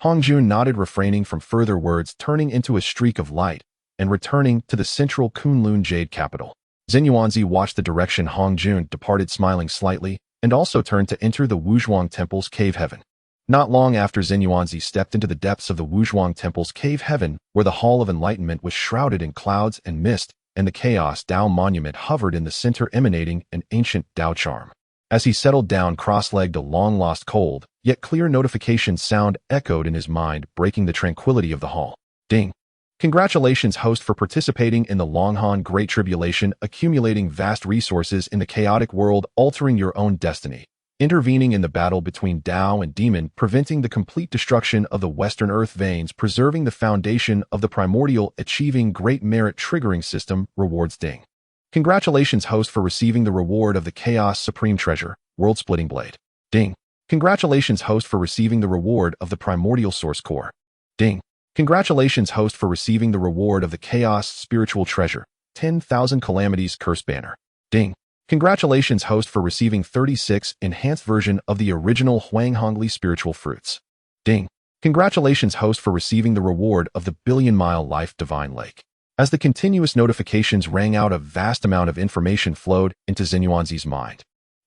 Hong Jun nodded, refraining from further words, turning into a streak of light and returning to the central Kunlun Jade capital. Zhen Yuanzi watched the direction Hong Jun departed, smiling slightly, and also turned to enter the Wuzhuang Temple's cave heaven. Not long after Zhen Yuanzi stepped into the depths of the Wuzhuang Temple's cave heaven, where the Hall of Enlightenment was shrouded in clouds and mist, and the Chaos Dao monument hovered in the center, emanating an ancient Dao charm. As he settled down cross-legged, a long-lost cold, yet clear notification sound echoed in his mind, breaking the tranquility of the hall. Ding! Congratulations, host, for participating in the Longhan Great Tribulation, accumulating vast resources in the chaotic world, altering your own destiny, intervening in the battle between Dao and Demon, preventing the complete destruction of the Western Earth veins, preserving the foundation of the Primordial, achieving great merit, triggering system, rewards. Ding! Congratulations, host, for receiving the reward of the Chaos Supreme Treasure, World-Splitting Blade. Ding! Congratulations, host, for receiving the reward of the Primordial Source Core. Ding! Congratulations, host, for receiving the reward of the Chaos Spiritual Treasure, 10,000 Calamities Curse Banner. Ding! Congratulations, host, for receiving 36 enhanced version of the original Huanghongli Spiritual Fruits. Ding! Congratulations, host, for receiving the reward of the Billion-Mile Life Divine Lake. As the continuous notifications rang out, a vast amount of information flowed into Zhen Yuanzi's mind.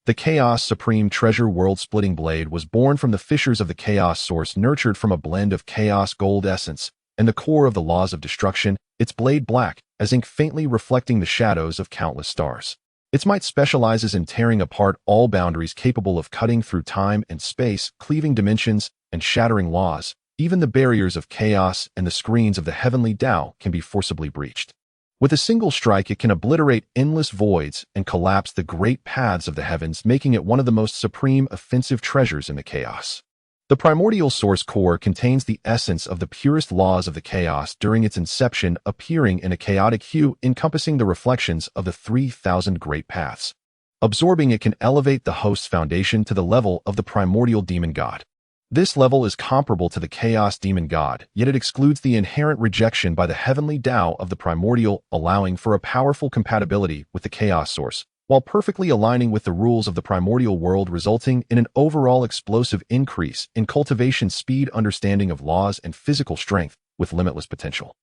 The Chaos Supreme Treasure World-Splitting Blade was born from the fissures of the Chaos Source, nurtured from a blend of Chaos Gold Essence and the core of the laws of destruction, its blade black as ink, faintly reflecting the shadows of countless stars. Its might specializes in tearing apart all boundaries, capable of cutting through time and space, cleaving dimensions, and shattering laws. Even the barriers of chaos and the screens of the heavenly Dao can be forcibly breached. With a single strike, it can obliterate endless voids and collapse the great paths of the heavens, making it one of the most supreme offensive treasures in the chaos. The primordial source core contains the essence of the purest laws of the chaos during its inception, appearing in a chaotic hue encompassing the reflections of the 3,000 great paths. Absorbing it can elevate the host's foundation to the level of the primordial demon god. This level is comparable to the Chaos Demon God, yet it excludes the inherent rejection by the heavenly Dao of the primordial, allowing for a powerful compatibility with the Chaos Source, while perfectly aligning with the rules of the primordial world, resulting in an overall explosive increase in cultivation speed, understanding of laws, and physical strength with limitless potential.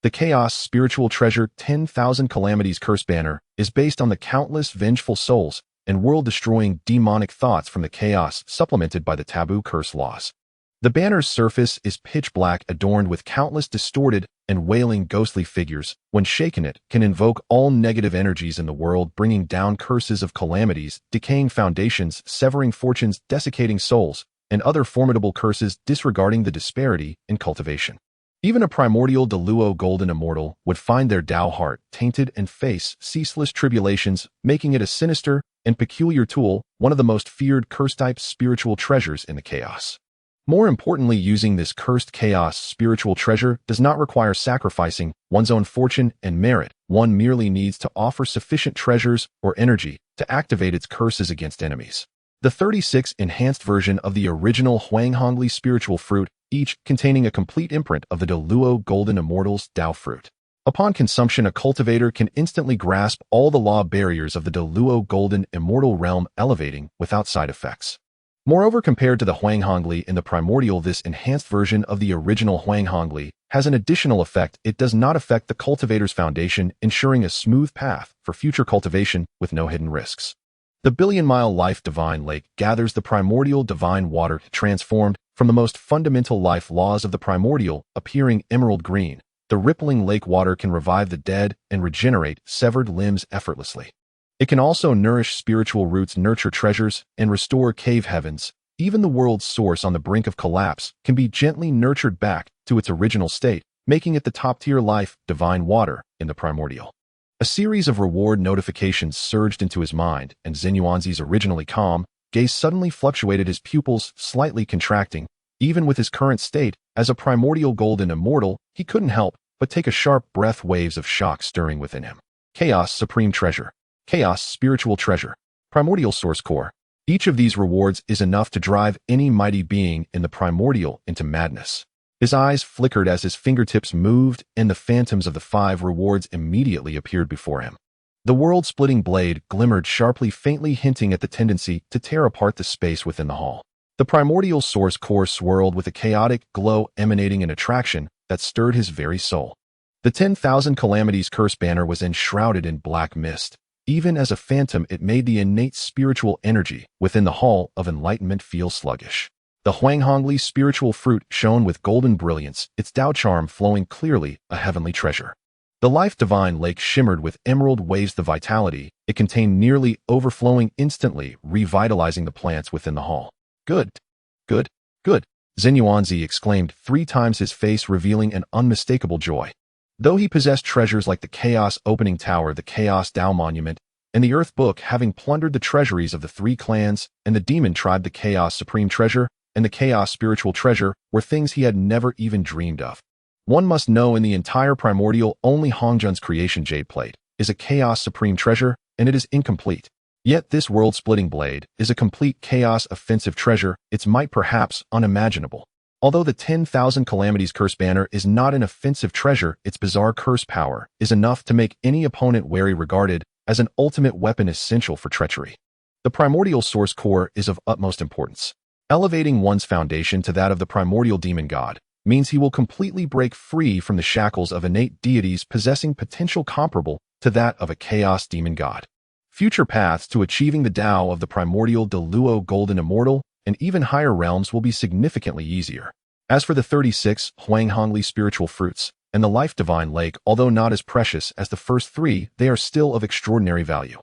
The Chaos Spiritual Treasure 10,000 Calamities Curse banner is based on the countless vengeful souls and world-destroying demonic thoughts from the chaos supplemented by the taboo curse laws. The banner's surface is pitch black, adorned with countless distorted and wailing ghostly figures. When shaken, it can invoke all negative energies in the world, bringing down curses of calamities, decaying foundations, severing fortunes, desiccating souls, and other formidable curses, disregarding the disparity in cultivation. Even a primordial Luo Golden Immortal would find their Dao heart tainted and face ceaseless tribulations, making it a sinister and peculiar tool, one of the most feared curse-type spiritual treasures in the chaos. More importantly, using this cursed chaos spiritual treasure does not require sacrificing one's own fortune and merit. One merely needs to offer sufficient treasures or energy to activate its curses against enemies. The 36 enhanced version of the original Huanghongli spiritual fruit, each containing a complete imprint of the Luo Golden Immortal's Dao fruit. Upon consumption, a cultivator can instantly grasp all the law barriers of the Luo Golden Immortal realm, elevating without side effects. Moreover, compared to the Huanghongli in the Primordial, this enhanced version of the original Huanghongli has an additional effect. It does not affect the cultivator's foundation, ensuring a smooth path for future cultivation with no hidden risks. The billion-mile life divine lake gathers the primordial divine water transformed from the most fundamental life laws of the primordial, appearing emerald green. The rippling lake water can revive the dead and regenerate severed limbs effortlessly. It can also nourish spiritual roots, nurture treasures, and restore cave heavens. Even the world's source on the brink of collapse can be gently nurtured back to its original state, making it the top-tier life divine water in the primordial. A series of reward notifications surged into his mind, and Zhen Yuanzi's originally calm gaze suddenly fluctuated, his pupils slightly contracting. Even with his current state as a primordial golden immortal, he couldn't help but take a sharp breath, waves of shock stirring within him. Chaos Supreme Treasure. Chaos Spiritual Treasure. Primordial Source Core. Each of these rewards is enough to drive any mighty being in the primordial into madness. His eyes flickered as his fingertips moved, and the phantoms of the 5 rewards immediately appeared before him. The world-splitting blade glimmered sharply, faintly hinting at the tendency to tear apart the space within the hall. The primordial source core swirled with a chaotic glow, emanating an attraction that stirred his very soul. The 10,000 Calamities Curse banner was enshrouded in black mist. Even as a phantom, it made the innate spiritual energy within the Hall of Enlightenment feel sluggish. The Huanghongli spiritual fruit shone with golden brilliance, its Dao charm flowing clearly, a heavenly treasure. The life divine lake shimmered with emerald waves, the vitality it contained nearly overflowing, instantly revitalizing the plants within the hall. Good, good, good, Zhen Yuanzi exclaimed 3 times, his face revealing an unmistakable joy. Though he possessed treasures like the Chaos Opening Tower, the Chaos Dao Monument, and the Earth Book, having plundered the treasuries of the 3 clans and the demon tribe, the Chaos Supreme Treasure and the Chaos Spiritual Treasure were things he had never even dreamed of. One must know, in the entire primordial, only Hong Jun's creation Jade Plate is a Chaos Supreme Treasure, and it is incomplete. Yet this world-splitting blade is a complete Chaos Offensive Treasure, its might perhaps unimaginable. Although the 10,000 Calamities Curse banner is not an offensive treasure, its bizarre curse power is enough to make any opponent wary, regarded as an ultimate weapon essential for treachery. The primordial source core is of utmost importance. Elevating one's foundation to that of the primordial demon god means he will completely break free from the shackles of innate deities possessing potential comparable to that of a chaos demon god. Future paths to achieving the Dao of the primordial Luo Golden Immortal and even higher realms will be significantly easier. As for the 36 Huanghongli spiritual fruits and the life divine lake, although not as precious as the first 3, they are still of extraordinary value.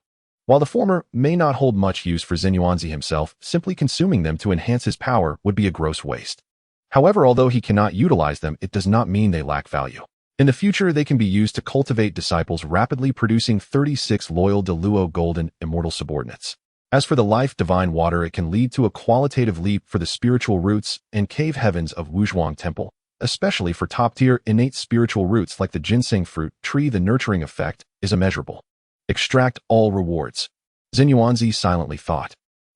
While the former may not hold much use for Zhen Yuanzi himself, simply consuming them to enhance his power would be a gross waste. However, although he cannot utilize them, it does not mean they lack value. In the future, they can be used to cultivate disciples, rapidly producing 36 loyal Luo Golden Immortal subordinates. As for the life divine water, it can lead to a qualitative leap for the spiritual roots and cave heavens of Wuzhuang Temple, especially for top-tier innate spiritual roots like the ginseng fruit tree. The nurturing effect is immeasurable. Extract all rewards, Zhen Yuanzi silently thought.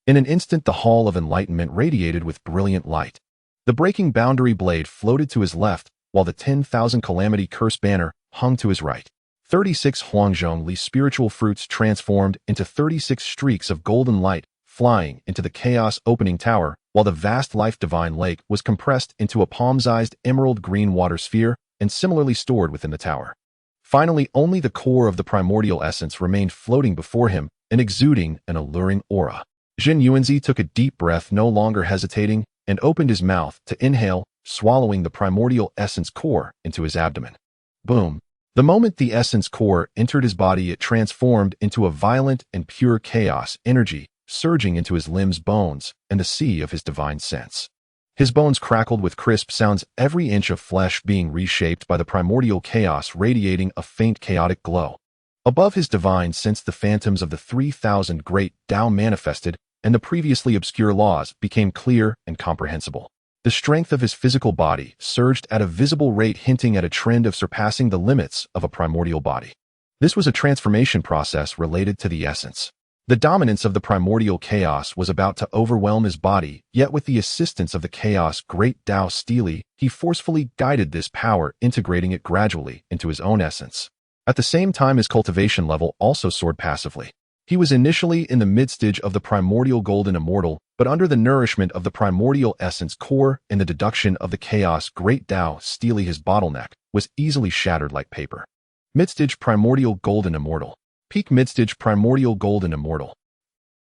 In an instant, the Hall of Enlightenment radiated with brilliant light. The breaking boundary blade floated to his left, while the 10,000 Calamity Curse banner hung to his right. 36 Huanghongli spiritual fruits transformed into 36 streaks of golden light, flying into the Chaos Opening Tower, while the vast life divine lake was compressed into a palm-sized emerald green water sphere, and similarly stored within the tower. Finally, only the core of the primordial essence remained floating before him and exuding an alluring aura. Zhen Yuanzi took a deep breath, no longer hesitating, and opened his mouth to inhale, swallowing the primordial essence core into his abdomen. Boom! The moment the essence core entered his body, it transformed into a violent and pure chaos energy, surging into his limbs, bones, and the sea of his divine sense. His bones crackled with crisp sounds, every inch of flesh being reshaped by the primordial chaos, radiating a faint chaotic glow. Above his divine sense, the phantoms of the 3,000 Great Dao manifested, and the previously obscure laws became clear and comprehensible. The strength of his physical body surged at a visible rate, hinting at a trend of surpassing the limits of a primordial body. This was a transformation process related to the essence. The dominance of the primordial chaos was about to overwhelm his body, yet with the assistance of the chaos Great Dao Stele, he forcefully guided this power, integrating it gradually into his own essence. At the same time, his cultivation level also soared passively. He was initially in the mid-stage of the Primordial Golden Immortal, but under the nourishment of the primordial essence core and the deduction of the chaos Great Dao Stele, his bottleneck was easily shattered like paper. Mid-stage Primordial Golden Immortal. Peak mid-stage Primordial Golden Immortal.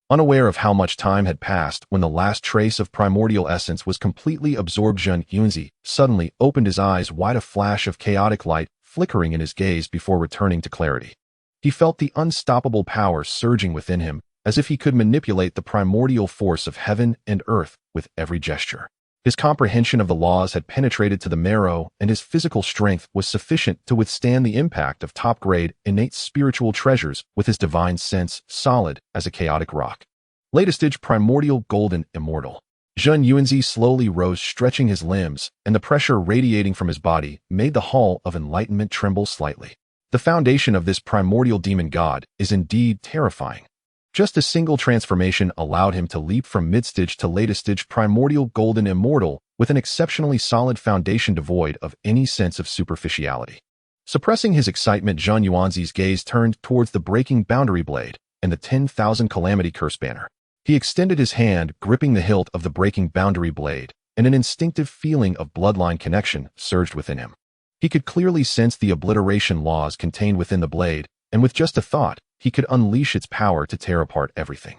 Unaware of how much time had passed when the last trace of primordial essence was completely absorbed, Zhen Yuanzi suddenly opened his eyes wide, a flash of chaotic light flickering in his gaze before returning to clarity. He felt the unstoppable power surging within him, as if he could manipulate the primordial force of heaven and earth with every gesture. His comprehension of the laws had penetrated to the marrow, and his physical strength was sufficient to withstand the impact of top-grade, innate spiritual treasures, with his divine sense solid as a chaotic rock. Latest stage Primordial Golden Immortal. Zhen Yuanzi slowly rose, stretching his limbs, and the pressure radiating from his body made the hall of enlightenment tremble slightly. The foundation of this primordial demon god is indeed terrifying. Just a single transformation allowed him to leap from mid-stage to latest stage Primordial Golden Immortal with an exceptionally solid foundation devoid of any sense of superficiality. Suppressing his excitement, Zhen Yuanzi's gaze turned towards the breaking boundary blade and the 10,000 calamity curse banner. He extended his hand, gripping the hilt of the breaking boundary blade, and an instinctive feeling of bloodline connection surged within him. He could clearly sense the obliteration laws contained within the blade, and with just a thought, he could unleash its power to tear apart everything.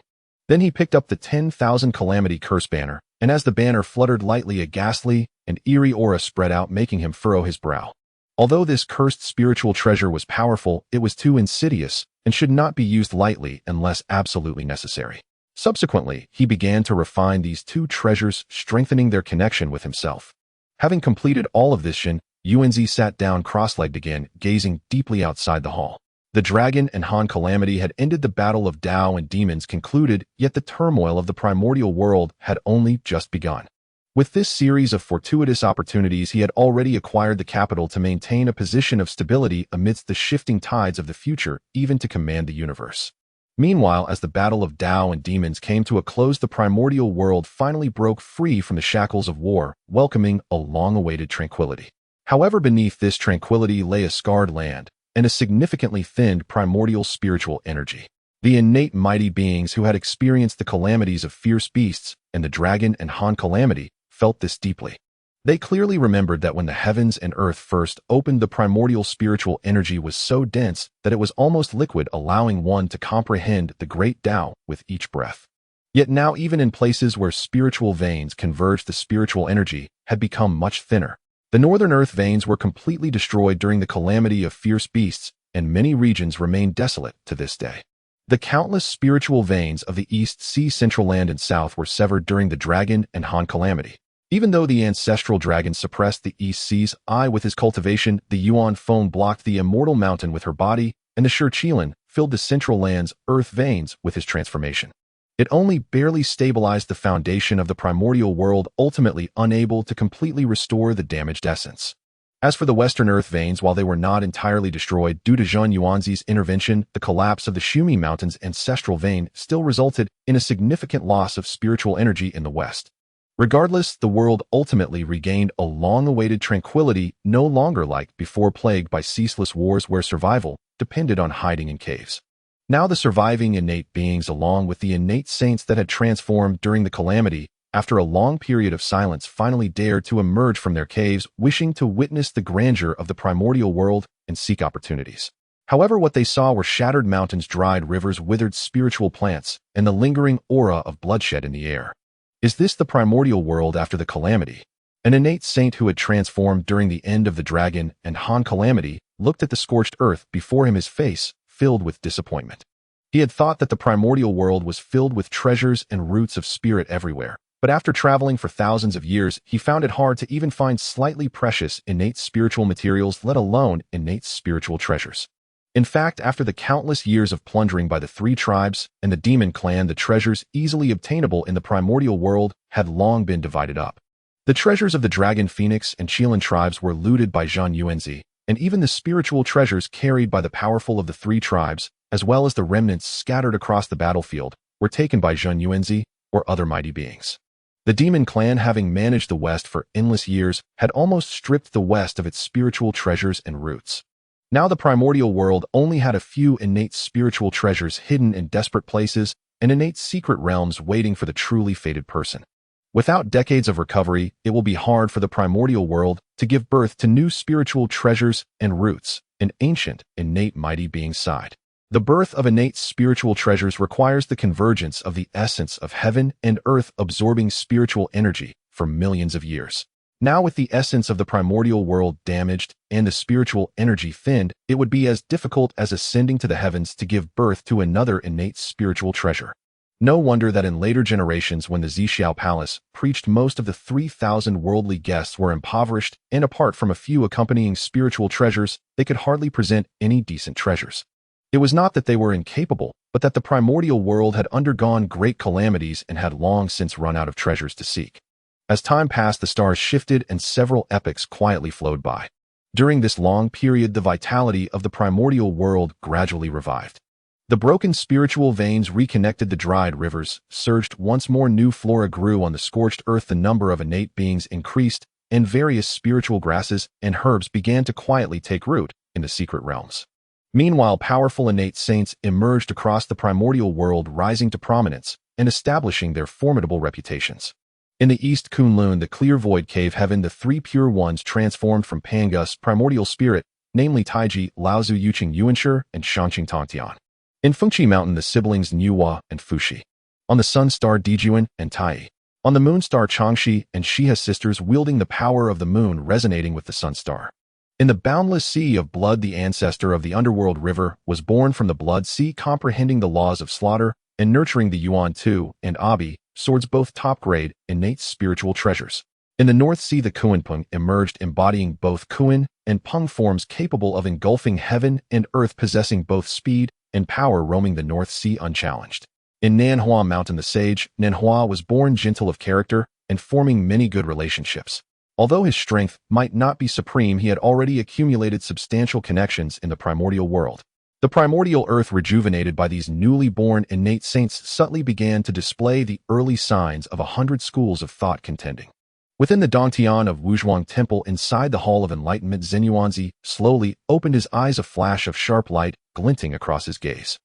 Then he picked up the 10,000 calamity curse banner, and as the banner fluttered lightly, a ghastly and eerie aura spread out, making him furrow his brow. Although this cursed spiritual treasure was powerful, it was too insidious and should not be used lightly unless absolutely necessary. Subsequently, he began to refine these two treasures, strengthening their connection with himself. Having completed all of this, Zhen Yuanzi sat down cross-legged again, gazing deeply outside the hall. The Dragon and Han calamity had ended, the battle of Dao and demons concluded, yet the turmoil of the primordial world had only just begun. With this series of fortuitous opportunities, he had already acquired the capital to maintain a position of stability amidst the shifting tides of the future, even to command the universe. Meanwhile, as the battle of Dao and demons came to a close, the primordial world finally broke free from the shackles of war, welcoming a long-awaited tranquility. However, beneath this tranquility lay a scarred land and a significantly thinned primordial spiritual energy. The innate mighty beings who had experienced the calamities of fierce beasts and the Dragon and Han calamity felt this deeply. They clearly remembered that when the heavens and earth first opened, the primordial spiritual energy was so dense that it was almost liquid, allowing one to comprehend the great Dao with each breath. Yet now, even in places where spiritual veins converged, the spiritual energy had become much thinner. The northern earth veins were completely destroyed during the calamity of fierce beasts, and many regions remain desolate to this day. The countless spiritual veins of the East Sea, Central Land, and South were severed during the Dragon and Han calamity. Even though the ancestral dragon suppressed the East Sea's eye with his cultivation, the Yuan Feng blocked the immortal mountain with her body, and the Shiqilan filled the Central Land's earth veins with his transformation. It only barely stabilized the foundation of the primordial world, ultimately unable to completely restore the damaged essence. As for the Western Earth veins, while they were not entirely destroyed due to Zhen Yuanzi's intervention, the collapse of the Shumi Mountain's ancestral vein still resulted in a significant loss of spiritual energy in the West. Regardless, the world ultimately regained a long-awaited tranquility, no longer like before plagued by ceaseless wars where survival depended on hiding in caves. Now the surviving innate beings, along with the innate saints that had transformed during the calamity, after a long period of silence, finally dared to emerge from their caves, wishing to witness the grandeur of the primordial world and seek opportunities. However, what they saw were shattered mountains, dried rivers, withered spiritual plants, and the lingering aura of bloodshed in the air. Is this the primordial world after the calamity? An innate saint who had transformed during the end of the Dragon and Han calamity looked at the scorched earth before him, his face filled with disappointment. He had thought that the primordial world was filled with treasures and roots of spirit everywhere, but after traveling for thousands of years, he found it hard to even find slightly precious innate spiritual materials, let alone innate spiritual treasures. In fact, after the countless years of plundering by the three tribes and the demon clan, the treasures easily obtainable in the primordial world had long been divided up. The treasures of the Dragon Phoenix and Qilan tribes were looted by Zhen Yuanzi, and even the spiritual treasures carried by the powerful of the three tribes, as well as the remnants scattered across the battlefield, were taken by Zhen Yuanzi or other mighty beings. The demon clan, having managed the West for endless years, had almost stripped the West of its spiritual treasures and roots. Now the primordial world only had a few innate spiritual treasures hidden in desperate places and innate secret realms waiting for the truly fated person. Without decades of recovery, it will be hard for the primordial world to give birth to new spiritual treasures and roots, an ancient, innate mighty being's side. The birth of innate spiritual treasures requires the convergence of the essence of heaven and earth absorbing spiritual energy for millions of years. Now, with the essence of the primordial world damaged and the spiritual energy thinned, it would be as difficult as ascending to the heavens to give birth to another innate spiritual treasure. No wonder that in later generations, when the Zixiao Palace preached, most of the 3,000 worldly guests were impoverished, and apart from a few accompanying spiritual treasures, they could hardly present any decent treasures. It was not that they were incapable, but that the primordial world had undergone great calamities and had long since run out of treasures to seek. As time passed, the stars shifted and several epochs quietly flowed by. During this long period, the vitality of the primordial world gradually revived. The broken spiritual veins reconnected, the dried rivers surged once more, new flora grew on the scorched earth, the number of innate beings increased, and various spiritual grasses and herbs began to quietly take root in the secret realms. Meanwhile, powerful innate saints emerged across the primordial world, rising to prominence and establishing their formidable reputations. In the east Kunlun, the clear void cave heaven, the three pure ones transformed from Pangus primordial spirit, namely Taiji, Laozu, Yuqing Yuanshi, and Shanqing Tongtian. In Fengqi Mountain, the siblings Niuhua and Fuxi. On the sun star Dijuan and Tai. On the moon star Changxi and Shiha, sisters wielding the power of the moon, resonating with the sun star. In the boundless sea of blood, the ancestor of the underworld river was born from the blood sea, comprehending the laws of slaughter and nurturing the Yuan Tu and Abi, swords, both top-grade, innate spiritual treasures. In the North Sea, the Kuanpeng emerged, embodying both Kuan and Peng forms capable of engulfing heaven and earth, possessing both speed and power, roaming the North Sea unchallenged. In Nanhua Mountain, the sage Nanhua was born gentle of character and forming many good relationships. Although his strength might not be supreme, he had already accumulated substantial connections in the primordial world. The primordial earth, rejuvenated by these newly born innate saints, subtly began to display the early signs of 100 schools of thought contending. Within the Dongtian of Wuzhuang Temple, inside the Hall of Enlightenment, Zhen Yuanzi slowly opened his eyes, a flash of sharp light glinting across his gaze.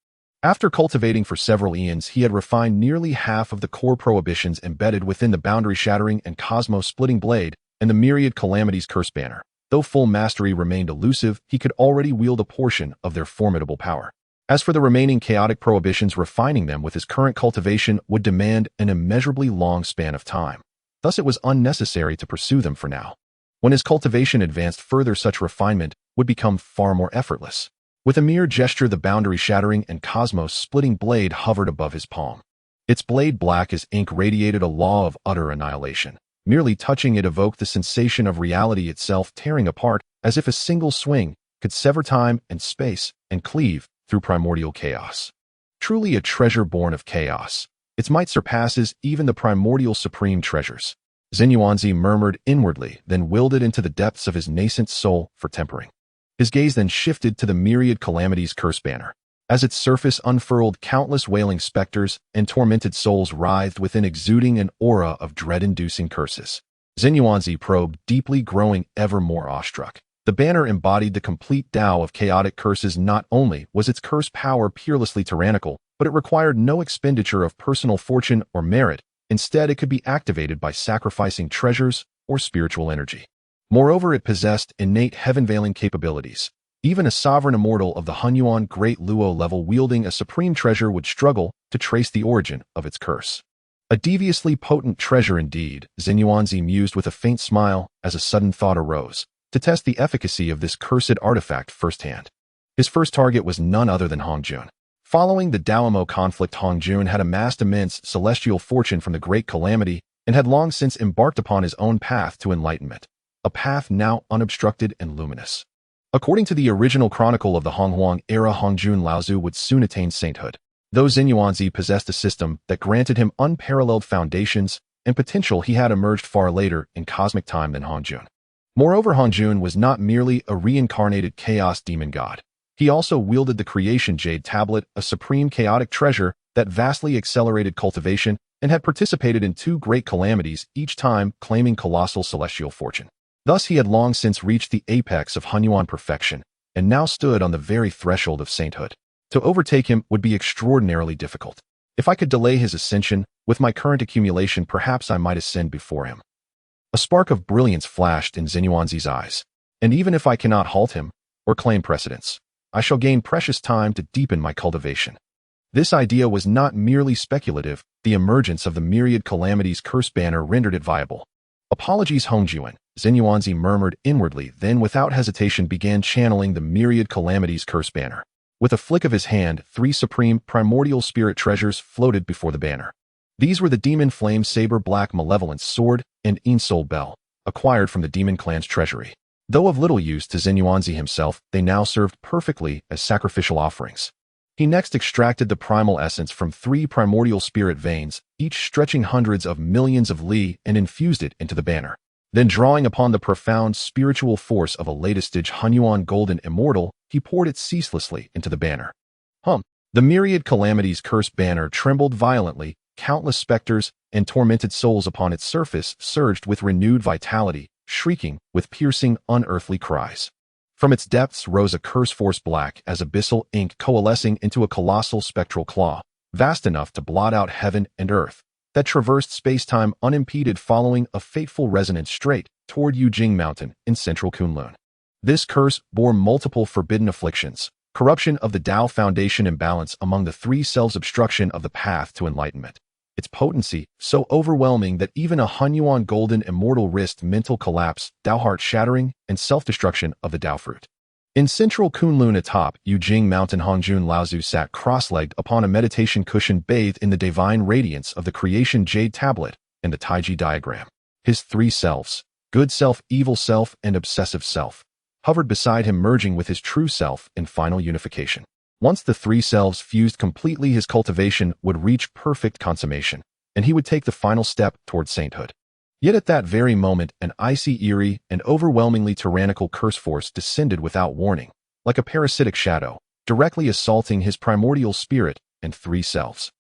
After cultivating for several eons, he had refined nearly half of the core prohibitions embedded within the boundary-shattering and cosmos-splitting blade and the myriad calamities curse banner. Though full mastery remained elusive, he could already wield a portion of their formidable power. As for the remaining chaotic prohibitions, refining them with his current cultivation would demand an immeasurably long span of time. Thus it was unnecessary to pursue them for now. When his cultivation advanced further, such refinement would become far more effortless. With a mere gesture, the boundary-shattering and cosmos-splitting blade hovered above his palm. Its blade, black as ink, radiated a law of utter annihilation. Merely touching it evoked the sensation of reality itself tearing apart, as if a single swing could sever time and space and cleave through primordial chaos. Truly a treasure born of chaos. Its might surpasses even the primordial supreme treasures. Zhen Yuanzi murmured inwardly, then wielded into the depths of his nascent soul for tempering. His gaze then shifted to the myriad calamities curse banner. As its surface unfurled, countless wailing specters and tormented souls writhed within, exuding an aura of dread-inducing curses. Zhen Yuanzi probed deeply, growing ever more awestruck. The banner embodied the complete Tao of chaotic curses. Not only was its curse power peerlessly tyrannical, but it required no expenditure of personal fortune or merit, Instead, it could be activated by sacrificing treasures or spiritual energy. Moreover, it possessed innate heaven-veiling capabilities. Even a sovereign immortal of the Han Yuan Great Luo level wielding a supreme treasure would struggle to trace the origin of its curse. A deviously potent treasure indeed, Zhen Yuanzi mused with a faint smile as a sudden thought arose, to test the efficacy of this cursed artifact firsthand. His first target was none other than Hong Jun. Following the Dao-Demon Conflict, Hong Jun had amassed immense celestial fortune from the Great Calamity and had long since embarked upon his own path to enlightenment, a path now unobstructed and luminous. According to the original chronicle of the Hong Huang era, Hong Jun Laozu would soon attain sainthood. Though Zhen Yuanzi possessed a system that granted him unparalleled foundations and potential, he had emerged far later in cosmic time than Hong Jun. Moreover, Hong Jun was not merely a reincarnated chaos demon god. He also wielded the creation jade tablet, a supreme chaotic treasure that vastly accelerated cultivation and had participated in 2 great calamities, each time claiming colossal celestial fortune. Thus, he had long since reached the apex of Han Yuan perfection and now stood on the very threshold of sainthood. To overtake him would be extraordinarily difficult. If I could delay his ascension, with my current accumulation, perhaps I might ascend before him. A spark of brilliance flashed in Zhen Yuanzi's eyes. And even if I cannot halt him or claim precedence, I shall gain precious time to deepen my cultivation. This idea was not merely speculative. The emergence of the myriad calamities curse banner rendered it viable. Apologies, Hong Jun, Zhen Yuanzi murmured inwardly, then without hesitation began channeling the myriad calamities curse banner. With a flick of his hand, 3 supreme primordial spirit treasures floated before the banner. These were the Demon Flame Saber Black Malevolence Sword and Een Soul Bell, acquired from the Demon Clan's treasury. Though of little use to Zhen Yuanzi himself, they now served perfectly as sacrificial offerings. He next extracted the primal essence from 3 primordial spirit veins, each stretching hundreds of millions of li, and infused it into the banner. Then, drawing upon the profound spiritual force of a latest-stage Han Yuan Golden Immortal, he poured it ceaselessly into the banner. The myriad calamities curse banner trembled violently. Countless specters and tormented souls upon its surface surged with renewed vitality, shrieking with piercing, unearthly cries. From its depths rose a curse force black as abyssal ink, coalescing into a colossal spectral claw, vast enough to blot out heaven and earth, that traversed space-time unimpeded, following a fateful resonance straight toward Yujing Mountain in central Kunlun. This curse bore multiple forbidden afflictions: corruption of the Tao foundation, imbalance among the 3 selves, obstruction of the path to enlightenment. Its potency, so overwhelming that even a Han Yuan Golden Immortal risked mental collapse, Tao heart shattering, and self-destruction of the Tao fruit. In central Kunlun atop Yujing Mountain, Hong Jun Laozu sat cross-legged upon a meditation cushion, bathed in the divine radiance of the creation jade tablet and the Taiji diagram. His 3 selves, good self, evil self, and obsessive self, hovered beside him, merging with his true self in final unification. Once the 3 selves fused completely, his cultivation would reach perfect consummation, and he would take the final step toward sainthood. Yet at that very moment, an icy, eerie, and overwhelmingly tyrannical curse force descended without warning, like a parasitic shadow, directly assaulting his primordial spirit and 3 selves.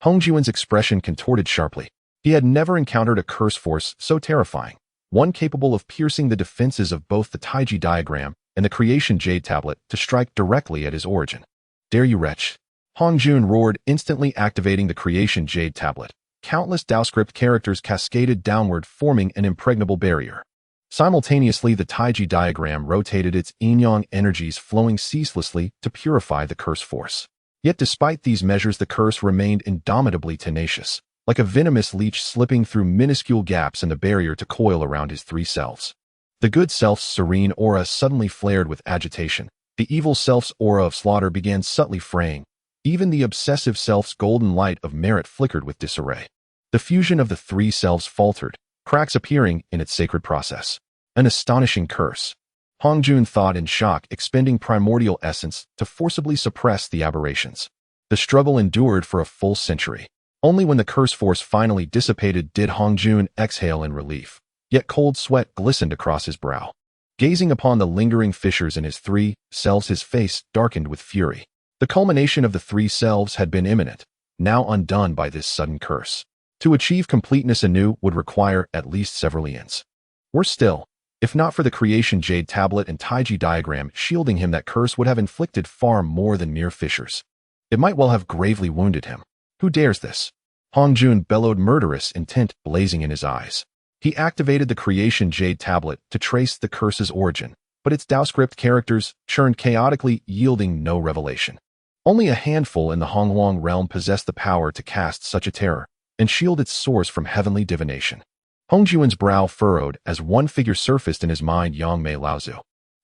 Hong Jun's expression contorted sharply. He had never encountered a curse force so terrifying, one capable of piercing the defenses of both the Taiji diagram and the creation jade tablet to strike directly at his origin. Dare you, wretch? Hong Jun roared, instantly activating the creation jade tablet. Countless Dao script characters cascaded downward, forming an impregnable barrier. Simultaneously, the Taiji diagram rotated, its yin-yang energies flowing ceaselessly to purify the curse force. Yet despite these measures, the curse remained indomitably tenacious, like a venomous leech slipping through minuscule gaps in the barrier to coil around his 3 selves. The good self's serene aura suddenly flared with agitation. The evil self's aura of slaughter began subtly fraying. Even the obsessive self's golden light of merit flickered with disarray. The fusion of the 3 selves faltered, cracks appearing in its sacred process. An astonishing curse. Hong Jun thought in shock, expending primordial essence to forcibly suppress the aberrations. The struggle endured for a full century. Only when the curse force finally dissipated did Hong Jun exhale in relief. Yet cold sweat glistened across his brow. Gazing upon the lingering fissures in his 3 selves, his face darkened with fury. The culmination of the 3 selves had been imminent, now undone by this sudden curse. To achieve completeness anew would require at least several eons. Worse still, if not for the creation jade tablet and Taiji diagram shielding him, that curse would have inflicted far more than mere fissures. It might well have gravely wounded him. Who dares this? Hong Jun bellowed, murderous intent blazing in his eyes. He activated the Creation Jade Tablet to trace the curse's origin, but its Dao script characters churned chaotically, yielding no revelation. Only a handful in the Hongwang realm possessed the power to cast such a terror and shield its source from heavenly divination. Hong Jun's brow furrowed as one figure surfaced in his mind: Yangmei Laozu.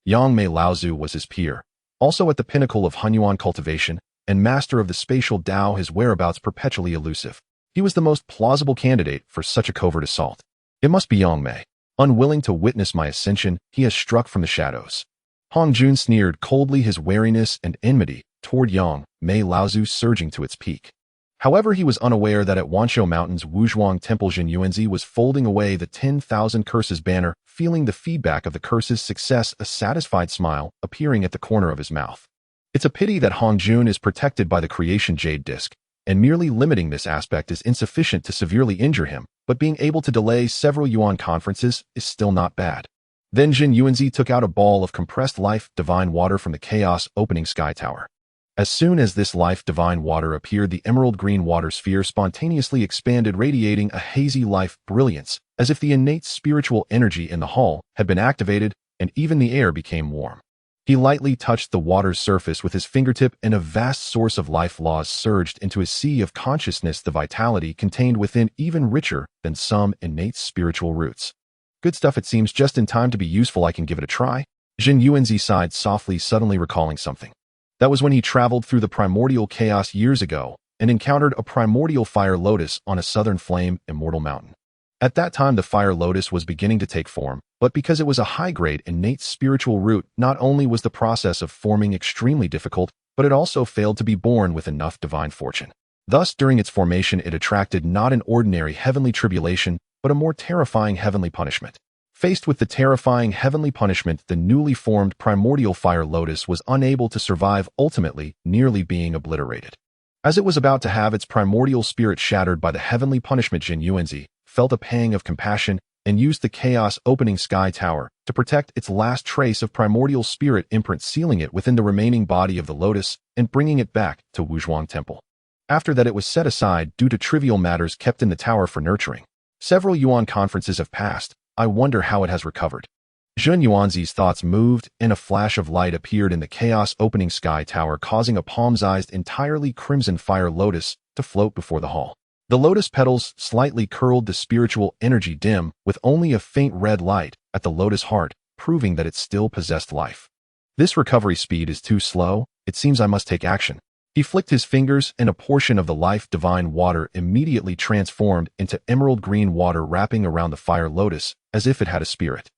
Yangmei Laozu was his peer, also at the pinnacle of Hunyuan cultivation and master of the spatial Dao, his whereabouts perpetually elusive. He was the most plausible candidate for such a covert assault. It must be Yangmei. Unwilling to witness my ascension, he has struck from the shadows. Hong Jun sneered coldly, his wariness and enmity toward Yangmei Laozu surging to its peak. However, he was unaware that at Wanshou Mountain's Wuzhuang Temple, Zhen Yuanzi was folding away the 10,000 Curses banner, feeling the feedback of the curse's success, a satisfied smile appearing at the corner of his mouth. It's a pity that Hong Jun is protected by the Creation Jade Disc, and merely limiting this aspect is insufficient to severely injure him, but being able to delay several Yuan conferences is still not bad. Then Zhen Yuanzi took out a ball of compressed life divine water from the chaos opening sky tower. As soon as this life divine water appeared, the emerald green water sphere spontaneously expanded, radiating a hazy life brilliance, as if the innate spiritual energy in the hall had been activated, and even the air became warm. He lightly touched the water's surface with his fingertip, and a vast source of life laws surged into his sea of consciousness, the vitality contained within even richer than some innate spiritual roots. Good stuff. It seems just in time to be useful. I can give it a try. Zhen Yuanzi sighed softly, suddenly recalling something. That was when he traveled through the primordial chaos years ago and encountered a primordial fire lotus on a southern flame immortal mountain. At that time, the fire lotus was beginning to take form, but because it was a high-grade innate spiritual root, not only was the process of forming extremely difficult, but it also failed to be born with enough divine fortune. Thus, during its formation, it attracted not an ordinary heavenly tribulation, but a more terrifying heavenly punishment. Faced with the terrifying heavenly punishment, the newly formed primordial fire lotus was unable to survive, ultimately nearly being obliterated. As it was about to have its primordial spirit shattered by the heavenly punishment, Zhen Yuanzi felt a pang of compassion and used the chaos opening sky tower to protect its last trace of primordial spirit imprint, sealing it within the remaining body of the lotus and bringing it back to Wuzhuang Temple. After that, it was set aside due to trivial matters kept in the tower for nurturing. Several Yuan conferences have passed. I wonder how it has recovered. Zhen Yuanzi's thoughts moved, and a flash of light appeared in the chaos opening sky tower, causing a palm-sized, entirely crimson fire lotus to float before the hall. The lotus petals slightly curled, the spiritual energy dim, with only a faint red light at the lotus heart, proving that it still possessed life. This recovery speed is too slow. It seems I must take action. He flicked his fingers, and a portion of the life divine water immediately transformed into emerald green water, wrapping around the fire lotus as if it had a spirit.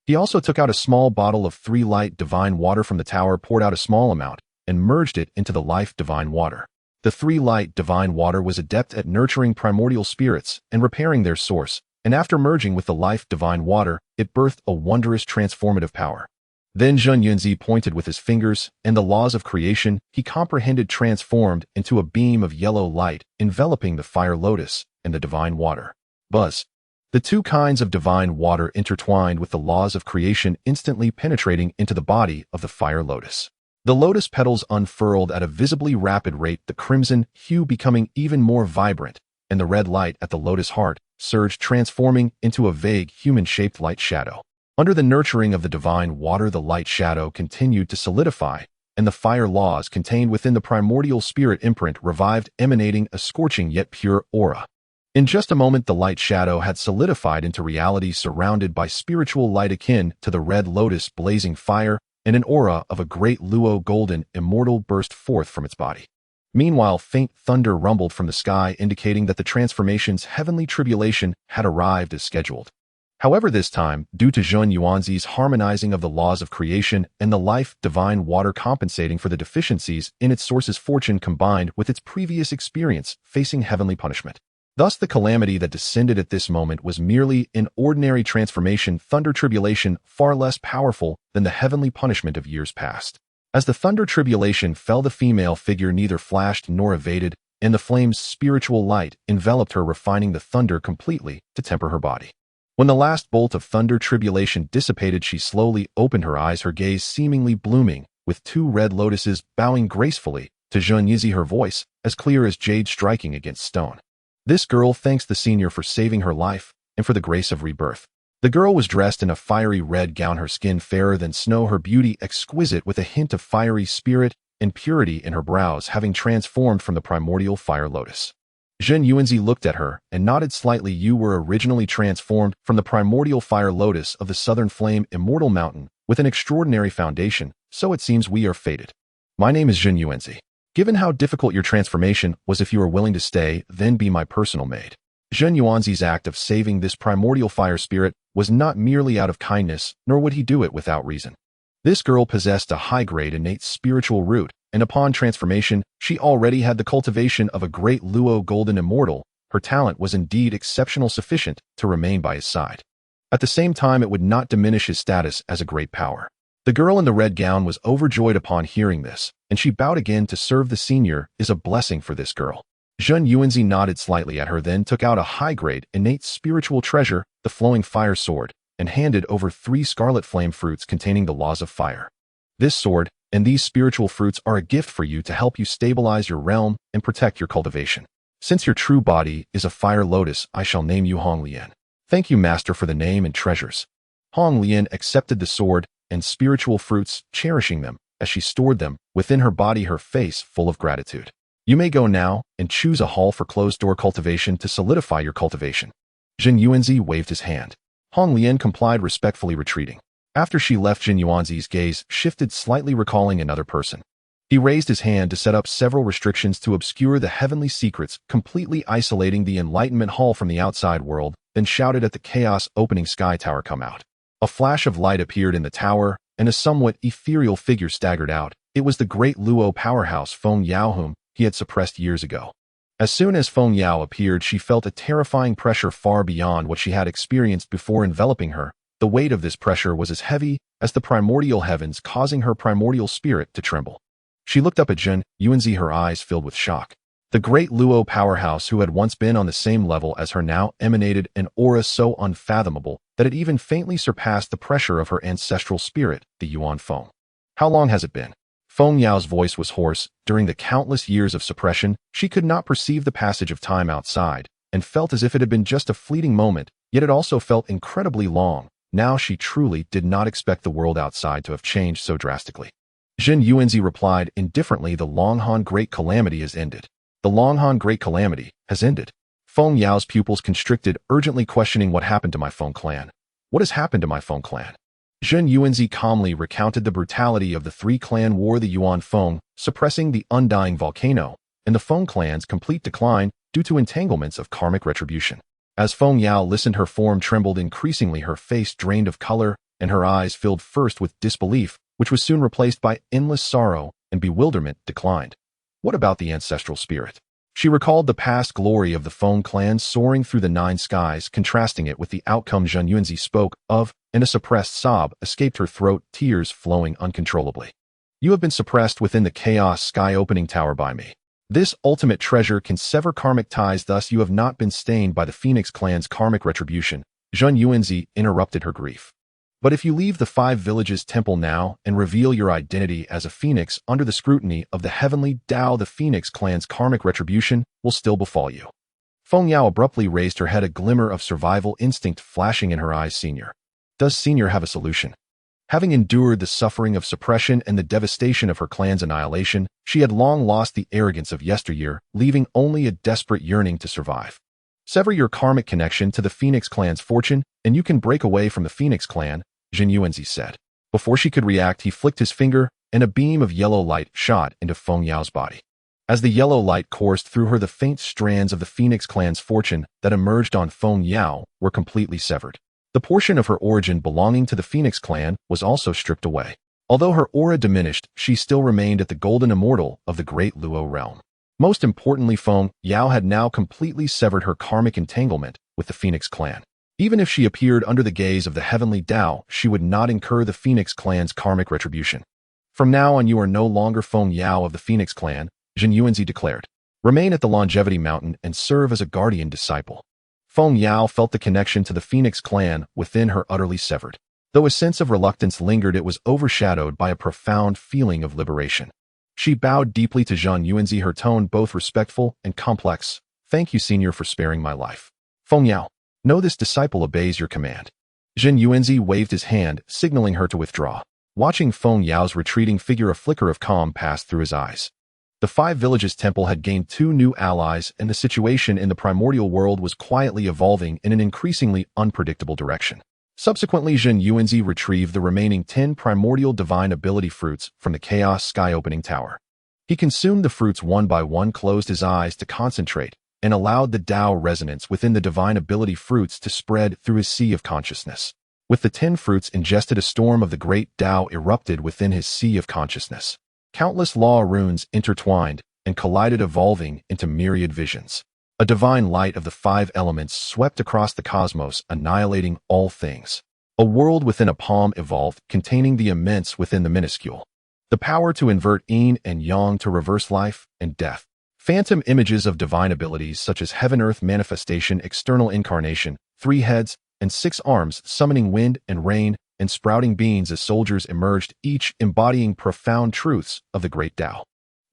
He also took out a small bottle of 3 light divine water from the tower, poured out a small amount, and merged it into the life divine water. The 3 light divine water was adept at nurturing primordial spirits and repairing their source, and after merging with the life divine water, it birthed a wondrous transformative power. Then Zhen Yuanzi pointed with his fingers, and the laws of creation he comprehended transformed into a beam of yellow light, enveloping the fire lotus and the divine water. Buzz. The 2 kinds of divine water intertwined with the laws of creation, instantly penetrating into the body of the fire lotus. The lotus petals unfurled at a visibly rapid rate, the crimson hue becoming even more vibrant, and the red light at the lotus heart surged, transforming into a vague human-shaped light shadow. Under the nurturing of the divine water, the light shadow continued to solidify, and the fire laws contained within the primordial spirit imprint revived, emanating a scorching yet pure aura. In just a moment, the light shadow had solidified into reality, surrounded by spiritual light akin to the red lotus blazing fire, and an aura of a Great Luo Golden Immortal burst forth from its body. Meanwhile, faint thunder rumbled from the sky, indicating that the transformation's heavenly tribulation had arrived as scheduled. However, this time, due to Zhen Yuanzi's harmonizing of the laws of creation and the life divine water compensating for the deficiencies in its source's fortune combined with its previous experience facing heavenly punishment. Thus, the calamity that descended at this moment was merely an ordinary transformation, thunder tribulation far less powerful than the heavenly punishment of years past. As the thunder tribulation fell, the female figure neither flashed nor evaded, and the flame's spiritual light enveloped her, refining the thunder completely to temper her body. When the last bolt of thunder tribulation dissipated, she slowly opened her eyes, her gaze seemingly blooming, with 2 red lotuses bowing gracefully to Zhen Yuanzi, her voice as clear as jade striking against stone. This girl thanks the senior for saving her life and for the grace of rebirth. The girl was dressed in a fiery red gown, her skin fairer than snow, her beauty exquisite with a hint of fiery spirit and purity in her brows, having transformed from the primordial fire lotus. Zhen Yuanzi looked at her and nodded slightly. You were originally transformed from the primordial fire lotus of the southern flame immortal mountain with an extraordinary foundation, so it seems we are fated. My name is Zhen Yuanzi. Given how difficult your transformation was, if you are willing to stay, then be my personal maid. Zhen Yuanzi's act of saving this primordial fire spirit was not merely out of kindness, nor would he do it without reason. This girl possessed a high-grade innate spiritual root, and upon transformation, she already had the cultivation of a Great Luo Golden Immortal. Her talent was indeed exceptional, sufficient to remain by his side. At the same time, it would not diminish his status as a great power. The girl in the red gown was overjoyed upon hearing this, and she bowed again. To serve the senior is a blessing for this girl. Zhen Yuanzi nodded slightly at her, then took out a high-grade innate spiritual treasure, the flowing fire sword, and handed over 3 scarlet flame fruits containing the laws of fire. This sword and these spiritual fruits are a gift for you to help you stabilize your realm and protect your cultivation. Since your true body is a fire lotus, I shall name you Hong Lian. Thank you, master, for the name and treasures. Hong Lian accepted the sword and spiritual fruits, cherishing them as she stored them within her body, her face full of gratitude. You may go now and choose a hall for closed-door cultivation to solidify your cultivation. Zhen Yuanzi waved his hand. Hong Lian complied, respectfully retreating. After she left, Zhen Yuanzi's gaze shifted slightly, recalling another person. He raised his hand to set up several restrictions to obscure the heavenly secrets, completely isolating the Enlightenment Hall from the outside world, then shouted at the chaos opening sky tower, come out. A flash of light appeared in the tower, and a somewhat ethereal figure staggered out. It was the Great Luo powerhouse Feng Yao, whom he had suppressed years ago. As soon as Feng Yao appeared, she felt a terrifying pressure far beyond what she had experienced before enveloping her. The weight of this pressure was as heavy as the primordial heavens, causing her primordial spirit to tremble. She looked up at Zhen Yuanzi, her eyes filled with shock. The Great Luo powerhouse, who had once been on the same level as her, now emanated an aura so unfathomable that it even faintly surpassed the pressure of her ancestral spirit, the Yuan Feng. How long has it been? Feng Yao's voice was hoarse. During the countless years of suppression, she could not perceive the passage of time outside, and felt as if it had been just a fleeting moment, yet it also felt incredibly long. Now she truly did not expect the world outside to have changed so drastically. Zhen Yuanzi replied indifferently, the Long Han Great Calamity has ended. The Long Han Great Calamity has ended. Feng Yao's pupils constricted, urgently questioning what happened to my Feng clan. What has happened to my Feng clan? Zhen Yuanzi calmly recounted the brutality of the 3-clan war, the Yuan Feng suppressing the undying volcano, and the Feng clan's complete decline due to entanglements of karmic retribution. As Feng Yao listened, her form trembled increasingly, her face drained of color, and her eyes filled first with disbelief, which was soon replaced by endless sorrow, and bewilderment declined. What about the ancestral spirit? She recalled the past glory of the Feng clan soaring through the 9 skies, contrasting it with the outcome Zhen Yuanzi spoke of, and a suppressed sob escaped her throat, tears flowing uncontrollably. You have been suppressed within the chaos sky opening tower by me. This ultimate treasure can sever karmic ties, thus you have not been stained by the Phoenix clan's karmic retribution. Zhen Yuanzi interrupted her grief. But if you leave the 5 villages temple now and reveal your identity as a phoenix under the scrutiny of the heavenly Dao, the Phoenix clan's karmic retribution will still befall you. Feng Yao abruptly raised her head, a glimmer of survival instinct flashing in her eyes. Senior. Does Senior have a solution? Having endured the suffering of suppression and the devastation of her clan's annihilation, she had long lost the arrogance of yesteryear, leaving only a desperate yearning to survive. Sever your karmic connection to the Phoenix clan's fortune, and you can break away from the Phoenix clan, Zhen Yuanzi said. Before she could react, he flicked his finger, and a beam of yellow light shot into Feng Yao's body. As the yellow light coursed through her, the faint strands of the Phoenix clan's fortune that emerged on Feng Yao were completely severed. The portion of her origin belonging to the Phoenix clan was also stripped away. Although her aura diminished, she still remained at the Golden Immortal of the Great Luo realm. Most importantly, Feng Yao had now completely severed her karmic entanglement with the Phoenix clan. Even if she appeared under the gaze of the heavenly Dao, she would not incur the Phoenix clan's karmic retribution. From now on, you are no longer Feng Yao of the Phoenix clan, Zhen Yuanzi declared. Remain at the Longevity Mountain and serve as a guardian disciple. Feng Yao felt the connection to the Phoenix clan within her utterly severed. Though a sense of reluctance lingered, it was overshadowed by a profound feeling of liberation. She bowed deeply to Zhen Yuanzi, her tone both respectful and complex. Thank you, Senior, for sparing my life. Feng Yao, know this disciple obeys your command. Zhen Yuanzi waved his hand, signaling her to withdraw. Watching Feng Yao's retreating figure, a flicker of calm passed through his eyes. The Five Villages Temple had gained 2 new allies, and the situation in the primordial world was quietly evolving in an increasingly unpredictable direction. Subsequently, Zhen Yuanzi retrieved the remaining 10 primordial divine ability fruits from the Chaos Sky Opening Tower. He consumed the fruits one by one, closed his eyes to concentrate, and allowed the Dao resonance within the divine ability fruits to spread through his sea of consciousness. With the 10 fruits ingested, a storm of the Great Dao erupted within his sea of consciousness. Countless law runes intertwined and collided, evolving into myriad visions. A divine light of the 5 elements swept across the cosmos, annihilating all things. A world within a palm evolved, containing the immense within the minuscule. The power to invert yin and yang, to reverse life and death. Phantom images of divine abilities such as heaven-earth manifestation, external incarnation, 3 heads and 6 arms, summoning wind and rain, and sprouting beings as soldiers emerged, each embodying profound truths of the Great Dao.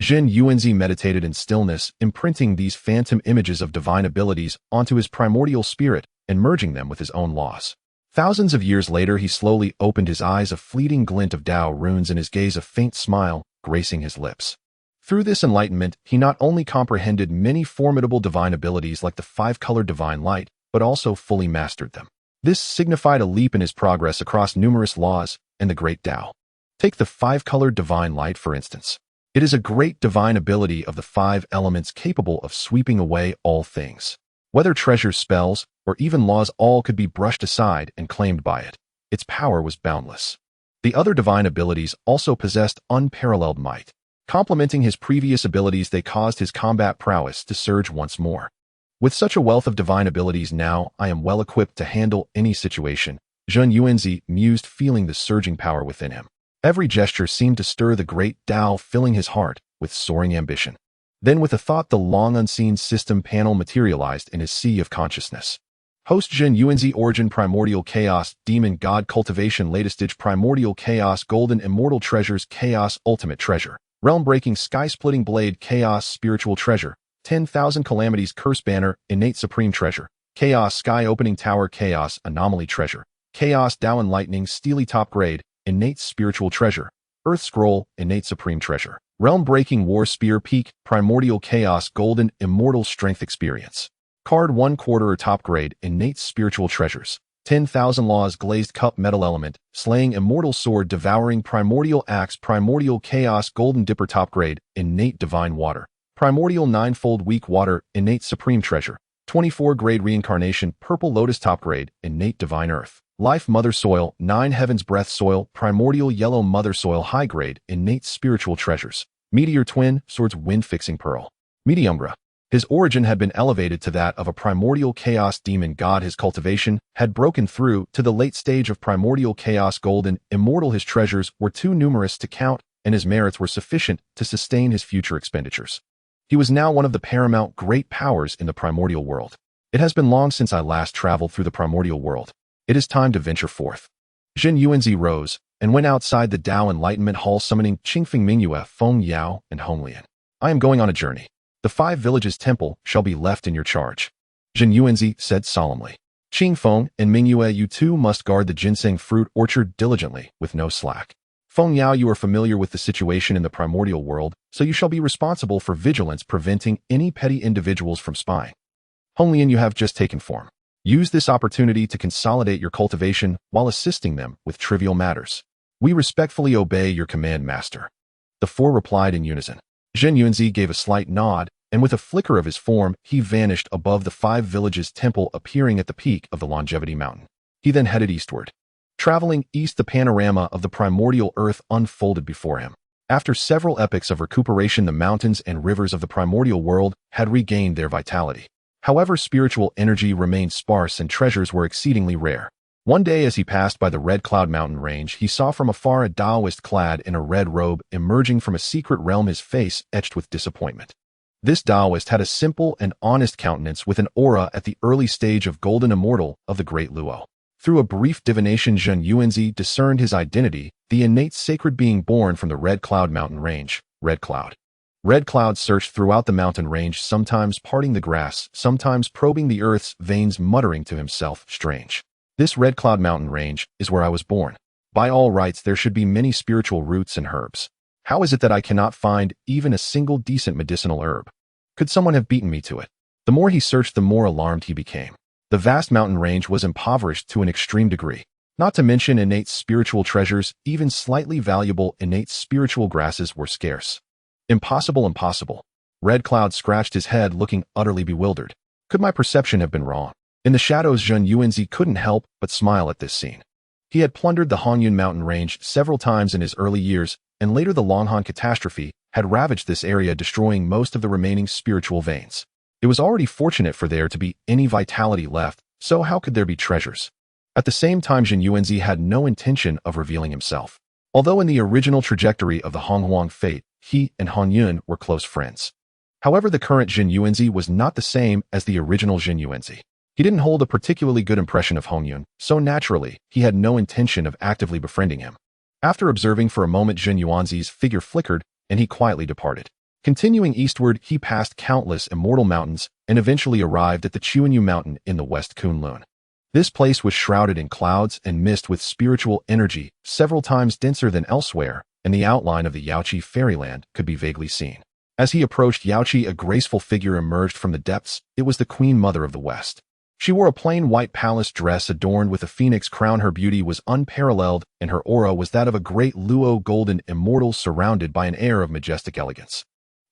Zhen Yuanzi meditated in stillness, imprinting these phantom images of divine abilities onto his primordial spirit and merging them with his own laws. Thousands of years later, he slowly opened his eyes, a fleeting glint of Dao runes in his gaze, a faint smile gracing his lips. Through this enlightenment, he not only comprehended many formidable divine abilities like the 5-colored divine light, but also fully mastered them. This signified a leap in his progress across numerous laws and the Great Dao. Take the 5-colored divine light, for instance. It is a great divine ability of the 5 elements, capable of sweeping away all things. Whether treasures, spells, or even laws, all could be brushed aside and claimed by it. Its power was boundless. The other divine abilities also possessed unparalleled might. Complementing his previous abilities, they caused his combat prowess to surge once more. With such a wealth of divine abilities, now I am well equipped to handle any situation, Zhen Yuanzi mused, feeling the surging power within him. Every gesture seemed to stir the Great Dao, filling his heart with soaring ambition. Then, with a thought, the long unseen system panel materialized in his sea of consciousness. Host Zhen Yuanzi, origin primordial chaos, demon god cultivation, latest stage primordial chaos, golden immortal treasures, chaos ultimate treasure, realm-breaking sky-splitting blade, chaos spiritual treasure, 10,000 calamities curse banner, innate supreme treasure, chaos sky opening tower, chaos anomaly treasure, chaos Dao enlightening steely top grade, innate spiritual treasure, earth scroll, innate supreme treasure, realm-breaking war spear peak, primordial chaos golden immortal strength experience. Card 1/4 or top grade, innate spiritual treasures, 10,000 laws glazed cup metal element, slaying immortal sword devouring primordial axe, primordial chaos golden dipper top grade, innate divine water, primordial 9-fold weak water, innate supreme treasure, 24 grade reincarnation, purple lotus top grade, innate divine earth, life mother soil, 9 heavens breath soil, primordial yellow mother soil high grade, innate spiritual treasures, meteor twin, swords wind fixing pearl, mediumbra. His origin had been elevated to that of a primordial chaos demon god. His cultivation had broken through to the late stage of primordial chaos golden immortal. His treasures were too numerous to count, and his merits were sufficient to sustain his future expenditures. He was now one of the paramount great powers in the primordial world. It has been long since I last traveled through the primordial world. It is time to venture forth. Zhen Yuanzi rose and went outside the Dao Enlightenment Hall, summoning Qingfeng Mingyue, Feng Yao, and Hong Lian. I am going on a journey. The 5 villages temple shall be left in your charge, Zhen Yuanzi said solemnly. Qingfeng and Mingyue, you two must guard the ginseng fruit orchard diligently, with no slack. Feng Yao, you are familiar with the situation in the primordial world, so you shall be responsible for vigilance, preventing any petty individuals from spying. Hong Lian, you have just taken form. Use this opportunity to consolidate your cultivation while assisting them with trivial matters. We respectfully obey your command, master. The 4 replied in unison. Zhen Yuanzi gave a slight nod, and with a flicker of his form, he vanished above the 5 villages temple, appearing at the peak of the Longevity Mountain. He then headed eastward. Traveling east, the panorama of the primordial earth unfolded before him. After several epochs of recuperation, the mountains and rivers of the primordial world had regained their vitality. However, spiritual energy remained sparse and treasures were exceedingly rare. One day, as he passed by the Red Cloud Mountain range, he saw from afar a Taoist clad in a red robe emerging from a secret realm, his face etched with disappointment. This Taoist had a simple and honest countenance with an aura at the early stage of Golden Immortal of the Great Luo. Through a brief divination, Zhen Yuanzi discerned his identity, the innate sacred being born from the Red Cloud Mountain range, Red Cloud. Red clouds searched throughout the mountain range, sometimes parting the grass, sometimes probing the earth's veins, muttering to himself, "Strange. This Red Cloud mountain range is where I was born. By all rights, there should be many spiritual roots and herbs. How is it that I cannot find even a single decent medicinal herb? Could someone have beaten me to it?" The more he searched, the more alarmed he became. The vast mountain range was impoverished to an extreme degree. Not to mention innate spiritual treasures, even slightly valuable innate spiritual grasses were scarce. Impossible, impossible. Red Cloud scratched his head, looking utterly bewildered. Could my perception have been wrong? In the shadows, Zhen Yuanzi couldn't help but smile at this scene. He had plundered the Hong Jun mountain range several times in his early years, and later the Dragon Han Catastrophe had ravaged this area, destroying most of the remaining spiritual veins. It was already fortunate for there to be any vitality left, so how could there be treasures? At the same time, Zhen Yuanzi had no intention of revealing himself. Although in the original trajectory of the Honghuang fate, he and Hong Jun were close friends. However, the current Zhen Yuanzi was not the same as the original Zhen Yuanzi. He didn't hold a particularly good impression of Hong Jun, so naturally, he had no intention of actively befriending him. After observing for a moment, Zhen Yuanzi's figure flickered, and he quietly departed. Continuing eastward, he passed countless immortal mountains and eventually arrived at the Chuanyu mountain in the West Kunlun. This place was shrouded in clouds and mist with spiritual energy several times denser than elsewhere, and the outline of the Yaoqi fairyland could be vaguely seen. As he approached Yaoqi, a graceful figure emerged from the depths. It was the Queen Mother of the West. She wore a plain white palace dress adorned with a phoenix crown. Her beauty was unparalleled, and her aura was that of a Great Luo Golden Immortal, surrounded by an air of majestic elegance.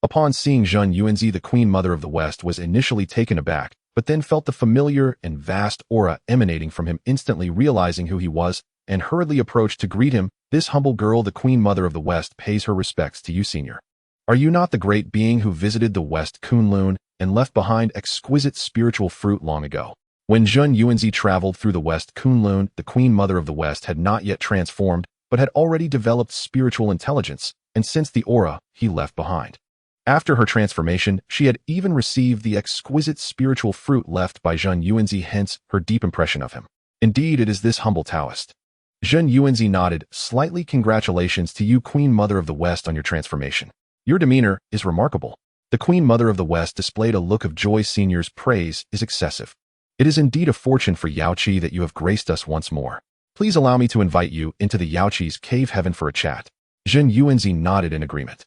Upon seeing Zhen Yuanzi, the Queen Mother of the West was initially taken aback, but then felt the familiar and vast aura emanating from him, instantly realizing who he was, and hurriedly approached to greet him. "This humble girl, the Queen Mother of the West, pays her respects to you, Senior. Are you not the great being who visited the West Kunlun and left behind exquisite spiritual fruit long ago?" When Zhen Yuanzi traveled through the West Kunlun, the Queen Mother of the West had not yet transformed, but had already developed spiritual intelligence, and sensed the aura he left behind. After her transformation, she had even received the exquisite spiritual fruit left by Zhen Yuanzi, hence her deep impression of him. "Indeed, it is this humble Taoist." Zhen Yuanzi nodded. "Slightly congratulations to you, Queen Mother of the West, on your transformation. Your demeanor is remarkable." The Queen Mother of the West displayed a look of joy. "Senior's praise is excessive. It is indeed a fortune for Yaoqi that you have graced us once more. Please allow me to invite you into the Yaoqi's cave heaven for a chat." Zhen Yuanzi nodded in agreement.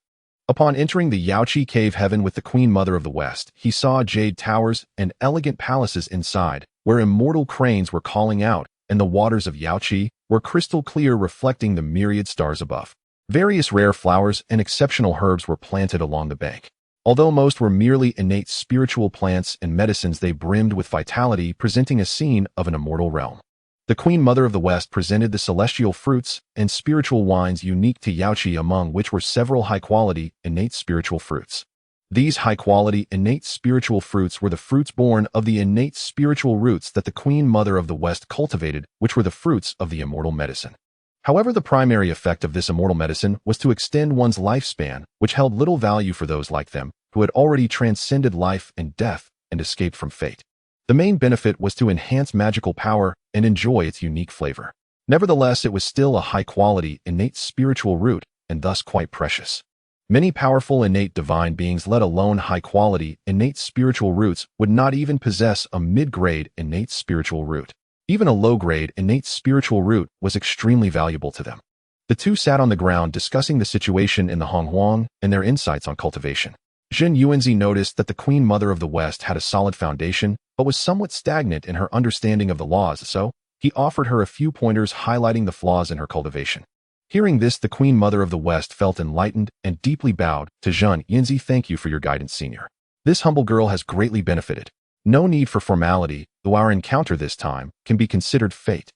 Upon entering the Yaoqi cave heaven with the Queen Mother of the West, he saw jade towers and elegant palaces inside, where immortal cranes were calling out, and the waters of Yaoqi were crystal clear, reflecting the myriad stars above. Various rare flowers and exceptional herbs were planted along the bank. Although most were merely innate spiritual plants and medicines, they brimmed with vitality, presenting a scene of an immortal realm. The Queen Mother of the West presented the celestial fruits and spiritual wines unique to Yaoqi, among which were several high-quality, innate spiritual fruits. These high-quality, innate spiritual fruits were the fruits born of the innate spiritual roots that the Queen Mother of the West cultivated, which were the fruits of the immortal medicine. However, the primary effect of this immortal medicine was to extend one's lifespan, which held little value for those like them, who had already transcended life and death and escaped from fate. The main benefit was to enhance magical power and enjoy its unique flavor. Nevertheless, it was still a high-quality, innate spiritual root, and thus quite precious. Many powerful innate divine beings, let alone high-quality, innate spiritual roots, would not even possess a mid-grade innate spiritual root. Even a low-grade innate spiritual root was extremely valuable to them. The two sat on the ground discussing the situation in the Honghuang and their insights on cultivation. Zhen Yuanzi noticed that the Queen Mother of the West had a solid foundation, but was somewhat stagnant in her understanding of the laws, so he offered her a few pointers highlighting the flaws in her cultivation. Hearing this, the Queen Mother of the West felt enlightened and deeply bowed to Zhen Yuanzi. "Thank you for your guidance, Senior. This humble girl has greatly benefited. No need for formality, though our encounter this time can be considered fate."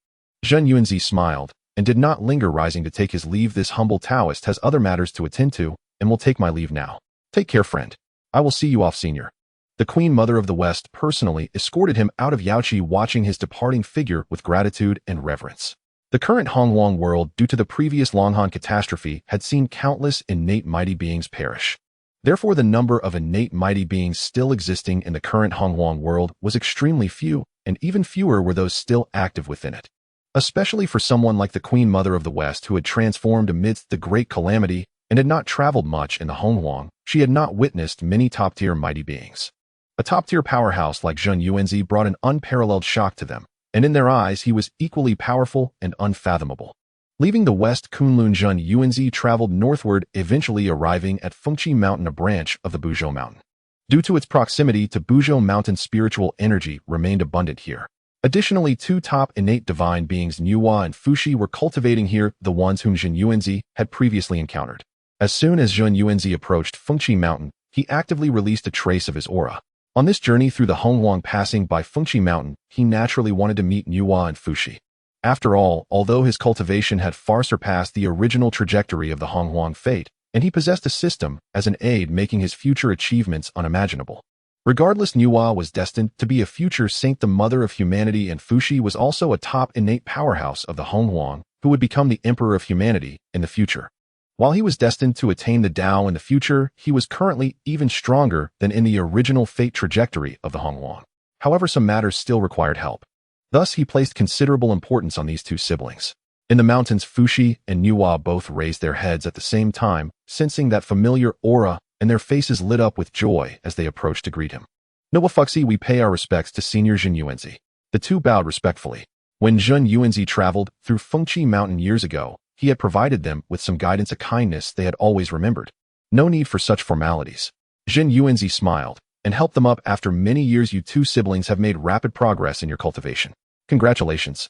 Zhen Yuanzi smiled and did not linger, rising to take his leave. "This humble Taoist has other matters to attend to and will take my leave now. Take care, friend. I will see you off, Senior." The Queen Mother of the West personally escorted him out of Yaoqi, watching his departing figure with gratitude and reverence. The current Honghuang world, due to the previous Dragon Han Catastrophe, had seen countless innate mighty beings perish. Therefore, the number of innate mighty beings still existing in the current Honghuang world was extremely few, and even fewer were those still active within it. Especially for someone like the Queen Mother of the West, who had transformed amidst the great calamity and had not traveled much in the Honghuang, she had not witnessed many top-tier mighty beings. A top-tier powerhouse like Zhen Yuanzi brought an unparalleled shock to them, and in their eyes he was equally powerful and unfathomable. Leaving the west, Kunlun Zhen Yuanzi traveled northward, eventually arriving at Fengqi Mountain, a branch of the Buzhou Mountain. Due to its proximity to Buzhou Mountain, spiritual energy remained abundant here. Additionally, two top innate divine beings, Nuwa and Fuxi, were cultivating here, the ones whom Zhen Yuanzi had previously encountered. As soon as Zhen Yuanzi approached Fengqi Mountain, he actively released a trace of his aura. On this journey through the Honghuang, passing by Fengqi Mountain, he naturally wanted to meet Nuwa and Fuxi. After all, although his cultivation had far surpassed the original trajectory of the Honghuang fate, and he possessed a system as an aid making his future achievements unimaginable. Regardless, Nuwa was destined to be a future saint, the mother of humanity, and Fuxi was also a top innate powerhouse of the Honghuang who would become the emperor of humanity in the future. While he was destined to attain the Tao in the future, he was currently even stronger than in the original fate trajectory of the Honghuang. However, some matters still required help. Thus, he placed considerable importance on these two siblings. In the mountains, Fuxi and Nuwa both raised their heads at the same time, sensing that familiar aura, and their faces lit up with joy as they approached to greet him. Noble Fuxi, we pay our respects to Senior Zhen Yuanzi. The two bowed respectfully. When Zhen Yuanzi traveled through Fengqi Mountain years ago, he had provided them with some guidance, a kindness they had always remembered. No need for such formalities. Zhen Yuanzi smiled and helped them up. After many years, you two siblings have made rapid progress in your cultivation. Congratulations.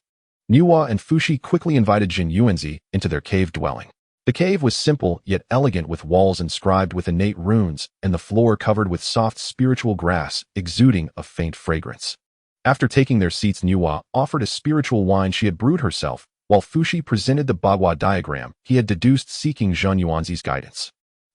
Nuwa and Fuxi quickly invited Zhen Yuanzi into their cave dwelling. The cave was simple yet elegant, with walls inscribed with innate runes and the floor covered with soft spiritual grass exuding a faint fragrance. After taking their seats, Nuwa offered a spiritual wine she had brewed herself, while Fuxi presented the Bagua diagram he had deduced, seeking Zhen Yuanzi's guidance.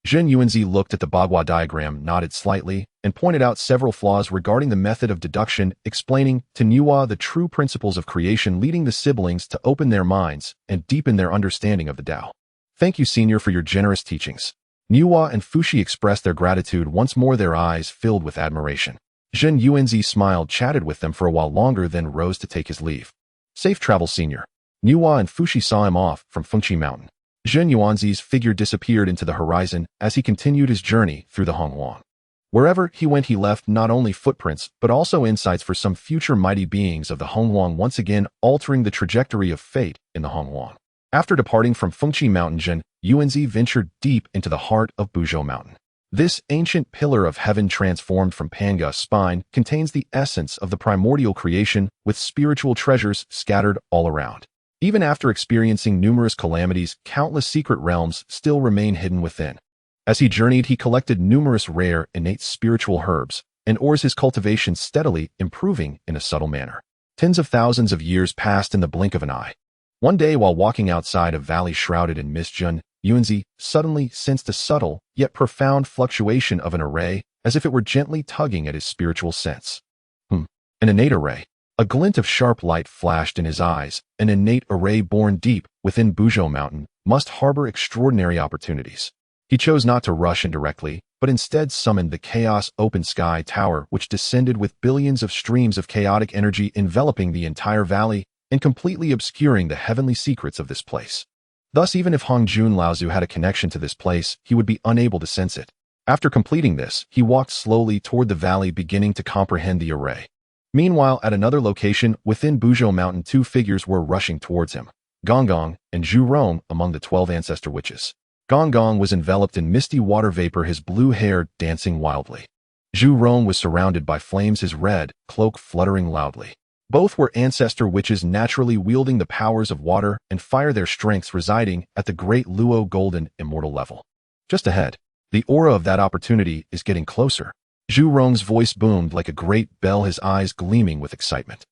Zhen Yuanzi looked at the Bagua diagram, nodded slightly, and pointed out several flaws regarding the method of deduction, explaining to Nuwa the true principles of creation, leading the siblings to open their minds and deepen their understanding of the Tao. Thank you, Senior, for your generous teachings. Nuwa and Fuxi expressed their gratitude, once more their eyes filled with admiration. Zhen Yuanzi smiled, chatted with them for a while longer, then rose to take his leave. Safe travel, Senior. Nuwa and Fuxi saw him off from Fengqi Mountain. Zhen Yuanzi's figure disappeared into the horizon as he continued his journey through the Honghuang. Wherever he went, he left not only footprints, but also insights for some future mighty beings of the Honghuang, once again altering the trajectory of fate in the Honghuang. After departing from Fengqi Mountain, Zhen Yuanzi ventured deep into the heart of Buzhou Mountain. This ancient pillar of heaven, transformed from Panga's spine, contains the essence of the primordial creation, with spiritual treasures scattered all around. Even after experiencing numerous calamities, countless secret realms still remain hidden within. As he journeyed, he collected numerous rare, innate spiritual herbs and ores, his cultivation steadily improving in a subtle manner. Tens of thousands of years passed in the blink of an eye. One day, while walking outside a valley shrouded in mist, Zhen Yuanzi suddenly sensed a subtle yet profound fluctuation of an array, as if it were gently tugging at his spiritual sense. An innate array. A glint of sharp light flashed in his eyes. An innate array born deep within Buzhou Mountain must harbor extraordinary opportunities. He chose not to rush in directly, but instead summoned the Chaos Open Sky Tower, which descended with billions of streams of chaotic energy enveloping the entire valley and completely obscuring the heavenly secrets of this place. Thus, even if Hong Jun Laozu had a connection to this place, he would be unable to sense it. After completing this, he walked slowly toward the valley, beginning to comprehend the array. Meanwhile, at another location within Buzhou Mountain, two figures were rushing towards him, Gong and Zhu Rong, among the 12 ancestor witches. Gong was enveloped in misty water vapor, his blue hair dancing wildly. Zhu Rong was surrounded by flames, his red cloak fluttering loudly. Both were ancestor witches, naturally wielding the powers of water and fire, their strengths residing at the Great Luo Golden Immortal level. Just ahead, the aura of that opportunity is getting closer. Zhu Rong's voice boomed like a great bell, his eyes gleaming with excitement.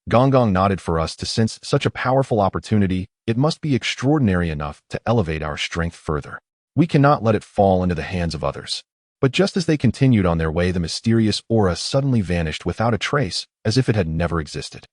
Gong nodded. For us to sense such a powerful opportunity, it must be extraordinary enough to elevate our strength further. We cannot let it fall into the hands of others. But just as they continued on their way, the mysterious aura suddenly vanished without a trace, as if it had never existed.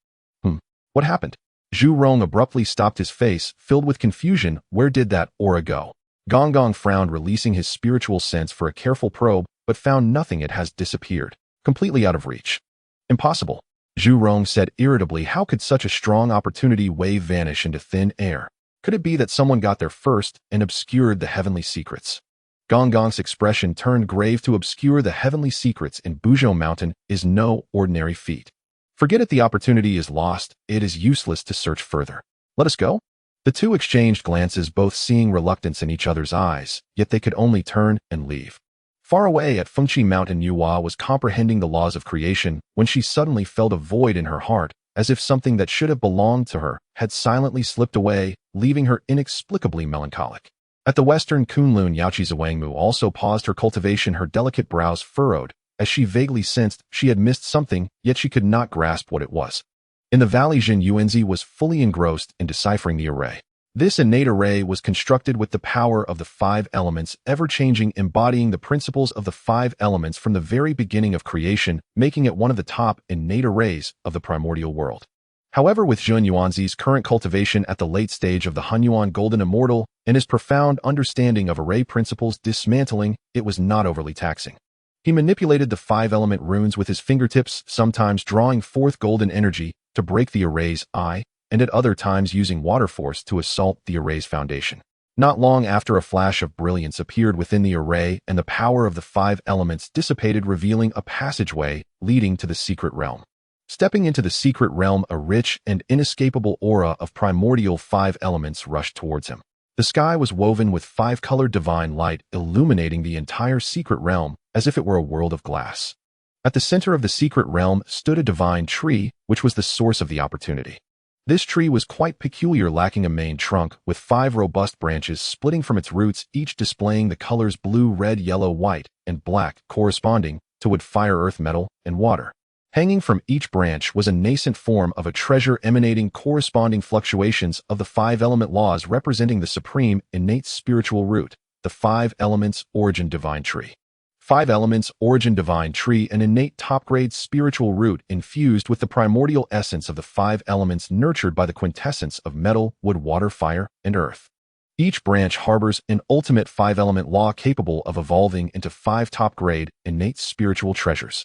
What happened? Zhu Rong abruptly stopped, his face filled with confusion. Where did that aura go? Gong frowned, releasing his spiritual sense for a careful probe, but found nothing. It has disappeared, completely out of reach. Impossible, Zhu Rong said irritably. How could such a strong opportunity wave vanish into thin air? Could it be that someone got there first and obscured the heavenly secrets? Gong Gong's expression turned grave. To obscure the heavenly secrets in Buzhou Mountain is no ordinary feat. Forget it, the opportunity is lost. It is useless to search further. Let us go. The two exchanged glances, both seeing reluctance in each other's eyes, yet they could only turn and leave. Far away at Fengqi Mountain, Yuhua was comprehending the laws of creation when she suddenly felt a void in her heart, as if something that should have belonged to her had silently slipped away, leaving her inexplicably melancholic. At the western Kunlun, Yaoqi Zhuangmu also paused her cultivation, her delicate brows furrowed, as she vaguely sensed she had missed something, yet she could not grasp what it was. In the valley, Zhen Yuanzi was fully engrossed in deciphering the array. This innate array was constructed with the power of the five elements, ever-changing, embodying the principles of the five elements from the very beginning of creation, making it one of the top innate arrays of the primordial world. However, with Zhen Yuanzi's current cultivation at the late stage of the Great Luo Golden Immortal and his profound understanding of array principles dismantling, it was not overly taxing. He manipulated the five-element runes with his fingertips, sometimes drawing forth golden energy to break the array's eye, and at other times using water force to assault the array's foundation. Not long after, a flash of brilliance appeared within the array, and the power of the five elements dissipated, revealing a passageway leading to the secret realm. Stepping into the secret realm, a rich and inescapable aura of primordial five elements rushed towards him. The sky was woven with five-colored divine light, illuminating the entire secret realm as if it were a world of glass. At the center of the secret realm stood a divine tree, which was the source of the opportunity. This tree was quite peculiar, lacking a main trunk, with five robust branches splitting from its roots, each displaying the colors blue, red, yellow, white, and black, corresponding to wood, fire, earth, metal, and water. Hanging from each branch was a nascent form of a treasure emanating corresponding fluctuations of the five-element laws, representing the supreme innate spiritual root, the five elements origin divine tree. Five elements origin divine tree, an innate top-grade spiritual root infused with the primordial essence of the five elements, nurtured by the quintessence of metal, wood, water, fire, and earth. Each branch harbors an ultimate five-element law capable of evolving into five top-grade innate spiritual treasures.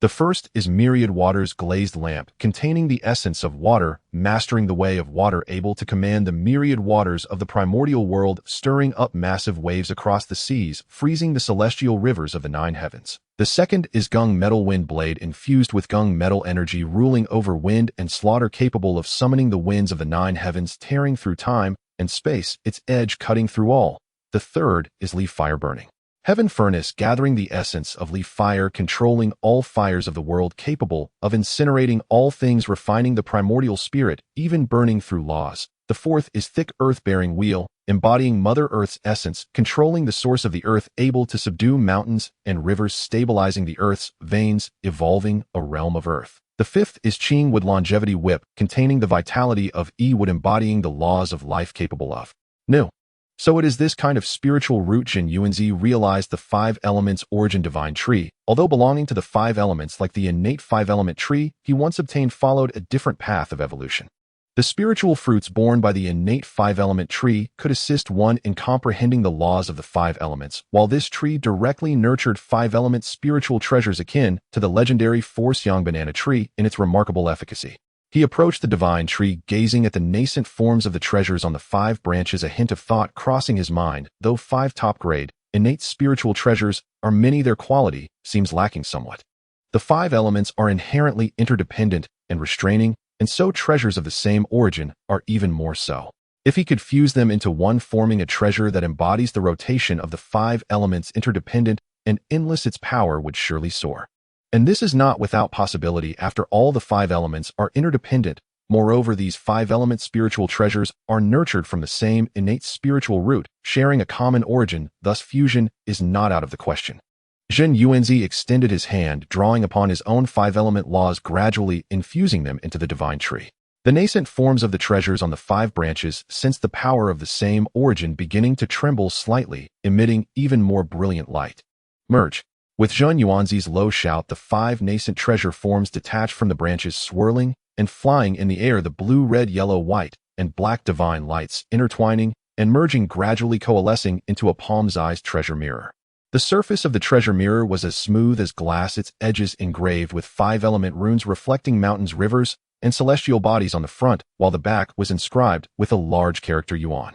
The first is Myriad Water's glazed lamp, containing the essence of water, mastering the way of water, able to command the myriad waters of the primordial world, stirring up massive waves across the seas, freezing the celestial rivers of the nine heavens. The second is Gung Metal Wind Blade, infused with Gung Metal energy, ruling over wind and slaughter, capable of summoning the winds of the nine heavens, tearing through time and space, its edge cutting through all. The third is Leaf Fire Burning Heaven Furnace, gathering the essence of leaf fire, controlling all fires of the world, capable of incinerating all things, refining the primordial spirit, even burning through laws. The fourth is Thick Earth-Bearing Wheel, embodying Mother Earth's essence, controlling the source of the earth, able to subdue mountains and rivers, stabilizing the earth's veins, evolving a realm of earth. The fifth is Qing Wood Longevity Whip, containing the vitality of Wood, embodying the laws of life, capable of new. So it is this kind of spiritual root Zhen Yuanzi realized the five elements origin divine tree. Although belonging to the five elements like the innate five-element tree he once obtained, followed a different path of evolution. The spiritual fruits born by the innate five-element tree could assist one in comprehending the laws of the five elements, while this tree directly nurtured five-element spiritual treasures akin to the legendary Force Yang banana tree in its remarkable efficacy. He approached the divine tree, gazing at the nascent forms of the treasures on the five branches, a hint of thought crossing his mind. Though five top-grade, innate spiritual treasures are many, their quality seems lacking somewhat. The five elements are inherently interdependent and restraining, and so treasures of the same origin are even more so. If he could fuse them into one, forming a treasure that embodies the rotation of the five elements, interdependent and endless, its power would surely soar. And this is not without possibility. After all, the five elements are interdependent. Moreover, these five-element spiritual treasures are nurtured from the same innate spiritual root, sharing a common origin, thus fusion is not out of the question. Zhen Yuanzi extended his hand, drawing upon his own five-element laws, gradually infusing them into the divine tree. The nascent forms of the treasures on the five branches sensed the power of the same origin, beginning to tremble slightly, emitting even more brilliant light. Merge. With Zhen Yuanzi's low shout, the five nascent treasure forms detached from the branches, swirling and flying in the air, the blue, red, yellow, white, and black divine lights intertwining and merging, gradually coalescing into a palm-sized treasure mirror. The surface of the treasure mirror was as smooth as glass, its edges engraved with five-element runes reflecting mountains, rivers, and celestial bodies on the front, while the back was inscribed with a large character yuan.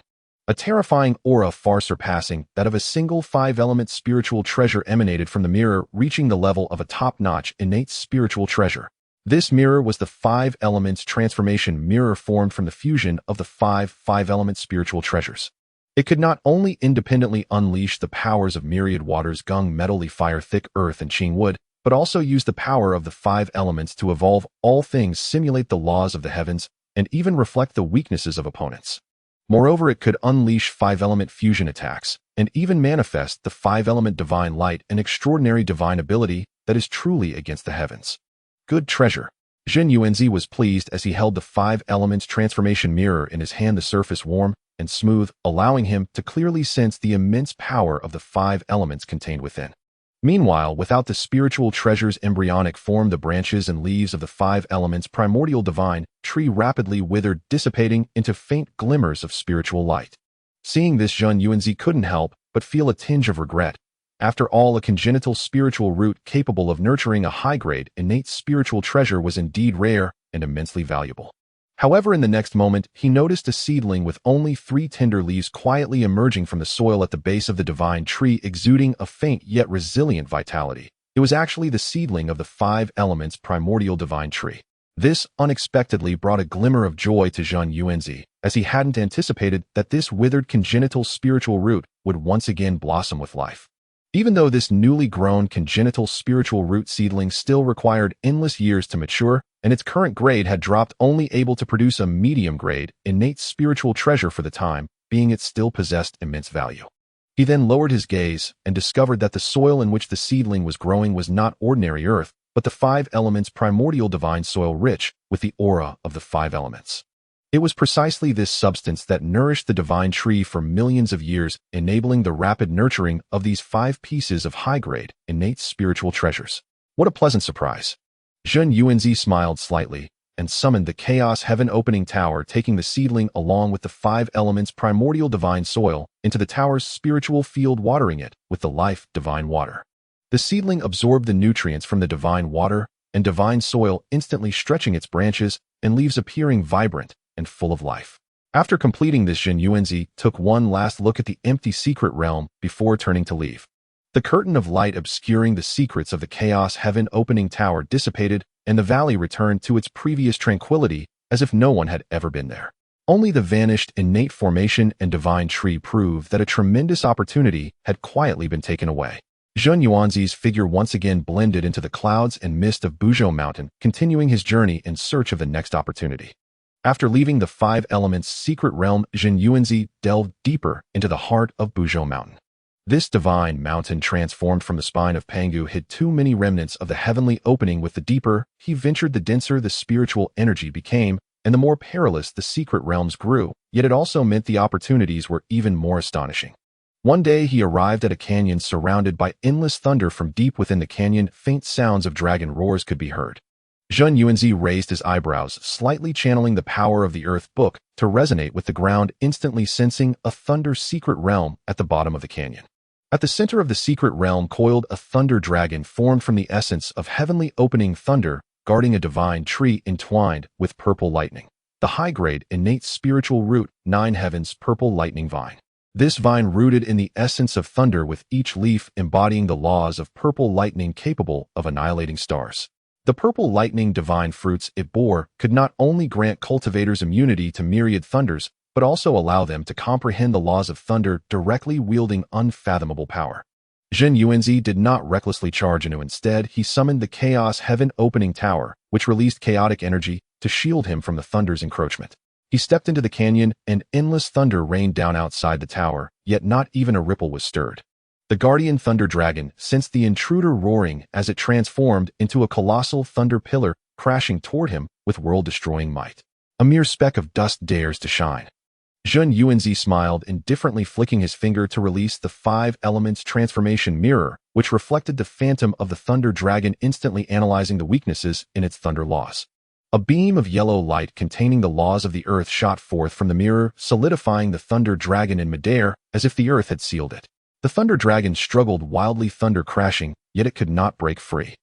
A terrifying aura far surpassing that of a single five-element spiritual treasure emanated from the mirror, reaching the level of a top-notch innate spiritual treasure. This mirror was the five elements transformation mirror formed from the fusion of the five-element spiritual treasures. It could not only independently unleash the powers of myriad waters, gung, metal, fire, thick earth, and qing wood, but also use the power of the five elements to evolve all things, simulate the laws of the heavens, and even reflect the weaknesses of opponents. Moreover, it could unleash five-element fusion attacks, and even manifest the five-element divine light, an extraordinary divine ability that is truly against the heavens. Good treasure. Zhen Yuanzi was pleased as he held the five elements transformation mirror in his hand, the surface warm and smooth, allowing him to clearly sense the immense power of the five elements contained within. Meanwhile, without the spiritual treasure's embryonic form, the branches and leaves of the five elements primordial divine tree rapidly withered, dissipating into faint glimmers of spiritual light. Seeing this, Zhen Yuanzi couldn't help but feel a tinge of regret. After all, a congenital spiritual root capable of nurturing a high-grade, innate spiritual treasure was indeed rare and immensely valuable. However, in the next moment, he noticed a seedling with only 3 tender leaves quietly emerging from the soil at the base of the divine tree, exuding a faint yet resilient vitality. It was actually the seedling of the five elements primordial divine tree. This unexpectedly brought a glimmer of joy to Zhen Yuanzi, as he hadn't anticipated that this withered congenital spiritual root would once again blossom with life. Even though this newly grown congenital spiritual root seedling still required endless years to mature, and its current grade had dropped, only able to produce a medium-grade, innate spiritual treasure for the time, being it still possessed immense value. He then lowered his gaze and discovered that the soil in which the seedling was growing was not ordinary earth, but the five elements primordial divine soil, rich with the aura of the five elements. It was precisely this substance that nourished the divine tree for millions of years, enabling the rapid nurturing of these 5 pieces of high-grade, innate spiritual treasures. What a pleasant surprise! Zhen Yuanzi smiled slightly and summoned the Chaos Heaven Opening Tower, taking the seedling along with the 5 elements primordial divine soil into the tower's spiritual field, watering it with the life divine water. The seedling absorbed the nutrients from the divine water and divine soil, instantly stretching its branches and leaves, appearing vibrant and full of life. After completing this, Zhen Yuanzi took one last look at the empty secret realm before turning to leave. The curtain of light obscuring the secrets of the Chaos Heaven Opening Tower dissipated, and the valley returned to its previous tranquility as if no one had ever been there. Only the vanished innate formation and divine tree proved that a tremendous opportunity had quietly been taken away. Zhen Yuanzi's figure once again blended into the clouds and mist of Buzhou Mountain, continuing his journey in search of the next opportunity. After leaving the five elements secret realm, Zhen Yuanzi delved deeper into the heart of Buzhou Mountain. This divine mountain, transformed from the spine of Pangu, hid too many remnants of the heavenly opening. With the deeper he ventured, the denser the spiritual energy became, and the more perilous the secret realms grew, yet it also meant the opportunities were even more astonishing. One day he arrived at a canyon surrounded by endless thunder. From deep within the canyon, faint sounds of dragon roars could be heard. Zhen Yuanzi raised his eyebrows, slightly channeling the power of the earth book to resonate with the ground, instantly sensing a thunder secret realm at the bottom of the canyon. At the center of the secret realm coiled a thunder dragon formed from the essence of heavenly opening thunder, guarding a divine tree entwined with purple lightning. The high-grade innate spiritual root, 9 heavens purple lightning vine. This vine rooted in the essence of thunder, with each leaf embodying the laws of purple lightning capable of annihilating stars. The purple lightning divine fruits it bore could not only grant cultivators immunity to myriad thunders, but also allow them to comprehend the laws of thunder, directly wielding unfathomable power. Zhen Yuanzi did not recklessly charge anew. Instead, he summoned the Chaos Heaven Opening Tower, which released chaotic energy to shield him from the thunder's encroachment. He stepped into the canyon, and endless thunder rained down outside the tower, yet not even a ripple was stirred. The guardian thunder dragon sensed the intruder roaring as it transformed into a colossal thunder pillar, crashing toward him with world-destroying might. A mere speck of dust dares to shine. Zhen Yuanzi smiled indifferently, flicking his finger to release the 5 elements transformation mirror, which reflected the phantom of the thunder dragon, instantly analyzing the weaknesses in its thunder laws. A beam of yellow light containing the laws of the earth shot forth from the mirror, solidifying the thunder dragon in midair as if the earth had sealed it. The thunder dragon struggled wildly, thunder crashing, yet it could not break free.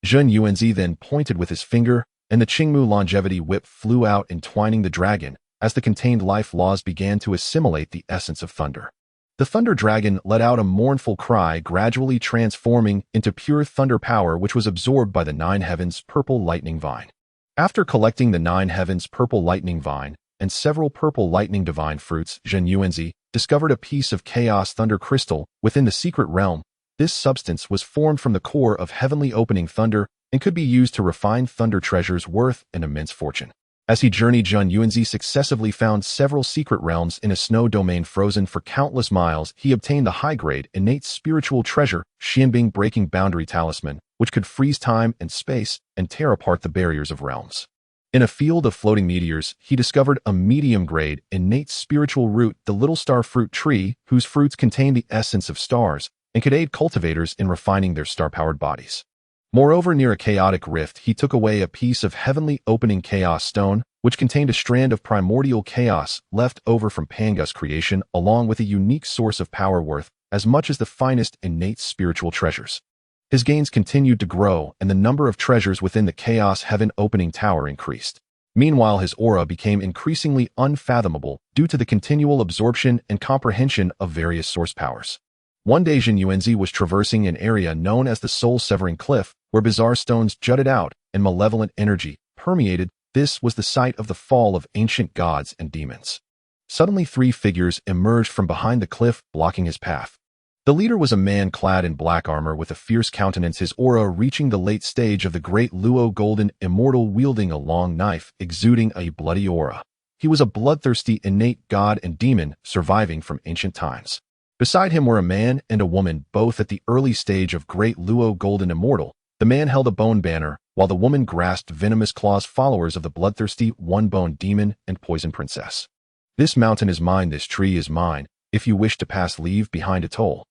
Zhen Yuanzi then pointed with his finger, and the Qingmu longevity whip flew out, entwining the dragon, as the contained life laws began to assimilate the essence of thunder. The thunder dragon let out a mournful cry, gradually transforming into pure thunder power, which was absorbed by the Nine Heavens purple lightning vine. After collecting the Nine Heavens purple lightning vine and several purple lightning divine fruits, Zhen Yuanzi discovered a piece of chaos thunder crystal within the secret realm. This substance was formed from the core of heavenly opening thunder and could be used to refine thunder treasures worth an immense fortune. As he journeyed, Zhen Yuanzi successively found several secret realms in a snow domain frozen for countless miles. He obtained the high-grade innate spiritual treasure, Xianbing Breaking Boundary Talisman, which could freeze time and space and tear apart the barriers of realms. In a field of floating meteors, he discovered a medium-grade innate spiritual root, the little star fruit tree, whose fruits contain the essence of stars and could aid cultivators in refining their star-powered bodies. Moreover, near a chaotic rift, he took away a piece of heavenly opening chaos stone, which contained a strand of primordial chaos left over from Panga's creation, along with a unique source of power worth as much as the finest innate spiritual treasures. His gains continued to grow, and the number of treasures within the Chaos Heaven Opening Tower increased. Meanwhile, his aura became increasingly unfathomable due to the continual absorption and comprehension of various source powers. One day, Zhen Yuanzi was traversing an area known as the Soul-Severing Cliff, where bizarre stones jutted out and malevolent energy permeated. This was the site of the fall of ancient gods and demons. Suddenly, three figures emerged from behind the cliff, blocking his path. The leader was a man clad in black armor with a fierce countenance, his aura reaching the late stage of the Great Luo Golden Immortal, wielding a long knife, exuding a bloody aura. He was a bloodthirsty innate god and demon surviving from ancient times. Beside him were a man and a woman, both at the early stage of Great Luo Golden Immortal. The man held a bone banner, while the woman grasped venomous claws, followers of the bloodthirsty one-bone demon and poison princess. "This mountain is mine, this tree is mine. If you wish to pass, leave behind a toll."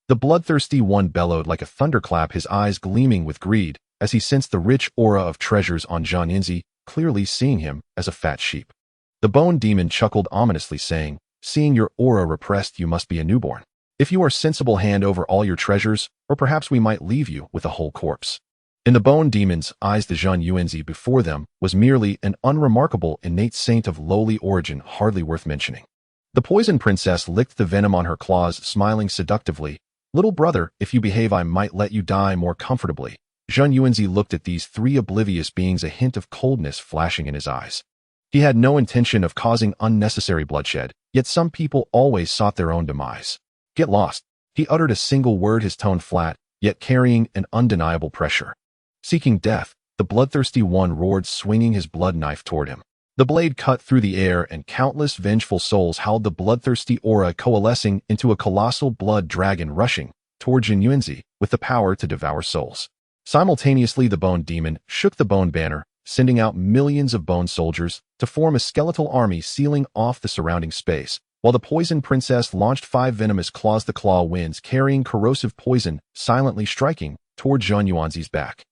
The bloodthirsty one bellowed like a thunderclap, his eyes gleaming with greed, as he sensed the rich aura of treasures on Zhen Yuanzi, clearly seeing him as a fat sheep. The bone demon chuckled ominously, saying, "Seeing your aura repressed, you must be a newborn. If you are sensible, hand over all your treasures, or perhaps we might leave you with a whole corpse." In the bone demon's eyes, the Zhen Yuanzi before them was merely an unremarkable innate saint of lowly origin, hardly worth mentioning. The poison princess licked the venom on her claws, smiling seductively. "Little brother, if you behave, I might let you die more comfortably." Zhen Yuanzi looked at these three oblivious beings, a hint of coldness flashing in his eyes. He had no intention of causing unnecessary bloodshed, yet some people always sought their own demise. "Get lost." He uttered a single word, his tone flat, yet carrying an undeniable pressure. "Seeking death," the bloodthirsty one roared, swinging his blood knife toward him. The blade cut through the air, and countless vengeful souls howled, the bloodthirsty aura coalescing into a colossal blood dragon rushing toward Zhen Yuanzi with the power to devour souls. Simultaneously, the bone demon shook the bone banner, sending out millions of bone soldiers to form a skeletal army, sealing off the surrounding space, while the poison princess launched 5 venomous claws, the claw winds carrying corrosive poison, silently striking toward Zhen Yuanzi's back.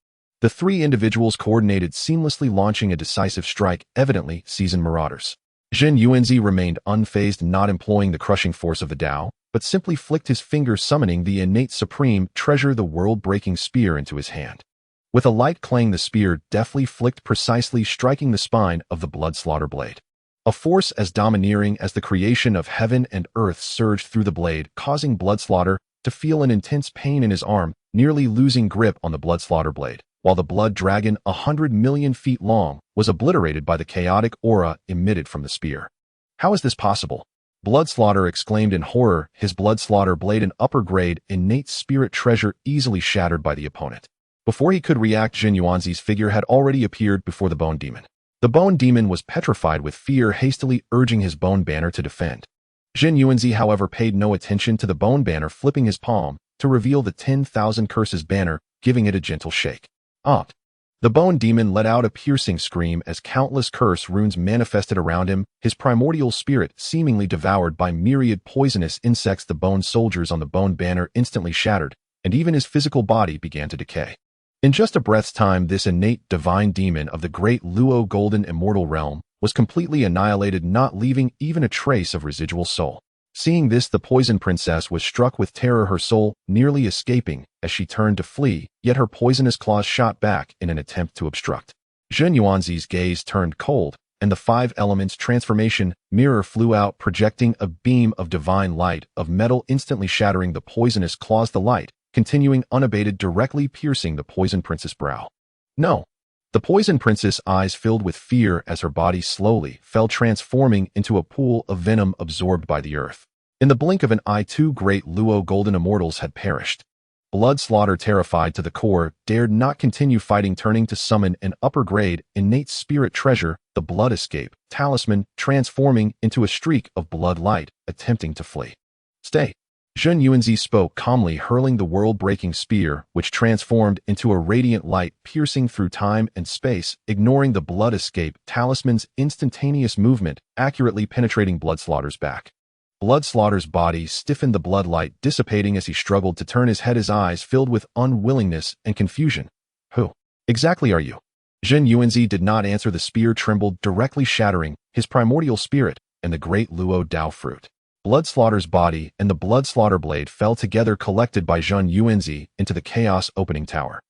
The three individuals coordinated seamlessly, launching a decisive strike, evidently seasoned marauders. Zhen Yuanzi remained unfazed, not employing the crushing force of the Dao, but simply flicked his finger, summoning the innate supreme treasure, the world-breaking spear, into his hand. With a light clang, the spear deftly flicked, precisely striking the spine of the blood slaughter blade. A force as domineering as the creation of heaven and earth surged through the blade, causing blood slaughter to feel an intense pain in his arm, nearly losing grip on the blood slaughter blade, while the blood dragon, 100 million feet long, was obliterated by the chaotic aura emitted from the spear. "How is this possible?" Blood Slaughter exclaimed in horror, his blood slaughter blade, an upper-grade, innate spirit treasure, easily shattered by the opponent. Before he could react, Zhen Yuanzi's figure had already appeared before the bone demon. The bone demon was petrified with fear, hastily urging his bone banner to defend. Zhen Yuanzi, however, paid no attention to the bone banner, flipping his palm to reveal the 10,000 Curses banner, giving it a gentle shake. "Opt." The bone demon let out a piercing scream as countless curse runes manifested around him, his primordial spirit seemingly devoured by myriad poisonous insects. The bone soldiers on the bone banner instantly shattered, and even his physical body began to decay. In just a breath's time, this innate divine demon of the Great Luo Golden Immortal realm was completely annihilated, not leaving even a trace of residual soul. Seeing this, the poison princess was struck with terror, her soul nearly escaping as she turned to flee, yet her poisonous claws shot back in an attempt to obstruct. Zhen Yuanzi's gaze turned cold and the five elements transformation mirror flew out, projecting a beam of divine light of metal, instantly shattering the poisonous claws. The light, continuing unabated, directly piercing the Poison Princess' brow. No. The Poison Princess' eyes filled with fear as her body slowly fell, transforming into a pool of venom absorbed by the earth. In the blink of an eye, 2 Great Luo Golden Immortals had perished. Blood Slaughter, terrified to the core, dared not continue fighting, turning to summon an upper-grade, innate spirit treasure, the Blood Escape Talisman, transforming into a streak of blood light, attempting to flee. Stay. Zhen Yuanzi spoke calmly, hurling the world-breaking spear, which transformed into a radiant light piercing through time and space, ignoring the Blood Escape Talisman's instantaneous movement, accurately penetrating Blood Slaughter's back. Blood Slaughter's body stiffened, the blood light dissipating as he struggled to turn his head, his eyes filled with unwillingness and confusion. Who exactly are you? Zhen Yuanzi did not answer. The spear trembled, directly shattering his primordial spirit and the Great Luo Dao fruit. Blood Slaughter's body and the Blood Slaughter blade fell together, collected by Zhen Yuanzi into the Chaos Opening Tower.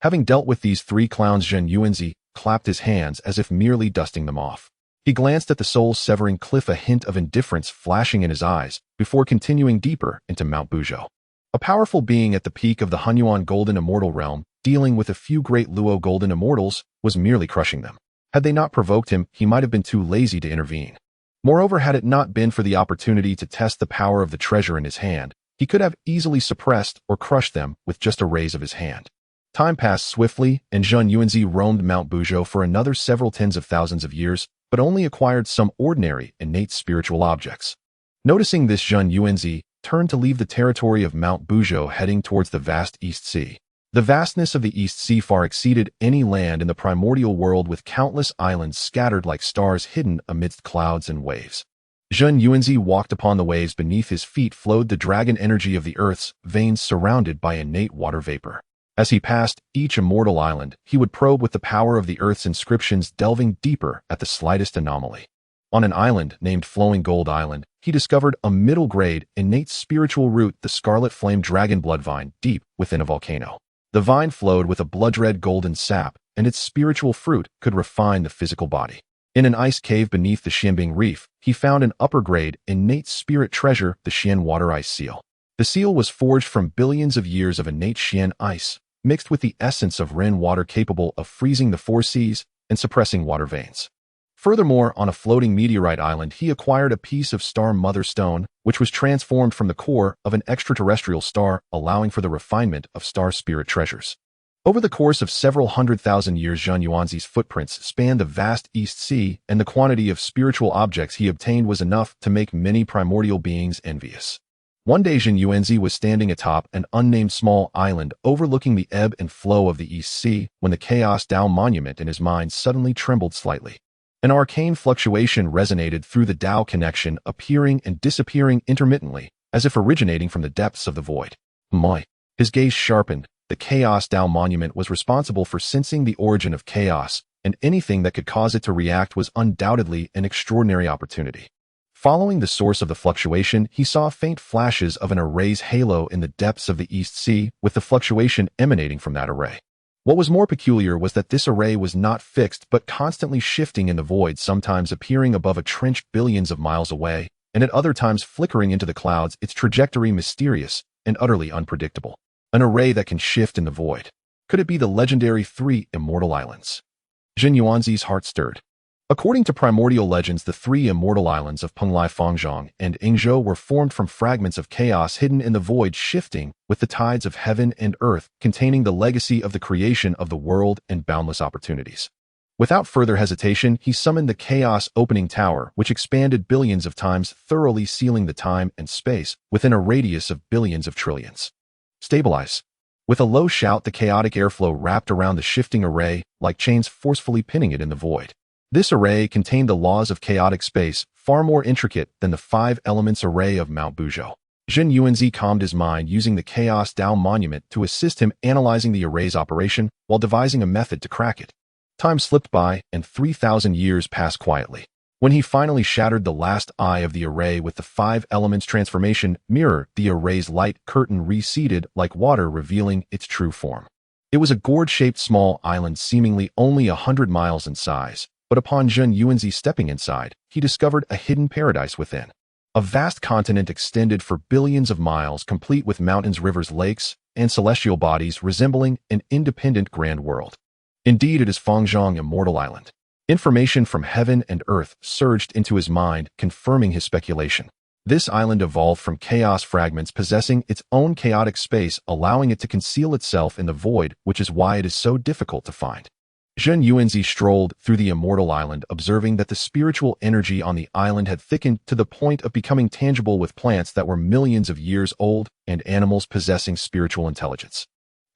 Having dealt with these 3 clowns, Zhen Yuanzi clapped his hands as if merely dusting them off. He glanced at the soul-severing cliff, a hint of indifference flashing in his eyes, before continuing deeper into Mount Buzhou. A powerful being at the peak of the Hunyuan Golden Immortal realm, dealing with a few Great Luo Golden Immortals, was merely crushing them. Had they not provoked him, he might have been too lazy to intervene. Moreover, had it not been for the opportunity to test the power of the treasure in his hand, he could have easily suppressed or crushed them with just a raise of his hand. Time passed swiftly, and Zhen Yuanzi roamed Mount Buzhou for another several tens of thousands of years, but only acquired some ordinary, innate spiritual objects. Noticing this, Zhen Yuanzi turned to leave the territory of Mount Buzhou, heading towards the vast East Sea. The vastness of the East Sea far exceeded any land in the primordial world, with countless islands scattered like stars hidden amidst clouds and waves. Zhen Yuanzi walked upon the waves. Beneath his feet flowed the dragon energy of the earth's veins, surrounded by innate water vapor. As he passed each immortal island, he would probe with the power of the earth's inscriptions, delving deeper at the slightest anomaly. On an island named Flowing Gold Island, he discovered a middle-grade, innate spiritual root, the Scarlet Flame Dragon Blood Vine, deep within a volcano. The vine flowed with a blood-red golden sap, and its spiritual fruit could refine the physical body. In an ice cave beneath the Xianbing Reef, he found an upper-grade, innate spirit treasure, the Xian Water Ice Seal. The seal was forged from billions of years of innate Xian ice, mixed with the essence of Ren water, capable of freezing the 4 seas and suppressing water veins. Furthermore, on a floating meteorite island, he acquired a piece of Star Mother Stone, which was transformed from the core of an extraterrestrial star, allowing for the refinement of star spirit treasures. Over the course of several 100,000 years, Zhen Yuanzi's footprints spanned the vast East Sea, and the quantity of spiritual objects he obtained was enough to make many primordial beings envious. One day, Zhen Yuanzi was standing atop an unnamed small island overlooking the ebb and flow of the East Sea when the Chaos Dao monument in his mind suddenly trembled slightly. An arcane fluctuation resonated through the Dao connection, appearing and disappearing intermittently, as if originating from the depths of the void. My. His gaze sharpened. The Chaos Dao monument was responsible for sensing the origin of chaos, and anything that could cause it to react was undoubtedly an extraordinary opportunity. Following the source of the fluctuation, he saw faint flashes of an array's halo in the depths of the East Sea, with the fluctuation emanating from that array. What was more peculiar was that this array was not fixed but constantly shifting in the void, sometimes appearing above a trench billions of miles away, and at other times flickering into the clouds, its trajectory mysterious and utterly unpredictable. An array that can shift in the void. Could it be the legendary 3 Immortal Islands? Zhen Yuanzi's heart stirred. According to primordial legends, the 3 immortal islands of Penglai, Fangzhong, and Yingzhou were formed from fragments of chaos hidden in the void, shifting with the tides of heaven and earth, containing the legacy of the creation of the world and boundless opportunities. Without further hesitation, he summoned the Chaos Opening Tower, which expanded billions of times, thoroughly sealing the time and space within a radius of billions of trillions. Stabilize. With a low shout, the chaotic airflow wrapped around the shifting array, like chains forcefully pinning it in the void. This array contained the laws of chaotic space, far more intricate than the 5 elements array of Mount Buzhou. Zhen Yuanzi calmed his mind, using the Chaos Dao monument to assist him analyzing the array's operation while devising a method to crack it. Time slipped by, and 3,000 years passed quietly. When he finally shattered the last eye of the array with the 5 elements transformation mirror, the array's light curtain receded like water, revealing its true form. It was a gourd-shaped small island, seemingly only 100 miles in size, but upon Zhen Yuanzi stepping inside, he discovered a hidden paradise within. A vast continent extended for billions of miles, complete with mountains, rivers, lakes, and celestial bodies resembling an independent grand world. Indeed, it is Fengzhong Immortal Island. Information from heaven and earth surged into his mind, confirming his speculation. This island evolved from chaos fragments possessing its own chaotic space, allowing it to conceal itself in the void, which is why it is so difficult to find. Zhen Yuanzi strolled through the Immortal Island, observing that the spiritual energy on the island had thickened to the point of becoming tangible, with plants that were millions of years old and animals possessing spiritual intelligence.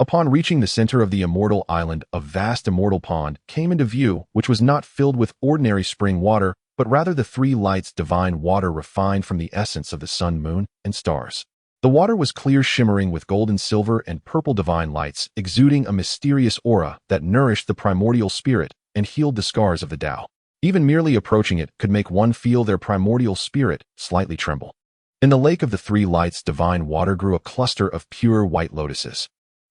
Upon reaching the center of the Immortal Island, a vast immortal pond came into view, which was not filled with ordinary spring water, but rather the three lights divine water refined from the essence of the sun, moon, and stars. The water was clear, shimmering with golden, silver, and purple divine lights, exuding a mysterious aura that nourished the primordial spirit and healed the scars of the Tao. Even merely approaching it could make one feel their primordial spirit slightly tremble. In the lake of the three lights divine water grew a cluster of pure white lotuses.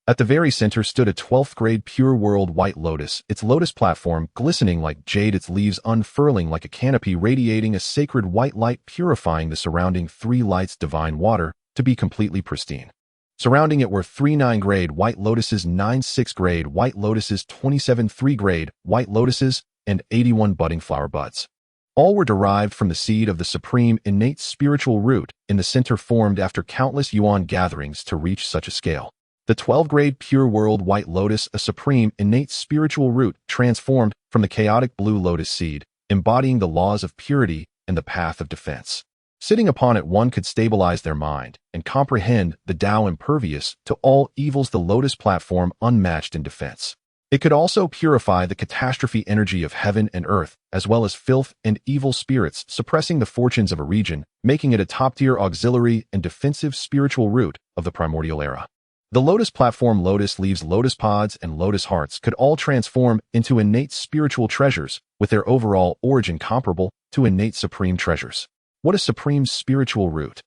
At the very center stood a 12th grade pure world white lotus, its lotus platform glistening like jade, its leaves unfurling like a canopy, radiating a sacred white light, purifying the surrounding three lights divine water to be completely pristine. Surrounding it were 3 9-grade white lotuses, 9 6-grade white lotuses, 27 3-grade white lotuses, and 81 budding flower buds. All were derived from the seed of the supreme innate spiritual root in the center, formed after countless yuan gatherings to reach such a scale. The 12-grade pure world white lotus, a supreme innate spiritual root transformed from the chaotic blue lotus seed, embodying the laws of purity and the path of defense. Sitting upon it, one could stabilize their mind and comprehend the Tao, impervious to all evils, the lotus platform unmatched in defense. It could also purify the catastrophe energy of heaven and earth, as well as filth and evil spirits, suppressing the fortunes of a region, making it a top-tier auxiliary and defensive spiritual root of the primordial era. The lotus platform, lotus leaves, lotus pods, and lotus hearts could all transform into innate spiritual treasures, with their overall origin comparable to innate supreme treasures. What a supreme spiritual root!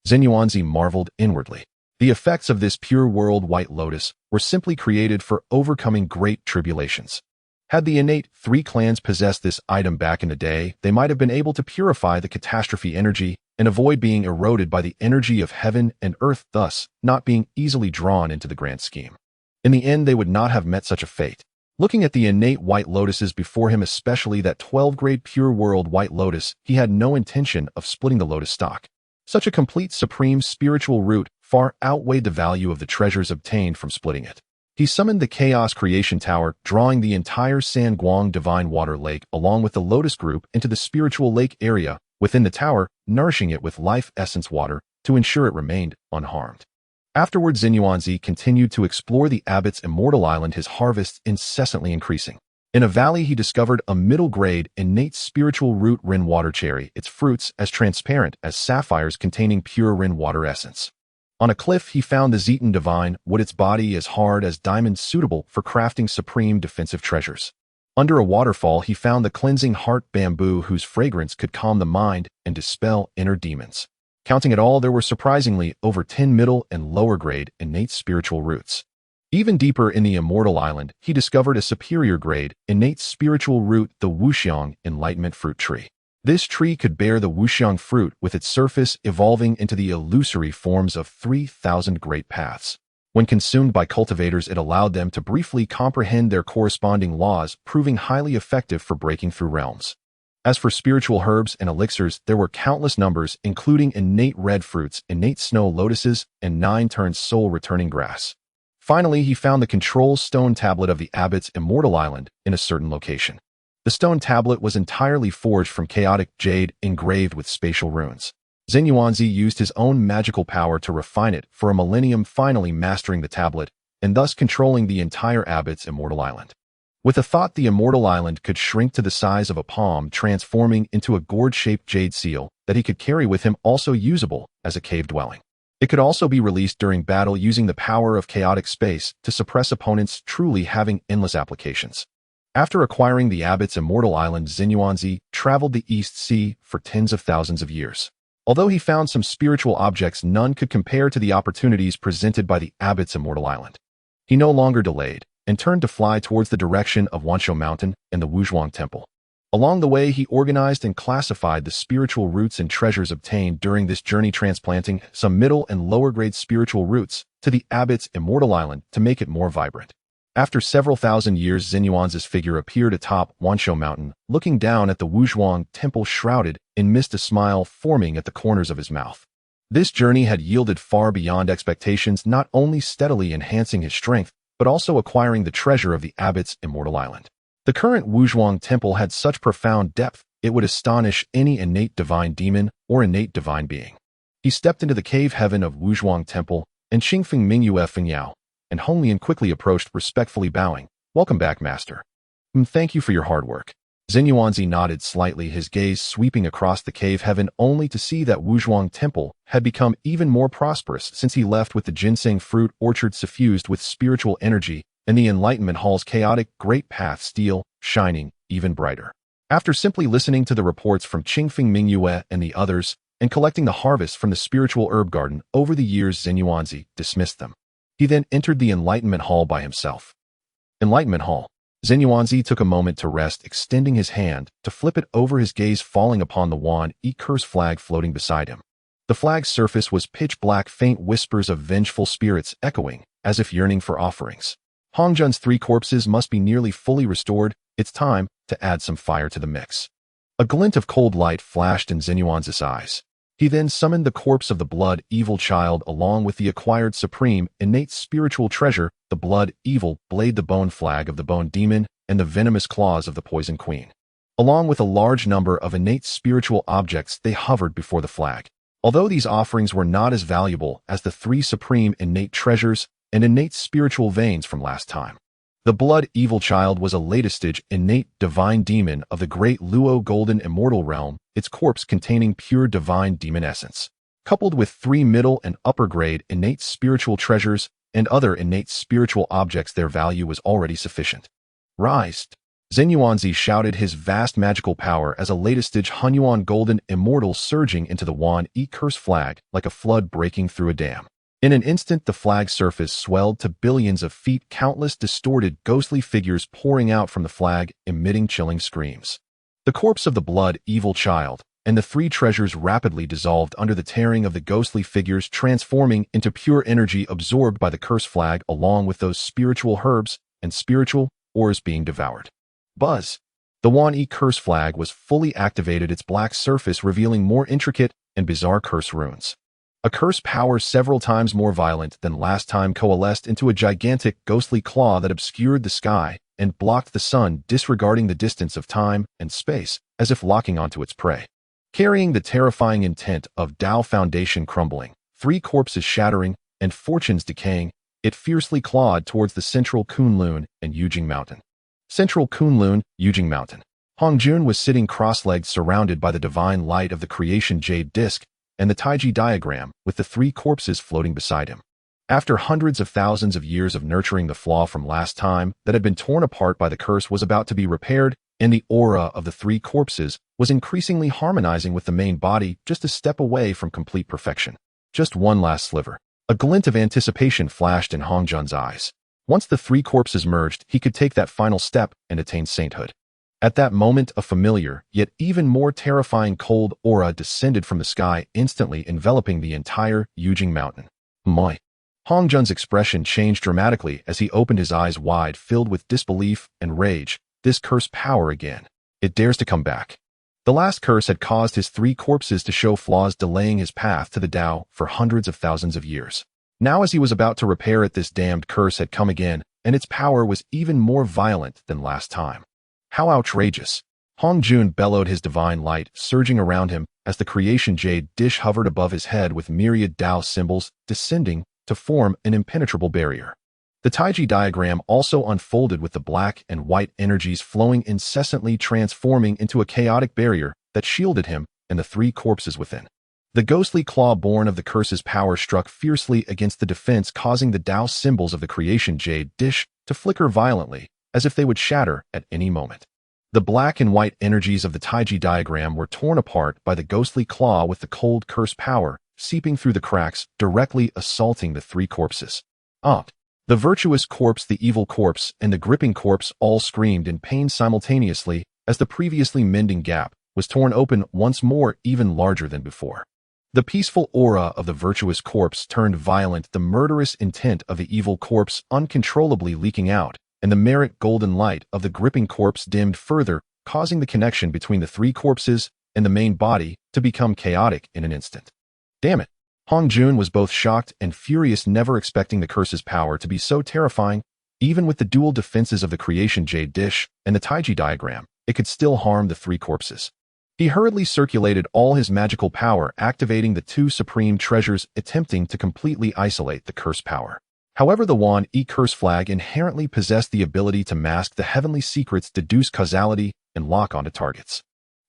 Zhen Yuanzi marveled inwardly. The effects of this pure world white lotus were simply created for overcoming great tribulations. Had the innate three clans possessed this item back in the day, they might have been able to purify the catastrophe energy and avoid being eroded by the energy of heaven and earth, thus not being easily drawn into the grand scheme. In the end, they would not have met such a fate. Looking at the innate white lotuses before him, especially that 12-grade pure world white lotus, he had no intention of splitting the lotus stalk. Such a complete supreme spiritual root far outweighed the value of the treasures obtained from splitting it. He summoned the Chaos Creation Tower, drawing the entire Sanguang Divine Water Lake along with the Lotus Group into the spiritual lake area within the tower, nourishing it with life essence water to ensure it remained unharmed. Afterward, Zhen Yuanzi continued to explore the abbot's immortal island, his harvests incessantly increasing. In a valley, he discovered a middle-grade innate spiritual root Ren water cherry, its fruits as transparent as sapphires containing pure Ren water essence. On a cliff, he found the Zetan divine wood, its body as hard as diamonds, suitable for crafting supreme defensive treasures. Under a waterfall, he found the cleansing heart bamboo, whose fragrance could calm the mind and dispel inner demons. Counting it all, there were surprisingly over 10 middle and lower grade innate spiritual roots. Even deeper in the Immortal Island, he discovered a superior grade innate spiritual root, the Wuxiang Enlightenment Fruit Tree. This tree could bear the Wuxiang fruit, with its surface evolving into the illusory forms of 3,000 great paths. When consumed by cultivators, it allowed them to briefly comprehend their corresponding laws, proving highly effective for breaking through realms. As for spiritual herbs and elixirs, there were countless numbers, including innate red fruits, innate snow lotuses, and 9-turned soul-returning grass. Finally, he found the control stone tablet of the abbot's immortal island in a certain location. The stone tablet was entirely forged from chaotic jade engraved with spatial runes. Zhen Yuanzi used his own magical power to refine it for a millennium, finally mastering the tablet and thus controlling the entire abbot's immortal island. With a thought, the immortal island could shrink to the size of a palm, transforming into a gourd-shaped jade seal that he could carry with him, also usable as a cave dwelling. It could also be released during battle, using the power of chaotic space to suppress opponents, truly having endless applications. After acquiring the abbot's immortal island, Zhen Yuanzi traveled the East Sea for tens of thousands of years. Although he found some spiritual objects, none could compare to the opportunities presented by the abbot's immortal island. He no longer delayed and turned to fly towards the direction of Wanshou Mountain and the Wuzhuang Temple. Along the way, he organized and classified the spiritual roots and treasures obtained during this journey, transplanting some middle and lower-grade spiritual roots to the abbot's immortal island to make it more vibrant. After several thousand years, Zhen Yuanzi's figure appeared atop Wanshou Mountain, looking down at the Wuzhuang temple shrouded in mist, a smile forming at the corners of his mouth. This journey had yielded far beyond expectations, not only steadily enhancing his strength, but also acquiring the treasure of the abbot's immortal island. The current Wuzhuang temple had such profound depth, it would astonish any innate divine demon or innate divine being. He stepped into the cave heaven of Wuzhuang temple, and Qingfeng Mingyue Fengyao and Hong Lian quickly approached, respectfully bowing. "Welcome back, master." "Thank you for your hard work." Zhen Yuanzi nodded slightly, his gaze sweeping across the cave heaven, only to see that Wuzhuang temple had become even more prosperous since he left, with the ginseng fruit orchard suffused with spiritual energy and the Enlightenment Hall's chaotic Great Path steel shining even brighter. After simply listening to the reports from Qingfeng Mingyue and the others, and collecting the harvest from the spiritual herb garden over the years, Zhen Yuanzi dismissed them. He then entered the Enlightenment Hall by himself. Enlightenment Hall. Zhen Yuanzi took a moment to rest, extending his hand to flip it over, his gaze falling upon the Wan E curse flag floating beside him. The flag's surface was pitch black, faint whispers of vengeful spirits echoing, as if yearning for offerings. Hong Jun's 3 corpses must be nearly fully restored. It's time to add some fire to the mix. A glint of cold light flashed in Zhen Yuanzi's eyes. He then summoned the corpse of the blood evil child along with the acquired supreme innate spiritual treasure, the blood evil blade, the bone flag of the bone demon, and the venomous claws of the poison queen. Along with a large number of innate spiritual objects, they hovered before the flag. Although these offerings were not as valuable as the 3 supreme innate treasures and innate spiritual veins from last time, the blood evil child was a latest-stage innate divine demon of the Great Luo Golden Immortal realm, its corpse containing pure divine demon essence. Coupled with 3 middle and upper-grade innate spiritual treasures and other innate spiritual objects, their value was already sufficient. "Rise!" Zhen Yuanzi shouted, his vast magical power as a latest-stage Hunyuan Golden Immortal surging into the Wan E curse flag like a flood breaking through a dam. In an instant, the flag's surface swelled to billions of feet, countless distorted, ghostly figures pouring out from the flag, emitting chilling screams. The corpse of the blood evil child and the 3 treasures rapidly dissolved under the tearing of the ghostly figures, transforming into pure energy absorbed by the curse flag, along with those spiritual herbs and spiritual ores being devoured. Buzz! The Wan E curse flag was fully activated, its black surface revealing more intricate and bizarre curse runes. A curse power several times more violent than last time coalesced into a gigantic ghostly claw that obscured the sky and blocked the sun, disregarding the distance of time and space, as if locking onto its prey. Carrying the terrifying intent of Dao Foundation crumbling, 3 corpses shattering, and fortunes decaying, it fiercely clawed towards the central Kunlun and Yujing Mountain. Central Kunlun, Yujing Mountain. Hong Jun was sitting cross-legged, surrounded by the divine light of the creation jade disc and the Taiji diagram, with the 3 corpses floating beside him. After hundreds of thousands of years of nurturing, the flaw from last time that had been torn apart by the curse was about to be repaired, and the aura of the 3 corpses was increasingly harmonizing with the main body, just a step away from complete perfection. Just one last sliver. A glint of anticipation flashed in Hong Jun's eyes. Once the 3 corpses merged, he could take that final step and attain sainthood. At that moment, a familiar, yet even more terrifying cold aura descended from the sky, instantly enveloping the entire Yujing Mountain. "Moi." Hong Jun's expression changed dramatically as he opened his eyes wide, filled with disbelief and rage. This cursed power again. It dares to come back. The last curse had caused his 3 corpses to show flaws, delaying his path to the Dao for hundreds of thousands of years. Now, as he was about to repair it, this damned curse had come again, and its power was even more violent than last time. How outrageous! Hong Jun bellowed, his divine light surging around him as the creation jade dish hovered above his head with myriad Dao symbols descending to form an impenetrable barrier. The Taiji diagram also unfolded, with the black and white energies flowing incessantly, transforming into a chaotic barrier that shielded him and the 3 corpses within. The ghostly claw born of the curse's power struck fiercely against the defense, causing the Dao symbols of the creation jade dish to flicker violently, as if they would shatter at any moment. The black and white energies of the Taiji diagram were torn apart by the ghostly claw, with the cold curse power seeping through the cracks, directly assaulting the 3 corpses. Up! The virtuous corpse, the evil corpse, and the gripping corpse all screamed in pain simultaneously as the previously mending gap was torn open once more, even larger than before. The peaceful aura of the virtuous corpse turned violent, the murderous intent of the evil corpse uncontrollably leaking out, and the merit golden light of the gripping corpse dimmed further, causing the connection between the three corpses and the main body to become chaotic in an instant. Damn it! Hong Jun was both shocked and furious, never expecting the curse's power to be so terrifying. Even with the dual defenses of the creation jade dish and the Taiji diagram, it could still harm the three corpses. He hurriedly circulated all his magical power, activating the two supreme treasures, attempting to completely isolate the curse power. However, the Wan E curse flag inherently possessed the ability to mask the heavenly secrets, deduce causality, and lock onto targets.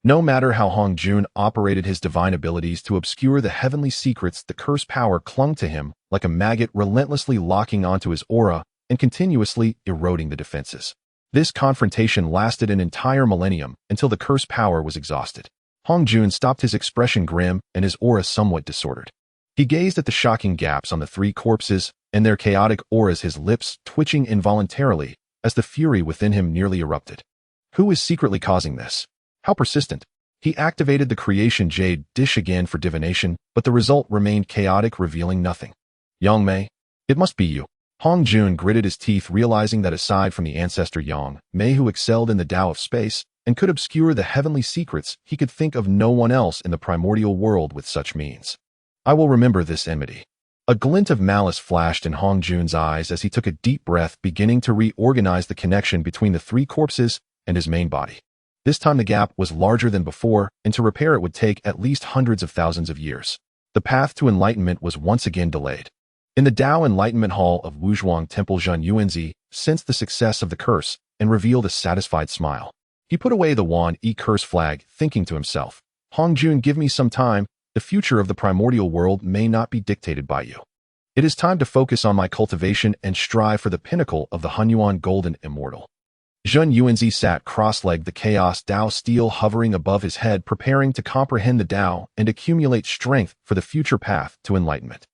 No matter how Hong Jun operated his divine abilities to obscure the heavenly secrets, the curse power clung to him like a maggot, relentlessly locking onto his aura and continuously eroding the defenses. This confrontation lasted an entire millennium until the curse power was exhausted. Hong Jun stopped, his expression grim and his aura somewhat disordered. He gazed at the shocking gaps on the three corpses and their chaotic auras, his lips twitching involuntarily as the fury within him nearly erupted. Who is secretly causing this? How persistent? He activated the creation jade dish again for divination, but the result remained chaotic, revealing nothing. Yang Mei, it must be you. Hong Jun gritted his teeth, realizing that aside from the ancestor Yang Mei, who excelled in the Tao of space and could obscure the heavenly secrets, he could think of no one else in the primordial world with such means. I will remember this enmity. A glint of malice flashed in Hong Jun's eyes as he took a deep breath, beginning to reorganize the connection between the three corpses and his main body. This time the gap was larger than before, and to repair it would take at least hundreds of thousands of years. The path to enlightenment was once again delayed. In the Tao Enlightenment Hall of Wuzhuang Temple, Zhen Yuanzi sensed the success of the curse and revealed a satisfied smile. He put away the Wan E curse flag, thinking to himself, Hong Jun, give me some time. The future of the primordial world may not be dictated by you. It is time to focus on my cultivation and strive for the pinnacle of the Hunyuan Golden Immortal. Zhen Yuanzi sat cross-legged, the Chaos Dao Stele hovering above his head, preparing to comprehend the Tao and accumulate strength for the future path to enlightenment.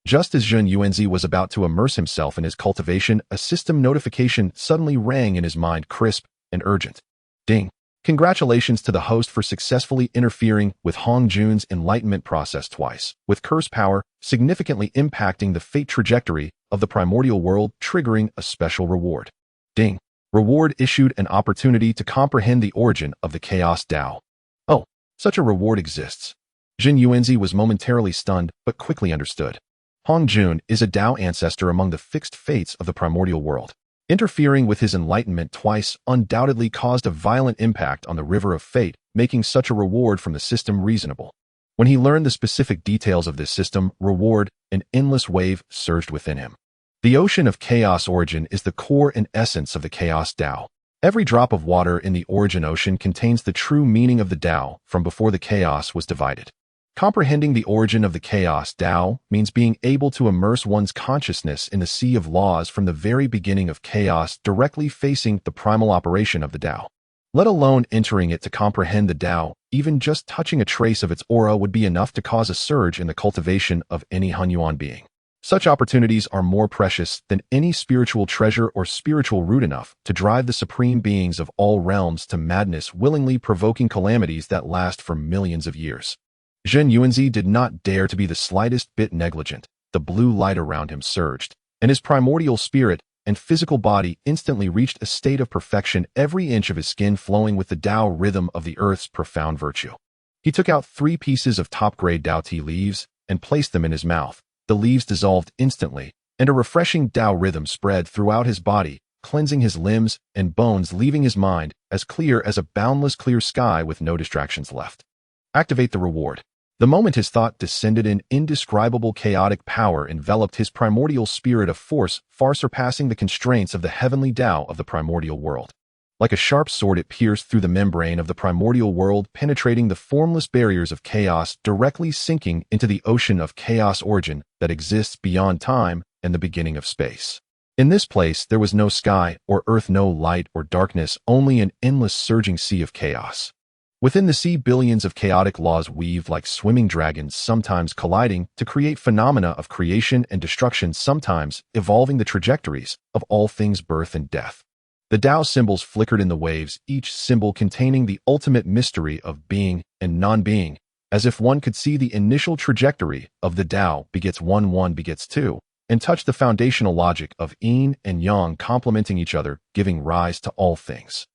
Just as Zhen Yuanzi was about to immerse himself in his cultivation, a system notification suddenly rang in his mind, crisp and urgent. Ding! Congratulations to the host for successfully interfering with Hong Jun's enlightenment process twice, with curse power significantly impacting the fate trajectory of the primordial world, triggering a special reward. Ding! Reward issued, an opportunity to comprehend the origin of the Chaos Dao. Oh, such a reward exists. Zhen Yuanzi was momentarily stunned, but quickly understood. Hong Jun is a Tao ancestor among the fixed fates of the primordial world. Interfering with his enlightenment twice undoubtedly caused a violent impact on the river of fate, making such a reward from the system reasonable. When he learned the specific details of this system reward, an endless wave surged within him. The ocean of chaos origin is the core and essence of the Chaos Dao. Every drop of water in the origin ocean contains the true meaning of the Tao from before the chaos was divided. Comprehending the origin of the Chaos Dao means being able to immerse one's consciousness in the sea of laws from the very beginning of chaos, directly facing the primal operation of the Tao. Let alone entering it to comprehend the Tao, even just touching a trace of its aura would be enough to cause a surge in the cultivation of any Hunyuan being. Such opportunities are more precious than any spiritual treasure or spiritual root enough to drive the supreme beings of all realms to madness, willingly provoking calamities that last for millions of years. Zhen Yuanzi did not dare to be the slightest bit negligent. The blue light around him surged, and his primordial spirit and physical body instantly reached a state of perfection, every inch of his skin flowing with the Tao rhythm of the earth's profound virtue. He took out 3 pieces of top-grade Tao tea leaves and placed them in his mouth. The leaves dissolved instantly, and a refreshing Tao rhythm spread throughout his body, cleansing his limbs and bones, leaving his mind as clear as a boundless clear sky with no distractions left. Activate the reward. The moment his thought descended, an indescribable chaotic power enveloped his primordial spirit, of force far surpassing the constraints of the heavenly Tao of the primordial world. Like a sharp sword, it pierced through the membrane of the primordial world, penetrating the formless barriers of chaos, directly sinking into the ocean of chaos origin that exists beyond time and the beginning of space. In this place, there was no sky or earth, no light or darkness, only an endless surging sea of chaos. Within the sea, billions of chaotic laws weave like swimming dragons, sometimes colliding to create phenomena of creation and destruction, sometimes evolving the trajectories of all things birth and death. The Dao symbols flickered in the waves, each symbol containing the ultimate mystery of being and non-being, as if one could see the initial trajectory of the Dao begets one, one begets two, and touch the foundational logic of yin and yang complementing each other, giving rise to all things.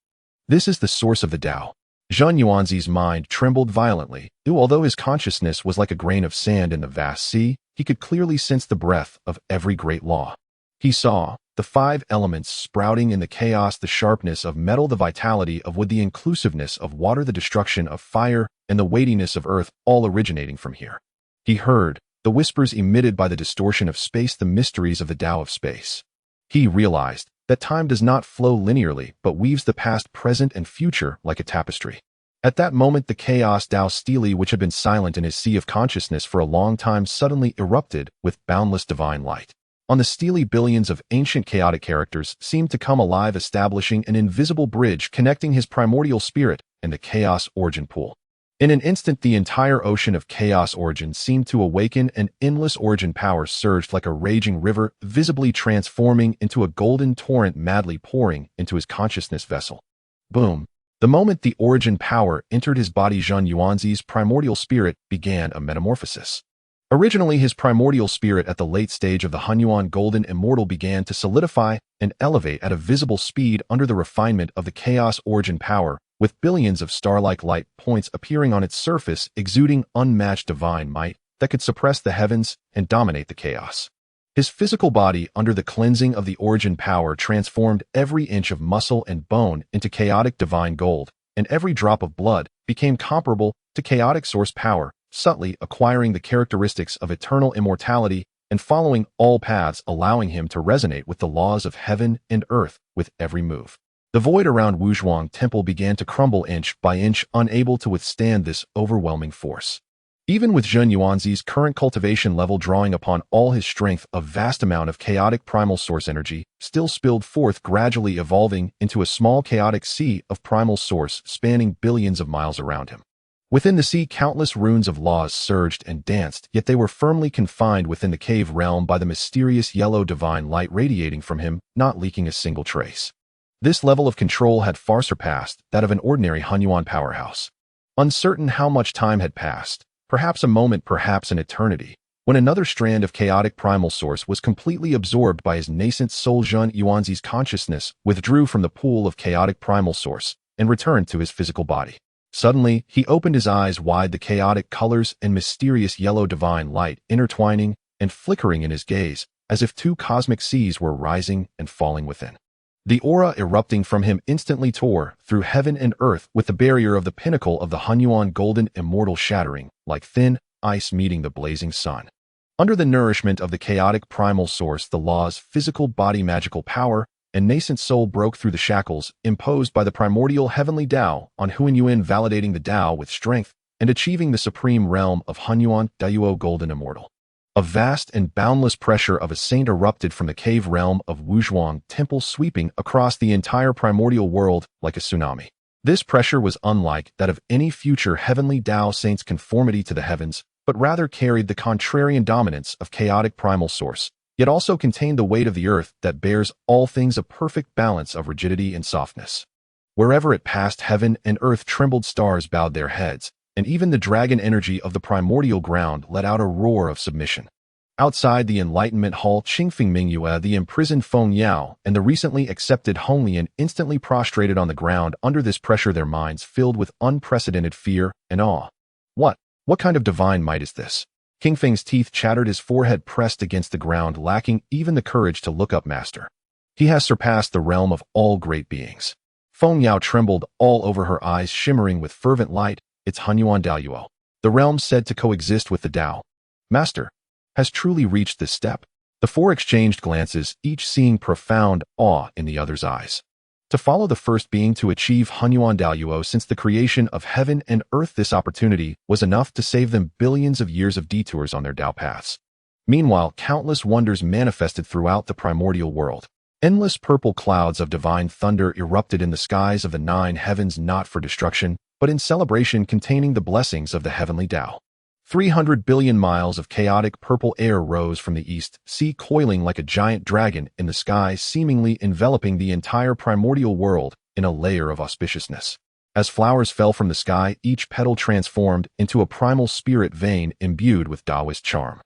This is the source of the Dao. Zhen Yuanzi's mind trembled violently, although his consciousness was like a grain of sand in the vast sea, he could clearly sense the breath of every great law. He saw the five elements sprouting in the chaos, the sharpness of metal, the vitality of wood, the inclusiveness of water, the destruction of fire, and the weightiness of earth, all originating from here. He heard the whispers emitted by the distortion of space, the mysteries of the Tao of space. He realized that time does not flow linearly, but weaves the past, present, and future like a tapestry. At that moment, the Chaos Dao Stele, which had been silent in his sea of consciousness for a long time, suddenly erupted with boundless divine light. On the stele, billions of ancient chaotic characters seemed to come alive, establishing an invisible bridge connecting his primordial spirit and the chaos origin pool. In an instant, the entire ocean of chaos origin seemed to awaken, and endless origin power surged like a raging river, visibly transforming into a golden torrent madly pouring into his consciousness vessel. Boom! The moment the origin power entered his body, Zhen Yuanzi's primordial spirit began a metamorphosis. Originally, his primordial spirit at the late stage of the Great Luo Golden Immortal began to solidify and elevate at a visible speed under the refinement of the chaos origin power, with billions of star-like light points appearing on its surface, exuding unmatched divine might that could suppress the heavens and dominate the chaos. His physical body, under the cleansing of the origin power, transformed every inch of muscle and bone into chaotic divine gold, and every drop of blood became comparable to chaotic source power, subtly acquiring the characteristics of eternal immortality and following all paths, allowing him to resonate with the laws of heaven and earth with every move. The void around Wuzhuang Temple began to crumble inch by inch, unable to withstand this overwhelming force. Even with Zhen Yuanzi's current cultivation level drawing upon all his strength, a vast amount of chaotic primal source energy still spilled forth, gradually evolving into a small chaotic sea of primal source spanning billions of miles around him. Within the sea, countless runes of laws surged and danced, yet they were firmly confined within the cave realm by the mysterious yellow divine light radiating from him, not leaking a single trace. This level of control had far surpassed that of an ordinary Hunyuan powerhouse. Uncertain how much time had passed, perhaps a moment, perhaps an eternity, when another strand of chaotic primal source was completely absorbed by his nascent soul. Zhen Yuanzi's consciousness withdrew from the pool of chaotic primal source and returned to his physical body. Suddenly, he opened his eyes wide, the chaotic colors and mysterious yellow divine light intertwining and flickering in his gaze, as if two cosmic seas were rising and falling within. The aura erupting from him instantly tore through heaven and earth, with the barrier of the pinnacle of the Hunyuan Golden Immortal shattering, like thin ice meeting the blazing sun. Under the nourishment of the chaotic primal source, the law's physical body, magical power, and nascent soul broke through the shackles imposed by the primordial heavenly Tao on Hunyuan, validating the Tao with strength and achieving the supreme realm of Hunyuan Luo Golden Immortal. A vast and boundless pressure of a saint erupted from the cave realm of Wuzhuang Temple, sweeping across the entire primordial world like a tsunami. This pressure was unlike that of any future heavenly Tao saint's conformity to the heavens, but rather carried the contrarian dominance of chaotic primal source, yet also contained the weight of the earth that bears all things, a perfect balance of rigidity and softness. Wherever it passed, heaven and earth trembled, stars bowed their heads, and even the dragon energy of the primordial ground let out a roar of submission. Outside the Enlightenment Hall, Qingfeng Mingyue, the imprisoned Feng Yao, and the recently accepted Honglian instantly prostrated on the ground under this pressure, their minds filled with unprecedented fear and awe. What kind of divine might is this? Qingfeng's teeth chattered, his forehead pressed against the ground, lacking even the courage to look up. Master, he has surpassed the realm of all great beings. Feng Yao trembled all over, her eyes shimmering with fervent light. It's Hunyuan Daoyuo, the realm said to coexist with the Tao. Master has truly reached this step. The four exchanged glances, each seeing profound awe in the other's eyes. To follow the first being to achieve Hunyuan Daoyuo since the creation of heaven and earth, this opportunity was enough to save them billions of years of detours on their Tao paths. Meanwhile, countless wonders manifested throughout the primordial world. Endless purple clouds of divine thunder erupted in the skies of the nine heavens, not for destruction, but in celebration, containing the blessings of the heavenly Tao. 300 billion miles of chaotic purple air rose from the east, sea coiling like a giant dragon in the sky, seemingly enveloping the entire primordial world in a layer of auspiciousness. As flowers fell from the sky, each petal transformed into a primal spirit vein imbued with Taoist charm.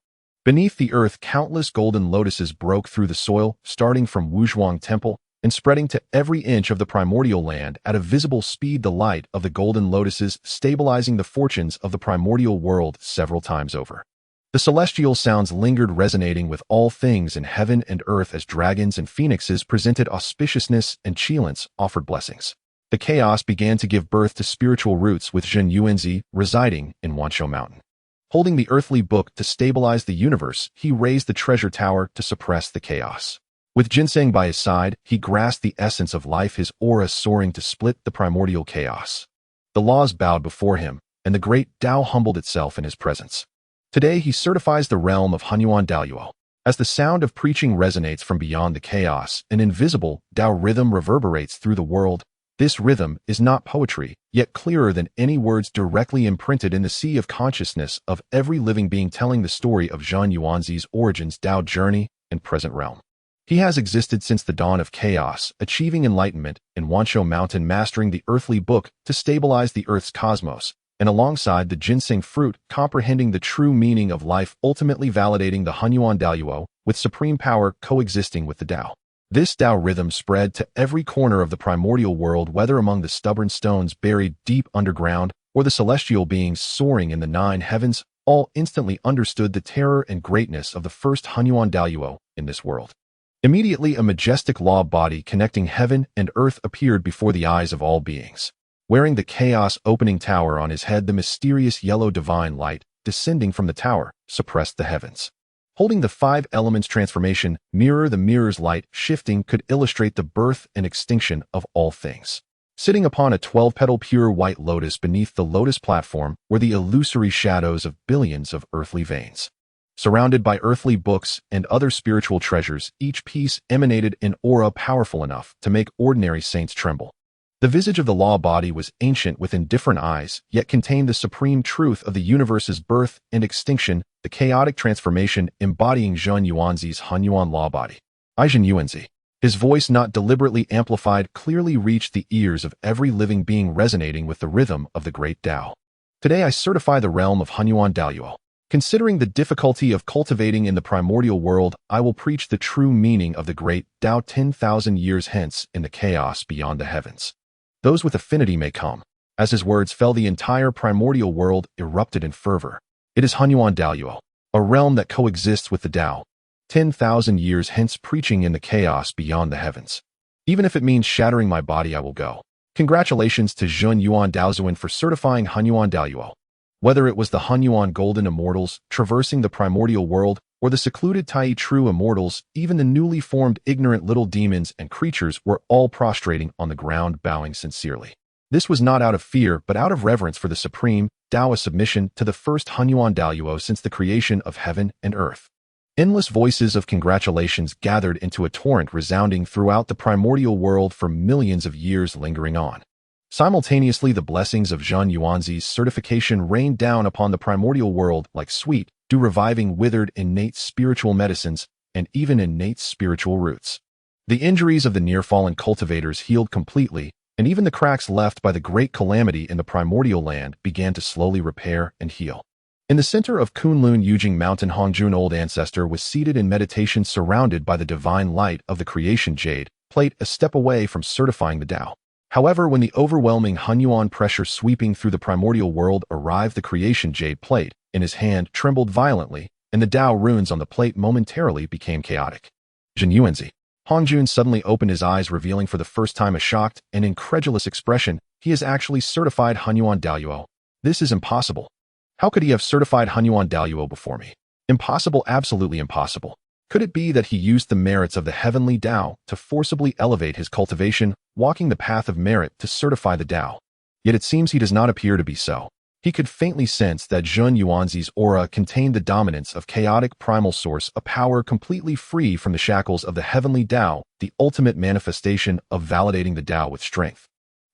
Beneath the earth, countless golden lotuses broke through the soil, starting from Wuzhuang Temple and spreading to every inch of the primordial land at a visible speed. The light of the golden lotuses stabilizing the fortunes of the primordial world several times over. The celestial sounds lingered, resonating with all things in heaven and earth as dragons and phoenixes presented auspiciousness and Qilins offered blessings. The chaos began to give birth to spiritual roots, with Zhen Yuanzi residing in Wanshou Mountain. Holding the earthly book to stabilize the universe, he raised the treasure tower to suppress the chaos. With ginseng by his side, he grasped the essence of life, his aura soaring to split the primordial chaos. The laws bowed before him, and the great Tao humbled itself in his presence. Today he certifies the realm of Hunyuan Daoyuo. As the sound of preaching resonates from beyond the chaos, an invisible Tao rhythm reverberates through the world. This rhythm is not poetry, yet clearer than any words, directly imprinted in the sea of consciousness of every living being, telling the story of Zhen Yuanzi's origins, Tao journey, and present realm. He has existed since the dawn of chaos, achieving enlightenment in Wanshou Mountain, mastering the earthly book to stabilize the earth's cosmos, and alongside the ginseng fruit, comprehending the true meaning of life, ultimately validating the Hunyuan Daoyuo, with supreme power coexisting with the Tao. This Tao rhythm spread to every corner of the primordial world, whether among the stubborn stones buried deep underground or the celestial beings soaring in the nine heavens. All instantly understood the terror and greatness of the first Hunyuan Daoyuo in this world. Immediately, a majestic law body connecting heaven and earth appeared before the eyes of all beings. Wearing the chaos opening tower on his head, the mysterious yellow divine light, descending from the tower, suppressed the heavens. Holding the five elements transformation mirror, the mirror's light shifting could illustrate the birth and extinction of all things. Sitting upon a 12-petal pure white lotus beneath the lotus platform were the illusory shadows of billions of earthly veins. Surrounded by earthly books and other spiritual treasures, each piece emanated an aura powerful enough to make ordinary saints tremble. The visage of the law body was ancient with indifferent eyes, yet contained the supreme truth of the universe's birth and extinction, the chaotic transformation embodying Zhen Yuanzi's Hunyuan law body. Zhen Yuanzi. His voice, not deliberately amplified, clearly reached the ears of every living being, resonating with the rhythm of the great Tao. Today I certify the realm of Hunyuan Daoyuo. Considering the difficulty of cultivating in the primordial world, I will preach the true meaning of the great Tao 10,000 years hence in the chaos beyond the heavens. Those with affinity may come. As his words fell, the entire primordial world erupted in fervor. It is Hunyuan Daoyuo, a realm that coexists with the Tao. 10,000 years hence, preaching in the chaos beyond the heavens. Even if it means shattering my body, I will go. Congratulations to Zhen Yuan for certifying Hunyuan Daoyuo. Whether it was the Hunyuan Golden Immortals traversing the primordial world, or the secluded Tai True Immortals, even the newly formed ignorant little demons and creatures were all prostrating on the ground, bowing sincerely. This was not out of fear, but out of reverence for the supreme Tao, a submission to the first Hunyuan Daoyuo since the creation of heaven and earth. Endless voices of congratulations gathered into a torrent, resounding throughout the primordial world for millions of years, lingering on. Simultaneously, the blessings of Zhen Yuanzi's certification rained down upon the primordial world like sweet dew, reviving withered innate spiritual medicines and even innate spiritual roots. The injuries of the near-fallen cultivators healed completely, and even the cracks left by the great calamity in the primordial land began to slowly repair and heal. In the center of Kunlun Yujing Mountain, Hong Jun, old ancestor, was seated in meditation, surrounded by the divine light of the creation jade plate, a step away from certifying the Tao. However, when the overwhelming Hunyuan pressure sweeping through the primordial world arrived, the creation jade plate in his hand trembled violently, and the Tao runes on the plate momentarily became chaotic. Zhen Yuanzi. Hong Jun suddenly opened his eyes, revealing for the first time a shocked and incredulous expression. He has actually certified Hunyuan Daoyuo. This is impossible. How could he have certified Hunyuan Daoyuo before me? Impossible, absolutely impossible. Could it be that he used the merits of the heavenly Tao to forcibly elevate his cultivation, walking the path of merit to certify the Tao? Yet it seems he does not appear to be so. He could faintly sense that Zhen Yuanzi's aura contained the dominance of chaotic primal source, a power completely free from the shackles of the heavenly Tao, the ultimate manifestation of validating the Tao with strength.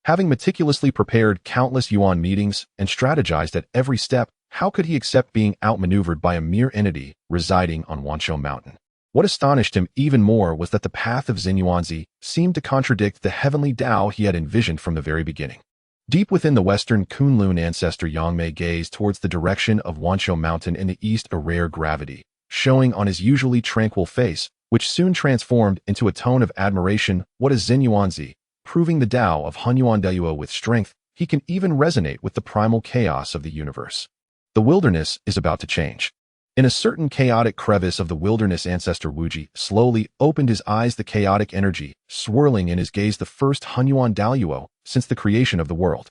Having meticulously prepared countless Yuan meetings and strategized at every step, How could he accept being outmaneuvered by a mere entity residing on Wanshou Mountain? What astonished him even more was that the path of Zhen Yuanzi seemed to contradict the heavenly Dao he had envisioned from the very beginning. Deep within the western Kunlun ancestor Yangmei gazed towards the direction of Wanshou Mountain in the east, a rare gravity, showing on his usually tranquil face, which soon transformed into a tone of admiration. What is Zhen Yuanzi? Proving the Dao of Hunyuan Dayuo with strength, he can even resonate with the primal chaos of the universe. The wilderness is about to change. In a certain chaotic crevice of the wilderness, ancestor Wuji slowly opened his eyes, the chaotic energy swirling in his gaze, the first Hunyuan Dayuo since the creation of the world.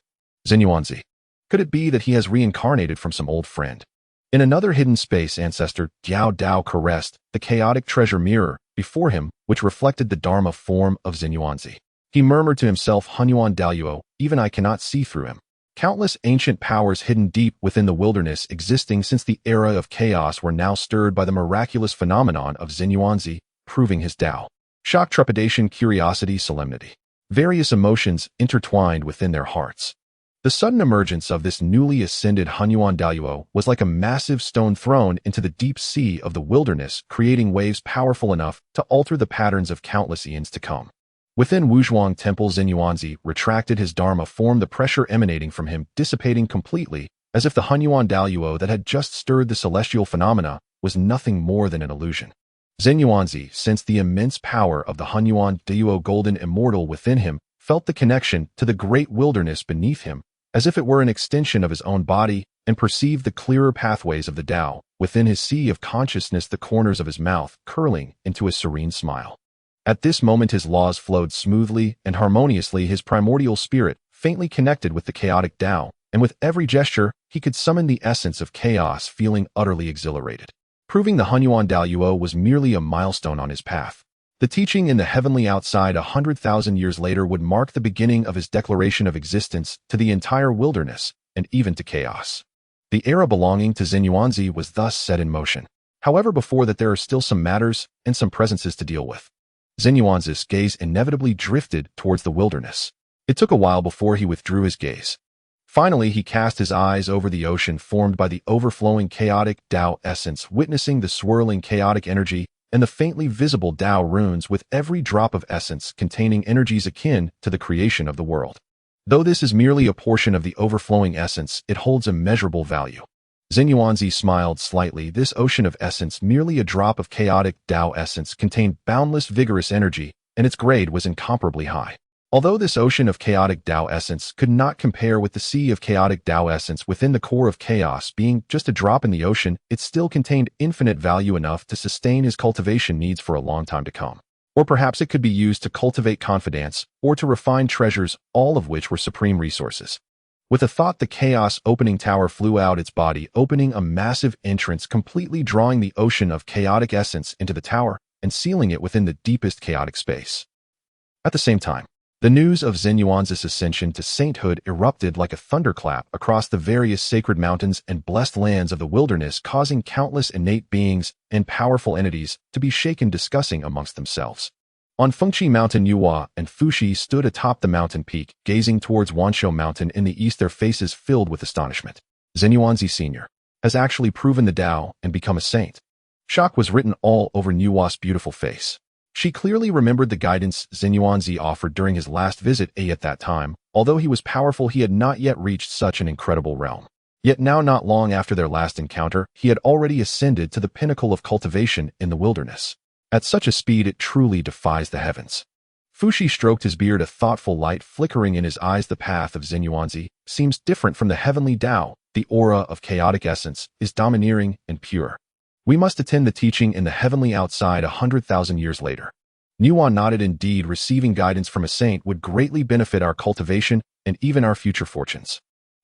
Zhen Yuanzi. Could it be that he has reincarnated from some old friend? In another hidden space, ancestor Diao Dao caressed the chaotic treasure mirror before him, which reflected the Dharma form of Zhen Yuanzi. He murmured to himself, Hunyuan Dayuo, even I cannot see through him. Countless ancient powers hidden deep within the wilderness, existing since the era of chaos, were now stirred by the miraculous phenomenon of Zhen Yuanzi, proving his Dao. Shock, trepidation, curiosity, solemnity. Various emotions intertwined within their hearts. The sudden emergence of this newly ascended Hunyuan Dayuo was like a massive stone thrown into the deep sea of the wilderness, creating waves powerful enough to alter the patterns of countless eons to come. Within Wuzhuang Temple, Zhen Yuanzi retracted his Dharma form, the pressure emanating from him dissipating completely, as if the Hunyuan Dayuo that had just stirred the celestial phenomena was nothing more than an illusion. Zhen Yuanzi sensed the immense power of the Hunyuan Luo Golden Immortal within him, felt the connection to the great wilderness beneath him, as if it were an extension of his own body, and perceived the clearer pathways of the Dao within his sea of consciousness, the corners of his mouth curling into a serene smile. At this moment his laws flowed smoothly and harmoniously, his primordial spirit faintly connected with the chaotic Dao, and with every gesture he could summon the essence of chaos, feeling utterly exhilarated. Proving the Hunyuan Dayuo was merely a milestone on his path. The teaching in the heavenly outside 100,000 years later would mark the beginning of his declaration of existence to the entire wilderness, and even to chaos. The era belonging to Zhen Yuanzi was thus set in motion. However, before that there are still some matters and some presences to deal with. Zhen Yuanzi's gaze inevitably drifted towards the wilderness. It took a while before he withdrew his gaze. Finally, he cast his eyes over the ocean formed by the overflowing chaotic Dao essence, witnessing the swirling chaotic energy and the faintly visible Dao runes, with every drop of essence containing energies akin to the creation of the world. Though this is merely a portion of the overflowing essence, it holds immeasurable value. Zhen Yuanzi smiled slightly. This ocean of essence, merely a drop of chaotic Dao essence, contained boundless vigorous energy, and its grade was incomparably high. Although this ocean of chaotic Dao essence could not compare with the sea of chaotic Dao essence within the core of chaos, being just a drop in the ocean, it still contained infinite value, enough to sustain his cultivation needs for a long time to come. Or perhaps it could be used to cultivate confidence, or to refine treasures, all of which were supreme resources. With a thought, the chaos opening tower flew out its body, opening a massive entrance, completely drawing the ocean of chaotic essence into the tower and sealing it within the deepest chaotic space. At the same time, the news of Zhen Yuanzi's ascension to sainthood erupted like a thunderclap across the various sacred mountains and blessed lands of the wilderness, causing countless innate beings and powerful entities to be shaken, discussing amongst themselves. On Fengqi Mountain, Yuhua and Fuxi stood atop the mountain peak, gazing towards Wanshou Mountain in the east, their faces filled with astonishment. Zhen Yuanzi Sr. has actually proven the Dao and become a saint. Shock was written all over Yuhua's beautiful face. She clearly remembered the guidance Zhen Yuanzi offered during his last visit. At that time, although he was powerful, he had not yet reached such an incredible realm. Yet now, not long after their last encounter, he had already ascended to the pinnacle of cultivation in the wilderness. At such a speed, it truly defies the heavens. Fuxi stroked his beard, a thoughtful light flickering in his eyes. The path of Zhen Yuanzi seems different from the heavenly Dao. The aura of chaotic essence is domineering and pure. We must attend the teaching in the heavenly outside 100,000 years later. Yuhua nodded. Indeed, receiving guidance from a saint would greatly benefit our cultivation and even our future fortunes.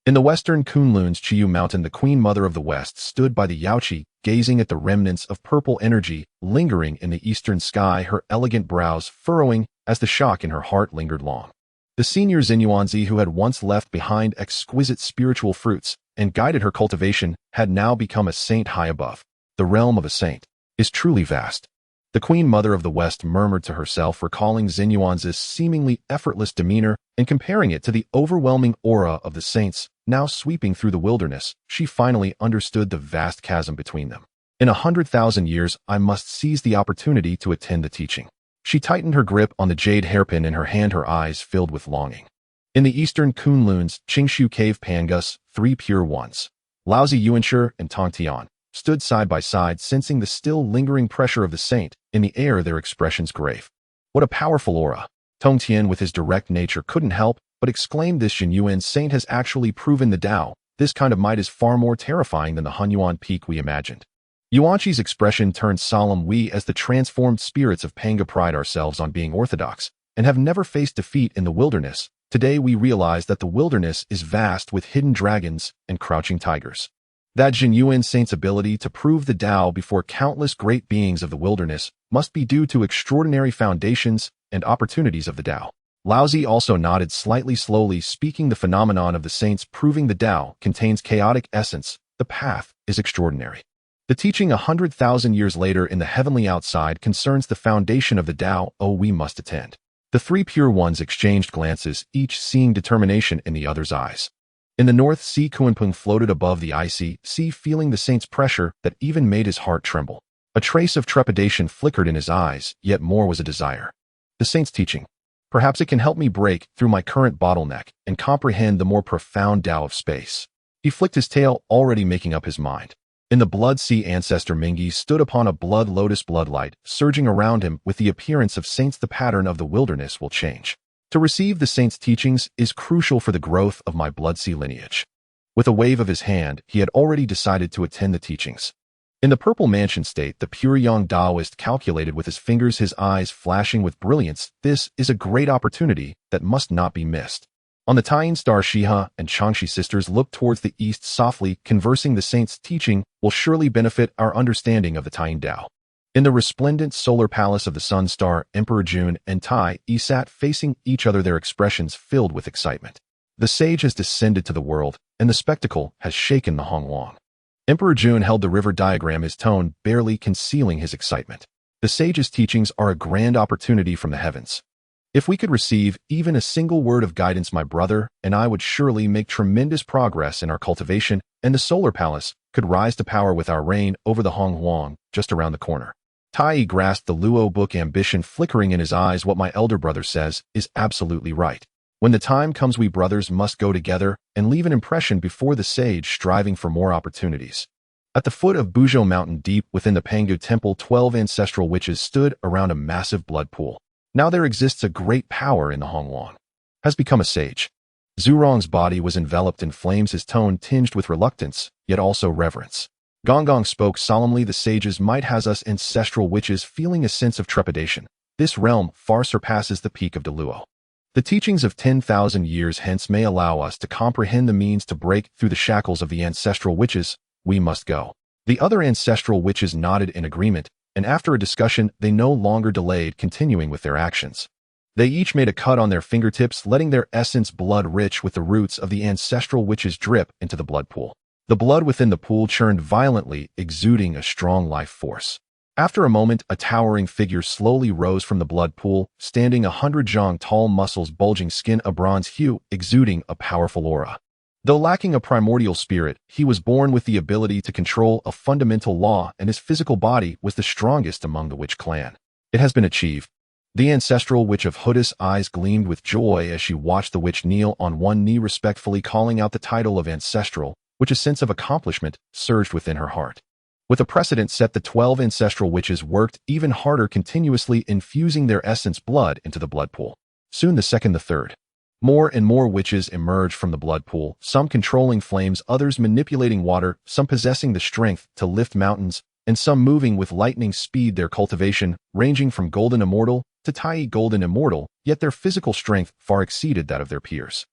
In the western Kunlun's Chiyu Mountain, the Queen Mother of the West stood by the Yaoqi, gazing at the remnants of purple energy lingering in the eastern sky, her elegant brows furrowing as the shock in her heart lingered long. The senior Zhen Yuanzi, who had once left behind exquisite spiritual fruits and guided her cultivation, had now become a saint high above. The realm of a saint is truly vast. The Queen Mother of the West murmured to herself, recalling Zhen Yuanzi's seemingly effortless demeanor and comparing it to the overwhelming aura of the saints now sweeping through the wilderness, she finally understood the vast chasm between them. In 100,000 years, I must seize the opportunity to attend the teaching. She tightened her grip on the jade hairpin in her hand, her eyes filled with longing. In the eastern Kunlun's Qingshu Cave, Pangus, three pure ones, Laozi Yuanshi and Tong Tian, stood side by side, sensing the still lingering pressure of the saint in the air, their expressions grave. What a powerful aura! Tong Tian, with his direct nature, couldn't help but exclaimed, this Zhen Yuan saint has actually proven the Tao. This kind of might is far more terrifying than the Hunyuan peak we imagined. Yuanqi's expression turned solemn. We, as the transformed spirits of Panga, pride ourselves on being orthodox and have never faced defeat in the wilderness. Today we realize that the wilderness is vast with hidden dragons and crouching tigers. That Zhen Yuan saint's ability to prove the Tao before countless great beings of the wilderness must be due to extraordinary foundations and opportunities of the Tao. Laozi also nodded slightly, slowly speaking. The phenomenon of the saints proving the Tao contains chaotic essence. The path is extraordinary. The teaching 100,000 years later in the heavenly outside concerns the foundation of the Tao. Oh, we must attend. The three pure ones exchanged glances, each seeing determination in the other's eyes. In the North Sea, Kuanping floated above the icy sea, feeling the saint's pressure that even made his heart tremble. A trace of trepidation flickered in his eyes, yet more was a desire. The saint's teaching. Perhaps it can help me break through my current bottleneck and comprehend the more profound Tao of space. He flicked his tail, already making up his mind. In the Blood Sea, ancestor Mingi stood upon a blood lotus, bloodlight surging around him. With the appearance of saints, the pattern of the wilderness will change. To receive the saint's teachings is crucial for the growth of my Blood Sea lineage. With a wave of his hand, he had already decided to attend the teachings. In the Purple Mansion State, the pure young Taoist calculated with his fingers, his eyes flashing with brilliance. This is a great opportunity that must not be missed. On the Taiyin star, Shiha and Changshi sisters looked towards the east, softly conversing. The saint's teaching will surely benefit our understanding of the Taiyin Tao. In the resplendent solar palace of the Sun Star, Emperor Jun and Tai Yi sat facing each other, their expressions filled with excitement. The sage has descended to the world, and the spectacle has shaken the Hongwang. Emperor Jun held the river diagram, his tone barely concealing his excitement. The sage's teachings are a grand opportunity from the heavens. If we could receive even a single word of guidance, my brother and I would surely make tremendous progress in our cultivation, and the solar palace could rise to power with our reign over the Hongwang just around the corner. Tai grasped the Luo book, ambition flickering in his eyes. What my elder brother says is absolutely right. When the time comes, we brothers must go together and leave an impression before the sage, striving for more opportunities. At the foot of Buzhou Mountain, deep within the Pangu Temple, 12 ancestral witches stood around a massive blood pool. Now there exists a great power in the Hongwang. Has become a sage. Zhurong's body was enveloped in flames, his tone tinged with reluctance, yet also reverence. Gonggong spoke solemnly. The sage's might has us ancestral witches feeling a sense of trepidation. This realm far surpasses the peak of Luo. The teachings of 10,000 years hence may allow us to comprehend the means to break through the shackles of the ancestral witches. We must go. The other ancestral witches nodded in agreement, and after a discussion, they no longer delayed, continuing with their actions. They each made a cut on their fingertips, letting their essence, blood rich with the roots of the ancestral witches, drip into the blood pool. The blood within the pool churned violently, exuding a strong life force. After a moment, a towering figure slowly rose from the blood pool, standing 100 zhang tall, muscles bulging, skin a bronze hue, exuding a powerful aura. Though lacking a primordial spirit, he was born with the ability to control a fundamental law, and his physical body was the strongest among the witch clan. It has been achieved. The ancestral witch of Hudis' eyes gleamed with joy as she watched the witch kneel on one knee, respectfully calling out the title of ancestral, which a sense of accomplishment surged within her heart. With a precedent set, the 12 ancestral witches worked even harder, continuously infusing their essence blood into the blood pool. Soon the second, the third. More and more witches emerged from the blood pool, some controlling flames, others manipulating water, some possessing the strength to lift mountains, and some moving with lightning speed, their cultivation ranging from Golden Immortal to Tai Golden Immortal, yet their physical strength far exceeded that of their peers.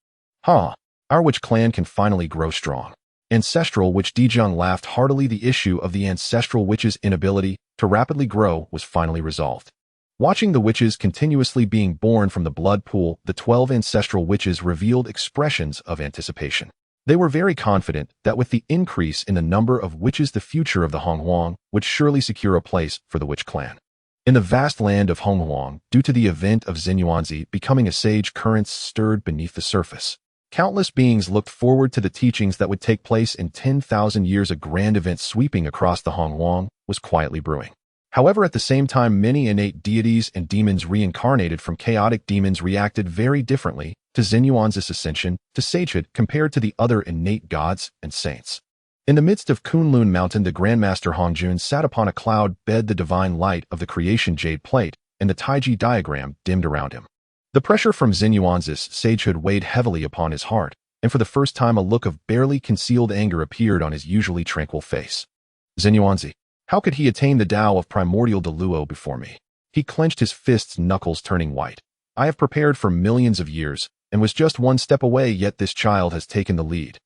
Our witch clan can finally grow strong. Ancestral Witch Dijong laughed heartily. The issue of the ancestral witch's inability to rapidly grow was finally resolved. Watching the witches continuously being born from the blood pool, the 12 ancestral witches revealed expressions of anticipation. They were very confident that with the increase in the number of witches, the future of the Hongwang would surely secure a place for the witch clan. In the vast land of Hongwang, due to the event of Zhen Yuanzi becoming a sage, currents stirred beneath the surface. Countless beings looked forward to the teachings that would take place in 10,000 years. A grand event sweeping across the Hongwang was quietly brewing. However, at the same time, many innate deities and demons reincarnated from chaotic demons reacted very differently to Zhen Yuanzi's ascension to sagehood compared to the other innate gods and saints. In the midst of Kunlun Mountain, the Grandmaster Hong Jun sat upon a cloud bed. The divine light of the creation jade plate and the Taiji diagram dimmed around him. The pressure from Zhen Yuanzi's sagehood weighed heavily upon his heart, and for the first time a look of barely concealed anger appeared on his usually tranquil face. Zhen Yuanzi, how could he attain the Tao of Primordial Luo before me? He clenched his fists, knuckles turning white. I have prepared for millions of years, and was just one step away, yet this child has taken the lead.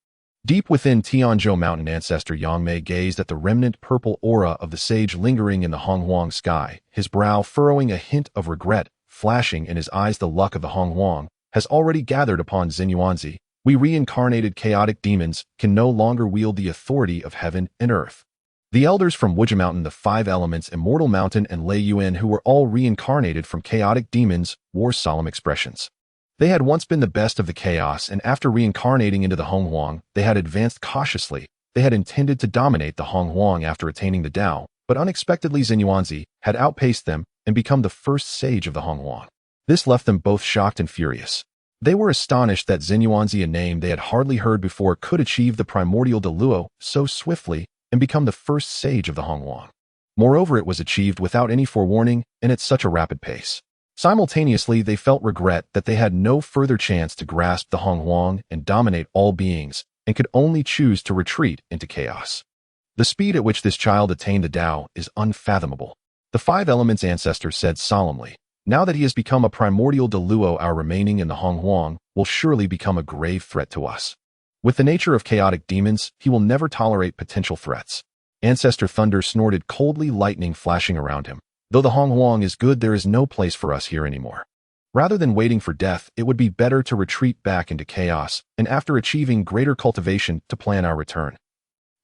Deep within Tianzhou Mountain, Ancestor Yangmei gazed at the remnant purple aura of the sage lingering in the Hongwang sky, his brow furrowing a hint of regret, flashing in his eyes. The luck of the Hongwang has already gathered upon Zhen Yuanzi. We reincarnated chaotic demons can no longer wield the authority of heaven and earth. The elders from Wujia Mountain, the Five Elements, Immortal Mountain, and Lei Yuan, who were all reincarnated from chaotic demons, wore solemn expressions. They had once been the best of the chaos, and after reincarnating into the Hongwang, they had advanced cautiously. They had intended to dominate the Hongwang after attaining the Tao, but unexpectedly Zhen Yuanzi had outpaced them and become the first sage of the Hongwang. This left them both shocked and furious. They were astonished that Zhen Yuanzi, a name they had hardly heard before, could achieve the Primordial Luo so swiftly and become the first sage of the Hongwang. Moreover, it was achieved without any forewarning and at such a rapid pace. Simultaneously, they felt regret that they had no further chance to grasp the Hongwang and dominate all beings, and could only choose to retreat into chaos. The speed at which this child attained the Tao is unfathomable. The Five Elements ancestor said solemnly, now that he has become a Primordial Luo, our remaining in the Hongwang will surely become a grave threat to us. With the nature of chaotic demons, he will never tolerate potential threats. Ancestor Thunder snorted coldly, lightning flashing around him. Though the Hongwang is good, there is no place for us here anymore. Rather than waiting for death, it would be better to retreat back into chaos, and after achieving greater cultivation, to plan our return.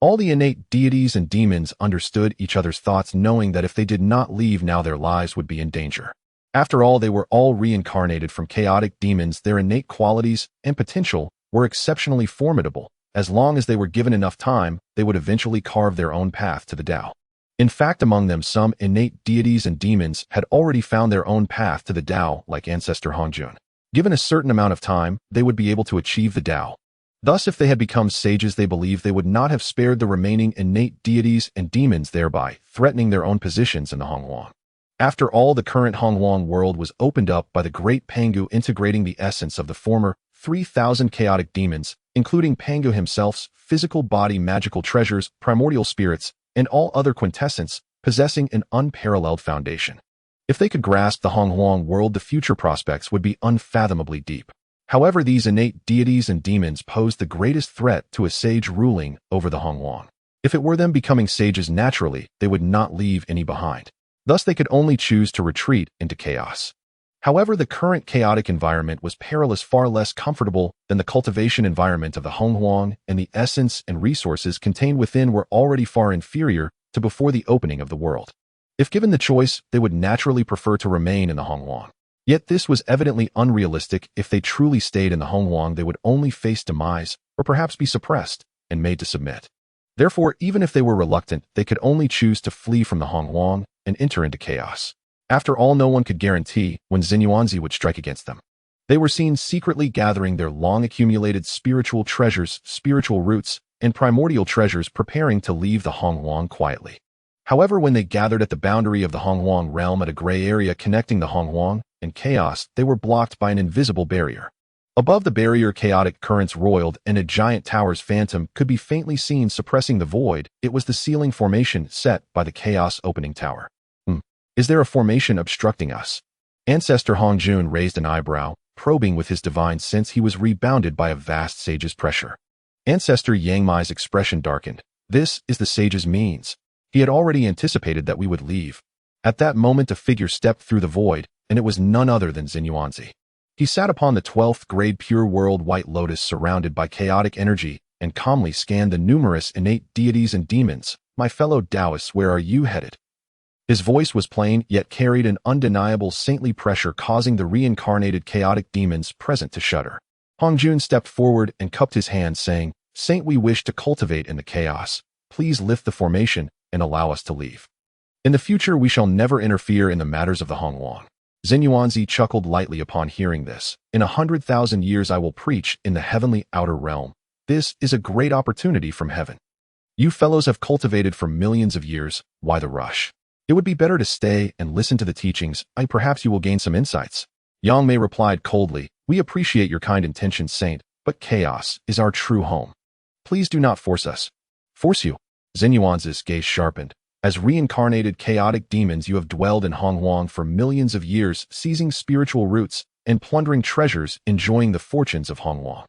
All the innate deities and demons understood each other's thoughts, knowing that if they did not leave now, their lives would be in danger. After all, they were all reincarnated from chaotic demons. Their innate qualities and potential were exceptionally formidable. As long as they were given enough time, they would eventually carve their own path to the Tao. In fact, among them, some innate deities and demons had already found their own path to the Tao, like Ancestor Hong Jun. Given a certain amount of time, they would be able to achieve the Tao. Thus, if they had become sages, they believed they would not have spared the remaining innate deities and demons, thereby threatening their own positions in the Hongwang. After all, the current Hongwang world was opened up by the Great Pangu, integrating the essence of the former 3,000 chaotic demons, including Pangu himself's physical body, magical treasures, primordial spirits, and all other quintessence, possessing an unparalleled foundation. If they could grasp the Hongwang world, the future prospects would be unfathomably deep. However, these innate deities and demons posed the greatest threat to a sage ruling over the Hongwang. If it were them becoming sages naturally, they would not leave any behind. Thus, they could only choose to retreat into chaos. However, the current chaotic environment was perilous, far less comfortable than the cultivation environment of the Hongwang, and the essence and resources contained within were already far inferior to before the opening of the world. If given the choice, they would naturally prefer to remain in the Hongwang. Yet this was evidently unrealistic. If they truly stayed in the Hongwang, they would only face demise, or perhaps be suppressed and made to submit. Therefore, even if they were reluctant, they could only choose to flee from the Hongwang and enter into chaos. After all, no one could guarantee when Zhen Yuanzi would strike against them. They were seen secretly gathering their long-accumulated spiritual treasures, spiritual roots, and primordial treasures, preparing to leave the Hongwang quietly. However, when they gathered at the boundary of the Hongwang realm at a gray area connecting the Hongwang and chaos, they were blocked by an invisible barrier. Above the barrier, chaotic currents roiled, and a giant tower's phantom could be faintly seen suppressing the void. It was the ceiling formation set by the chaos opening tower. Is there a formation obstructing us? Ancestor Hong Jun raised an eyebrow, probing with his divine sense. He was rebounded by a vast sage's pressure. Ancestor Yang Mai's expression darkened. This is the sage's means. He had already anticipated that we would leave. At that moment, a figure stepped through the void, and it was none other than Zhen Yuanzi. He sat upon the 12th grade pure world white lotus, surrounded by chaotic energy, and calmly scanned the numerous innate deities and demons. My fellow Taoists, where are you headed? His voice was plain, yet carried an undeniable saintly pressure, causing the reincarnated chaotic demons present to shudder. Hong Jun stepped forward and cupped his hands, saying, "Saint, we wish to cultivate in the chaos. Please lift the formation and allow us to leave. In the future, we shall never interfere in the matters of the Hongwang." Zhen Yuanzi chuckled lightly upon hearing this. "In 100,000 years I will preach in the heavenly outer realm. This is a great opportunity from heaven. You fellows have cultivated for millions of years. Why the rush? It would be better to stay and listen to the teachings. Perhaps you will gain some insights." Yang Mei replied coldly, "We appreciate your kind intentions, Saint, but chaos is our true home. Please do not force us." "Force you?" Zhen Yuanzi's gaze sharpened. "As reincarnated chaotic demons, you have dwelled in Hongwang for millions of years, seizing spiritual roots and plundering treasures, enjoying the fortunes of Hongwang.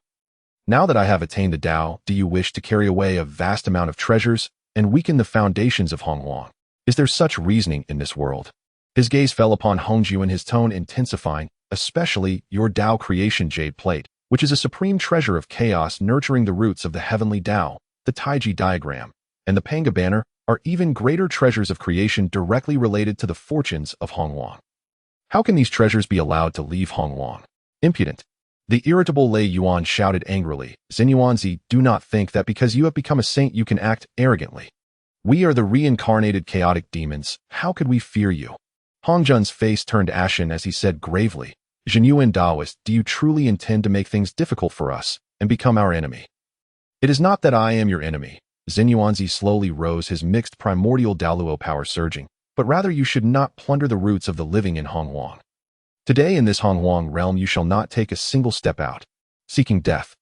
Now that I have attained the Tao, do you wish to carry away a vast amount of treasures and weaken the foundations of Hongwang? Is there such reasoning in this world?" His gaze fell upon Hong Jun, his tone intensifying, "Especially your Tao creation jade plate, which is a supreme treasure of chaos nurturing the roots of the heavenly Tao, the Taiji diagram, and the Panga banner are even greater treasures of creation directly related to the fortunes of Hongwang. How can these treasures be allowed to leave Hongwang?" "Impudent!" The irritable Lei Yuan shouted angrily. "Zhen Yuanzi, do not think that because you have become a saint you can act arrogantly. We are the reincarnated chaotic demons. How could we fear you?" Hong Jun's face turned ashen as he said gravely, "Zhen Daoist, do you truly intend to make things difficult for us and become our enemy?" "It is not that I am your enemy." Zhen Yuanzi slowly rose, his mixed primordial Dao Luo power surging, "but rather you should not plunder the roots of the living in Hongwang. Today in this Hongwang realm you shall not take a single step out, seeking death."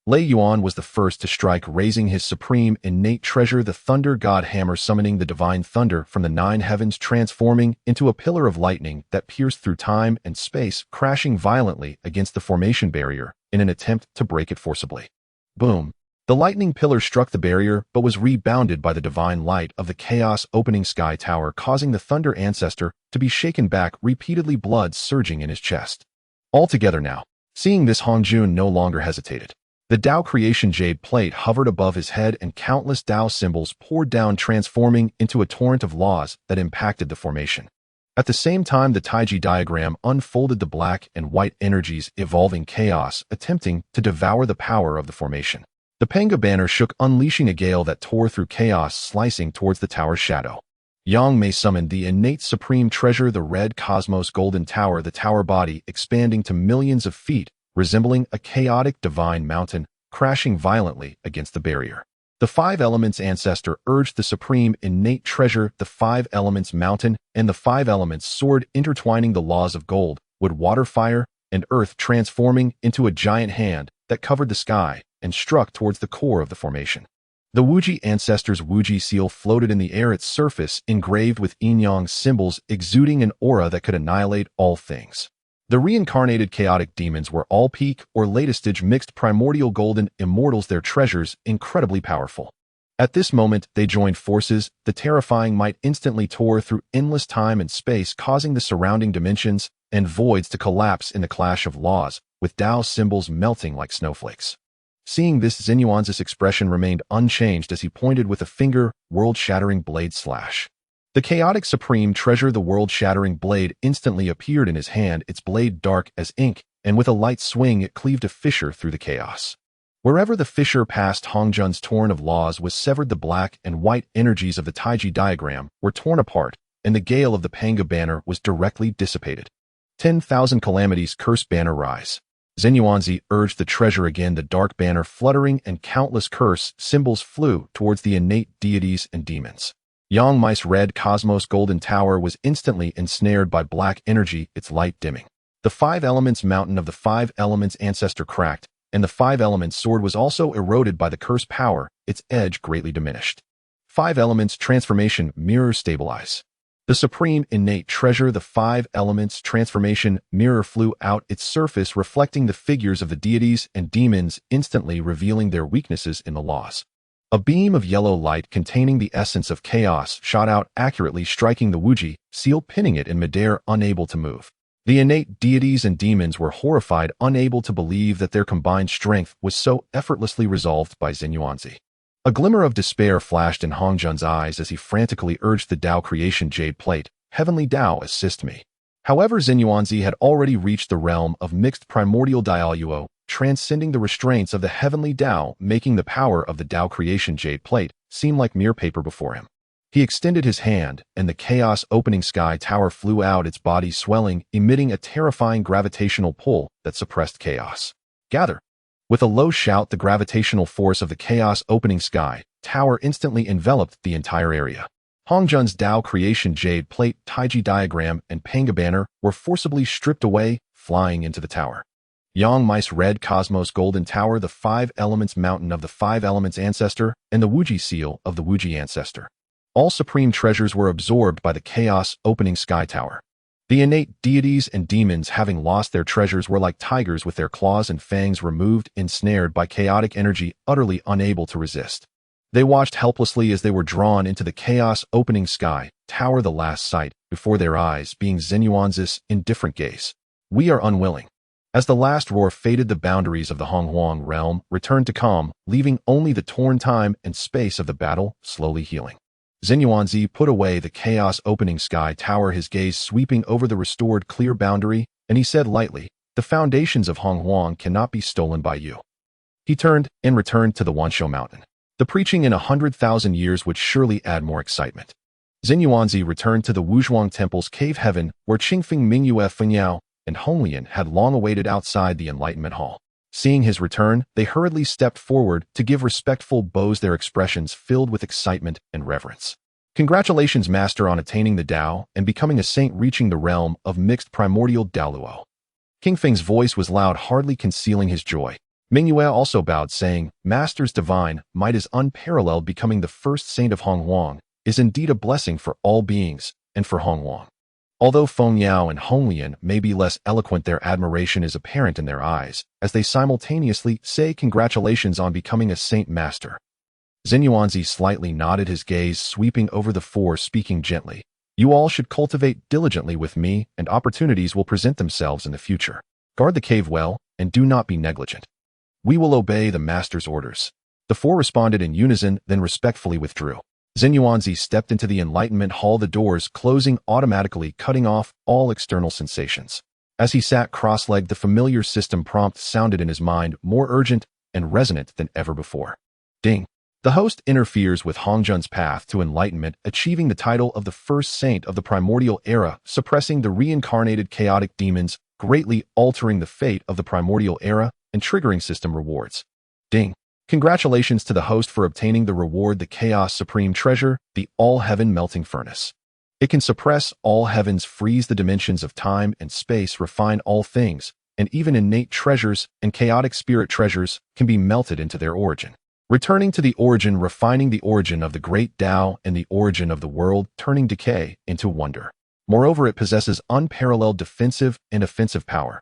Lei Yuan was the first to strike, raising his supreme innate treasure, the thunder god hammer, summoning the divine thunder from the 9 heavens, transforming into a pillar of lightning that pierced through time and space, crashing violently against the formation barrier in an attempt to break it forcibly. Boom! The lightning pillar struck the barrier but was rebounded by the divine light of the chaos opening sky tower, causing the thunder ancestor to be shaken back repeatedly, blood surging in his chest. All together now. Seeing this, Hong Jun no longer hesitated. The Tao creation jade plate hovered above his head and countless Tao symbols poured down, transforming into a torrent of laws that impacted the formation. At the same time, the Taiji diagram unfolded, the black and white energies evolving chaos, attempting to devour the power of the formation. The Panga banner shook, unleashing a gale that tore through chaos, slicing towards the tower's shadow. Yang Mei summoned the innate supreme treasure, the red cosmos golden tower, the tower body expanding to millions of feet, resembling a chaotic divine mountain, crashing violently against the barrier. The 5 elements ancestor urged the supreme innate treasure, the 5 elements mountain and the 5 elements sword, intertwining the laws of gold, wood, water, fire, and earth, transforming into a giant hand that covered the sky and struck towards the core of the formation. The Wuji ancestor's Wuji seal floated in the air, its surface engraved with yin-yang symbols, exuding an aura that could annihilate all things. The reincarnated chaotic demons were all peak or latest stage mixed primordial golden immortals, their treasures incredibly powerful. At this moment, they joined forces. The terrifying might instantly tore through endless time and space, causing the surrounding dimensions and voids to collapse in the clash of laws, with Tao symbols melting like snowflakes. Seeing this, Zhen Yuanzi's expression remained unchanged as he pointed with a finger, world-shattering blade slash. The chaotic supreme treasure, the world-shattering blade, instantly appeared in his hand, its blade dark as ink, and with a light swing it cleaved a fissure through the chaos. Wherever the fissure passed, Hong Jun's torrent of laws was severed, the black and white energies of the Taiji diagram were torn apart, and the gale of the Panga banner was directly dissipated. 10,000 calamities, cursed banner, rise. Zhen Yuanzi urged the treasure again, the dark banner fluttering, and countless curse symbols flew towards the innate deities and demons. Yang Mei's red cosmos golden tower was instantly ensnared by black energy, its light dimming. The 5 elements mountain of the 5 elements ancestor cracked, and the 5 elements sword was also eroded by the curse power, its edge greatly diminished. 5 elements transformation mirror stabilize. The supreme innate treasure, the 5 elements transformation mirror, flew out, its surface reflecting the figures of the deities and demons, instantly revealing their weaknesses in the laws. A beam of yellow light containing the essence of chaos shot out, accurately striking the Wuji seal, pinning it in midair, unable to move. The innate deities and demons were horrified, unable to believe that their combined strength was so effortlessly resolved by Zhen Yuanzi. A glimmer of despair flashed in Hong Jun's eyes as he frantically urged the Tao creation jade plate, "Heavenly Tao, assist me." However, Zhen Yuanzi had already reached the realm of mixed primordial Dialuo, transcending the restraints of the heavenly Dao, making the power of the Dao creation jade plate seem like mere paper before him. He extended his hand, and the chaos opening sky tower flew out, its body swelling, emitting a terrifying gravitational pull that suppressed chaos. Gather! With a low shout, the gravitational force of the chaos opening sky tower instantly enveloped the entire area. Hong Jun's Dao creation jade plate, Taiji diagram, and Panga banner were forcibly stripped away, flying into the tower. Yang Mice red cosmos golden tower, the 5 elements mountain of the 5 elements ancestor, and the Wuji seal of the Wuji ancestor. All supreme treasures were absorbed by the chaos opening sky tower. The innate deities and demons, having lost their treasures, were like tigers with their claws and fangs removed, ensnared by chaotic energy, utterly unable to resist. They watched helplessly as they were drawn into the chaos opening sky tower, the last sight before their eyes being Zhen Yuanzi's indifferent gaze. We are unwilling. As the last roar faded, the boundaries of the Honghuang realm returned to calm, leaving only the torn time and space of the battle slowly healing. Zhen Yuanzi put away the chaos opening sky tower, his gaze sweeping over the restored clear boundary, and he said lightly, "The foundations of Honghuang cannot be stolen by you." He turned and returned to the Wanshou mountain. The preaching in 100,000 years would surely add more excitement. Zhen Yuanzi returned to the Wuzhuang Temple's cave heaven, where Qingfeng Mingyue Fengyao and Honglian had long awaited outside the Enlightenment Hall. Seeing his return, they hurriedly stepped forward to give respectful bows, their expressions filled with excitement and reverence. "Congratulations, Master, on attaining the Dao and becoming a saint, reaching the realm of mixed primordial Dao Luo." King Feng's voice was loud, hardly concealing his joy. Mingyue also bowed, saying, "Master's divine might is unparalleled. Becoming the first saint of Honghuang is indeed a blessing for all beings and for Honghuang." Although Feng Yao and Honglian may be less eloquent, their admiration is apparent in their eyes, as they simultaneously say, "Congratulations on becoming a saint, Master." Zhen Yuanzi slightly nodded, his gaze sweeping over the four, speaking gently, "You all should cultivate diligently with me, and opportunities will present themselves in the future. Guard the cave well, and do not be negligent." "We will obey the Master's orders." The four responded in unison, then respectfully withdrew. Zhen Yuanzi stepped into the Enlightenment Hall, the doors closing automatically, cutting off all external sensations. As he sat cross-legged, the familiar system prompt sounded in his mind, more urgent and resonant than ever before. Ding! The host interferes with Hong Jun's path to enlightenment, achieving the title of the first saint of the primordial era, suppressing the reincarnated chaotic demons, greatly altering the fate of the primordial era, and triggering system rewards. Ding! Congratulations to the host for obtaining the reward, the Chaos Supreme Treasure, the All-Heaven Melting Furnace. It can suppress all heavens, freeze the dimensions of time and space, refine all things, and even innate treasures and chaotic spirit treasures can be melted into their origin. Returning to the origin, refining the origin of the great Dao and the origin of the world, turning decay into wonder. Moreover, it possesses unparalleled defensive and offensive power.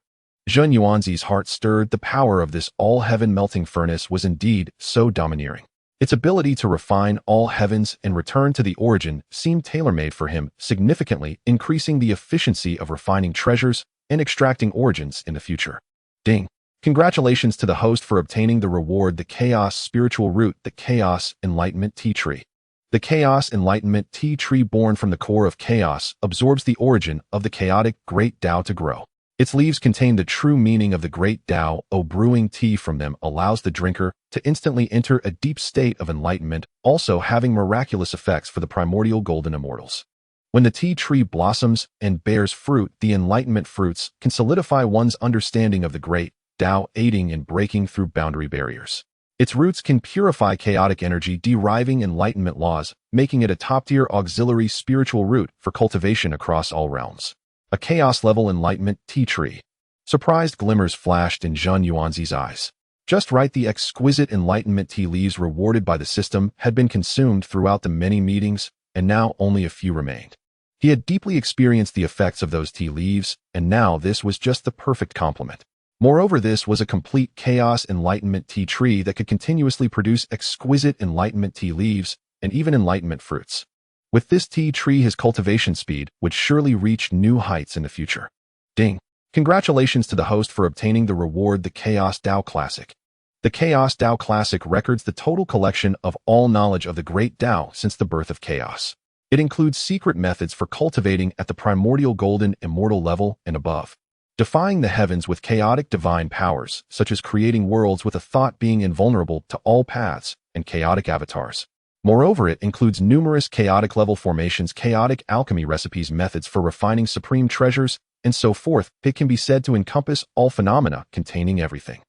Zhen Yuanzi's heart stirred. The power of this all-heaven melting furnace was indeed so domineering. Its ability to refine all heavens and return to the origin seemed tailor-made for him, significantly increasing the efficiency of refining treasures and extracting origins in the future. Ding! Congratulations to the host for obtaining the reward, the Chaos Spiritual Root, the Chaos Enlightenment Tea Tree. The Chaos Enlightenment Tea Tree, born from the core of chaos, absorbs the origin of the chaotic Great Dao to grow. Its leaves contain the true meaning of the Great Dao. Brewing tea from them allows the drinker to instantly enter a deep state of enlightenment, also having miraculous effects for the Primordial Golden Immortals. When the tea tree blossoms and bears fruit, the enlightenment fruits can solidify one's understanding of the Great Dao, aiding in breaking through boundary barriers. Its roots can purify chaotic energy, deriving enlightenment laws, making it a top-tier auxiliary spiritual root for cultivation across all realms. A chaos-level enlightenment tea tree. Surprised glimmers flashed in Zhen Yuanzi's eyes. Just right, the exquisite enlightenment tea leaves rewarded by the system had been consumed throughout the many meetings, and now only a few remained. He had deeply experienced the effects of those tea leaves, and now this was just the perfect complement. Moreover, this was a complete chaos enlightenment tea tree that could continuously produce exquisite enlightenment tea leaves and even enlightenment fruits. With this tea tree, his cultivation speed would surely reach new heights in the future. Ding! Congratulations to the host for obtaining the reward, the Chaos Dao Classic. The Chaos Dao Classic records the total collection of all knowledge of the Great Dao since the birth of chaos. It includes secret methods for cultivating at the Primordial Golden Immortal level and above. defying the heavens with chaotic divine powers, such as creating worlds with a thought being invulnerable to all paths and chaotic avatars. Moreover, it includes numerous chaotic level formations, chaotic alchemy recipes, methods for refining supreme treasures, and so forth. It can be said to encompass all phenomena containing everything.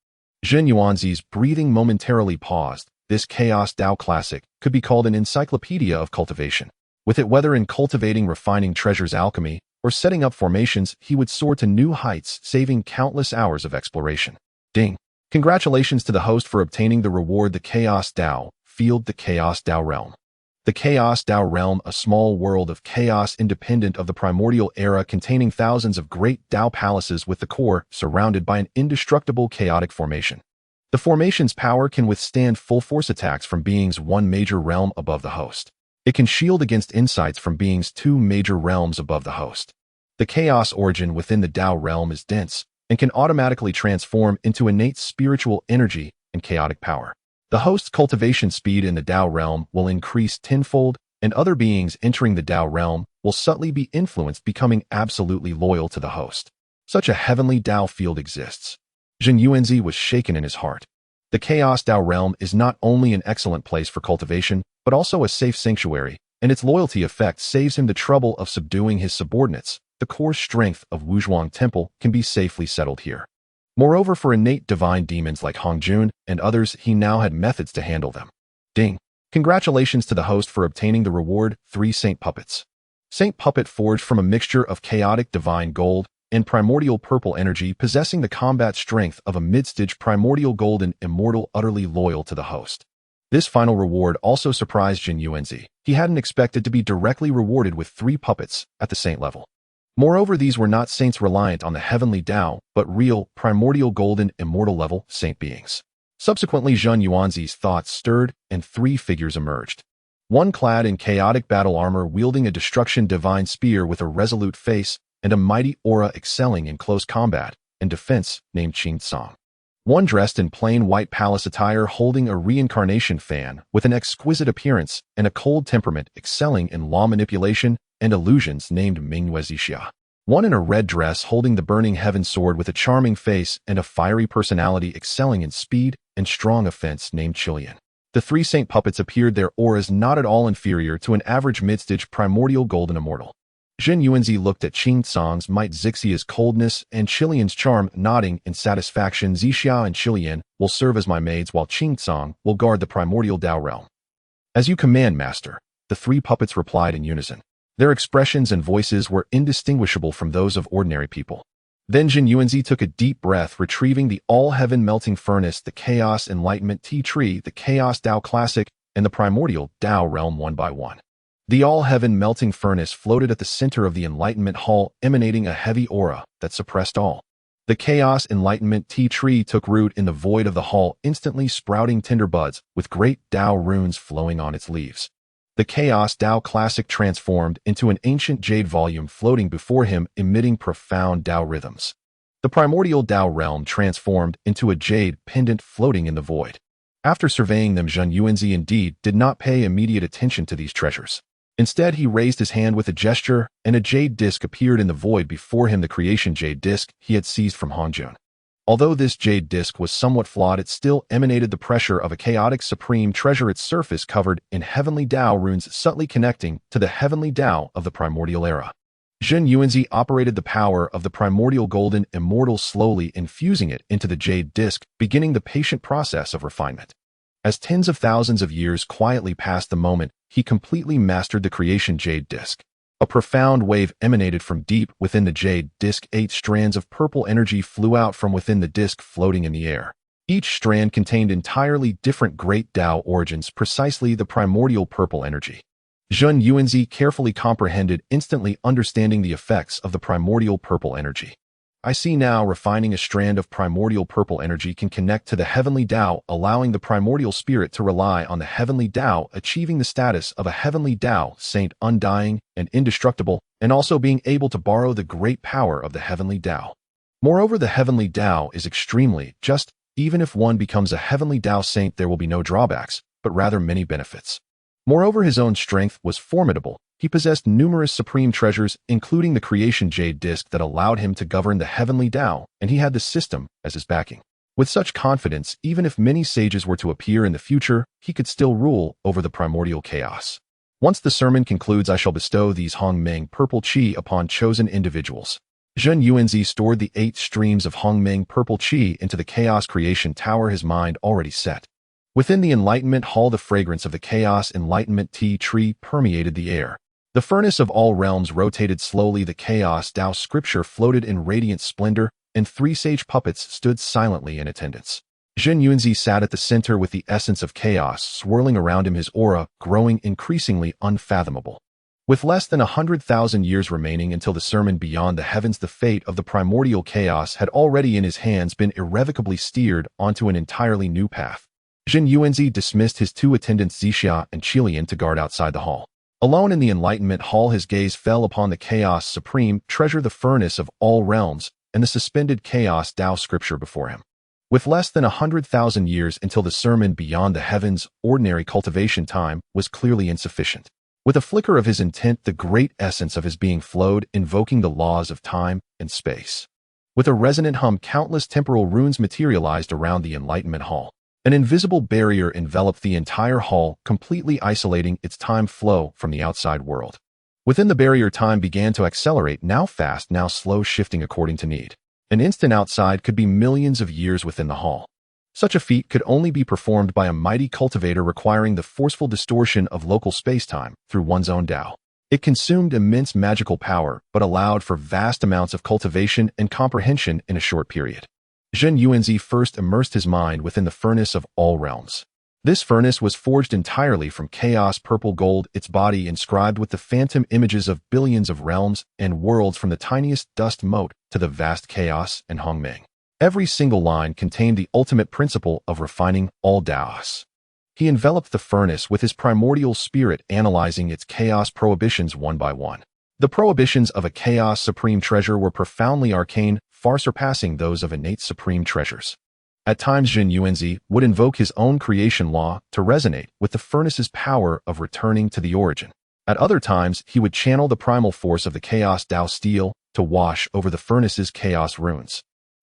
Zhen Yuanzi's breathing momentarily paused. This Chaos Dao classic could be called an encyclopedia of cultivation. With it, whether in cultivating refining treasures alchemy or setting up formations, he would soar to new heights, saving countless hours of exploration. Ding! Congratulations to the host for obtaining the reward, the Chaos Dao. Field, the Chaos Dao Realm. The Chaos Dao Realm, a small world of chaos independent of the primordial era, containing thousands of great Dao palaces with the core surrounded by an indestructible chaotic formation. The formation's power can withstand full force attacks from beings one major realm above the host. It can shield against insights from beings two major realms above the host. The chaos origin within the Dao realm is dense and can automatically transform into innate spiritual energy and chaotic power. The host's cultivation speed in the Dao realm will increase tenfold, and other beings entering the Dao realm will subtly be influenced, becoming absolutely loyal to the host. Such a heavenly Dao field exists. Zhen Yuanzi was shaken in his heart. The Chaos Dao realm is not only an excellent place for cultivation, but also a safe sanctuary, and its loyalty effect saves him the trouble of subduing his subordinates. The core strength of Wuzhuang Temple can be safely settled here. Moreover, for innate divine demons like Hong Jun and others, he now had methods to handle them. Ding! Congratulations to the host for obtaining the reward, 3 Saint Puppets. Saint Puppet forged from a mixture of chaotic divine gold and primordial purple energy, possessing the combat strength of a mid-stage Primordial Golden Immortal, utterly loyal to the host. This final reward also surprised Zhen Yuanzi. He hadn't expected to be directly rewarded with 3 puppets at the saint level. Moreover, these were not saints reliant on the heavenly Dao, but real, primordial golden immortal level saint beings. Subsequently, Zhen Yuanzi's thoughts stirred, and 3 figures emerged. One clad in chaotic battle armor, wielding a destruction divine spear with a resolute face and a mighty aura, excelling in close combat and defense, named Qing Song. One dressed in plain white palace attire, holding a reincarnation fan with an exquisite appearance and a cold temperament, excelling in law manipulation and illusions, named Mingyue Zixia. One in a red dress, holding the burning heaven sword with a charming face and a fiery personality, excelling in speed and strong offense, named Chilian. The 3 saint puppets appeared, their auras not at all inferior to an average mid-stage Primordial Golden Immortal. Zhen Yuanzi looked at Qing Song's might, Zixia's coldness, and Chilian's charm, nodding in satisfaction. Zixia and Chilian will serve as my maids, while Qing Song will guard the primordial Dao realm. As you command, master, the 3 puppets replied in unison. Their expressions and voices were indistinguishable from those of ordinary people. Then Zhen Yuanzi took a deep breath, retrieving the all-heaven melting furnace, the Chaos Enlightenment Tea Tree, the Chaos Dao Classic, and the Primordial Dao Realm one by one. The all-heaven melting furnace floated at the center of the Enlightenment Hall, emanating a heavy aura that suppressed all. The Chaos Enlightenment Tea Tree took root in the void of the hall, instantly sprouting tender buds with great Dao runes flowing on its leaves. The Chaos Dao Classic transformed into an ancient jade volume floating before him, emitting profound Dao rhythms. The primordial Dao realm transformed into a jade pendant floating in the void. After surveying them, Zhen Yuanzi indeed did not pay immediate attention to these treasures. Instead, he raised his hand with a gesture, and a jade disc appeared in the void before him, the creation jade disc he had seized from Hong Jun. Although this jade disc was somewhat flawed, it still emanated the pressure of a chaotic supreme treasure, its surface covered in heavenly Dao runes subtly connecting to the heavenly Dao of the primordial era. Zhen Yuanzi operated the power of the primordial golden immortal, slowly infusing it into the jade disc, beginning the patient process of refinement. As tens of thousands of years quietly passed, the moment he completely mastered the creation jade disc. A profound wave emanated from deep within the jade disc. 8 strands of purple energy flew out from within the disc, floating in the air. Each strand contained entirely different great Dao origins, precisely the primordial purple energy. Zhen Yuanzi carefully comprehended, instantly understanding the effects of the primordial purple energy. I see now, refining a strand of primordial purple energy can connect to the heavenly Dao, allowing the primordial spirit to rely on the heavenly Dao, achieving the status of a heavenly Dao saint, undying and indestructible, and also being able to borrow the great power of the heavenly Dao. Moreover, the heavenly Dao is extremely just. Even if one becomes a heavenly Dao saint, there will be no drawbacks, but rather many benefits. Moreover, his own strength was formidable, He possessed numerous supreme treasures, including the creation jade disc that allowed him to govern the heavenly Dao, and he had the system as his backing. With such confidence, even if many sages were to appear in the future, he could still rule over the primordial chaos. Once the sermon concludes, I shall bestow these Hongmeng purple qi upon chosen individuals. Zhen Yuanzi stored the 8 streams of Hongmeng purple qi into the chaos creation tower, his mind already set. Within the enlightenment hall, the fragrance of the chaos enlightenment tea tree permeated the air. The furnace of all realms rotated slowly, the Chaos Dao scripture floated in radiant splendor, and 3 sage puppets stood silently in attendance. Zhen Yuanzi sat at the center with the essence of chaos swirling around him, his aura growing increasingly unfathomable. With less than 100,000 years remaining until the sermon beyond the heavens, the fate of the primordial chaos had already in his hands been irrevocably steered onto an entirely new path. Zhen Yuanzi dismissed his 2 attendants Zixia and Qilian to guard outside the hall. Alone in the enlightenment hall, his gaze fell upon the chaos supreme treasure, the furnace of all realms, and the suspended Chaos Dao scripture before him. With less than 100,000 years until the sermon beyond the heavens, ordinary cultivation time was clearly insufficient. With a flicker of his intent, the great essence of his being flowed, invoking the laws of time and space. With a resonant hum, countless temporal runes materialized around the enlightenment hall. An invisible barrier enveloped the entire hall, completely isolating its time flow from the outside world. Within the barrier, time began to accelerate, now fast, now slow, shifting according to need. An instant outside could be millions of years within the hall. Such a feat could only be performed by a mighty cultivator, requiring the forceful distortion of local space-time through one's own Dao. It consumed immense magical power, but allowed for vast amounts of cultivation and comprehension in a short period. Zhen Yuanzi first immersed his mind within the furnace of all realms. This furnace was forged entirely from chaos purple gold, its body inscribed with the phantom images of billions of realms and worlds, from the tiniest dust mote to the vast chaos and Hongmeng. Every single line contained the ultimate principle of refining all Daos. He enveloped the furnace with his primordial spirit, analyzing its chaos prohibitions one by one. The prohibitions of a chaos supreme treasure were profoundly arcane, far surpassing those of innate supreme treasures. At times, Zhen Yuanzi would invoke his own creation law to resonate with the furnace's power of returning to the origin. At other times, he would channel the primal force of the Chaos Dao Stele to wash over the furnace's chaos runes.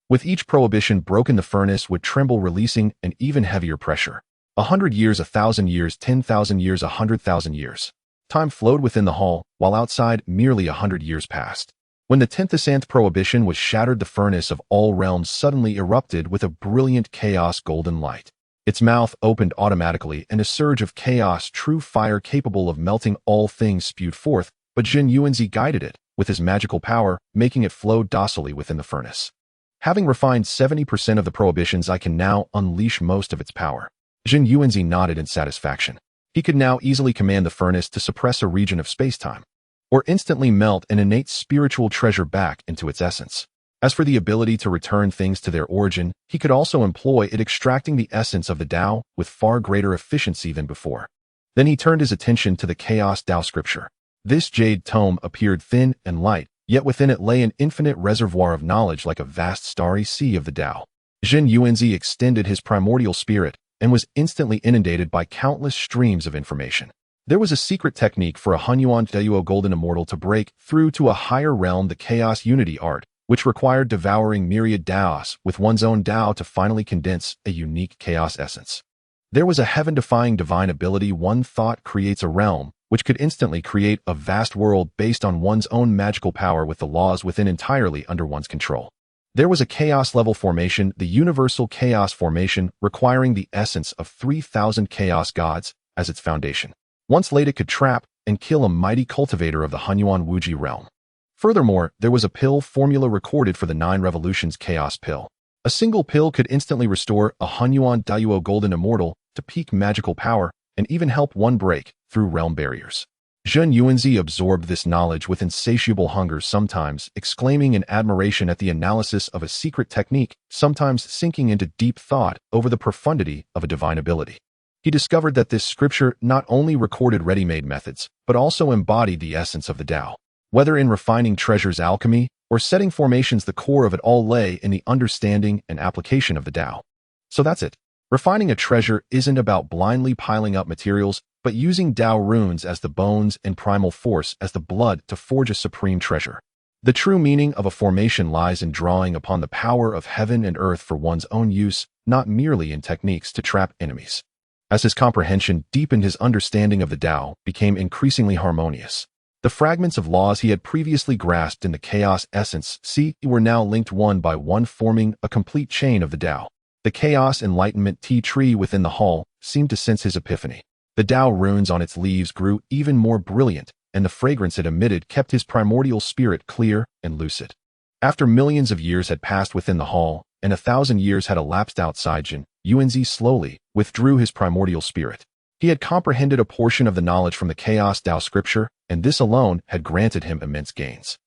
With each prohibition broken, the furnace would tremble, releasing an even heavier pressure. 100 years, 1,000 years, 10,000 years, 100,000 years. Time flowed within the hall, while outside merely 100 years passed. When the 10th prohibition was shattered, the furnace of all realms suddenly erupted with a brilliant chaos golden light. Its mouth opened automatically, and a surge of chaos, true fire capable of melting all things, spewed forth, but Zhen Yuanzi guided it with his magical power, making it flow docilely within the furnace. Having refined 70% of the prohibitions, I can now unleash most of its power. Zhen Yuanzi nodded in satisfaction. He could now easily command the furnace to suppress a region of space-time, or instantly melt an innate spiritual treasure back into its essence. As for the ability to return things to their origin, he could also employ it, extracting the essence of the Dao with far greater efficiency than before. Then he turned his attention to the Chaos Dao scripture. This jade tome appeared thin and light, yet within it lay an infinite reservoir of knowledge, like a vast starry sea of the Dao. Zhen Yuanzi extended his primordial spirit and was instantly inundated by countless streams of information. There was a secret technique for a Great Luo Golden Immortal to break through to a higher realm, the Chaos Unity art, which required devouring myriad Daos with one's own Dao to finally condense a unique chaos essence. There was a heaven-defying divine ability. One thought creates a realm, which could instantly create a vast world based on one's own magical power, with the laws within entirely under one's control. There was a chaos-level formation, the Universal Chaos Formation, requiring the essence of 3,000 chaos gods as its foundation. Once laid, it could trap and kill a mighty cultivator of the Hunyuan Wuji realm. Furthermore, there was a pill formula recorded for the 9 Revolutions Chaos Pill. A single pill could instantly restore a Hunyuan Luo Golden Immortal to peak magical power and even help one break through realm barriers. Zhen Yuanzi absorbed this knowledge with insatiable hunger, sometimes exclaiming in admiration at the analysis of a secret technique, sometimes sinking into deep thought over the profundity of a divine ability. He discovered that this scripture not only recorded ready-made methods, but also embodied the essence of the Dao. Whether in refining treasures, alchemy, or setting formations, the core of it all lay in the understanding and application of the Dao. So that's it. Refining a treasure isn't about blindly piling up materials, but using Dao runes as the bones and primal force as the blood to forge a supreme treasure. The true meaning of a formation lies in drawing upon the power of heaven and earth for one's own use, not merely in techniques to trap enemies. As his comprehension deepened, his understanding of the Dao became increasingly harmonious. The fragments of laws he had previously grasped in the chaos essence were now linked one by one, forming a complete chain of the Dao. The chaos enlightenment tea tree within the hall seemed to sense his epiphany. The Dao runes on its leaves grew even more brilliant, and the fragrance it emitted kept his primordial spirit clear and lucid. After millions of years had passed within the hall, and 1,000 years had elapsed outside, Zhen Yuanzi slowly withdrew his primordial spirit. He had comprehended a portion of the knowledge from the Chaos Dao scripture, and this alone had granted him immense gains.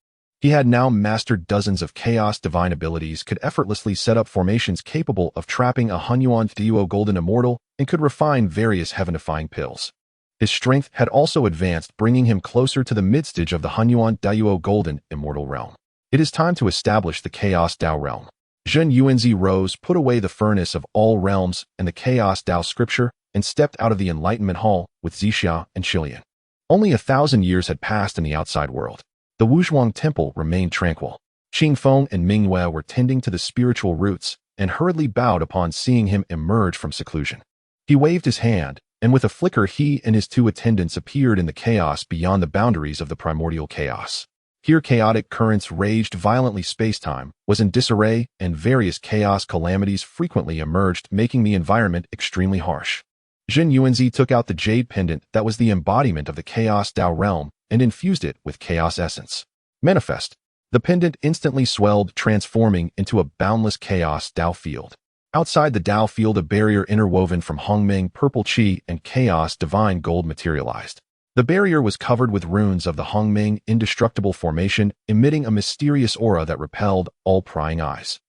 He had now mastered dozens of chaos divine abilities, could effortlessly set up formations capable of trapping a Great Luo Golden Immortal, and could refine various heaven-defying pills. His strength had also advanced, bringing him closer to the mid-stage of the Great Luo Golden Immortal realm. It is time to establish the Chaos Dao realm. Zhen Yuanzi rose, put away the furnace of all realms and the Chaos Dao scripture, and stepped out of the Enlightenment Hall with Zixia and Qilian. Only 1,000 years had passed in the outside world. The Wuzhuang Temple remained tranquil. Qingfeng and Mingyue were tending to the spiritual roots and hurriedly bowed upon seeing him emerge from seclusion. He waved his hand, and with a flicker he and his two attendants appeared in the chaos beyond the boundaries of the primordial chaos. Here chaotic currents raged violently, space-time was in disarray, and various chaos calamities frequently emerged, making the environment extremely harsh. Zhen Yuanzi took out the jade pendant that was the embodiment of the Chaos Dao realm and infused it with chaos essence. Manifest. The pendant instantly swelled, transforming into a boundless Chaos Dao field. Outside the Dao field, a barrier interwoven from Hongmeng purple qi and chaos divine gold materialized. The barrier was covered with runes of the Hongmeng indestructible formation, emitting a mysterious aura that repelled all prying eyes.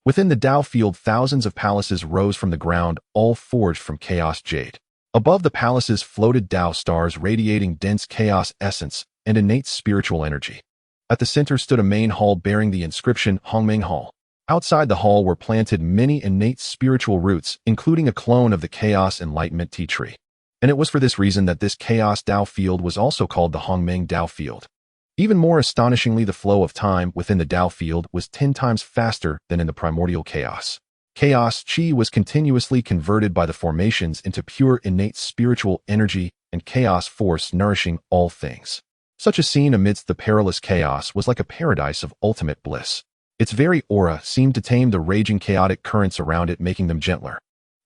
Within the Dao field, thousands of palaces rose from the ground, all forged from chaos jade. Above the palaces floated Dao stars radiating dense chaos essence and innate spiritual energy. At the center stood a main hall bearing the inscription Hongmeng Hall. Outside the hall were planted many innate spiritual roots, including a clone of the Chaos Enlightenment tea tree. And it was for this reason that this Chaos Dao field was also called the Hongmeng Dao field. Even more astonishingly, the flow of time within the Dao field was 10 times faster than in the primordial chaos. Chaos Qi was continuously converted by the formations into pure innate spiritual energy and chaos force nourishing all things. Such a scene amidst the perilous chaos was like a paradise of ultimate bliss. Its very aura seemed to tame the raging chaotic currents around it, making them gentler.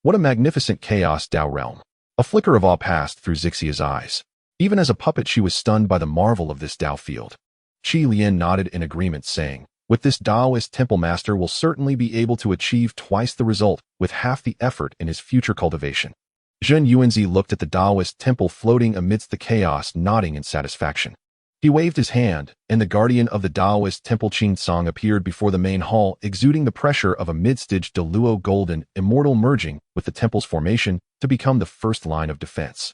What a magnificent Chaos Dao realm! A flicker of awe passed through Zixia's eyes. Even as a puppet, she was stunned by the marvel of this Dao field. Qilian nodded in agreement, saying, "With this Daoist temple master will certainly be able to achieve twice the result with half the effort in his future cultivation." Zhen Yuanzi looked at the Daoist temple floating amidst the chaos, nodding in satisfaction. He waved his hand, and the guardian of the Daoist temple Qingcong appeared before the main hall, exuding the pressure of a mid-stage Luo Golden Immortal, merging with the temple's formation to become the first line of defense.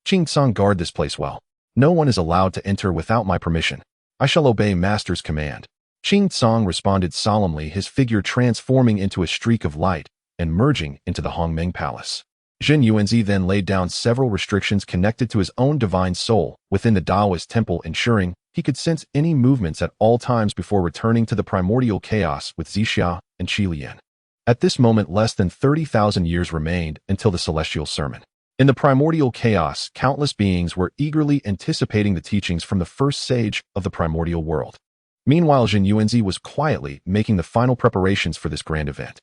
"Qingcong, guard this place well. No one is allowed to enter without my permission. I shall obey master's command." Qingcong responded solemnly, his figure transforming into a streak of light and merging into the Hongmeng Palace. Zhen Yuanzi then laid down several restrictions connected to his own divine soul within the Daoist temple, ensuring he could sense any movements at all times before returning to the primordial chaos with Zixia and Qilian. At this moment, less than 30,000 years remained until the celestial sermon. In the primordial chaos, countless beings were eagerly anticipating the teachings from the first sage of the primordial world. Meanwhile, Zhen Yuanzi was quietly making the final preparations for this grand event.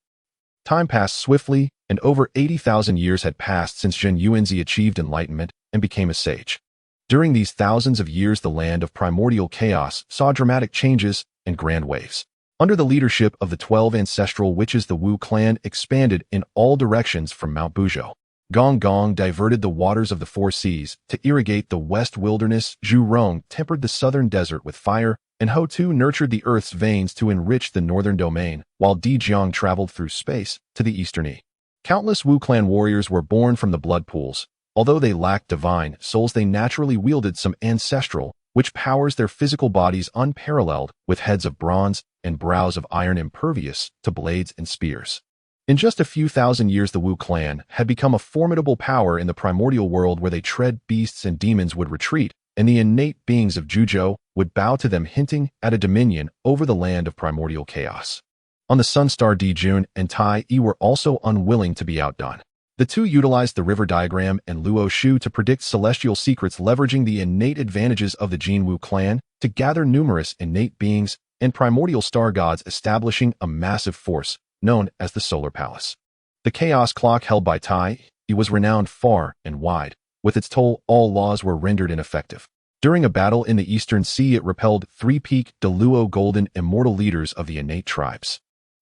Time passed swiftly, and over 80,000 years had passed since Zhen Yuanzi achieved enlightenment and became a sage. During these thousands of years, the land of primordial chaos saw dramatic changes and grand waves. Under the leadership of the 12 ancestral witches, the Wu clan expanded in all directions from Mount Buzhou. Gong Gong diverted the waters of the four seas to irrigate the west wilderness, Zhu Rong tempered the southern desert with fire, and Ho Tu nurtured the earth's veins to enrich the northern domain, while Di Jiang traveled through space to the eastern E. Countless Wu clan warriors were born from the blood pools. Although they lacked divine souls, they naturally wielded some ancestral, which powers their physical bodies unparalleled, with heads of bronze and brows of iron impervious to blades and spears. In just a few thousand years, the Wu clan had become a formidable power in the primordial world where they tread beasts and demons would retreat, and the innate beings of Zhuzhou would bow to them, hinting at a dominion over the land of primordial chaos. On the Sun Star, Dijun and Tai Yi were also unwilling to be outdone. The two utilized the river diagram and Luo Shu to predict celestial secrets, leveraging the innate advantages of the Jin Wu clan to gather numerous innate beings and primordial star gods, establishing a massive force known as the Solar Palace. The chaos clock held by Tai Yi was renowned far and wide. With its toll, all laws were rendered ineffective. During a battle in the Eastern Sea, it repelled three-peak Luo Golden Immortal leaders of the innate tribes.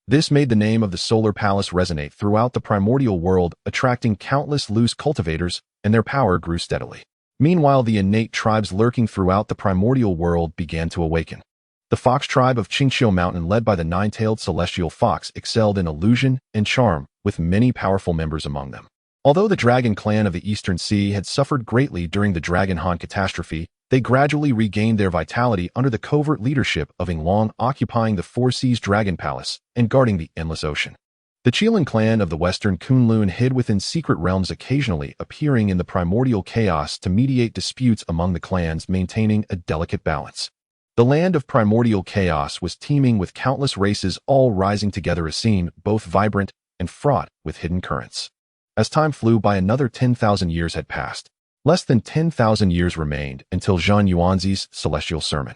This made the name of the Solar Palace resonate throughout the primordial world, attracting countless loose cultivators, and their power grew steadily. Meanwhile, the innate tribes lurking throughout the primordial world began to awaken. The Fox tribe of Qingqiu Mountain, led by the nine-tailed celestial fox, excelled in illusion and charm, with many powerful members among them. Although the Dragon clan of the Eastern Sea had suffered greatly during the Dragon Han Catastrophe, they gradually regained their vitality under the covert leadership of Yinglong, occupying the Four Seas Dragon Palace and guarding the Endless Ocean. The Qilin clan of the Western Kunlun hid within secret realms, occasionally appearing in the primordial chaos to mediate disputes among the clans, maintaining a delicate balance. The land of primordial chaos was teeming with countless races, all rising together, a scene both vibrant and fraught with hidden currents. As time flew by, another 10,000 years had passed. Less than 10,000 years remained until Zhen Yuanzi's celestial sermon.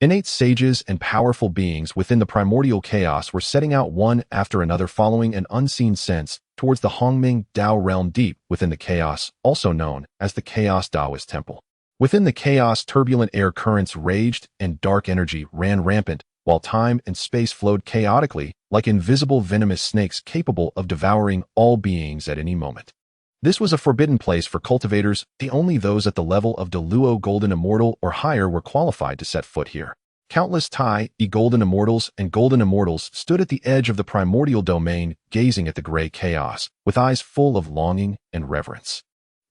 Innate sages and powerful beings within the primordial chaos were setting out one after another, following an unseen sense towards the Hongming Dao realm deep within the chaos, also known as the Chaos Daoist Temple. Within the chaos, turbulent air currents raged and dark energy ran rampant, while time and space flowed chaotically like invisible venomous snakes capable of devouring all beings at any moment. This was a forbidden place for cultivators. Only those at the level of Luo Golden Immortal or higher were qualified to set foot here. Countless Tai Yi Golden Immortals and Golden Immortals stood at the edge of the primordial domain, gazing at the gray chaos, with eyes full of longing and reverence.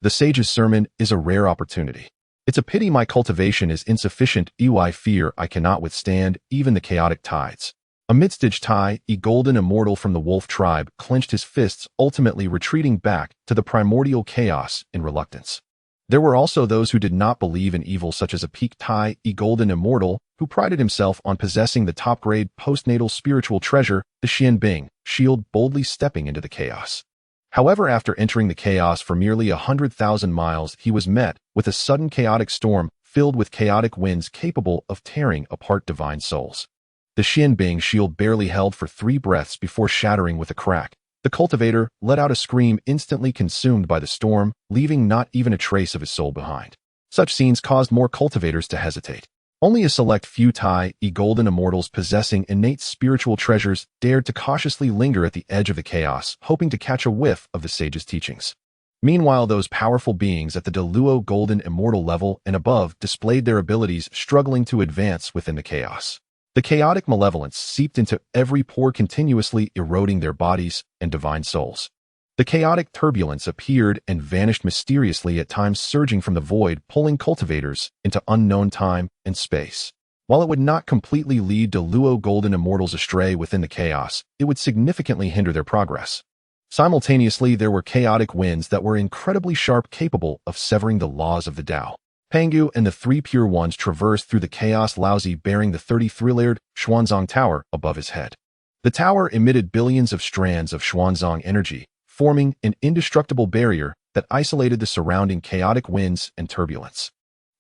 The sage's sermon is a rare opportunity. It's a pity my cultivation is insufficient. I fear I cannot withstand even the chaotic tides. Amidst it, Tai Yi Golden Immortal from the Wolf tribe clenched his fists, ultimately retreating back to the primordial chaos in reluctance. There were also those who did not believe in evil, such as a peak Tai Yi Golden Immortal who prided himself on possessing the top-grade postnatal spiritual treasure, the Xian Bing shield, boldly stepping into the chaos. However, after entering the chaos for merely 100,000 miles, he was met with a sudden chaotic storm filled with chaotic winds capable of tearing apart divine souls. The Xian Bing shield barely held for 3 breaths before shattering with a crack. The cultivator let out a scream, instantly consumed by the storm, leaving not even a trace of his soul behind. Such scenes caused more cultivators to hesitate. Only a select few Tai Yi Golden Immortals possessing innate spiritual treasures dared to cautiously linger at the edge of the chaos, hoping to catch a whiff of the sage's teachings. Meanwhile, those powerful beings at the Luo Golden Immortal level and above displayed their abilities, struggling to advance within the chaos. The chaotic malevolence seeped into every pore, continuously eroding their bodies and divine souls. The chaotic turbulence appeared and vanished mysteriously, at times surging from the void, pulling cultivators into unknown time and space. While it would not completely lead Luo Golden Immortals astray within the chaos, it would significantly hinder their progress. Simultaneously, there were chaotic winds that were incredibly sharp, capable of severing the laws of the Tao. Pangu and the 3 Pure Ones traversed through the chaos, Laozi bearing the 33-layered Xuanzang Tower above his head. The tower emitted billions of strands of Xuanzang energy, forming an indestructible barrier that isolated the surrounding chaotic winds and turbulence.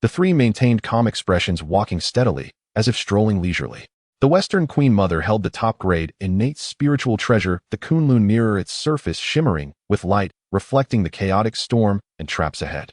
The 3 maintained calm expressions, walking steadily, as if strolling leisurely. The Western Queen Mother held the top-grade innate spiritual treasure, the Kunlun mirror, its surface shimmering with light, reflecting the chaotic storm and traps ahead.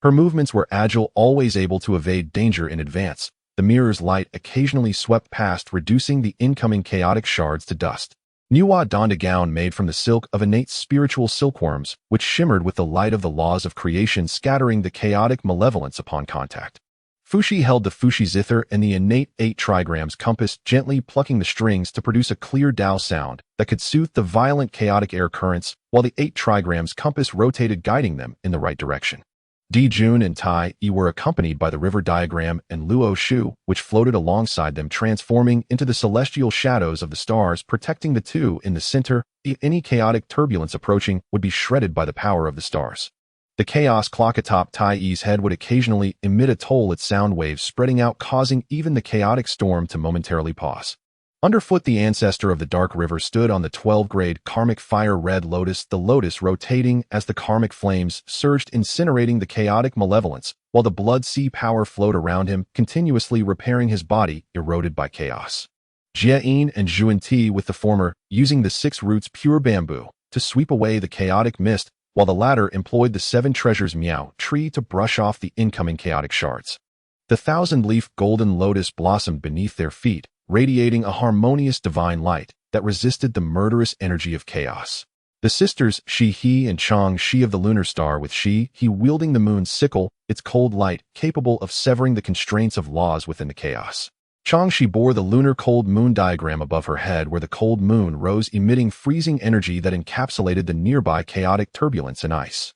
Her movements were agile, always able to evade danger in advance. The mirror's light occasionally swept past, reducing the incoming chaotic shards to dust. Nuwa donned a gown made from the silk of innate spiritual silkworms, which shimmered with the light of the laws of creation, scattering the chaotic malevolence upon contact. Fushi held the Fushi zither and the innate 8 trigrams compass, gently plucking the strings to produce a clear Dao sound that could soothe the violent chaotic air currents, while the 8 trigrams compass rotated, guiding them in the right direction. Di Jun and Tai Yi were accompanied by the river diagram and Luo Shu, which floated alongside them, transforming into the celestial shadows of the stars, protecting the two in the center. Any chaotic turbulence approaching would be shredded by the power of the stars. The chaos clock atop Tai Yi's head would occasionally emit a toll-lit sound waves spreading out, causing even the chaotic storm to momentarily pause. Underfoot, the ancestor of the Dark River stood on the 12-grade karmic fire red lotus, the lotus rotating as the karmic flames surged, incinerating the chaotic malevolence, while the blood sea power flowed around him, continuously repairing his body eroded by chaos. Jie and Yuanzi, with the former using the 6 roots pure bamboo to sweep away the chaotic mist, while the latter employed the 7 treasures Miao tree to brush off the incoming chaotic shards. The 1,000-leaf golden lotus blossomed beneath their feet, radiating a harmonious divine light that resisted the murderous energy of chaos. The sisters Shi He and Chang Shi of the lunar star, with Shi He wielding the moon's sickle, its cold light capable of severing the constraints of laws within the chaos. Chang Shi bore the lunar cold moon diagram above her head, where the cold moon rose, emitting freezing energy that encapsulated the nearby chaotic turbulence and ice.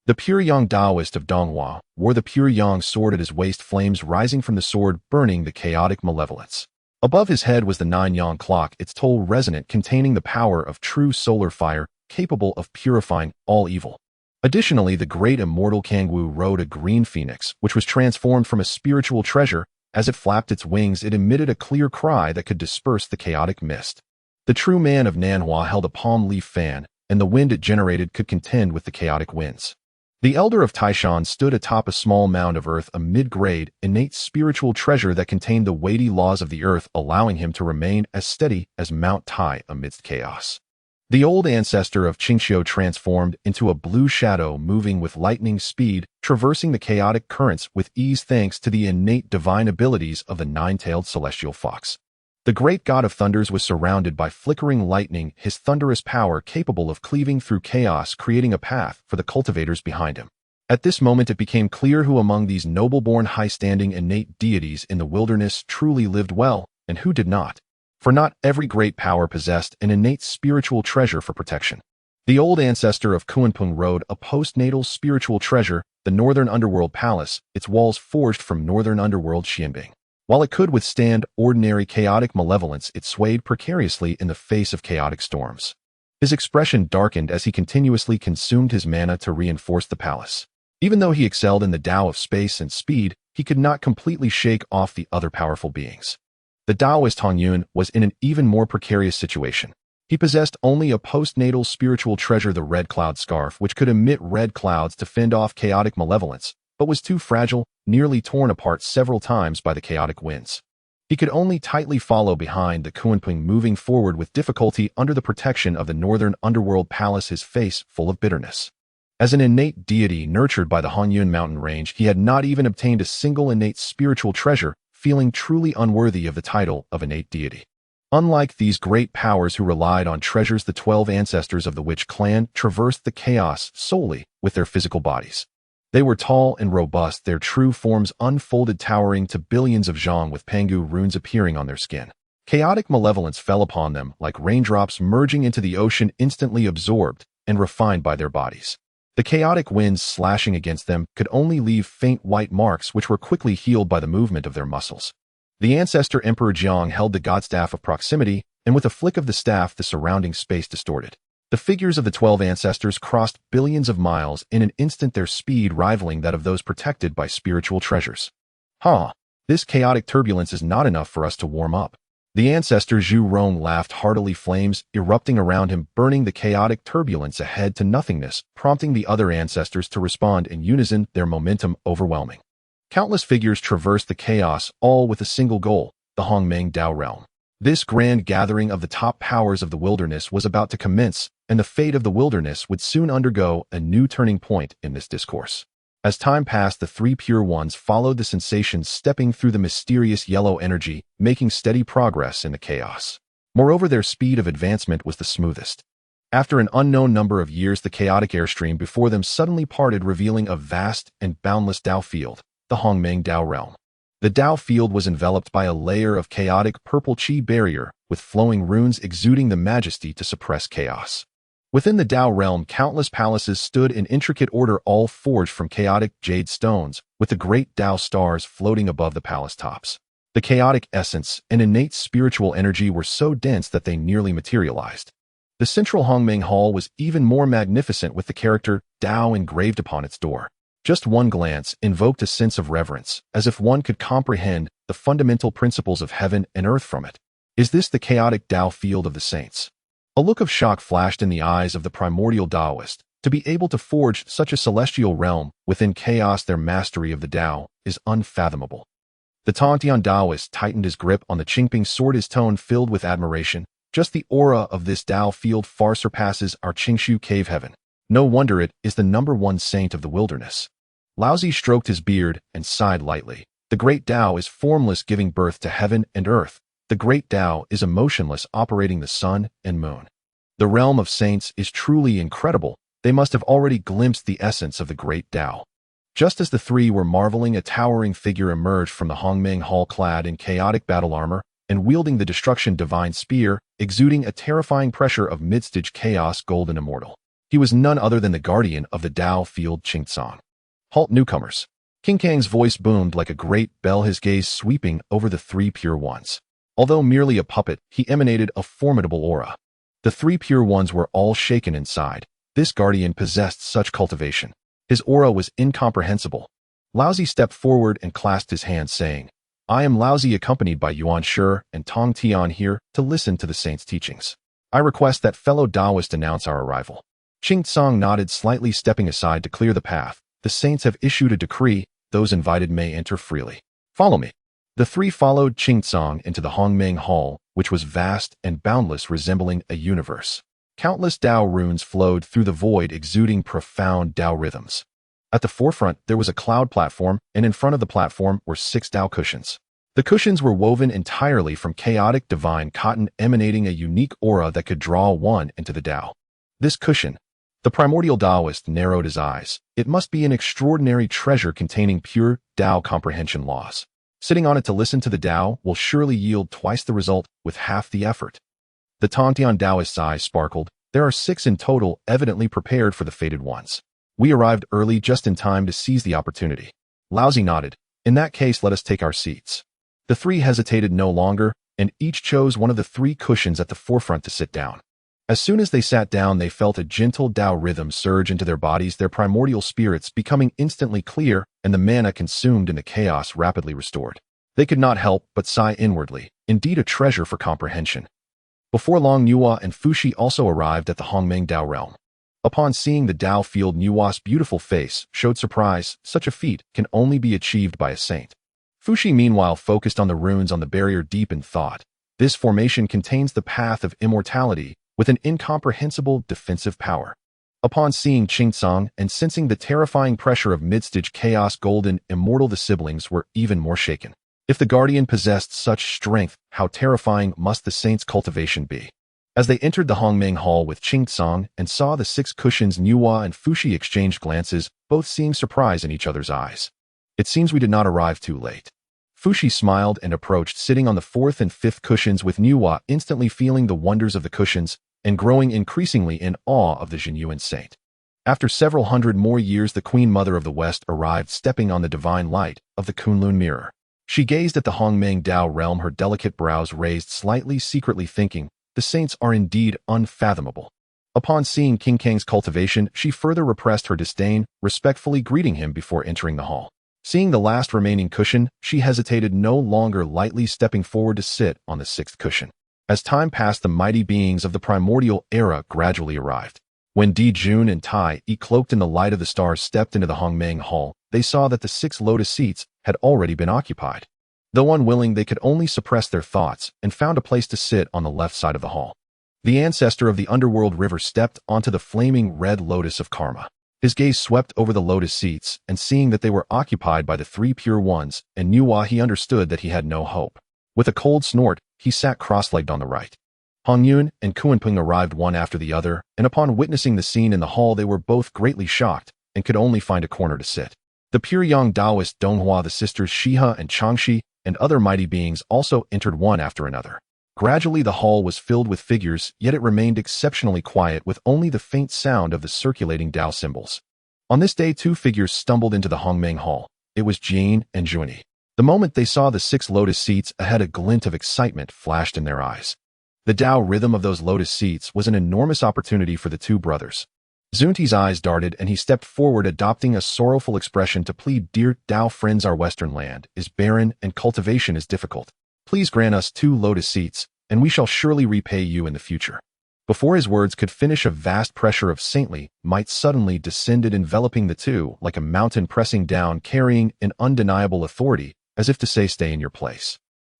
The pure Yang Taoist of Donghua wore the pure Yang sword at his waist, flames rising from the sword burning the chaotic malevolence. Above his head was the 9 Yang clock, its toll resonant, containing the power of true solar fire, capable of purifying all evil. Additionally, the great immortal Kangwu rode a green phoenix, which was transformed from a spiritual treasure. As it flapped its wings, it emitted a clear cry that could disperse the chaotic mist. The true man of Nanhua held a palm leaf fan, and the wind it generated could contend with the chaotic winds. The elder of Taishan stood atop a small mound of earth, a mid-grade, innate spiritual treasure that contained the weighty laws of the earth, allowing him to remain as steady as Mount Tai amidst chaos. The old ancestor of Qingxiu transformed into a blue shadow, moving with lightning speed, traversing the chaotic currents with ease thanks to the innate divine abilities of the 9-tailed celestial fox. The great god of thunders was surrounded by flickering lightning, his thunderous power capable of cleaving through chaos, creating a path for the cultivators behind him. At this moment it became clear who among these noble-born, high-standing innate deities in the wilderness truly lived well, and who did not. For not every great power possessed an innate spiritual treasure for protection. The old ancestor of Kuanping rode a postnatal spiritual treasure, the Northern Underworld Palace, its walls forged from Northern Underworld Xianbing. While it could withstand ordinary chaotic malevolence, it swayed precariously in the face of chaotic storms. His expression darkened as he continuously consumed his mana to reinforce the palace. Even though he excelled in the Tao of space and speed, he could not completely shake off the other powerful beings. The Taoist Hong Jun was in an even more precarious situation. He possessed only a postnatal spiritual treasure, the red cloud scarf, which could emit red clouds to fend off chaotic malevolence, but was too fragile, nearly torn apart several times by the chaotic winds. He could only tightly follow behind the Kuanping, moving forward with difficulty under the protection of the Northern Underworld Palace, his face full of bitterness. As an innate deity nurtured by the Hong Yun mountain range, he had not even obtained a single innate spiritual treasure, feeling truly unworthy of the title of innate deity. Unlike these great powers who relied on treasures, the 12 ancestors of the Witch clan traversed the chaos solely with their physical bodies. They were tall and robust, their true forms unfolded, towering to billions of zhang, with Pangu runes appearing on their skin. Chaotic malevolence fell upon them like raindrops merging into the ocean, instantly absorbed and refined by their bodies. The chaotic winds slashing against them could only leave faint white marks, which were quickly healed by the movement of their muscles. The ancestor Emperor Jiang held the god staff of proximity, and with a flick of the staff the surrounding space distorted. The figures of the 12 ancestors crossed billions of miles in an instant, their speed rivaling that of those protected by spiritual treasures. This chaotic turbulence is not enough for us to warm up. The ancestor Zhu Rong laughed heartily, flames erupting around him, burning the chaotic turbulence ahead to nothingness, prompting the other ancestors to respond in unison, their momentum overwhelming. Countless figures traversed the chaos, all with a single goal, the Hongmeng Dao realm. This grand gathering of the top powers of the wilderness was about to commence, and the fate of the wilderness would soon undergo a new turning point in this discourse. As time passed, the 3 pure ones followed the sensations, stepping through the mysterious yellow energy, making steady progress in the chaos. Moreover, their speed of advancement was the smoothest. After an unknown number of years, the chaotic airstream before them suddenly parted, revealing a vast and boundless Dao field, the Hongmeng Dao realm. The Dao field was enveloped by a layer of chaotic purple chi barrier, with flowing runes exuding the majesty to suppress chaos. Within the Dao realm, countless palaces stood in intricate order, all forged from chaotic jade stones, with the great Dao stars floating above the palace tops. The chaotic essence and innate spiritual energy were so dense that they nearly materialized. The central Hongmeng Hall was even more magnificent, with the character Dao engraved upon its door. Just one glance invoked a sense of reverence, as if one could comprehend the fundamental principles of heaven and earth from it. Is this the chaotic Dao field of the saints? A look of shock flashed in the eyes of the primordial Taoist. To be able to forge such a celestial realm within chaos, their mastery of the Dao is unfathomable. The Tongtian Taoist tightened his grip on the Qingping sword, his tone filled with admiration. Just the aura of this Dao field far surpasses our Qingshu cave heaven. No wonder it is the #1 saint of the wilderness. Laozi stroked his beard and sighed lightly. The great Dao is formless, giving birth to heaven and earth. The great Dao is emotionless, operating the sun and moon. The realm of saints is truly incredible. They must have already glimpsed the essence of the great Dao. Just as the three were marveling, a towering figure emerged from the Hongmeng Hall, clad in chaotic battle armor and wielding the destruction divine spear, exuding a terrifying pressure of mid-stage Chaos Golden Immortal. He was none other than the guardian of the Dao field, Qingtsong. Halt, newcomers! King Kang's voice boomed like a great bell, his gaze sweeping over the three pure ones. Although merely a puppet, he emanated a formidable aura. The three pure ones were all shaken inside. This guardian possessed such cultivation. His aura was incomprehensible. Laozi stepped forward and clasped his hands, saying, "I am Laozi, accompanied by Yuan Shi and Tong Tian, here to listen to the saints' teachings. I request that fellow Taoist announce our arrival." Qingtsong nodded slightly, stepping aside to clear the path. "The saints have issued a decree. Those invited may enter freely. Follow me." The three followed Qingtsong into the Hongmeng Hall, which was vast and boundless, resembling a universe. Countless Dao runes flowed through the void, exuding profound Dao rhythms. At the forefront, there was a cloud platform, and in front of the platform were 6 Dao cushions. The cushions were woven entirely from chaotic divine cotton, emanating a unique aura that could draw one into the Dao. This cushion, the primordial Taoist narrowed his eyes. It must be an extraordinary treasure containing pure Dao comprehension laws. Sitting on it to listen to the Dao will surely yield twice the result with half the effort. The Tongtian Taoist's eyes sparkled. There are 6 in total, evidently prepared for the fated ones. We arrived early, just in time to seize the opportunity. Laozi nodded. In that case, let us take our seats. The three hesitated no longer, and each chose one of the 3 cushions at the forefront to sit down. As soon as they sat down, they felt a gentle Dao rhythm surge into their bodies, their primordial spirits becoming instantly clear, and the mana consumed in the chaos rapidly restored. They could not help but sigh inwardly. Indeed, a treasure for comprehension. Before long, Nuwa and Fuxi also arrived at the Hongmeng Dao realm. Upon seeing the Dao field, Nuwa's beautiful face showed surprise. Such a feat can only be achieved by a saint. Fuxi, meanwhile, focused on the runes on the barrier, deep in thought. This formation contains the path of immortality, with an incomprehensible defensive power. Upon seeing Qingtsong and sensing the terrifying pressure of mid-stage Chaos Golden Immortal, the siblings were even more shaken. If the guardian possessed such strength, how terrifying must the saint's cultivation be? As they entered the Hongmeng Hall with Qingtsong and saw the 6 cushions, Nuwa and Fuxi exchanged glances, both seeing surprise in each other's eyes. It seems we did not arrive too late. Fuxi smiled and approached, sitting on the 4th and 5th cushions, with Nuwa instantly feeling the wonders of the cushions and growing increasingly in awe of the genuine saint. After several hundred more years, the Queen Mother of the West arrived, stepping on the divine light of the Kunlun mirror. She gazed at the Hongmeng Dao realm, her delicate brows raised slightly, secretly thinking, the saints are indeed unfathomable. Upon seeing King Kang's cultivation, she further repressed her disdain, respectfully greeting him before entering the hall. Seeing the last remaining cushion, she hesitated no longer, lightly stepping forward to sit on the 6th cushion. As time passed, the mighty beings of the primordial era gradually arrived. When Di Jun and Tai Yi, cloaked in the light of the stars, stepped into the Hongmeng Hall, they saw that the 6 lotus seats had already been occupied. Though unwilling, they could only suppress their thoughts and found a place to sit on the left side of the hall. The ancestor of the underworld river stepped onto the flaming red lotus of karma. His gaze swept over the lotus seats, and seeing that they were occupied by the 3 pure ones and Nuwa, he understood that he had no hope. With a cold snort, he sat cross-legged on the right. Hong Jun and Kuanping arrived one after the other, and upon witnessing the scene in the hall, they were both greatly shocked and could only find a corner to sit. The pure young Taoist Donghua, the sisters Shiha and Changxi, and other mighty beings also entered one after another. Gradually the hall was filled with figures, yet it remained exceptionally quiet with only the faint sound of the circulating Dao symbols. On this day, two figures stumbled into the Hongmeng Hall. It was Jane and Junie. The moment they saw the 6 lotus seats ahead, a glint of excitement flashed in their eyes. The Dao rhythm of those lotus seats was an enormous opportunity for the two brothers. Zunti's eyes darted and he stepped forward, adopting a sorrowful expression to plead, "Dear Dao friends, our western land is barren and cultivation is difficult. Please grant us 2 lotus seats, and we shall surely repay you in the future." Before his words could finish, a vast pressure of saintly might suddenly descended, enveloping the two like a mountain pressing down, carrying an undeniable authority, as if to say, "Stay in your place."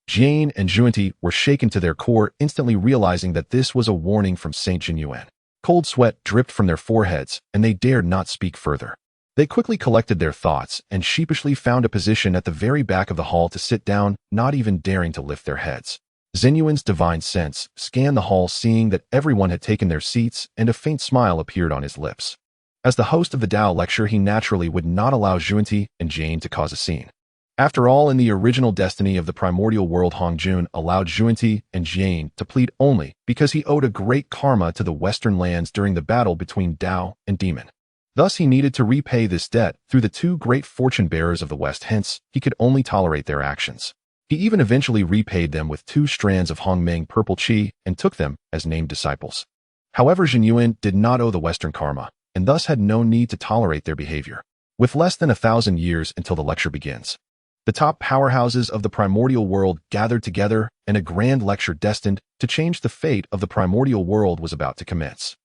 Jane and Junti were shaken to their core, instantly realizing that this was a warning from Saint Zhen Yuan. Cold sweat dripped from their foreheads, and they dared not speak further. They quickly collected their thoughts and sheepishly found a position at the very back of the hall to sit down, not even daring to lift their heads. Zhen Yuan's divine sense scanned the hall, seeing that everyone had taken their seats, and a faint smile appeared on his lips. As the host of the Dao lecture, he naturally would not allow Junti and Jane to cause a scene. After all, in the original destiny of the primordial world, Hong Jun allowed Junti and Jane to plead only because he owed a great karma to the western lands during the battle between Dao and Demon. Thus he needed to repay this debt through the 2 great fortune bearers of the West, hence he could only tolerate their actions. He even eventually repaid them with 2 strands of Hongmeng purple qi and took them as named disciples. However, Zhen Yuan did not owe the western karma, and thus had no need to tolerate their behavior. With less than 1,000 years until the lecture begins, the top powerhouses of the primordial world gathered together, and a grand lecture destined to change the fate of the primordial world was about to commence.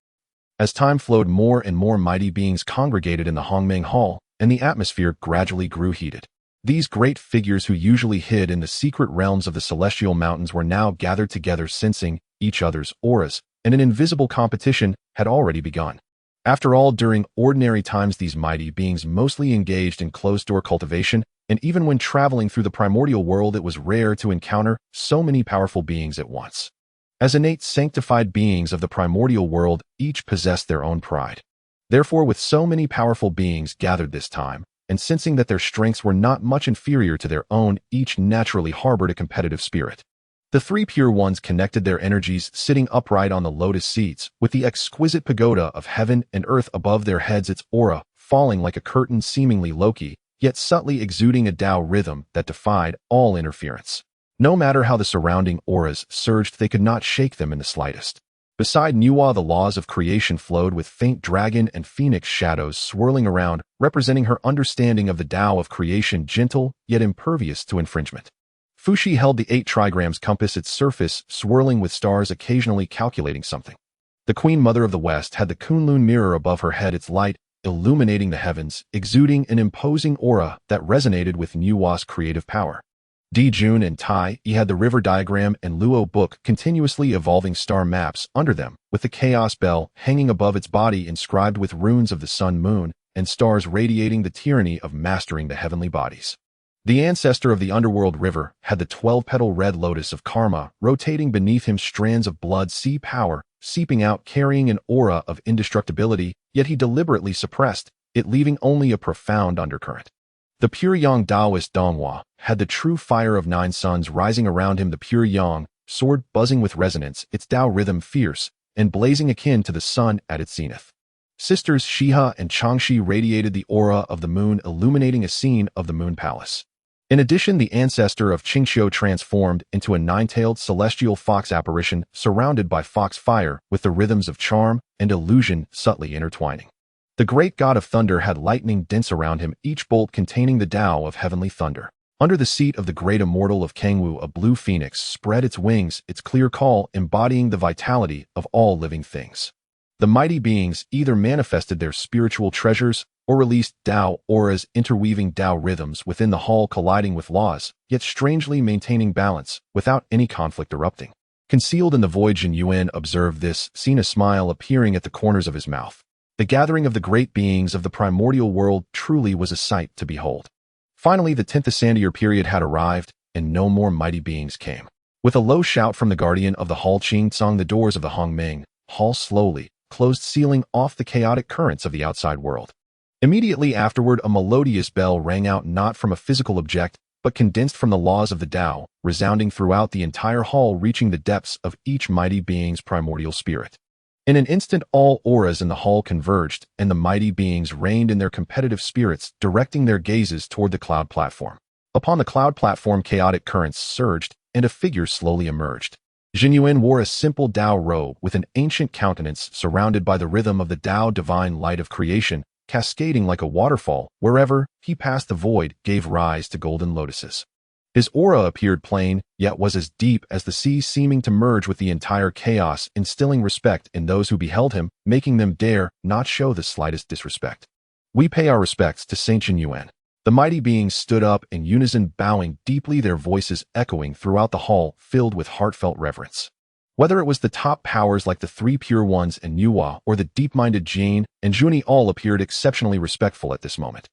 As time flowed, more and more mighty beings congregated in the Hongmeng Hall, and the atmosphere gradually grew heated. These great figures, who usually hid in the secret realms of the celestial mountains, were now gathered together, sensing each other's auras, and an invisible competition had already begun. After all, during ordinary times, these mighty beings mostly engaged in closed-door cultivation, and even when traveling through the primordial world, it was rare to encounter so many powerful beings at once. As innate sanctified beings of the primordial world, each possessed their own pride. Therefore, with so many powerful beings gathered this time, and sensing that their strengths were not much inferior to their own, each naturally harbored a competitive spirit. The 3 pure ones connected their energies, sitting upright on the lotus seats, with the exquisite pagoda of heaven and earth above their heads, its aura falling like a curtain, seemingly low-key, yet subtly exuding a Dao rhythm that defied all interference. No matter how the surrounding auras surged, they could not shake them in the slightest. Beside Nuwa, the laws of creation flowed, with faint dragon and phoenix shadows swirling around, representing her understanding of the Dao of creation, gentle yet impervious to infringement. Fuxi held the 8 trigrams compass, its surface swirling with stars, occasionally calculating something. The Queen Mother of the West had the Kunlun mirror above her head, its light illuminating the heavens, exuding an imposing aura that resonated with Nuwa's creative power. Jun and Tai Yi had the river diagram and Luo book, continuously evolving star maps under them, with the chaos bell hanging above its body, inscribed with runes of the sun, moon, and stars, radiating the tyranny of mastering the heavenly bodies. The ancestor of the underworld river had the 12-petal red lotus of karma, rotating beneath him, strands of blood sea power seeping out, carrying an aura of indestructibility, yet he deliberately suppressed it, leaving only a profound undercurrent. The pure yang Taoist Donghua had the true fire of 9 suns rising around him, the pure yang sword buzzing with resonance, its Dao rhythm fierce and blazing, akin to the sun at its zenith. Sisters Shiha and Changxi radiated the aura of the moon, illuminating a scene of the moon palace. In addition, the ancestor of Qingxiu transformed into a 9-tailed celestial fox apparition, surrounded by fox fire, with the rhythms of charm and illusion subtly intertwining. The great god of thunder had lightning dense around him, each bolt containing the Dao of heavenly thunder. Under the seat of the great immortal of Kangwu, a blue phoenix spread its wings, its clear call embodying the vitality of all living things. The mighty beings either manifested their spiritual treasures or released Dao auras, interweaving Dao rhythms within the hall, colliding with laws, yet strangely maintaining balance, without any conflict erupting. Concealed in the void, Zhen Yuan observed this, seeing a smile appearing at the corners of his mouth. The gathering of the great beings of the primordial world truly was a sight to behold. Finally, the 10th Ascendier period had arrived, and no more mighty beings came. With a low shout from the guardian of the hall, Qing Tsang, the doors of the Hongmeng Hall slowly closed, sealing off the chaotic currents of the outside world. Immediately afterward, a melodious bell rang out, not from a physical object, but condensed from the laws of the Tao, resounding throughout the entire hall, reaching the depths of each mighty being's primordial spirit. In an instant, all auras in the hall converged, and the mighty beings reigned in their competitive spirits, directing their gazes toward the cloud platform. Upon the cloud platform, chaotic currents surged, and a figure slowly emerged. Zhen Yuan wore a simple Tao robe with an ancient countenance surrounded by the rhythm of the Tao divine light of creation, cascading like a waterfall. Wherever he passed, the void gave rise to golden lotuses. His aura appeared plain, yet was as deep as the sea, seeming to merge with the entire chaos, instilling respect in those who beheld him, making them dare not show the slightest disrespect. We pay our respects to Saint Zhen Yuan. The mighty beings stood up in unison, bowing deeply, their voices echoing throughout the hall, filled with heartfelt reverence. Whether it was the top powers like the Three Pure Ones and Nuwa, or the deep-minded Jane and Juni, all appeared exceptionally respectful at this moment.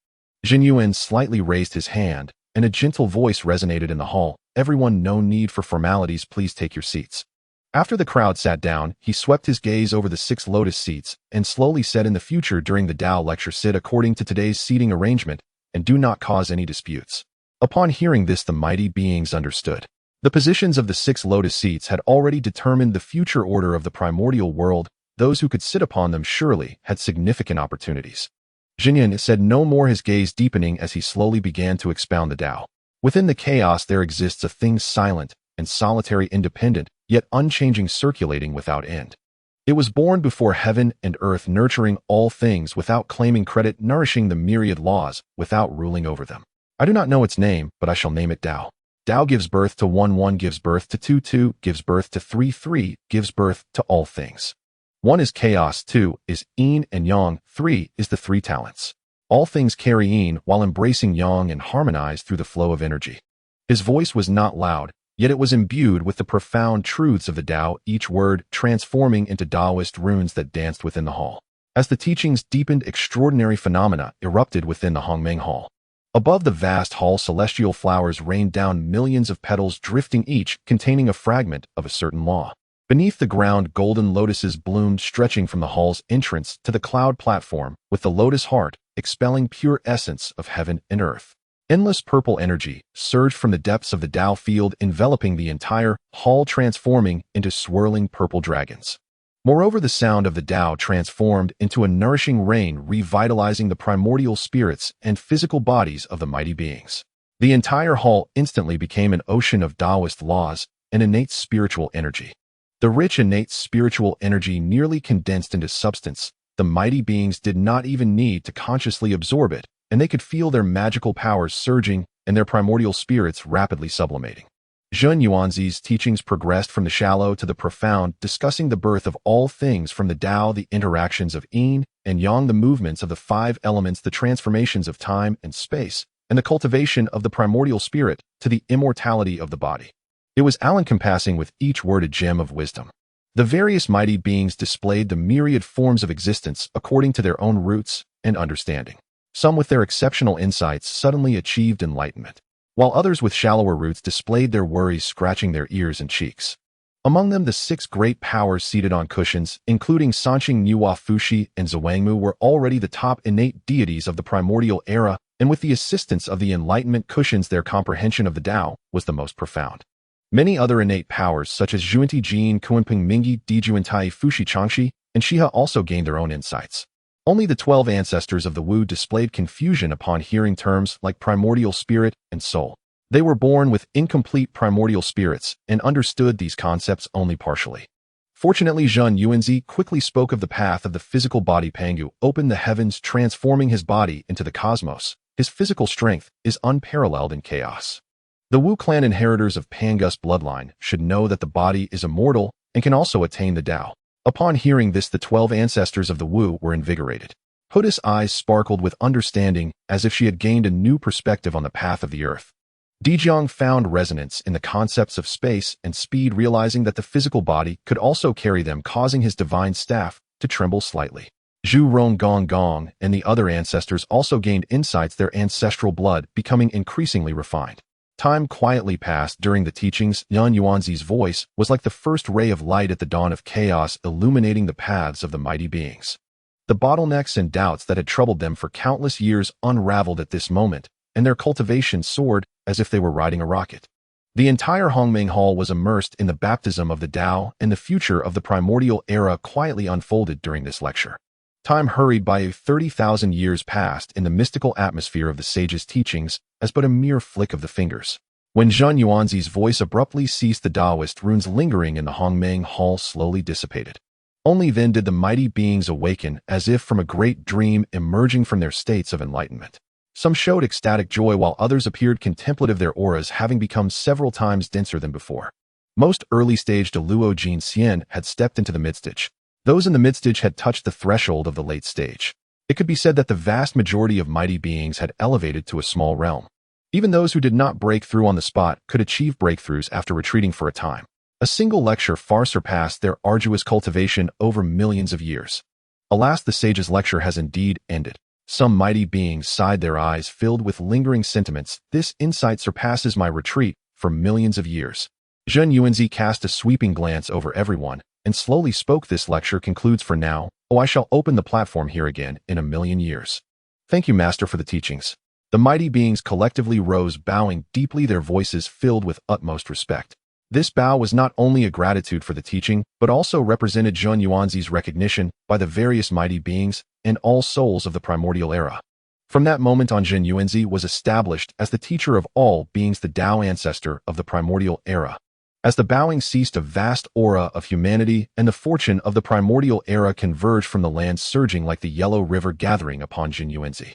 Zhen Yuan slightly raised his hand, and a gentle voice resonated in the hall. Everyone, no need for formalities, please take your seats. After the crowd sat down, he swept his gaze over the 6 lotus seats and slowly said, in the future during the Tao lecture, sit according to today's seating arrangement and do not cause any disputes. Upon hearing this, the mighty beings understood. The positions of the 6 lotus seats had already determined the future order of the primordial world. Those who could sit upon them surely had significant opportunities. Zhen Yuan said no more, his gaze deepening as he slowly began to expound the Tao. Within the chaos there exists a thing silent and solitary, independent, yet unchanging, circulating without end. It was born before heaven and earth, nurturing all things without claiming credit, nourishing the myriad laws without ruling over them. I do not know its name, but I shall name it Tao. Tao gives birth to 1, 1 gives birth to 2, 2 gives birth to 3, 3 gives birth to all things. 1 is chaos, 2 is yin and yang, 3 is the 3 talents. All things carry yin while embracing yang and harmonize through the flow of energy. His voice was not loud, yet it was imbued with the profound truths of the Tao, each word transforming into Taoist runes that danced within the hall. As the teachings deepened, extraordinary phenomena erupted within the Hongmeng Hall. Above the vast hall, celestial flowers rained down, millions of petals drifting, each containing a fragment of a certain law. Beneath the ground, golden lotuses bloomed, stretching from the hall's entrance to the cloud platform, with the lotus heart expelling pure essence of heaven and earth. Endless purple energy surged from the depths of the Tao field, enveloping the entire hall, transforming into swirling purple dragons. Moreover, the sound of the Tao transformed into a nourishing rain, revitalizing the primordial spirits and physical bodies of the mighty beings. The entire hall instantly became an ocean of Taoist laws and innate spiritual energy. The rich innate spiritual energy nearly condensed into substance. The mighty beings did not even need to consciously absorb it, and they could feel their magical powers surging and their primordial spirits rapidly sublimating. Zhen Yuanzi's teachings progressed from the shallow to the profound, discussing the birth of all things from the Tao, the interactions of yin and yang, the movements of the 5 elements, the transformations of time and space, and the cultivation of the primordial spirit to the immortality of the body. It was all-encompassing, with each word a gem of wisdom. The various mighty beings displayed the myriad forms of existence according to their own roots and understanding. Some with their exceptional insights suddenly achieved enlightenment, while others with shallower roots displayed their worries, scratching their ears and cheeks. Among them, the 6 great powers seated on cushions, including Sanqing, Nuwa, Fuxi, and Zhuangmu, were already the top innate deities of the primordial era, and with the assistance of the enlightenment cushions, their comprehension of the Tao was the most profound. Many other innate powers, such as Zhuanti Jin, Kuanping Mingi, Dijuantai, Fuxi Changxi, and Shiha, also gained their own insights. Only the 12 ancestors of the Wu displayed confusion upon hearing terms like primordial spirit and soul. They were born with incomplete primordial spirits and understood these concepts only partially. Fortunately, Zhen Yuanzi quickly spoke of the path of the physical body. Pangu opened the heavens, transforming his body into the cosmos. His physical strength is unparalleled in chaos. The Wu clan inheritors of Pangus bloodline should know that the body is immortal and can also attain the Tao. Upon hearing this, the 12 ancestors of the Wu were invigorated. Huda's eyes sparkled with understanding, as if she had gained a new perspective on the path of the earth. Dijiang found resonance in the concepts of space and speed, realizing that the physical body could also carry them, causing his divine staff to tremble slightly. Zhu Rong Gong Gong and the other ancestors also gained insights, their ancestral blood becoming increasingly refined. Time quietly passed during the teachings. Zhen Yuanzi's voice was like the first ray of light at the dawn of chaos, illuminating the paths of the mighty beings. The bottlenecks and doubts that had troubled them for countless years unraveled at this moment, and their cultivation soared as if they were riding a rocket. The entire Hongming Hall was immersed in the baptism of the Tao, and the future of the primordial era quietly unfolded during this lecture. Time hurried by. 30,000 years passed in the mystical atmosphere of the sage's teachings as but a mere flick of the fingers. When Zhen Yuanzi's voice abruptly ceased, the Taoist runes lingering in the Hongming Hall slowly dissipated. Only then did the mighty beings awaken as if from a great dream, emerging from their states of enlightenment. Some showed ecstatic joy while others appeared contemplative, their auras having become several times denser than before. Most early-stage Luo Jin Xian had stepped into the midstage. Those in the midstage had touched the threshold of the late stage. It could be said that the vast majority of mighty beings had elevated to a small realm. Even those who did not break through on the spot could achieve breakthroughs after retreating for a time. A single lecture far surpassed their arduous cultivation over millions of years. Alas, the sage's lecture has indeed ended. Some mighty beings sighed, their eyes filled with lingering sentiments. This insight surpasses my retreat for millions of years. Zhen Yuanzi cast a sweeping glance over everyone and slowly spoke. This lecture concludes for now. Oh, I shall open the platform here again in a million years. Thank you, Master, for the teachings. The mighty beings collectively rose, bowing deeply, their voices filled with utmost respect. This bow was not only a gratitude for the teaching, but also represented Zhen Yuanzi's recognition by the various mighty beings and all souls of the primordial era. From that moment on, Zhen Yuanzi was established as the teacher of all beings, the Tao ancestor of the primordial era. As the bowing ceased, a vast aura of humanity and the fortune of the primordial era converged from the land, surging like the yellow river gathering upon Zhen Yuanzi.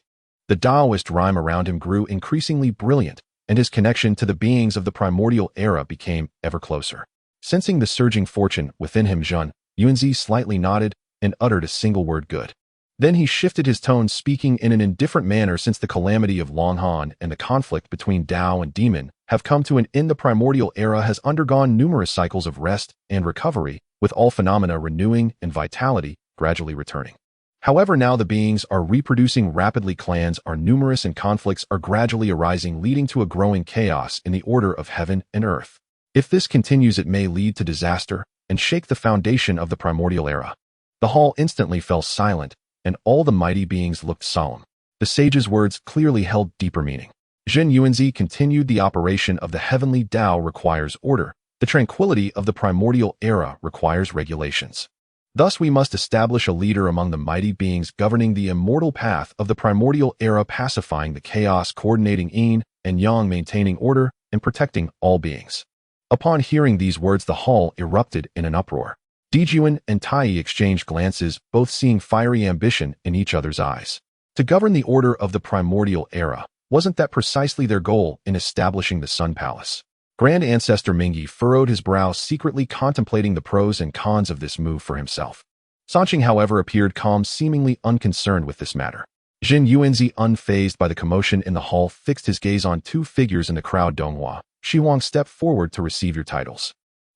The Taoist rhyme around him grew increasingly brilliant, and his connection to the beings of the primordial era became ever closer. Sensing the surging fortune within him, Zhen Yuanzi slightly nodded and uttered a single word, good. Then he shifted his tone, speaking in an indifferent manner. Since the calamity of Long Han and the conflict between Tao and Demon have come to an end, the primordial era has undergone numerous cycles of rest and recovery, with all phenomena renewing and vitality gradually returning. However, now the beings are reproducing rapidly, clans are numerous, and conflicts are gradually arising, leading to a growing chaos in the order of heaven and earth. If this continues, it may lead to disaster and shake the foundation of the primordial era. The hall instantly fell silent, and all the mighty beings looked solemn. The sage's words clearly held deeper meaning. Zhen Yuanzi continued, the operation of the heavenly Tao requires order. The tranquility of the primordial era requires regulations. Thus we must establish a leader among the mighty beings governing the immortal path of the primordial era, pacifying the chaos, coordinating yin and yang, maintaining order, and protecting all beings. Upon hearing these words, the hall erupted in an uproar. Dijuan and Tai exchanged glances, both seeing fiery ambition in each other's eyes. To govern the order of the primordial era, wasn't that precisely their goal in establishing the Sun Palace? Grand Ancestor Mingyi furrowed his brow, secretly contemplating the pros and cons of this move for himself. Sanqing, however, appeared calm, seemingly unconcerned with this matter. Zhen Yuanzi, unfazed by the commotion in the hall, fixed his gaze on two figures in the crowd. Donghua, Shiwang, step forward to receive your titles.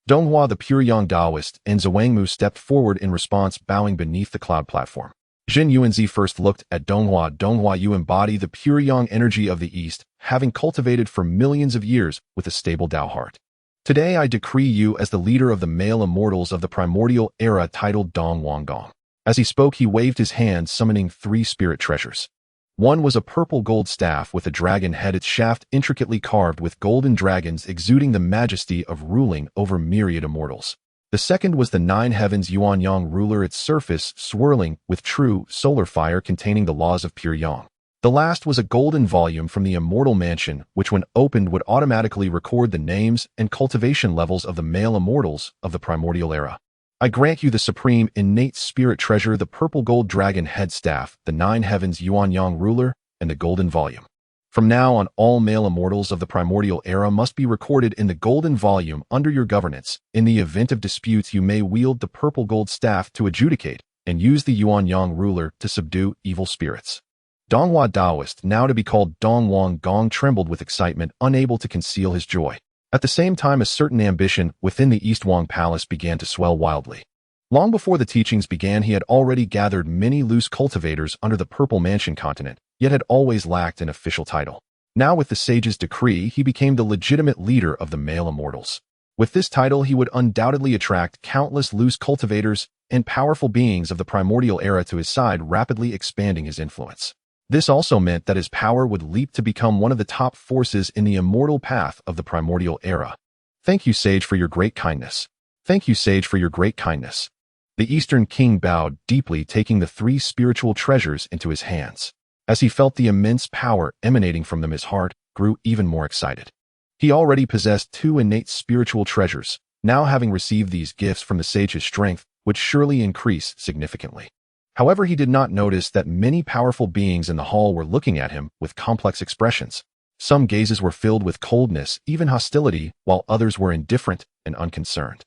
Donghua, the pure young Taoist, and Zhuangmu stepped forward in response, bowing beneath the cloud platform. Zhen Yuanzi first looked at Donghua. Donghua, you embody the pure yang energy of the East, having cultivated for millions of years with a stable Tao heart. Today I decree you as the leader of the male immortals of the primordial era, titled Dong Wang Gong. As he spoke, he waved his hand, summoning three spirit treasures. One was a purple gold staff with a dragon head, its shaft intricately carved with golden dragons, exuding the majesty of ruling over myriad immortals. The second was the nine heavens Yuan Yang ruler, its surface swirling with true solar fire containing the laws of pure yang. The last was a golden volume from the immortal mansion, which when opened would automatically record the names and cultivation levels of the male immortals of the primordial era. I grant you the supreme innate spirit treasure, the purple gold dragon head staff, the nine heavens Yuan Yang ruler, and the golden volume. From now on, all male immortals of the primordial era must be recorded in the golden volume under your governance. In the event of disputes, you may wield the purple gold staff to adjudicate, and use the Yuan Yang ruler to subdue evil spirits. Donghua Taoist, now to be called Dong Wang Gong, trembled with excitement, unable to conceal his joy. At the same time, a certain ambition within the East Wang Palace began to swell wildly. Long before the teachings began, he had already gathered many loose cultivators under the Purple Mansion continent, yet had always lacked an official title. Now, with the sage's decree, he became the legitimate leader of the male immortals. With this title, he would undoubtedly attract countless loose cultivators and powerful beings of the primordial era to his side, rapidly expanding his influence. This also meant that his power would leap to become one of the top forces in the immortal path of the Primordial era. Thank you, Sage, for your great kindness. Thank you, Sage, for your great kindness. The Eastern King bowed deeply, taking the 3 spiritual treasures into his hands. As he felt the immense power emanating from them, his heart grew even more excited. He already possessed 2 innate spiritual treasures. Now, having received these gifts from the sage, his strength would surely increase significantly. However, he did not notice that many powerful beings in the hall were looking at him with complex expressions. Some gazes were filled with coldness, even hostility, while others were indifferent and unconcerned.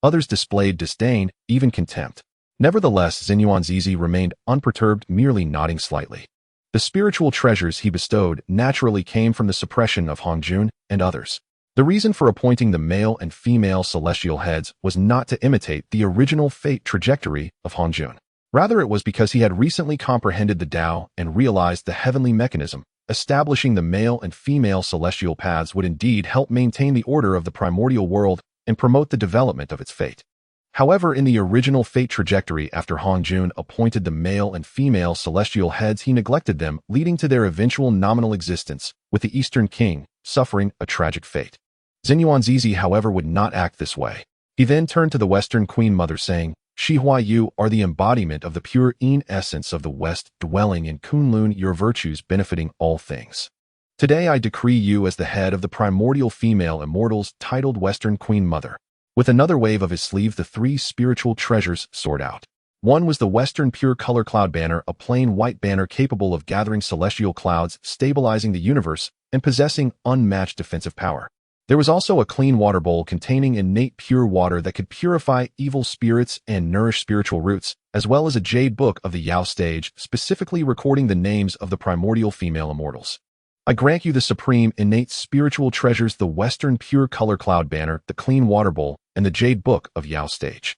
Others displayed disdain, even contempt. Nevertheless, Zhen Yuanzi remained unperturbed, merely nodding slightly. The spiritual treasures he bestowed naturally came from the suppression of Hong Jun and others. The reason for appointing the male and female celestial heads was not to imitate the original fate trajectory of Hong Jun. Rather, it was because he had recently comprehended the Tao and realized the heavenly mechanism. Establishing the male and female celestial paths would indeed help maintain the order of the primordial world and promote the development of its fate. However, in the original fate trajectory, after Hong Jun appointed the male and female celestial heads, he neglected them, leading to their eventual nominal existence, with the Eastern King suffering a tragic fate. Zhen Yuanzi, however, would not act this way. He then turned to the Western Queen Mother, saying, "Shihua, you are the embodiment of the pure Yin essence of the West, dwelling in Kunlun, your virtues benefiting all things. Today I decree you as the head of the primordial female immortals," titled Western Queen Mother. With another wave of his sleeve, the 3 spiritual treasures soared out. One was the Western Pure Color Cloud Banner, a plain white banner capable of gathering celestial clouds, stabilizing the universe, and possessing unmatched defensive power. There was also a clean water bowl containing innate pure water that could purify evil spirits and nourish spiritual roots, as well as a jade book of the Yao stage, specifically recording the names of the primordial female immortals. I grant you the supreme innate spiritual treasures, the Western Pure Color Cloud Banner, the clean water bowl, and the jade book of Yao stage.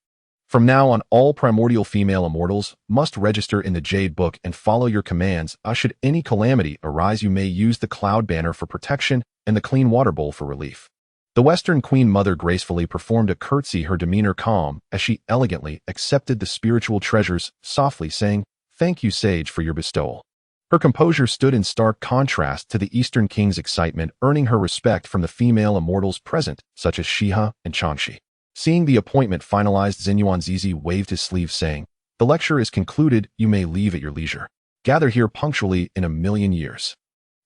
From now on, all primordial female immortals must register in the jade book and follow your commands. Should any calamity arise, you may use the cloud banner for protection and the clean water bowl for relief. The Western Queen Mother gracefully performed a curtsy, her demeanor calm, as she elegantly accepted the spiritual treasures, softly saying, "Thank you, Sage, for your bestowal." Her composure stood in stark contrast to the Eastern King's excitement, earning her respect from the female immortals present, such as Shiha and Changshi. Seeing the appointment finalized, Zhen Yuanzi waved his sleeve, saying, "The lecture is concluded. You may leave at your leisure. Gather here punctually in 1,000,000 years.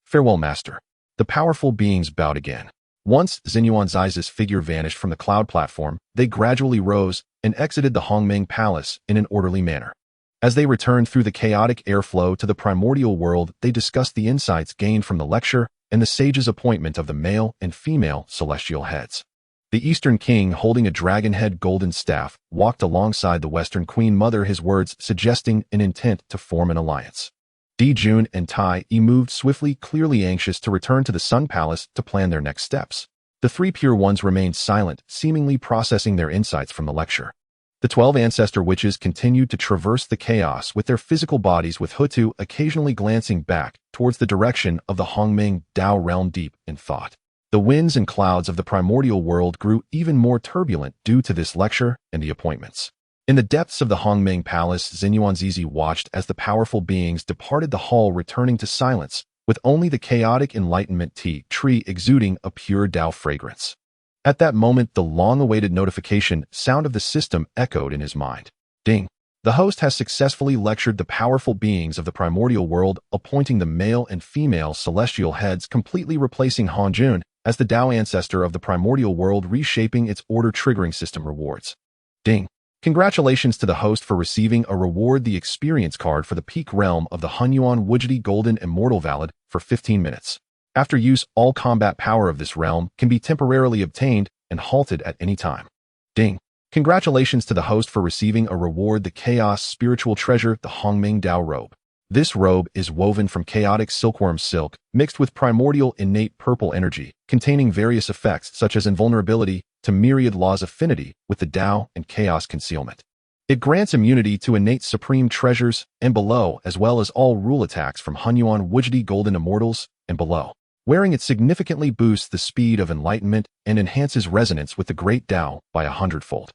Farewell, Master." The powerful beings bowed again. Once Zhen Yuanzi's figure vanished from the cloud platform, they gradually rose and exited the Hongmeng Palace in an orderly manner. As they returned through the chaotic airflow to the primordial world, they discussed the insights gained from the lecture and the sage's appointment of the male and female celestial heads. The Eastern King, holding a dragon-head golden staff, walked alongside the Western Queen Mother, his words suggesting an intent to form an alliance. Di Jun and Tai Yi moved swiftly, clearly anxious to return to the Sun Palace to plan their next steps. The 3 pure ones remained silent, seemingly processing their insights from the lecture. The 12 ancestor witches continued to traverse the chaos with their physical bodies, with Hutu occasionally glancing back towards the direction of the Hongmeng Dao realm, deep in thought. The winds and clouds of the primordial world grew even more turbulent due to this lecture and the appointments. In the depths of the Hongmeng Palace, Zhen Yuanzi watched as the powerful beings departed the hall, returning to silence, with only the chaotic enlightenment tea tree exuding a pure Dao fragrance. At that moment, the long-awaited notification sound of the system echoed in his mind. Ding! The host has successfully lectured the powerful beings of the primordial world, appointing the male and female celestial heads, completely replacing Hong Jun as the Dao ancestor of the primordial world, reshaping its order, triggering system rewards. Ding! Congratulations to the host for receiving a reward, the experience card for the peak realm of the Hunyuan Wujidi Golden Immortal, valid for 15 minutes. After use, all combat power of this realm can be temporarily obtained and halted at any time. Ding! Congratulations to the host for receiving a reward, the Chaos Spiritual Treasure, the Hongmeng Dao Robe. This robe is woven from chaotic silkworm silk, mixed with primordial innate purple energy, containing various effects such as invulnerability to myriad laws, affinity with the Dao, and chaos concealment. It grants immunity to innate supreme treasures and below, as well as all rule attacks from Hunyuan Wujidi Golden Immortals and below. Wearing it significantly boosts the speed of enlightenment and enhances resonance with the Great Dao by 100-fold.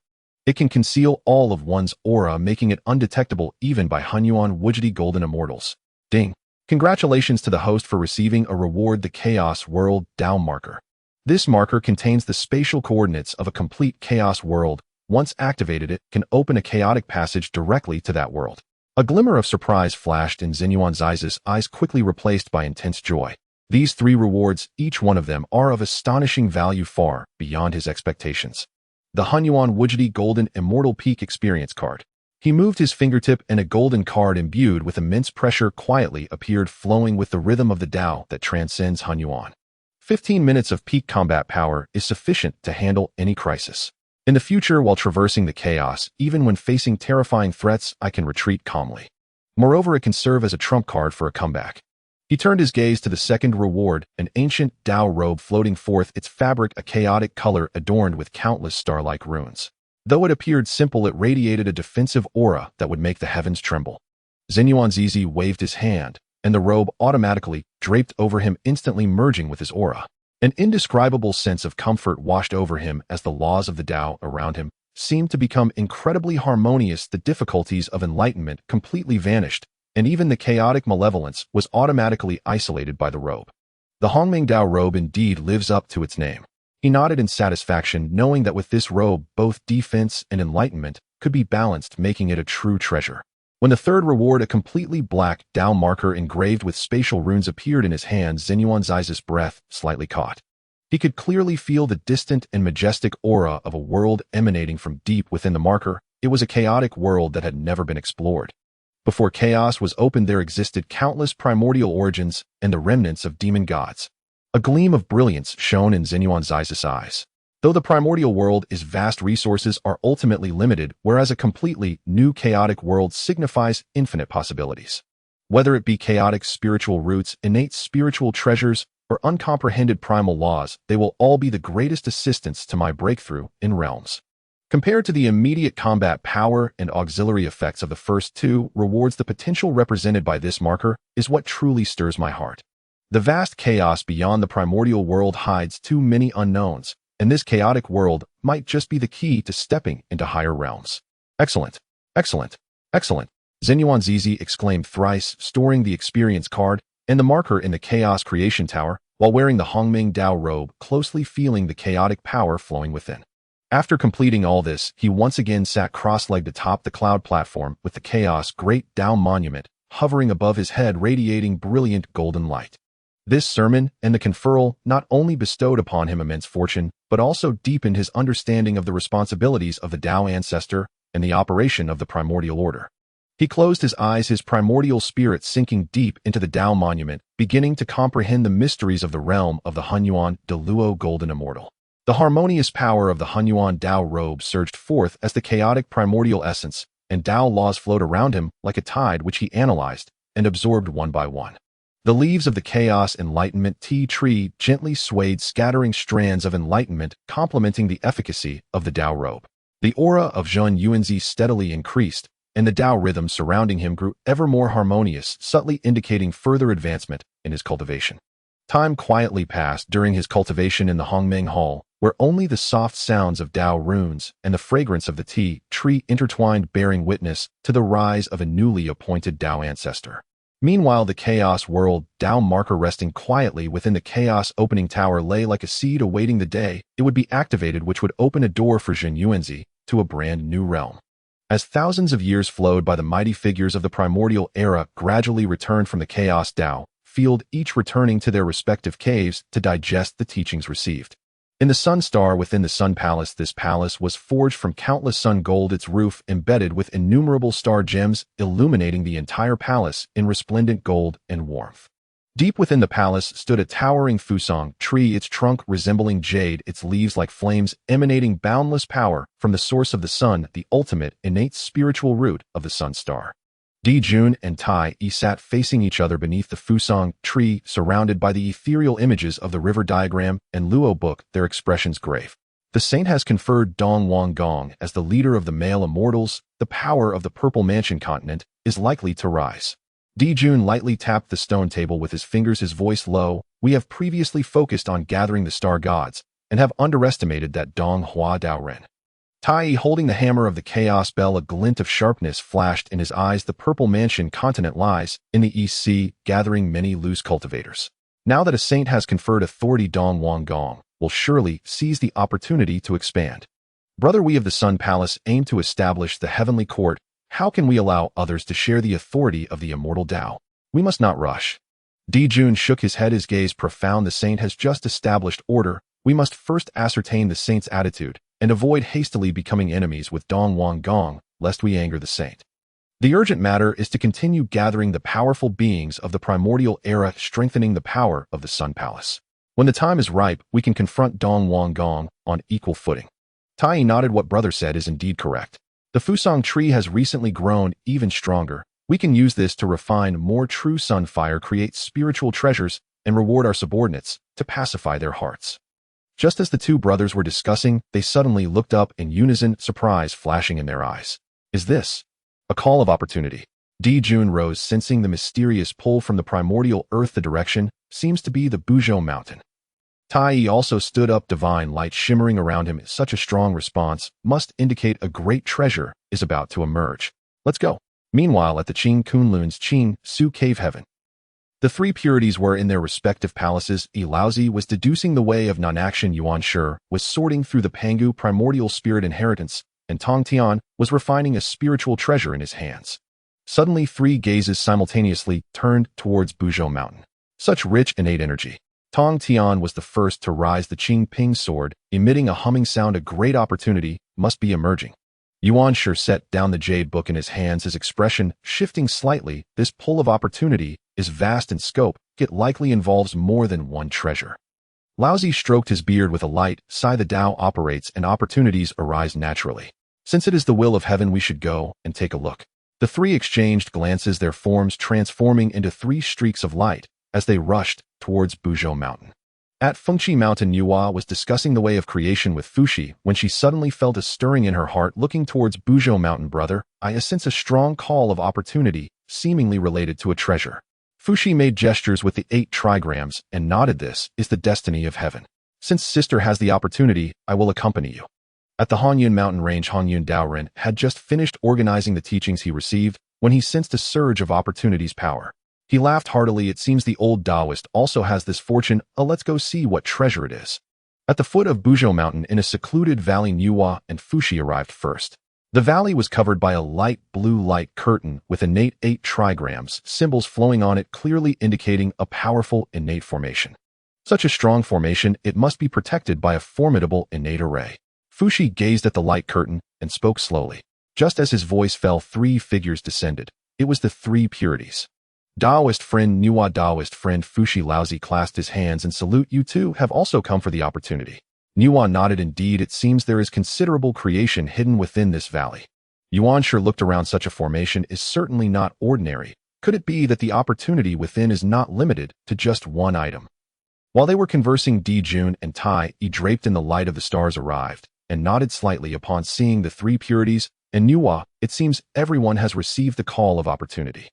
It can conceal all of one's aura, making it undetectable even by Hunyuan Wujidi Golden Immortals. Ding! Congratulations to the host for receiving a reward, the Chaos World Dao Marker. This marker contains the spatial coordinates of a complete chaos world. Once activated, it can open a chaotic passage directly to that world. A glimmer of surprise flashed in Zhen Yuanzi's eyes, quickly replaced by intense joy. These 3 rewards, each one of them, are of astonishing value far beyond his expectations. The Hong Jun Wielded Golden Immortal Peak Experience Card. He moved his fingertip and a golden card imbued with immense pressure quietly appeared, flowing with the rhythm of the Dao that transcends Hong Jun. 15 minutes of peak combat power is sufficient to handle any crisis. In the future, while traversing the chaos, even when facing terrifying threats, I can retreat calmly. Moreover, it can serve as a trump card for a comeback. He turned his gaze to the second reward, an ancient Dao robe floating forth, its fabric a chaotic color adorned with countless star-like runes. Though it appeared simple, it radiated a defensive aura that would make the heavens tremble. Zhen Yuanzi waved his hand, and the robe automatically draped over him, instantly merging with his aura. An indescribable sense of comfort washed over him as the laws of the Dao around him seemed to become incredibly harmonious. The difficulties of enlightenment completely vanished, and even the chaotic malevolence was automatically isolated by the robe. The Hongming Dao robe indeed lives up to its name. He nodded in satisfaction, knowing that with this robe, both defense and enlightenment could be balanced, making it a true treasure. When the third reward, a completely black Dao marker engraved with spatial runes, appeared in his hand, Zhen Yuanzi's breath slightly caught. He could clearly feel the distant and majestic aura of a world emanating from deep within the marker. It was a chaotic world that had never been explored. Before chaos was opened, there existed countless primordial origins and the remnants of demon gods. A gleam of brilliance shone in Zhen Yuanzi's eyes. Though the primordial world is vast, resources are ultimately limited, whereas a completely new chaotic world signifies infinite possibilities. Whether it be chaotic spiritual roots, innate spiritual treasures, or uncomprehended primal laws, they will all be the greatest assistance to my breakthrough in realms. Compared to the immediate combat power and auxiliary effects of the first 2 rewards, the potential represented by this marker is what truly stirs my heart. The vast chaos beyond the primordial world hides too many unknowns, and this chaotic world might just be the key to stepping into higher realms. Excellent, excellent, excellent, Zhen Yuanzi exclaimed thrice, storing the experience card and the marker in the Chaos Creation Tower, while wearing the Hongming Dao robe, closely feeling the chaotic power flowing within. After completing all this, he once again sat cross-legged atop the cloud platform with the Chaos Great Dao Monument hovering above his head, radiating brilliant golden light. This sermon and the conferral not only bestowed upon him immense fortune, but also deepened his understanding of the responsibilities of the Dao ancestor and the operation of the primordial order. He closed his eyes, his primordial spirit sinking deep into the Dao monument, beginning to comprehend the mysteries of the realm of the Great Luo Golden Immortal. The harmonious power of the Hong Jun Dao robe surged forth as the chaotic primordial essence and Dao laws flowed around him like a tide, which he analyzed and absorbed one by one. The leaves of the Chaos Enlightenment tea tree gently swayed, scattering strands of enlightenment, complementing the efficacy of the Dao robe. The aura of Zhen Yuanzi steadily increased, and the Dao rhythm surrounding him grew ever more harmonious, subtly indicating further advancement in his cultivation. Time quietly passed during his cultivation in the Hongmeng Hall, where only the soft sounds of Dao runes and the fragrance of the tea tree intertwined, bearing witness to the rise of a newly appointed Dao ancestor. Meanwhile, the Chaos World Dao marker resting quietly within the Chaos Opening Tower lay like a seed awaiting the day it would be activated, which would open a door for Zhen Yuanzi to a brand new realm. As thousands of years flowed by, the mighty figures of the primordial era gradually returned from the Chaos Dao field, each returning to their respective caves to digest the teachings received. In the Sun Star within the Sun Palace, this palace was forged from countless sun gold, its roof embedded with innumerable star gems, illuminating the entire palace in resplendent gold and warmth. Deep within the palace stood a towering fusang tree, its trunk resembling jade, its leaves like flames, emanating boundless power from the source of the sun, the ultimate innate spiritual root of the Sun Star. Jun and Tai sat facing each other beneath the fusang tree, surrounded by the ethereal images of the river diagram and Luo book, their expressions grave. The saint has conferred Dong Wang Gong as the leader of the male immortals. The power of the Purple Mansion continent is likely to rise. Jun lightly tapped the stone table with his fingers, his voice low. We have previously focused on gathering the star gods and have underestimated that Dong Hua Dao Ren. Tai, holding the hammer of the chaos bell, a glint of sharpness flashed in his eyes. The purple mansion continent lies in the East Sea, gathering many loose cultivators. Now that a saint has conferred authority, Dong Wang Gong will surely seize the opportunity to expand. Brother, we of the Sun Palace aim to establish the heavenly court. How can we allow others to share the authority of the immortal Dao? We must not rush. Di Jun shook his head, his gaze profound. The saint has just established order. We must first ascertain the saint's attitude and avoid hastily becoming enemies with Dong Wang Gong, lest we anger the saint. The urgent matter is to continue gathering the powerful beings of the primordial era, strengthening the power of the Sun Palace. When the time is ripe, we can confront Dong Wang Gong on equal footing. Tai nodded. What brother said is indeed correct. The Fusang tree has recently grown even stronger. We can use this to refine more true sun fire, create spiritual treasures, and reward our subordinates to pacify their hearts. Just as the two brothers were discussing, they suddenly looked up in unison, surprise flashing in their eyes. Is this a call of opportunity? Di Jun rose, sensing the mysterious pull from the primordial earth. The direction seems to be the Buzhou mountain. Tai also stood up, divine light shimmering around him. Such a strong response must indicate a great treasure is about to emerge. Let's go. Meanwhile, at the Qing Kunlun's Qing Su cave heaven, the three purities were in their respective palaces. Laozi was deducing the way of non-action, Yuan Shi was sorting through the Pangu primordial spirit inheritance, and Tong Tian was refining a spiritual treasure in his hands. Suddenly, three gazes simultaneously turned towards Buzhou mountain. Such rich innate energy. Tong Tian was the first to rise, the Qing Ping sword, emitting a humming sound. A great opportunity must be emerging. Yuan Shi set down the jade book in his hands, his expression shifting slightly. This pull of opportunity is vast in scope. It likely involves more than one treasure. Laozi stroked his beard with a light sigh. The Tao operates and opportunities arise naturally. Since it is the will of heaven, we should go and take a look. The three exchanged glances, their forms transforming into three streaks of light as they rushed towards Buzhou mountain. At Fengqi Mountain, Yuhua was discussing the way of creation with Fuxi when she suddenly felt a stirring in her heart. Looking towards Buzhou mountain, brother, I sense a strong call of opportunity, seemingly related to a treasure. Fuxi made gestures with the 8 trigrams and nodded. This is the destiny of heaven. Since sister has the opportunity, I will accompany you. At the Hong Jun mountain range, Hong Jun Daoren had just finished organizing the teachings he received when he sensed a surge of opportunity's power. He laughed heartily. It seems the old Taoist also has this fortune. Let's go see what treasure it is. At the foot of Buzhou mountain, in a secluded valley, Yuhua and Fuxi arrived first. The valley was covered by a light blue light curtain with innate 8 trigrams, symbols flowing on it, clearly indicating a powerful innate formation. Such a strong formation, it must be protected by a formidable innate array. Fuxi gazed at the light curtain and spoke slowly. Just as his voice fell, 3 figures descended. It was the 3 purities. Daoist friend, Nuwa Daoist friend. Fuxi Laozi clasped his hands and salute. You two have also come for the opportunity. Nuwa nodded. Indeed, it seems there is considerable creation hidden within this valley. Yuan Shi looked around. Such a formation is certainly not ordinary. Could it be that the opportunity within is not limited to just one item? While they were conversing, Di Jun and Tai, draped in the light of the stars, arrived and nodded slightly upon seeing the 3 purities. And Nuwa, it seems everyone has received the call of opportunity.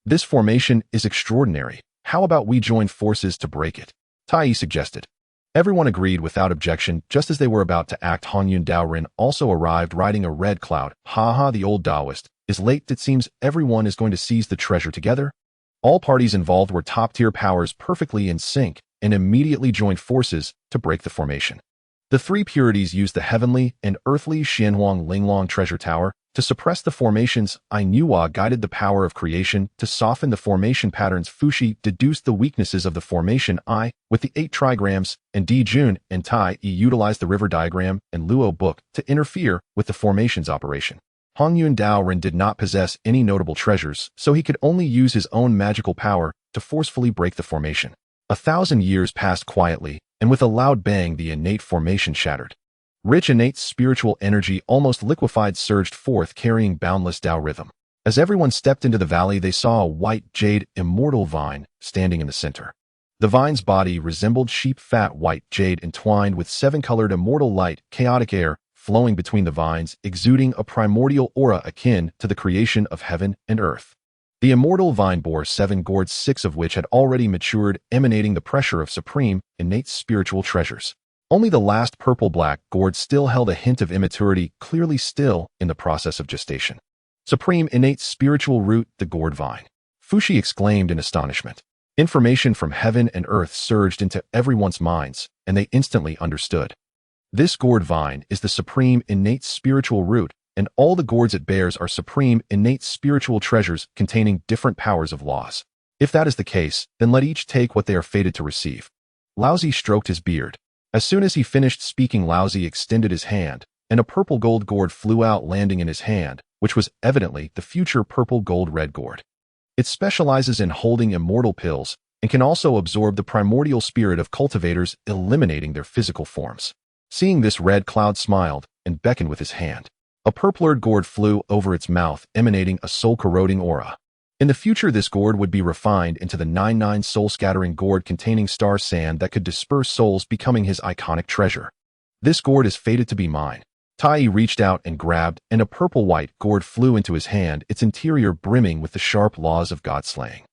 This formation is extraordinary. How about we join forces to break it? Tai suggested. Everyone agreed without objection. Just as they were about to act, Hong Jun Daoren also arrived riding a red cloud. The old Taoist is late. It seems everyone is going to seize the treasure together. All parties involved were top-tier powers, perfectly in sync, and immediately joined forces to break the formation. The 3 purities used the heavenly and earthly Xianhuang Linglong treasure tower to suppress the formations. Nuwa guided the power of creation to soften the formation patterns. Fuxi deduced the weaknesses of the formation with the 8 trigrams, and Di Jun and Tai utilized the river diagram and Luo book to interfere with the formation's operation. Hong Jun Daoren did not possess any notable treasures, so he could only use his own magical power to forcefully break the formation. 1,000 years passed quietly, and with a loud bang, the innate formation shattered. Rich innate spiritual energy, almost liquefied, surged forth, carrying boundless Tao rhythm. As everyone stepped into the valley, they saw a white jade immortal vine standing in the center. The vine's body resembled sheep fat, white jade entwined with 7-colored immortal light, chaotic air flowing between the vines, exuding a primordial aura akin to the creation of heaven and earth. The immortal vine bore 7 gourds, 6 of which had already matured, emanating the pressure of supreme, innate spiritual treasures. Only the last purple-black gourd still held a hint of immaturity, clearly still in the process of gestation. Supreme innate spiritual root, the gourd vine. Fushi exclaimed in astonishment. Information from heaven and earth surged into everyone's minds, and they instantly understood. This gourd vine is the supreme innate spiritual root, and all the gourds it bears are supreme innate spiritual treasures containing different powers of laws. If that is the case, then let each take what they are fated to receive. Laozi stroked his beard. As soon as he finished speaking, Laozi extended his hand, and a purple gold gourd flew out, landing in his hand, which was evidently the future purple gold red gourd. It specializes in holding immortal pills and can also absorb the primordial spirit of cultivators, eliminating their physical forms. Seeing this, Red Cloud smiled and beckoned with his hand. A purpler gourd flew over its mouth, emanating a soul-corroding aura. In the future, this gourd would be refined into the 99 soul-scattering gourd containing star sand that could disperse souls, becoming his iconic treasure. This gourd is fated to be mine. Tai reached out and grabbed, and a purple-white gourd flew into his hand, its interior brimming with the sharp laws of god-slaying.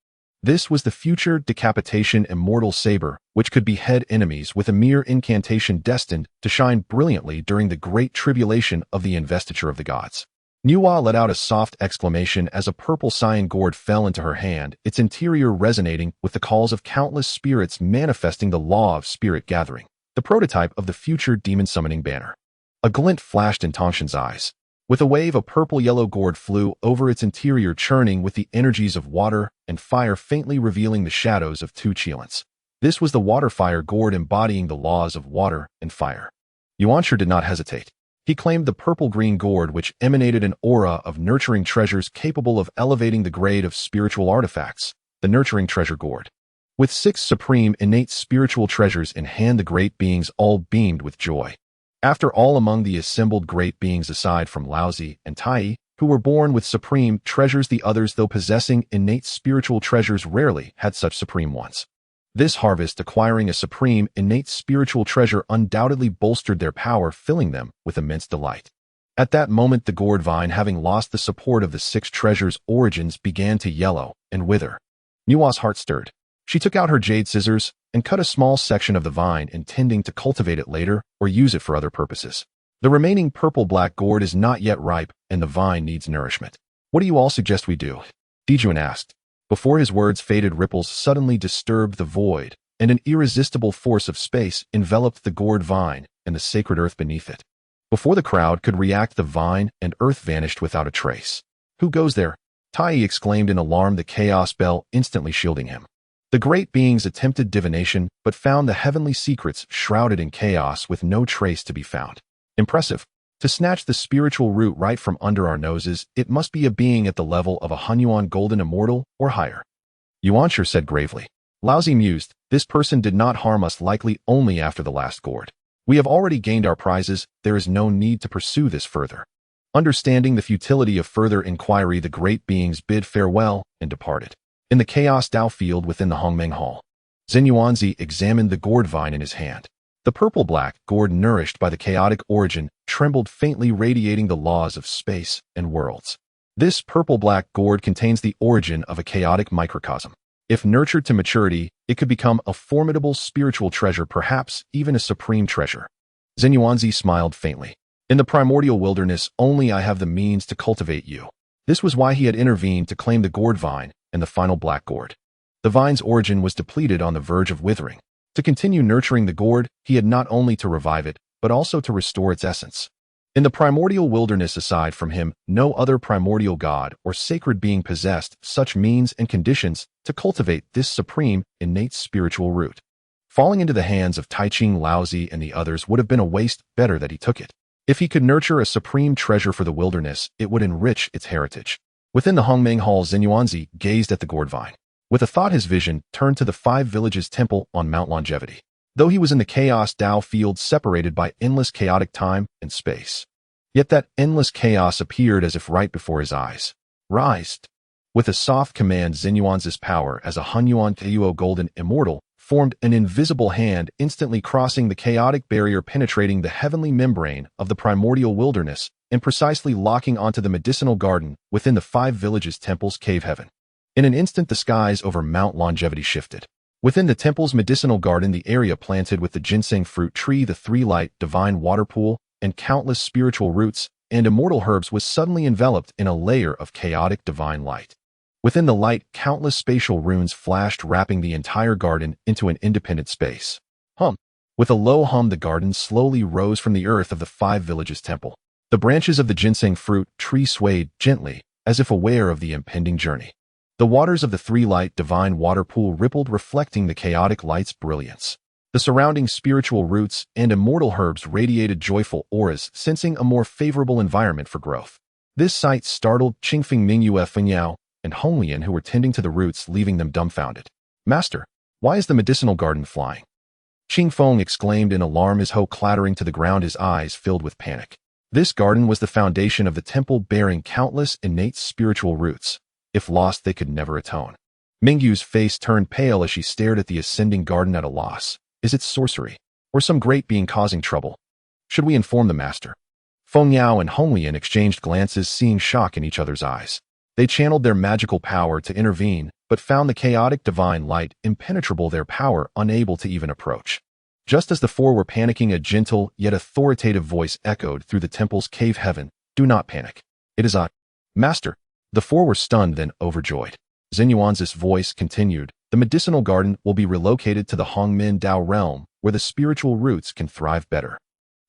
This was the future decapitation immortal saber, which could behead enemies with a mere incantation, destined to shine brilliantly during the great tribulation of the investiture of the gods. Nuwa let out a soft exclamation as a purple cyan gourd fell into her hand, its interior resonating with the calls of countless spirits, manifesting the law of spirit gathering, the prototype of the future demon summoning banner. A glint flashed in Tongshan's eyes. With a wave, a purple-yellow gourd flew over its interior, churning with the energies of water and fire, faintly revealing the shadows of two Qilins. This was the water-fire gourd, embodying the laws of water and fire. Yuanshi did not hesitate. He claimed the purple-green gourd, which emanated an aura of nurturing treasures capable of elevating the grade of spiritual artifacts, the nurturing treasure gourd. With 6 supreme innate spiritual treasures in hand, the great beings all beamed with joy. After all, among the assembled great beings, aside from Laozi and Tai, who were born with supreme treasures, the others, though possessing innate spiritual treasures, rarely had such supreme ones. This harvest, acquiring a supreme innate spiritual treasure, undoubtedly bolstered their power, filling them with immense delight. At that moment, the gourd vine, having lost the support of the 6 treasures' origins, began to yellow and wither. Nuwa's heart stirred. She took out her jade scissors and cut a small section of the vine, intending to cultivate it later or use it for other purposes. The remaining purple-black gourd is not yet ripe, and the vine needs nourishment. What do you all suggest we do? Dijuan asked. Before his words, faded ripples suddenly disturbed the void, and an irresistible force of space enveloped the gourd vine and the sacred earth beneath it. Before the crowd could react, the vine and earth vanished without a trace. Who goes there? Tai exclaimed in alarm, the chaos bell instantly shielding him. The great beings attempted divination, but found the heavenly secrets shrouded in chaos with no trace to be found. Impressive. To snatch the spiritual root right from under our noses, it must be a being at the level of a Hunyuan Golden Immortal or higher. Yuanshi said gravely. Laozi mused, this person did not harm us, likely only after the last gourd. We have already gained our prizes, there is no need to pursue this further. Understanding the futility of further inquiry, the great beings bid farewell and departed. In the Chaos Dao field within the Hongmeng Hall, Zhen Yuanzi examined the gourd vine in his hand. The purple-black gourd, nourished by the chaotic origin, trembled faintly, radiating the laws of space and worlds. This purple-black gourd contains the origin of a chaotic microcosm. If nurtured to maturity, it could become a formidable spiritual treasure, perhaps even a supreme treasure. Zhen Yuanzi smiled faintly. In the primordial wilderness, only I have the means to cultivate you. This was why he had intervened to claim the gourd vine and the final black gourd. The vine's origin was depleted, on the verge of withering. To continue nurturing the gourd, he had not only to revive it, but also to restore its essence. In the primordial wilderness, aside from him, no other primordial god or sacred being possessed such means and conditions to cultivate this supreme, innate spiritual root. Falling into the hands of Taiching, Laozi, and the others would have been a waste. Better that he took it. If he could nurture a supreme treasure for the wilderness, it would enrich its heritage. Within the Hongmeng Hall, Zhen Yuanzi gazed at the gourd vine. With a thought, his vision turned to the 5 villages temple on Mount Longevity. Though he was in the Chaos Dao field, separated by endless chaotic time and space, yet that endless chaos appeared as if right before his eyes. Rise! With a soft command, Zhen Yuanzi's power as a Hunyuan Great Luo Golden Immortal formed an invisible hand, instantly crossing the chaotic barrier, penetrating the heavenly membrane of the primordial wilderness, and precisely locking onto the medicinal garden within the 5 villages temple's cave heaven. In an instant, the skies over Mount Longevity shifted. Within the temple's medicinal garden, the area planted with the ginseng fruit tree, the three-light divine water pool, and countless spiritual roots and immortal herbs was suddenly enveloped in a layer of chaotic divine light. Within the light, countless spatial runes flashed, wrapping the entire garden into an independent space. With a low hum, the garden slowly rose from the earth of the 5 villages temple. The branches of the ginseng fruit tree swayed gently, as if aware of the impending journey. The waters of the three-light divine water pool rippled, reflecting the chaotic light's brilliance. The surrounding spiritual roots and immortal herbs radiated joyful auras, sensing a more favorable environment for growth. This sight startled Qingfeng, Mingyue, Fengyao, and Honglian, who were tending to the roots, leaving them dumbfounded. "Master, why is the medicinal garden flying?" Qingfeng exclaimed in alarm, his hoe clattering to the ground, his eyes filled with panic. This garden was the foundation of the temple, bearing countless innate spiritual roots. If lost, they could never atone. Mingyu's face turned pale as she stared at the ascending garden, at a loss. Is it sorcery, or some great being causing trouble? Should we inform the master? Fengyao and Honglian exchanged glances, seeing shock in each other's eyes. They channeled their magical power to intervene, but found the chaotic divine light impenetrable, their power unable to even approach. Just as the four were panicking, a gentle yet authoritative voice echoed through the temple's cave heaven. "Do not panic. It is I, Master." The four were stunned, then overjoyed. Zhen Yuanzi's voice continued, "The medicinal garden will be relocated to the Hongmen Dao realm, where the spiritual roots can thrive better.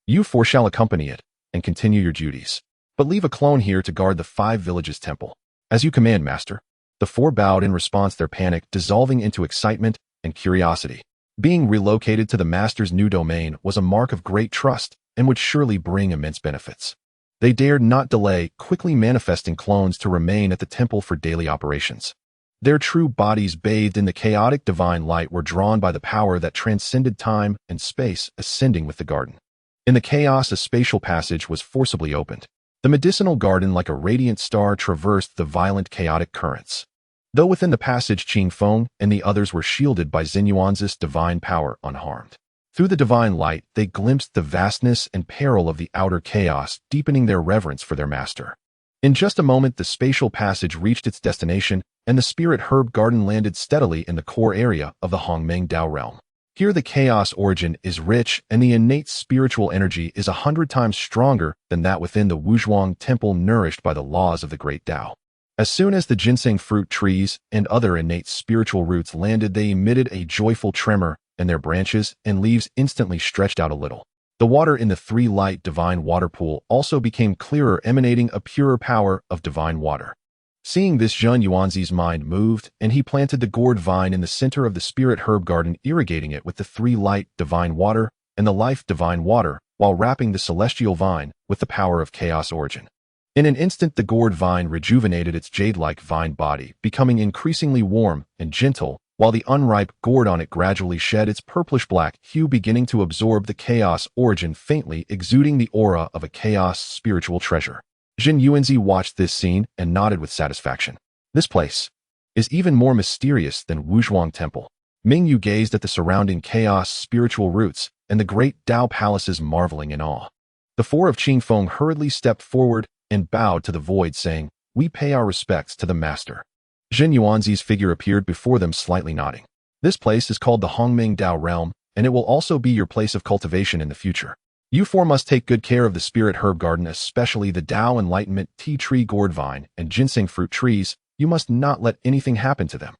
You four shall accompany it and continue your duties, but leave a clone here to guard the 5 villages temple." "As you command, Master." The four bowed in response, their panic dissolving into excitement and curiosity. Being relocated to the master's new domain was a mark of great trust and would surely bring immense benefits. They dared not delay, quickly manifesting clones to remain at the temple for daily operations. Their true bodies, bathed in the chaotic divine light, were drawn by the power that transcended time and space, ascending with the garden. In the chaos, a spatial passage was forcibly opened. The medicinal garden, like a radiant star, traversed the violent chaotic currents. Though within the passage, Qingfeng and the others were shielded by Zhen Yuanzi's divine power unharmed. Through the divine light, they glimpsed the vastness and peril of the outer chaos, deepening their reverence for their master. In just a moment, the spatial passage reached its destination, and the spirit herb garden landed steadily in the core area of the Hongmeng Dao realm. Here the chaos origin is rich, and the innate spiritual energy is 100 times stronger than that within the Wuzhuang temple, nourished by the laws of the Great Dao. As soon as the ginseng fruit trees and other innate spiritual roots landed, they emitted a joyful tremor, and their branches and leaves instantly stretched out a little. The water in the 3-light divine water pool also became clearer, emanating a purer power of divine water. Seeing this, Zhen Yuanzi's mind moved, and he planted the gourd vine in the center of the spirit herb garden, irrigating it with the 3-light divine water and the life divine water, while wrapping the celestial vine with the power of chaos origin. In an instant, the gourd vine rejuvenated its jade-like vine body, becoming increasingly warm and gentle, while the unripe gourd on it gradually shed its purplish-black hue, beginning to absorb the chaos origin, faintly exuding the aura of a chaos spiritual treasure. Zhen Yuanzi watched this scene and nodded with satisfaction. This place is even more mysterious than Wuzhuang Temple. Mingyu gazed at the surrounding chaos spiritual roots and the great Dao palaces, marveling in awe. The four of Qingfeng hurriedly stepped forward and bowed to the void, saying, "We pay our respects to the master." Zhen Yuanzi's figure appeared before them, slightly nodding. "This place is called the Hongmeng Dao realm, and it will also be your place of cultivation in the future. You four must take good care of the spirit herb garden, especially the Dao enlightenment tea tree, gourd vine, and ginseng fruit trees. You must not let anything happen to them."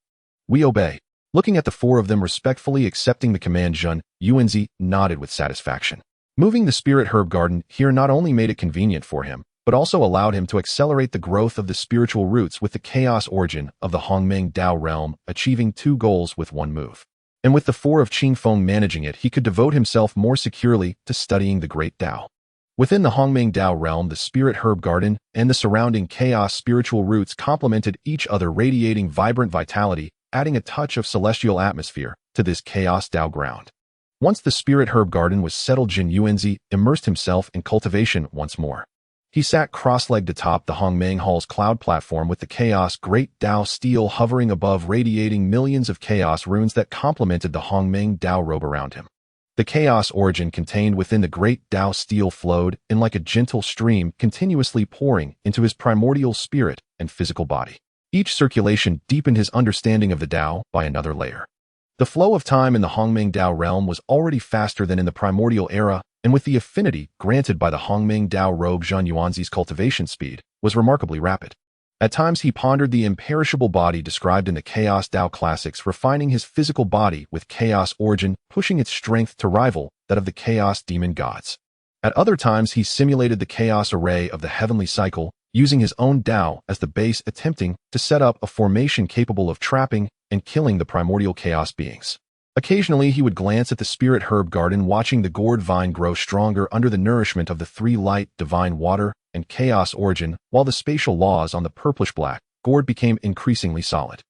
"We obey." Looking at the four of them respectfully accepting the command, Zhen Yuanzi nodded with satisfaction. Moving the spirit herb garden here not only made it convenient for him, but also allowed him to accelerate the growth of the spiritual roots with the chaos origin of the Hongmeng Dao realm, achieving 2 goals with 1 move. And with the four of Qingfeng managing it, he could devote himself more securely to studying the Great Dao. Within the Hongmeng Dao realm, the spirit herb garden and the surrounding chaos spiritual roots complemented each other, radiating vibrant vitality, adding a touch of celestial atmosphere to this Chaos Dao ground. Once the spirit herb garden was settled, Zhen Yuanzi immersed himself in cultivation once more. He sat cross-legged atop the Hongmeng Hall's cloud platform with the Chaos Great Dao Stele hovering above, radiating millions of chaos runes that complemented the Hongmeng Dao robe around him. The chaos origin contained within the Great Dao Stele flowed in like a gentle stream, continuously pouring into his primordial spirit and physical body. Each circulation deepened his understanding of the Dao by another layer. The flow of time in the Hongming Dao realm was already faster than in the primordial era, and with the affinity granted by the Hongming Dao rogue Zhen Yuanzi's cultivation speed, was remarkably rapid. At times he pondered the imperishable body described in the Chaos Dao classics, refining his physical body with chaos origin, pushing its strength to rival that of the chaos demon gods. At other times he simulated the chaos array of the heavenly cycle, using his own Dao as the base, attempting to set up a formation capable of trapping and killing the primordial chaos beings. Occasionally he would glance at the spirit herb garden, watching the gourd vine grow stronger under the nourishment of the three light, divine water, and chaos origin, while the spatial laws on the purplish-black gourd became increasingly solid.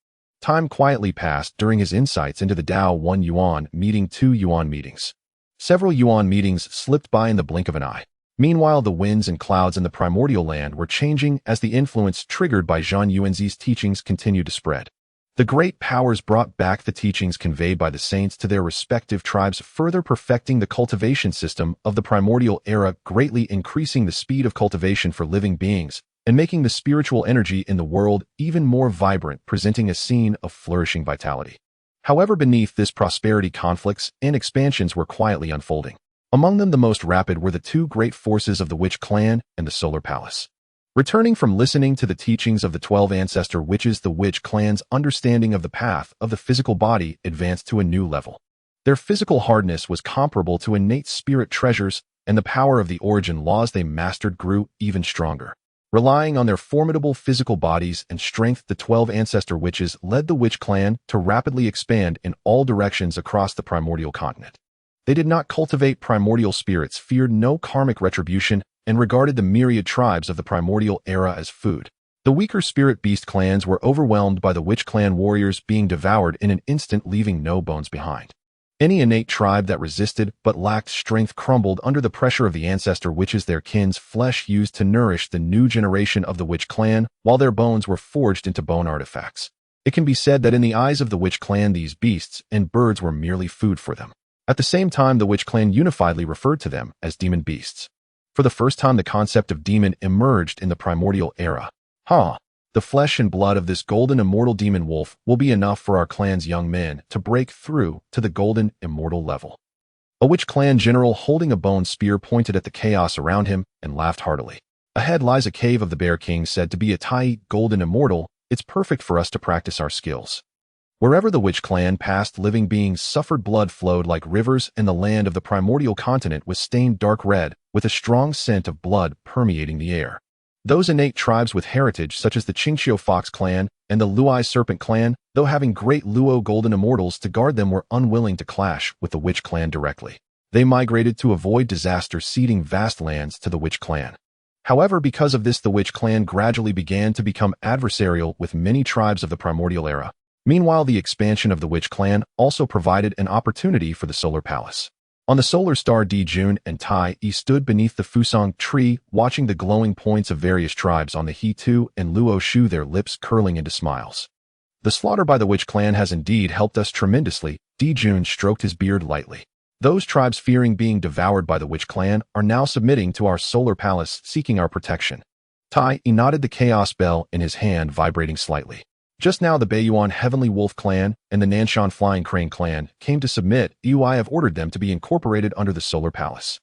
Time quietly passed during his insights into the Dao 1 Yuan meeting 2 Yuan meetings. Several Yuan meetings slipped by in the blink of an eye. Meanwhile, the winds and clouds in the primordial land were changing as the influence triggered by Zhen Yuanzi's teachings continued to spread. The great powers brought back the teachings conveyed by the saints to their respective tribes, further perfecting the cultivation system of the primordial era, greatly increasing the speed of cultivation for living beings, and making the spiritual energy in the world even more vibrant, presenting a scene of flourishing vitality. However, beneath this prosperity, conflicts and expansions were quietly unfolding. Among them, the most rapid were the two great forces of the Witch Clan and the Solar Palace. Returning from listening to the teachings of the 12 ancestor witches, the Witch Clan's understanding of the path of the physical body advanced to a new level. Their physical hardness was comparable to innate spirit treasures, and the power of the origin laws they mastered grew even stronger. Relying on their formidable physical bodies and strength, the 12 ancestor witches led the Witch Clan to rapidly expand in all directions across the primordial continent. They did not cultivate primordial spirits, feared no karmic retribution, and regarded the myriad tribes of the primordial era as food. The weaker spirit beast clans were overwhelmed by the Witch Clan warriors, being devoured in an instant, leaving no bones behind. Any innate tribe that resisted but lacked strength crumbled under the pressure of the ancestor witches, their kin's flesh used to nourish the new generation of the Witch Clan, while their bones were forged into bone artifacts. It can be said that in the eyes of the Witch Clan, these beasts and birds were merely food for them. At the same time, the Witch Clan unifiedly referred to them as demon beasts. For the first time, the concept of demon emerged in the primordial era. The flesh and blood of this golden immortal demon wolf will be enough for our clan's young men to break through to the golden immortal level. A Witch Clan general holding a bone spear pointed at the chaos around him and laughed heartily. Ahead lies a cave of the Bear King, said to be a Tai golden immortal. It's perfect for us to practice our skills. Wherever the Witch Clan passed, living beings suffered, blood flowed like rivers, and the land of the primordial continent was stained dark red, with a strong scent of blood permeating the air. Those innate tribes with heritage, such as the Qingxiu Fox Clan and the Luai Serpent Clan, though having Great Luo Golden Immortals to guard them, were unwilling to clash with the Witch Clan directly. They migrated to avoid disaster, ceding vast lands to the Witch Clan. However, because of this, the Witch Clan gradually began to become adversarial with many tribes of the primordial era. Meanwhile, the expansion of the Witch Clan also provided an opportunity for the Solar Palace. On the solar star, Jun and Tai stood beneath the Fusong tree, watching the glowing points of various tribes on the He-Tu and Luo Shu, their lips curling into smiles. The slaughter by the Witch Clan has indeed helped us tremendously. Jun stroked his beard lightly. Those tribes, fearing being devoured by the Witch Clan, are now submitting to our Solar Palace, seeking our protection. Tai nodded, the chaos bell in his hand vibrating slightly. Just now, the Beiyuan Heavenly Wolf Clan and the Nanshan Flying Crane Clan came to submit. I have ordered them to be incorporated under the Solar Palace.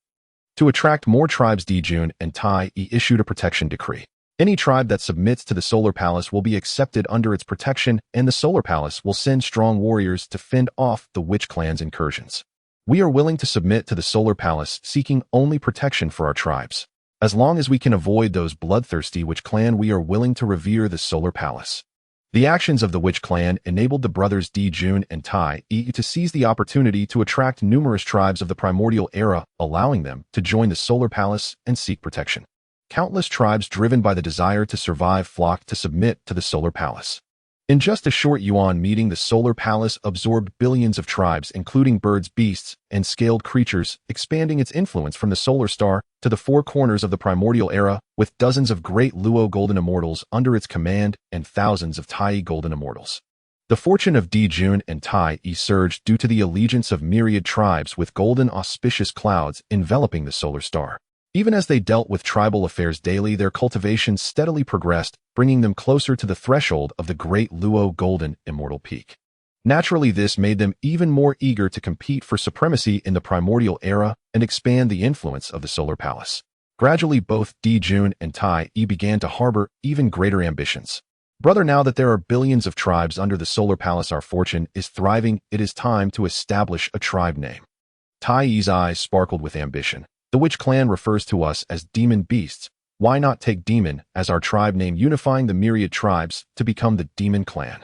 To attract more tribes, Jun and Tai issued a protection decree. Any tribe that submits to the Solar Palace will be accepted under its protection, and the Solar Palace will send strong warriors to fend off the Witch Clan's incursions. We are willing to submit to the Solar Palace, seeking only protection for our tribes. As long as we can avoid those bloodthirsty Witch Clan, we are willing to revere the Solar Palace. The actions of the Witch Clan enabled the brothers Jun and Tai to seize the opportunity to attract numerous tribes of the primordial era, allowing them to join the Solar Palace and seek protection. Countless tribes, driven by the desire to survive, flocked to submit to the Solar Palace. In just a short Yuan meeting, the Solar Palace absorbed billions of tribes, including birds, beasts, and scaled creatures, expanding its influence from the solar star to the four corners of the primordial era, with dozens of Great Luo Golden Immortals under its command and thousands of Tai Golden Immortals. The fortune of Jun and Tai surged due to the allegiance of myriad tribes, with golden auspicious clouds enveloping the solar star. Even as they dealt with tribal affairs daily, their cultivation steadily progressed, bringing them closer to the threshold of the Great Luo Golden Immortal Peak. Naturally, this made them even more eager to compete for supremacy in the primordial era and expand the influence of the Solar Palace. Gradually, both Dijun and Tai Yi began to harbor even greater ambitions. Brother, now that there are billions of tribes under the Solar Palace, our fortune is thriving. It is time to establish a tribe name. Tai Yi's eyes sparkled with ambition. The Witch Clan refers to us as demon beasts. Why not take demon as our tribe name, unifying the myriad tribes to become the Demon Clan?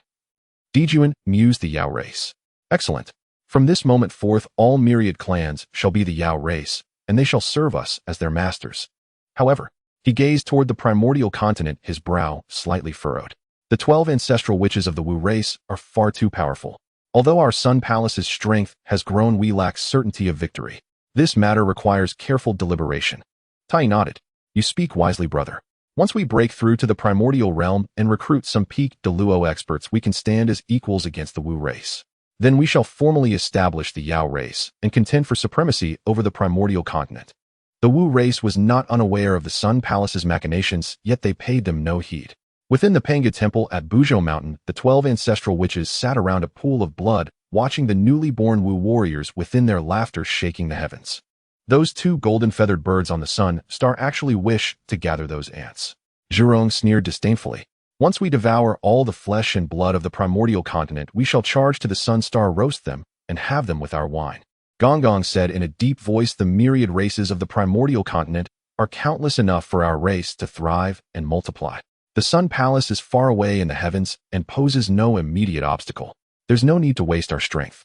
Dijun mused, the Yao race. Excellent. From this moment forth, all myriad clans shall be the Yao race, and they shall serve us as their masters. However, he gazed toward the primordial continent, his brow slightly furrowed. The 12 ancestral witches of the Wu race are far too powerful. Although our Sun Palace's strength has grown, we lack certainty of victory. This matter requires careful deliberation. Tai nodded. You speak wisely, brother. Once we break through to the primordial realm and recruit some peak Luo experts, we can stand as equals against the Wu race. Then we shall formally establish the Yao race and contend for supremacy over the primordial continent. The Wu race was not unaware of the Sun Palace's machinations, yet they paid them no heed. Within the Panga Temple at Buzhou Mountain, the 12 ancestral witches sat around a pool of blood, watching the newly born Wu warriors within their laughter shaking the heavens. Those two golden-feathered birds on the sun star actually wish to gather those ants. Zhurong sneered disdainfully. Once we devour all the flesh and blood of the primordial continent, we shall charge to the sun star, roast them, and have them with our wine. Gong Gong said in a deep voice, the myriad races of the primordial continent are countless enough for our race to thrive and multiply. The Sun Palace is far away in the heavens and poses no immediate obstacle. There's no need to waste our strength.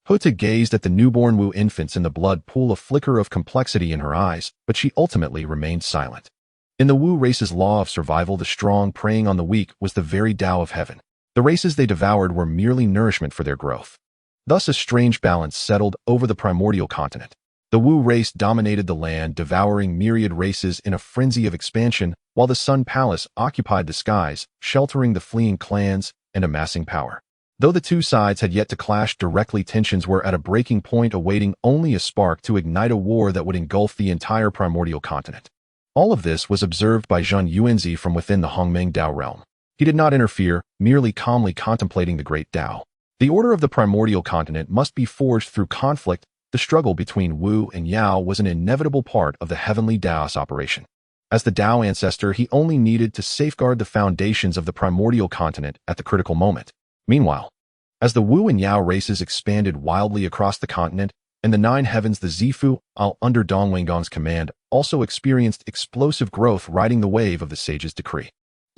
Huta gazed at the newborn Wu infants in the blood pool, a flicker of complexity in her eyes, but she ultimately remained silent. In the Wu race's law of survival, the strong preying on the weak was the very Tao of heaven. The races they devoured were merely nourishment for their growth. Thus a strange balance settled over the primordial continent. The Wu race dominated the land, devouring myriad races in a frenzy of expansion, while the Sun Palace occupied the skies, sheltering the fleeing clans and amassing power. Though the two sides had yet to clash directly, tensions were at a breaking point, awaiting only a spark to ignite a war that would engulf the entire primordial continent. All of this was observed by Zhen Yuanzi from within the Hongmeng Dao realm. He did not interfere, merely calmly contemplating the great Dao. The order of the primordial continent must be forged through conflict. The struggle between Wu and Yao was an inevitable part of the heavenly Daos operation. As the Dao ancestor, he only needed to safeguard the foundations of the primordial continent at the critical moment. Meanwhile, as the Wu and Yao races expanded wildly across the continent, and the nine heavens, the Zifu Al under Dong Wenggong's command also experienced explosive growth, riding the wave of the sage's decree.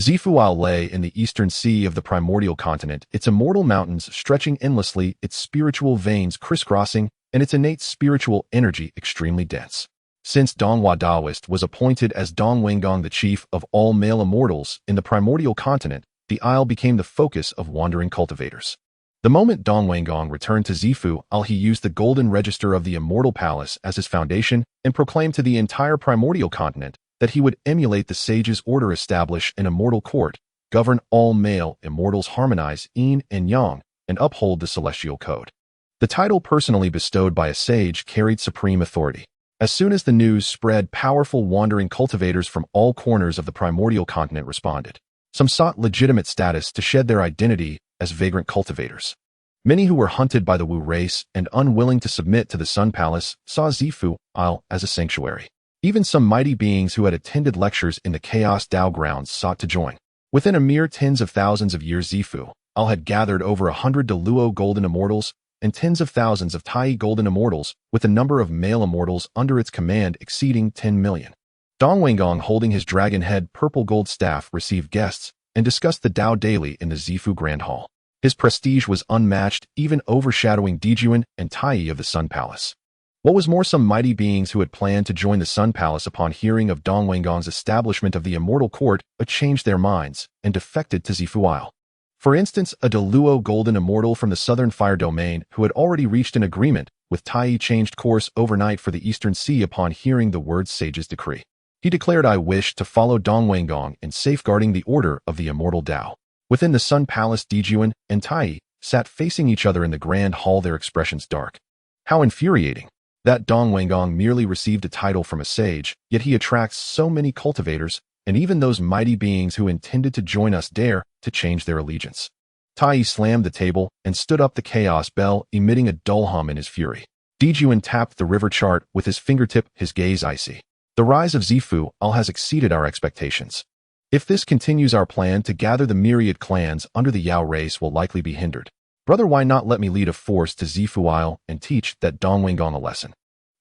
Zifu Al lay in the eastern sea of the primordial continent, its immortal mountains stretching endlessly, its spiritual veins crisscrossing, and its innate spiritual energy extremely dense. Since Donghua Daoist was appointed as Dong Wenggong the chief of all male immortals in the primordial continent, the isle became the focus of wandering cultivators. The moment Dong Wenggong returned to Zifu Al, he used the golden register of the Immortal Palace as his foundation and proclaimed to the entire primordial continent that he would emulate the sage's order, establish an immortal court, govern all male immortals, harmonize yin and yang, and uphold the celestial code. The title personally bestowed by a sage carried supreme authority. As soon as the news spread, powerful wandering cultivators from all corners of the primordial continent responded. Some sought legitimate status to shed their identity as vagrant cultivators. Many who were hunted by the Wu race and unwilling to submit to the Sun Palace saw Zifu Isle as a sanctuary. Even some mighty beings who had attended lectures in the Chaos Dao grounds sought to join. Within a mere tens of thousands of years, Zifu Isle had gathered over 100 Luo Golden Immortals and tens of thousands of Tai Golden Immortals, with the number of male immortals under its command exceeding 10 million. Dong Wenggong, holding his dragon head purple gold staff, received guests and discussed the Dao daily in the Zifu Grand Hall. His prestige was unmatched, even overshadowing Dijun and Tai Yi of the Sun Palace. What was more, some mighty beings who had planned to join the Sun Palace upon hearing of Dong Wenggong's establishment of the Immortal Court changed their minds and defected to Zifu Isle. For instance, a Luo Golden Immortal from the Southern Fire Domain who had already reached an agreement with Tai Yi changed course overnight for the Eastern Sea upon hearing the word sage's decree. He declared, I wish to follow Dong Wenggong in safeguarding the order of the Immortal Dao. Within the Sun Palace, Dijun and Tai Yi sat facing each other in the Grand Hall, their expressions dark. How infuriating! That Dong Wenggong merely received a title from a sage, yet he attracts so many cultivators, and even those mighty beings who intended to join us dare to change their allegiance. Tai slammed the table and stood up the chaos bell, emitting a dull hum in his fury. Dijuan tapped the river chart with his fingertip, his gaze icy. The rise of Zifu Al has exceeded our expectations. If this continues, our plan to gather the myriad clans under the Yao race will likely be hindered. Brother, why not let me lead a force to Zifu Isle and teach that Dongwengong a lesson?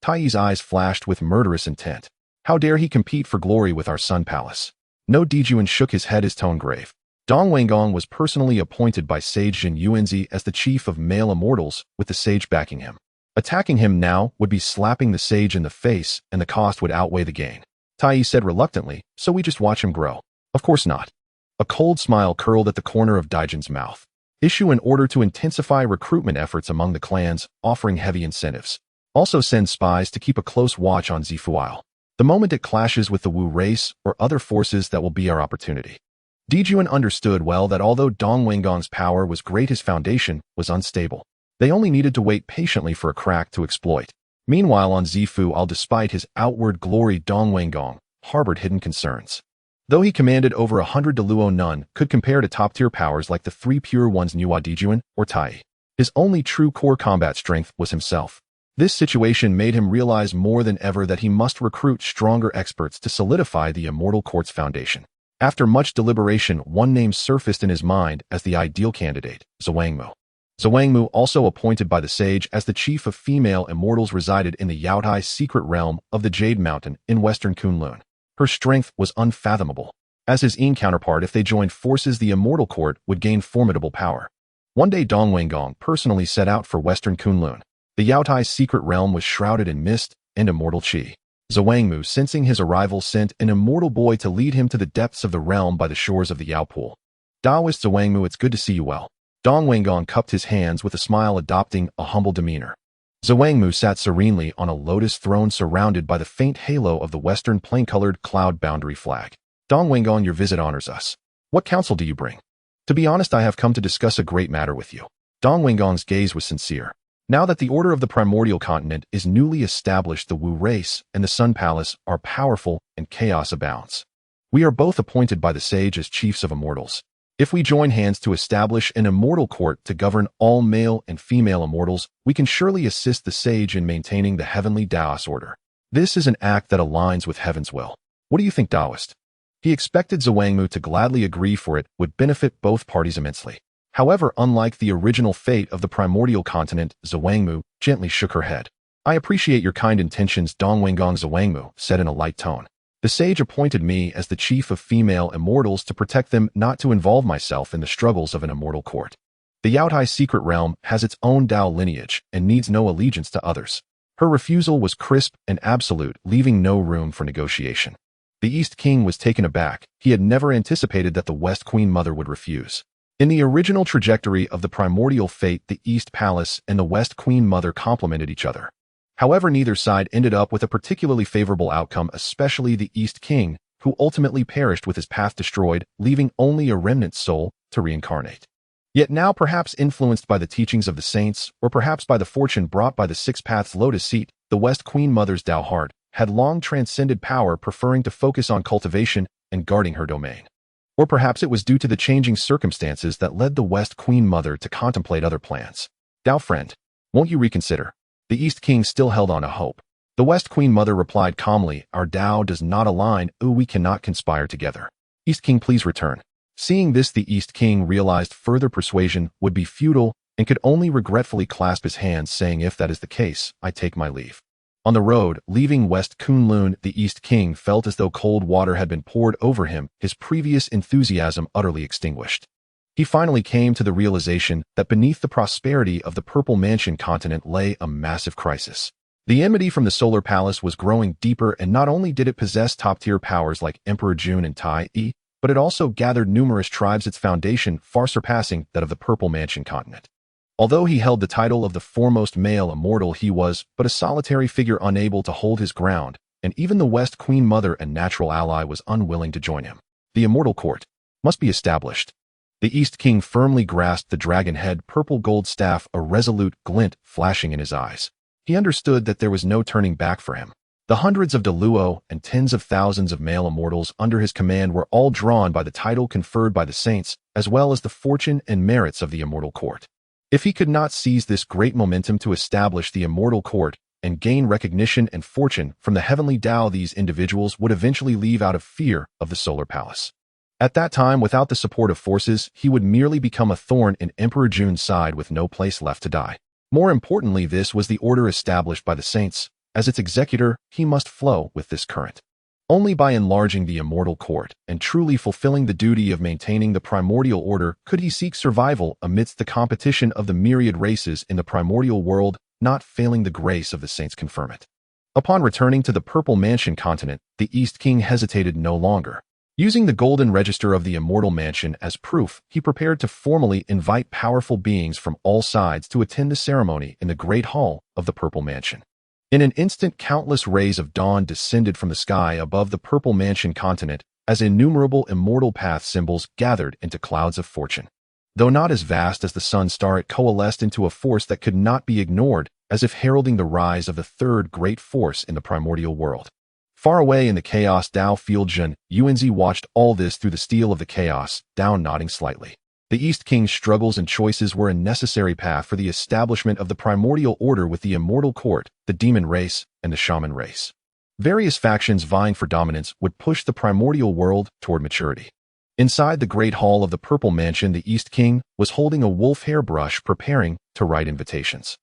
Tai's eyes flashed with murderous intent. How dare he compete for glory with our Sun Palace? No, Dijuan shook his head, his tone grave. Dongwengong was personally appointed by Sage Zhen Yuanzi as the chief of male immortals, with the sage backing him. Attacking him now would be slapping the sage in the face, and the cost would outweigh the gain. Tai said reluctantly, so we just watch him grow. Of course not. A cold smile curled at the corner of Dijuan's mouth. Issue an order to intensify recruitment efforts among the clans, offering heavy incentives. Also send spies to keep a close watch on Zifu Isle. The moment it clashes with the Wu race or other forces, that will be our opportunity. Dijuan understood well that although Dongwengong's power was great, his foundation was unstable. They only needed to wait patiently for a crack to exploit. Meanwhile, on Zifu Al, despite his outward glory, Dongwengong harbored hidden concerns. Though he commanded over 100 Luo, none could compare to top-tier powers like the three pure ones Nuwa Dijuan or Tai. His only true core combat strength was himself. This situation made him realize more than ever that he must recruit stronger experts to solidify the Immortal Court's foundation. After much deliberation, one name surfaced in his mind as the ideal candidate, Zhuangmu. Zhuangmu, also appointed by the sage as the chief of female immortals, resided in the Yaotai secret realm of the Jade Mountain in western Kunlun. Her strength was unfathomable. As his Yin counterpart, if they joined forces, the Immortal Court would gain formidable power. One day, Dongwengong personally set out for western Kunlun. The Yaotai's secret realm was shrouded in mist and immortal qi. Zhuangmu, sensing his arrival, sent an immortal boy to lead him to the depths of the realm by the shores of the Yao Pool. Daoist Zhuangmu, it's good to see you well. Dongwengong cupped his hands with a smile, adopting a humble demeanor. Zhuangmu sat serenely on a lotus throne surrounded by the faint halo of the western plain-colored cloud boundary flag. Dongwengong, your visit honors us. What counsel do you bring? To be honest, I have come to discuss a great matter with you. Dongwengong's gaze was sincere. Now that the order of the primordial continent is newly established, the Wu race and the Sun Palace are powerful and chaos abounds. We are both appointed by the sage as chiefs of immortals. If we join hands to establish an immortal court to govern all male and female immortals, we can surely assist the sage in maintaining the heavenly Daos order. This is an act that aligns with heaven's will. What do you think, Daoist? He expected Zhuangmu to gladly agree, for it would benefit both parties immensely. However, unlike the original fate of the primordial continent, Zhuangmu gently shook her head. I appreciate your kind intentions, Dongwengong. Zhuangmu said in a light tone. The sage appointed me as the chief of female immortals to protect them, not to involve myself in the struggles of an immortal court. The Yaotai secret realm has its own Dao lineage and needs no allegiance to others. Her refusal was crisp and absolute, leaving no room for negotiation. The East King was taken aback. He had never anticipated that the West Queen Mother would refuse. In the original trajectory of the primordial fate, the East Palace and the West Queen Mother complemented each other. However, neither side ended up with a particularly favorable outcome, especially the East King, who ultimately perished with his path destroyed, leaving only a remnant soul to reincarnate. Yet now, perhaps influenced by the teachings of the saints, or perhaps by the fortune brought by the Six Paths Lotus seat, the West Queen Mother's Dao heart had long transcended power, preferring to focus on cultivation and guarding her domain. Or perhaps it was due to the changing circumstances that led the West Queen Mother to contemplate other plans. Dao friend, won't you reconsider? The East King still held on a hope. The West Queen Mother replied calmly, our Dao does not align, we cannot conspire together. East King, please return. Seeing this, the East King realized further persuasion would be futile and could only regretfully clasp his hands, saying, if that is the case, I take my leave. On the road, leaving West Kunlun, the East King felt as though cold water had been poured over him, his previous enthusiasm utterly extinguished. He finally came to the realization that beneath the prosperity of the Purple Mansion continent lay a massive crisis. The enmity from the Solar Palace was growing deeper, and not only did it possess top-tier powers like Emperor Jun and Tai, but it also gathered numerous tribes, its foundation far surpassing that of the Purple Mansion continent. Although he held the title of the foremost male immortal, he was but a solitary figure, unable to hold his ground, and even the West Queen Mother, a natural ally, was unwilling to join him. The Immortal Court must be established. The East King firmly grasped the dragon-head purple gold staff, a resolute glint flashing in his eyes. He understood that there was no turning back for him. The hundreds of Luo and tens of thousands of male immortals under his command were all drawn by the title conferred by the saints, as well as the fortune and merits of the immortal court. If he could not seize this great momentum to establish the immortal court and gain recognition and fortune from the heavenly Tao, these individuals would eventually leave out of fear of the solar palace. At that time, without the support of forces, he would merely become a thorn in Emperor Jun's side with no place left to die. More importantly, this was the order established by the saints. As its executor, he must flow with this current. Only by enlarging the immortal court and truly fulfilling the duty of maintaining the primordial order could he seek survival amidst the competition of the myriad races in the primordial world, not failing the grace of the saints confirm it. Upon returning to the Purple Mansion continent, the East King hesitated no longer. Using the golden register of the immortal mansion as proof, he prepared to formally invite powerful beings from all sides to attend the ceremony in the Great Hall of the Purple Mansion. In an instant, countless rays of dawn descended from the sky above the Purple Mansion continent as innumerable immortal path symbols gathered into clouds of fortune. Though not as vast as the sun star, it coalesced into a force that could not be ignored, as if heralding the rise of the third great force in the primordial world. Far away in the Chaos Dao field, Zhen Yuanzi watched all this through the steel of the Chaos Dao, nodding slightly. The East King's struggles and choices were a necessary path for the establishment of the primordial order with the immortal court, the demon race, and the shaman race. Various factions vying for dominance would push the primordial world toward maturity. Inside the Great Hall of the Purple Mansion, the East King was holding a wolf hair brush, preparing to write invitations.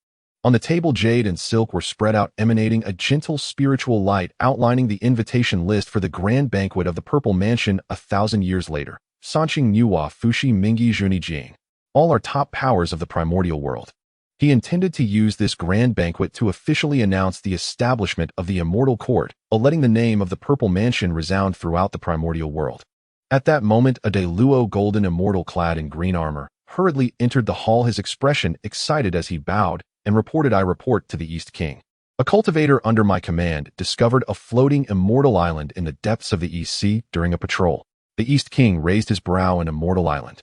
On the table, jade and silk were spread out, emanating a gentle spiritual light outlining the invitation list for the grand banquet of the Purple Mansion 1,000 years later. Sanqing Nuwa Fushi Mingi Juni Jing. All are top powers of the primordial world. He intended to use this grand banquet to officially announce the establishment of the immortal court, letting the name of the Purple Mansion resound throughout the primordial world. At that moment, a Great Luo Golden Immortal clad in green armor hurriedly entered the hall, his expression excited as he bowed and reported, "I report to the East King. A cultivator under my command discovered a floating immortal island in the depths of the East Sea during a patrol." The East King raised his brow. An immortal island.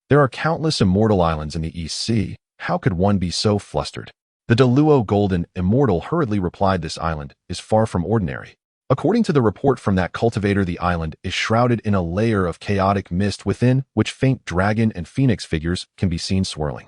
There are countless immortal islands in the East Sea. How could one be so flustered? The Great Luo Golden Immortal hurriedly replied, "This island is far from ordinary. According to the report from that cultivator, the island is shrouded in a layer of chaotic mist within which faint dragon and phoenix figures can be seen swirling.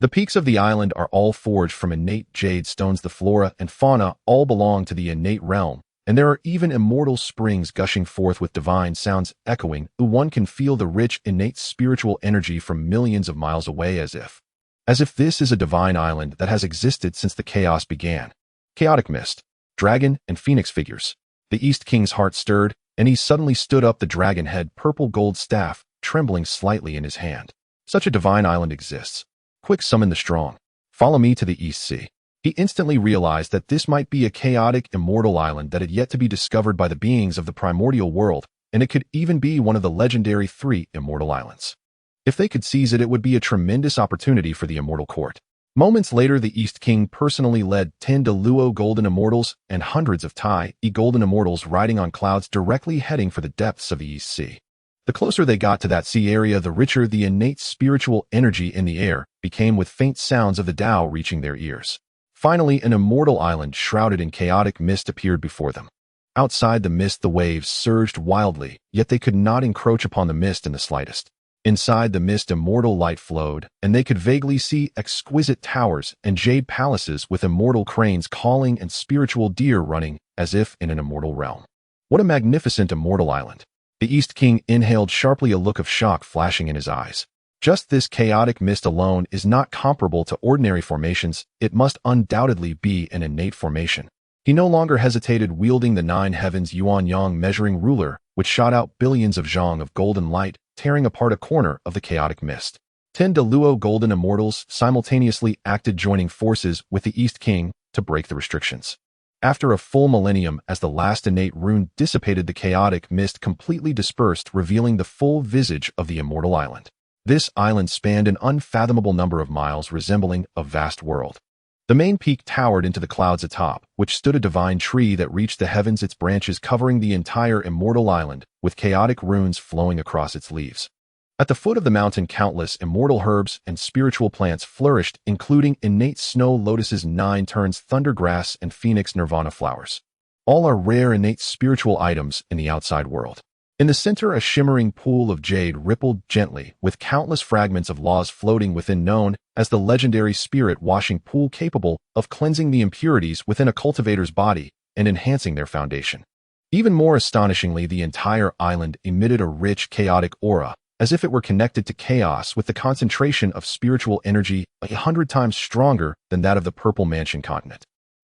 The peaks of the island are all forged from innate jade stones. The flora and fauna all belong to the innate realm, and there are even immortal springs gushing forth with divine sounds echoing. One can feel the rich innate spiritual energy from millions of miles away, as if this is a divine island that has existed since the chaos began." Chaotic mist, dragon, and phoenix figures. The East King's heart stirred, and he suddenly stood up, the dragon head purple gold staff trembling slightly in his hand. Such a divine island exists. Quick, summon the strong. Follow me to the East Sea. He instantly realized that this might be a chaotic immortal island that had yet to be discovered by the beings of the primordial world, and it could even be one of the legendary 3 immortal islands. If they could seize it, it would be a tremendous opportunity for the immortal court. Moments later, the East King personally led 10 Great Luo Golden Immortals and hundreds of Tai Golden Immortals riding on clouds directly heading for the depths of the East Sea. The closer they got to that sea area, the richer the innate spiritual energy in the air became, with faint sounds of the Tao reaching their ears. Finally, an immortal island shrouded in chaotic mist appeared before them. Outside the mist, the waves surged wildly, yet they could not encroach upon the mist in the slightest. Inside the mist, immortal light flowed, and they could vaguely see exquisite towers and jade palaces with immortal cranes calling and spiritual deer running as if in an immortal realm. What a magnificent immortal island! The East King inhaled sharply, a look of shock flashing in his eyes. Just this chaotic mist alone is not comparable to ordinary formations. It must undoubtedly be an innate formation. He no longer hesitated, wielding the 9 heavens Yuan Yang measuring ruler, which shot out billions of zhang of golden light, tearing apart a corner of the chaotic mist. 10 Great Luo Golden Immortals simultaneously acted, joining forces with the East King to break the restrictions. After a full millennium, as the last innate rune dissipated, the chaotic mist completely dispersed, revealing the full visage of the immortal island. This island spanned an unfathomable number of miles, resembling a vast world. The main peak towered into the clouds atop, which stood a divine tree that reached the heavens, its branches covering the entire immortal island, with chaotic runes flowing across its leaves. At the foot of the mountain, countless immortal herbs and spiritual plants flourished, including innate snow lotuses, 9 turns thundergrass, and phoenix nirvana flowers. All are rare innate spiritual items in the outside world. In the center, a shimmering pool of jade rippled gently, with countless fragments of laws floating within, known as the legendary spirit washing pool, capable of cleansing the impurities within a cultivator's body and enhancing their foundation. Even more astonishingly, the entire island emitted a rich, chaotic aura, as if it were connected to chaos, with the concentration of spiritual energy 100 times stronger than that of the Purple Mansion continent.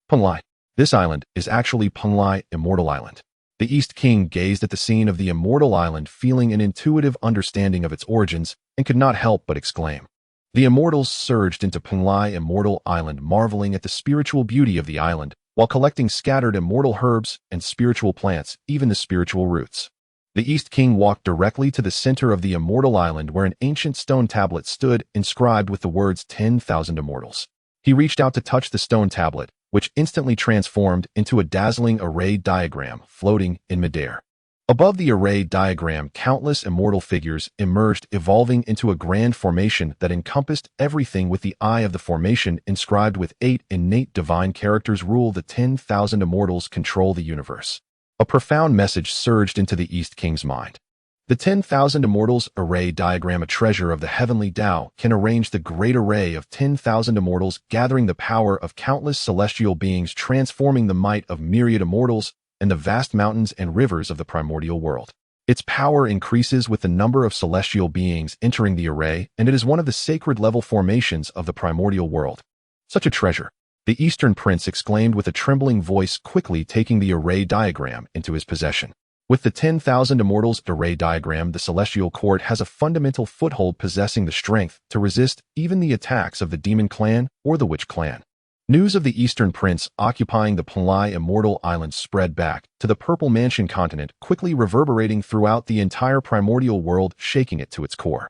Penglai. This island is actually Penglai Immortal Island. The East King gazed at the scene of the Immortal Island, feeling an intuitive understanding of its origins, and could not help but exclaim. The Immortals surged into Penglai Immortal Island, marveling at the spiritual beauty of the island, while collecting scattered immortal herbs and spiritual plants, even the spiritual roots. The East King walked directly to the center of the Immortal Island, where an ancient stone tablet stood, inscribed with the words 10,000 Immortals. He reached out to touch the stone tablet, which instantly transformed into a dazzling array diagram floating in midair. Above the array diagram, countless immortal figures emerged, evolving into a grand formation that encompassed everything, with the eye of the formation inscribed with 8 innate divine characters: rule the 10,000 immortals, control the universe. A profound message surged into the East King's mind. The 10,000 Immortals array diagram, a treasure of the heavenly Tao, can arrange the great array of 10,000 immortals, gathering the power of countless celestial beings, transforming the might of myriad immortals and the vast mountains and rivers of the primordial world. Its power increases with the number of celestial beings entering the array, and it is one of the sacred level formations of the primordial world. Such a treasure, the Eastern Prince exclaimed with a trembling voice, quickly taking the array diagram into his possession. With the 10,000 Immortals array diagram, the Celestial Court has a fundamental foothold, possessing the strength to resist even the attacks of the Demon Clan or the Witch Clan. News of the Eastern Prince occupying the Penglai Immortal Island spread back to the Purple Mansion continent, quickly reverberating throughout the entire primordial world, shaking it to its core.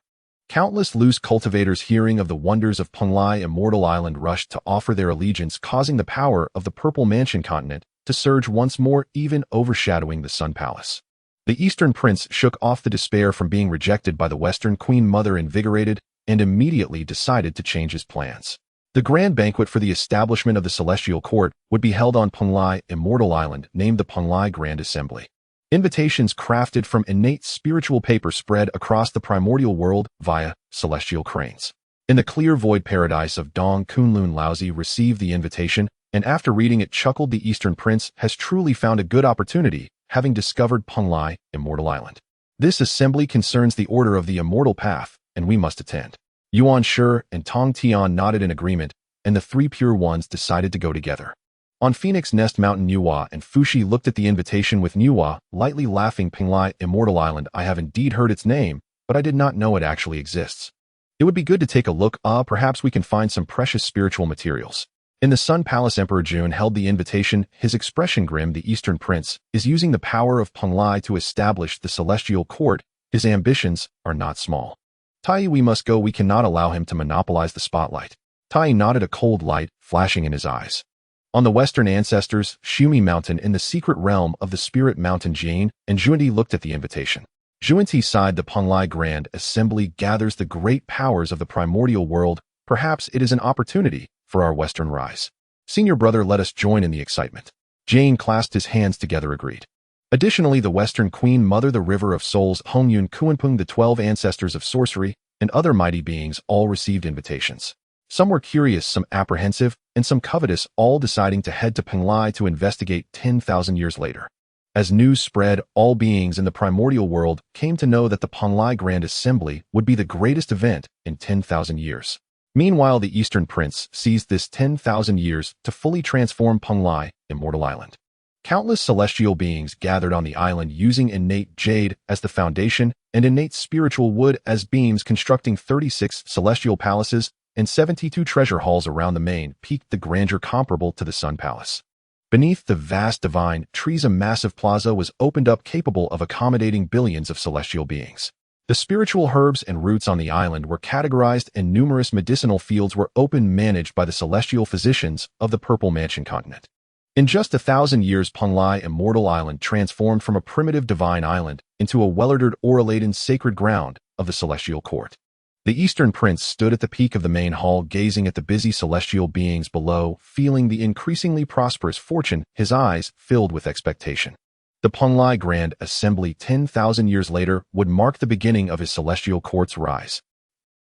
Countless loose cultivators, hearing of the wonders of Penglai Immortal Island, rushed to offer their allegiance, causing the power of the Purple Mansion continent to surge once more, even overshadowing the Sun Palace. The Eastern Prince shook off the despair from being rejected by the Western Queen Mother, invigorated, and immediately decided to change his plans. The grand banquet for the establishment of the Celestial Court would be held on Penglai Immortal Island, named the Penglai Grand Assembly. Invitations crafted from innate spiritual paper spread across the primordial world via celestial cranes. In the clear void paradise of Dong, Kunlun Laozi received the invitation, and after reading it chuckled. The Eastern Prince has truly found a good opportunity, having discovered Penglai Immortal Island. This assembly concerns the order of the immortal path, and we must attend. Yuan Shi and Tong Tian nodded in agreement, and the 3 pure ones decided to go together. On Phoenix Nest Mountain, Nuwa and Fushi looked at the invitation with Nuwa, lightly laughing. Penglai Immortal Island, I have indeed heard its name, but I did not know it actually exists. It would be good to take a look. Perhaps we can find some precious spiritual materials. In the Sun Palace, Emperor Jun held the invitation, his expression grim. The Eastern Prince is using the power of Penglai to establish the Celestial Court. His ambitions are not small. Tai, we must go. We cannot allow him to monopolize the spotlight. Tai nodded, a cold light flashing in his eyes. On the Western Ancestors, Shumi Mountain, in the secret realm of the Spirit Mountain, Jane and Juanti looked at the invitation. Juanti sighed. The Penglai Grand Assembly gathers the great powers of the primordial world. Perhaps it is an opportunity for our Western rise. Senior brother, let us join in the excitement. Jane clasped his hands together, agreed. Additionally, the Western Queen Mother, the River of Souls, Hong Jun, Kuanpung, the 12 Ancestors of Sorcery, and other mighty beings all received invitations. Some were curious, some apprehensive, and some covetous, all deciding to head to Penglai to investigate 10,000 years later. As news spread, all beings in the primordial world came to know that the Penglai Grand Assembly would be the greatest event in 10,000 years. Meanwhile, the Eastern Prince seized this 10,000 years to fully transform Penglai Immortal Island. Countless celestial beings gathered on the island, using innate jade as the foundation and innate spiritual wood as beams, constructing 36 celestial palaces and 72 treasure halls around the main peak, the grandeur comparable to the Sun Palace. Beneath the vast divine trees, a massive plaza was opened up, capable of accommodating billions of celestial beings. The spiritual herbs and roots on the island were categorized, and numerous medicinal fields were open, managed by the celestial physicians of the Purple Mansion continent. In just 1,000 years, Penglai Immortal Island transformed from a primitive divine island into a well-ordered, aura-laden sacred ground of the Celestial Court. The Eastern Prince stood at the peak of the main hall gazing at the busy celestial beings below, feeling the increasingly prosperous fortune, his eyes filled with expectation. The Penglai Grand Assembly 10,000 years later would mark the beginning of his celestial court's rise.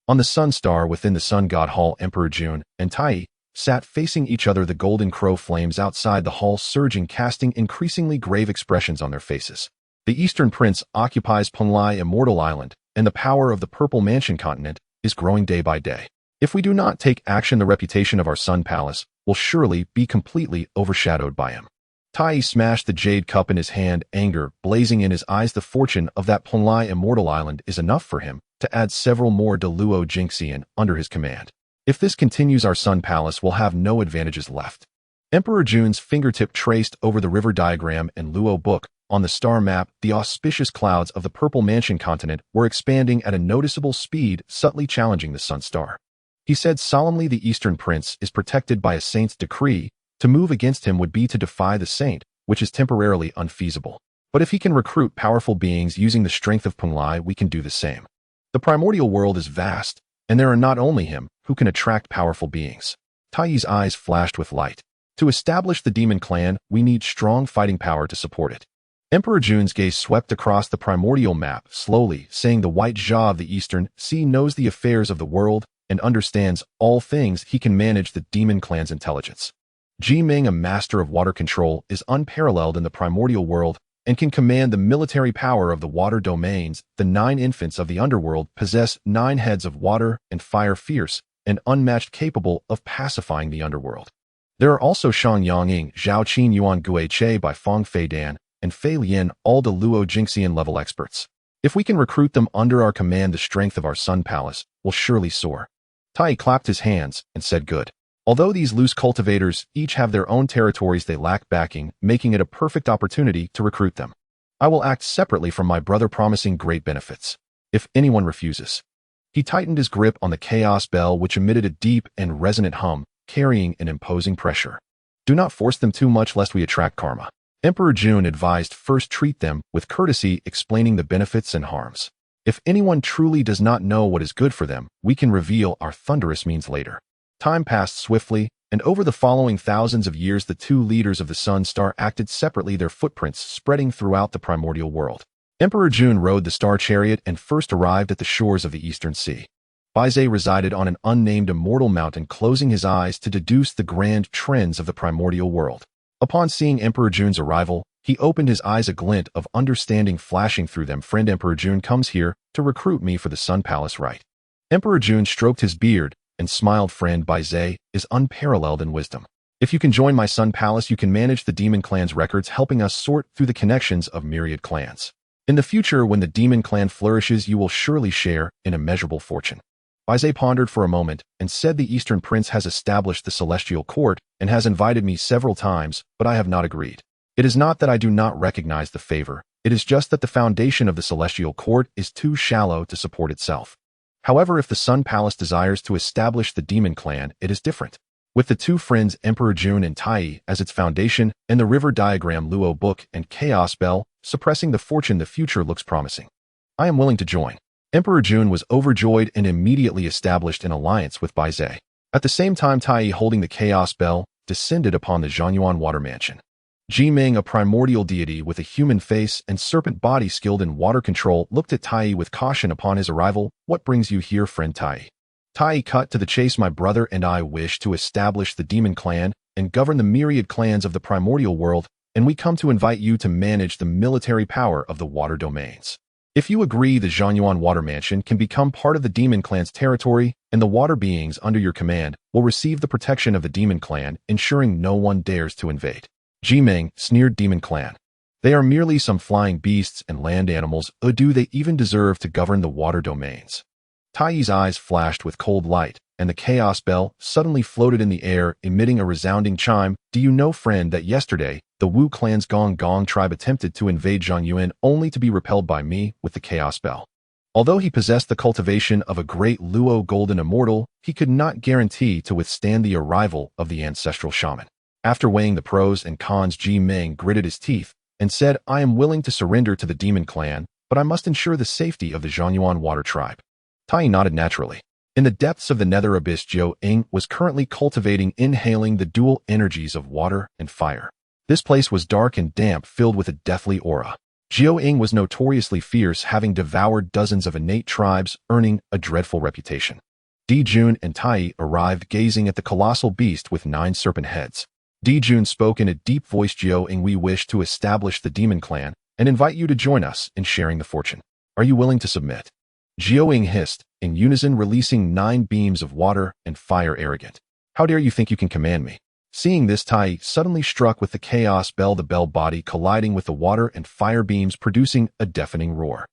On the sun star within the Sun God Hall, Emperor Jun and Tai sat facing each other, the golden crow flames outside the hall surging, casting increasingly grave expressions on their faces. The Eastern Prince occupies Penglai Immortal Island, and the power of the Purple Mansion continent is growing day by day. If we do not take action, the reputation of our Sun Palace will surely be completely overshadowed by him. Tai smashed the jade cup in his hand, anger blazing in his eyes. The fortune of that Penglai Immortal Island is enough for him to add several more Luo Jinxian under his command. If this continues, our Sun Palace will have no advantages left. Emperor Jun's fingertip traced over the river diagram and Luo book. On the star map, the auspicious clouds of the Purple Mansion continent were expanding at a noticeable speed, subtly challenging the Sun Star. He said solemnly, the Eastern Prince is protected by a saint's decree. To move against him would be to defy the saint, which is temporarily unfeasible. But if he can recruit powerful beings using the strength of Penglai, we can do the same. The primordial world is vast, and there are not only him who can attract powerful beings. Tai's eyes flashed with light. To establish the demon clan, we need strong fighting power to support it. Emperor Jun's gaze swept across the primordial map, slowly saying, the white Jia of the Eastern Sea knows the affairs of the world and understands all things. He can manage the demon clan's intelligence. Ji Ming, a master of water control, is unparalleled in the primordial world and can command the military power of the water domains. The 9 infants of the underworld possess 9 heads of water and fire, fierce and unmatched, capable of pacifying the underworld. There are also Shang Yangying, Zhao Qin Yuan Gui Che by Feng Fei Dan, and Fei Lian, all the Luo Jinxian level experts. If we can recruit them under our command, the strength of our Sun Palace will surely soar. Tai clapped his hands and said, good. Although these loose cultivators each have their own territories, they lack backing, making it a perfect opportunity to recruit them. I will act separately from my brother, promising great benefits if anyone refuses. He tightened his grip on the chaos bell, which emitted a deep and resonant hum, carrying an imposing pressure. Do not force them too much lest we attract karma. Emperor Jun advised, first treat them with courtesy, explaining the benefits and harms. If anyone truly does not know what is good for them, we can reveal our thunderous means later. Time passed swiftly, and over the following thousands of years, the 2 leaders of the Sun Star acted separately, their footprints spreading throughout the primordial world. Emperor Jun rode the star chariot and first arrived at the shores of the Eastern Sea. Baize resided on an unnamed immortal mountain, closing his eyes to deduce the grand trends of the primordial world. Upon seeing Emperor Jun's arrival, he opened his eyes, a glint of understanding flashing through them. Friend, Emperor Jun comes here to recruit me for the Sun Palace, right? Emperor Jun stroked his beard and smiled. Friend, Baize is unparalleled in wisdom. If you can join my Sun Palace, you can manage the demon clan's records, helping us sort through the connections of myriad clans. In the future, when the demon clan flourishes, you will surely share in immeasurable fortune. Baize pondered for a moment and said, the Eastern Prince has established the celestial court and has invited me several times, but I have not agreed. It is not that I do not recognize the favor, it is just that the foundation of the celestial court is too shallow to support itself. However, if the Sun Palace desires to establish the demon clan, it is different. With the 2 friends, Emperor Jun and Tai, as its foundation, and the river diagram, Luo book, and chaos bell suppressing the fortune, the future looks promising. I am willing to join. Emperor Jun was overjoyed and immediately established an alliance with Baize. At the same time, Tai, holding the chaos bell, descended upon the Zhenyuan water mansion. Ji Ming, a primordial deity with a human face and serpent body skilled in water control, looked at Tai with caution upon his arrival. What brings you here, friend Tai? Tai cut to the chase. My brother and I wish to establish the demon clan and govern the myriad clans of the primordial world, and we come to invite you to manage the military power of the water domains. If you agree, the Zhenyuan water mansion can become part of the demon clan's territory, and the water beings under your command will receive the protection of the demon clan, ensuring no one dares to invade. Ji Ming sneered, demon clan. They are merely some flying beasts and land animals, or do they even deserve to govern the water domains? Tai's eyes flashed with cold light, and the chaos bell suddenly floated in the air, emitting a resounding chime. Do you know, friend, that yesterday, the Wu clan's Gong Gong tribe attempted to invade Zhangyuan only to be repelled by me with the chaos bell. Although he possessed the cultivation of a Great Luo Golden Immortal, he could not guarantee to withstand the arrival of the ancestral shaman. After weighing the pros and cons, Ji Ming gritted his teeth and said, I am willing to surrender to the demon clan, but I must ensure the safety of the Zhangyuan water tribe. Tai nodded naturally. In the depths of the nether abyss, Jiao Ying was currently inhaling the dual energies of water and fire. This place was dark and damp, filled with a deathly aura. Jiao Ying was notoriously fierce, having devoured dozens of innate tribes, earning a dreadful reputation. Di Jun and Tai arrived, gazing at the colossal beast with 9 serpent heads. Di Jun spoke in a deep voice. Jiao Ying, we wish to establish the demon clan and invite you to join us in sharing the fortune. Are you willing to submit? Jiao Ying hissed, in unison, releasing 9 beams of water and fire. Arrogant. How dare you think you can command me? Seeing this, Tai suddenly struck with the chaos bell, the bell body colliding with the water and fire beams, producing a deafening roar.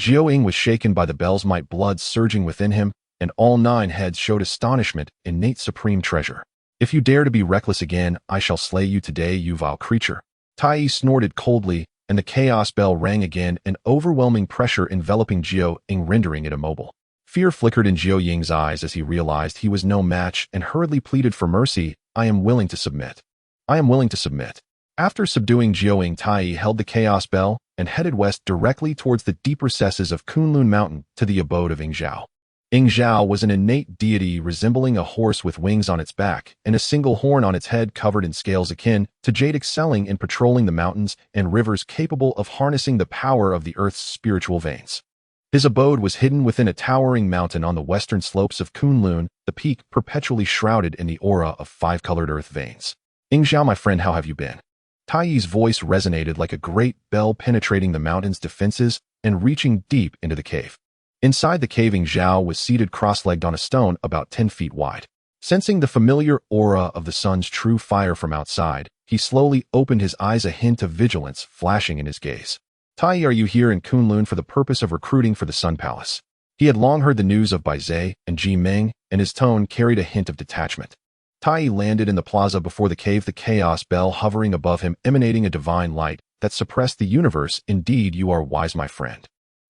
Jiao Ying was shaken by the bell's might, blood surging within him, and all 9 heads showed astonishment. Innate supreme treasure. If you dare to be reckless again, I shall slay you today, you vile creature. Tai snorted coldly, and the chaos bell rang again, an overwhelming pressure enveloping Jiao Ying, rendering it immobile. Fear flickered in Jiao Ying's eyes as he realized he was no match and hurriedly pleaded for mercy. I am willing to submit. I am willing to submit. After subduing Jiao Ying, Tai held the chaos bell and headed west directly towards the deep recesses of Kunlun Mountain to the abode of Ying Zhao. Ying Zhao was an innate deity resembling a horse with wings on its back and a single horn on its head covered in scales, akin to jade, excelling in patrolling the mountains and rivers, capable of harnessing the power of the earth's spiritual veins. His abode was hidden within a towering mountain on the western slopes of Kunlun, the peak perpetually shrouded in the aura of 5-colored earth veins. Ying Zhao, my friend, how have you been? Tai's voice resonated like a great bell, penetrating the mountain's defenses and reaching deep into the cave. Inside the cave, Ying Zhao was seated cross-legged on a stone about 10 feet wide. Sensing the familiar aura of the sun's true fire from outside, he slowly opened his eyes, a hint of vigilance flashing in his gaze. Tai, are you here in Kunlun for the purpose of recruiting for the Sun Palace? He had long heard the news of Bai Zhe and Ji Meng, and his tone carried a hint of detachment. Tai landed in the plaza before the cave, the chaos bell hovering above him, emanating a divine light that suppressed the universe. Indeed, you are wise, my friend.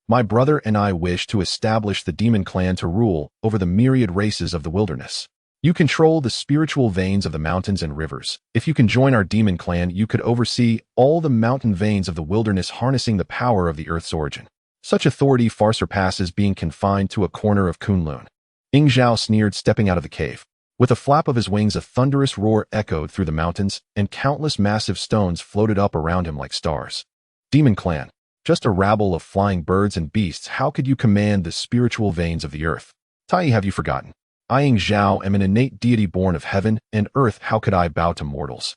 My brother and I wish to establish the demon clan to rule over the myriad races of the wilderness. You control the spiritual veins of the mountains and rivers. If you can join our demon clan, you could oversee all the mountain veins of the wilderness, harnessing the power of the earth's origin. Such authority far surpasses being confined to a corner of Kunlun. Ying Zhao sneered, stepping out of the cave. With a flap of his wings, a thunderous roar echoed through the mountains, and countless massive stones floated up around him like stars. Demon clan. Just a rabble of flying birds and beasts. How could you command the spiritual veins of the earth? Tai, have you forgotten? I, Ying Zhao, am an innate deity born of heaven and earth. How could I bow to mortals?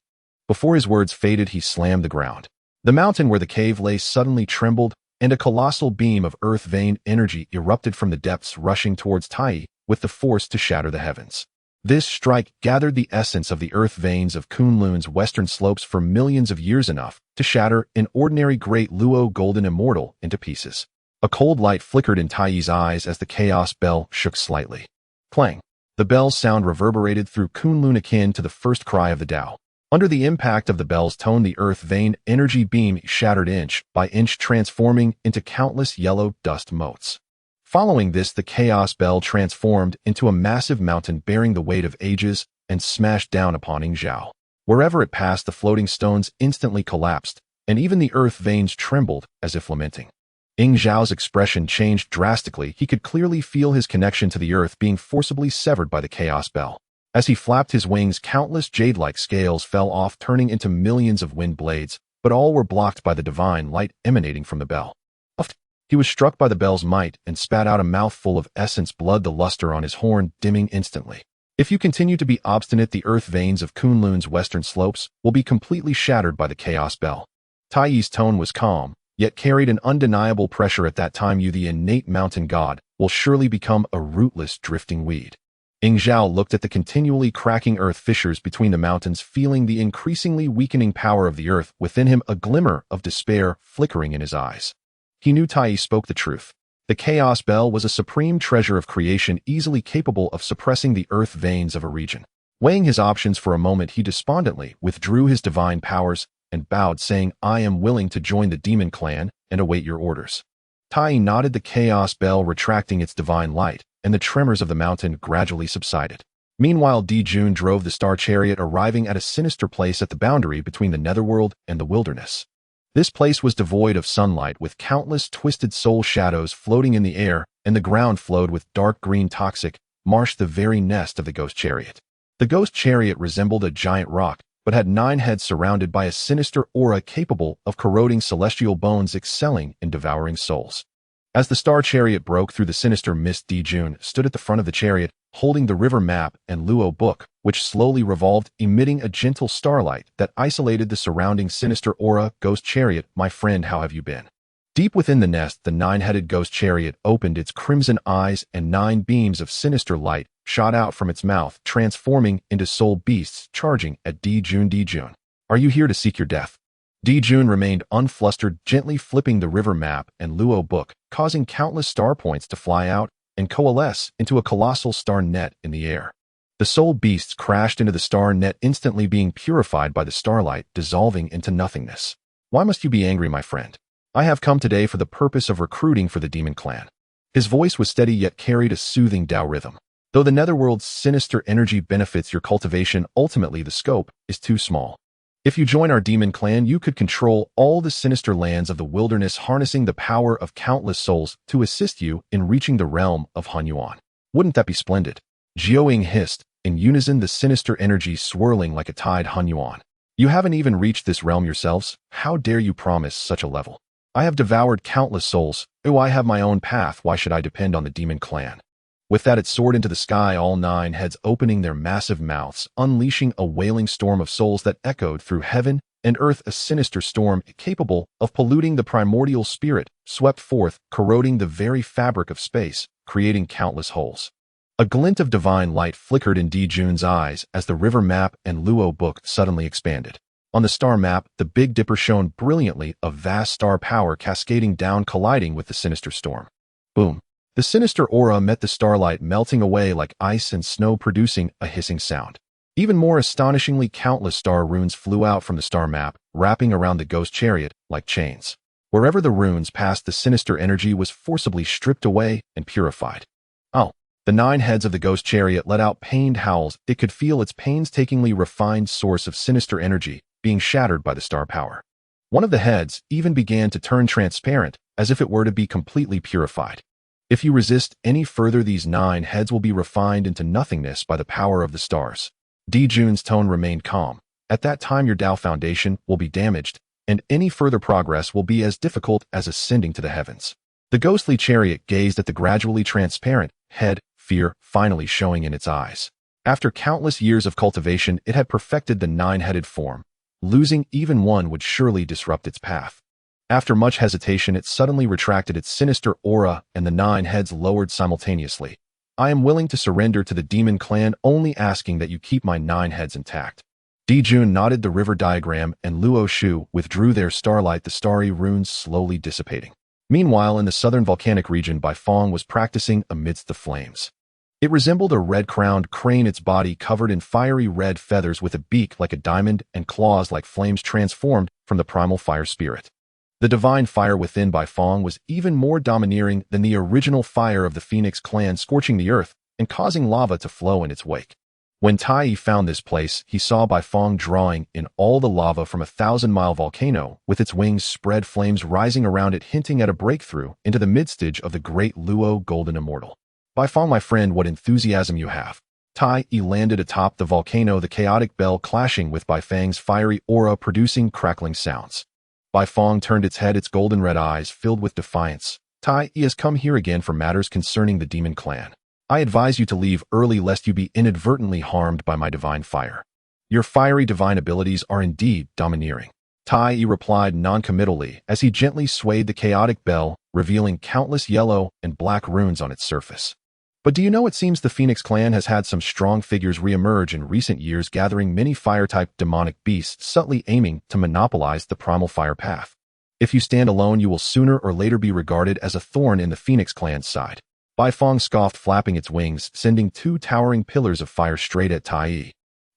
Before his words faded, he slammed the ground. The mountain where the cave lay suddenly trembled, and a colossal beam of earth vein energy erupted from the depths, rushing towards Tai with the force to shatter the heavens. This strike gathered the essence of the earth veins of Kunlun's western slopes for millions of years, enough to shatter an ordinary Great Luo Golden Immortal into pieces. A cold light flickered in Tai's eyes as the chaos bell shook slightly. Clang. The bell's sound reverberated through Kunlun, akin to the first cry of the Dao. Under the impact of the bell's tone, the earth vein energy beam shattered inch by inch, transforming into countless yellow dust motes. Following this, the chaos bell transformed into a massive mountain bearing the weight of ages and smashed down upon Ying Zhao. Wherever it passed, the floating stones instantly collapsed, and even the earth veins trembled as if lamenting. Ying Zhao's expression changed drastically. He could clearly feel his connection to the earth being forcibly severed by the chaos bell. As he flapped his wings, countless jade-like scales fell off, turning into millions of wind blades, but all were blocked by the divine light emanating from the bell. He was struck by the bell's might and spat out a mouthful of essence blood, the luster on his horn dimming instantly. If you continue to be obstinate, the earth veins of Kunlun's western slopes will be completely shattered by the chaos bell. Tai's tone was calm, yet carried an undeniable pressure at that time. You, the innate mountain god, will surely become a rootless drifting weed. Ying Zhao looked at the continually cracking earth fissures between the mountains, feeling the increasingly weakening power of the earth within him, a glimmer of despair flickering in his eyes. He knew Tai spoke the truth. The chaos bell was a supreme treasure of creation, easily capable of suppressing the earth veins of a region. Weighing his options for a moment, he despondently withdrew his divine powers and bowed, saying, I am willing to join the demon clan and await your orders. Tai nodded, the chaos bell retracting its divine light, and the tremors of the mountain gradually subsided. Meanwhile, Di Jun drove the star chariot, arriving at a sinister place at the boundary between the netherworld and the wilderness. This place was devoid of sunlight, with countless twisted soul shadows floating in the air, and the ground flowed with dark green toxic marsh, the very nest of the ghost chariot. The ghost chariot resembled a giant rock, but had 9 heads surrounded by a sinister aura capable of corroding celestial bones, excelling in devouring souls. As the star chariot broke through the sinister mist, Jun stood at the front of the chariot, holding the river map and Luo book, which slowly revolved, emitting a gentle starlight that isolated the surrounding sinister aura. Ghost chariot, my friend, how have you been? Deep within the nest, the 9-headed ghost chariot opened its crimson eyes, and 9 beams of sinister light shot out from its mouth, transforming into soul beasts charging at Jun. Are you here to seek your death? Jun remained unflustered, gently flipping the river map and Luo book, causing countless star points to fly out and coalesce into a colossal star net in the air. The soul beasts crashed into the star net, instantly being purified by the starlight, dissolving into nothingness. Why must you be angry, my friend? I have come today for the purpose of recruiting for the demon clan. His voice was steady yet carried a soothing Dao rhythm. Though the netherworld's sinister energy benefits your cultivation, ultimately the scope is too small. If you join our demon clan, you could control all the sinister lands of the wilderness, harnessing the power of countless souls to assist you in reaching the realm of Han Yuan. Wouldn't that be splendid? Jiaoying hissed, in unison, the sinister energy swirling like a tide. Han Yuan, you haven't even reached this realm yourselves. How dare you promise such a level? I have devoured countless souls. Oh, I have my own path. Why should I depend on the demon clan? With that, it soared into the sky, all 9 heads opening their massive mouths, unleashing a wailing storm of souls that echoed through heaven and earth. A sinister storm capable of polluting the primordial spirit swept forth, corroding the very fabric of space, creating countless holes. A glint of divine light flickered in Jun's eyes as the river map and Luo book suddenly expanded. On the star map, the Big Dipper shone brilliantly, a vast star power cascading down, colliding with the sinister storm. Boom! The sinister aura met the starlight, melting away like ice and snow, producing a hissing sound. Even more astonishingly, countless star runes flew out from the star map, wrapping around the ghost chariot like chains. Wherever the runes passed, the sinister energy was forcibly stripped away and purified. Oh! The 9 heads of the ghost chariot let out pained howls. It could feel its painstakingly refined source of sinister energy being shattered by the star power. One of the heads even began to turn transparent, as if it were to be completely purified. If you resist any further, these 9 heads will be refined into nothingness by the power of the stars. Jun's tone remained calm. At that time, your Dao foundation will be damaged, and any further progress will be as difficult as ascending to the heavens. The ghostly chariot gazed at the gradually transparent head, fear finally showing in its eyes. After countless years of cultivation, it had perfected the 9-headed form. Losing even one would surely disrupt its path. After much hesitation, it suddenly retracted its sinister aura, and the 9 heads lowered simultaneously. I am willing to surrender to the demon clan, only asking that you keep my 9 heads intact. Jun nodded. The river diagram and Luo Shu withdrew their starlight, the starry runes slowly dissipating. Meanwhile, in the southern volcanic region, Bai Fong was practicing amidst the flames. It resembled a red-crowned crane, its body covered in fiery red feathers with a beak like a diamond and claws like flames transformed from the primal fire spirit. The divine fire within Bai Fong was even more domineering than the original fire of the Phoenix clan, scorching the earth and causing lava to flow in its wake. When Tai found this place, he saw Bai Fong drawing in all the lava from a 1,000-mile volcano, with its wings spread, flames rising around it, hinting at a breakthrough into the midstage of the Great Luo Golden Immortal. Bai Fong, my friend, what enthusiasm you have. Tai landed atop the volcano, the chaotic bell clashing with Bai Fang's fiery aura, producing crackling sounds. Bai Fong turned its head, its golden red eyes filled with defiance. Tai has come here again for matters concerning the demon clan. I advise you to leave early lest you be inadvertently harmed by my divine fire. Your fiery divine abilities are indeed domineering. Tai replied non-committally as he gently swayed the chaotic bell, revealing countless yellow and black runes on its surface. But do you know, it seems the Phoenix clan has had some strong figures re-emerge in recent years, gathering many fire-type demonic beasts, subtly aiming to monopolize the primal fire path. If you stand alone, you will sooner or later be regarded as a thorn in the Phoenix clan's side. Bai Fong scoffed, flapping its wings, sending 2 towering pillars of fire straight at Tai.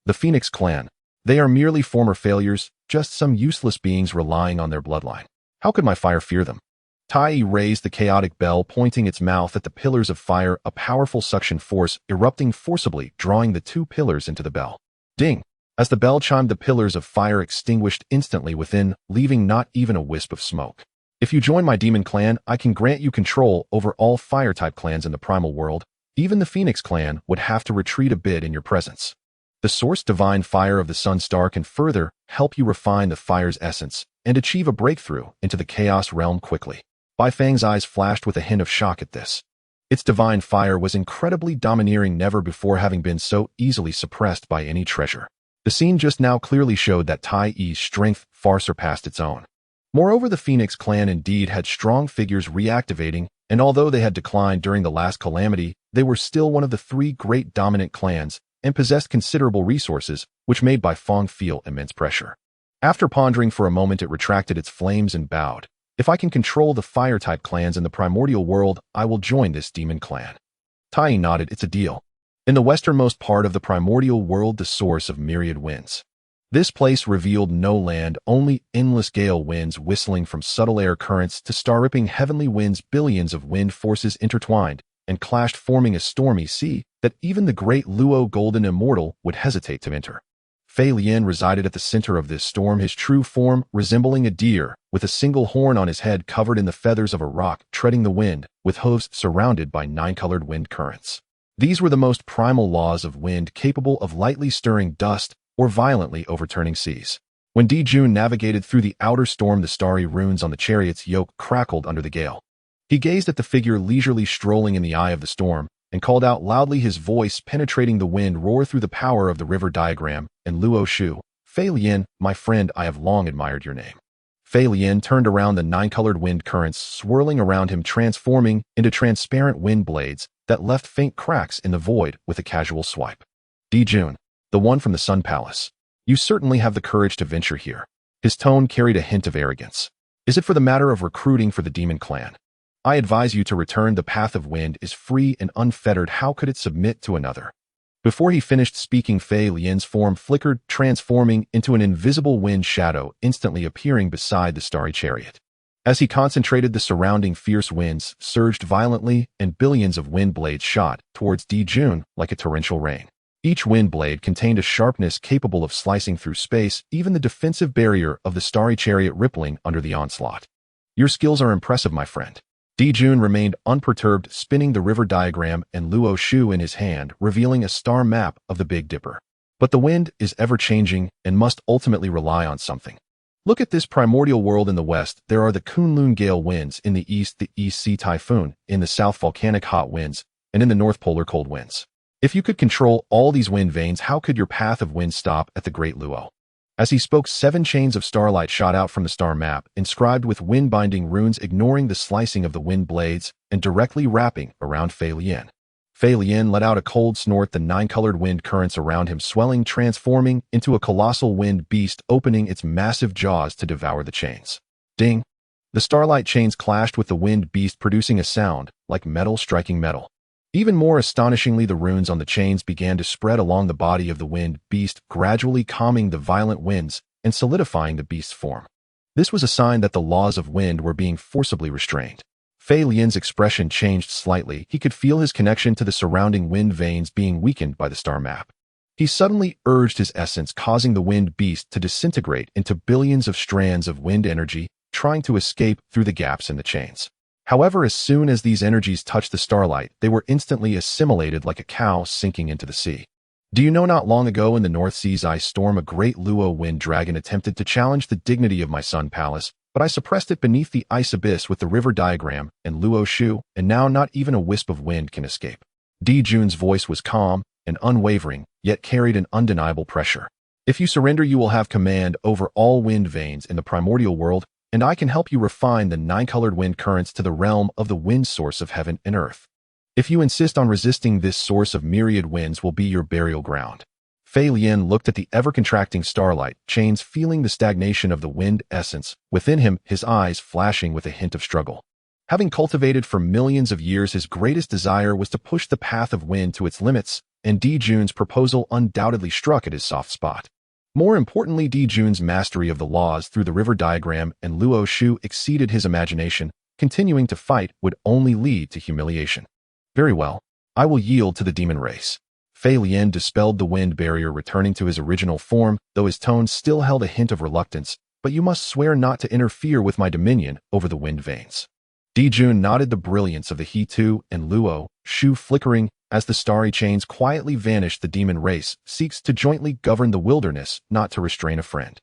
The Phoenix clan. They are merely former failures, just some useless beings relying on their bloodline. How could my fire fear them? Tai raised the chaotic bell, pointing its mouth at the pillars of fire, a powerful suction force erupting forcibly, drawing the 2 pillars into the bell. Ding! As the bell chimed, the pillars of fire extinguished instantly within, leaving not even a wisp of smoke. If you join my demon clan, I can grant you control over all fire-type clans in the primal world. Even the Phoenix clan would have to retreat a bit in your presence. The source divine fire of the Sun Star can further help you refine the fire's essence and achieve a breakthrough into the chaos realm quickly. Bai Fang's eyes flashed with a hint of shock at this. Its divine fire was incredibly domineering, never before having been so easily suppressed by any treasure. The scene just now clearly showed that Tai Yi's strength far surpassed its own. Moreover, the Phoenix clan indeed had strong figures reactivating, and although they had declined during the last calamity, they were still one of the three great dominant clans and possessed considerable resources, which made Bai Fang feel immense pressure. After pondering for a moment, it retracted its flames and bowed. If I can control the fire-type clans in the primordial world, I will join this demon clan. Tai Yi nodded. It's a deal. In the westernmost part of the primordial world, the source of myriad winds. This place revealed no land, only endless gale winds whistling from subtle air currents to star-ripping heavenly winds. Billions of wind forces intertwined and clashed, forming a stormy sea that even the Great Luo Golden Immortal would hesitate to enter. Fei Lian resided at the center of this storm, his true form resembling a deer, with a single horn on his head covered in the feathers of a roc, treading the wind, with hooves surrounded by nine-colored wind currents. These were the most primal laws of wind, capable of lightly stirring dust or violently overturning seas. When Di Jun navigated through the outer storm, the starry runes on the chariot's yoke crackled under the gale. He gazed at the figure leisurely strolling in the eye of the storm, and called out loudly, his voice penetrating the wind roar through the power of the river diagram, and Luo Shu, Fei Lian, my friend, I have long admired your name. Fei Lian turned around, the nine-colored wind currents swirling around him, transforming into transparent wind blades that left faint cracks in the void with a casual swipe. Di Jun, the one from the Sun Palace, you certainly have the courage to venture here. His tone carried a hint of arrogance. Is it for the matter of recruiting for the demon clan? I advise you to return. The path of wind is free and unfettered. How could it submit to another? Before he finished speaking, Fei Lian's form flickered, transforming into an invisible wind shadow, instantly appearing beside the starry chariot. As he concentrated, the surrounding fierce winds surged violently, and billions of wind blades shot towards Di Jun like a torrential rain. Each wind blade contained a sharpness capable of slicing through space, even the defensive barrier of the starry chariot rippling under the onslaught. Your skills are impressive, my friend. Di Jun remained unperturbed, spinning the river diagram and Luo Shu in his hand, revealing a star map of the Big Dipper. But the wind is ever-changing and must ultimately rely on something. Look at this primordial world. In the west, there are the Kunlun gale winds, in the east, the East Sea typhoon, in the south, volcanic hot winds, and in the north, polar cold winds. If you could control all these wind veins, how could your path of wind stop at the Great Luo? As he spoke, 7 chains of starlight shot out from the star map, inscribed with wind-binding runes, ignoring the slicing of the wind blades and directly wrapping around Fei Lian. Fei Lian let out a cold snort, the nine-colored wind currents around him swelling, transforming into a colossal wind beast, opening its massive jaws to devour the chains. Ding! The starlight chains clashed with the wind beast, producing a sound like metal striking metal. Even more astonishingly, the runes on the chains began to spread along the body of the wind beast, gradually calming the violent winds and solidifying the beast's form. This was a sign that the laws of wind were being forcibly restrained. Fei Lian's expression changed slightly. He could feel his connection to the surrounding wind veins being weakened by the star map. He suddenly urged his essence, causing the wind beast to disintegrate into billions of strands of wind energy, trying to escape through the gaps in the chains. However, as soon as these energies touched the starlight, they were instantly assimilated like a cow sinking into the sea. Do you know, not long ago in the North Sea's ice storm, a great Luo wind dragon attempted to challenge the dignity of my Sun Palace, but I suppressed it beneath the ice abyss with the river diagram and Luo Shu, and now not even a wisp of wind can escape. Di Jun's voice was calm and unwavering, yet carried an undeniable pressure. If you surrender, you will have command over all wind veins in the primordial world, and I can help you refine the nine-colored wind currents to the realm of the wind source of heaven and earth. If you insist on resisting, this source of myriad winds will be your burial ground. Fei Lian looked at the ever-contracting starlight chains, feeling the stagnation of the wind essence within him, his eyes flashing with a hint of struggle. Having cultivated for millions of years, his greatest desire was to push the path of wind to its limits, and Di Jun's proposal undoubtedly struck at his soft spot. More importantly, Di Jun's mastery of the laws through the river diagram and Luo Shu exceeded his imagination. Continuing to fight would only lead to humiliation. Very well, I will yield to the demon race. Fei Lian dispelled the wind barrier, returning to his original form, though his tone still held a hint of reluctance. but you must swear not to interfere with my dominion over the wind veins." Jun nodded, the brilliance of the He Tu and Luo Shu flickering as the starry chains quietly vanished. The demon race seeks to jointly govern the wilderness, not to restrain a friend.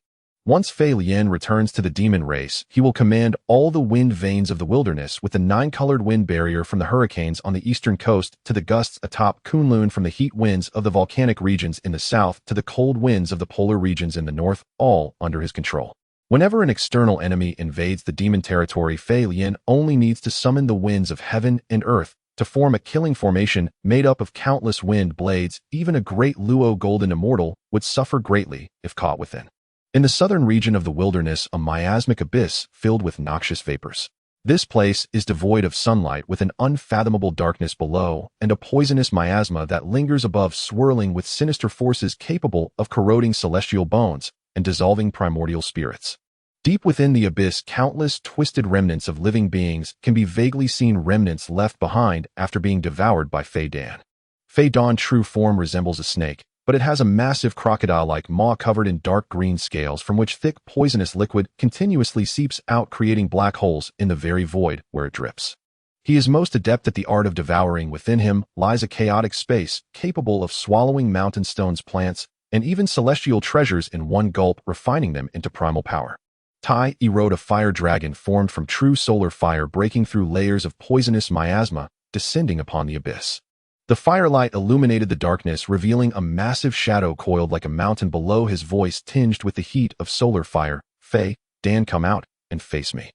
Once Fei Lian returns to the demon race, he will command all the wind veins of the wilderness, with the 9-colored wind barrier from the hurricanes on the eastern coast to the gusts atop Kunlun, from the heat winds of the volcanic regions in the south to the cold winds of the polar regions in the north, all under his control. Whenever an external enemy invades the demon territory, Fei Lian only needs to summon the winds of heaven and earth to form a killing formation made up of countless wind blades. Even a Great Luo Golden Immortal would suffer greatly if caught within. In the southern region of the wilderness, a miasmic abyss filled with noxious vapors. This place is devoid of sunlight, with an unfathomable darkness below and a poisonous miasma that lingers above, swirling with sinister forces capable of corroding celestial bones and dissolving primordial spirits. Deep within the abyss, countless twisted remnants of living beings can be vaguely seen, remnants left behind after being devoured by Fei Dan. Fei Dan's true form resembles a snake, but it has a massive crocodile-like maw covered in dark green scales from which thick poisonous liquid continuously seeps out, creating black holes in the very void where it drips. He is most adept at the art of devouring. Within him lies a chaotic space capable of swallowing mountain stones, plants, and even celestial treasures in one gulp, refining them into primal power. Tai erode, a fire dragon formed from true solar fire, breaking through layers of poisonous miasma, descending upon the abyss. The firelight illuminated the darkness, revealing a massive shadow coiled like a mountain below. His voice tinged with the heat of solar fire. "Fei Dan, come out and face me."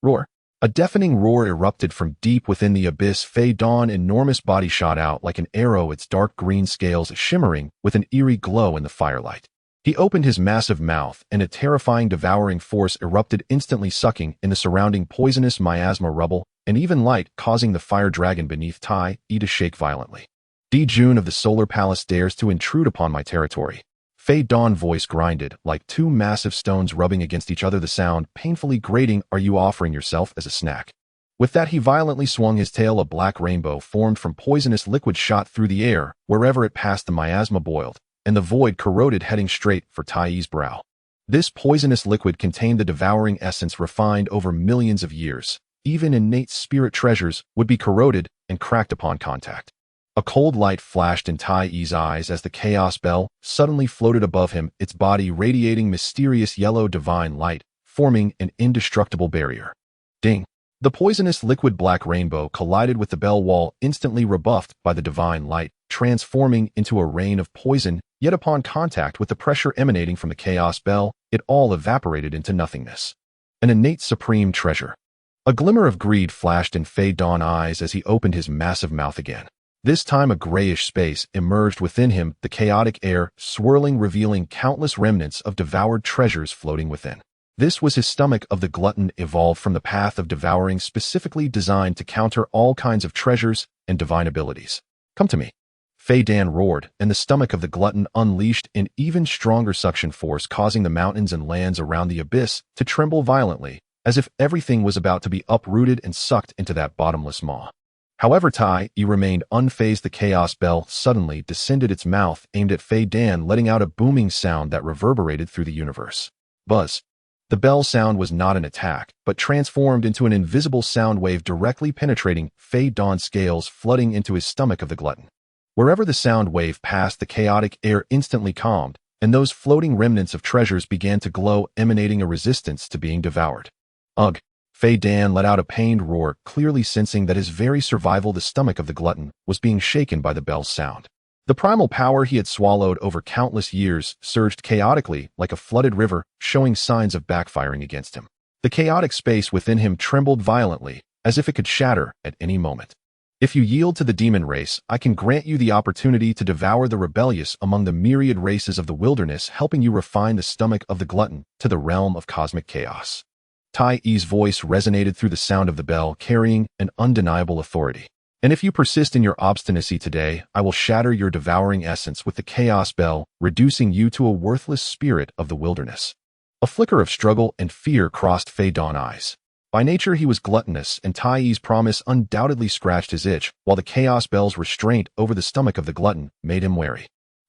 Roar. A deafening roar erupted from deep within the abyss. Fei Dan's enormous body shot out like an arrow, its dark green scales shimmering with an eerie glow in the firelight. He opened his massive mouth, and a terrifying devouring force erupted, instantly sucking in the surrounding poisonous miasma rubble and even light, causing the fire dragon beneath Tai to shake violently. Jun of the Solar Palace dares to intrude upon my territory. Fei Dan's voice grinded like two massive stones rubbing against each other, the sound painfully grating. "Are you offering yourself as a snack?" With that, he violently swung his tail. A black rainbow formed from poisonous liquid shot through the air. Wherever it passed, the miasma boiled, and the void corroded, heading straight for Tai's brow. This poisonous liquid contained the devouring essence refined over millions of years. Even innate spirit treasures would be corroded and cracked upon contact. A cold light flashed in Tai's eyes as the Chaos Bell suddenly floated above him, its body radiating mysterious yellow divine light, forming an indestructible barrier. Ding! The poisonous liquid black rainbow collided with the bell wall, instantly rebuffed by the divine light, transforming into a rain of poison. Yet upon contact with the pressure emanating from the Chaos Bell, it all evaporated into nothingness. An innate supreme treasure. A glimmer of greed flashed in Fei Dan's eyes as he opened his massive mouth again. This time a grayish space emerged within him, the chaotic air swirling, revealing countless remnants of devoured treasures floating within. This was his stomach of the glutton, evolved from the path of devouring, specifically designed to counter all kinds of treasures and divine abilities. "Come to me." Fei Dan roared, and the stomach of the glutton unleashed an even stronger suction force, causing the mountains and lands around the abyss to tremble violently, as if everything was about to be uprooted and sucked into that bottomless maw. However, Tai remained unfazed. The Chaos Bell suddenly descended, its mouth aimed at Fei Dan, letting out a booming sound that reverberated through the universe. Buzz. The bell sound was not an attack, but transformed into an invisible sound wave, directly penetrating Fei Dan's scales, flooding into his stomach of the glutton. Wherever the sound wave passed, the chaotic air instantly calmed, and those floating remnants of treasures began to glow, emanating a resistance to being devoured. Ugh! Fei Dan let out a pained roar, clearly sensing that his very survival, the stomach of the glutton, was being shaken by the bell's sound. The primal power he had swallowed over countless years surged chaotically like a flooded river, showing signs of backfiring against him. The chaotic space within him trembled violently, as if it could shatter at any moment. "If you yield to the demon race, I can grant you the opportunity to devour the rebellious among the myriad races of the wilderness, helping you refine the stomach of the glutton to the realm of cosmic chaos." Tai's voice resonated through the sound of the bell, carrying an undeniable authority. "And if you persist in your obstinacy today, I will shatter your devouring essence with the Chaos Bell, reducing you to a worthless spirit of the wilderness." A flicker of struggle and fear crossed Fei Dan's eyes. By nature he was gluttonous, and Tai's promise undoubtedly scratched his itch, while the Chaos Bell's restraint over the stomach of the glutton made him wary.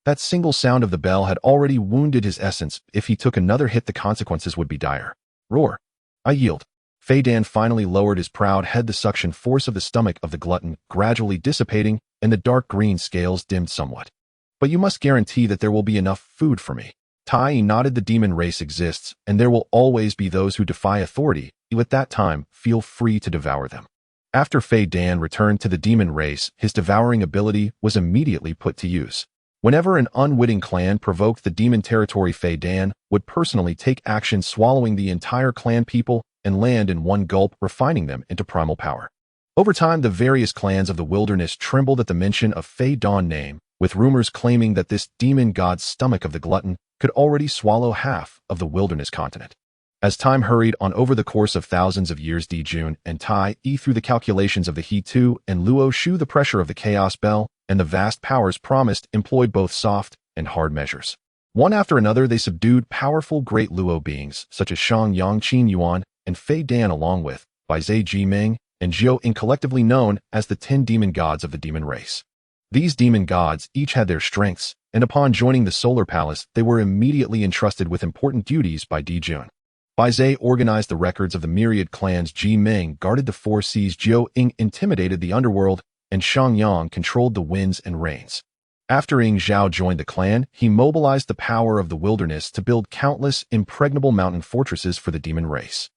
That single sound of the bell had already wounded his essence. If he took another hit, the consequences would be dire. Roar. I yield. Fei Dan finally lowered his proud head. The suction force of the stomach of the glutton gradually dissipating, and the dark green scales dimmed somewhat. But you must guarantee that there will be enough food for me. Tai nodded. The demon race exists, and there will always be those who defy authority. You at that time, feel free to devour them. After Fei Dan returned to the demon race, his devouring ability was immediately put to use. Whenever an unwitting clan provoked the demon territory, Fei Dan would personally take action, swallowing the entire clan people and land in one gulp, refining them into primal power. Over time, the various clans of the wilderness trembled at the mention of Fei Dan's name, with rumors claiming that this demon god's stomach of the glutton could already swallow half of the wilderness continent. As time hurried on over the course of thousands of years, Jun and Tai through the calculations of the He Tu and Luo Shu, the pressure of the Chaos Bell, and the vast powers promised, employed both soft and hard measures. One after another, they subdued powerful Great Luo beings, such as Shang Yang Qin Yuan and Fei Dan, along with Bai Zhe Jiming and Zhou In, collectively known as the 10 demon gods of the demon race. These demon gods each had their strengths, and upon joining the Solar Palace, they were immediately entrusted with important duties by Jun. Bai Zhe organized the records of the myriad clans, Ji Ming guarded the four seas, Zhou In intimidated the underworld, and Shang Yang controlled the winds and rains. After Ying Zhao joined the clan, he mobilized the power of the wilderness to build countless impregnable mountain fortresses for the demon race.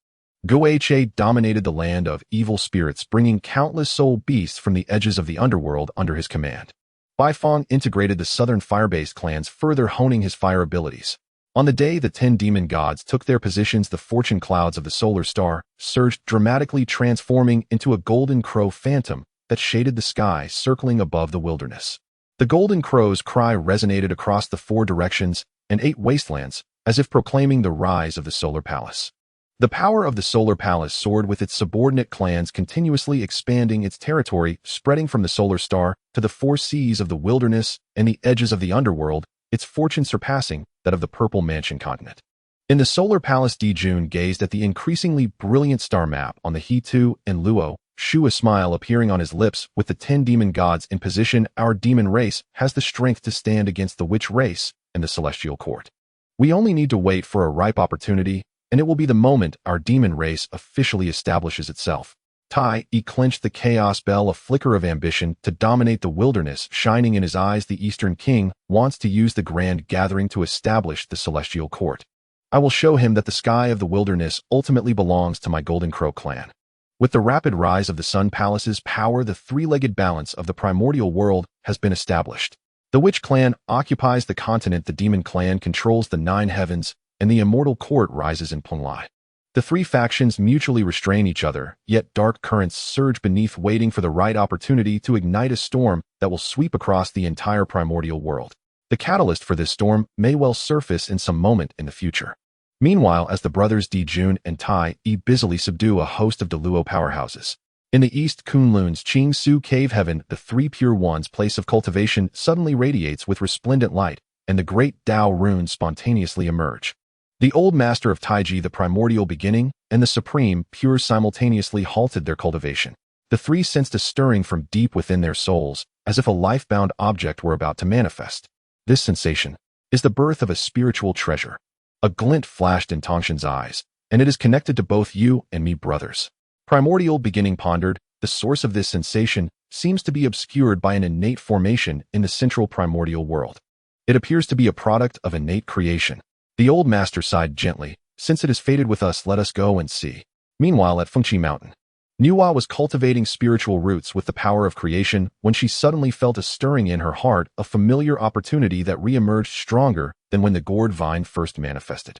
Guo Che dominated the land of evil spirits, bringing countless soul beasts from the edges of the underworld under his command. Bai Feng integrated the southern fire-based clans, further honing his fire abilities. On the day the 10 demon gods took their positions, the fortune clouds of the solar star surged dramatically, transforming into a golden crow phantom that shaded the sky, circling above the wilderness. The golden crow's cry resonated across the 4 directions and 8 wastelands, as if proclaiming the rise of the solar palace. The power of the solar palace soared, with its subordinate clans continuously expanding its territory, spreading from the solar star to the 4 seas of the wilderness and the edges of the underworld, its fortune surpassing that of the Purple Mansion continent. In the solar palace, Jun gazed at the increasingly brilliant star map on the He Tu and Luo Shu, a smile appearing on his lips. With the 10 demon gods in position, our demon race has the strength to stand against the witch race and the celestial court. We only need to wait for a ripe opportunity, and it will be the moment our demon race officially establishes itself. Tai clenched the Chaos Bell, a flicker of ambition to dominate the wilderness shining in his eyes. The Eastern King wants to use the grand gathering to establish the celestial court. I will show him that the sky of the wilderness ultimately belongs to my Golden Crow clan. With the rapid rise of the Sun Palace's power, the three-legged balance of the primordial world has been established. The Witch clan occupies the continent, the Demon clan controls the 9 heavens, and the Immortal court rises in Penglai. The 3 factions mutually restrain each other, yet dark currents surge beneath, waiting for the right opportunity to ignite a storm that will sweep across the entire primordial world. The catalyst for this storm may well surface in some moment in the future. Meanwhile, as the brothers Jun and Tai busily subdue a host of Luo powerhouses. In the east, Kunlun's Qing Su Cave Heaven, the 3 Pure Ones' place of cultivation, suddenly radiates with resplendent light, and the great Dao runes spontaneously emerge. The old master of Taiji, the primordial beginning, and the supreme pure simultaneously halted their cultivation. The 3 sensed a stirring from deep within their souls, as if a life-bound object were about to manifest. This sensation is the birth of a spiritual treasure. A glint flashed in Tongshan's eyes, and it is connected to both you and me, brothers. Primordial beginning pondered, the source of this sensation seems to be obscured by an innate formation in the central primordial world. It appears to be a product of innate creation. The old master sighed gently. Since it is fated with us, let us go and see. Meanwhile, at Fengqi Mountain, Nuwa was cultivating spiritual roots with the power of creation when she suddenly felt a stirring in her heart, a familiar opportunity that re-emerged stronger than when the gourd vine first manifested.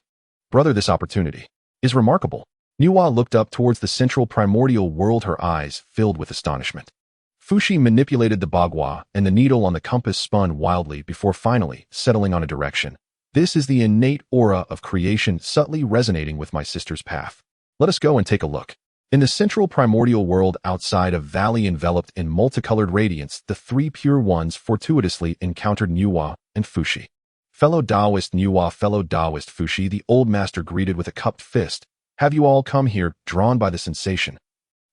Brother, this opportunity is remarkable. Nuwa looked up towards the central primordial world, her eyes filled with astonishment. Fushi manipulated the bagua, and the needle on the compass spun wildly before finally settling on a direction. This is the innate aura of creation subtly resonating with my sister's path. Let us go and take a look. In the central primordial world, outside a valley enveloped in multicolored radiance, the 3 Pure Ones fortuitously encountered Nuwa and Fushi. Fellow Taoist Nuwa, fellow Taoist Fushi, the old master greeted with a cupped fist. Have you all come here, drawn by the sensation?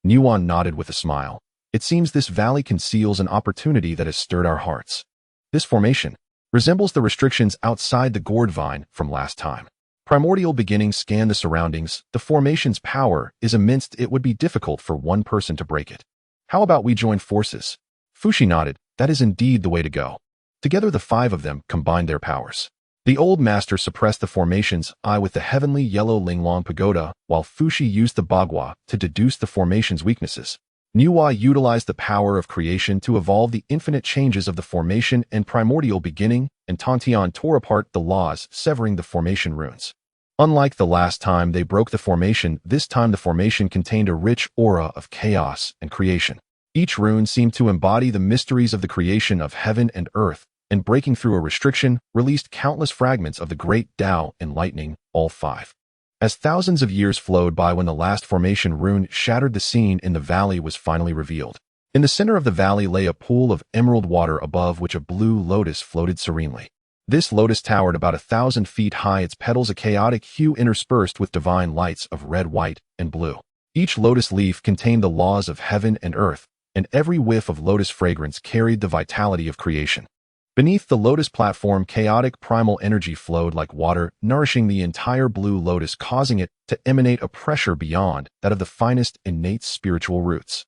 Nuwa nodded with a smile. It seems this valley conceals an opportunity that has stirred our hearts. This formation resembles the restrictions outside the gourd vine from last time. Primordial beginnings scan the surroundings. The formation's power is immense. It would be difficult for one person to break it. How about we join forces? Fushi nodded. That is indeed the way to go. Together the five of them combined their powers. The old master suppressed the formation's eye with the heavenly yellow Linglong Pagoda, while Fushi used the Bagua to deduce the formation's weaknesses. Niwa utilized the power of creation to evolve the infinite changes of the formation and primordial beginning, and Tantian tore apart the laws, severing the formation runes. Unlike the last time they broke the formation, this time the formation contained a rich aura of chaos and creation. Each rune seemed to embody the mysteries of the creation of heaven and earth, and breaking through a restriction, released countless fragments of the Great Dao, enlightening all five. As thousands of years flowed by when the last formation rune shattered, the scene in the valley was finally revealed. In the center of the valley lay a pool of emerald water above which a blue lotus floated serenely. This lotus towered about 1,000 feet high, its petals a chaotic hue interspersed with divine lights of red, white, and blue. Each lotus leaf contained the laws of heaven and earth, and every whiff of lotus fragrance carried the vitality of creation. Beneath the lotus platform, chaotic primal energy flowed like water, nourishing the entire blue lotus, causing it to emanate a pressure beyond that of the finest innate spiritual roots.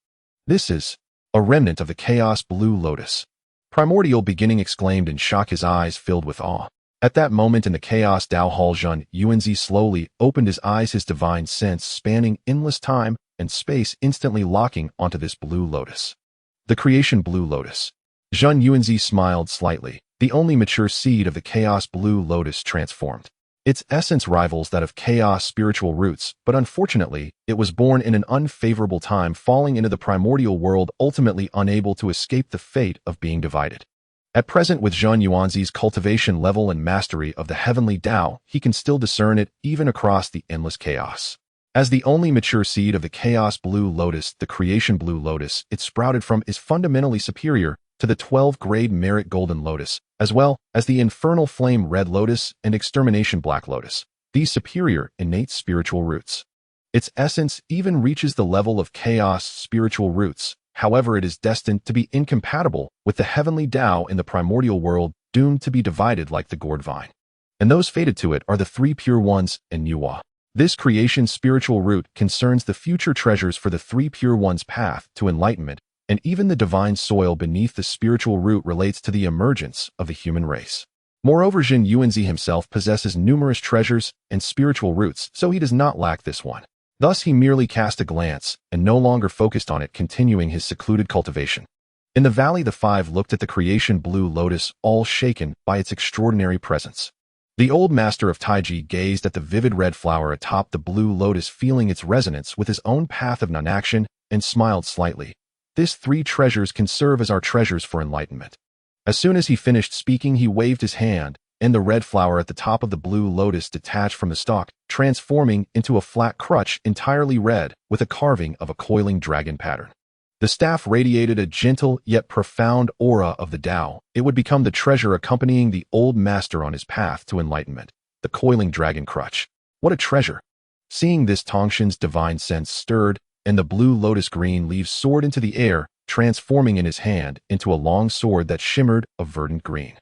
This is a remnant of the chaos blue lotus. Primordial beginning exclaimed in shock, his eyes filled with awe. At that moment in the Chaos Dao Hall, Zhen Yuanzi slowly opened his eyes, his divine sense spanning endless time and space instantly locking onto this blue lotus. The creation blue lotus. Zhen Yuanzi smiled slightly. The only mature seed of the chaos blue lotus transformed. Its essence rivals that of chaos spiritual roots, but unfortunately, it was born in an unfavorable time, falling into the primordial world, ultimately unable to escape the fate of being divided. At present, with Zhen Yuanzi's cultivation level and mastery of the heavenly Dao, he can still discern it even across the endless chaos. As the only mature seed of the chaos blue lotus, the creation blue lotus it sprouted from is fundamentally superior to the 12 grade merit golden lotus, as well as the infernal flame red lotus and extermination black lotus, these superior innate spiritual roots. Its essence even reaches the level of chaos spiritual roots. However, it is destined to be incompatible with the heavenly Dao in the primordial world, doomed to be divided like the gourd vine. And those fated to it are the three pure ones and Niwa. This creation spiritual root concerns the future treasures for the three pure ones' path to enlightenment, and even the divine soil beneath the spiritual root relates to the emergence of the human race. Moreover, Zhen Yuanzi himself possesses numerous treasures and spiritual roots, so he does not lack this one. Thus he merely cast a glance and no longer focused on it, continuing his secluded cultivation. In the valley, the five looked at the creation blue lotus, all shaken by its extraordinary presence. The old master of Taiji gazed at the vivid red flower atop the blue lotus, feeling its resonance with his own path of non-action, and smiled slightly. This three treasures can serve as our treasures for enlightenment. As soon as he finished speaking, he waved his hand, and the red flower at the top of the blue lotus detached from the stalk, transforming into a flat crutch entirely red with a carving of a coiling dragon pattern. The staff radiated a gentle yet profound aura of the Dao. It would become the treasure accompanying the old master on his path to enlightenment, the coiling dragon crutch. What a treasure! Seeing this, Tongshan's divine sense stirred, and the blue lotus green leaves soared into the air, transforming in his hand into a long sword that shimmered a verdant green.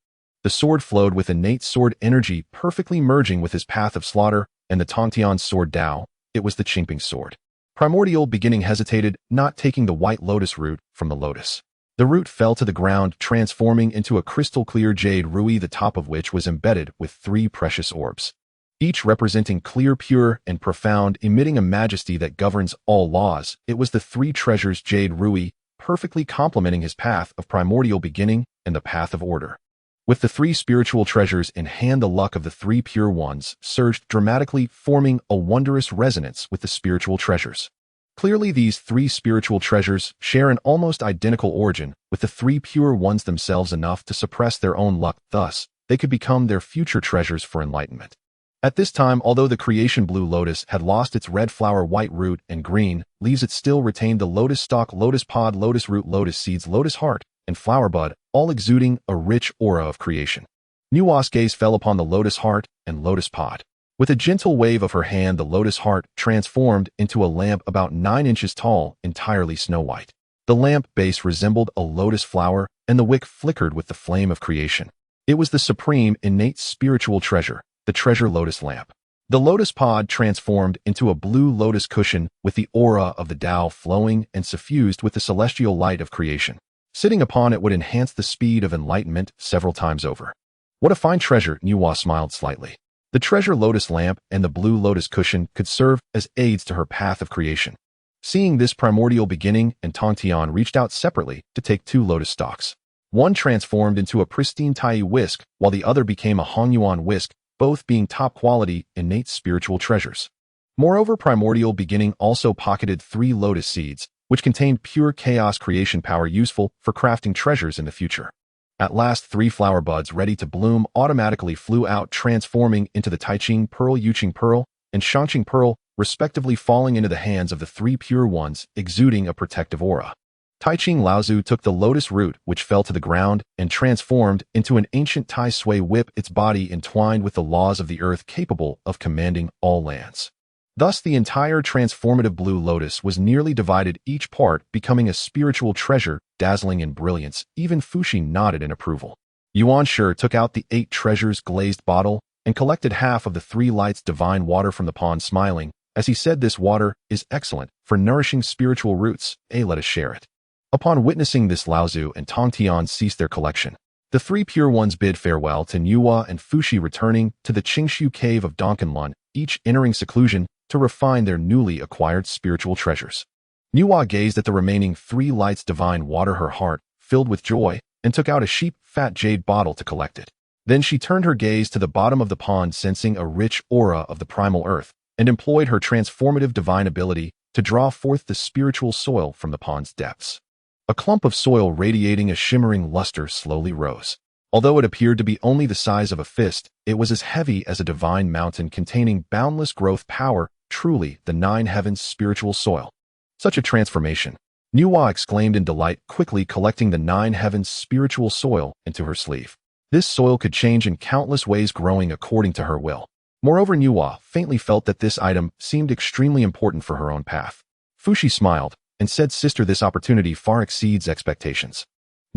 The sword flowed with innate sword energy, perfectly merging with his path of slaughter and the Tongtian's sword Dao. It was the Qingping sword. Primordial beginning hesitated, not taking the white lotus root from the lotus. The root fell to the ground, transforming into a crystal-clear jade ruby, the top of which was embedded with three precious orbs, each representing clear, pure, and profound, emitting a majesty that governs all laws. It was the three treasures jade ruby, perfectly complementing his path of primordial beginning and the path of order. With the three spiritual treasures in hand, the luck of the three pure ones surged dramatically, forming a wondrous resonance with the spiritual treasures. Clearly, these three spiritual treasures share an almost identical origin with the three pure ones themselves, enough to suppress their own luck. Thus, they could become their future treasures for enlightenment. At this time, although the creation blue lotus had lost its red flower, white root, and green leaves, it still retained the lotus stalk, lotus pod, lotus root, lotus seeds, lotus heart, and flower bud, all exuding a rich aura of creation. Niwa's gaze fell upon the lotus heart and lotus pod. With a gentle wave of her hand, the lotus heart transformed into a lamp about 9 inches tall, entirely snow white. The lamp base resembled a lotus flower, and the wick flickered with the flame of creation. It was the supreme innate spiritual treasure, the treasure lotus lamp. The lotus pod transformed into a blue lotus cushion with the aura of the Tao flowing and suffused with the celestial light of creation. Sitting upon it would enhance the speed of enlightenment several times over. What a fine treasure, Nuwa smiled slightly. The treasure lotus lamp and the blue lotus cushion could serve as aids to her path of creation. Seeing this primordial beginning, and Tongtian reached out separately to take 2 lotus stalks. One transformed into a pristine Tai whisk, while the other became a Hongyuan whisk, both being top-quality, innate spiritual treasures. Moreover, Primordial Beginning also pocketed 3 lotus seeds, which contained pure chaos creation power useful for crafting treasures in the future. At last, 3 flower buds ready to bloom automatically flew out, transforming into the Taiqing Pearl, Yuqing Pearl, and Shangqing Pearl, respectively, falling into the hands of the 3 pure ones, exuding a protective aura. Taiqing Laozu took the lotus root, which fell to the ground, and transformed into an ancient Tai Sui whip, its body entwined with the laws of the earth, capable of commanding all lands. Thus, the entire transformative blue lotus was nearly divided, each part becoming a spiritual treasure, dazzling in brilliance. Even Fuxi nodded in approval. Yuan Shi took out the 8 treasures glazed bottle and collected half of the 3 lights divine water from the pond, smiling, as he said, "This water is excellent for nourishing spiritual roots. Let us share it." Upon witnessing this, Laozu and Tongtian ceased their collection. The 3 pure ones bid farewell to Nuwa and Fuxi, returning to the Qingshu cave of Donkanlun, each entering seclusion to refine their newly acquired spiritual treasures. Nuwa gazed at the remaining 3 lights divine water, her heart filled with joy, and took out a sheep-fat jade bottle to collect it. Then she turned her gaze to the bottom of the pond, sensing a rich aura of the primal earth, and employed her transformative divine ability to draw forth the spiritual soil from the pond's depths. A clump of soil radiating a shimmering luster slowly rose. Although it appeared to be only the size of a fist, it was as heavy as a divine mountain containing boundless growth power, truly the 9 heavens' spiritual soil. Such a transformation! Nuwa exclaimed in delight, quickly collecting the 9 heavens' spiritual soil into her sleeve. This soil could change in countless ways, growing according to her will. Moreover, Nuwa faintly felt that this item seemed extremely important for her own path. Fuxi smiled and said, "Sister, this opportunity far exceeds expectations."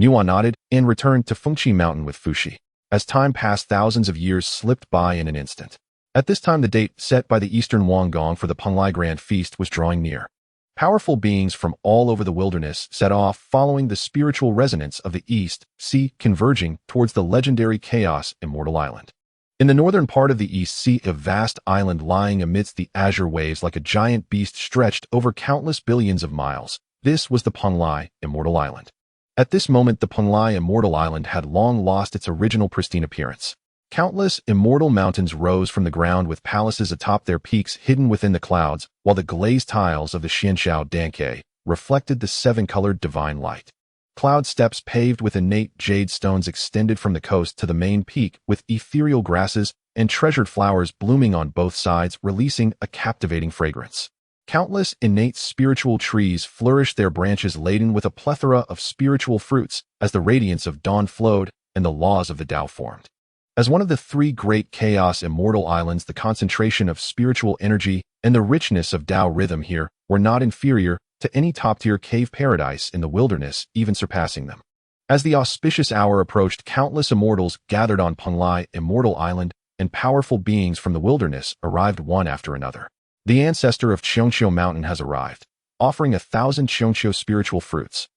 Nuwa nodded and returned to Fengqi Mountain with Fuxi. As time passed, thousands of years slipped by in an instant. At this time, the date set by the Eastern Wangong for the Penglai Grand Feast was drawing near. Powerful beings from all over the wilderness set off, following the spiritual resonance of the East Sea, converging towards the legendary Chaos Immortal Island. In the northern part of the East Sea, a vast island lying amidst the azure waves like a giant beast stretched over countless billions of miles. This was the Penglai Immortal Island. At this moment, the Penglai Immortal Island had long lost its original pristine appearance. Countless immortal mountains rose from the ground with palaces atop their peaks hidden within the clouds, while the glazed tiles of the Xianxiao Danke reflected the 7-colored divine light. Cloud steps paved with innate jade stones extended from the coast to the main peak, with ethereal grasses and treasured flowers blooming on both sides, releasing a captivating fragrance. Countless innate spiritual trees flourished, their branches laden with a plethora of spiritual fruits, as the radiance of dawn flowed and the laws of the Tao formed. As one of the 3 great Chaos Immortal Islands, the concentration of spiritual energy and the richness of Tao rhythm here were not inferior to any top-tier cave paradise in the wilderness, even surpassing them. As the auspicious hour approached, countless immortals gathered on Penglai Immortal Island, and powerful beings from the wilderness arrived one after another. The ancestor of Qiongqiu Mountain has arrived, offering 1,000 Qiongqiu spiritual fruits.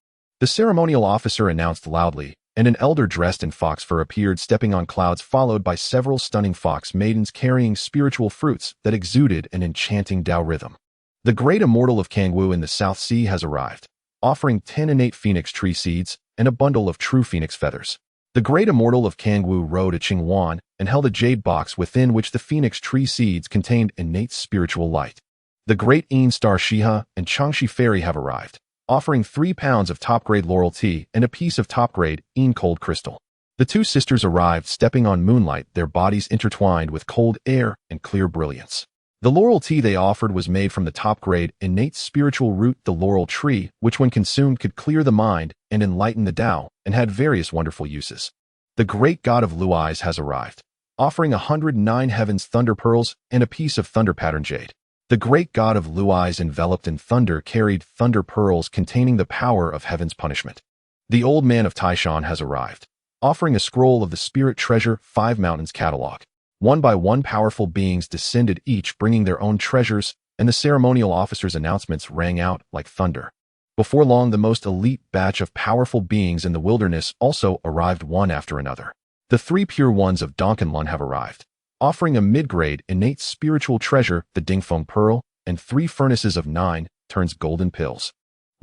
The ceremonial officer announced loudly, and an elder dressed in fox fur appeared, stepping on clouds, followed by several stunning fox maidens carrying spiritual fruits that exuded an enchanting Tao rhythm. The great immortal of Kangwu in the South Sea has arrived, offering 10 innate phoenix tree seeds and a bundle of true phoenix feathers. The great immortal of Kangwu rode a Qingwan and held a jade box within which the phoenix tree seeds contained innate spiritual light. The great Een Star Shiha and Changshi Fairy have arrived, offering 3 pounds of top-grade laurel tea and a piece of top-grade Een cold crystal. The 2 sisters arrived, stepping on moonlight, their bodies intertwined with cold air and clear brilliance. The laurel tea they offered was made from the top-grade innate spiritual root, the laurel tree, which when consumed could clear the mind and enlighten the Tao, and had various wonderful uses. The great god of Luois has arrived, offering 109 heavens thunder pearls and a piece of thunder pattern jade. The great god of Luois, enveloped in thunder, carried thunder pearls containing the power of heaven's punishment. The old man of Taishan has arrived, offering a scroll of the Spirit Treasure 5 Mountains catalog. One by one powerful beings descended, each bringing their own treasures, and the ceremonial officer's announcements rang out like thunder. Before long, the most elite batch of powerful beings in the wilderness also arrived one after another. The 3 pure ones of Donkanlun have arrived, offering a mid-grade innate spiritual treasure, the Dingfeng Pearl, and 3 furnaces of 9 turns golden pills.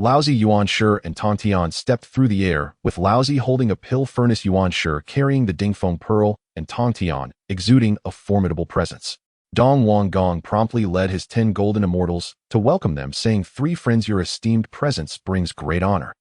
Laozi Yuanshi and Tongtian stepped through the air, with Laozi holding a pill furnace, Yuanshi carrying the Dingfeng Pearl, and Tongtian exuding a formidable presence. Dong Wanggong promptly led his 10 golden immortals to welcome them, saying, "3 friends, your esteemed presence brings great honor."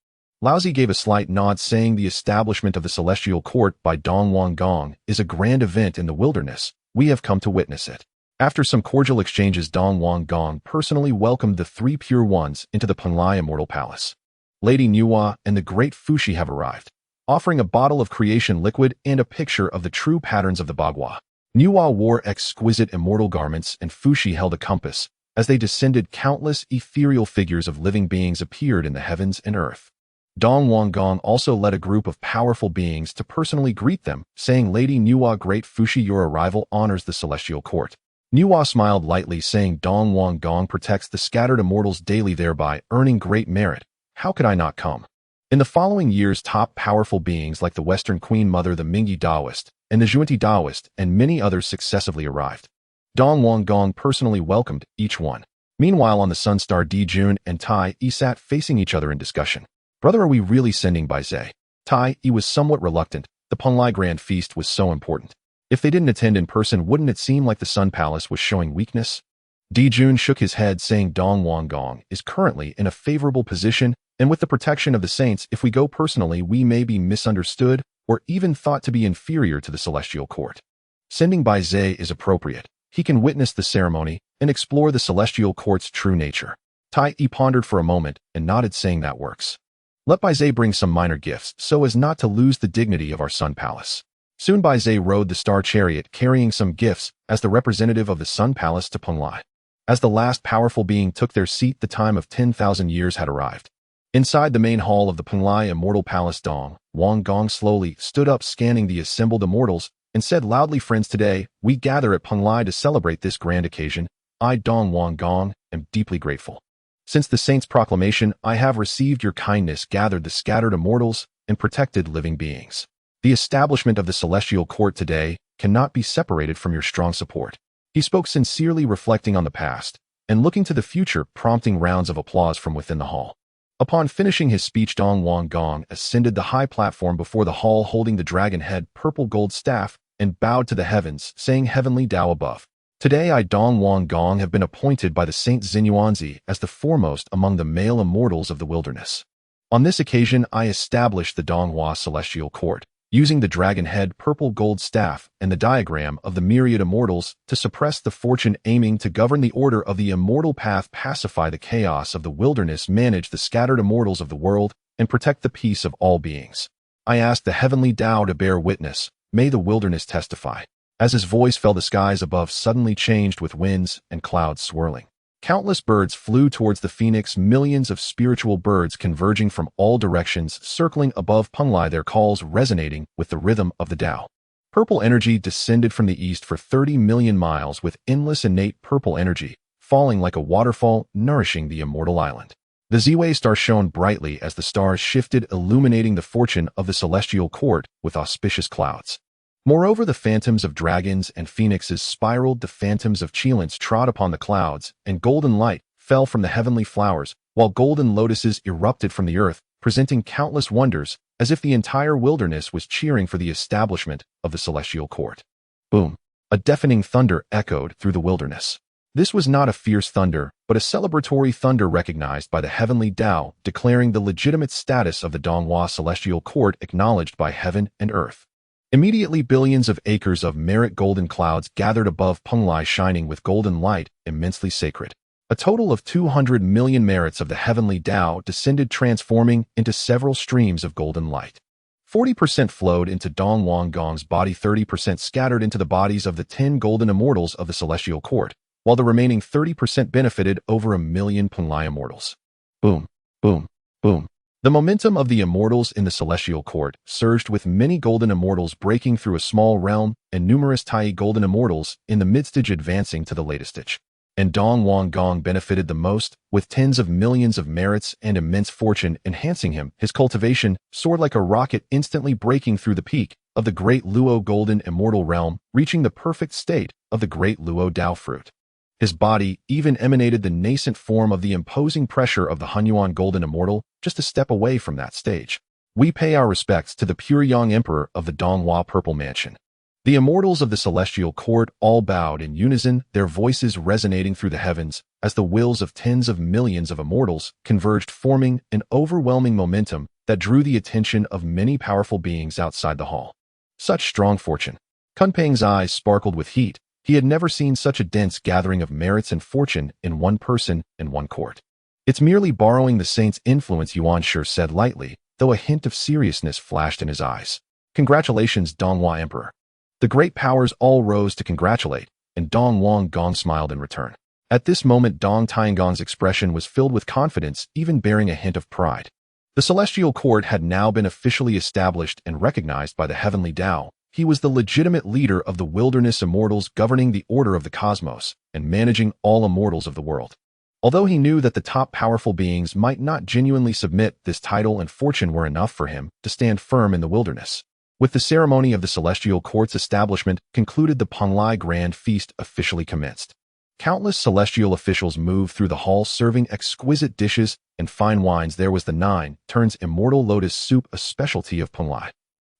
Laozi gave a slight nod, saying, "The establishment of the Celestial Court by Dong Wanggong is a grand event in the wilderness. We have come to witness it." After some cordial exchanges, Dong Wanggong personally welcomed the 3 pure ones into the Penglai Immortal Palace. Lady Nuwa and the Great Fuxi have arrived, offering a bottle of creation liquid and a picture of the true patterns of the Bagua. Nuwa wore exquisite immortal garments, and Fuxi held a compass. As they descended, countless ethereal figures of living beings appeared in the heavens and earth. Dong Wanggong also led a group of powerful beings to personally greet them, saying, "Lady Nuwa, Great Fuxi, your arrival honors the Celestial Court." Nuwa smiled lightly, saying, "Dong Wanggong protects the scattered immortals daily, thereby earning great merit. How could I not come?" In the following years, top powerful beings like the Western Queen Mother, the Mingyi Taoist, and the Zhuanti Taoist, and many others successively arrived. Dong Wanggong personally welcomed each one. Meanwhile, on the Sun Star, Di Jun and Tai Yi sat facing each other in discussion. "Brother, are we really sending Bai Zhe?" Tai Yi was somewhat reluctant. The Penglai Grand Feast was so important. If they didn't attend in person, wouldn't it seem like the Sun Palace was showing weakness? Di Jun shook his head, saying, "Dong Wanggong is currently in a favorable position, and with the protection of the saints, if we go personally, we may be misunderstood or even thought to be inferior to the Celestial Court. Sending Bai Zhe is appropriate. He can witness the ceremony and explore the Celestial Court's true nature." Tai Yi pondered for a moment and nodded, saying, "That works. Let Bai Zhe bring some minor gifts so as not to lose the dignity of our Sun Palace." Soon Bai Zhe rode the Star Chariot, carrying some gifts as the representative of the Sun Palace to Penglai. As the last powerful being took their seat, the time of 10,000 years had arrived. Inside the main hall of the Penglai Immortal Palace, Dong Wanggong slowly stood up, scanning the assembled immortals, and said loudly, "Friends, today we gather at Penglai to celebrate this grand occasion. I, Dong Wanggong, am deeply grateful. Since the saint's proclamation, I have received your kindness, gathered the scattered immortals, and protected living beings. The establishment of the Celestial Court today cannot be separated from your strong support." He spoke sincerely, reflecting on the past and looking to the future, prompting rounds of applause from within the hall. Upon finishing his speech, Dong Wanggong ascended the high platform before the hall, holding the dragon head purple gold staff, and bowed to the heavens, saying, "Heavenly Tao above. Today I, Dong Wanggong, have been appointed by the Saint Zhen Yuanzi as the foremost among the male immortals of the wilderness. On this occasion, I established the Donghua Celestial Court, using the dragon head purple gold staff and the diagram of the myriad immortals to suppress the fortune, aiming to govern the order of the immortal path, pacify the chaos of the wilderness, manage the scattered immortals of the world, and protect the peace of all beings. I ask the heavenly Tao to bear witness. May the wilderness testify." As his voice fell, the skies above suddenly changed, with winds and clouds swirling. Countless birds flew towards the phoenix, millions of spiritual birds converging from all directions, circling above Penglai, their calls resonating with the rhythm of the Tao. Purple energy descended from the east for 30 million miles, with endless innate purple energy, falling like a waterfall, nourishing the immortal island. The Ziwei star shone brightly as the stars shifted, illuminating the fortune of the Celestial Court with auspicious clouds. Moreover, the phantoms of dragons and phoenixes spiraled, the phantoms of Qilins trod upon the clouds, and golden light fell from the heavenly flowers, while golden lotuses erupted from the earth, presenting countless wonders, as if the entire wilderness was cheering for the establishment of the Celestial Court. Boom! A deafening thunder echoed through the wilderness. This was not a fierce thunder, but a celebratory thunder recognized by the heavenly Tao, declaring the legitimate status of the Donghua Celestial Court acknowledged by heaven and earth. Immediately, billions of acres of merit golden clouds gathered above Penglai, shining with golden light, immensely sacred. A total of 200 million merits of the heavenly Tao descended, transforming into several streams of golden light. 40% flowed into Dong Wanggong's body, 30% scattered into the bodies of the 10 golden immortals of the Celestial Court, while the remaining 30% benefited over 1 million Penglai immortals. Boom, boom, boom. The momentum of the immortals in the celestial court surged, with many golden immortals breaking through a small realm and numerous Tai golden immortals in the mid-stage advancing to the latest stage. And Dong Wang Gong benefited the most, with tens of millions of merits and immense fortune enhancing him. His cultivation soared like a rocket, instantly breaking through the peak of the Great Luo Golden Immortal realm, reaching the perfect state of the Great Luo Dao fruit. His body even emanated the nascent form of the imposing pressure of the Hunyuan Golden Immortal, just a step away from that stage. We pay our respects to the pure young emperor of the Donghua Purple Mansion. The immortals of the celestial court all bowed in unison, their voices resonating through the heavens, as the wills of tens of millions of immortals converged, forming an overwhelming momentum that drew the attention of many powerful beings outside the hall. Such strong fortune. Kunpeng's eyes sparkled with heat. He had never seen such a dense gathering of merits and fortune in one person in one court. It's merely borrowing the saint's influence, Yuanshi said lightly, though a hint of seriousness flashed in his eyes. Congratulations, Donghua Emperor. The great powers all rose to congratulate, and Dong Wang Gong smiled in return. At this moment, Dong Tiangong's expression was filled with confidence, even bearing a hint of pride. The celestial court had now been officially established and recognized by the heavenly Tao. He was the legitimate leader of the wilderness immortals, governing the order of the cosmos and managing all immortals of the world. Although he knew that the top powerful beings might not genuinely submit, this title and fortune were enough for him to stand firm in the wilderness. With the ceremony of the celestial court's establishment concluded, the Panglai Grand Feast officially commenced. Countless celestial officials moved through the hall, serving exquisite dishes and fine wines. There was the 9 turns immortal lotus soup, a specialty of Panglai.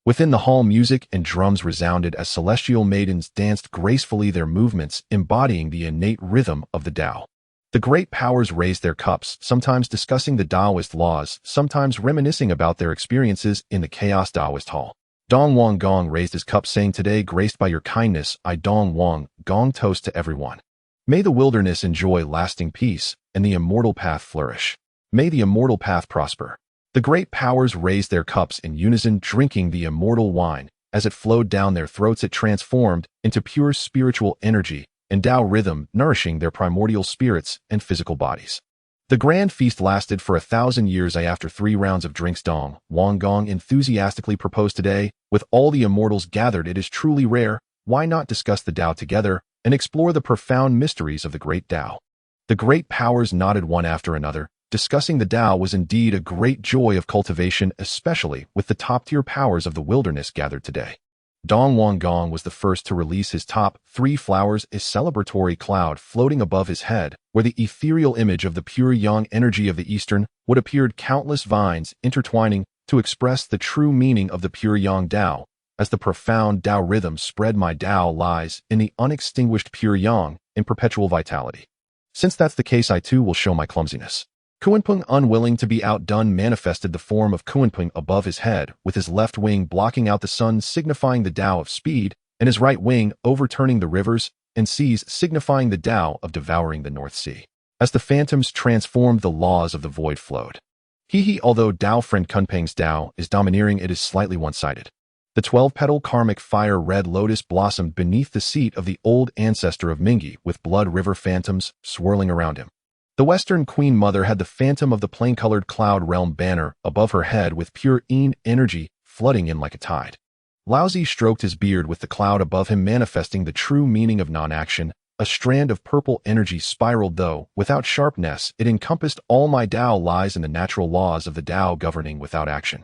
Within the hall, music and drums resounded as celestial maidens danced gracefully, their movements embodying the innate rhythm of the Tao. The great powers raised their cups, sometimes discussing the Taoist laws, sometimes reminiscing about their experiences in the Chaos Daoist Hall. Dong Wang Gong raised his cup, saying, "Today, graced by your kindness, I Dong Wang Gong toast to everyone. May the wilderness enjoy lasting peace and the immortal path flourish. May the immortal path prosper." The great powers raised their cups in unison, drinking the immortal wine. As it flowed down their throats, it transformed into pure spiritual energy and Tao rhythm, nourishing their primordial spirits and physical bodies. The grand feast lasted for 1,000 years. After 3 rounds of drinks, Dong Wang Gong enthusiastically proposed, "Today, with all the immortals gathered, it is truly rare. Why not discuss the Tao together and explore the profound mysteries of the great Tao?" The great powers nodded one after another. Discussing the Tao was indeed a great joy of cultivation, especially with the top-tier powers of the wilderness gathered today. Dong Wang Gong was the first to release his top 3 flowers, a celebratory cloud floating above his head, where the ethereal image of the pure yang energy of the Eastern would appeared, countless vines intertwining to express the true meaning of the pure yang Tao. As the profound Tao rhythm spread, my Tao lies in the unextinguished pure yang, in perpetual vitality. Since that's the case, I too will show my clumsiness. Kuanping, unwilling to be outdone, manifested the form of Kuanping above his head, with his left wing blocking out the sun, signifying the Tao of speed, and his right wing overturning the rivers and seas, signifying the Tao of devouring the North Sea. As the phantoms transformed, the laws of the void flowed. Although Tao friend Kunpeng's Tao is domineering, it is slightly one-sided. The 12-petal karmic fire red lotus blossomed beneath the seat of the old ancestor of Mingi, with blood river phantoms swirling around him. The Western Queen Mother had the phantom of the plain-colored cloud realm banner above her head, with pure Yin energy flooding in like a tide. Laozi stroked his beard with the cloud above him, manifesting the true meaning of non-action. A strand of purple energy spiraled, though without sharpness. It encompassed all. My Tao lies in the natural laws of the Tao, governing without action.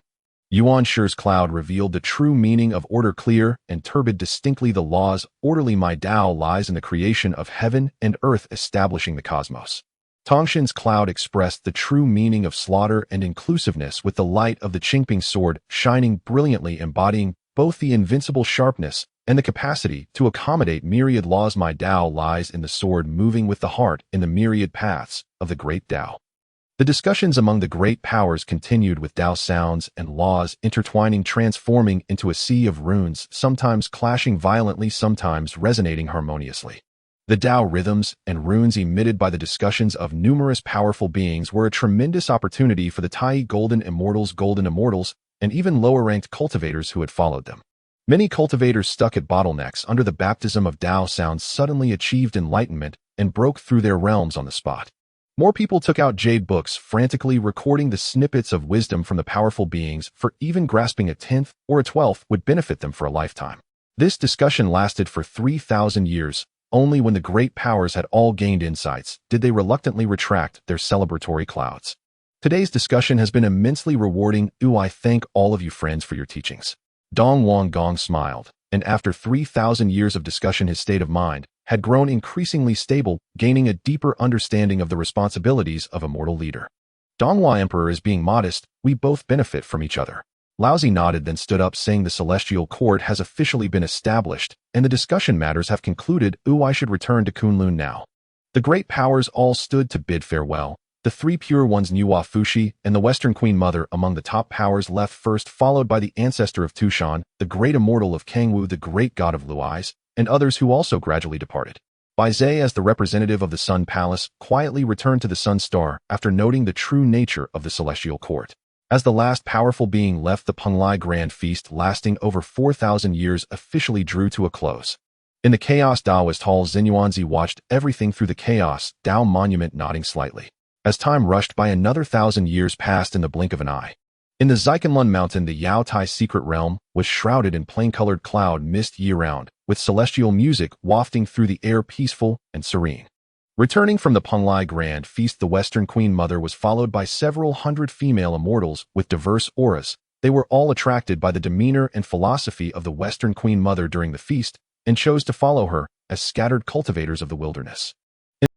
Yuan Shi's cloud revealed the true meaning of order, clear and turbid, distinctly the laws orderly. My Tao lies in the creation of heaven and earth, establishing the cosmos. Tongshin's cloud expressed the true meaning of slaughter and inclusiveness, with the light of the Qingping sword shining brilliantly, embodying both the invincible sharpness and the capacity to accommodate myriad laws. My Tao lies in the sword, moving with the heart in the myriad paths of the great Tao. The discussions among the great powers continued, with Tao sounds and laws intertwining, transforming into a sea of runes, sometimes clashing violently, sometimes resonating harmoniously. The Tao rhythms and runes emitted by the discussions of numerous powerful beings were a tremendous opportunity for the Tai golden immortals, and even lower-ranked cultivators who had followed them. Many cultivators stuck at bottlenecks under the baptism of Tao sounds suddenly achieved enlightenment and broke through their realms on the spot. More people took out jade books, frantically recording the snippets of wisdom from the powerful beings, for even grasping a 10th or a 12th would benefit them for a lifetime. This discussion lasted for 3,000 years. Only when the great powers had all gained insights did they reluctantly retract their celebratory clouds. Today's discussion has been immensely rewarding. I thank all of you friends for your teachings. Dong Wang Gong smiled, and after 3,000 years of discussion his state of mind had grown increasingly stable, gaining a deeper understanding of the responsibilities of a mortal leader. Donghua Emperor is being modest, we both benefit from each other. Laozi nodded, then stood up, saying the celestial court has officially been established, and the discussion matters have concluded. I should return to Kunlun now. The great powers all stood to bid farewell. The three pure ones, Nuwa Fushi and the Western Queen Mother, among the top powers, left first, followed by the ancestor of Tushan, the great immortal of Kangwu, the great god of Luais, and others who also gradually departed. Bai Zhe, as the representative of the Sun Palace, quietly returned to the Sun Star after noting the true nature of the celestial court. As the last powerful being left, the Penglai Grand Feast, lasting over 4,000 years, officially drew to a close. In the Chaos Daoist Hall, Zhen Yuanzi watched everything through the Chaos Dao monument, nodding slightly. As time rushed by, another 1,000 years passed in the blink of an eye. In the Zikanlun Mountain, the Yao Tai secret realm was shrouded in plain-colored cloud mist year-round, with celestial music wafting through the air, peaceful and serene. Returning from the Penglai Grand Feast, the Western Queen Mother was followed by several hundred female immortals with diverse auras. They were all attracted by the demeanor and philosophy of the Western Queen Mother during the feast, and chose to follow her as scattered cultivators of the wilderness.